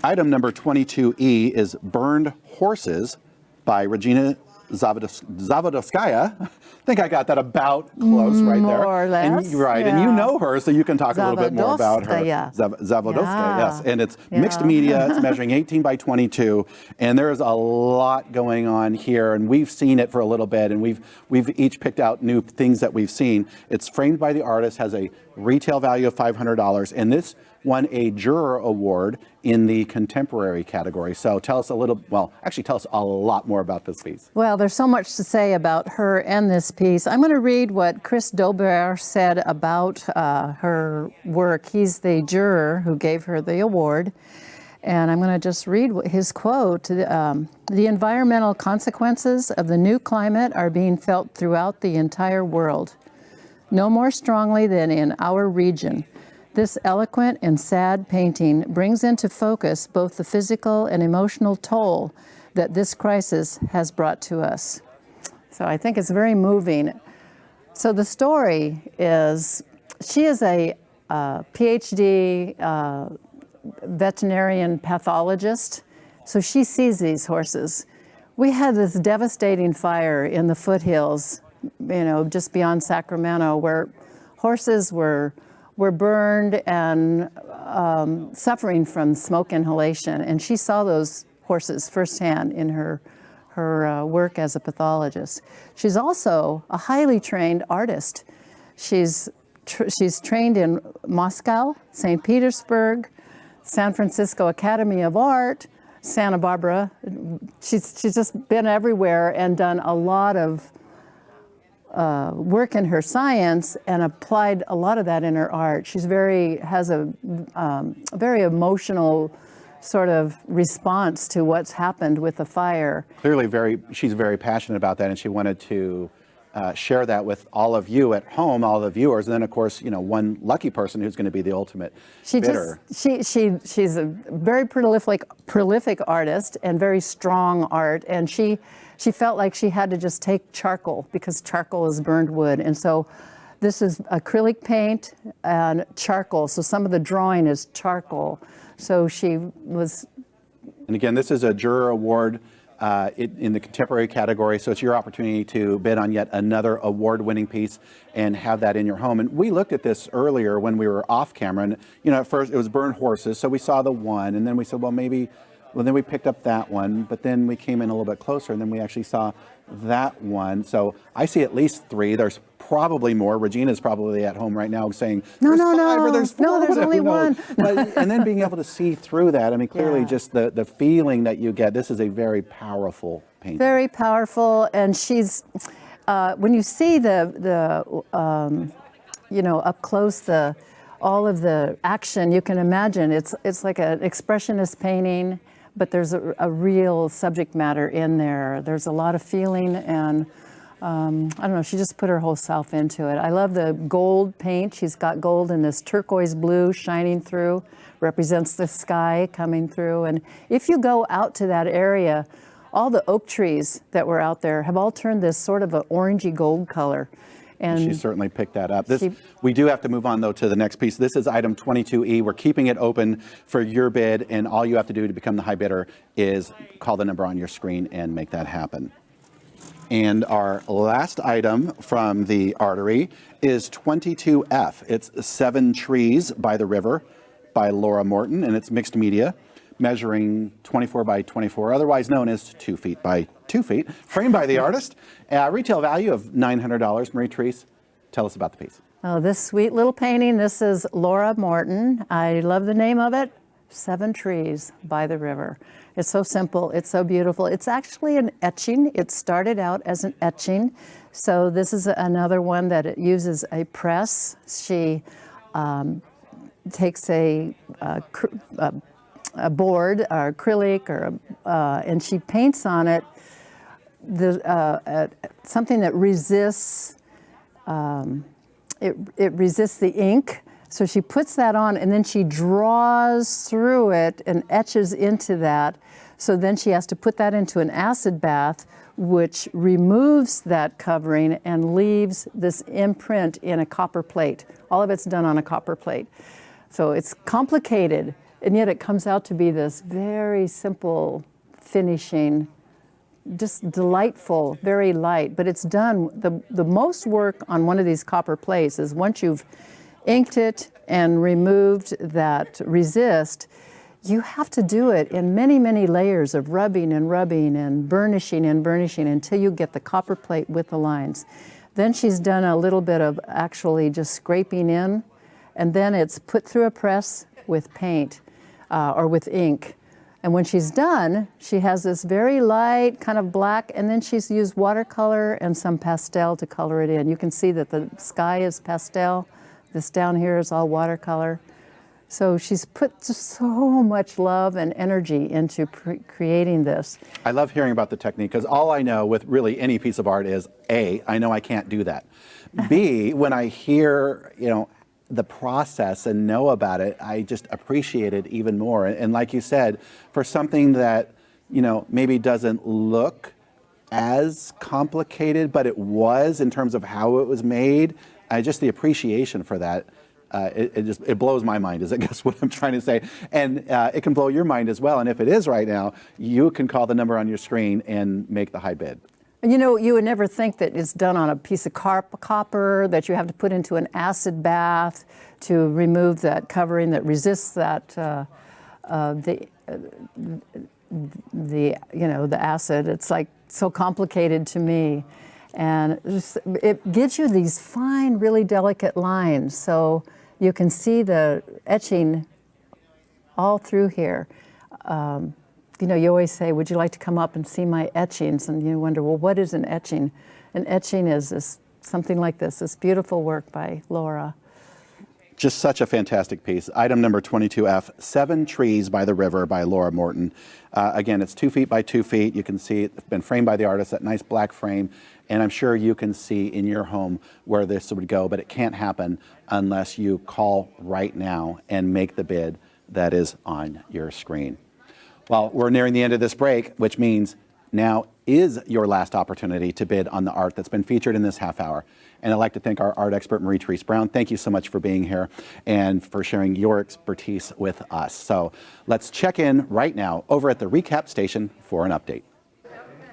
Item number 22E is Burned Horses by Regina Zavodovskaya. I think I got that about close right there. More or less. And, right, yeah. and you know her, so you can talk a little bit more about her. Zavodovskaya, yes. And it's mixed media. It's measuring 18 by 22, and there is a lot going on here. And we've seen it for a little bit, and we've each picked out new things that we've seen. It's framed by the artist, has a retail value of $500, and this won a juror award in the contemporary category. So tell us a little, well, actually tell us a lot more about this piece. Well, there's so much to say about her and this piece. I'm going to read what Chris Dobert said about her work. He's the juror who gave her the award. And I'm going to just read his quote. The environmental consequences of the new climate are being felt throughout the entire world, no more strongly than in our region. This eloquent and sad painting brings into focus both the physical and emotional toll that this crisis has brought to us. So I think it's very moving. So the story is, she is a PhD veterinarian pathologist, so she sees these horses. We had this devastating fire in the foothills, you know, just beyond Sacramento, where horses were burned and suffering from smoke inhalation. And she saw those horses firsthand in her work as a pathologist. She's also a highly trained artist. She's trained in Moscow, St. Petersburg, San Francisco Academy of Art, Santa Barbara. She's just been everywhere and done a lot of work in her science and applied a lot of that in her art. She's has a very emotional sort of response to what's happened with the fire. Clearly she's very passionate about that, and she wanted to share that with all of you at home, all the viewers, and then of course, you know, one lucky person who's going to be the ultimate bidder. She's a very prolific artist and very strong art, and she felt like she had to just take charcoal because charcoal is burned wood. And so this is acrylic paint and charcoal. So some of the drawing is charcoal. So she was... And again, this is a juror award in the contemporary category. So it's your opportunity to bid on yet another award-winning piece and have that in your home. And we looked at this earlier when we were off camera. And, you know, at first it was Burned Horses. So we saw the one, and then we said, well, maybe... Well, then we picked up that one, but then we came in a little bit closer, and then we actually saw that one. So I see at least 3. There's probably more. Regina's probably at home right now saying, there's 5 or there's 4. No, there's only one. And then being able to see through that, I mean, clearly just the feeling that you get, this is a very powerful painting. Very powerful, and she's, when you see the you know, up close, all of the action, you can imagine it's like an expressionist painting, but there's a real subject matter in there. There's a lot of feeling and I don't know, she just put her whole self into it. I love the gold paint. She's got gold in this turquoise blue shining through, represents the sky coming through. And if you go out to that area, all the oak trees that were out there have all turned this sort of an orangey gold color. And she certainly picked that up. We do have to move on, though, to the next piece. This is item 22E. We're keeping it open for your bid, and all you have to do to become the high bidder is call the number on your screen and make that happen. And our last item from the artery is 22F. It's 7 Trees by the River by Laura Morton, and it's mixed media, measuring 24 by 24, otherwise known as 2 feet by 2 feet, framed by the artist. Retail value of $900. Marie-Therese, tell us about the piece. Oh, this sweet little painting, this is Laura Morton. I love the name of it, 7 Trees by the River. It's so simple, it's so beautiful. It's actually an etching. It started out as an etching. So this is another one that it uses a press. She takes a board or acrylic and she paints on it something that resists, it resists the ink. So she puts that on and then she draws through it and etches into that. So then she has to put that into an acid bath, which removes that covering and leaves this imprint in a copper plate. All of it's done on a copper plate. So it's complicated, and yet it comes out to be this very simple finishing, just delightful, very light. But it's done, the most work on one of these copper plates is once you've inked it and removed that resist, you have to do it in many, many layers of rubbing and rubbing and burnishing until you get the copper plate with the lines. Then she's done a little bit of actually just scraping in, and then it's put through a press with paint or with ink. And when she's done, she has this very light kind of black, and then she's used watercolor and some pastel to color it in. You can see that the sky is pastel. This down here is all watercolor. So she's put just so much love and energy into creating this. I love hearing about the technique because all I know with really any piece of art is A, I know I can't do that. B, when I hear, the process and know about it, I just appreciate it even more. And like you said, for something that, maybe doesn't look as complicated, but it was in terms of how it was made, just the appreciation for that. It blows my mind, is I guess what I'm trying to say. And it can blow your mind as well. And if it is right now, you can call the number on your screen and make the high bid. And you would never think that it's done on a piece of copper, that you have to put into an acid bath to remove that covering that resists that, the acid. It's like so complicated to me. And it gives you these fine, really delicate lines. So you can see the etching all through here. You always say, would you like to come up and see my etchings? And you wonder, well, what is an etching? An etching is something like this beautiful work by Laura. Just such a fantastic piece. Item number 22F, 7 Trees by the River by Laura Morton. Again, it's 2 feet by 2 feet. You can see it's been framed by the artist, that nice black frame. And I'm sure you can see in your home where this would go, but it can't happen unless you call right now and make the bid that is on your screen. Well, we're nearing the end of this break, which means now is your last opportunity to bid on the art that's been featured in this half hour. And I'd like to thank our art expert, Marie-Therese Brown. Thank you so much for being here and for sharing your expertise with us. So let's check in right now over at the recap station for an update.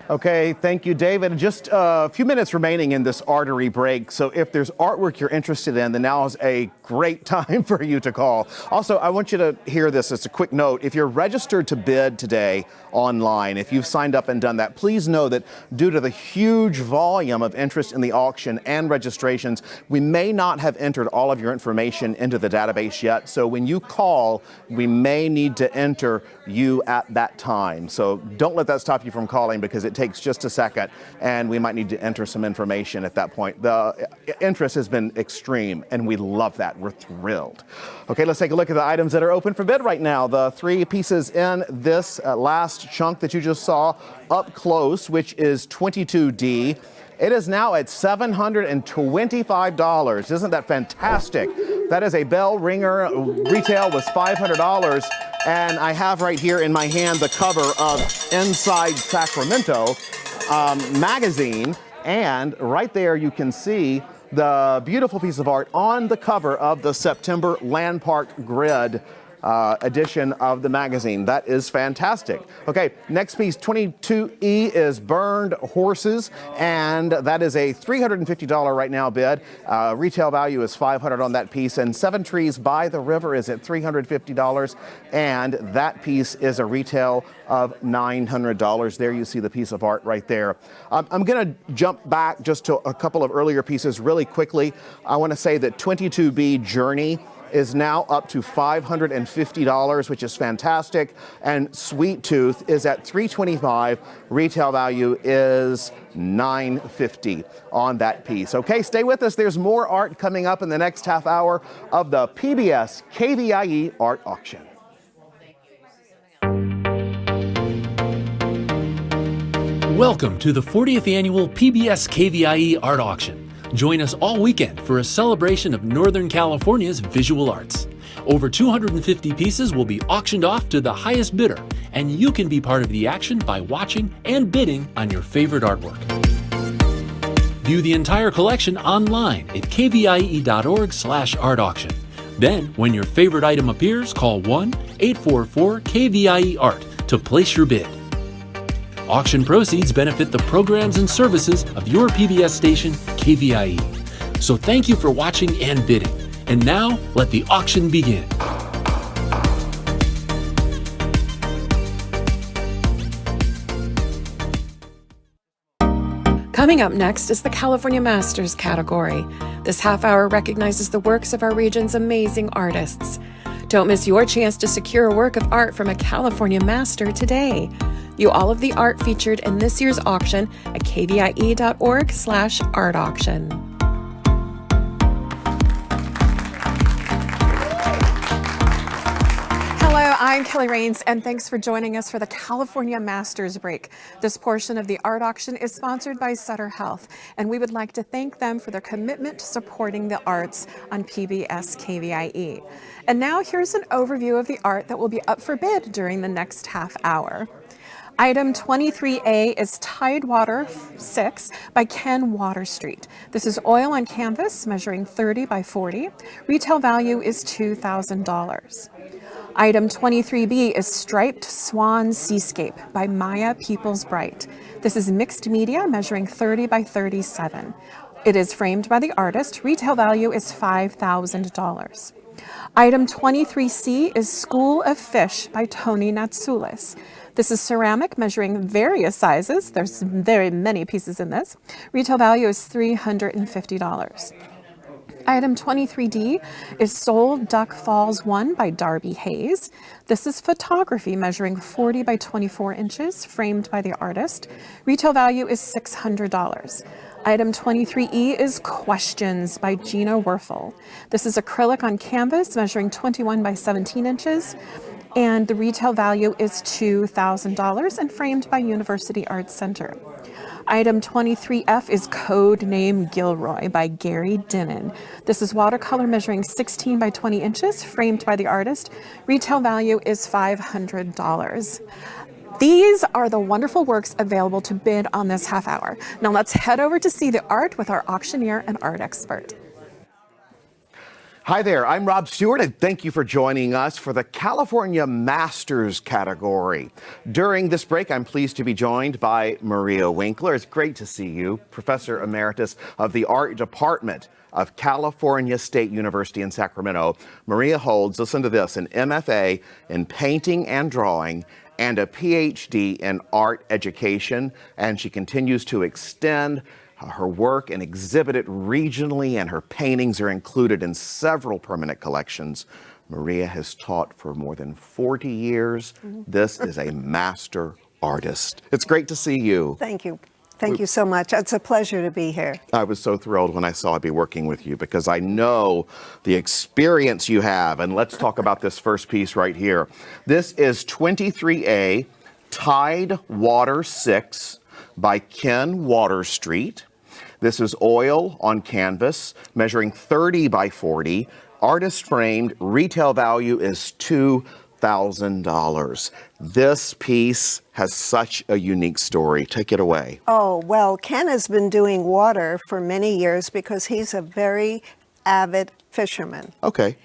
Okay, thank you, David. Just a few minutes remaining in this artery break. So if there's artwork you're interested in, then now is a great time for you to call. Also, I want you to hear this as a quick note. If you're registered to bid today online, if you've signed up and done that, please know that due to the huge volume of interest in the auction and registrations, we may not have entered all of your information into the database yet. So when you call, we may need to enter you at that time. So don't let that stop you from calling, because it takes just a second and we might need to enter some information at that point. The interest has been extreme and we love that. We're thrilled. Okay, let's take a look at the items that are open for bid right now. The 3 pieces in this last chunk that you just saw up close, which is 22D. It is now at $725. Isn't that fantastic? That is a bell ringer. Retail was $500. And I have right here in my hand the cover of Inside Sacramento magazine. And right there you can see the beautiful piece of art on the cover of the September Land Park Grid edition of the magazine. That is fantastic. Okay, next piece, 22E, is Burned Horses, and that is a $350 right now bid. Retail value is $500 on that piece, and Seven Trees by the River is at $350, and that piece is a retail of $900. There you see the piece of art right there. I'm going to jump back just to a couple of earlier pieces really quickly. I want to say that 22B Journey is now up to $550, which is fantastic. And Sweet Tooth is at $325. Retail value is $950 on that piece. Okay, stay with us. There's more art coming up in the next half hour of the PBS KVIE Art Auction. Welcome to the 40th annual PBS KVIE Art Auction. Join us all weekend for a celebration of Northern California's visual arts. Over 250 pieces will be auctioned off to the highest bidder, and you can be part of the action by watching and bidding on your favorite artwork. View the entire collection online at kvie.org/art auction. Then, when your favorite item appears, call 1-844-KVIE-ART to place your bid. Auction proceeds benefit the programs and services of your PBS station, KVIE. So thank you for watching and bidding. And now, let the auction begin. Coming up next is the California Masters category. This half hour recognizes the works of our region's amazing artists. Don't miss your chance to secure a work of art from a California Master today. View all of the art featured in this year's auction at kvie.org/art auction. Hello, I'm Kelly Rains, and thanks for joining us for the California Masters Break. This portion of the art auction is sponsored by Sutter Health, and we would like to thank them for their commitment to supporting the arts on PBS KVIE. And now here's an overview of the art that will be up for bid during the next half hour. Item 23A is Tidewater 6 by Ken Waterstreet. This is oil on canvas measuring 30 by 40. Retail value is $2,000. Item 23B is Striped Swan Seascape by Maya Peoples-Bright. This is mixed media measuring 30 by 37. It is framed by the artist. Retail value is $5,000. Item 23C is School of Fish by Tony Natsoulis. This is ceramic measuring various sizes. There's very many pieces in this. Retail value is $350. Item 23D is Soul Duck Falls 1 by Darby Hayes. This is photography measuring 40 by 24 inches, framed by the artist. Retail value is $600. Item 23E is Questions by Gina Werfel. This is acrylic on canvas measuring 21 by 17 inches. And the retail value is $2,000 and framed by University Arts Center. Item 23F is Code Name Gilroy by Gary Dinnan. This is watercolor measuring 16 by 20 inches, framed by the artist. Retail value is $500. These are the wonderful works available to bid on this half hour. Now let's head over to see the art with our auctioneer and art expert. Hi there, I'm Rob Stewart, and thank you for joining us for the California Masters category. During this break, I'm pleased to be joined by Maria Winkler. It's great to see you, Professor Emeritus of the Art Department of California State University in Sacramento. Maria holds, listen to this, an MFA in painting and drawing and a PhD in art education, and she continues to extend her work and exhibit it regionally, and her paintings are included in several permanent collections. Maria has taught for more than 40 years. This is a master artist. It's great to see you. Thank you. Thank you so much. It's a pleasure to be here. I was so thrilled when I saw I'd be working with you because I know the experience you have. And let's talk about this first piece right here. This is 23A Tidewater 6 by Ken Waterstreet. This is oil on canvas, measuring 30 by 40. Artist framed, retail value is $2,000. This piece has such a unique story. Take it away. Oh, well, Ken has been doing water for many years because he's a very avid fisherman. Okay.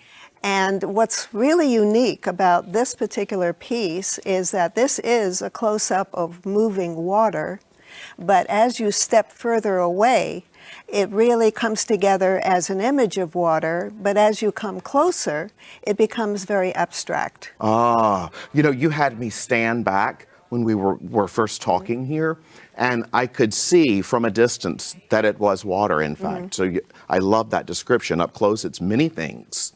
And what's really unique about this particular piece is that this is a close-up of moving water, but as you step further away, it really comes together as an image of water, but as you come closer, it becomes very abstract. Ah, you know, you had me stand back when we were first talking here, and I could see from a distance that it was water, in fact. So I love that description. Up close, it's many things.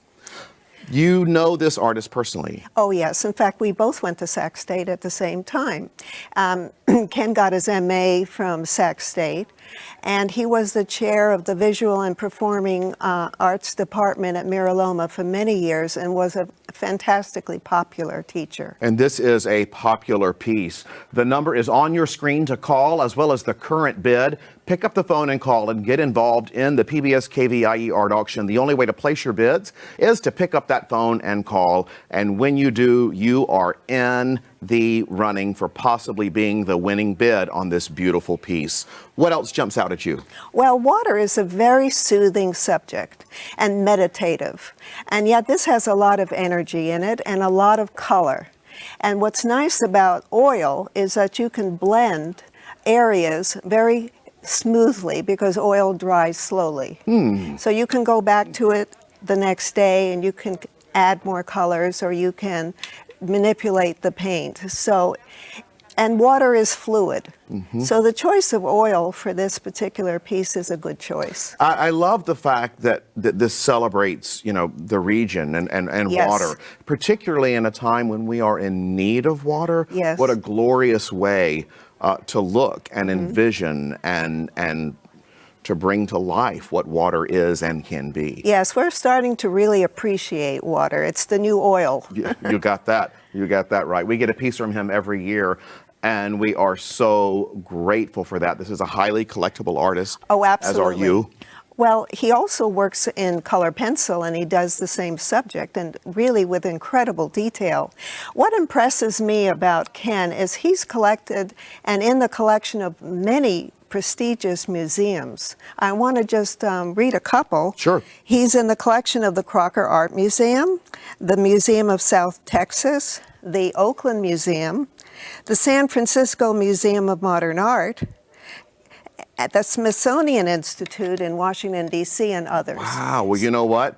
You know this artist personally? Oh, yes. In fact, we both went to Sac State at the same time. Ken got his MA from Sac State, and he was the chair of the Visual and Performing Arts Department at Mira Loma for many years and was a fantastically popular teacher. And this is a popular piece. The number is on your screen to call, as well as the current bid. Pick up the phone and call and get involved in the PBS KVIE art auction. The only way to place your bids is to pick up that phone and call. And when you do, you are in the running for possibly being the winning bid on this beautiful piece. What else jumps out at you? Well, water is a very soothing subject and meditative. And yet this has a lot of energy in it and a lot of color. And what's nice about oil is that you can blend areas very smoothly because oil dries slowly. So you can go back to it the next day and you can add more colors, or you can manipulate the paint. So, and water is fluid. So the choice of oil for this particular piece is a good choice. I love the fact that this celebrates, you know, the region and Yes. water, particularly in a time when we are in need of water. Yes. What a glorious way to look and envision and to bring to life what water is and can be. Yes, we're starting to really appreciate water. It's the new oil. You got that. You got that right. We get a piece from him every year, and we are so grateful for that. This is a highly collectible artist. Oh, absolutely. As are you. Well, he also works in color pencil, and he does the same subject, and really with incredible detail. What impresses me about Ken is he's collected and in the collection of many prestigious museums. I want to just read a couple. Sure. He's in the collection of the Crocker Art Museum, the Museum of South Texas, the Oakland Museum, the San Francisco Museum of Modern Art, at the Smithsonian Institute in Washington, D.C., and others. Wow. Well, you know what?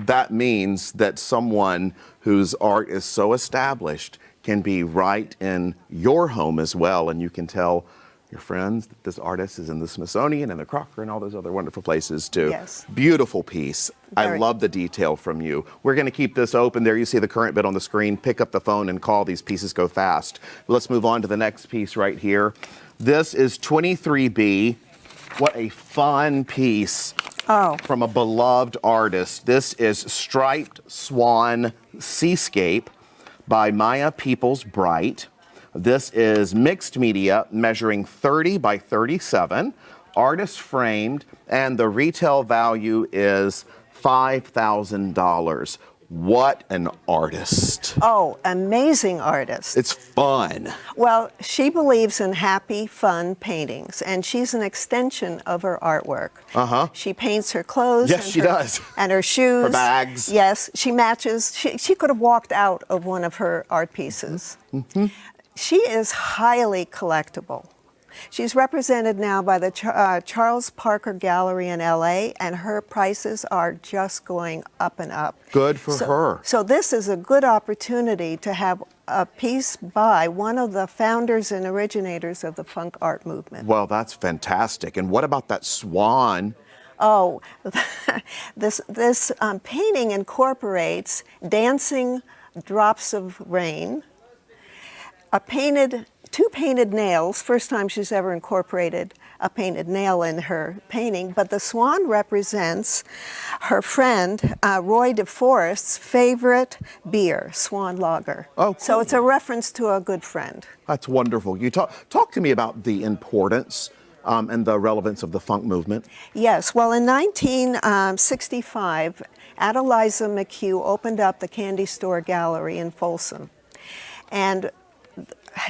That means that someone whose art is so established can be right in your home as well, and you can tell your friends that this artist is in the Smithsonian and the Crocker and all those other wonderful places too. Yes. Beautiful piece. I Very. love the detail from you. We're going to keep this open. There you see the current bid on the screen. Pick up the phone and call. These pieces go fast. Let's move on to the next piece right here. This is 23B. What a fun piece from a beloved artist. This is Striped Swan Seascape by Maya Peoples Bright. This is mixed media, measuring 30 by 37, artist framed, and the retail value is $5,000. What an artist. Oh, amazing artist. It's fun. Well, she believes in happy, fun paintings, and she's an extension of her artwork. She paints her clothes. Yes, and she her, does. And her shoes. Her bags. Yes, she matches. She could have walked out of one of her art pieces. She is highly collectible. She's represented now by the Charles Parker Gallery in LA, and her prices are just going up and up. Good for her. So this is a good opportunity to have a piece by one of the founders and originators of the funk art movement. Well, that's fantastic. And what about that swan? Oh, this painting incorporates dancing drops of rain, two painted nails, first time she's ever incorporated a painted nail in her painting, but the swan represents her friend Roy DeForest's favorite beer, Swan Lager. Oh, cool. So it's a reference to a good friend. That's wonderful. You talk to me about the importance and the relevance of the funk movement. Yes, well, in 1965, Adeliza McHugh opened up the Candy Store Gallery in Folsom. And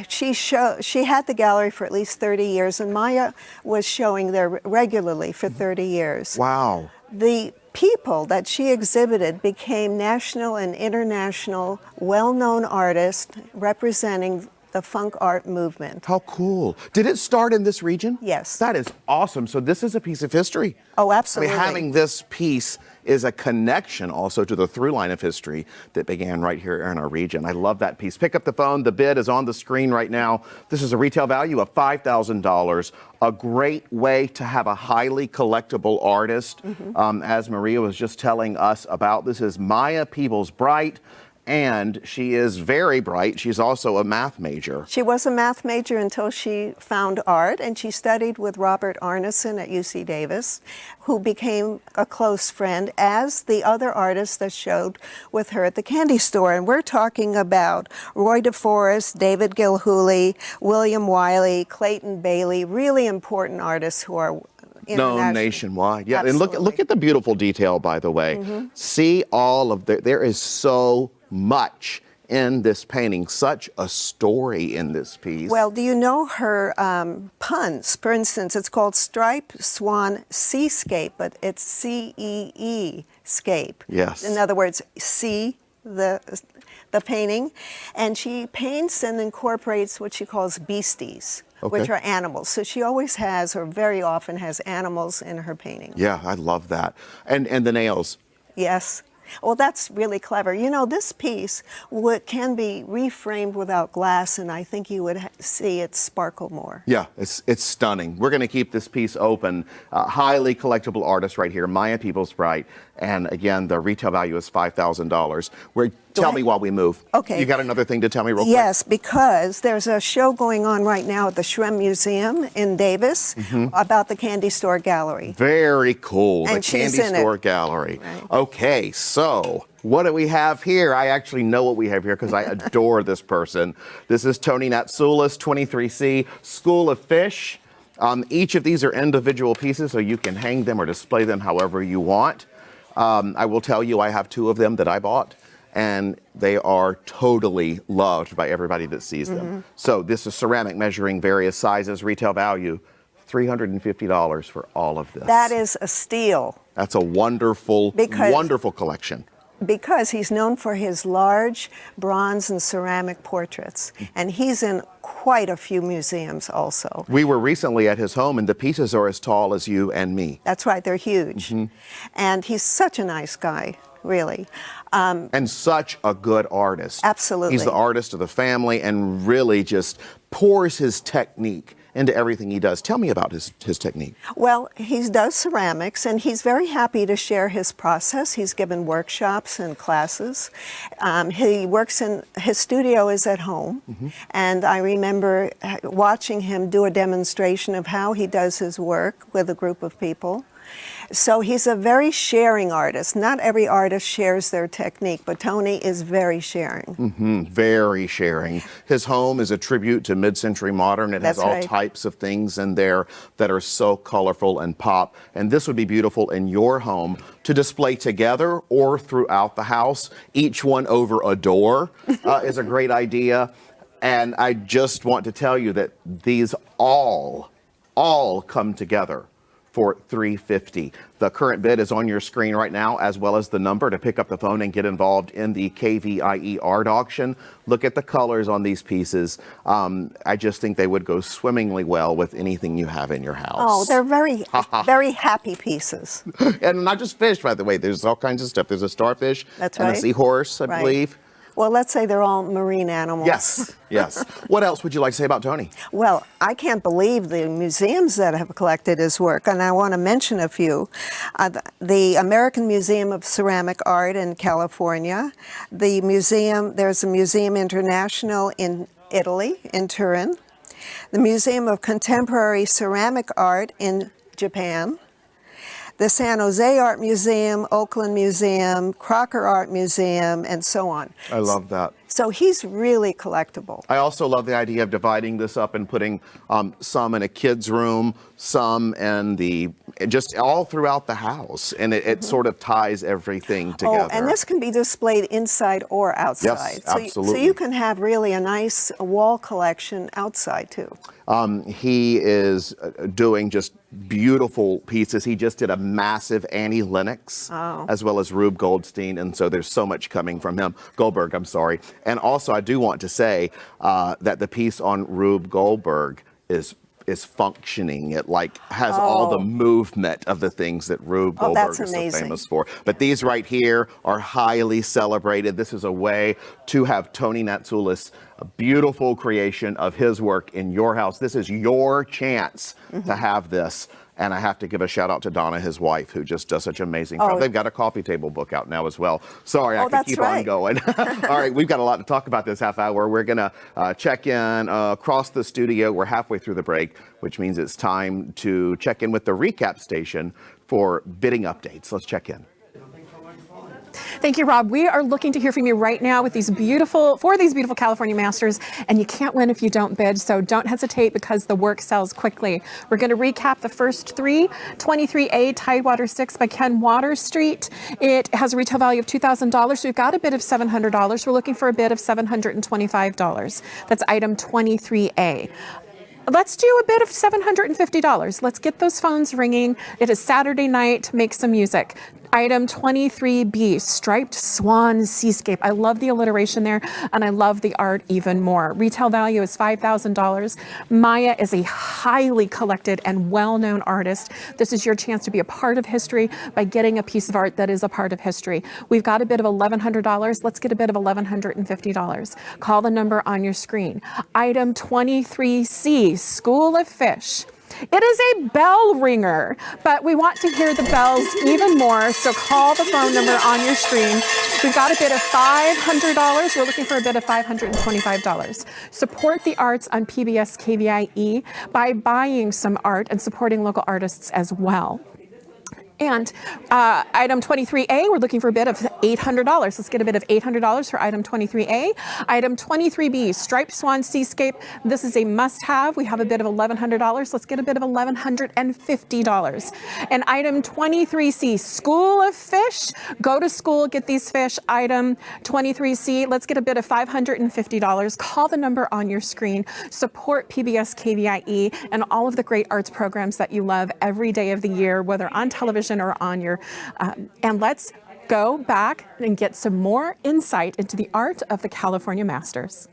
she had the gallery for at least 30 years, and Maya was showing there regularly for 30 years. Wow. The people that she exhibited became national and international well-known artists representing the funk art movement. How cool. Did it start in this region? Yes. That is awesome. So this is a piece of history. Oh, absolutely. I mean, having this piece is a connection also to the through line of history that began right here in our region. I love that piece. Pick up the phone. The bid is on the screen right now. This is a retail value of $5,000. A great way to have a highly collectible artist. As Maria was just telling us about, this is Maya Peebles-Bright. And she is very bright. She's also a math major. She was a math major until she found art, and she studied with Robert Arneson at UC Davis, who became a close friend, as the other artists that showed with her at the Candy Store. And we're talking about Roy DeForest, David Gilhooly, William Wiley, Clayton Bailey, really important artists who are known nationwide. Yeah, Absolutely. and look at the beautiful detail, by the way. See all of there is so much in this painting, such a story in this piece. Well, do you know her puns? For instance, it's called Stripe Swan Seascape, but it's C-E-E scape. Yes. In other words, see the painting, and she paints and incorporates what she calls beasties, which are animals. So she always has, or very often has, animals in her painting. Yeah, I love that. And the nails. Yes. Well, that's really clever. You know, this piece can be reframed without glass, and I think you would see it sparkle more. Yeah, it's stunning. We're going to keep this piece open. Highly collectible artist right here, Maya Peebles-Bright. And again, the retail value is $5,000. Tell me while we move. Okay. You got another thing to tell me real quick? Yes, because there's a show going on right now at the Shrem Museum in Davis about the Candy Store Gallery. Very cool. And the she's Candy in Store it. Gallery. Right. Okay, so what do we have here? I actually know what we have here because I adore this person. This is Tony Natsoulis, 23C, School of Fish. Each of these are individual pieces, so you can hang them or display them however you want. I will tell you, I have two of them that I bought, and they are totally loved by everybody that sees them. So this is ceramic measuring various sizes, retail value, $350 for all of this. That is a steal. That's a wonderful, wonderful collection. Because he's known for his large bronze and ceramic portraits, and he's in quite a few museums also. We were recently at his home, and the pieces are as tall as you and me. That's right, they're huge. And he's such a nice guy, really. And such a good artist. Absolutely. He's the artist of the family and really just pours his technique into everything he does. Tell me about his technique. Well, he does ceramics, and he's very happy to share his process. He's given workshops and classes. He works in, his studio is at home, and I remember watching him do a demonstration of how he does his work with a group of people. So he's a very sharing artist. Not every artist shares their technique, but Tony is very sharing. Very sharing. His home is a tribute to mid-century modern. It has all types of things in there that are so colorful and pop. And this would be beautiful in your home to display together or throughout the house. Each one over a door is a great idea. And I just want to tell you that these all come together for $350. The current bid is on your screen right now, as well as the number to pick up the phone and get involved in the KVIE art auction. Look at the colors on these pieces. I just think they would go swimmingly well with anything you have in your house. Oh, they're very, very happy pieces. And not just fish, by the way. There's all kinds of stuff. There's a starfish and a seahorse, I believe. Well, let's say they're all marine animals. Yes, yes. What else would you like to say about Tony? Well, I can't believe the museums that have collected his work, and I want to mention a few. The American Museum of Ceramic Art in California, there's a Museum International in Italy, in Turin, the Museum of Contemporary Ceramic Art in Japan, the San Jose Art Museum, Oakland Museum, Crocker Art Museum, and so on. I love that. So he's really collectible. I also love the idea of dividing this up and putting some in a kid's room, some in just all throughout the house. And it sort of ties everything together. Oh, and this can be displayed inside or outside. Yes, absolutely. So you can have really a nice wall collection outside too. He is doing just beautiful pieces. He just did a massive Annie Lennox, as well as Rube Goldstein, and so there's so much coming from him. Goldberg, I'm sorry. And also, I do want to say that the piece on Rube Goldberg is functioning. It has all the movement of the things that Rube Goldberg is so famous for. But these right here are highly celebrated. This is a way to have Tony Natsoulis, a beautiful creation of his work in your house. This is your chance to have this. And I have to give a shout out to Donna, his wife, who just does such amazing job. They've got a coffee table book out now as well. Sorry, I could keep on going. All right, we've got a lot to talk about this half hour. We're going to check in across the studio. We're halfway through the break, which means it's time to check in with the recap station for bidding updates. Let's check in. Thank you, Rob. We are looking to hear from you right now with these beautiful California Masters, and you can't win if you don't bid, so don't hesitate because the work sells quickly. We're going to recap the first three. 23A Tidewater 6 by Ken Waterstreet. It has a retail value of $2,000, so we've got a bid of $700. We're looking for a bid of $725. That's item 23A. Let's do a bid of $750. Let's get those phones ringing. It is Saturday night. Make some music. Item 23B, Striped Swan Seascape. I love the alliteration there, and I love the art even more. Retail value is $5,000. Maya is a highly collected and well-known artist. This is your chance to be a part of history by getting a piece of art that is a part of history. We've got a bid of $1,100. Let's get a bid of $1,150. Call the number on your screen. Item 23C, School of Fish. It is a bell ringer, but we want to hear the bells even more, so call the phone number on your screen. We've got a bid of $500. We're looking for a bid of $525. Support the arts on PBS KVIE by buying some art and supporting local artists as well. And item 23A, we're looking for a bid of $800. Let's get a bid of $800 for item 23A. Item 23B, Striped Swan Seascape. This is a must-have. We have a bid of $1,100. Let's get a bid of $1,150. And item 23C, School of Fish. Go to school, get these fish. Item 23C, let's get a bid of $550. Call the number on your screen. Support PBS KVIE and all of the great arts programs that you love every day of the year, whether on television or on your, and let's go back and get some more insight into the art of the California Masters.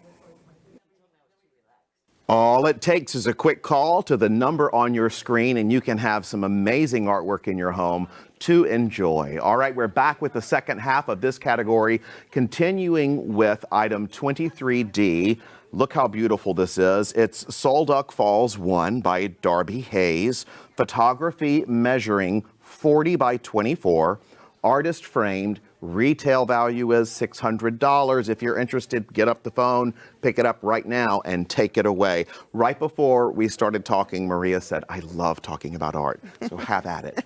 All it takes is a quick call to the number on your screen and you can have some amazing artwork in your home to enjoy. All right, we're back with the second half of this category, continuing with item 23D. Look how beautiful this is. It's Solduck Falls 1 by Darby Hayes. Photography measuring 40 by 24, artist framed, retail value is $600. If you're interested, get up the phone, pick it up right now and take it away. Right before we started talking, Maria said, I love talking about art, so have at it.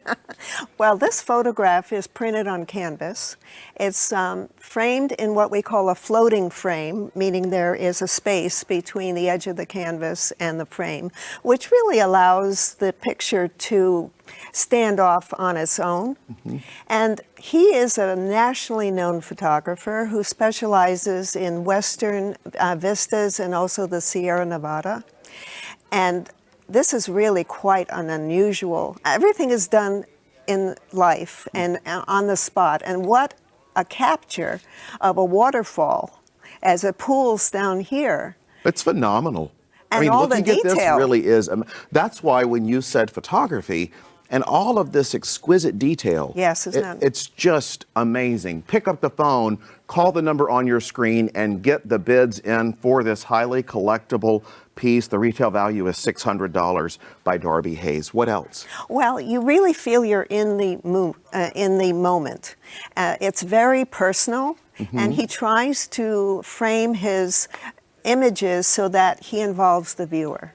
Well, this photograph is printed on canvas. It's framed in what we call a floating frame, meaning there is a space between the edge of the canvas and the frame, which really allows the picture to stand off on its own. And he is a nationally known photographer who specializes in Western vistas and also the Sierra Nevada. And this is really quite an unusual, everything is done in life and on the spot. And what a capture of a waterfall as it pools down here. It's phenomenal. And I mean, all looking the at this detail. really is, that's why when you said photography, and all of this exquisite detail. Yes, isn't it? It's just amazing. Pick up the phone, call the number on your screen, and get the bids in for this highly collectible piece. The retail value is $600 by Darby Hayes. What else? Well, you really feel you're in the moment. It's very personal, and he tries to frame his images so that he involves the viewer.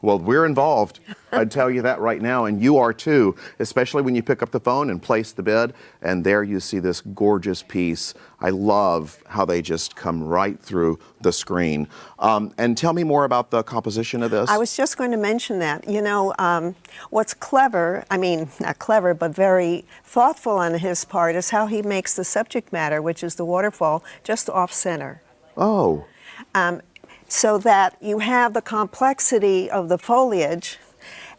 Well, we're involved. I'd tell you that right now, and you are too, especially when you pick up the phone and place the bid, and there you see this gorgeous piece. I love how they just come right through the screen. And tell me more about the composition of this. I was just going to mention that. You know, what's clever, I mean, not clever, but very thoughtful on his part is how he makes the subject matter, which is the waterfall, just off-center. Oh. So that you have the complexity of the foliage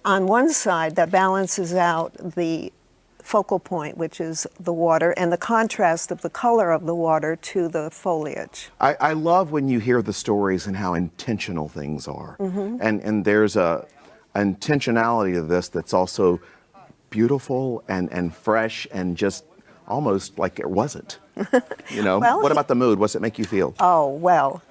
on one side that balances out the focal point, which is the water, and the contrast of the color of the water to the foliage. I love when you hear the stories and how intentional things are. Mm-hmm. And there's a intentionality to this that's also beautiful and fresh and just almost like it wasn't. You know, Well, what about the mood? What's it make you feel? Oh, well,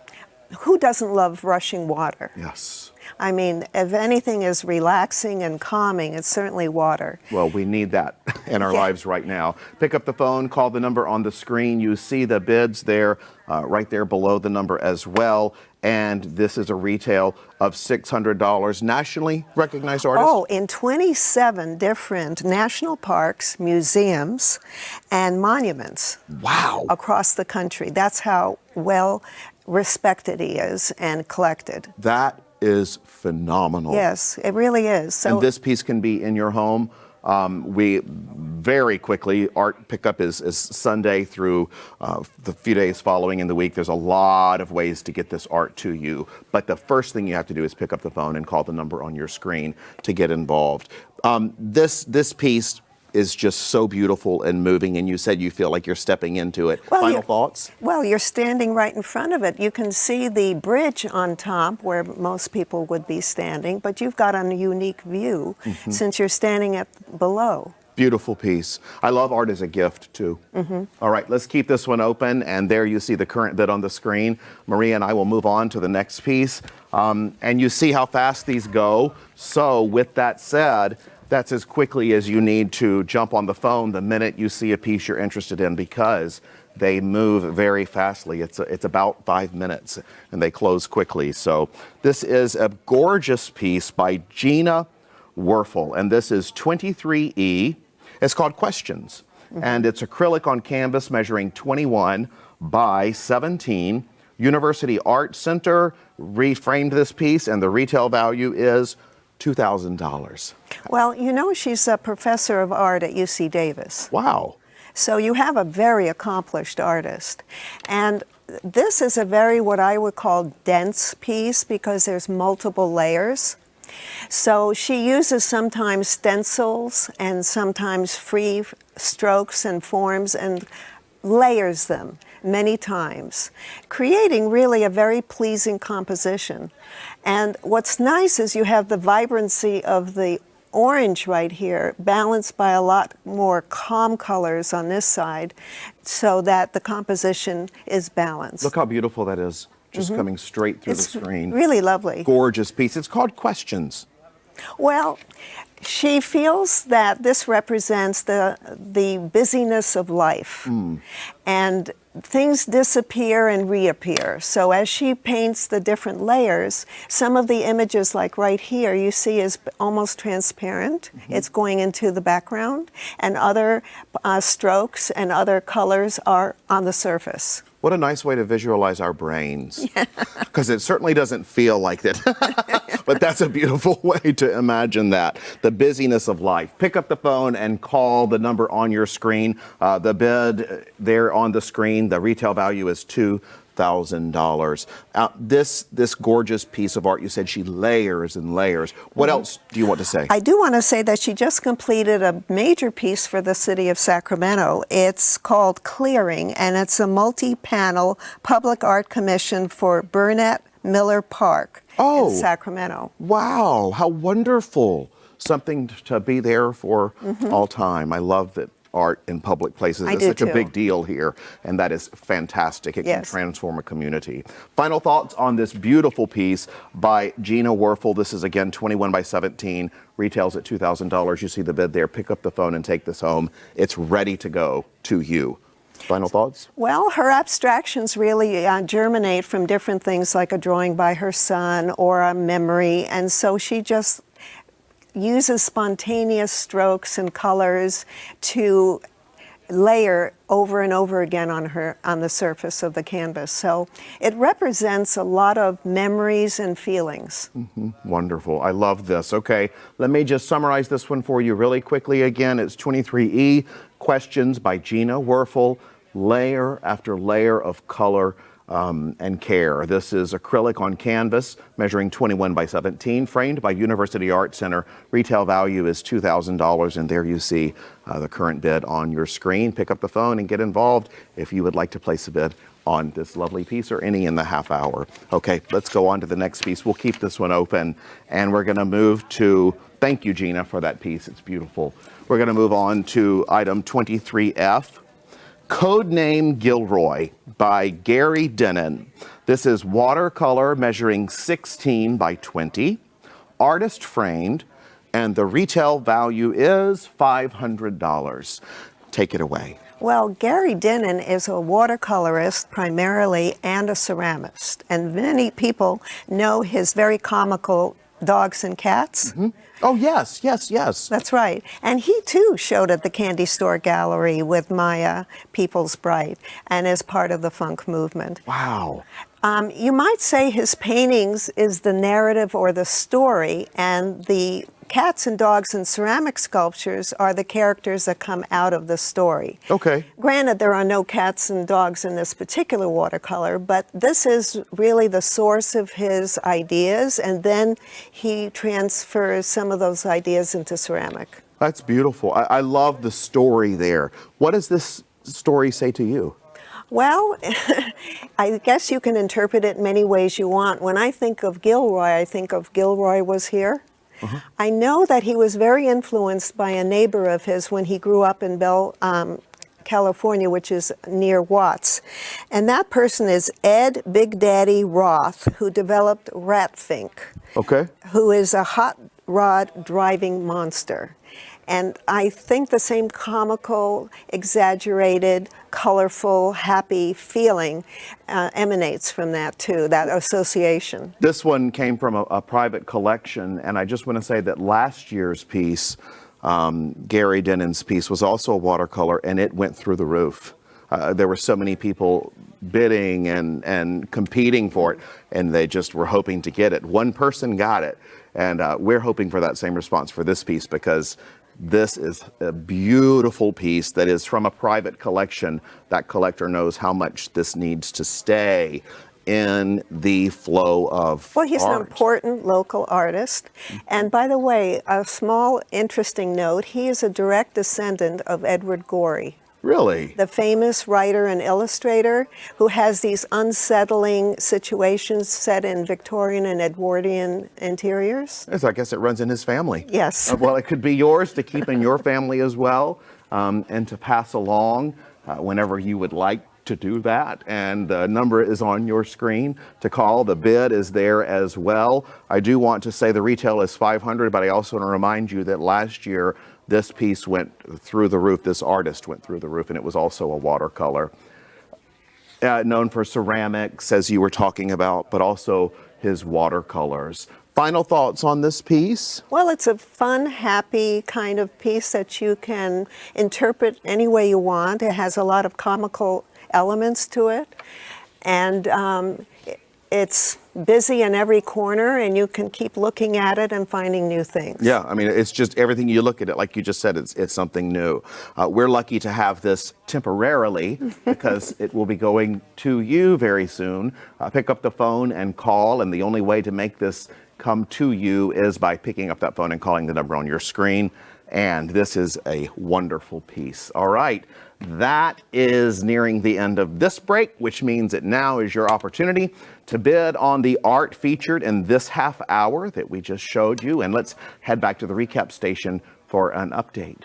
who doesn't love rushing water? Yes. I mean, if anything is relaxing and calming, it's certainly water. Well, we need that in our lives right now. Pick up the phone, call the number on the screen. You see the bids there, right there below the number as well. And this is a retail of $600. Nationally recognized artist? Oh, in 27 different national parks, museums, and monuments. Wow. Across the country. That's how well respected he is and collected. That is phenomenal. Yes, it really is. So and this piece can be in your home. We very quickly, art pickup is Sunday through the few days following in the week. There's a lot of ways to get this art to you. But the first thing you have to do is pick up the phone and call the number on your screen to get involved. This piece is just so beautiful and moving, and you said you feel like you're stepping into it. Well, Final thoughts? Well, you're standing right in front of it. You can see the bridge on top where most people would be standing, but you've got a unique view since you're standing below. Beautiful piece. I love art as a gift, too. All right, let's keep this one open, and there you see the current bid on the screen. Maria and I will move on to the next piece, and you see how fast these go. So with that said, that's as quickly as you need to jump on the phone the minute you see a piece you're interested in, because they move very fastly. It's about 5 minutes, and they close quickly. So this is a gorgeous piece by Gina Werfel, and this is 23E. It's called Questions, and it's acrylic on canvas measuring 21 by 17. University Art Center reframed this piece, and the retail value is $2,000. Well, you know, she's a professor of art at UC Davis. Wow. So you have a very accomplished artist. And this is a very, what I would call, dense piece because there's multiple layers. So she uses sometimes stencils and sometimes free strokes and forms and layers them many times, creating really a very pleasing composition. And what's nice is you have the vibrancy of the orange right here, balanced by a lot more calm colors on this side, so that the composition is balanced. Look how beautiful that is, just coming straight through the screen. Really lovely. Gorgeous piece. It's called Questions. Well, she feels that this represents the busyness of life. And things disappear and reappear. So as she paints the different layers, some of the images, like right here, you see is almost transparent. It's going into the background, and other strokes and other colors are on the surface. What a nice way to visualize our brains, because it certainly doesn't feel like it. But that's a beautiful way to imagine that, the busyness of life. Pick up the phone and call the number on your screen. The bid there on the screen, the retail value is $2,000. This gorgeous piece of art, you said she layers and layers. What else do you want to say? I do want to say that she just completed a major piece for the city of Sacramento. It's called Clearing, and it's a multi-panel public art commission for Burnett Miller Park in Sacramento. Wow, how wonderful. Something to be there for all time. I love that art in public places is such a big deal here, and that is fantastic. It can transform a community. Final thoughts on this beautiful piece by Gina Werfel. This is again 21 by 17, retails at $2,000. You see the bid there. Pick up the phone and take this home. It's ready to go to you. Final thoughts? Well, her abstractions really germinate from different things like a drawing by her son or a memory, and so she just uses spontaneous strokes and colors to layer over and over again on the surface of the canvas. So it represents a lot of memories and feelings. Wonderful. I love this. Okay, let me just summarize this one for you really quickly. Again, it's 23E, questions by Gina Werfel, layer after layer of color and care. This is acrylic on canvas, measuring 21 by 17, framed by University Art Center. Retail value is $2,000, and there you see the current bid on your screen. Pick up the phone and get involved if you would like to place a bid on this lovely piece or any in the half hour. Okay, let's go on to the next piece. We'll keep this one open, and we're going to move to, thank you, Gina, for that piece. It's beautiful. We're going to move on to item 23F. Codename Gilroy by Gary Denon. This is watercolor measuring 16 by 20, artist framed, and the retail value is $500. Take it away. Well, Gary Denon is a watercolorist primarily and a ceramist, and many people know his very comical Dogs and Cats. Oh, yes, yes, yes. That's right. And he too showed at the Candy Store Gallery with Maya Peoples-Bright and as part of the funk movement. Wow. You might say his paintings is the narrative or the story, and the cats and dogs and ceramic sculptures are the characters that come out of the story. Okay. Granted, there are no cats and dogs in this particular watercolor, but this is really the source of his ideas, and then he transfers some of those ideas into ceramic. That's beautiful. I love the story there. What does this story say to you? Well, I guess you can interpret it many ways you want. When I think of Gilroy, I think of Gilroy Was Here. I know that he was very influenced by a neighbor of his when he grew up in California, which is near Watts. And that person is Ed Big Daddy Roth, who developed Ratfink, who is a hot rod driving monster. And I think the same comical, exaggerated, colorful, happy feeling emanates from that too, that association. This one came from a private collection, and I just want to say that last year's piece, Gary Denon's piece, was also a watercolor, and it went through the roof. There were so many people bidding and competing for it, and they just were hoping to get it. One person got it, and we're hoping for that same response for this piece, because this is a beautiful piece that is from a private collection. That collector knows how much this needs to stay in the flow of Well, he's art. an important local artist. And by the way, a small interesting note, he is a direct descendant of Edward Gorey. Really? The famous writer and illustrator who has these unsettling situations set in Victorian and Edwardian interiors. Yes, I guess it runs in his family. Yes. Well, it could be yours to keep in your family as well, and to pass along whenever you would like to do that. And the number is on your screen to call. The bid is there as well. I do want to say the retail is $500, but I also want to remind you that last year this piece went through the roof. This artist went through the roof, and it was also a watercolor. Known for ceramics, as you were talking about, but also his watercolors. Final thoughts on this piece? Well, it's a fun, happy kind of piece that you can interpret any way you want. It has a lot of comical elements to it, and it's busy in every corner, and you can keep looking at it and finding new things. Yeah, I mean, it's just everything you look at it, like you just said, it's something new. We're lucky to have this temporarily because it will be going to you very soon. Pick up the phone and call, and the only way to make this come to you is by picking up that phone and calling the number on your screen. And this is a wonderful piece. All right, that is nearing the end of this break, which means that now is your opportunity to bid on the art featured in this half hour that we just showed you. And let's head back to the recap station for an update.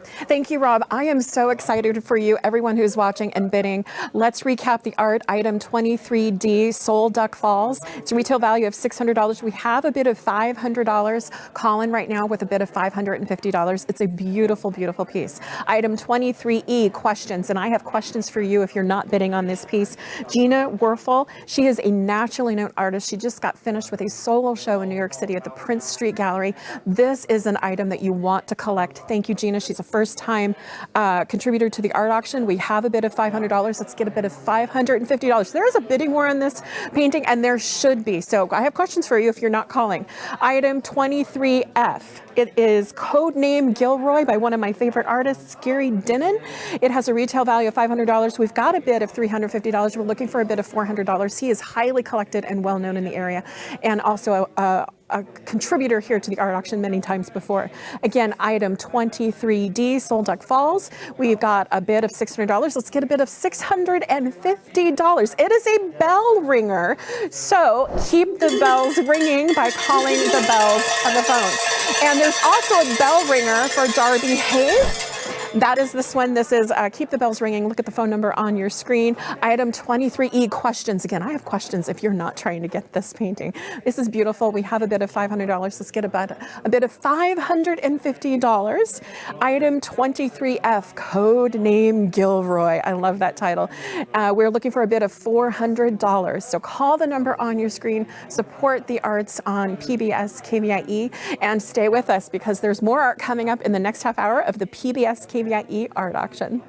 Thank you, Rob. I am so excited for you, everyone who's watching and bidding. Let's recap the art. Item 23D, Soul Duck Falls. It's a retail value of $600. We have a bid of $500. Call in right now with a bid of $550. It's a beautiful, beautiful piece. Item 23E, Questions. And I have questions for you if you're not bidding on this piece. Gina Werfel, she is a nationally known artist. She just got finished with a solo show in New York City at the Prince Street Gallery. This is an item that you want to collect. Thank you, Gina. She's a first-time contributor to the art auction. We have a bid of $500. Let's get a bid of $550. There is a bidding war on this painting, and there should be. So I have questions for you if you're not calling. Item 23F. It is Codename Gilroy by one of my favorite artists, Gary Dinnan. It has a retail value of $500. We've got a bid of $350. We're looking for a bid of $400. He is highly collected and well known in the area, and also a contributor here to the art auction many times before. Again, item 23D, Soul Duck Falls. We've got a bid of $600. Let's get a bid of $650. It is a bell ringer, so keep the bells ringing by calling the bells on the phones. And there's also a bell ringer for Darby Hayes. That is this one. This is Keep the Bells Ringing. Look at the phone number on your screen. Item 23E, Questions. Again, I have questions if you're not trying to get this painting. This is beautiful. We have a bid of $500. Let's get a bid of $550. Item 23F, Codename Gilroy. I love that title. We're looking for a bid of $400. So call the number on your screen, support the arts on PBS KVIE, and stay with us because there's more art coming up in the next half hour of the PBS KVIE art auction.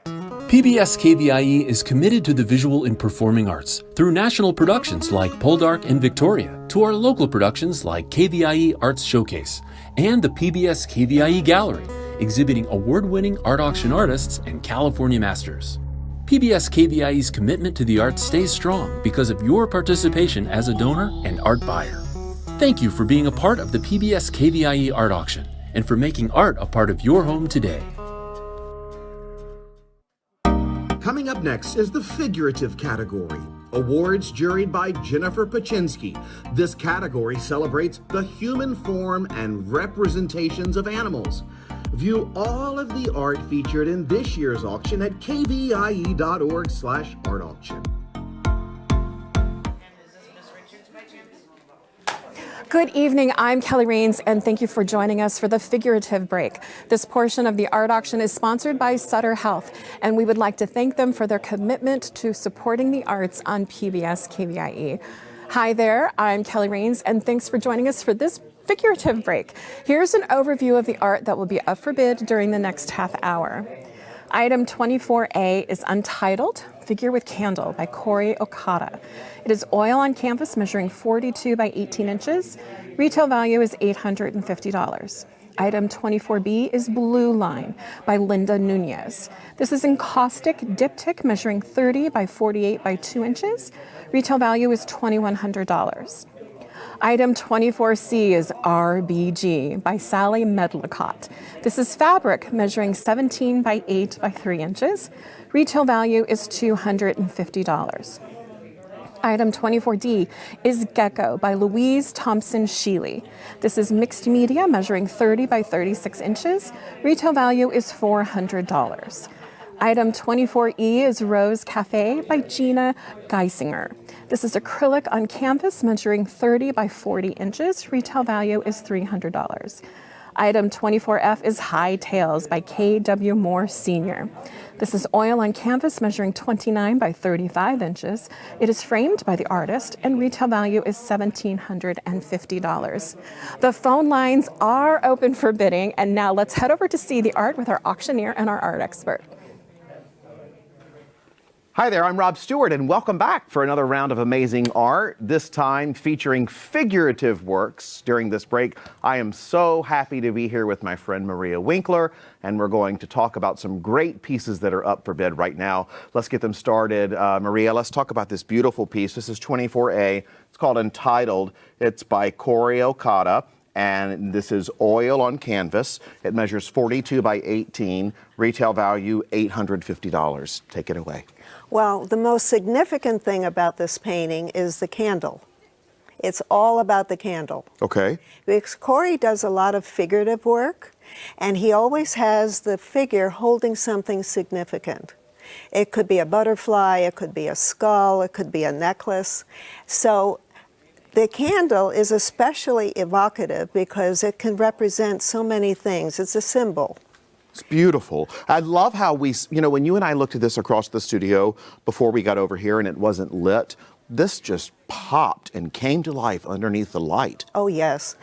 PBS KVIE is committed to the visual and performing arts through national productions like Poldark and Victoria, to our local productions like KVIE Arts Showcase and the PBS KVIE Gallery, exhibiting award-winning art auction artists and California masters. PBS KVIE's commitment to the arts stays strong because of your participation as a donor and art buyer. Thank you for being a part of the PBS KVIE art auction and for making art a part of your home today. Coming up next is the Figurative category. Awards juried by Jennifer Paczynski. This category celebrates the human form and representations of animals. View all of the art featured in this year's auction at kvie.org/art auction. Good evening, I'm Kelly Rains, and thank you for joining us for the Figurative break. This portion of the art auction is sponsored by Sutter Health, and we would like to thank them for their commitment to supporting the arts on PBS KVIE. Hi there, I'm Kelly Rains, and thanks for joining us for this Figurative break. Here's an overview of the art that will be up for bid during the next half hour. Item 24A is Untitled, Figure with Candle by Corey Okada. It is oil on canvas measuring 42 by 18 inches. Retail value is $850. Item 24B is Blue Line by Linda Nunez. This is encaustic diptych measuring 30 by 48 by 2 inches. Retail value is $2,100. Item 24C is RBG by Sally Medlicott. This is fabric measuring 17 by 8 by 3 inches. Retail value is $250. Item 24D is Gecko by Louise Thompson Sheely. This is mixed media measuring 30 by 36 inches. Retail value is $400. Item 24E is Rose Cafe by Gina Geisinger. This is acrylic on canvas measuring 30 by 40 inches. Retail value is $300. Item 24F is High Tails by K.W. Moore Sr. This is oil on canvas measuring 29 by 35 inches. It is framed by the artist and retail value is $1,750. The phone lines are open for bidding, and now let's head over to see the art with our auctioneer and our art expert. Hi there, I'm Rob Stewart, and welcome back for another round of amazing art, this time featuring figurative works. During this break, I am so happy to be here with my friend Maria Winkler, and we're going to talk about some great pieces that are up for bid right now. Let's get them started. Maria, let's talk about this beautiful piece. This is 24A. It's called Untitled. It's by Corey Okada. And this is oil on canvas. It measures 42 by 18, retail value $850. Take it away. Well, the most significant thing about this painting is the candle. It's all about the candle. Okay. Because Corey does a lot of figurative work, And he always has the figure holding something significant. It could be a butterfly, it could be a skull, it could be a necklace. So the candle is especially evocative because it can represent so many things. It's a symbol. It's beautiful. I love how when you and I looked at this across the studio before we got over here and it wasn't lit, this just popped and came to life underneath the light. Oh, yes.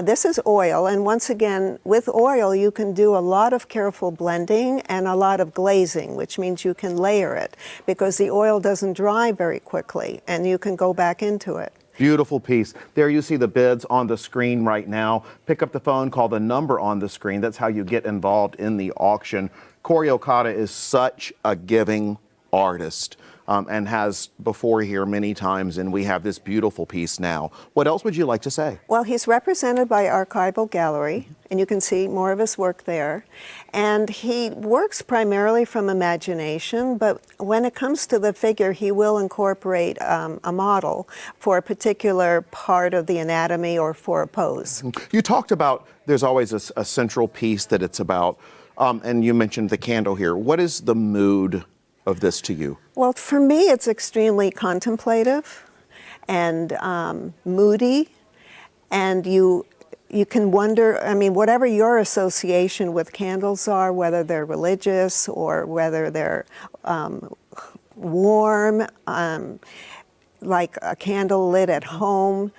This is oil, and once again, with oil, you can do a lot of careful blending and a lot of glazing, which means you can layer it because the oil doesn't dry very quickly, and you can go back into it. Beautiful piece. There you see the bids on the screen right now. Pick up the phone, call the number on the screen. That's how you get involved in the auction. Corey Okada is such a giving artist and has before here many times, and we have this beautiful piece now. What else would you like to say? Well, he's represented by Archival Gallery, and you can see more of his work there. And he works primarily from imagination, but when it comes to the figure, he will incorporate a model for a particular part of the anatomy or for a pose. You talked about there's always a central piece that it's about, and you mentioned the candle here. What is the mood of this to you? Well, for me, it's extremely contemplative and moody, and you can wonder, I mean, whatever your association with candles are, whether they're religious or whether they're warm, like a candle lit at home,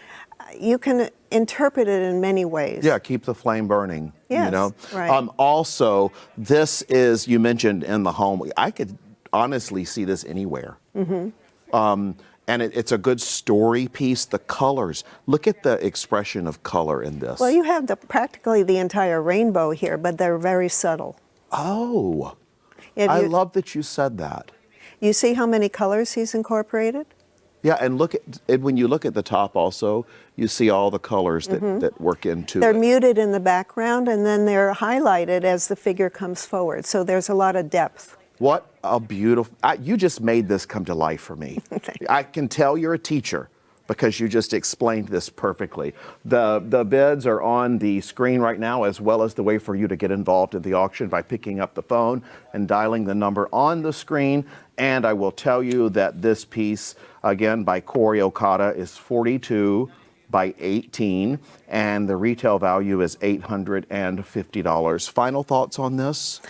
you can interpret it in many ways. Yeah, keep the flame burning. Yes, you know? right. Also, this is, you mentioned in the home, I could honestly see this anywhere. Mm-hmm. And it's a good story piece. The colors, look at the expression of color in this. Well, you have practically the entire rainbow here, but they're very subtle. Oh, I love that you said that. You see how many colors he's incorporated? Yeah, and when you look at the top also, you see all the colors that work into They're it. muted in the background, and then they're highlighted as the figure comes forward. So there's a lot of depth. What a beautiful, you just made this come to life for me. I can tell you're a teacher because you just explained this perfectly. The bids are on the screen right now, as well as the way for you to get involved in the auction by picking up the phone and dialing the number on the screen. And I will tell you that this piece, again, by Corey Okada, is 42 by 18, and the retail value is $850. Final thoughts on this?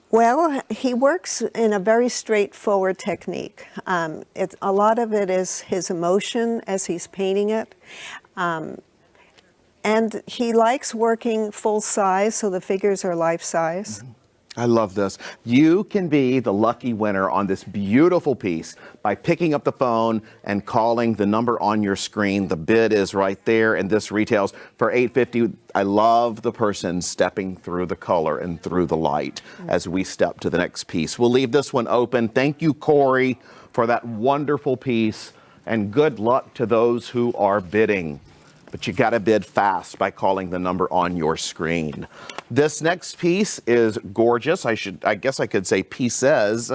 Well, he works in a very straightforward technique. A lot of it is his emotion as he's painting it. And he likes working full size, so the figures are life size. I love this. You can be the lucky winner on this beautiful piece by picking up the phone and calling the number on your screen. The bid is right there, and this retails for $850. I love the person stepping through the color and through the light as we step to the next piece. We'll leave this one open. Thank you, Corey, for that wonderful piece, and good luck to those who are bidding. But you got to bid fast by calling the number on your screen. This next piece is gorgeous. I guess I could say pieces.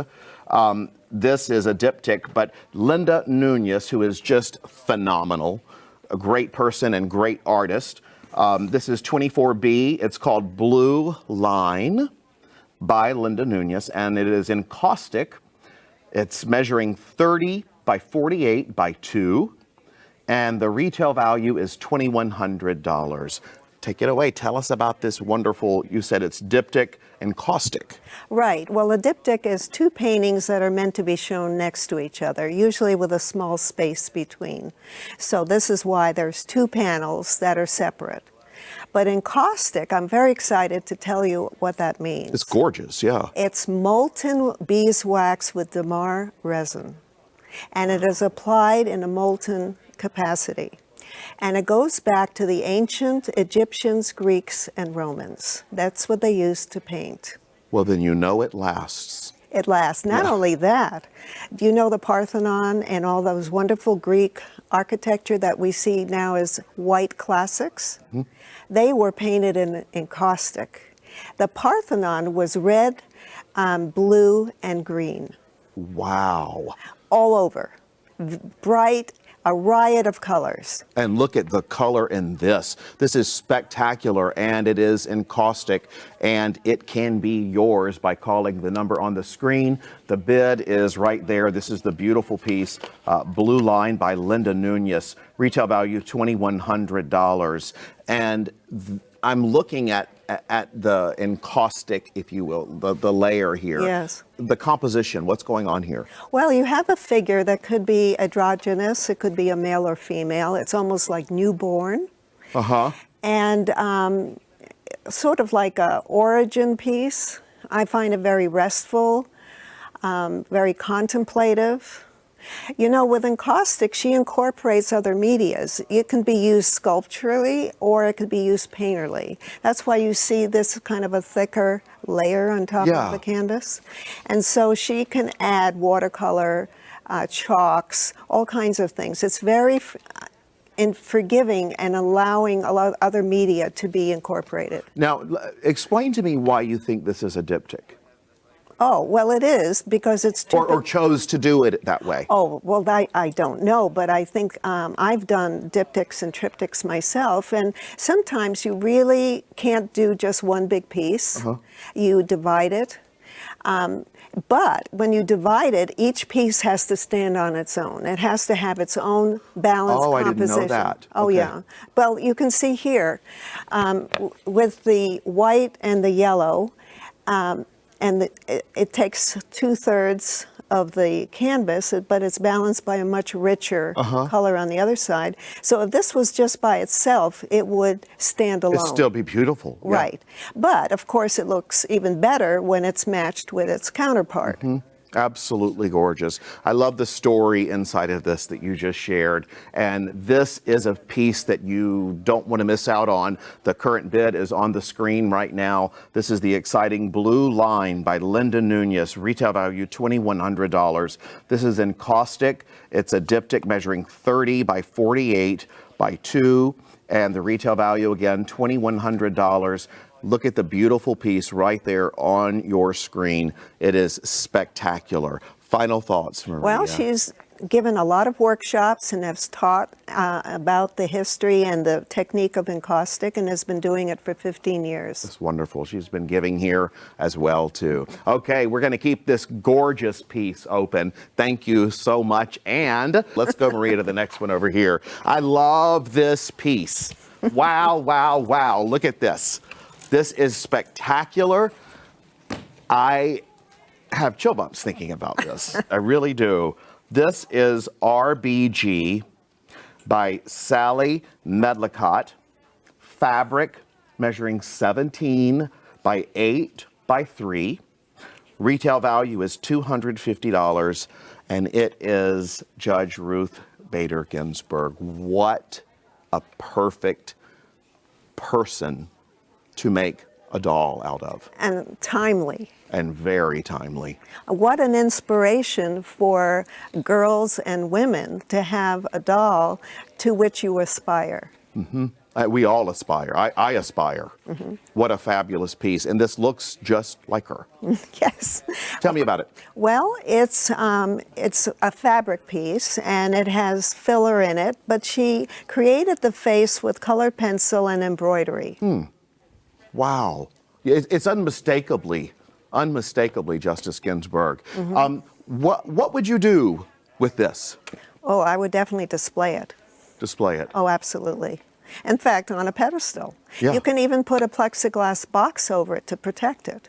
This is a diptych, but Linda Nunez, who is just phenomenal, a great person and great artist. This is 24B. It's called Blue Line by Linda Nunez, and it is in caustic. It's measuring 30 by 48 by 2. And the retail value is $2,100. Take it away. Tell us about this wonderful, you said it's diptych and caustic. Right. Well, a diptych is two paintings that are meant to be shown next to each other, usually with a small space between. So this is why there's two panels that are separate. But in caustic, I'm very excited to tell you what that means. It's gorgeous, yeah. It's molten beeswax with Damar resin, and it is applied in a molten capacity. And it goes back to the ancient Egyptians, Greeks, and Romans. That's what they used to paint. Well, then you know it lasts. It lasts. Not only that, do you know the Parthenon and all those wonderful Greek architecture that we see now as white classics? They were painted in caustic. The Parthenon was red, blue, and green. Wow. All over. Bright, a riot of colors. And look at the color in this. This is spectacular, and it is encaustic, and it can be yours by calling the number on the screen. The bid is right there. This is the beautiful piece, Blue Line by Linda Nunez. Retail value $2,100. And I'm looking at the encaustic, if you will, the layer here. Yes. The composition, what's going on here? Well, you have a figure that could be androgynous. It could be a male or female. It's almost like newborn. Uh-huh. And sort of like a origin piece. I find it very restful, very contemplative. You know, with encaustic, she incorporates other medias. It can be used sculpturally or it could be used painterly. That's why you see this kind of a thicker layer on top of the canvas. And so she can add watercolor, chalks, all kinds of things. It's very forgiving and allowing a lot of other media to be incorporated. Now, explain to me why you think this is a diptych. Oh, well, it is because it's... Or chose to do it that way. Oh, well, I don't know, but I think I've done diptychs and triptychs myself, and sometimes you really can't do just one big piece. You divide it. But when you divide it, each piece has to stand on its own. It has to have its own balanced composition. I didn't know that. Oh, Okay. yeah. Well, you can see here with the white and the yellow, and it takes 2/3 of the canvas, but it's balanced by a much richer color on the other side. So if this was just by itself, it would stand alone. It'd still be beautiful. Yeah. Right. But, of course, it looks even better when it's matched with its counterpart. Absolutely gorgeous. I love the story inside of this that you just shared. And this is a piece that you don't want to miss out on. The current bid is on the screen right now. This is the exciting Blue Line by Linda Nunez. Retail value $2,100. This is encaustic. It's a diptych measuring 30 by 48 by 2. And the retail value, again, $2,100. Look at the beautiful piece right there on your screen. It is spectacular. Final thoughts, Maria? Well, she's given a lot of workshops and has taught about the history and the technique of encaustic and has been doing it for 15 years. That's wonderful. She's been giving here as well, too. Okay, we're going to keep this gorgeous piece open. Thank you so much. And let's go, Maria, to the next one over here. I love this piece. Wow, wow, wow. Look at this. This is spectacular. I have chill bumps thinking about this. I really do. This is RBG by Sally Medlicott. Fabric measuring 17 by 8 by 3. Retail value is $250, and it is Judge Ruth Bader Ginsburg. What a perfect person to make a doll out of. And timely. And very timely. What an inspiration for girls and women to have a doll to which you aspire. We all aspire. I aspire. What a fabulous piece. And this looks just like her. Yes. Tell me about it. Well, it's a fabric piece and it has filler in it, but she created the face with colored pencil and embroidery. Wow. It's unmistakably Justice Ginsburg. What would you do with this? Oh, I would definitely display it. Display it. Oh, absolutely. In fact, on a pedestal. Yeah. You can even put a plexiglass box over it to protect it.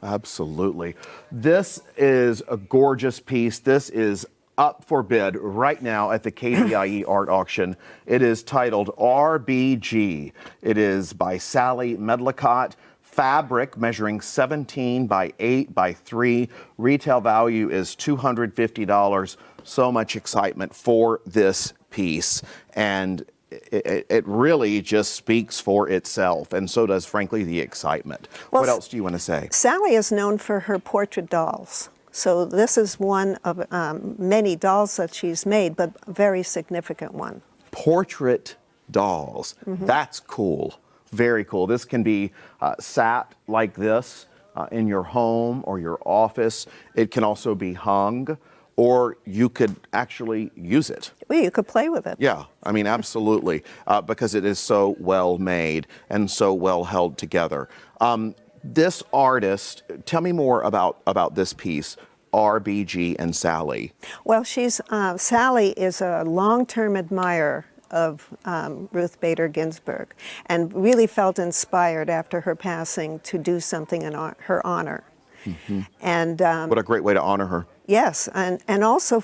Absolutely. This is a gorgeous piece. This is up for bid right now at the KVIE art auction. It is titled RBG. It is by Sally Medlicott. Fabric measuring 17 by 8 by 3. Retail value is $250. So much excitement for this piece. And it really just speaks for itself, and so does, frankly, the excitement. Well, what else do you want to say? Sally is known for her portrait dolls. So this is one of many dolls that she's made, but a very significant one. Portrait dolls. That's cool. Very cool. This can be sat like this in your home or your office. It can also be hung, or you could actually use it. Well, you could play with it. Yeah, I mean, absolutely, because it is so well made and so well held together. This artist, tell me more about this piece, RBG and Sally. Well, Sally is a long-term admirer of Ruth Bader Ginsburg and really felt inspired after her passing to do something in her honor. Mm-hmm. And what a great way to honor her. yes, and also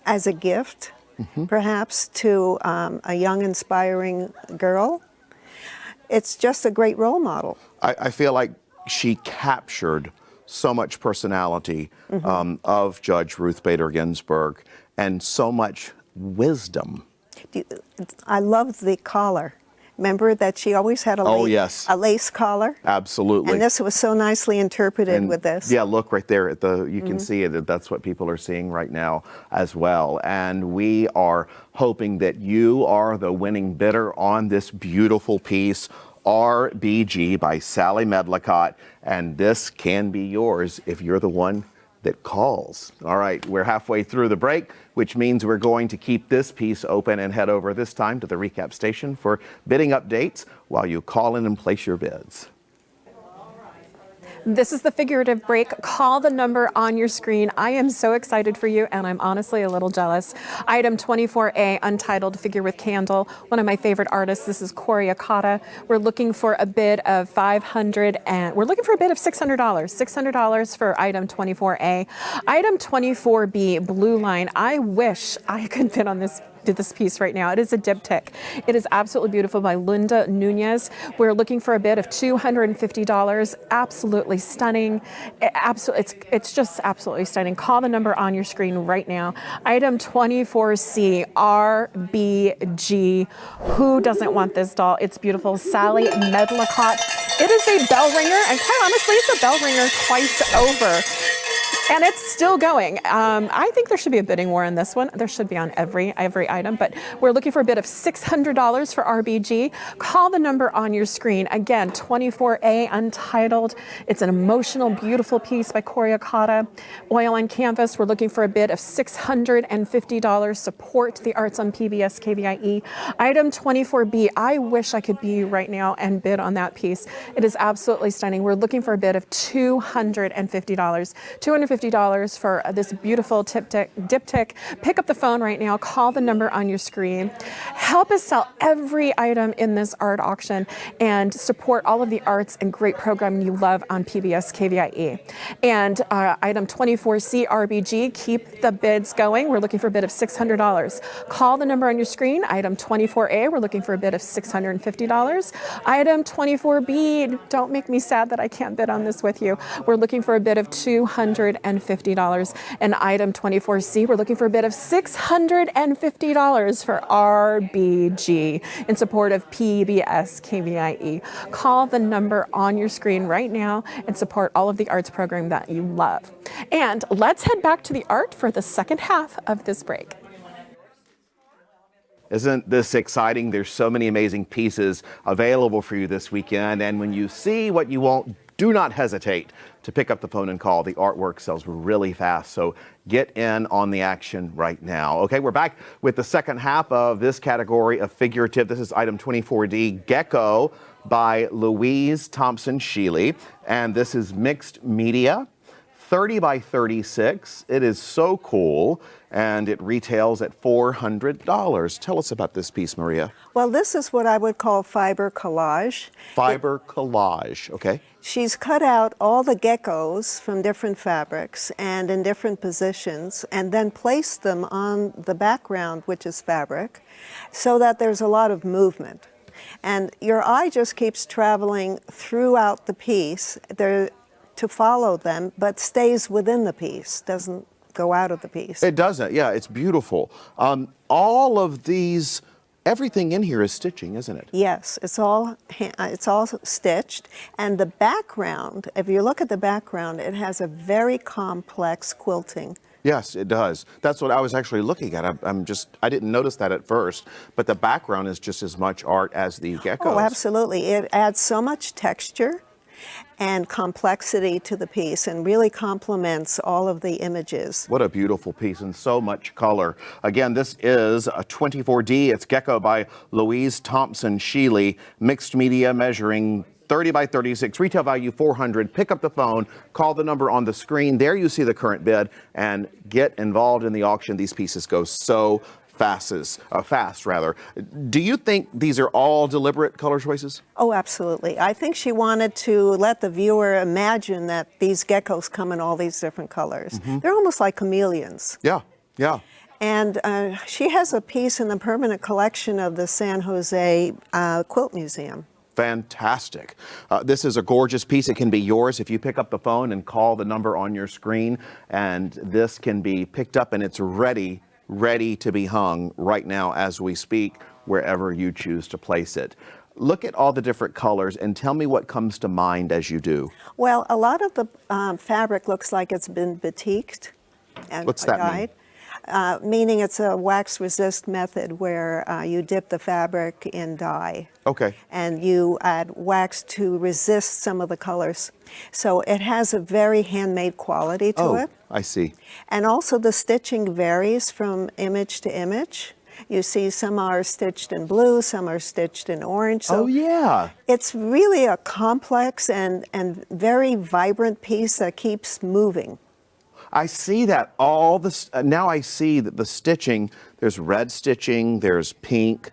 as a gift, perhaps to a young, inspiring girl. It's just a great role model. I feel like she captured so much personality of Judge Ruth Bader Ginsburg and so much wisdom. I love the collar. Remember that she always had a lace collar? Absolutely. And this was so nicely interpreted with this. Yeah, look right there at you can see it. That's what people are seeing right now as well. And we are hoping that you are the winning bidder on this beautiful piece, RBG by Sally Medlicott. And this can be yours if you're the one that calls. All right, we're halfway through the break, which means we're going to keep this piece open and head over this time to the recap station for bidding updates while you call in and place your bids. This is the figurative break. Call the number on your screen. I am so excited for you, and I'm honestly a little jealous. Item 24A, Untitled, figure with candle. One of my favorite artists. This is Corey Akata. We're looking for a bid of $500, and we're looking for a bid of $600. $600 for item 24A. Item 24B, Blue Line. I wish I could bid on this piece right now. It is a diptych. It is absolutely beautiful by Linda Nunez. We're looking for a bid of $250. Absolutely stunning. It's just absolutely stunning. Call the number on your screen right now. Item 24C, RBG. Who doesn't want this doll? It's beautiful. Sally Medlicott. It is a bell ringer, and quite honestly, it's a bell ringer twice over. And it's still going. I think there should be a bidding war on this one. There should be on every item, but we're looking for a bid of $600 for RBG. Call the number on your screen. Again, 24A, Untitled. It's an emotional, beautiful piece by Corey Akata. Oil on canvas. We're looking for a bid of $650. Support the arts on PBS KVIE. Item 24B. I wish I could be you right now and bid on that piece. It is absolutely stunning. We're looking for a bid of $250. $250 for this beautiful diptych. Pick up the phone right now. Call the number on your screen. Help us sell every item in this art auction and support all of the arts and great programming you love on PBS KVIE. And item 24C RBG, keep the bids going. We're looking for a bid of $600. Call the number on your screen. Item 24A, we're looking for a bid of $650. Item 24B, don't make me sad that I can't bid on this with you. We're looking for a bid of $250. And item 24C, we're looking for a bid of $650 for RBG in support of PBS KVIE. Call the number on your screen right now and support all of the arts program that you love. And let's head back to the art for the second half of this break. Isn't this exciting? There's so many amazing pieces available for you this weekend. And when you see what you want, do not hesitate to pick up the phone and call. The artwork sells really fast, so get in on the action right now. Okay, we're back with the second half of this category of figurative. This is item 24D, Gecko by Louise Thompson Sheely, and this is mixed media, 30 by 36. It is so cool, and it retails at $400. Tell us about this piece, Maria. Well, this is what I would call fiber collage. Fiber collage, okay. She's cut out all the geckos from different fabrics and in different positions, and then placed them on the background, which is fabric, so that there's a lot of movement. And your eye just keeps traveling throughout the piece there to follow them, but stays within the piece, doesn't go out of the piece. It doesn't, yeah, it's beautiful. All of these, everything in here is stitching, isn't it? Yes, it's all stitched. And the background, if you look at the background, it has a very complex quilting. Yes, it does. That's what I was actually looking at. I didn't notice that at first, but the background is just as much art as the geckos. Oh, absolutely. It adds so much texture. and complexity to the piece, and really complements all of the images. What a beautiful piece and so much color. Again, this is a 24D. It's Gecko by Louise Thompson Sheely, mixed media, measuring 30 by 36, retail value $400. Pick up the phone, call the number on the screen. There you see the current bid, and get involved in the auction. These pieces go so fast rather. Do you think these are all deliberate color choices? Oh, absolutely. I think she wanted to let the viewer imagine that these geckos come in all these different colors. They're almost like chameleons. Yeah, yeah. And she has a piece in the permanent collection of the San Jose Quilt Museum. Fantastic. This is a gorgeous piece. It can be yours if you pick up the phone and call the number on your screen, and this can be picked up and it's ready to be hung right now as we speak, wherever you choose to place it. Look at all the different colors and tell me what comes to mind as you do. Well, a lot of the fabric looks like it's been batiqued and What's that dyed. Meaning it's a wax resist method where you dip the fabric in dye. Okay. And you add wax to resist some of the colors. So it has a very handmade quality to it. I see. And also the stitching varies from image to image. You see some are stitched in blue, some are stitched in orange. So yeah. It's really a complex and very vibrant piece that keeps moving. I see that all this, now I see that the stitching, there's red stitching, there's pink,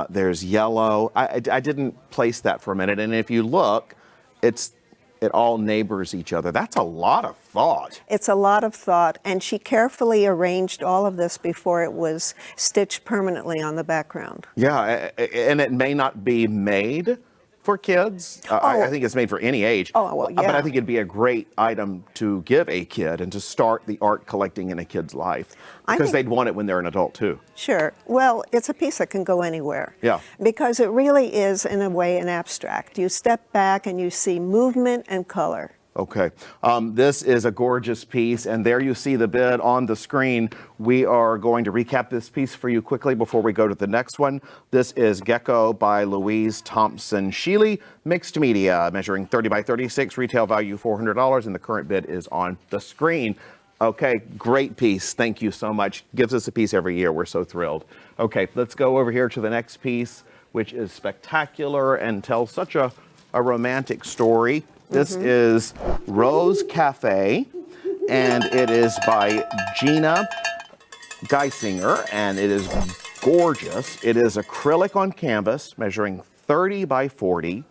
there's yellow. I didn't place that for a minute. And if you look, it all neighbors each other. That's a lot of thought. It's a lot of thought, and she carefully arranged all of this before it was stitched permanently on the background. Yeah, and it may not be made for kids. I think it's made for any age. Oh, well, yeah. But I think it'd be a great item to give a kid and to start the art collecting in a kid's life, because they'd want it when they're an adult too. Sure. Well, it's a piece that can go anywhere. Yeah. Because it really is, in a way, an abstract. You step back and you see movement and color. Okay, this is a gorgeous piece, and there you see the bid on the screen. We are going to recap this piece for you quickly before we go to the next one. This is Gecko by Louise Thompson Sheely, mixed media, measuring 30 by 36, retail value $400, and the current bid is on the screen. Okay, great piece. Thank you so much. Gives us a piece every year. We're so thrilled. Okay, let's go over here to the next piece, which is spectacular and tells such a romantic story. This is Rose Cafe, and it is by Gina Geisinger, and it is gorgeous. It is acrylic on canvas, measuring 30 by 40.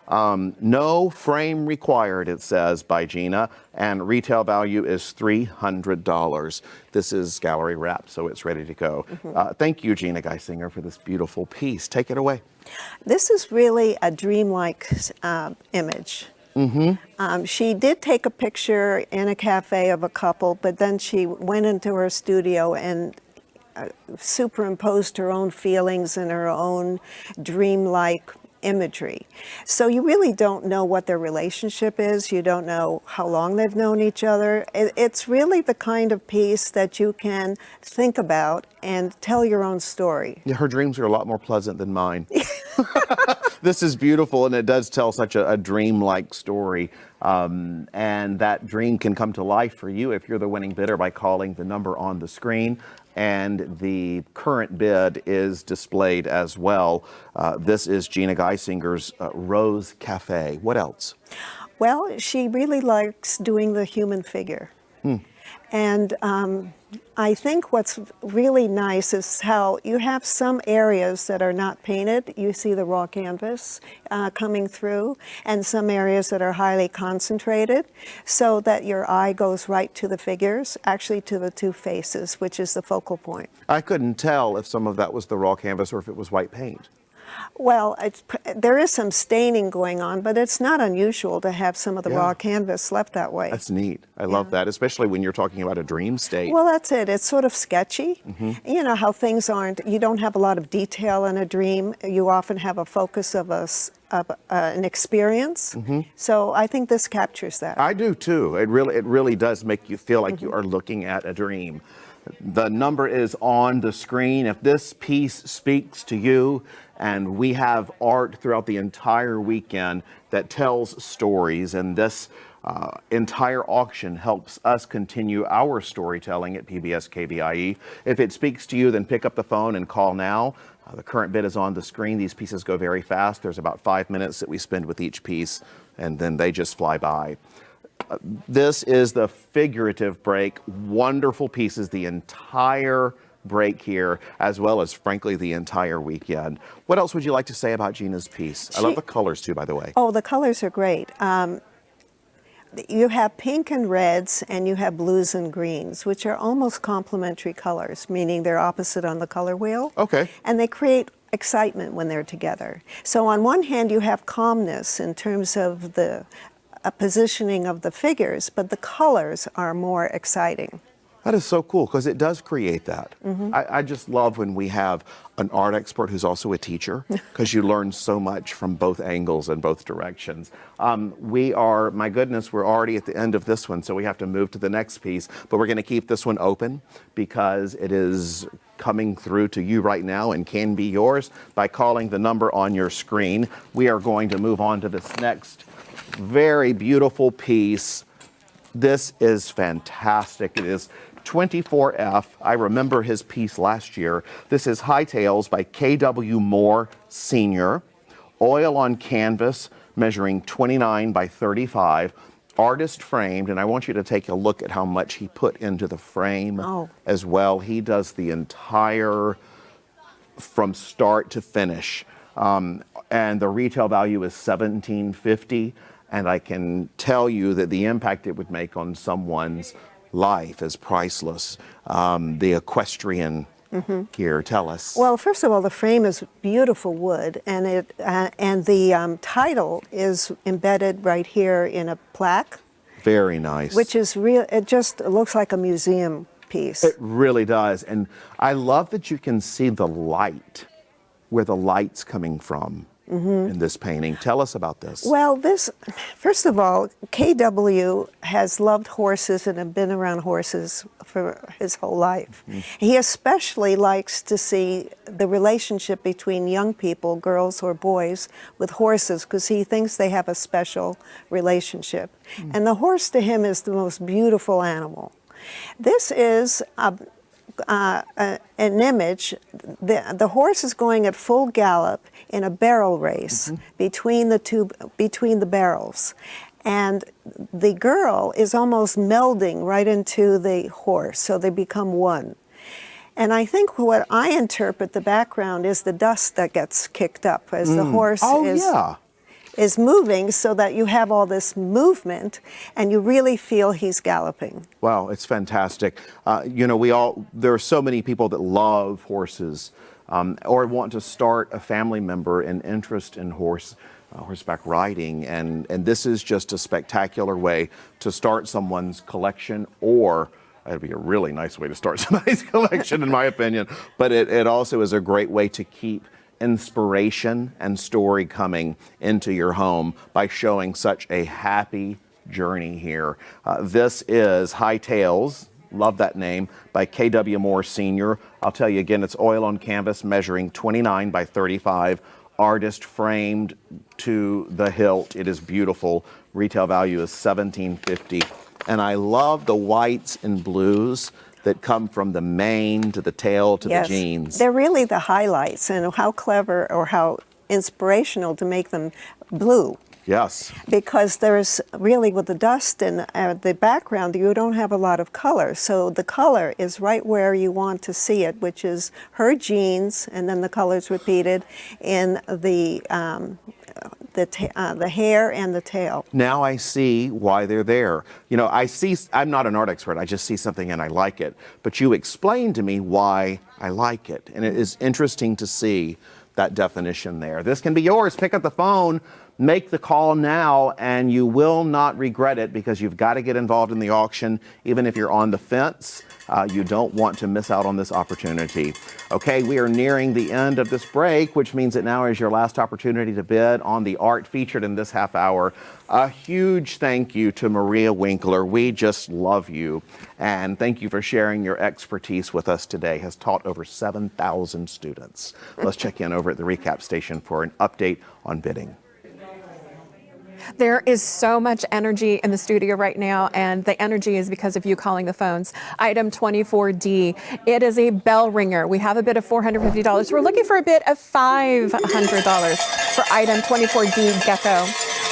No frame required, it says, by Gina, and retail value is $300. This is gallery wrapped, so it's ready to go. Thank you, Gina Geisinger, for this beautiful piece. Take it away. This is really a dreamlike image. She did take a picture in a cafe of a couple, but then she went into her studio and superimposed her own feelings and her own dreamlike imagery. So you really don't know what their relationship is. You don't know how long they've known each other. It's really the kind of piece that you can think about and tell your own story. Yeah, her dreams are a lot more pleasant than mine. This is beautiful, and it does tell such a dream-like story. And that dream can come to life for you if you're the winning bidder by calling the number on the screen. And the current bid is displayed as well. This is Gina Geisinger's Rose Cafe. What else? Well, she really likes doing the human figure. And I think what's really nice is how you have some areas that are not painted. You see the raw canvas coming through, and some areas that are highly concentrated, so that your eye goes right to the figures, actually to the two faces, which is the focal point. I couldn't tell if some of that was the raw canvas or if it was white paint. Well, there is some staining going on, but it's not unusual to have some of the raw canvas left that way. That's neat. I love that, especially when you're talking about a dream state. Well, that's it. It's sort of sketchy. You know how things you don't have a lot of detail in a dream. You often have a focus of an experience. So I think this captures that. I do too. It really does make you feel like you are looking at a dream. The number is on the screen. If this piece speaks to you, and we have art throughout the entire weekend that tells stories, and this entire auction helps us continue our storytelling at PBS KVIE. If it speaks to you, then pick up the phone and call now. The current bid is on the screen. These pieces go very fast. There's about 5 minutes that we spend with each piece, and then they just fly by. This is the figurative break. Wonderful pieces the entire break here, as well as, frankly, the entire weekend. What else would you like to say about Gina's piece? I love the colors, too, by the way. Oh, the colors are great. You have pink and reds, and you have blues and greens, which are almost complementary colors, meaning they're opposite on the color wheel. Okay. And they create excitement when they're together. So on one hand, you have calmness in terms of the positioning of the figures, but the colors are more exciting. That is so cool, because it does create that. I just love when we have an art expert who's also a teacher, because you learn so much from both angles and both directions. My goodness, we're already at the end of this one, so we have to move to the next piece, but we're going to keep this one open because it is coming through to you right now and can be yours by calling the number on your screen. We are going to move on to this next very beautiful piece. This is fantastic. It is 24F. I remember his piece last year. This is High Tales by K.W. Moore Sr. Oil on canvas, measuring 29 by 35. Artist framed, and I want you to take a look at how much he put into the frame as well. He does the entire, from start to finish. And the retail value is $17.50. And I can tell you that the impact it would make on someone's life is priceless. The equestrian here, tell us. Well, first of all, the frame is beautiful wood, and the title is embedded right here in a plaque. Very nice. Which is real. It just looks like a museum piece. It really does. And I love that you can see the light, where the light's coming from. In this painting. Tell us about this. Well, first of all, KW has loved horses and have been around horses for his whole life. He especially likes to see the relationship between young people, girls or boys, with horses, because he thinks they have a special relationship. And the horse to him is the most beautiful animal. This is an image. The horse is going at full gallop in a barrel race between the barrels, and the girl is almost melding right into the horse, so they become one. And I think what I interpret the background is the dust that gets kicked up as the horse is moving, so that you have all this movement and you really feel he's galloping. Wow, it's fantastic. You know, there are so many people that love horses or want to start a family member in interest in horseback riding, and this is just a spectacular way to start someone's collection, or it'd be a really nice way to start somebody's collection in my opinion, but it also is a great way to keep inspiration and story coming into your home by showing such a happy journey here. This is High Tales, love that name, by K.W. Moore Sr. I'll tell you again, it's oil on canvas measuring 29 by 35, artist framed to the hilt. It is beautiful. Retail value is $17.50. And I love the whites and blues that come from the mane to the tail to the jeans. They're really the highlights, and how clever or how inspirational to make them blue. Yes. Because there's really, with the dust and the background, you don't have a lot of color. So the color is right where you want to see it, which is her jeans, and then the colors repeated in the hair and the tail. Now I see why they're there. You know, I'm not an art expert, I just see something and I like it. But you explained to me why I like it. And it is interesting to see that definition there. This can be yours. Pick up the phone. Make the call now and you will not regret it, because you've got to get involved in the auction. Even if you're on the fence, you don't want to miss out on this opportunity. Okay, we are nearing the end of this break, which means that now is your last opportunity to bid on the art featured in this half hour. A huge thank you to Maria Winkler. We just love you. And thank you for sharing your expertise with us today. Has taught over 7,000 students. Let's check in over at the recap station for an update on bidding. There is so much energy in the studio right now, and the energy is because of you calling the phones. Item 24D, it is a bell ringer. We have a bid of $450. We're looking for a bid of $500 for item 24D, Gecko.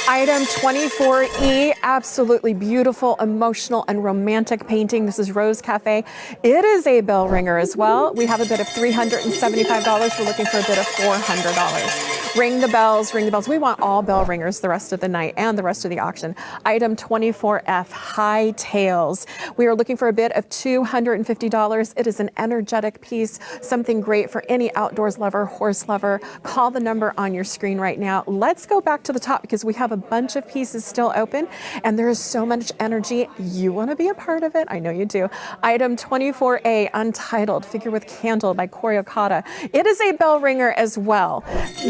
Item 24E, absolutely beautiful, emotional, and romantic painting. This is Rose Cafe. It is a bell ringer as well. We have a bid of $375. We're looking for a bid of $400. Ring the bells, ring the bells. We want all bell ringers the rest of the night and the rest of the auction. Item 24F, High Tails. We are looking for a bid of $250. It is an energetic piece, something great for any outdoors lover, horse lover. Call the number on your screen right now. Let's go back to the top because we have a bunch of pieces still open and there is so much energy. You want to be a part of it? I know you do. Item 24A, Untitled, figure with candle by Corey Okada. It is a bell ringer as well.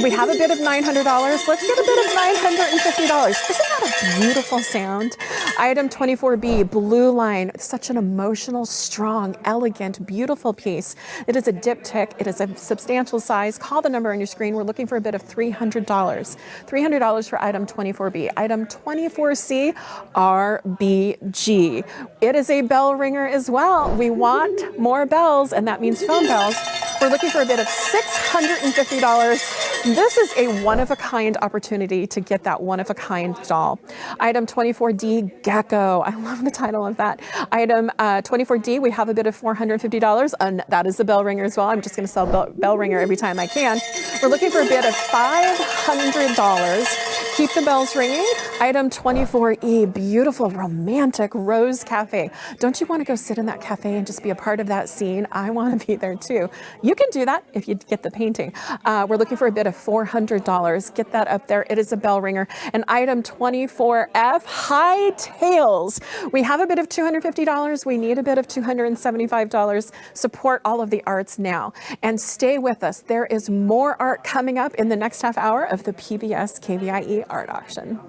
We have a bid of $900. Let's get a bid of $950. Isn't that a beautiful sound? Item 24B, Blue Line. Such an emotional, strong, elegant, beautiful piece. It is a diptych. It is a substantial size. Call the number on your screen. We're looking for a bid of $300. $300 for item 24B. Item 24C, RBG. It is a bell ringer as well. We want more bells, and that means phone bells. We're looking for a bid of $650. This is a one-of-a-kind opportunity to get that one-of-a-kind doll. Item 24D, Gecko. I love the title of that. Item 24D, we have a bid of $450, and that is the bell ringer as well. I'm just going to sell bell ringer every time I can. We're looking for a bid of $500. Keep the bells ringing. Item 24E, beautiful, romantic Rose Cafe. Don't you want to go sit in that cafe and just be a part of that scene? I want to be there too. You can do that if you get the painting. We're looking for a bid of $400. Get that up there. It is a bell ringer. And item 24F, High Tails. We have a bid of $250. We need a bid of $275. Support all of the arts now. And stay with us. There is more art coming up in the next half hour of the PBS KVIE art auction.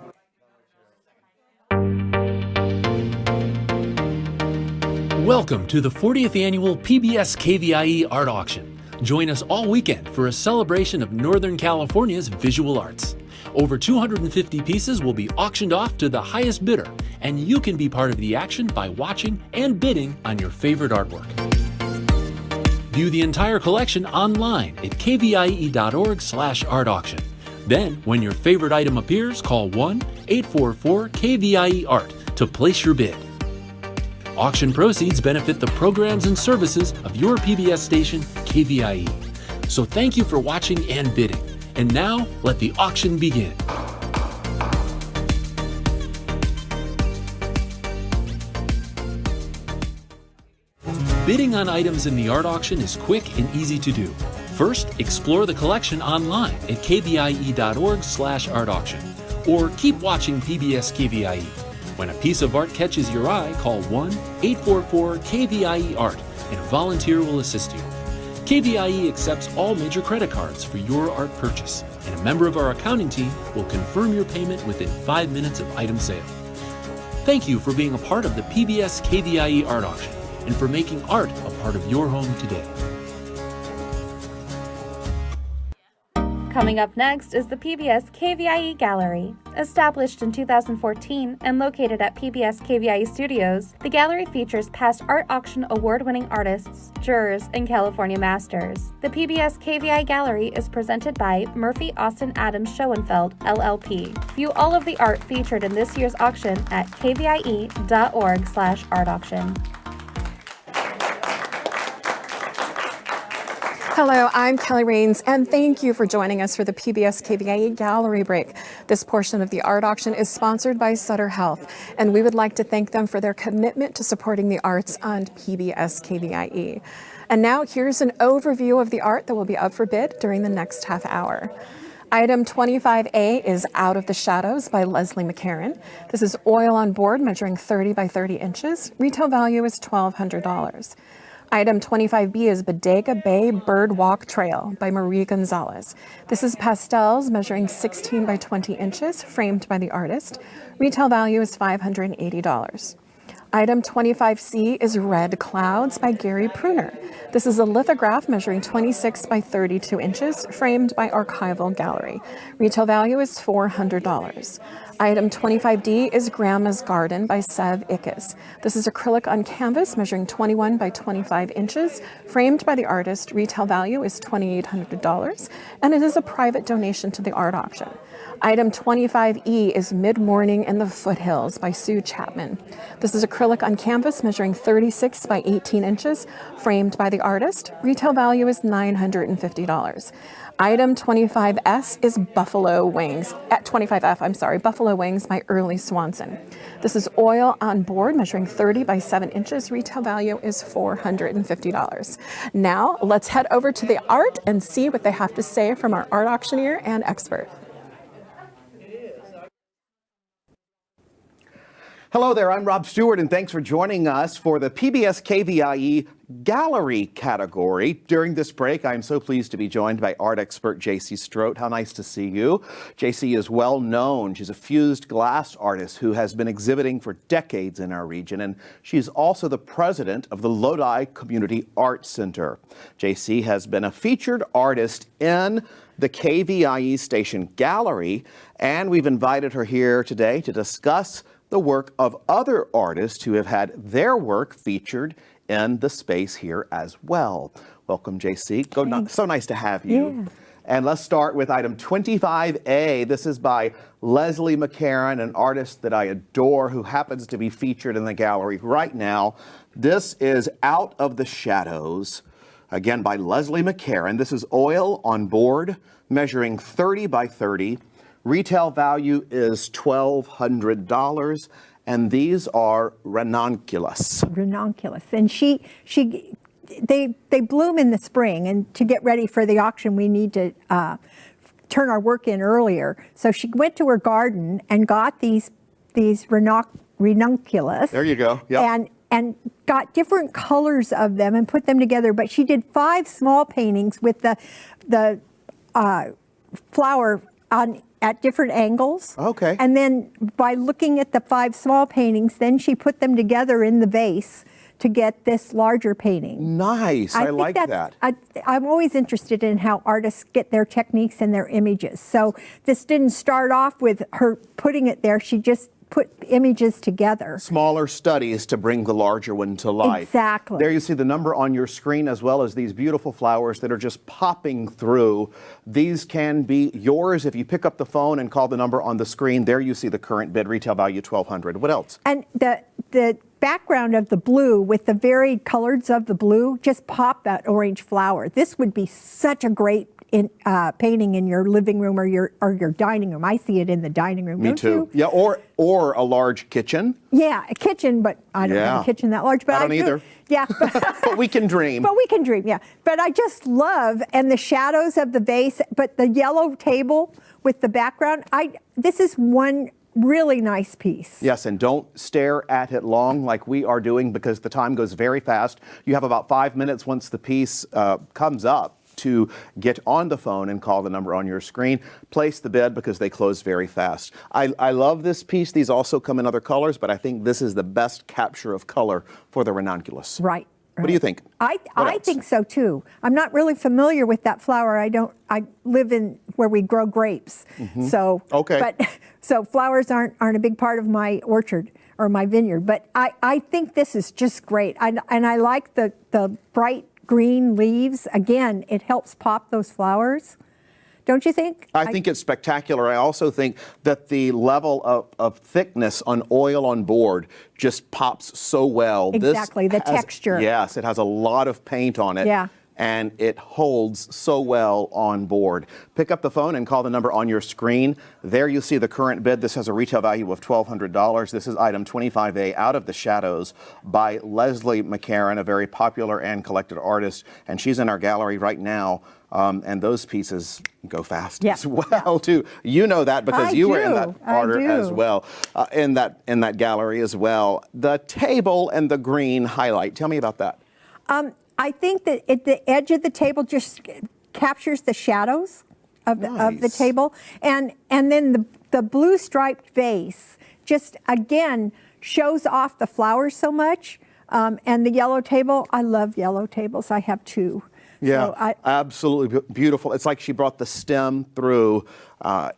Welcome to the 40th annual PBS KVIE art auction. Join us all weekend for a celebration of Northern California's visual arts. Over 250 pieces will be auctioned off to the highest bidder, and you can be part of the action by watching and bidding on your favorite artwork. View the entire collection online at kvie.org/art auction. Then, when your favorite item appears, call 1-844-KVIE-ART to place your bid. Auction proceeds benefit the programs and services of your PBS station, KVIE. So thank you for watching and bidding. And now, let the auction begin. Bidding on items in the art auction is quick and easy to do. First, explore the collection online at kvie.org/art auction, or keep watching PBS KVIE. When a piece of art catches your eye, call 1-844-KVIE-ART and a volunteer will assist you. KVIE accepts all major credit cards for your art purchase, and a member of our accounting team will confirm your payment within 5 minutes of item sale. Thank you for being a part of the PBS KVIE art auction and for making art a part of your home today. Coming up next is the PBS KVIE Gallery. Established in 2014 and located at PBS KVIE Studios, the gallery features past art auction award-winning artists, jurors, and California masters. The PBS KVIE Gallery is presented by Murphy Austin Adams Schoenfeld, LLP. View all of the art featured in this year's auction at kvie.org/art auction. Hello, I'm Kelly Rains, and thank you for joining us for the PBS KVIE Gallery Break. This portion of the art auction is sponsored by Sutter Health, and we would like to thank them for their commitment to supporting the arts on PBS KVIE. And now here's an overview of the art that will be up for bid during the next half hour. Item 25A is Out of the Shadows by Leslie McCarran. This is oil on board measuring 30 by 30 inches. Retail value is $1,200. Item 25B is Bodega Bay Bird Walk Trail by Marie Gonzalez. This is pastels measuring 16 by 20 inches, framed by the artist. Retail value is $580. Item 25C is Red Clouds by Gary Pruner. This is a lithograph measuring 26 by 32 inches, framed by Archival Gallery. Retail value is $400. Item 25D is Grandma's Garden by Sev Ickes. This is acrylic on canvas measuring 21 by 25 inches, framed by the artist. Retail value is $2,800, and it is a private donation to the art auction. Item 25E is Mid-Morning in the Foothills by Sue Chapman. This is acrylic on canvas measuring 36 by 18 inches, framed by the artist. Retail value is $950. Item 25S is Buffalo Wings, at 25F, I'm sorry, Buffalo Wings by Early Swanson. This is oil on board measuring 30 by 7 inches. Retail value is $450. Now let's head over to the art and see what they have to say from our art auctioneer and expert. Hello there, I'm Rob Stewart, and thanks for joining us for the PBS KVIE Gallery category. During this break, I'm so pleased to be joined by art expert J.C. Strout. How nice to see you. J.C. is well known. She's a fused glass artist who has been exhibiting for decades in our region, and she's also the president of the Lodi Community Arts Center. J.C. has been a featured artist in the KVIE Station Gallery, and we've invited her here today to discuss the work of other artists who have had their work featured in the space here as well. Welcome, JC. So nice to have you. Yeah. And let's start with item 25A. This is by Leslie McCarran, an artist that I adore who happens to be featured in the gallery right now. This is Out of the Shadows, again by Leslie McCarran. This is oil on board, measuring 30 by 30. Retail value is $1,200, and these are ranunculus. Ranunculus, and they bloom in the spring, and to get ready for the auction, we need to turn our work in earlier. So she went to her garden and got these ranunculus. There you go. Yep. And got different colors of them and put them together. But she did 5 small paintings with the flower at different angles. Okay. And then by looking at the 5 small paintings, then she put them together in the vase to get this larger painting. Nice. I like that. I'm always interested in how artists get their techniques and their images. So this didn't start off with her putting it there. She just put images together. Smaller studies to bring the larger one to life. Exactly. There you see the number on your screen, as well as these beautiful flowers that are just popping through. These can be yours if you pick up the phone and call the number on the screen. There you see the current bid, retail value $1,200. What else? And the background of the blue with the varied colors of the blue just pop that orange flower. This would be such a great painting in your living room or your dining room. I see it in the dining room. Me too. Yeah, or a large kitchen. Yeah, a kitchen, but I don't have a kitchen that large. But I don't either. Yeah. But we can dream. But we can dream, yeah. But I just love, and the shadows of the vase, but the yellow table with the background, this is one really nice piece. Yes, and don't stare at it long like we are doing, because the time goes very fast. You have about 5 minutes once the piece comes up to get on the phone and call the number on your screen. Place the bid because they close very fast. I love this piece. These also come in other colors, but I think this is the best capture of color for the ranunculus. Right. What do you think? I think so too. I'm not really familiar with that flower. I live in where we grow grapes. Mm-hmm. So okay. So flowers aren't a big part of my orchard or my vineyard. But I think this is just great. And I like the bright green leaves. Again, it helps pop those flowers. Don't you think? I think it's spectacular. I also think that the level of thickness on oil on board just pops so well. Exactly, the texture. Yes, it has a lot of paint on it. Yeah. and it holds so well on board. Pick up the phone and call the number on your screen. There you see the current bid. This has a retail value of $1,200. This is item 25A, Out of the Shadows, by Leslie McCarran, a very popular and collected artist, and she's in our gallery right now. And those pieces go fast as well, too. You know that because you were in that order as well, in that gallery as well. The table and the green highlight. Tell me about that. I think that the edge of the table just captures the shadows of the table, and then the blue striped vase just again shows off the flowers so much. And the yellow table, I love yellow tables. I have two. Yeah, so absolutely beautiful. It's like she brought the stem through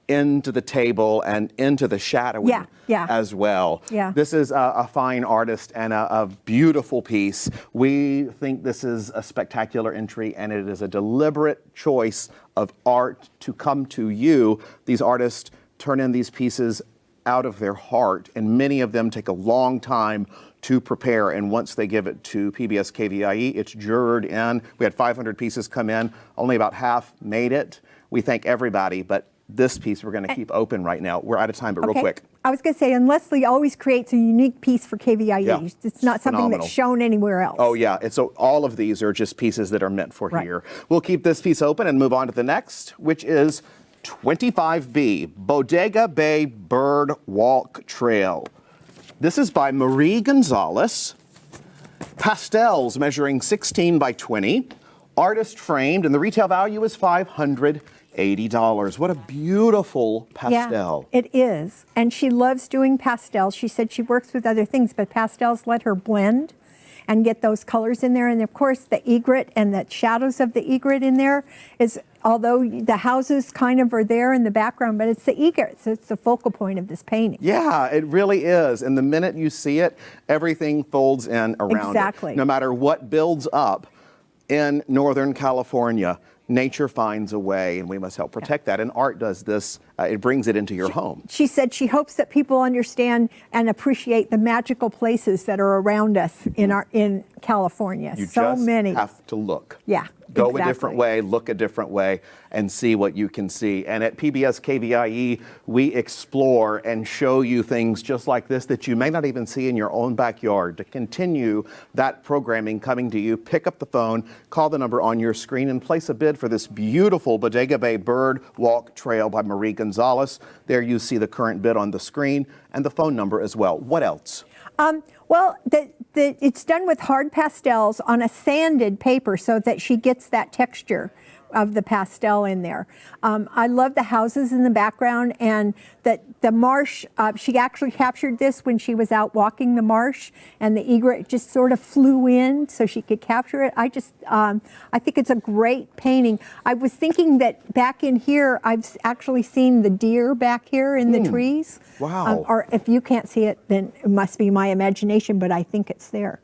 into the table and into the shadowing as well. Yeah. This is a fine artist and a beautiful piece. We think this is a spectacular entry, and it is a deliberate choice of art to come to you. These artists turn in these pieces out of their heart, and many of them take a long time to prepare, and once they give it to PBS KVIE, it's jurred in. We had 500 pieces come in, only about half made it. We thank everybody, but this piece we're going to keep open right now. We're out of time, but real quick. I was going to say, and Leslie always creates a unique piece for KVIE. Yeah, it's not something that's shown anywhere else. Oh yeah, and so all of these are just pieces that are meant for here. We'll keep this piece open and move on to the next, which is 25B, Bodega Bay Bird Walk Trail. This is by Marie Gonzalez. Pastels measuring 16 by 20. Artist framed, and the retail value is $580. What a beautiful pastel. Yeah, it is. And she loves doing pastels. She said she works with other things, but pastels let her blend and get those colors in there. And of course, the egret and the shadows of the egret in there is, although the houses kind of are there in the background, but it's the egrets. It's the focal point of this painting. Yeah, it really is. And the minute you see it, everything folds in around it. No matter what builds up in Northern California, nature finds a way, and we must help protect that. And art does this. It brings it into your home. She said she hopes that people understand and appreciate the magical places that are around us in California. You so just many. have to look. Yeah. Go a different way, look a different way, and see what you can see. And at PBS KVIE, we explore and show you things just like this that you may not even see in your own backyard. To continue that programming coming to you, pick up the phone, call the number on your screen, and place a bid for this beautiful Bodega Bay Bird Walk Trail by Marie Gonzalez. There you see the current bid on the screen and the phone number as well. What else? Well, it's done with hard pastels on a sanded paper so that she gets that texture of the pastel in there. I love the houses in the background, and that the marsh, she actually captured this when she was out walking the marsh, and the egret just sort of flew in so she could capture it. I think it's a great painting. I was thinking that back in here, I've actually seen the deer back here in the trees. Wow. Or if you can't see it, then it must be my imagination, but I think it's there.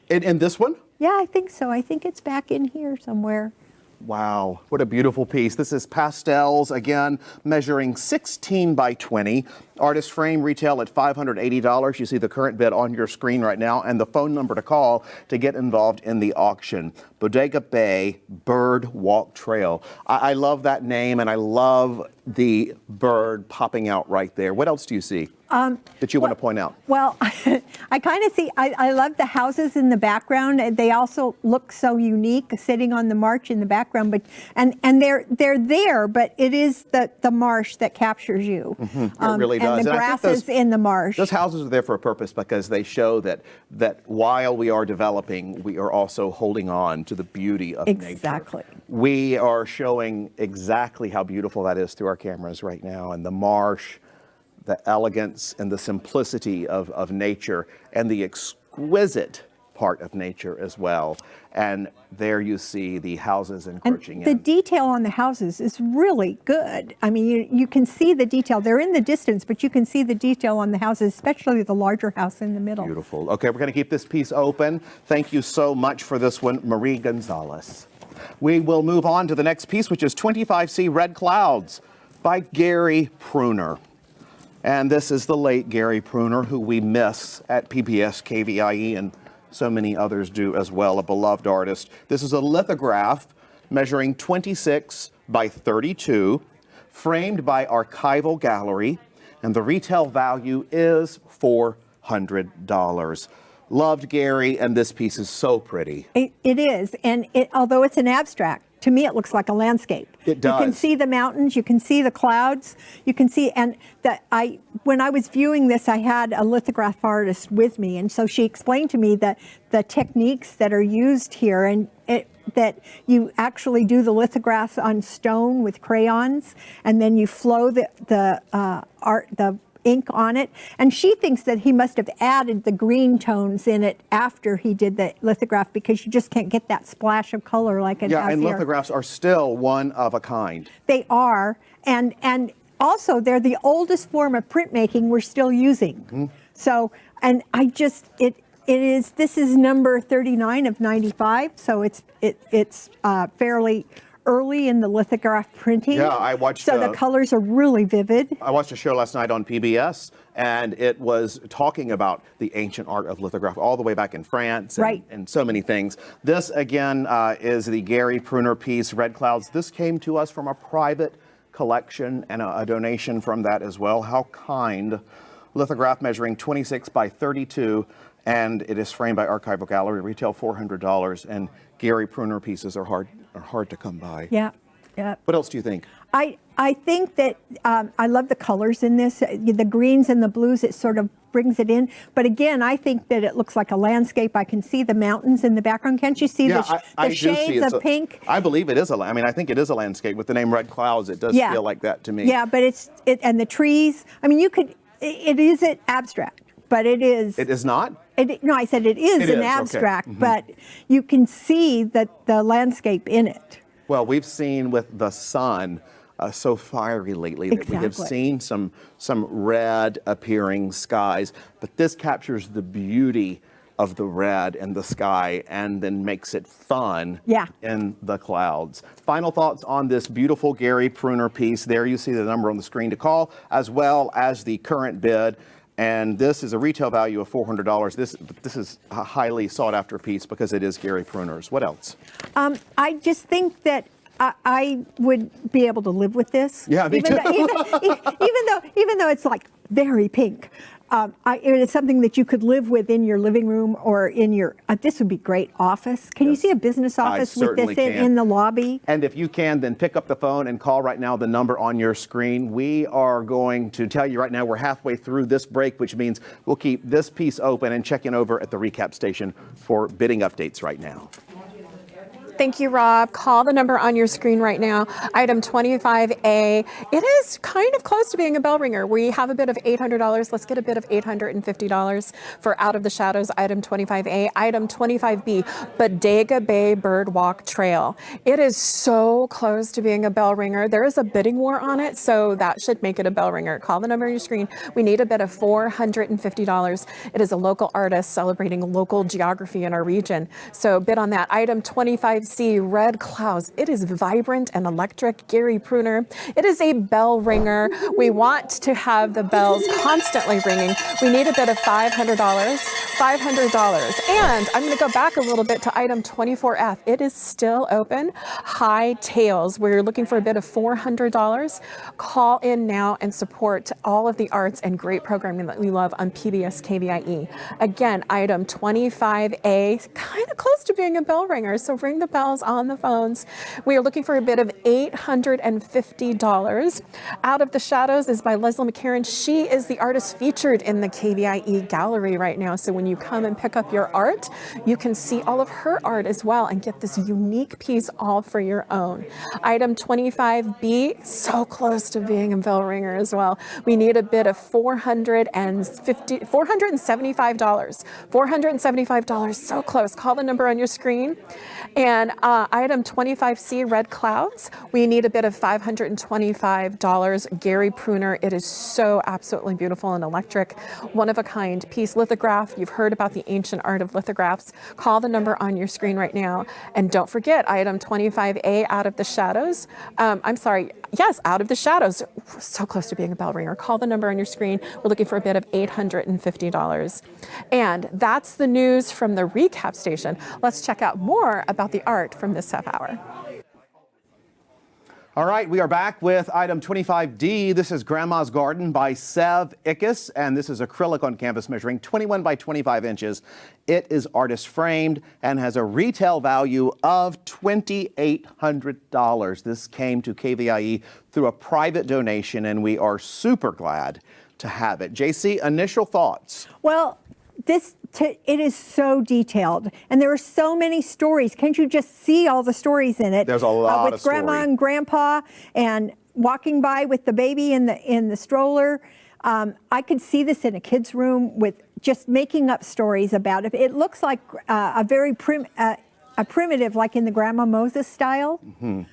In this one? Yeah, I think so. I think it's back in here somewhere. Wow, what a beautiful piece. This is pastels, again, measuring 16 by 20. Artist frame retail at $580. You see the current bid on your screen right now and the phone number to call to get involved in the auction. Bodega Bay Bird Walk Trail. I love that name, and I love the bird popping out right there. What else do you see that you want to point out? Well, I kind of see, I love the houses in the background. They also look so unique sitting on the marsh in the background, but and they're there, but it is the marsh that captures you. It really does. And the grasses in the marsh. Those houses are there for a purpose because they show that while we are developing, we are also holding on to the beauty of nature. Exactly. We are showing exactly how beautiful that is through our cameras right now, and the marsh, the elegance and the simplicity of nature, and the exquisite part of nature as well. And there you see the houses encroaching The detail on the houses is really good. I mean, you can see the detail. They're in the distance, but you can see the detail on the houses, especially the larger house in the middle. Beautiful. Okay, we're going to keep this piece open. Thank you so much for this one, Marie Gonzalez. We will move on to the next piece, which is 25C Red Clouds by Gary Pruner. And this is the late Gary Pruner, who we miss at PBS KVIE, and so many others do as well, a beloved artist. This is a lithograph measuring 26 by 32, framed by Archival Gallery, and the retail value is $400. Loved Gary, and this piece is so pretty. It is, and although it's an abstract, to me it looks like a landscape. It does. You can see the mountains, you can see the clouds, you can see, and when I was viewing this, I had a lithograph artist with me, and so she explained to me that the techniques that are used here, and that you actually do the lithographs on stone with crayons, and then you flow the ink on it, and she thinks that he must have added the green tones in it after he did the lithograph, because you just can't get that splash of color like it has and here. lithographs are still one of a kind. They are, and also they're the oldest form of printmaking we're still using. So, and this is number 39 of 95, so it's fairly early in the lithograph printing. Yeah, I watched. So the colors are really vivid. I watched a show last night on PBS, and it was talking about the ancient art of lithograph all the way back in France, and so many things. This again is the Gary Pruner piece, Red Clouds. This came to us from a private collection and a donation from that as well. How kind. Lithograph measuring 26 by 32, and it is framed by Archival Gallery. Retail $400, and Gary Pruner pieces are hard to come by. Yeah. What else do you think? I think that I love the colors in this, the greens and the blues. It sort of brings it in. But again, I think that it looks like a landscape. I can see the mountains in the background. Can't you see the shades of pink? I believe it is I think it is a landscape with the name Red Clouds. It does feel like that to me. Yeah, but and the trees. I mean, it is an abstract, but it is. It is not? No, I said it is an abstract, okay. But you can see that the landscape in it. Well, we've seen with the sun so fiery lately that we have seen some red appearing skies, but this captures the beauty of the red and the sky and then makes it fun in the clouds. Final thoughts on this beautiful Gary Pruner piece. There you see the number on the screen to call, as well as the current bid. And this is a retail value of $400. This is a highly sought after piece because it is Gary Pruner's. What else? I just think that I would be able to live with this. Yeah, me too. Even though it's like very pink. It is something that you could live with in your living room or in your, this would be great office. Can you see a business office with this in the lobby? And if you can, then pick up the phone and call right now the number on your screen. We are going to tell you right now we're halfway through this break, which means we'll keep this piece open and check in over at the recap station for bidding updates right now. Thank you, Rob. Call the number on your screen right now. Item 25A. It is kind of close to being a bell ringer. We have a bid of $800. Let's get a bid of $850 for Out of the Shadows, item 25A. Item 25B, Bodega Bay Birdwalk Trail. It is so close to being a bell ringer. There is a bidding war on it, so that should make it a bell ringer. Call the number on your screen. We need a bid of $450. It is a local artist celebrating local geography in our region. So bid on that. Item 25C, Red Clouds. It is vibrant and electric. Gary Pruner. It is a bell ringer. We want to have the bells constantly ringing. We need a bid of $500. $500. And I'm going to go back a little bit to item 24F. It is still open. High Tails. We're looking for a bid of $400. Call in now and support all of the arts and great programming that we love on PBS KVIE. Again, item 25A, kind of close to being a bell ringer, so ring the bells on the phones. We are looking for a bid of $850. Out of the Shadows is by Leslie McCarran. She is the artist featured in the KVIE gallery right now. So when you come and pick up your art, you can see all of her art as well and get this unique piece all for your own. Item 25B, so close to being a bell ringer as well. We need a bid of $475. $475, so close. Call the number on your screen. And And item 25C, Red Clouds, we need a bid of $525. Gary Pruner, it is so absolutely beautiful and electric, one-of-a-kind piece lithograph. You've heard about the ancient art of lithographs. Call the number on your screen right now. And don't forget item 25A, Out of the Shadows. Out of the Shadows. So close to being a bell ringer. Call the number on your screen. We're looking for a bid of $850. And that's the news from the recap station. Let's check out more about the art from this half hour. All right, we are back with item 25D. This is Grandma's Garden by Sev Ickes, and this is acrylic on canvas measuring 21 by 25 inches. It is artist framed and has a retail value of $2,800. This came to KVIE through a private donation, and we are super glad to have it. JC, initial thoughts? Well, it is so detailed, and there are so many stories. Can't you just see all the stories in it? There's a lot with Grandma and Grandpa, and walking by with the baby in the stroller. I could see this in a kid's room with just making up stories about it. It looks like a very primitive, like in the Grandma Moses style. Mm-hmm.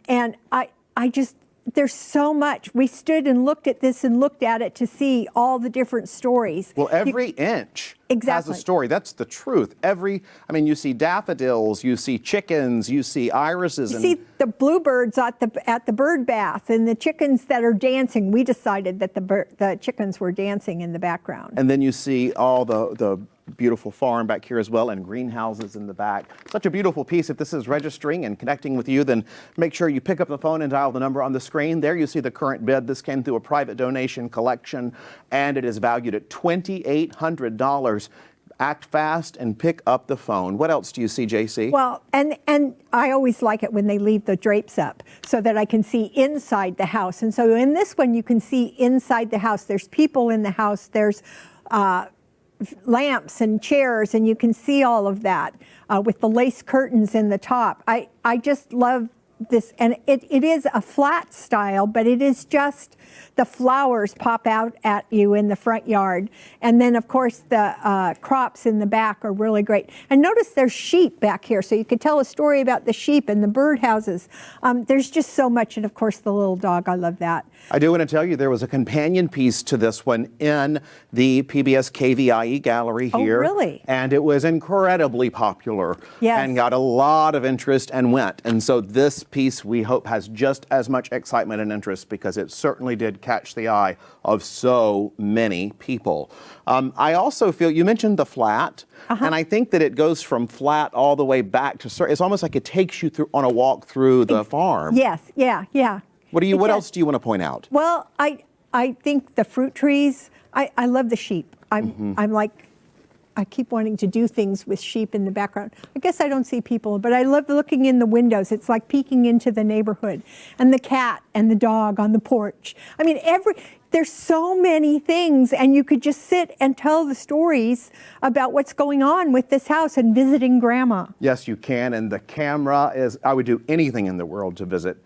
And I just. There's so much. We stood and looked at this and looked at it to see all the different stories. Well, every inch has a story. That's the truth. You see daffodils, you see chickens, you see irises. You see the bluebirds at the bird bath and the chickens that are dancing. We decided that the chickens were dancing in the background. And then you see all the beautiful farm back here as well, and greenhouses in the back. Such a beautiful piece. If this is registering and connecting with you, then make sure you pick up the phone and dial the number on the screen. There you see the current bid. This came through a private donation collection, and it is valued at $2,800. Act fast and pick up the phone. What else do you see, JC? Well, and I always like it when they leave the drapes up so that I can see inside the house. And so in this one, you can see inside the house. There's people in the house. There's lamps and chairs, and you can see all of that with the lace curtains in the top. I just love this, and it is a flat style, but it is just the flowers pop out at you in the front yard. And then, of course, the crops in the back are really great. And notice there's sheep back here, so you could tell a story about the sheep and the birdhouses. There's just so much, and of course, the little dog. I love that. I do want to tell you there was a companion piece to this one in the PBS KVIE gallery here. Oh, really? And it was incredibly popular. Yes. And got a lot of interest and went. And so this piece, we hope, has just as much excitement and interest, because it certainly did catch the eye of so many people. I also feel, you mentioned the flat, and I think that it goes from flat all the way back to, it's almost like it takes you through on a walk through the farm. Yes, yeah. What else do you want to point out? Well, I think the fruit trees, I love the sheep. I'm like, I keep wanting to do things with sheep in the background. I guess I don't see people, but I love looking in the windows. It's like peeking into the neighborhood. And the cat and the dog on the porch. I mean, there's so many things, and you could just sit and tell the stories about what's going on with this house and visiting Grandma. Yes, you can. And the camera is, I would do anything in the world to visit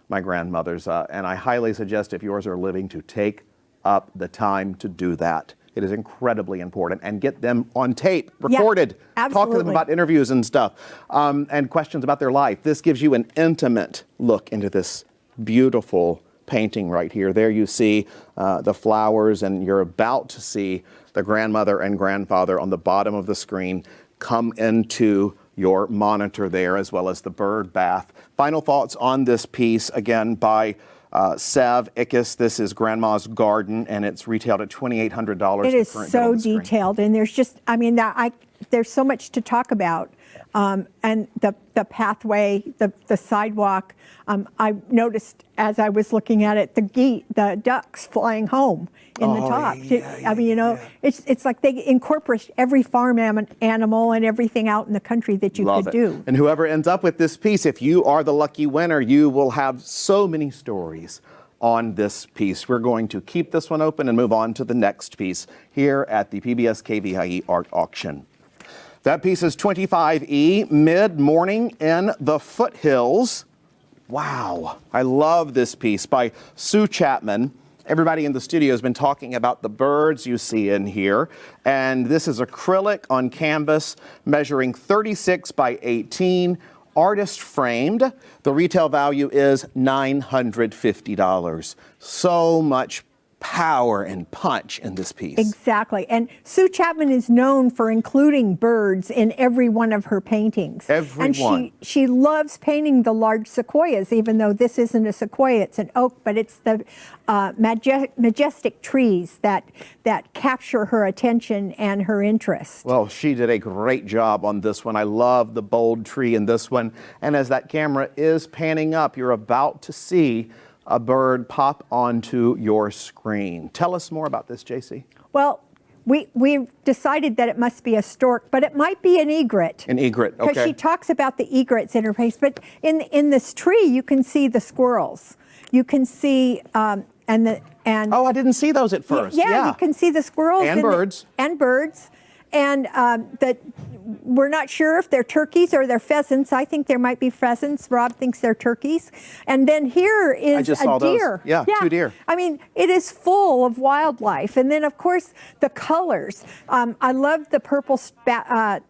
my grandmother's. And I highly suggest, if yours are living, to take up the time to do that. It is incredibly important, and get them on tape, recorded. Yeah, talk to them about interviews and stuff, and questions about their life. This gives you an intimate look into this beautiful painting right here. There you see the flowers, and you're about to see the grandmother and grandfather on the bottom of the screen come into your monitor there, as well as the bird bath. Final thoughts on this piece, again, by Sev Ickes. This is Grandma's Garden, and it's retailed at $2,800. It is so detailed, and there's just, there's so much to talk about. And the pathway, the sidewalk. I noticed as I was looking at it, the ducks flying home in the top. It's like they incorporate every farm animal and everything out in the country that you could do. And whoever ends up with this piece, if you are the lucky winner, you will have so many stories on this piece. We're going to keep this one open and move on to the next piece here at the PBS KVIE Art Auction. That piece is 25E, Mid-Morning in the Foothills. Wow, I love this piece by Sue Chapman. Everybody in the studio has been talking about the birds you see in here. And this is acrylic on canvas measuring 36 by 18. artist framed. The retail value is $950. So much power and punch in this piece. Exactly. And Sue Chapman is known for including birds in every one of her paintings. Every and one. She loves painting the large sequoias, even though this isn't a sequoia, it's an oak, but it's the majestic trees that capture her attention and her interest. Well, she did a great job on this one. I love the bold tree in this one. And as that camera is panning up, you're about to see a bird pop onto your screen. Tell us more about this, JC. Well, we've decided that it must be a stork, but it might be an egret. An egret, okay. Because she talks about the egrets in her piece. But in this tree, you can see the squirrels. You can see oh, I didn't see those at first. Yeah, you can see the squirrels and birds. And that we're not sure if they're turkeys or they're pheasants. I think there might be pheasants. Rob thinks they're turkeys. And then here is I just saw deer. Those. Yeah, 2 deer. I mean, it is full of wildlife. And then, of course, the colors. I love the purple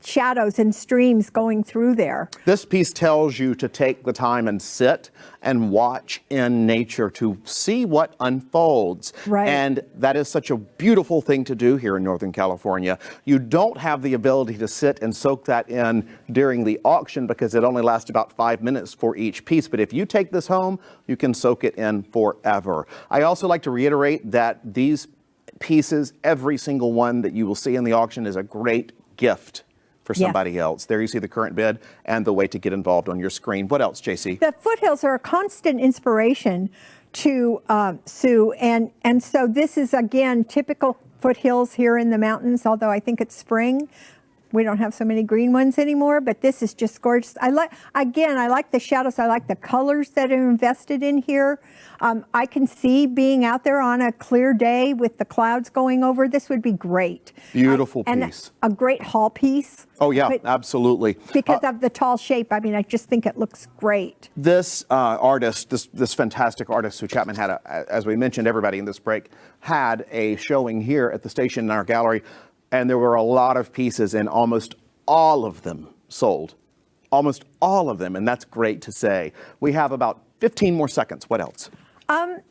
shadows and streams going through there. This piece tells you to take the time and sit and watch in nature to see what unfolds. Right. And that is such a beautiful thing to do here in Northern California. You don't have the ability to sit and soak that in during the auction because it only lasts about 5 minutes for each piece. But if you take this home, you can soak it in forever. I also like to reiterate that these pieces, every single one that you will see in the auction, is a great gift for somebody else. There you see the current bid and the way to get involved on your screen. What else, JC? The foothills are a constant inspiration to Sue. And so this is, again, typical foothills here in the mountains, although I think it's spring. We don't have so many green ones anymore, but this is just gorgeous. I like the shadows. I like the colors that are invested in here. I can see being out there on a clear day with the clouds going over. This would be great. Beautiful piece. And a great hall piece. Oh, yeah, absolutely. Because of the tall shape. I mean, I just think it looks great. This artist, this fantastic artist, Sue Chapman, had, as we mentioned, everybody in this break, had a showing here at the station in our gallery. And there were a lot of pieces, and almost all of them sold. Almost all of them, and that's great to say. We have about 15 more seconds. What else? I'm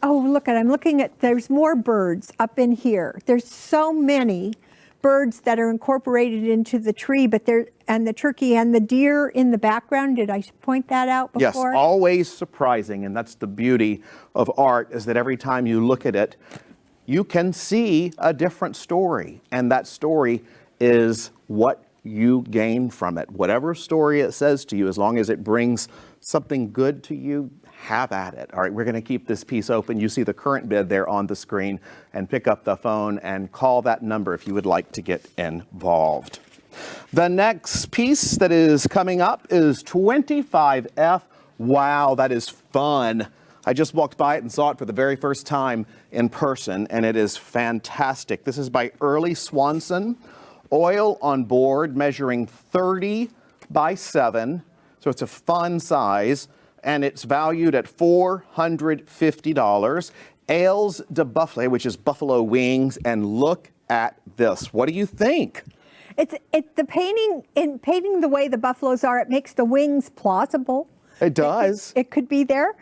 looking at, there's more birds up in here. There's so many birds that are incorporated into the tree, and the turkey and the deer in the background. Did I point that out before? Yes, always surprising, and that's the beauty of art, is that every time you look at it, you can see a different story, and that story is what you gain from it. Whatever story it says to you, as long as it brings something good to you, have at it. All right, we're going to keep this piece open. You see the current bid there on the screen, and pick up the phone and call that number if you would like to get involved. The next piece that is coming up is 25F. Wow, that is fun. I just walked by it and saw it for the very first time in person, and it is fantastic. This is by Early Swanson. Oil on board, measuring 30 by 7, so it's a fun size, and it's valued at $450. Ailes de Buffalo, which is buffalo wings, and look at this. What do you think? It's the painting, in painting the way the buffaloes are, it makes the wings plausible. It does. It could be there.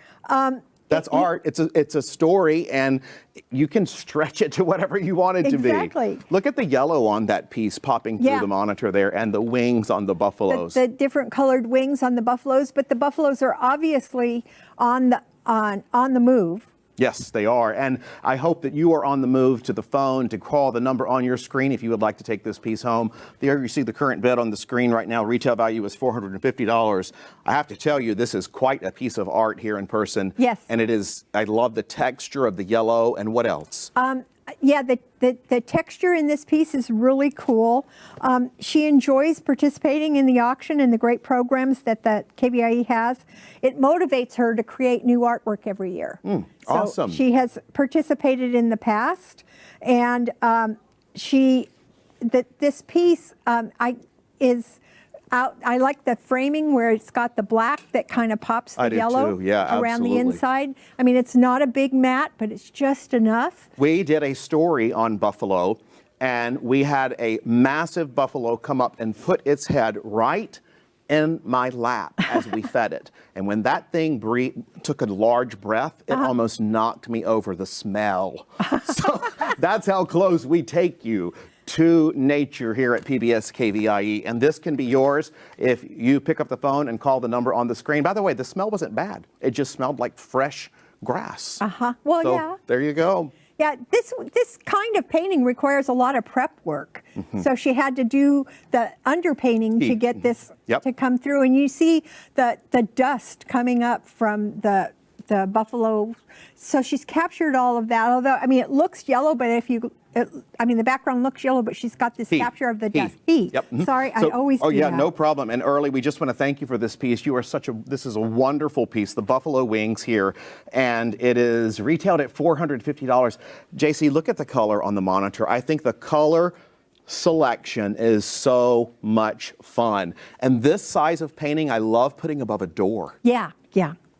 That's art. It's a story, and you can stretch it to whatever you want it to be. Exactly. Look at the yellow on that piece popping through the monitor there, and the wings on the buffaloes. The different colored wings on the buffaloes, but the buffaloes are obviously on the move. Yes, they are. And I hope that you are on the move to the phone to call the number on your screen if you would like to take this piece home. There you see the current bid on the screen right now. Retail value is $450. I have to tell you, this is quite a piece of art here in person. Yes. And it is, I love the texture of the yellow. And what else? Yeah, the texture in this piece is really cool. She enjoys participating in the auction and the great programs that the KVIE has. It motivates her to create new artwork every year. Awesome. So she has participated in the past, and this piece I like the framing where it's got the black that kind of pops the yellow around the inside. I mean, it's not a big mat, but it's just enough. We did a story on buffalo, and we had a massive buffalo come up and put its head right in my lap as we fed it. And when that thing took a large breath, it almost knocked me over, the smell. So that's how close we take you to nature here at PBS KVIE. And this can be yours if you pick up the phone and call the number on the screen. By the way, the smell wasn't bad. It just smelled like fresh grass. Well, So yeah. there you go. Yeah, this kind of painting requires a lot of prep work. So she had to do the underpainting to get this to come through. And you see the dust coming up from the buffalo. So she's captured all of that. Although, I mean, it looks yellow, but the background looks yellow, but she's got this capture of the dust. Sorry, I always do that. No problem. And Early, we just want to thank you for this piece. This is a wonderful piece, the buffalo wings here, and it is retailed at $450. JC, look at the color on the monitor. I think the color selection is so much fun. And this size of painting, I love putting above a door. Yeah.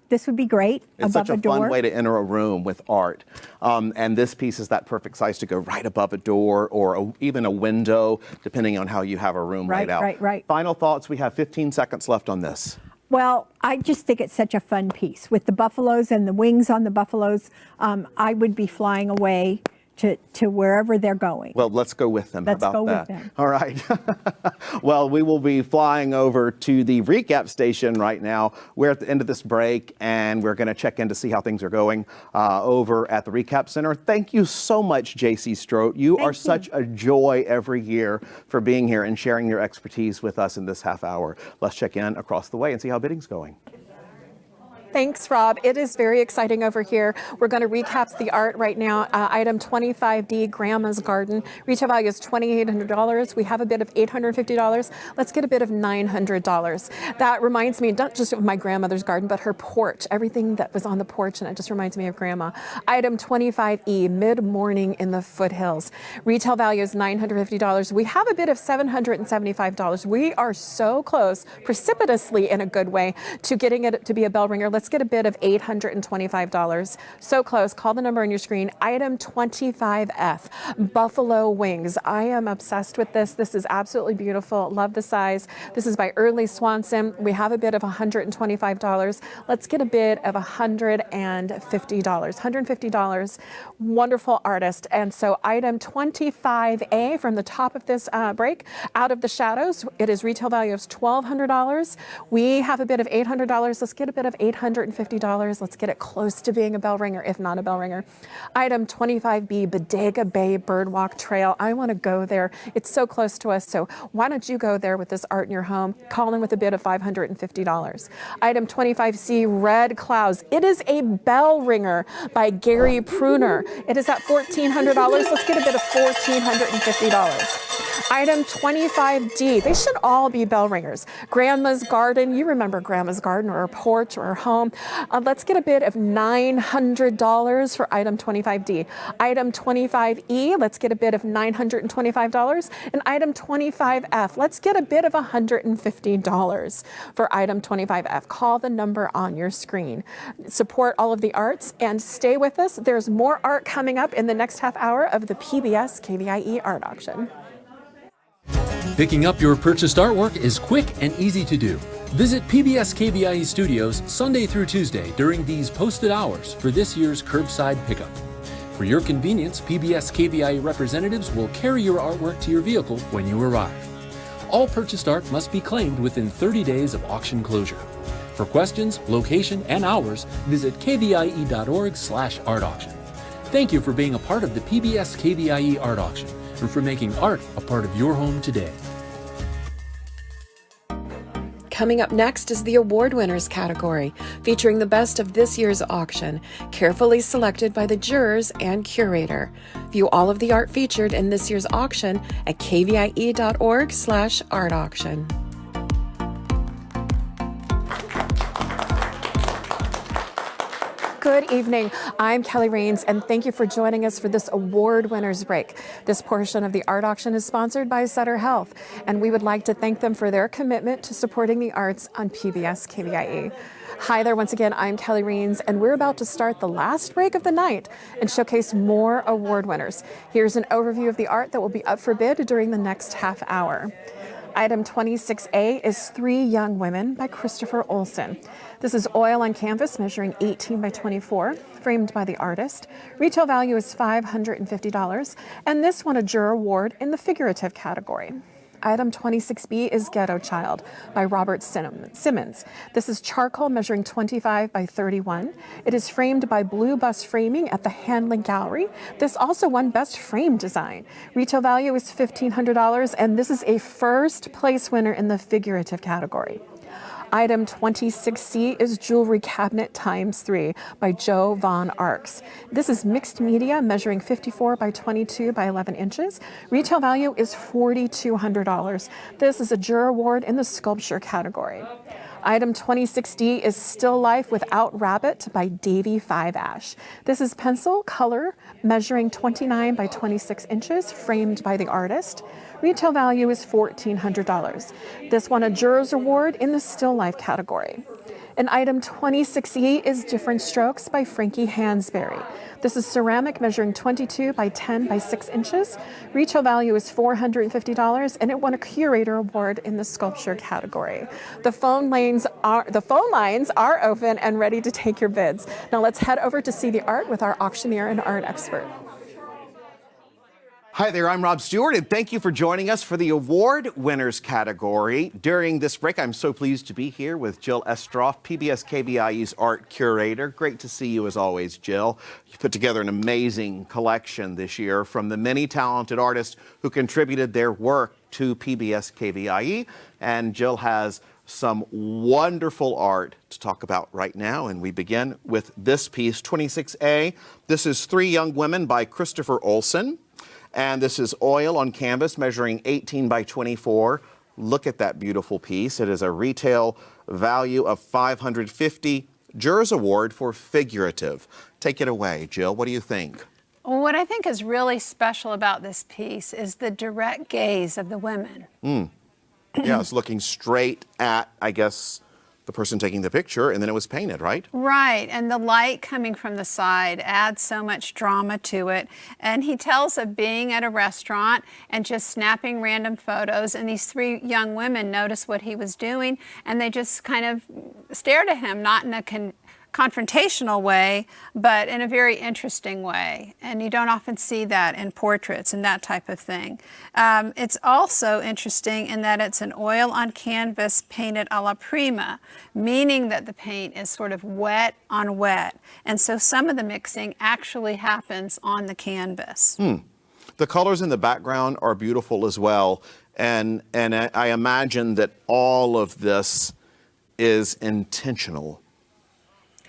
This would be great It's above such a fun way to enter a room with art. And this piece is that perfect size to go right above a door or even a window, depending on how you have a room laid out. Right. Final thoughts, we have 15 seconds left on this. Well, I just think it's such a fun piece. With the buffaloes and the wings on the buffaloes, I would be flying away to wherever they're going. Well, let's go with them. Let's How about go that? with them. All right. Well, we will be flying over to the recap station right now. We're at the end of this break, and we're going to check in to see how things are going over at the recap center. Thank you so much, JC Strote. You are such a joy every year for being here and sharing your expertise with us in this half hour. Let's check in across the way and see how bidding's going. Thanks, Rob. It is very exciting over here. We're going to recap the art right now. Item 25D, Grandma's Garden. Retail value is $2,800. We have a bid of $850. Let's get a bid of $900. That reminds me not just of my grandmother's garden, but her porch. Everything that was on the porch, and it just reminds me of Grandma. Item 25E, Mid-Morning in the Foothills. Retail value is $950. We have a bid of $775. We are so close, precipitously in a good way, to getting it to be a bell ringer. Let's get a bid of $825. So close. Call the number on your screen. Item 25F, Buffalo Wings. I am obsessed with this. This is absolutely beautiful. Love the size. This is by Early Swanson. We have a bid of $125. Let's get a bid of $150. $150. Wonderful artist. And so item 25A from the top of this break, Out of the Shadows. It is retail value of $1,200. We have a bid of $800. Let's get a bid of $850. Let's get it close to being a bell ringer, if not a bell ringer. Item 25B, Bodega Bay Birdwalk Trail. I want to go there. It's so close to us. So why don't you go there with this art in your home? Call in with a bid of $550. Item 25C, Red Clouds. It is a bell ringer by Gary Pruner. It is at $1,400. Let's get a bid of $1,450. Item 25D, they should all be bell ringers. Grandma's Garden, you remember Grandma's Garden or her porch or her home. Let's get a bid of $900 for item 25D. Item 25E, let's get a bid of $925. And item 25F, let's get a bid of $150 for item 25F. Call the number on your screen. Support all of the arts and stay with us. There's more art coming up in the next half hour of the PBS KVIE art auction. Picking up your purchased artwork is quick and easy to do. Visit PBS KVIE Studios Sunday through Tuesday during these posted hours for this year's curbside pickup. For your convenience, PBS KVIE representatives will carry your artwork to your vehicle when you arrive. All purchased art must be claimed within 30 days of auction closure. For questions, location, and hours, visit kvie.org/art auction. Thank you for being a part of the PBS KVIE art auction and for making art a part of your home today. Coming up next is the award winners category, featuring the best of this year's auction, carefully selected by the jurors and curator. View all of the art featured in this year's auction at kvie.org/art auction. Good evening. I'm Kelly Rains, and thank you for joining us for this award winners break. This portion of the art auction is sponsored by Sutter Health, and we would like to thank them for their commitment to supporting the arts on PBS KVIE. Hi there, once again, I'm Kelly Rains, and we're about to start the last break of the night and showcase more award winners. Here's an overview of the art that will be up for bid during the next half hour. Item 26A is Three Young Women by Christopher Olson. This is oil on canvas measuring 18 by 24, framed by the artist. Retail value is $550, and this won a Juror Award in the Figurative category. Item 26B is Ghetto Child by Robert Simmons. This is charcoal measuring 25 by 31. It is framed by Blue Bus Framing at the Handling Gallery. This also won Best Frame Design. Retail value is $1,500, and this is a first place winner in the Figurative category. Item 26C is Jewelry Cabinet ×3 by Joe Von Arx. This is mixed media measuring 54 by 22 by 11 inches. Retail value is $4,200. This is a Juror Award in the Sculpture category. Item 26D is Still Life Without Rabbit by Davy Five Ash. This is pencil color measuring 29 by 26 inches, framed by the artist. Retail value is $1,400. This won a Juror's Award in the Still Life category. And item 26E is Different Strokes by Frankie Hansberry. This is ceramic measuring 22 by 10 by 6 inches. Retail value is $450, and it won a Curator Award in the Sculpture category. The phone lines are open and ready to take your bids. Now let's head over to see the art with our auctioneer and art expert. Hi there, I'm Rob Stewart, and thank you for joining us for the award winners category. During this break, I'm so pleased to be here with Jill Estroff, PBS KVIE's art curator. Great to see you as always, Jill. You put together an amazing collection this year from the many talented artists who contributed their work to PBS KVIE, and Jill has some wonderful art to talk about right now, and we begin with this piece, 26A. This is Three Young Women by Christopher Olson. And this is oil on canvas measuring 18 by 24. Look at that beautiful piece. It is a retail value of $550. Jurors Award for Figurative. Take it away, Jill. What do you think? What I think is really special about this piece is the direct gaze of the women. Yeah, it's looking straight at, I guess, the person taking the picture, and then it was painted, right? Right, and the light coming from the side adds so much drama to it. And he tells of being at a restaurant and just snapping random photos, and these three young women notice what he was doing, and they just kind of stared at him, not in a confrontational way, but in a very interesting way. And you don't often see that in portraits and that type of thing. It's also interesting in that it's an oil on canvas painted a la prima, meaning that the paint is sort of wet on wet. And so some of the mixing actually happens on the canvas. The colors in the background are beautiful as well. And I imagine that all of this is intentional.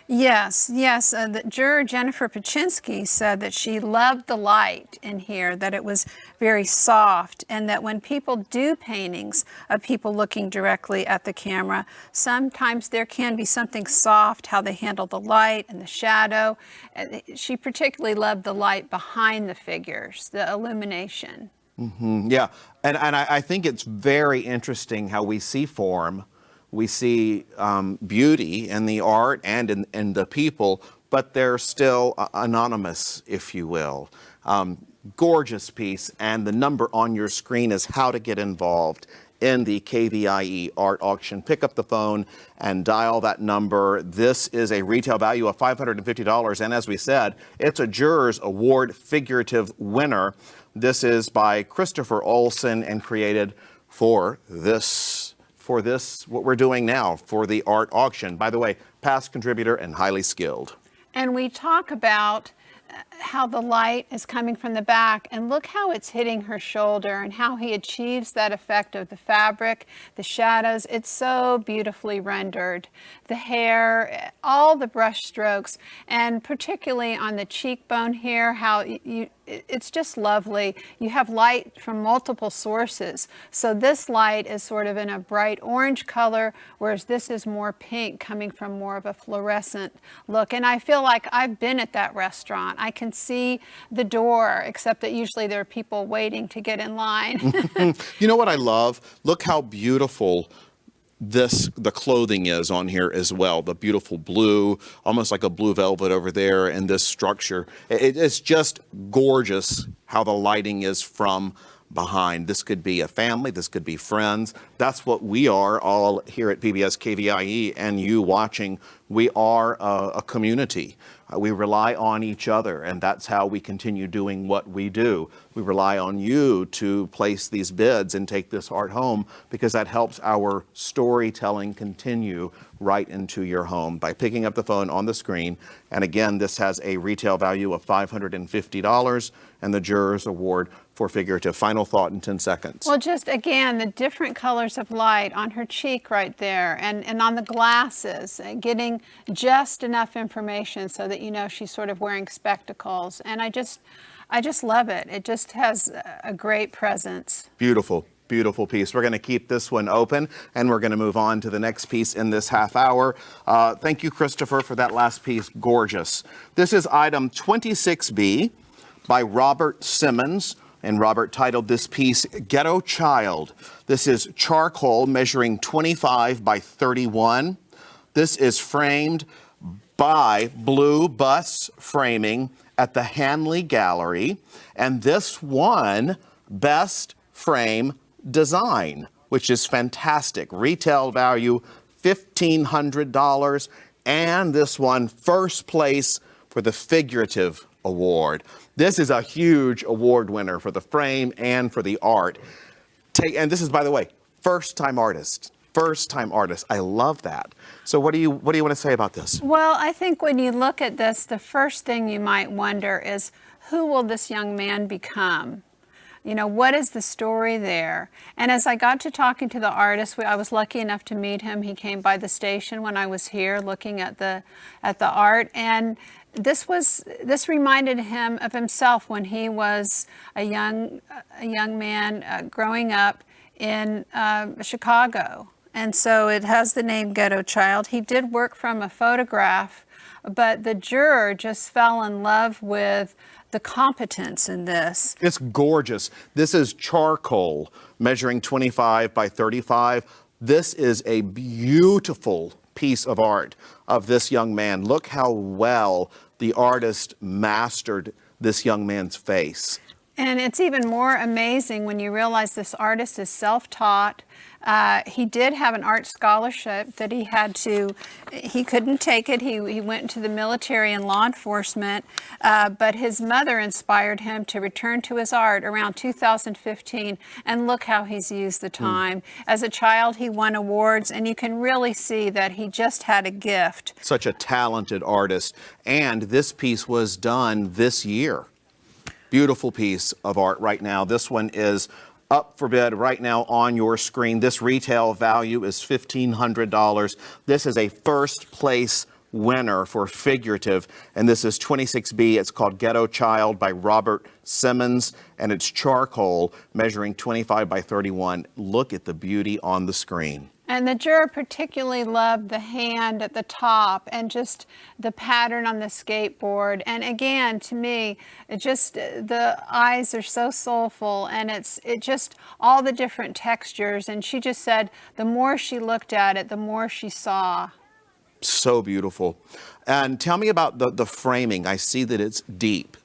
Yes. The juror Jennifer Paczynski said that she loved the light in here, that it was very soft, and that when people do paintings of people looking directly at the camera, sometimes there can be something soft, how they handle the light and the shadow. She particularly loved the light behind the figures, the illumination. Yeah, and I think it's very interesting how we see form. We see beauty in the art and in the people, but they're still anonymous, if you will. Gorgeous piece, and the number on your screen is how to get involved in the KVIE art auction. Pick up the phone and dial that number. This is a retail value of $550, and as we said, it's a Jurors Award Figurative winner. This is by Christopher Olson and created for this, what we're doing now, for the art auction. By the way, past contributor and highly skilled. And we talk about how the light is coming from the back, and look how it's hitting her shoulder and how he achieves that effect of the fabric, the shadows. It's so beautifully rendered. The hair, all the brush strokes, and particularly on the cheekbone here, how it's just lovely. You have light from multiple sources. So this light is sort of in a bright orange color, whereas this is more pink, coming from more of a fluorescent look. And I feel like I've been at that restaurant. I can see the door, except that usually there are people waiting to get in line. You know what I love? Look how beautiful the clothing is on here as well. The beautiful blue, almost like a blue velvet over there, and this structure. It's just gorgeous how the lighting is from behind. This could be a family, this could be friends. That's what we are all here at PBS KVIE, and you watching. We are a community. We rely on each other, and that's how we continue doing what we do. We rely on you to place these bids and take this art home, because that helps our storytelling continue right into your home by picking up the phone on the screen. And again, this has a retail value of $550 and the Jurors Award for Figurative. Final thought in 10 seconds. Well, just again, the different colors of light on her cheek right there, and on the glasses, getting just enough information so that you know she's sort of wearing spectacles. And I just love it. It just has a great presence. Beautiful. Beautiful piece. We're going to keep this one open, and we're going to move on to the next piece in this half hour. Thank you, Christopher, for that last piece. Gorgeous. This is item 26B by Robert Simmons, and Robert titled this piece Ghetto Child. This is charcoal measuring 25 by 31. This is framed by Blue Bus Framing at the Hanley Gallery, and this won Best Frame Design, which is fantastic. Retail value $1,500, and this won first place for the Figurative Award. This is a huge award winner for the frame and for the art. And this is, by the way, first-time artist. First-time artist. I love that. So what do you want to say about this? Well, I think when you look at this, the first thing you might wonder is, who will this young man become? You know, what is the story there? And as I got to talking to the artist, I was lucky enough to meet him. He came by the station when I was here looking at the art, and this reminded him of himself when he was a young man growing up in Chicago. And so it has the name Ghetto Child. He did work from a photograph, but the juror just fell in love with the competence in this. It's gorgeous. This is charcoal measuring 25 by 35. This is a beautiful piece of art of this young man. Look how well the artist mastered this young man's face. And it's even more amazing when you realize this artist is self-taught. He did have an art scholarship that he couldn't take it. He went into the military and law enforcement, but his mother inspired him to return to his art around 2015, and look how he's used the time. As a child, he won awards, and you can really see that he just had a gift. Such a talented artist, and this piece was done this year. Beautiful piece of art right now. This one is up for bid right now on your screen. This retail value is $1,500. This is a first place winner for Figurative, and this is 26B. It's called Ghetto Child by Robert Simmons, and it's charcoal measuring 25 by 31. Look at the beauty on the screen. And the juror particularly loved the hand at the top and just the pattern on the skateboard. And again, to me, the eyes are so soulful, and it just all the different textures. And she just said the more she looked at it, the more she saw. So beautiful. And tell me about the framing. I see that it's deep.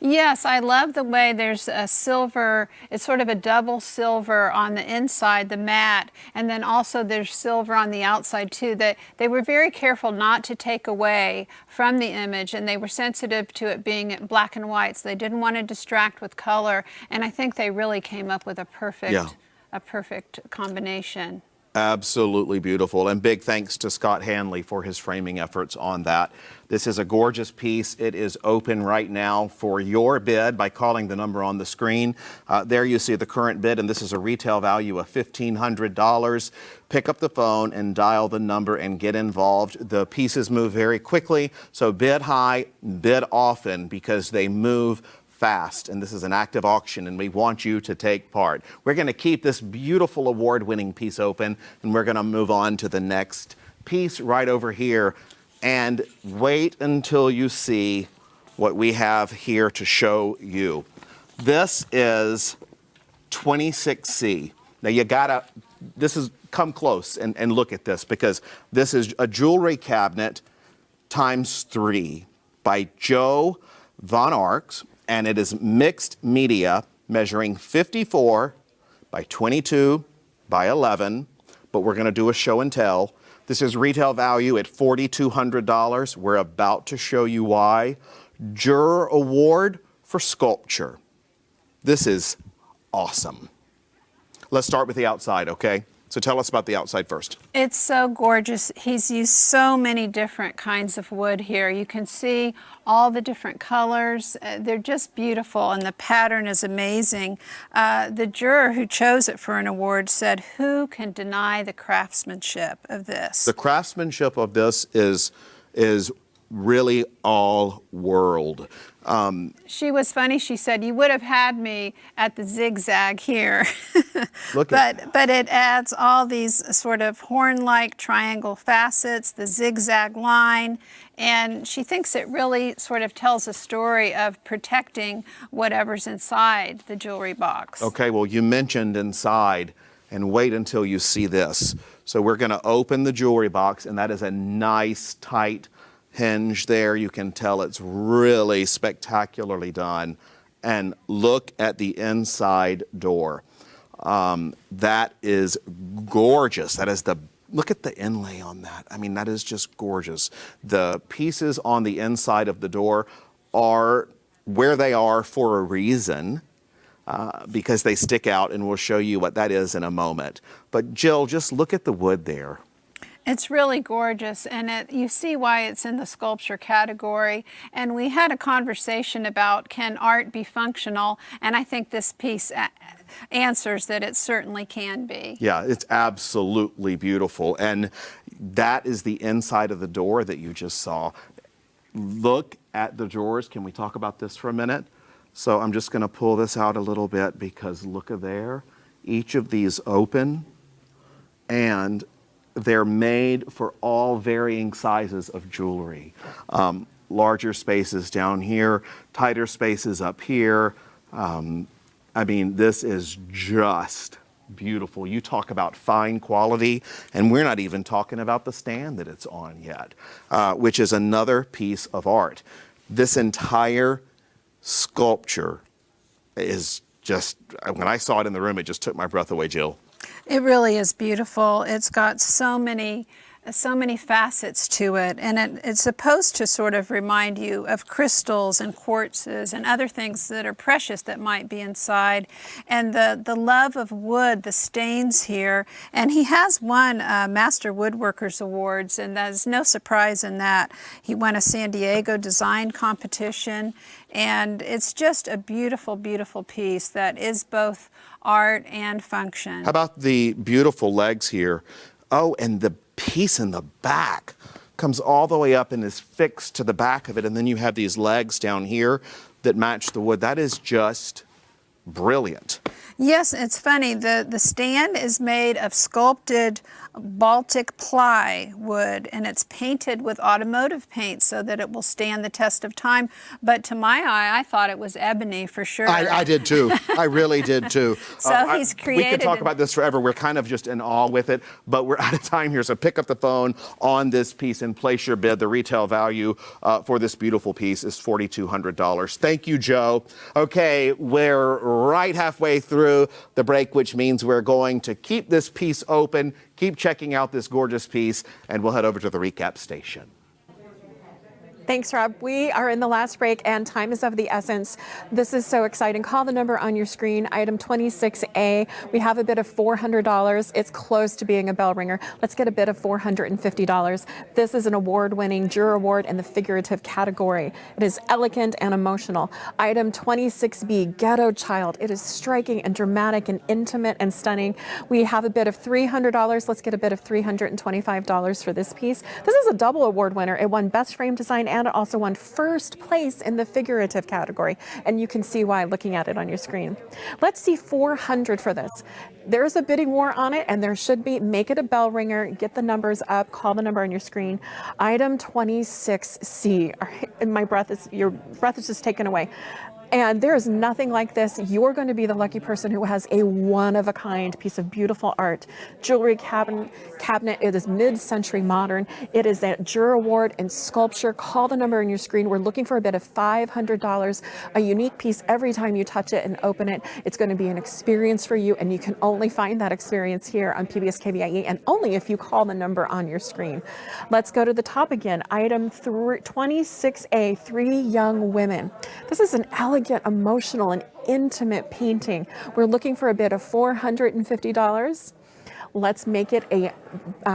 Yes, I love the way there's a silver, it's sort of a double silver on the inside, the matte, and then also there's silver on the outside too. They were very careful not to take away from the image, and they were sensitive to it being black and white, so they didn't want to distract with color, and I think they really came up with a perfect combination. Absolutely beautiful, and big thanks to Scott Hanley for his framing efforts on that. This is a gorgeous piece. It is open right now for your bid by calling the number on the screen. There you see the current bid, and this is a retail value of $1,500. Pick up the phone and dial the number and get involved. The pieces move very quickly, so bid high, bid often, because they move fast, and this is an active auction, and we want you to take part. We're going to keep this beautiful award-winning piece open, and we're going to move on to the next piece right over here, and wait until you see what we have here to show you. This is 26C. Now come close and look at this, because this is a jewelry cabinet ×3 by Joe Von Arx, and it is mixed media measuring 54 by 22 by 11, but we're going to do a show and tell. This is retail value at $4,200. We're about to show you why. Juror Award for Sculpture. This is awesome. Let's start with the outside, okay? So tell us about the outside first. It's so gorgeous. He's used so many different kinds of wood here. You can see all the different colors. They're just beautiful, and the pattern is amazing. The juror who chose it for an award said, "Who can deny the craftsmanship of this?" The craftsmanship of this is really all world. She was funny. She said, "You would have had me at the zigzag here." But it adds all these sort of horn-like triangle facets, the zigzag line, and she thinks it really sort of tells a story of protecting whatever's inside the jewelry box. Okay, well, you mentioned inside, and wait until you see this. So we're going to open the jewelry box, and that is a nice, tight hinge there. You can tell it's really spectacularly done. And look at the inside door. That is gorgeous. That is look at the inlay on that. I mean, that is just gorgeous. The pieces on the inside of the door are where they are for a reason, because they stick out, and we'll show you what that is in a moment. But Jill, just look at the wood there. It's really gorgeous, and you see why it's in the sculpture category. And we had a conversation about, can art be functional? And I think this piece answers that it certainly can be. Yeah, it's absolutely beautiful. And that is the inside of the door that you just saw. Look at the drawers. Can we talk about this for a minute? So I'm just going to pull this out a little bit, because look at there. Each of these open, and they're made for all varying sizes of jewelry. Larger spaces down here, tighter spaces up here. I mean, this is just beautiful. You talk about fine quality, and we're not even talking about the stand that it's on yet, which is another piece of art. This entire sculpture is just, when I saw it in the room, it just took my breath away, Jill. It really is beautiful. It's got so many facets to it, and it's supposed to sort of remind you of crystals and quartzes and other things that are precious that might be inside. And the love of wood, the stains here, and he has won Master Woodworkers Awards, and there's no surprise in that. He won a San Diego design competition, and it's just a beautiful, beautiful piece that is both art and function. How about the beautiful legs here? Oh, and the piece in the back comes all the way up and is fixed to the back of it, and then you have these legs down here that match the wood. That is just brilliant. Yes, it's funny. The stand is made of sculpted Baltic ply wood, and it's painted with automotive paint so that it will stand the test of time. But to my eye, I thought it was ebony for sure. I did too. I really did too. So he's created. We could talk about this forever. We're kind of just in awe with it, but we're out of time here. So pick up the phone on this piece and place your bid. The retail value for this beautiful piece is $4,200. Thank you, Joe. Okay, we're right halfway through the break, which means we're going to keep this piece open, keep checking out this gorgeous piece, and we'll head over to the recap station. Thanks, Rob. We are in the last break, and time is of the essence. This is so exciting. Call the number on your screen, item 26A. We have a bid of $400. It's close to being a bell ringer. Let's get a bid of $450. This is an award-winning juror award in the figurative category. It is elegant and emotional. Item 26B, Ghetto Child. It is striking and dramatic and intimate and stunning. We have a bid of $300. Let's get a bid of $325 for this piece. This is a double award winner. It won Best Frame Design and it also won first place in the figurative category. And you can see why looking at it on your screen. Let's see $400 for this. There's a bidding war on it, and there should be. Make it a bell ringer. Get the numbers up. Call the number on your screen. Item 26C. All right, and your breath is just taken away. And there is nothing like this. You're going to be the lucky person who has a one-of-a-kind piece of beautiful art. Jewelry cabinet. It is mid-century modern. It is that Juror Award in sculpture. Call the number on your screen. We're looking for a bid of $500, a unique piece every time you touch it and open it. It's going to be an experience for you, and you can only find that experience here on PBS KVIE, and only if you call the number on your screen. Let's go to the top again. Item 26A, 3 Young Women. This is an elegant, emotional, and intimate painting. We're looking for a bid of $450. Let's make it a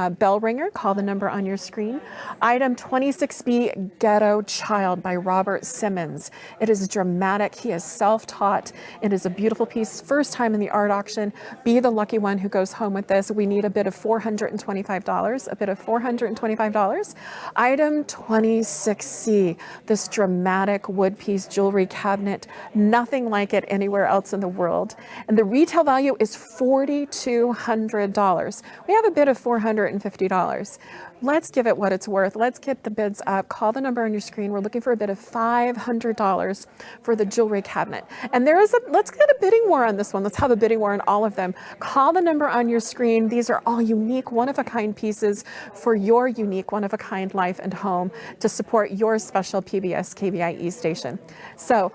bell ringer. Call the number on your screen. Item 26B, Ghetto Child by Robert Simmons. It is dramatic. He is self-taught. It is a beautiful piece. First time in the art auction. Be the lucky one who goes home with this. We need a bid of $425. A bid of $425. Item 26C, this dramatic wood piece jewelry cabinet. Nothing like it anywhere else in the world. And the retail value is $4,200. We have a bid of $450. Let's give it what it's worth. Let's get the bids up. Call the number on your screen. We're looking for a bid of $500 for the jewelry cabinet. And let's get a bidding war on this one. Let's have a bidding war on all of them. Call the number on your screen. These are all unique, one-of-a-kind pieces for your unique, one-of-a-kind life and home to support your special PBS KVIE station. So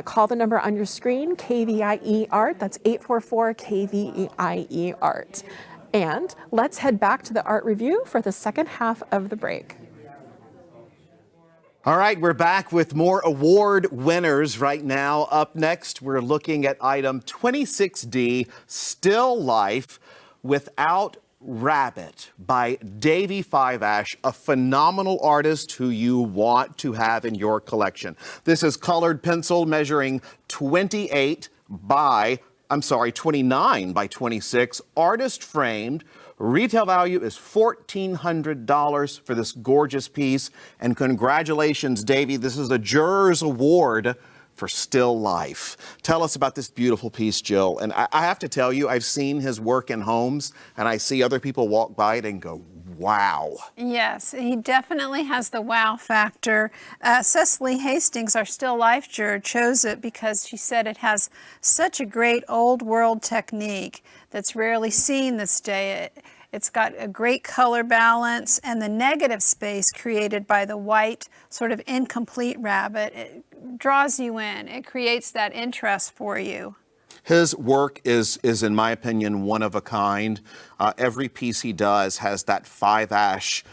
call the number on your screen, KVIE Art. That's 844 KVIE Art. And let's head back to the art review for the second half of the break. All right, we're back with more award winners right now. Up next, we're looking at item 26D, Still Life Without Rabbit by Davy Five Ash, a phenomenal artist who you want to have in your collection. This is colored pencil measuring 29 by 26, artist framed. Retail value is $1,400 for this gorgeous piece. And congratulations, Davy. This is a Juror's Award for Still Life. Tell us about this beautiful piece, Jill. And I have to tell you, I've seen his work in homes, and I see other people walk by it and go, wow. Yes, he definitely has the wow factor. Cecily Hastings, our Still Life juror, chose it because she said it has such a great old world technique that's rarely seen this day. It's got a great color balance, and the negative space created by the white sort of incomplete rabbit, it draws you in. It creates that interest for you. His work is in my opinion, one of a kind. Every piece he does has that Five Ash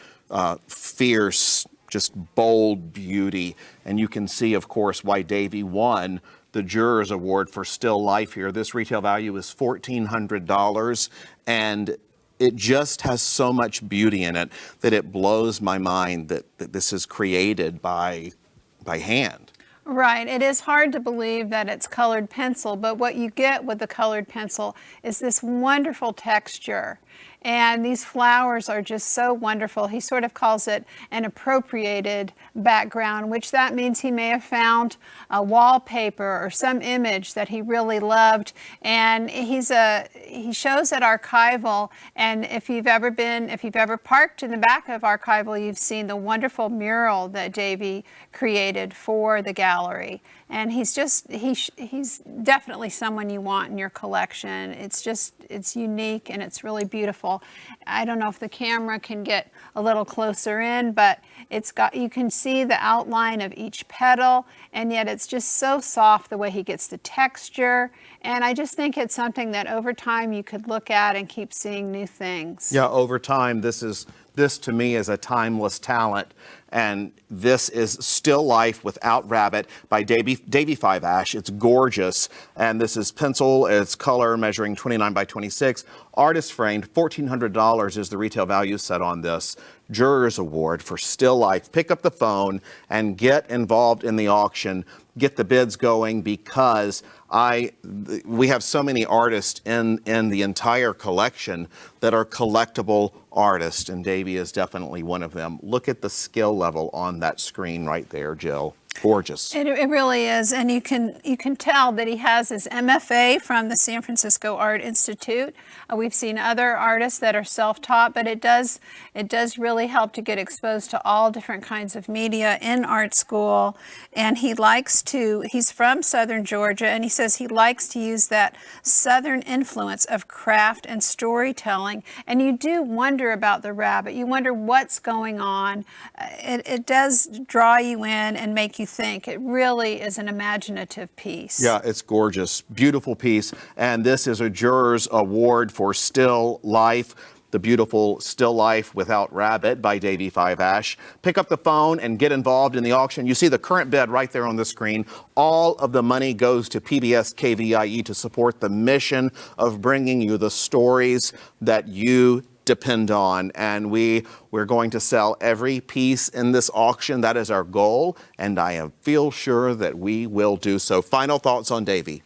fierce, just bold beauty. And you can see, of course, why Davy won the Juror's Award for Still Life here. This retail value is $1,400, and it just has so much beauty in it that it blows my mind that this is created by hand. Right. It is hard to believe that it's colored pencil, but what you get with the colored pencil is this wonderful texture. And these flowers are just so wonderful. He sort of calls it an appropriated background, which that means he may have found a wallpaper or some image that he really loved. And he shows at Archival, and if you've ever parked in the back of Archival, you've seen the wonderful mural that Davy created for the gallery. And he's definitely someone you want in your collection. It's unique and it's really beautiful. I don't know if the camera can get a little closer in, but you can see the outline of each petal, and yet it's just so soft the way he gets the texture. And I just think it's something that over time you could look at and keep seeing new things. Yeah, over time, this to me is a timeless talent. And this is Still Life Without Rabbit by Davy Five Ash. It's gorgeous. And this is pencil, it's color measuring 29 by 26. Artist framed, $1,400 is the retail value set on this. Juror's Award for Still Life. Pick up the phone and get involved in the auction. Get the bids going, because we have so many artists in the entire collection that are collectible artists, and Davy is definitely one of them. Look at the skill level on that screen right there, Jill. Gorgeous. It really is, and you can tell that he has his MFA from the San Francisco Art Institute. We've seen other artists that are self-taught, but it does really help to get exposed to all different kinds of media in art school. And he's from Southern Georgia, and he says he likes to use that Southern influence of craft and storytelling. And you do wonder about the rabbit. You wonder what's going on. It does draw you in and make you think. It really is an imaginative piece. Yeah, it's gorgeous. Beautiful piece. And this is a Juror's Award for Still Life. The beautiful Still Life Without Rabbit by Davey Five Ash. Pick up the phone and get involved in the auction. You see the current bid right there on the screen. All of the money goes to PBS KVIE to support the mission of bringing you the stories that you depend on, and we're going to sell every piece in this auction. That is our goal, and I feel sure that we will do so. Final thoughts on Davey?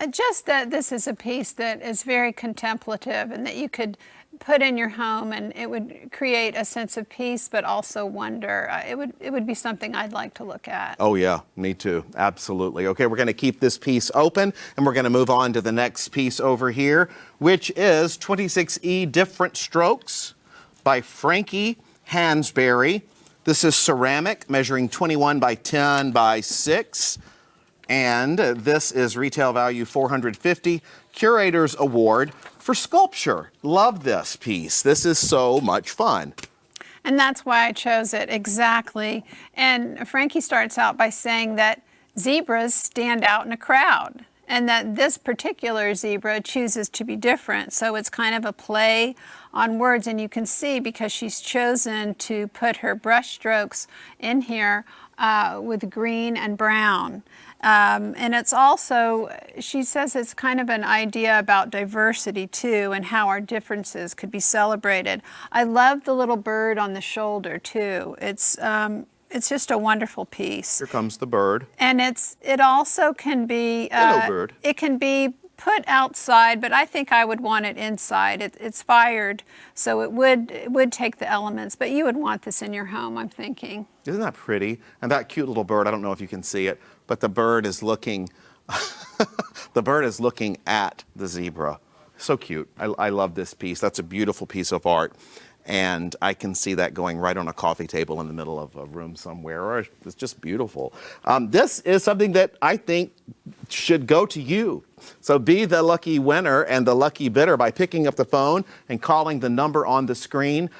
Just that this is a piece that is very contemplative and that you could put in your home, and it would create a sense of peace but also wonder. It would be something I'd like to look at. Oh yeah, me too. Absolutely. Okay, we're going to keep this piece open, and we're going to move on to the next piece over here, which is 26E Different Strokes by Frankie Hansberry. This is ceramic, measuring 21 by 10 by 6. And this is retail value $450. Curator's Award for Sculpture. Love this piece. This is so much fun. And that's why I chose it, exactly. And Frankie starts out by saying that zebras stand out in a crowd, and that this particular zebra chooses to be different. So it's kind of a play on words, and you can see because she's chosen to put her brush strokes in here with green and brown. And it's also, she says it's kind of an idea about diversity too, and how our differences could be celebrated. I love the little bird on the shoulder too. It's just a wonderful piece. Here comes the bird. And it also can be, hello, bird. It can be put outside, but I think I would want it inside. It's fired, so it would take the elements, but you would want this in your home, I'm thinking. Isn't that pretty? And that cute little bird, I don't know if you can see it, but the bird is looking, the bird is looking at the zebra. So cute. I love this piece. That's a beautiful piece of art. And I can see that going right on a coffee table in the middle of a room somewhere, or it's just beautiful. This is something that I think should go to you. So be the lucky winner and the lucky bidder by picking up the phone and calling the number on the screen.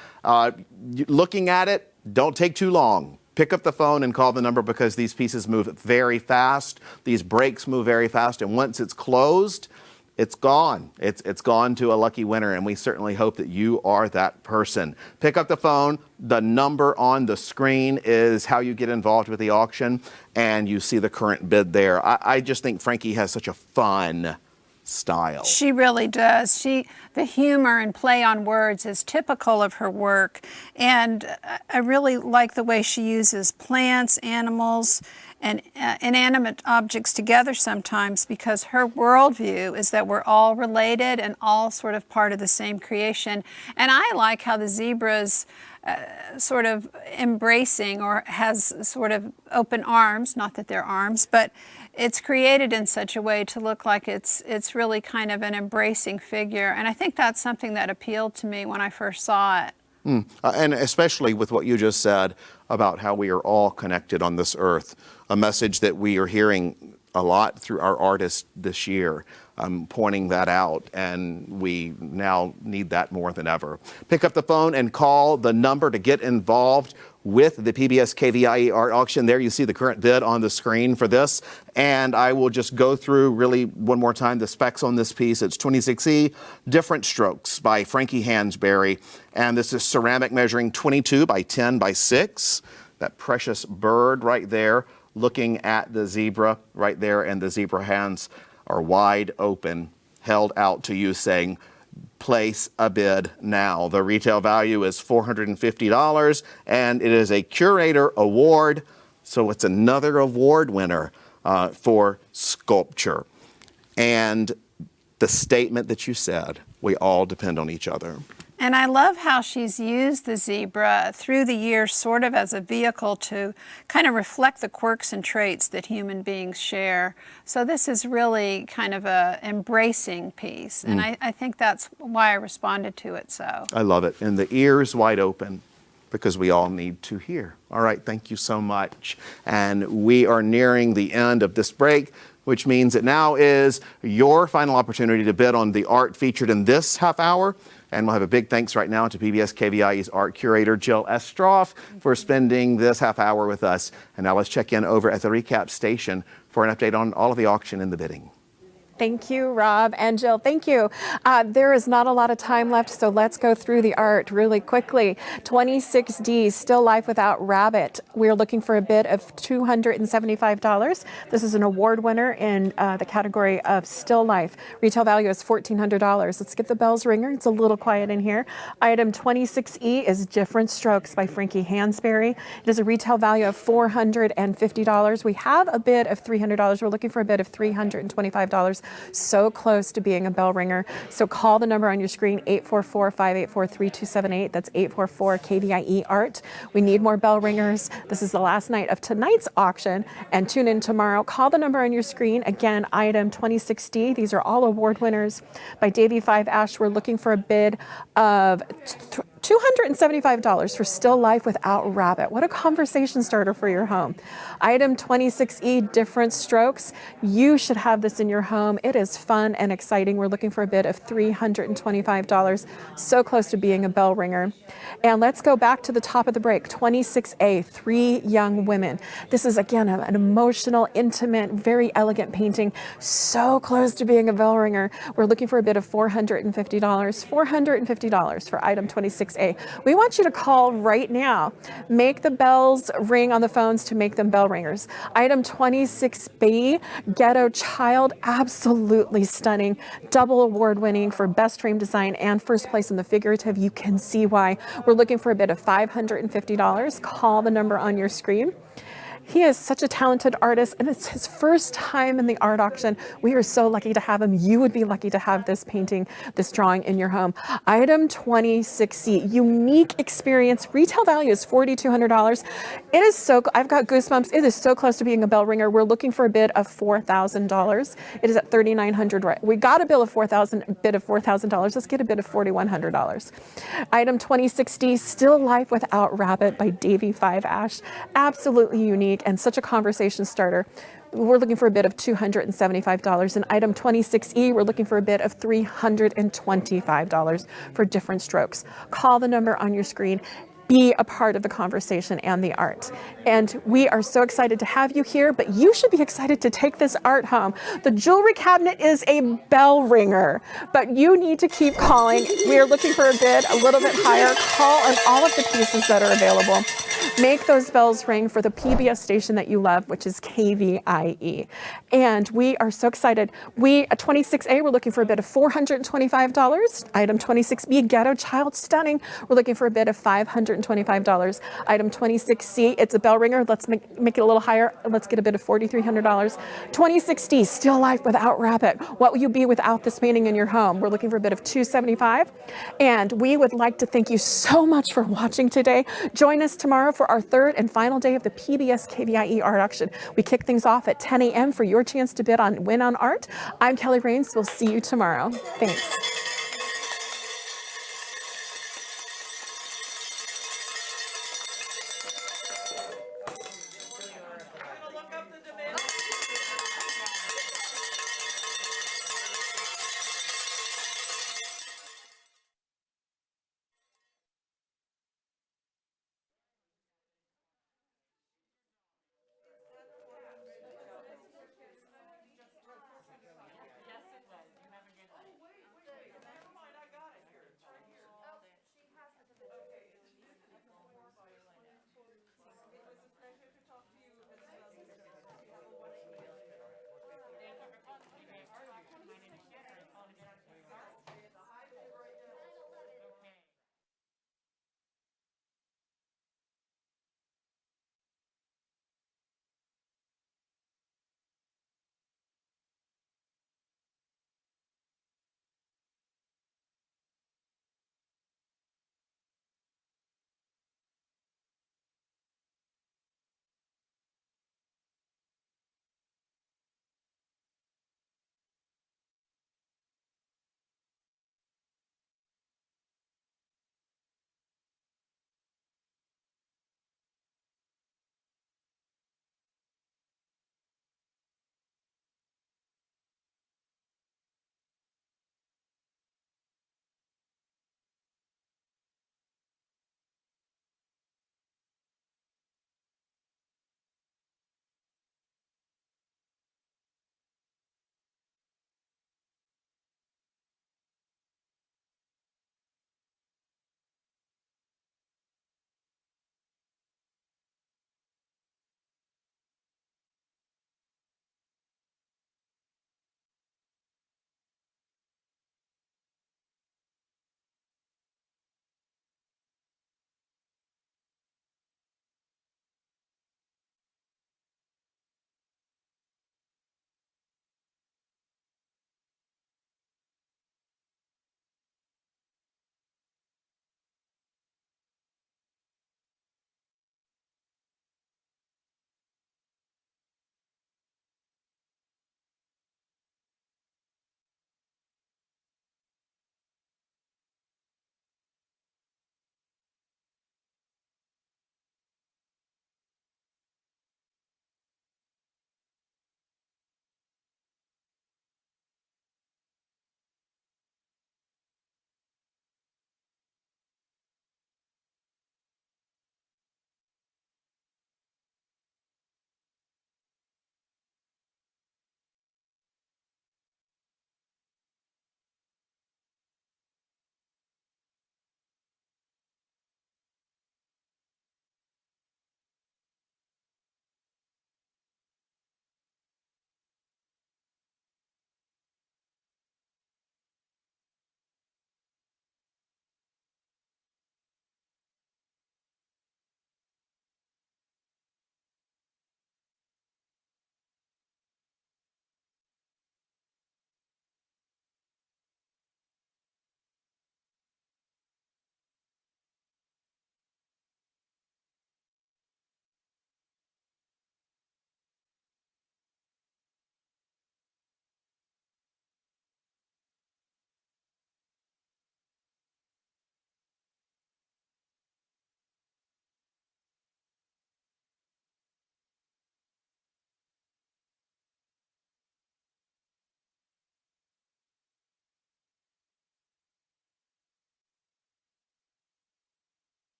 Looking at it, don't take too long. Pick up the phone and call the number because these pieces move very fast. These breaks move very fast, and once it's closed, it's gone. It's gone to a lucky winner, and we certainly hope that you are that person. Pick up the phone. The number on the screen is how you get involved with the auction, and you see the current bid there. I just think Frankie has such a fun style. She really does. The humor and play on words is typical of her work, and I really like the way she uses plants, animals, and inanimate objects together sometimes, because her worldview is that we're all related and all sort of part of the same creation. And I like how the zebra's sort of embracing, or has sort of open arms, not that they're arms, but it's created in such a way to look like it's really kind of an embracing figure. And I think that's something that appealed to me when I first saw it. And especially with what you just said about how we are all connected on this earth, a message that we are hearing a lot through our artists this year, pointing that out, and we now need that more than ever. Pick up the phone and call the number to get involved with the PBS KVIE art auction. There you see the current bid on the screen for this, and I will just go through really one more time the specs on this piece. It's 26E Different Strokes by Frankie Hansberry, and this is ceramic measuring 22 by 10 by 6. That precious bird right there looking at the zebra right there, and the zebra hands are wide open, held out to you saying, place a bid now. The retail value is $450, and it is a Curator Award, so it's another award winner for sculpture. And the statement that you said, we all depend on each other. And I love how she's used the zebra through the years sort of as a vehicle to kind of reflect the quirks and traits that human beings share. So this is really kind of a embracing piece. And I think that's why I responded to it so. I love it. And the ears wide open, because we all need to hear. All right, thank you so much. And we are nearing the end of this break, which means it now is your final opportunity to bid on the art featured in this half hour. And we'll have a big thanks right now to PBS KVIE's art curator, Jill Estroff, for spending this half hour with us. And now let's check in over at the recap station for an update on all of the auction and the bidding. Thank you, Rob and Jill. Thank you. There is not a lot of time left, so let's go through the art really quickly. 26D, Still Life Without Rabbit. We're looking for a bid of $275. This is an award winner in the category of Still Life. Retail value is $1,400. Let's get the bells ringer. It's a little quiet in here. Item 26E is Different Strokes by Frankie Hansberry. It is a retail value of $450. We have a bid of $300. We're looking for a bid of $325. So close to being a bell ringer. So call the number on your screen, 844-584-3278. That's 844-KVIE Art. We need more bell ringers. This is the last night of tonight's auction, and tune in tomorrow. Call the number on your screen. Again, item 26D. These are all award winners by Davy 5 Ash. We're looking for a bid of $275 for Still Life Without Rabbit. What a conversation starter for your home. Item 26E, Different Strokes. You should have this in your home. It is fun and exciting. We're looking for a bid of $325. So close to being a bell ringer. And let's go back to the top of the break. 26A, Three Young Women. This is, again, an emotional, intimate, very elegant painting. So close to being a bell ringer. We're looking for a bid of $450. $450 for item 26A. We want you to call right now. Make the bells ring on the phones to make them bell ringers. Item 26B, Ghetto Child, absolutely stunning. Double award winning for best frame design and first place in the figurative. You can see why. We're looking for a bid of $550. Call the number on your screen. He is such a talented artist, and it's his first time in the art auction. We are so lucky to have him. You would be lucky to have this painting, this drawing in your home. Item 26C, Unique Experience. Retail value is $4,200. It is so, I've got goosebumps. It is so close to being a bell ringer. We're looking for a bid of $4,000. It is at $3,900. Right? We got a bid of $4,000. Let's get a bid of $4,100. Item 26D, Still Life Without Rabbit by Davy 5 Ash. Absolutely unique and such a conversation starter. We're looking for a bid of $275. And item 26E, we're looking for a bid of $325 for Different Strokes. Call the number on your screen. Be a part of the conversation and the art. And we are so excited to have you here, but you should be excited to take this art home. The jewelry cabinet is a bell ringer, but you need to keep calling. We are looking for a bid a little bit higher. Call on all of the pieces that are available. Make those bells ring for the PBS station that you love, which is KVIE. And we are so excited. At 26A, we're looking for a bid of $425. Item 26B, Ghetto Child, stunning. We're looking for a bid of $525. Item 26C, it's a bell ringer. Let's make it a little higher. Let's get a bid of $4,300. 26D, Still Life Without Rabbit. What will you be without this painting in your home? We're looking for a bid of $275. And we would like to thank you so much for watching today. Join us tomorrow for our third and final day of the PBS KVIE art auction. We kick things off at 10 a.m. for your chance to bid on win on art. I'm Kelly Rains. We'll see you tomorrow. Thanks.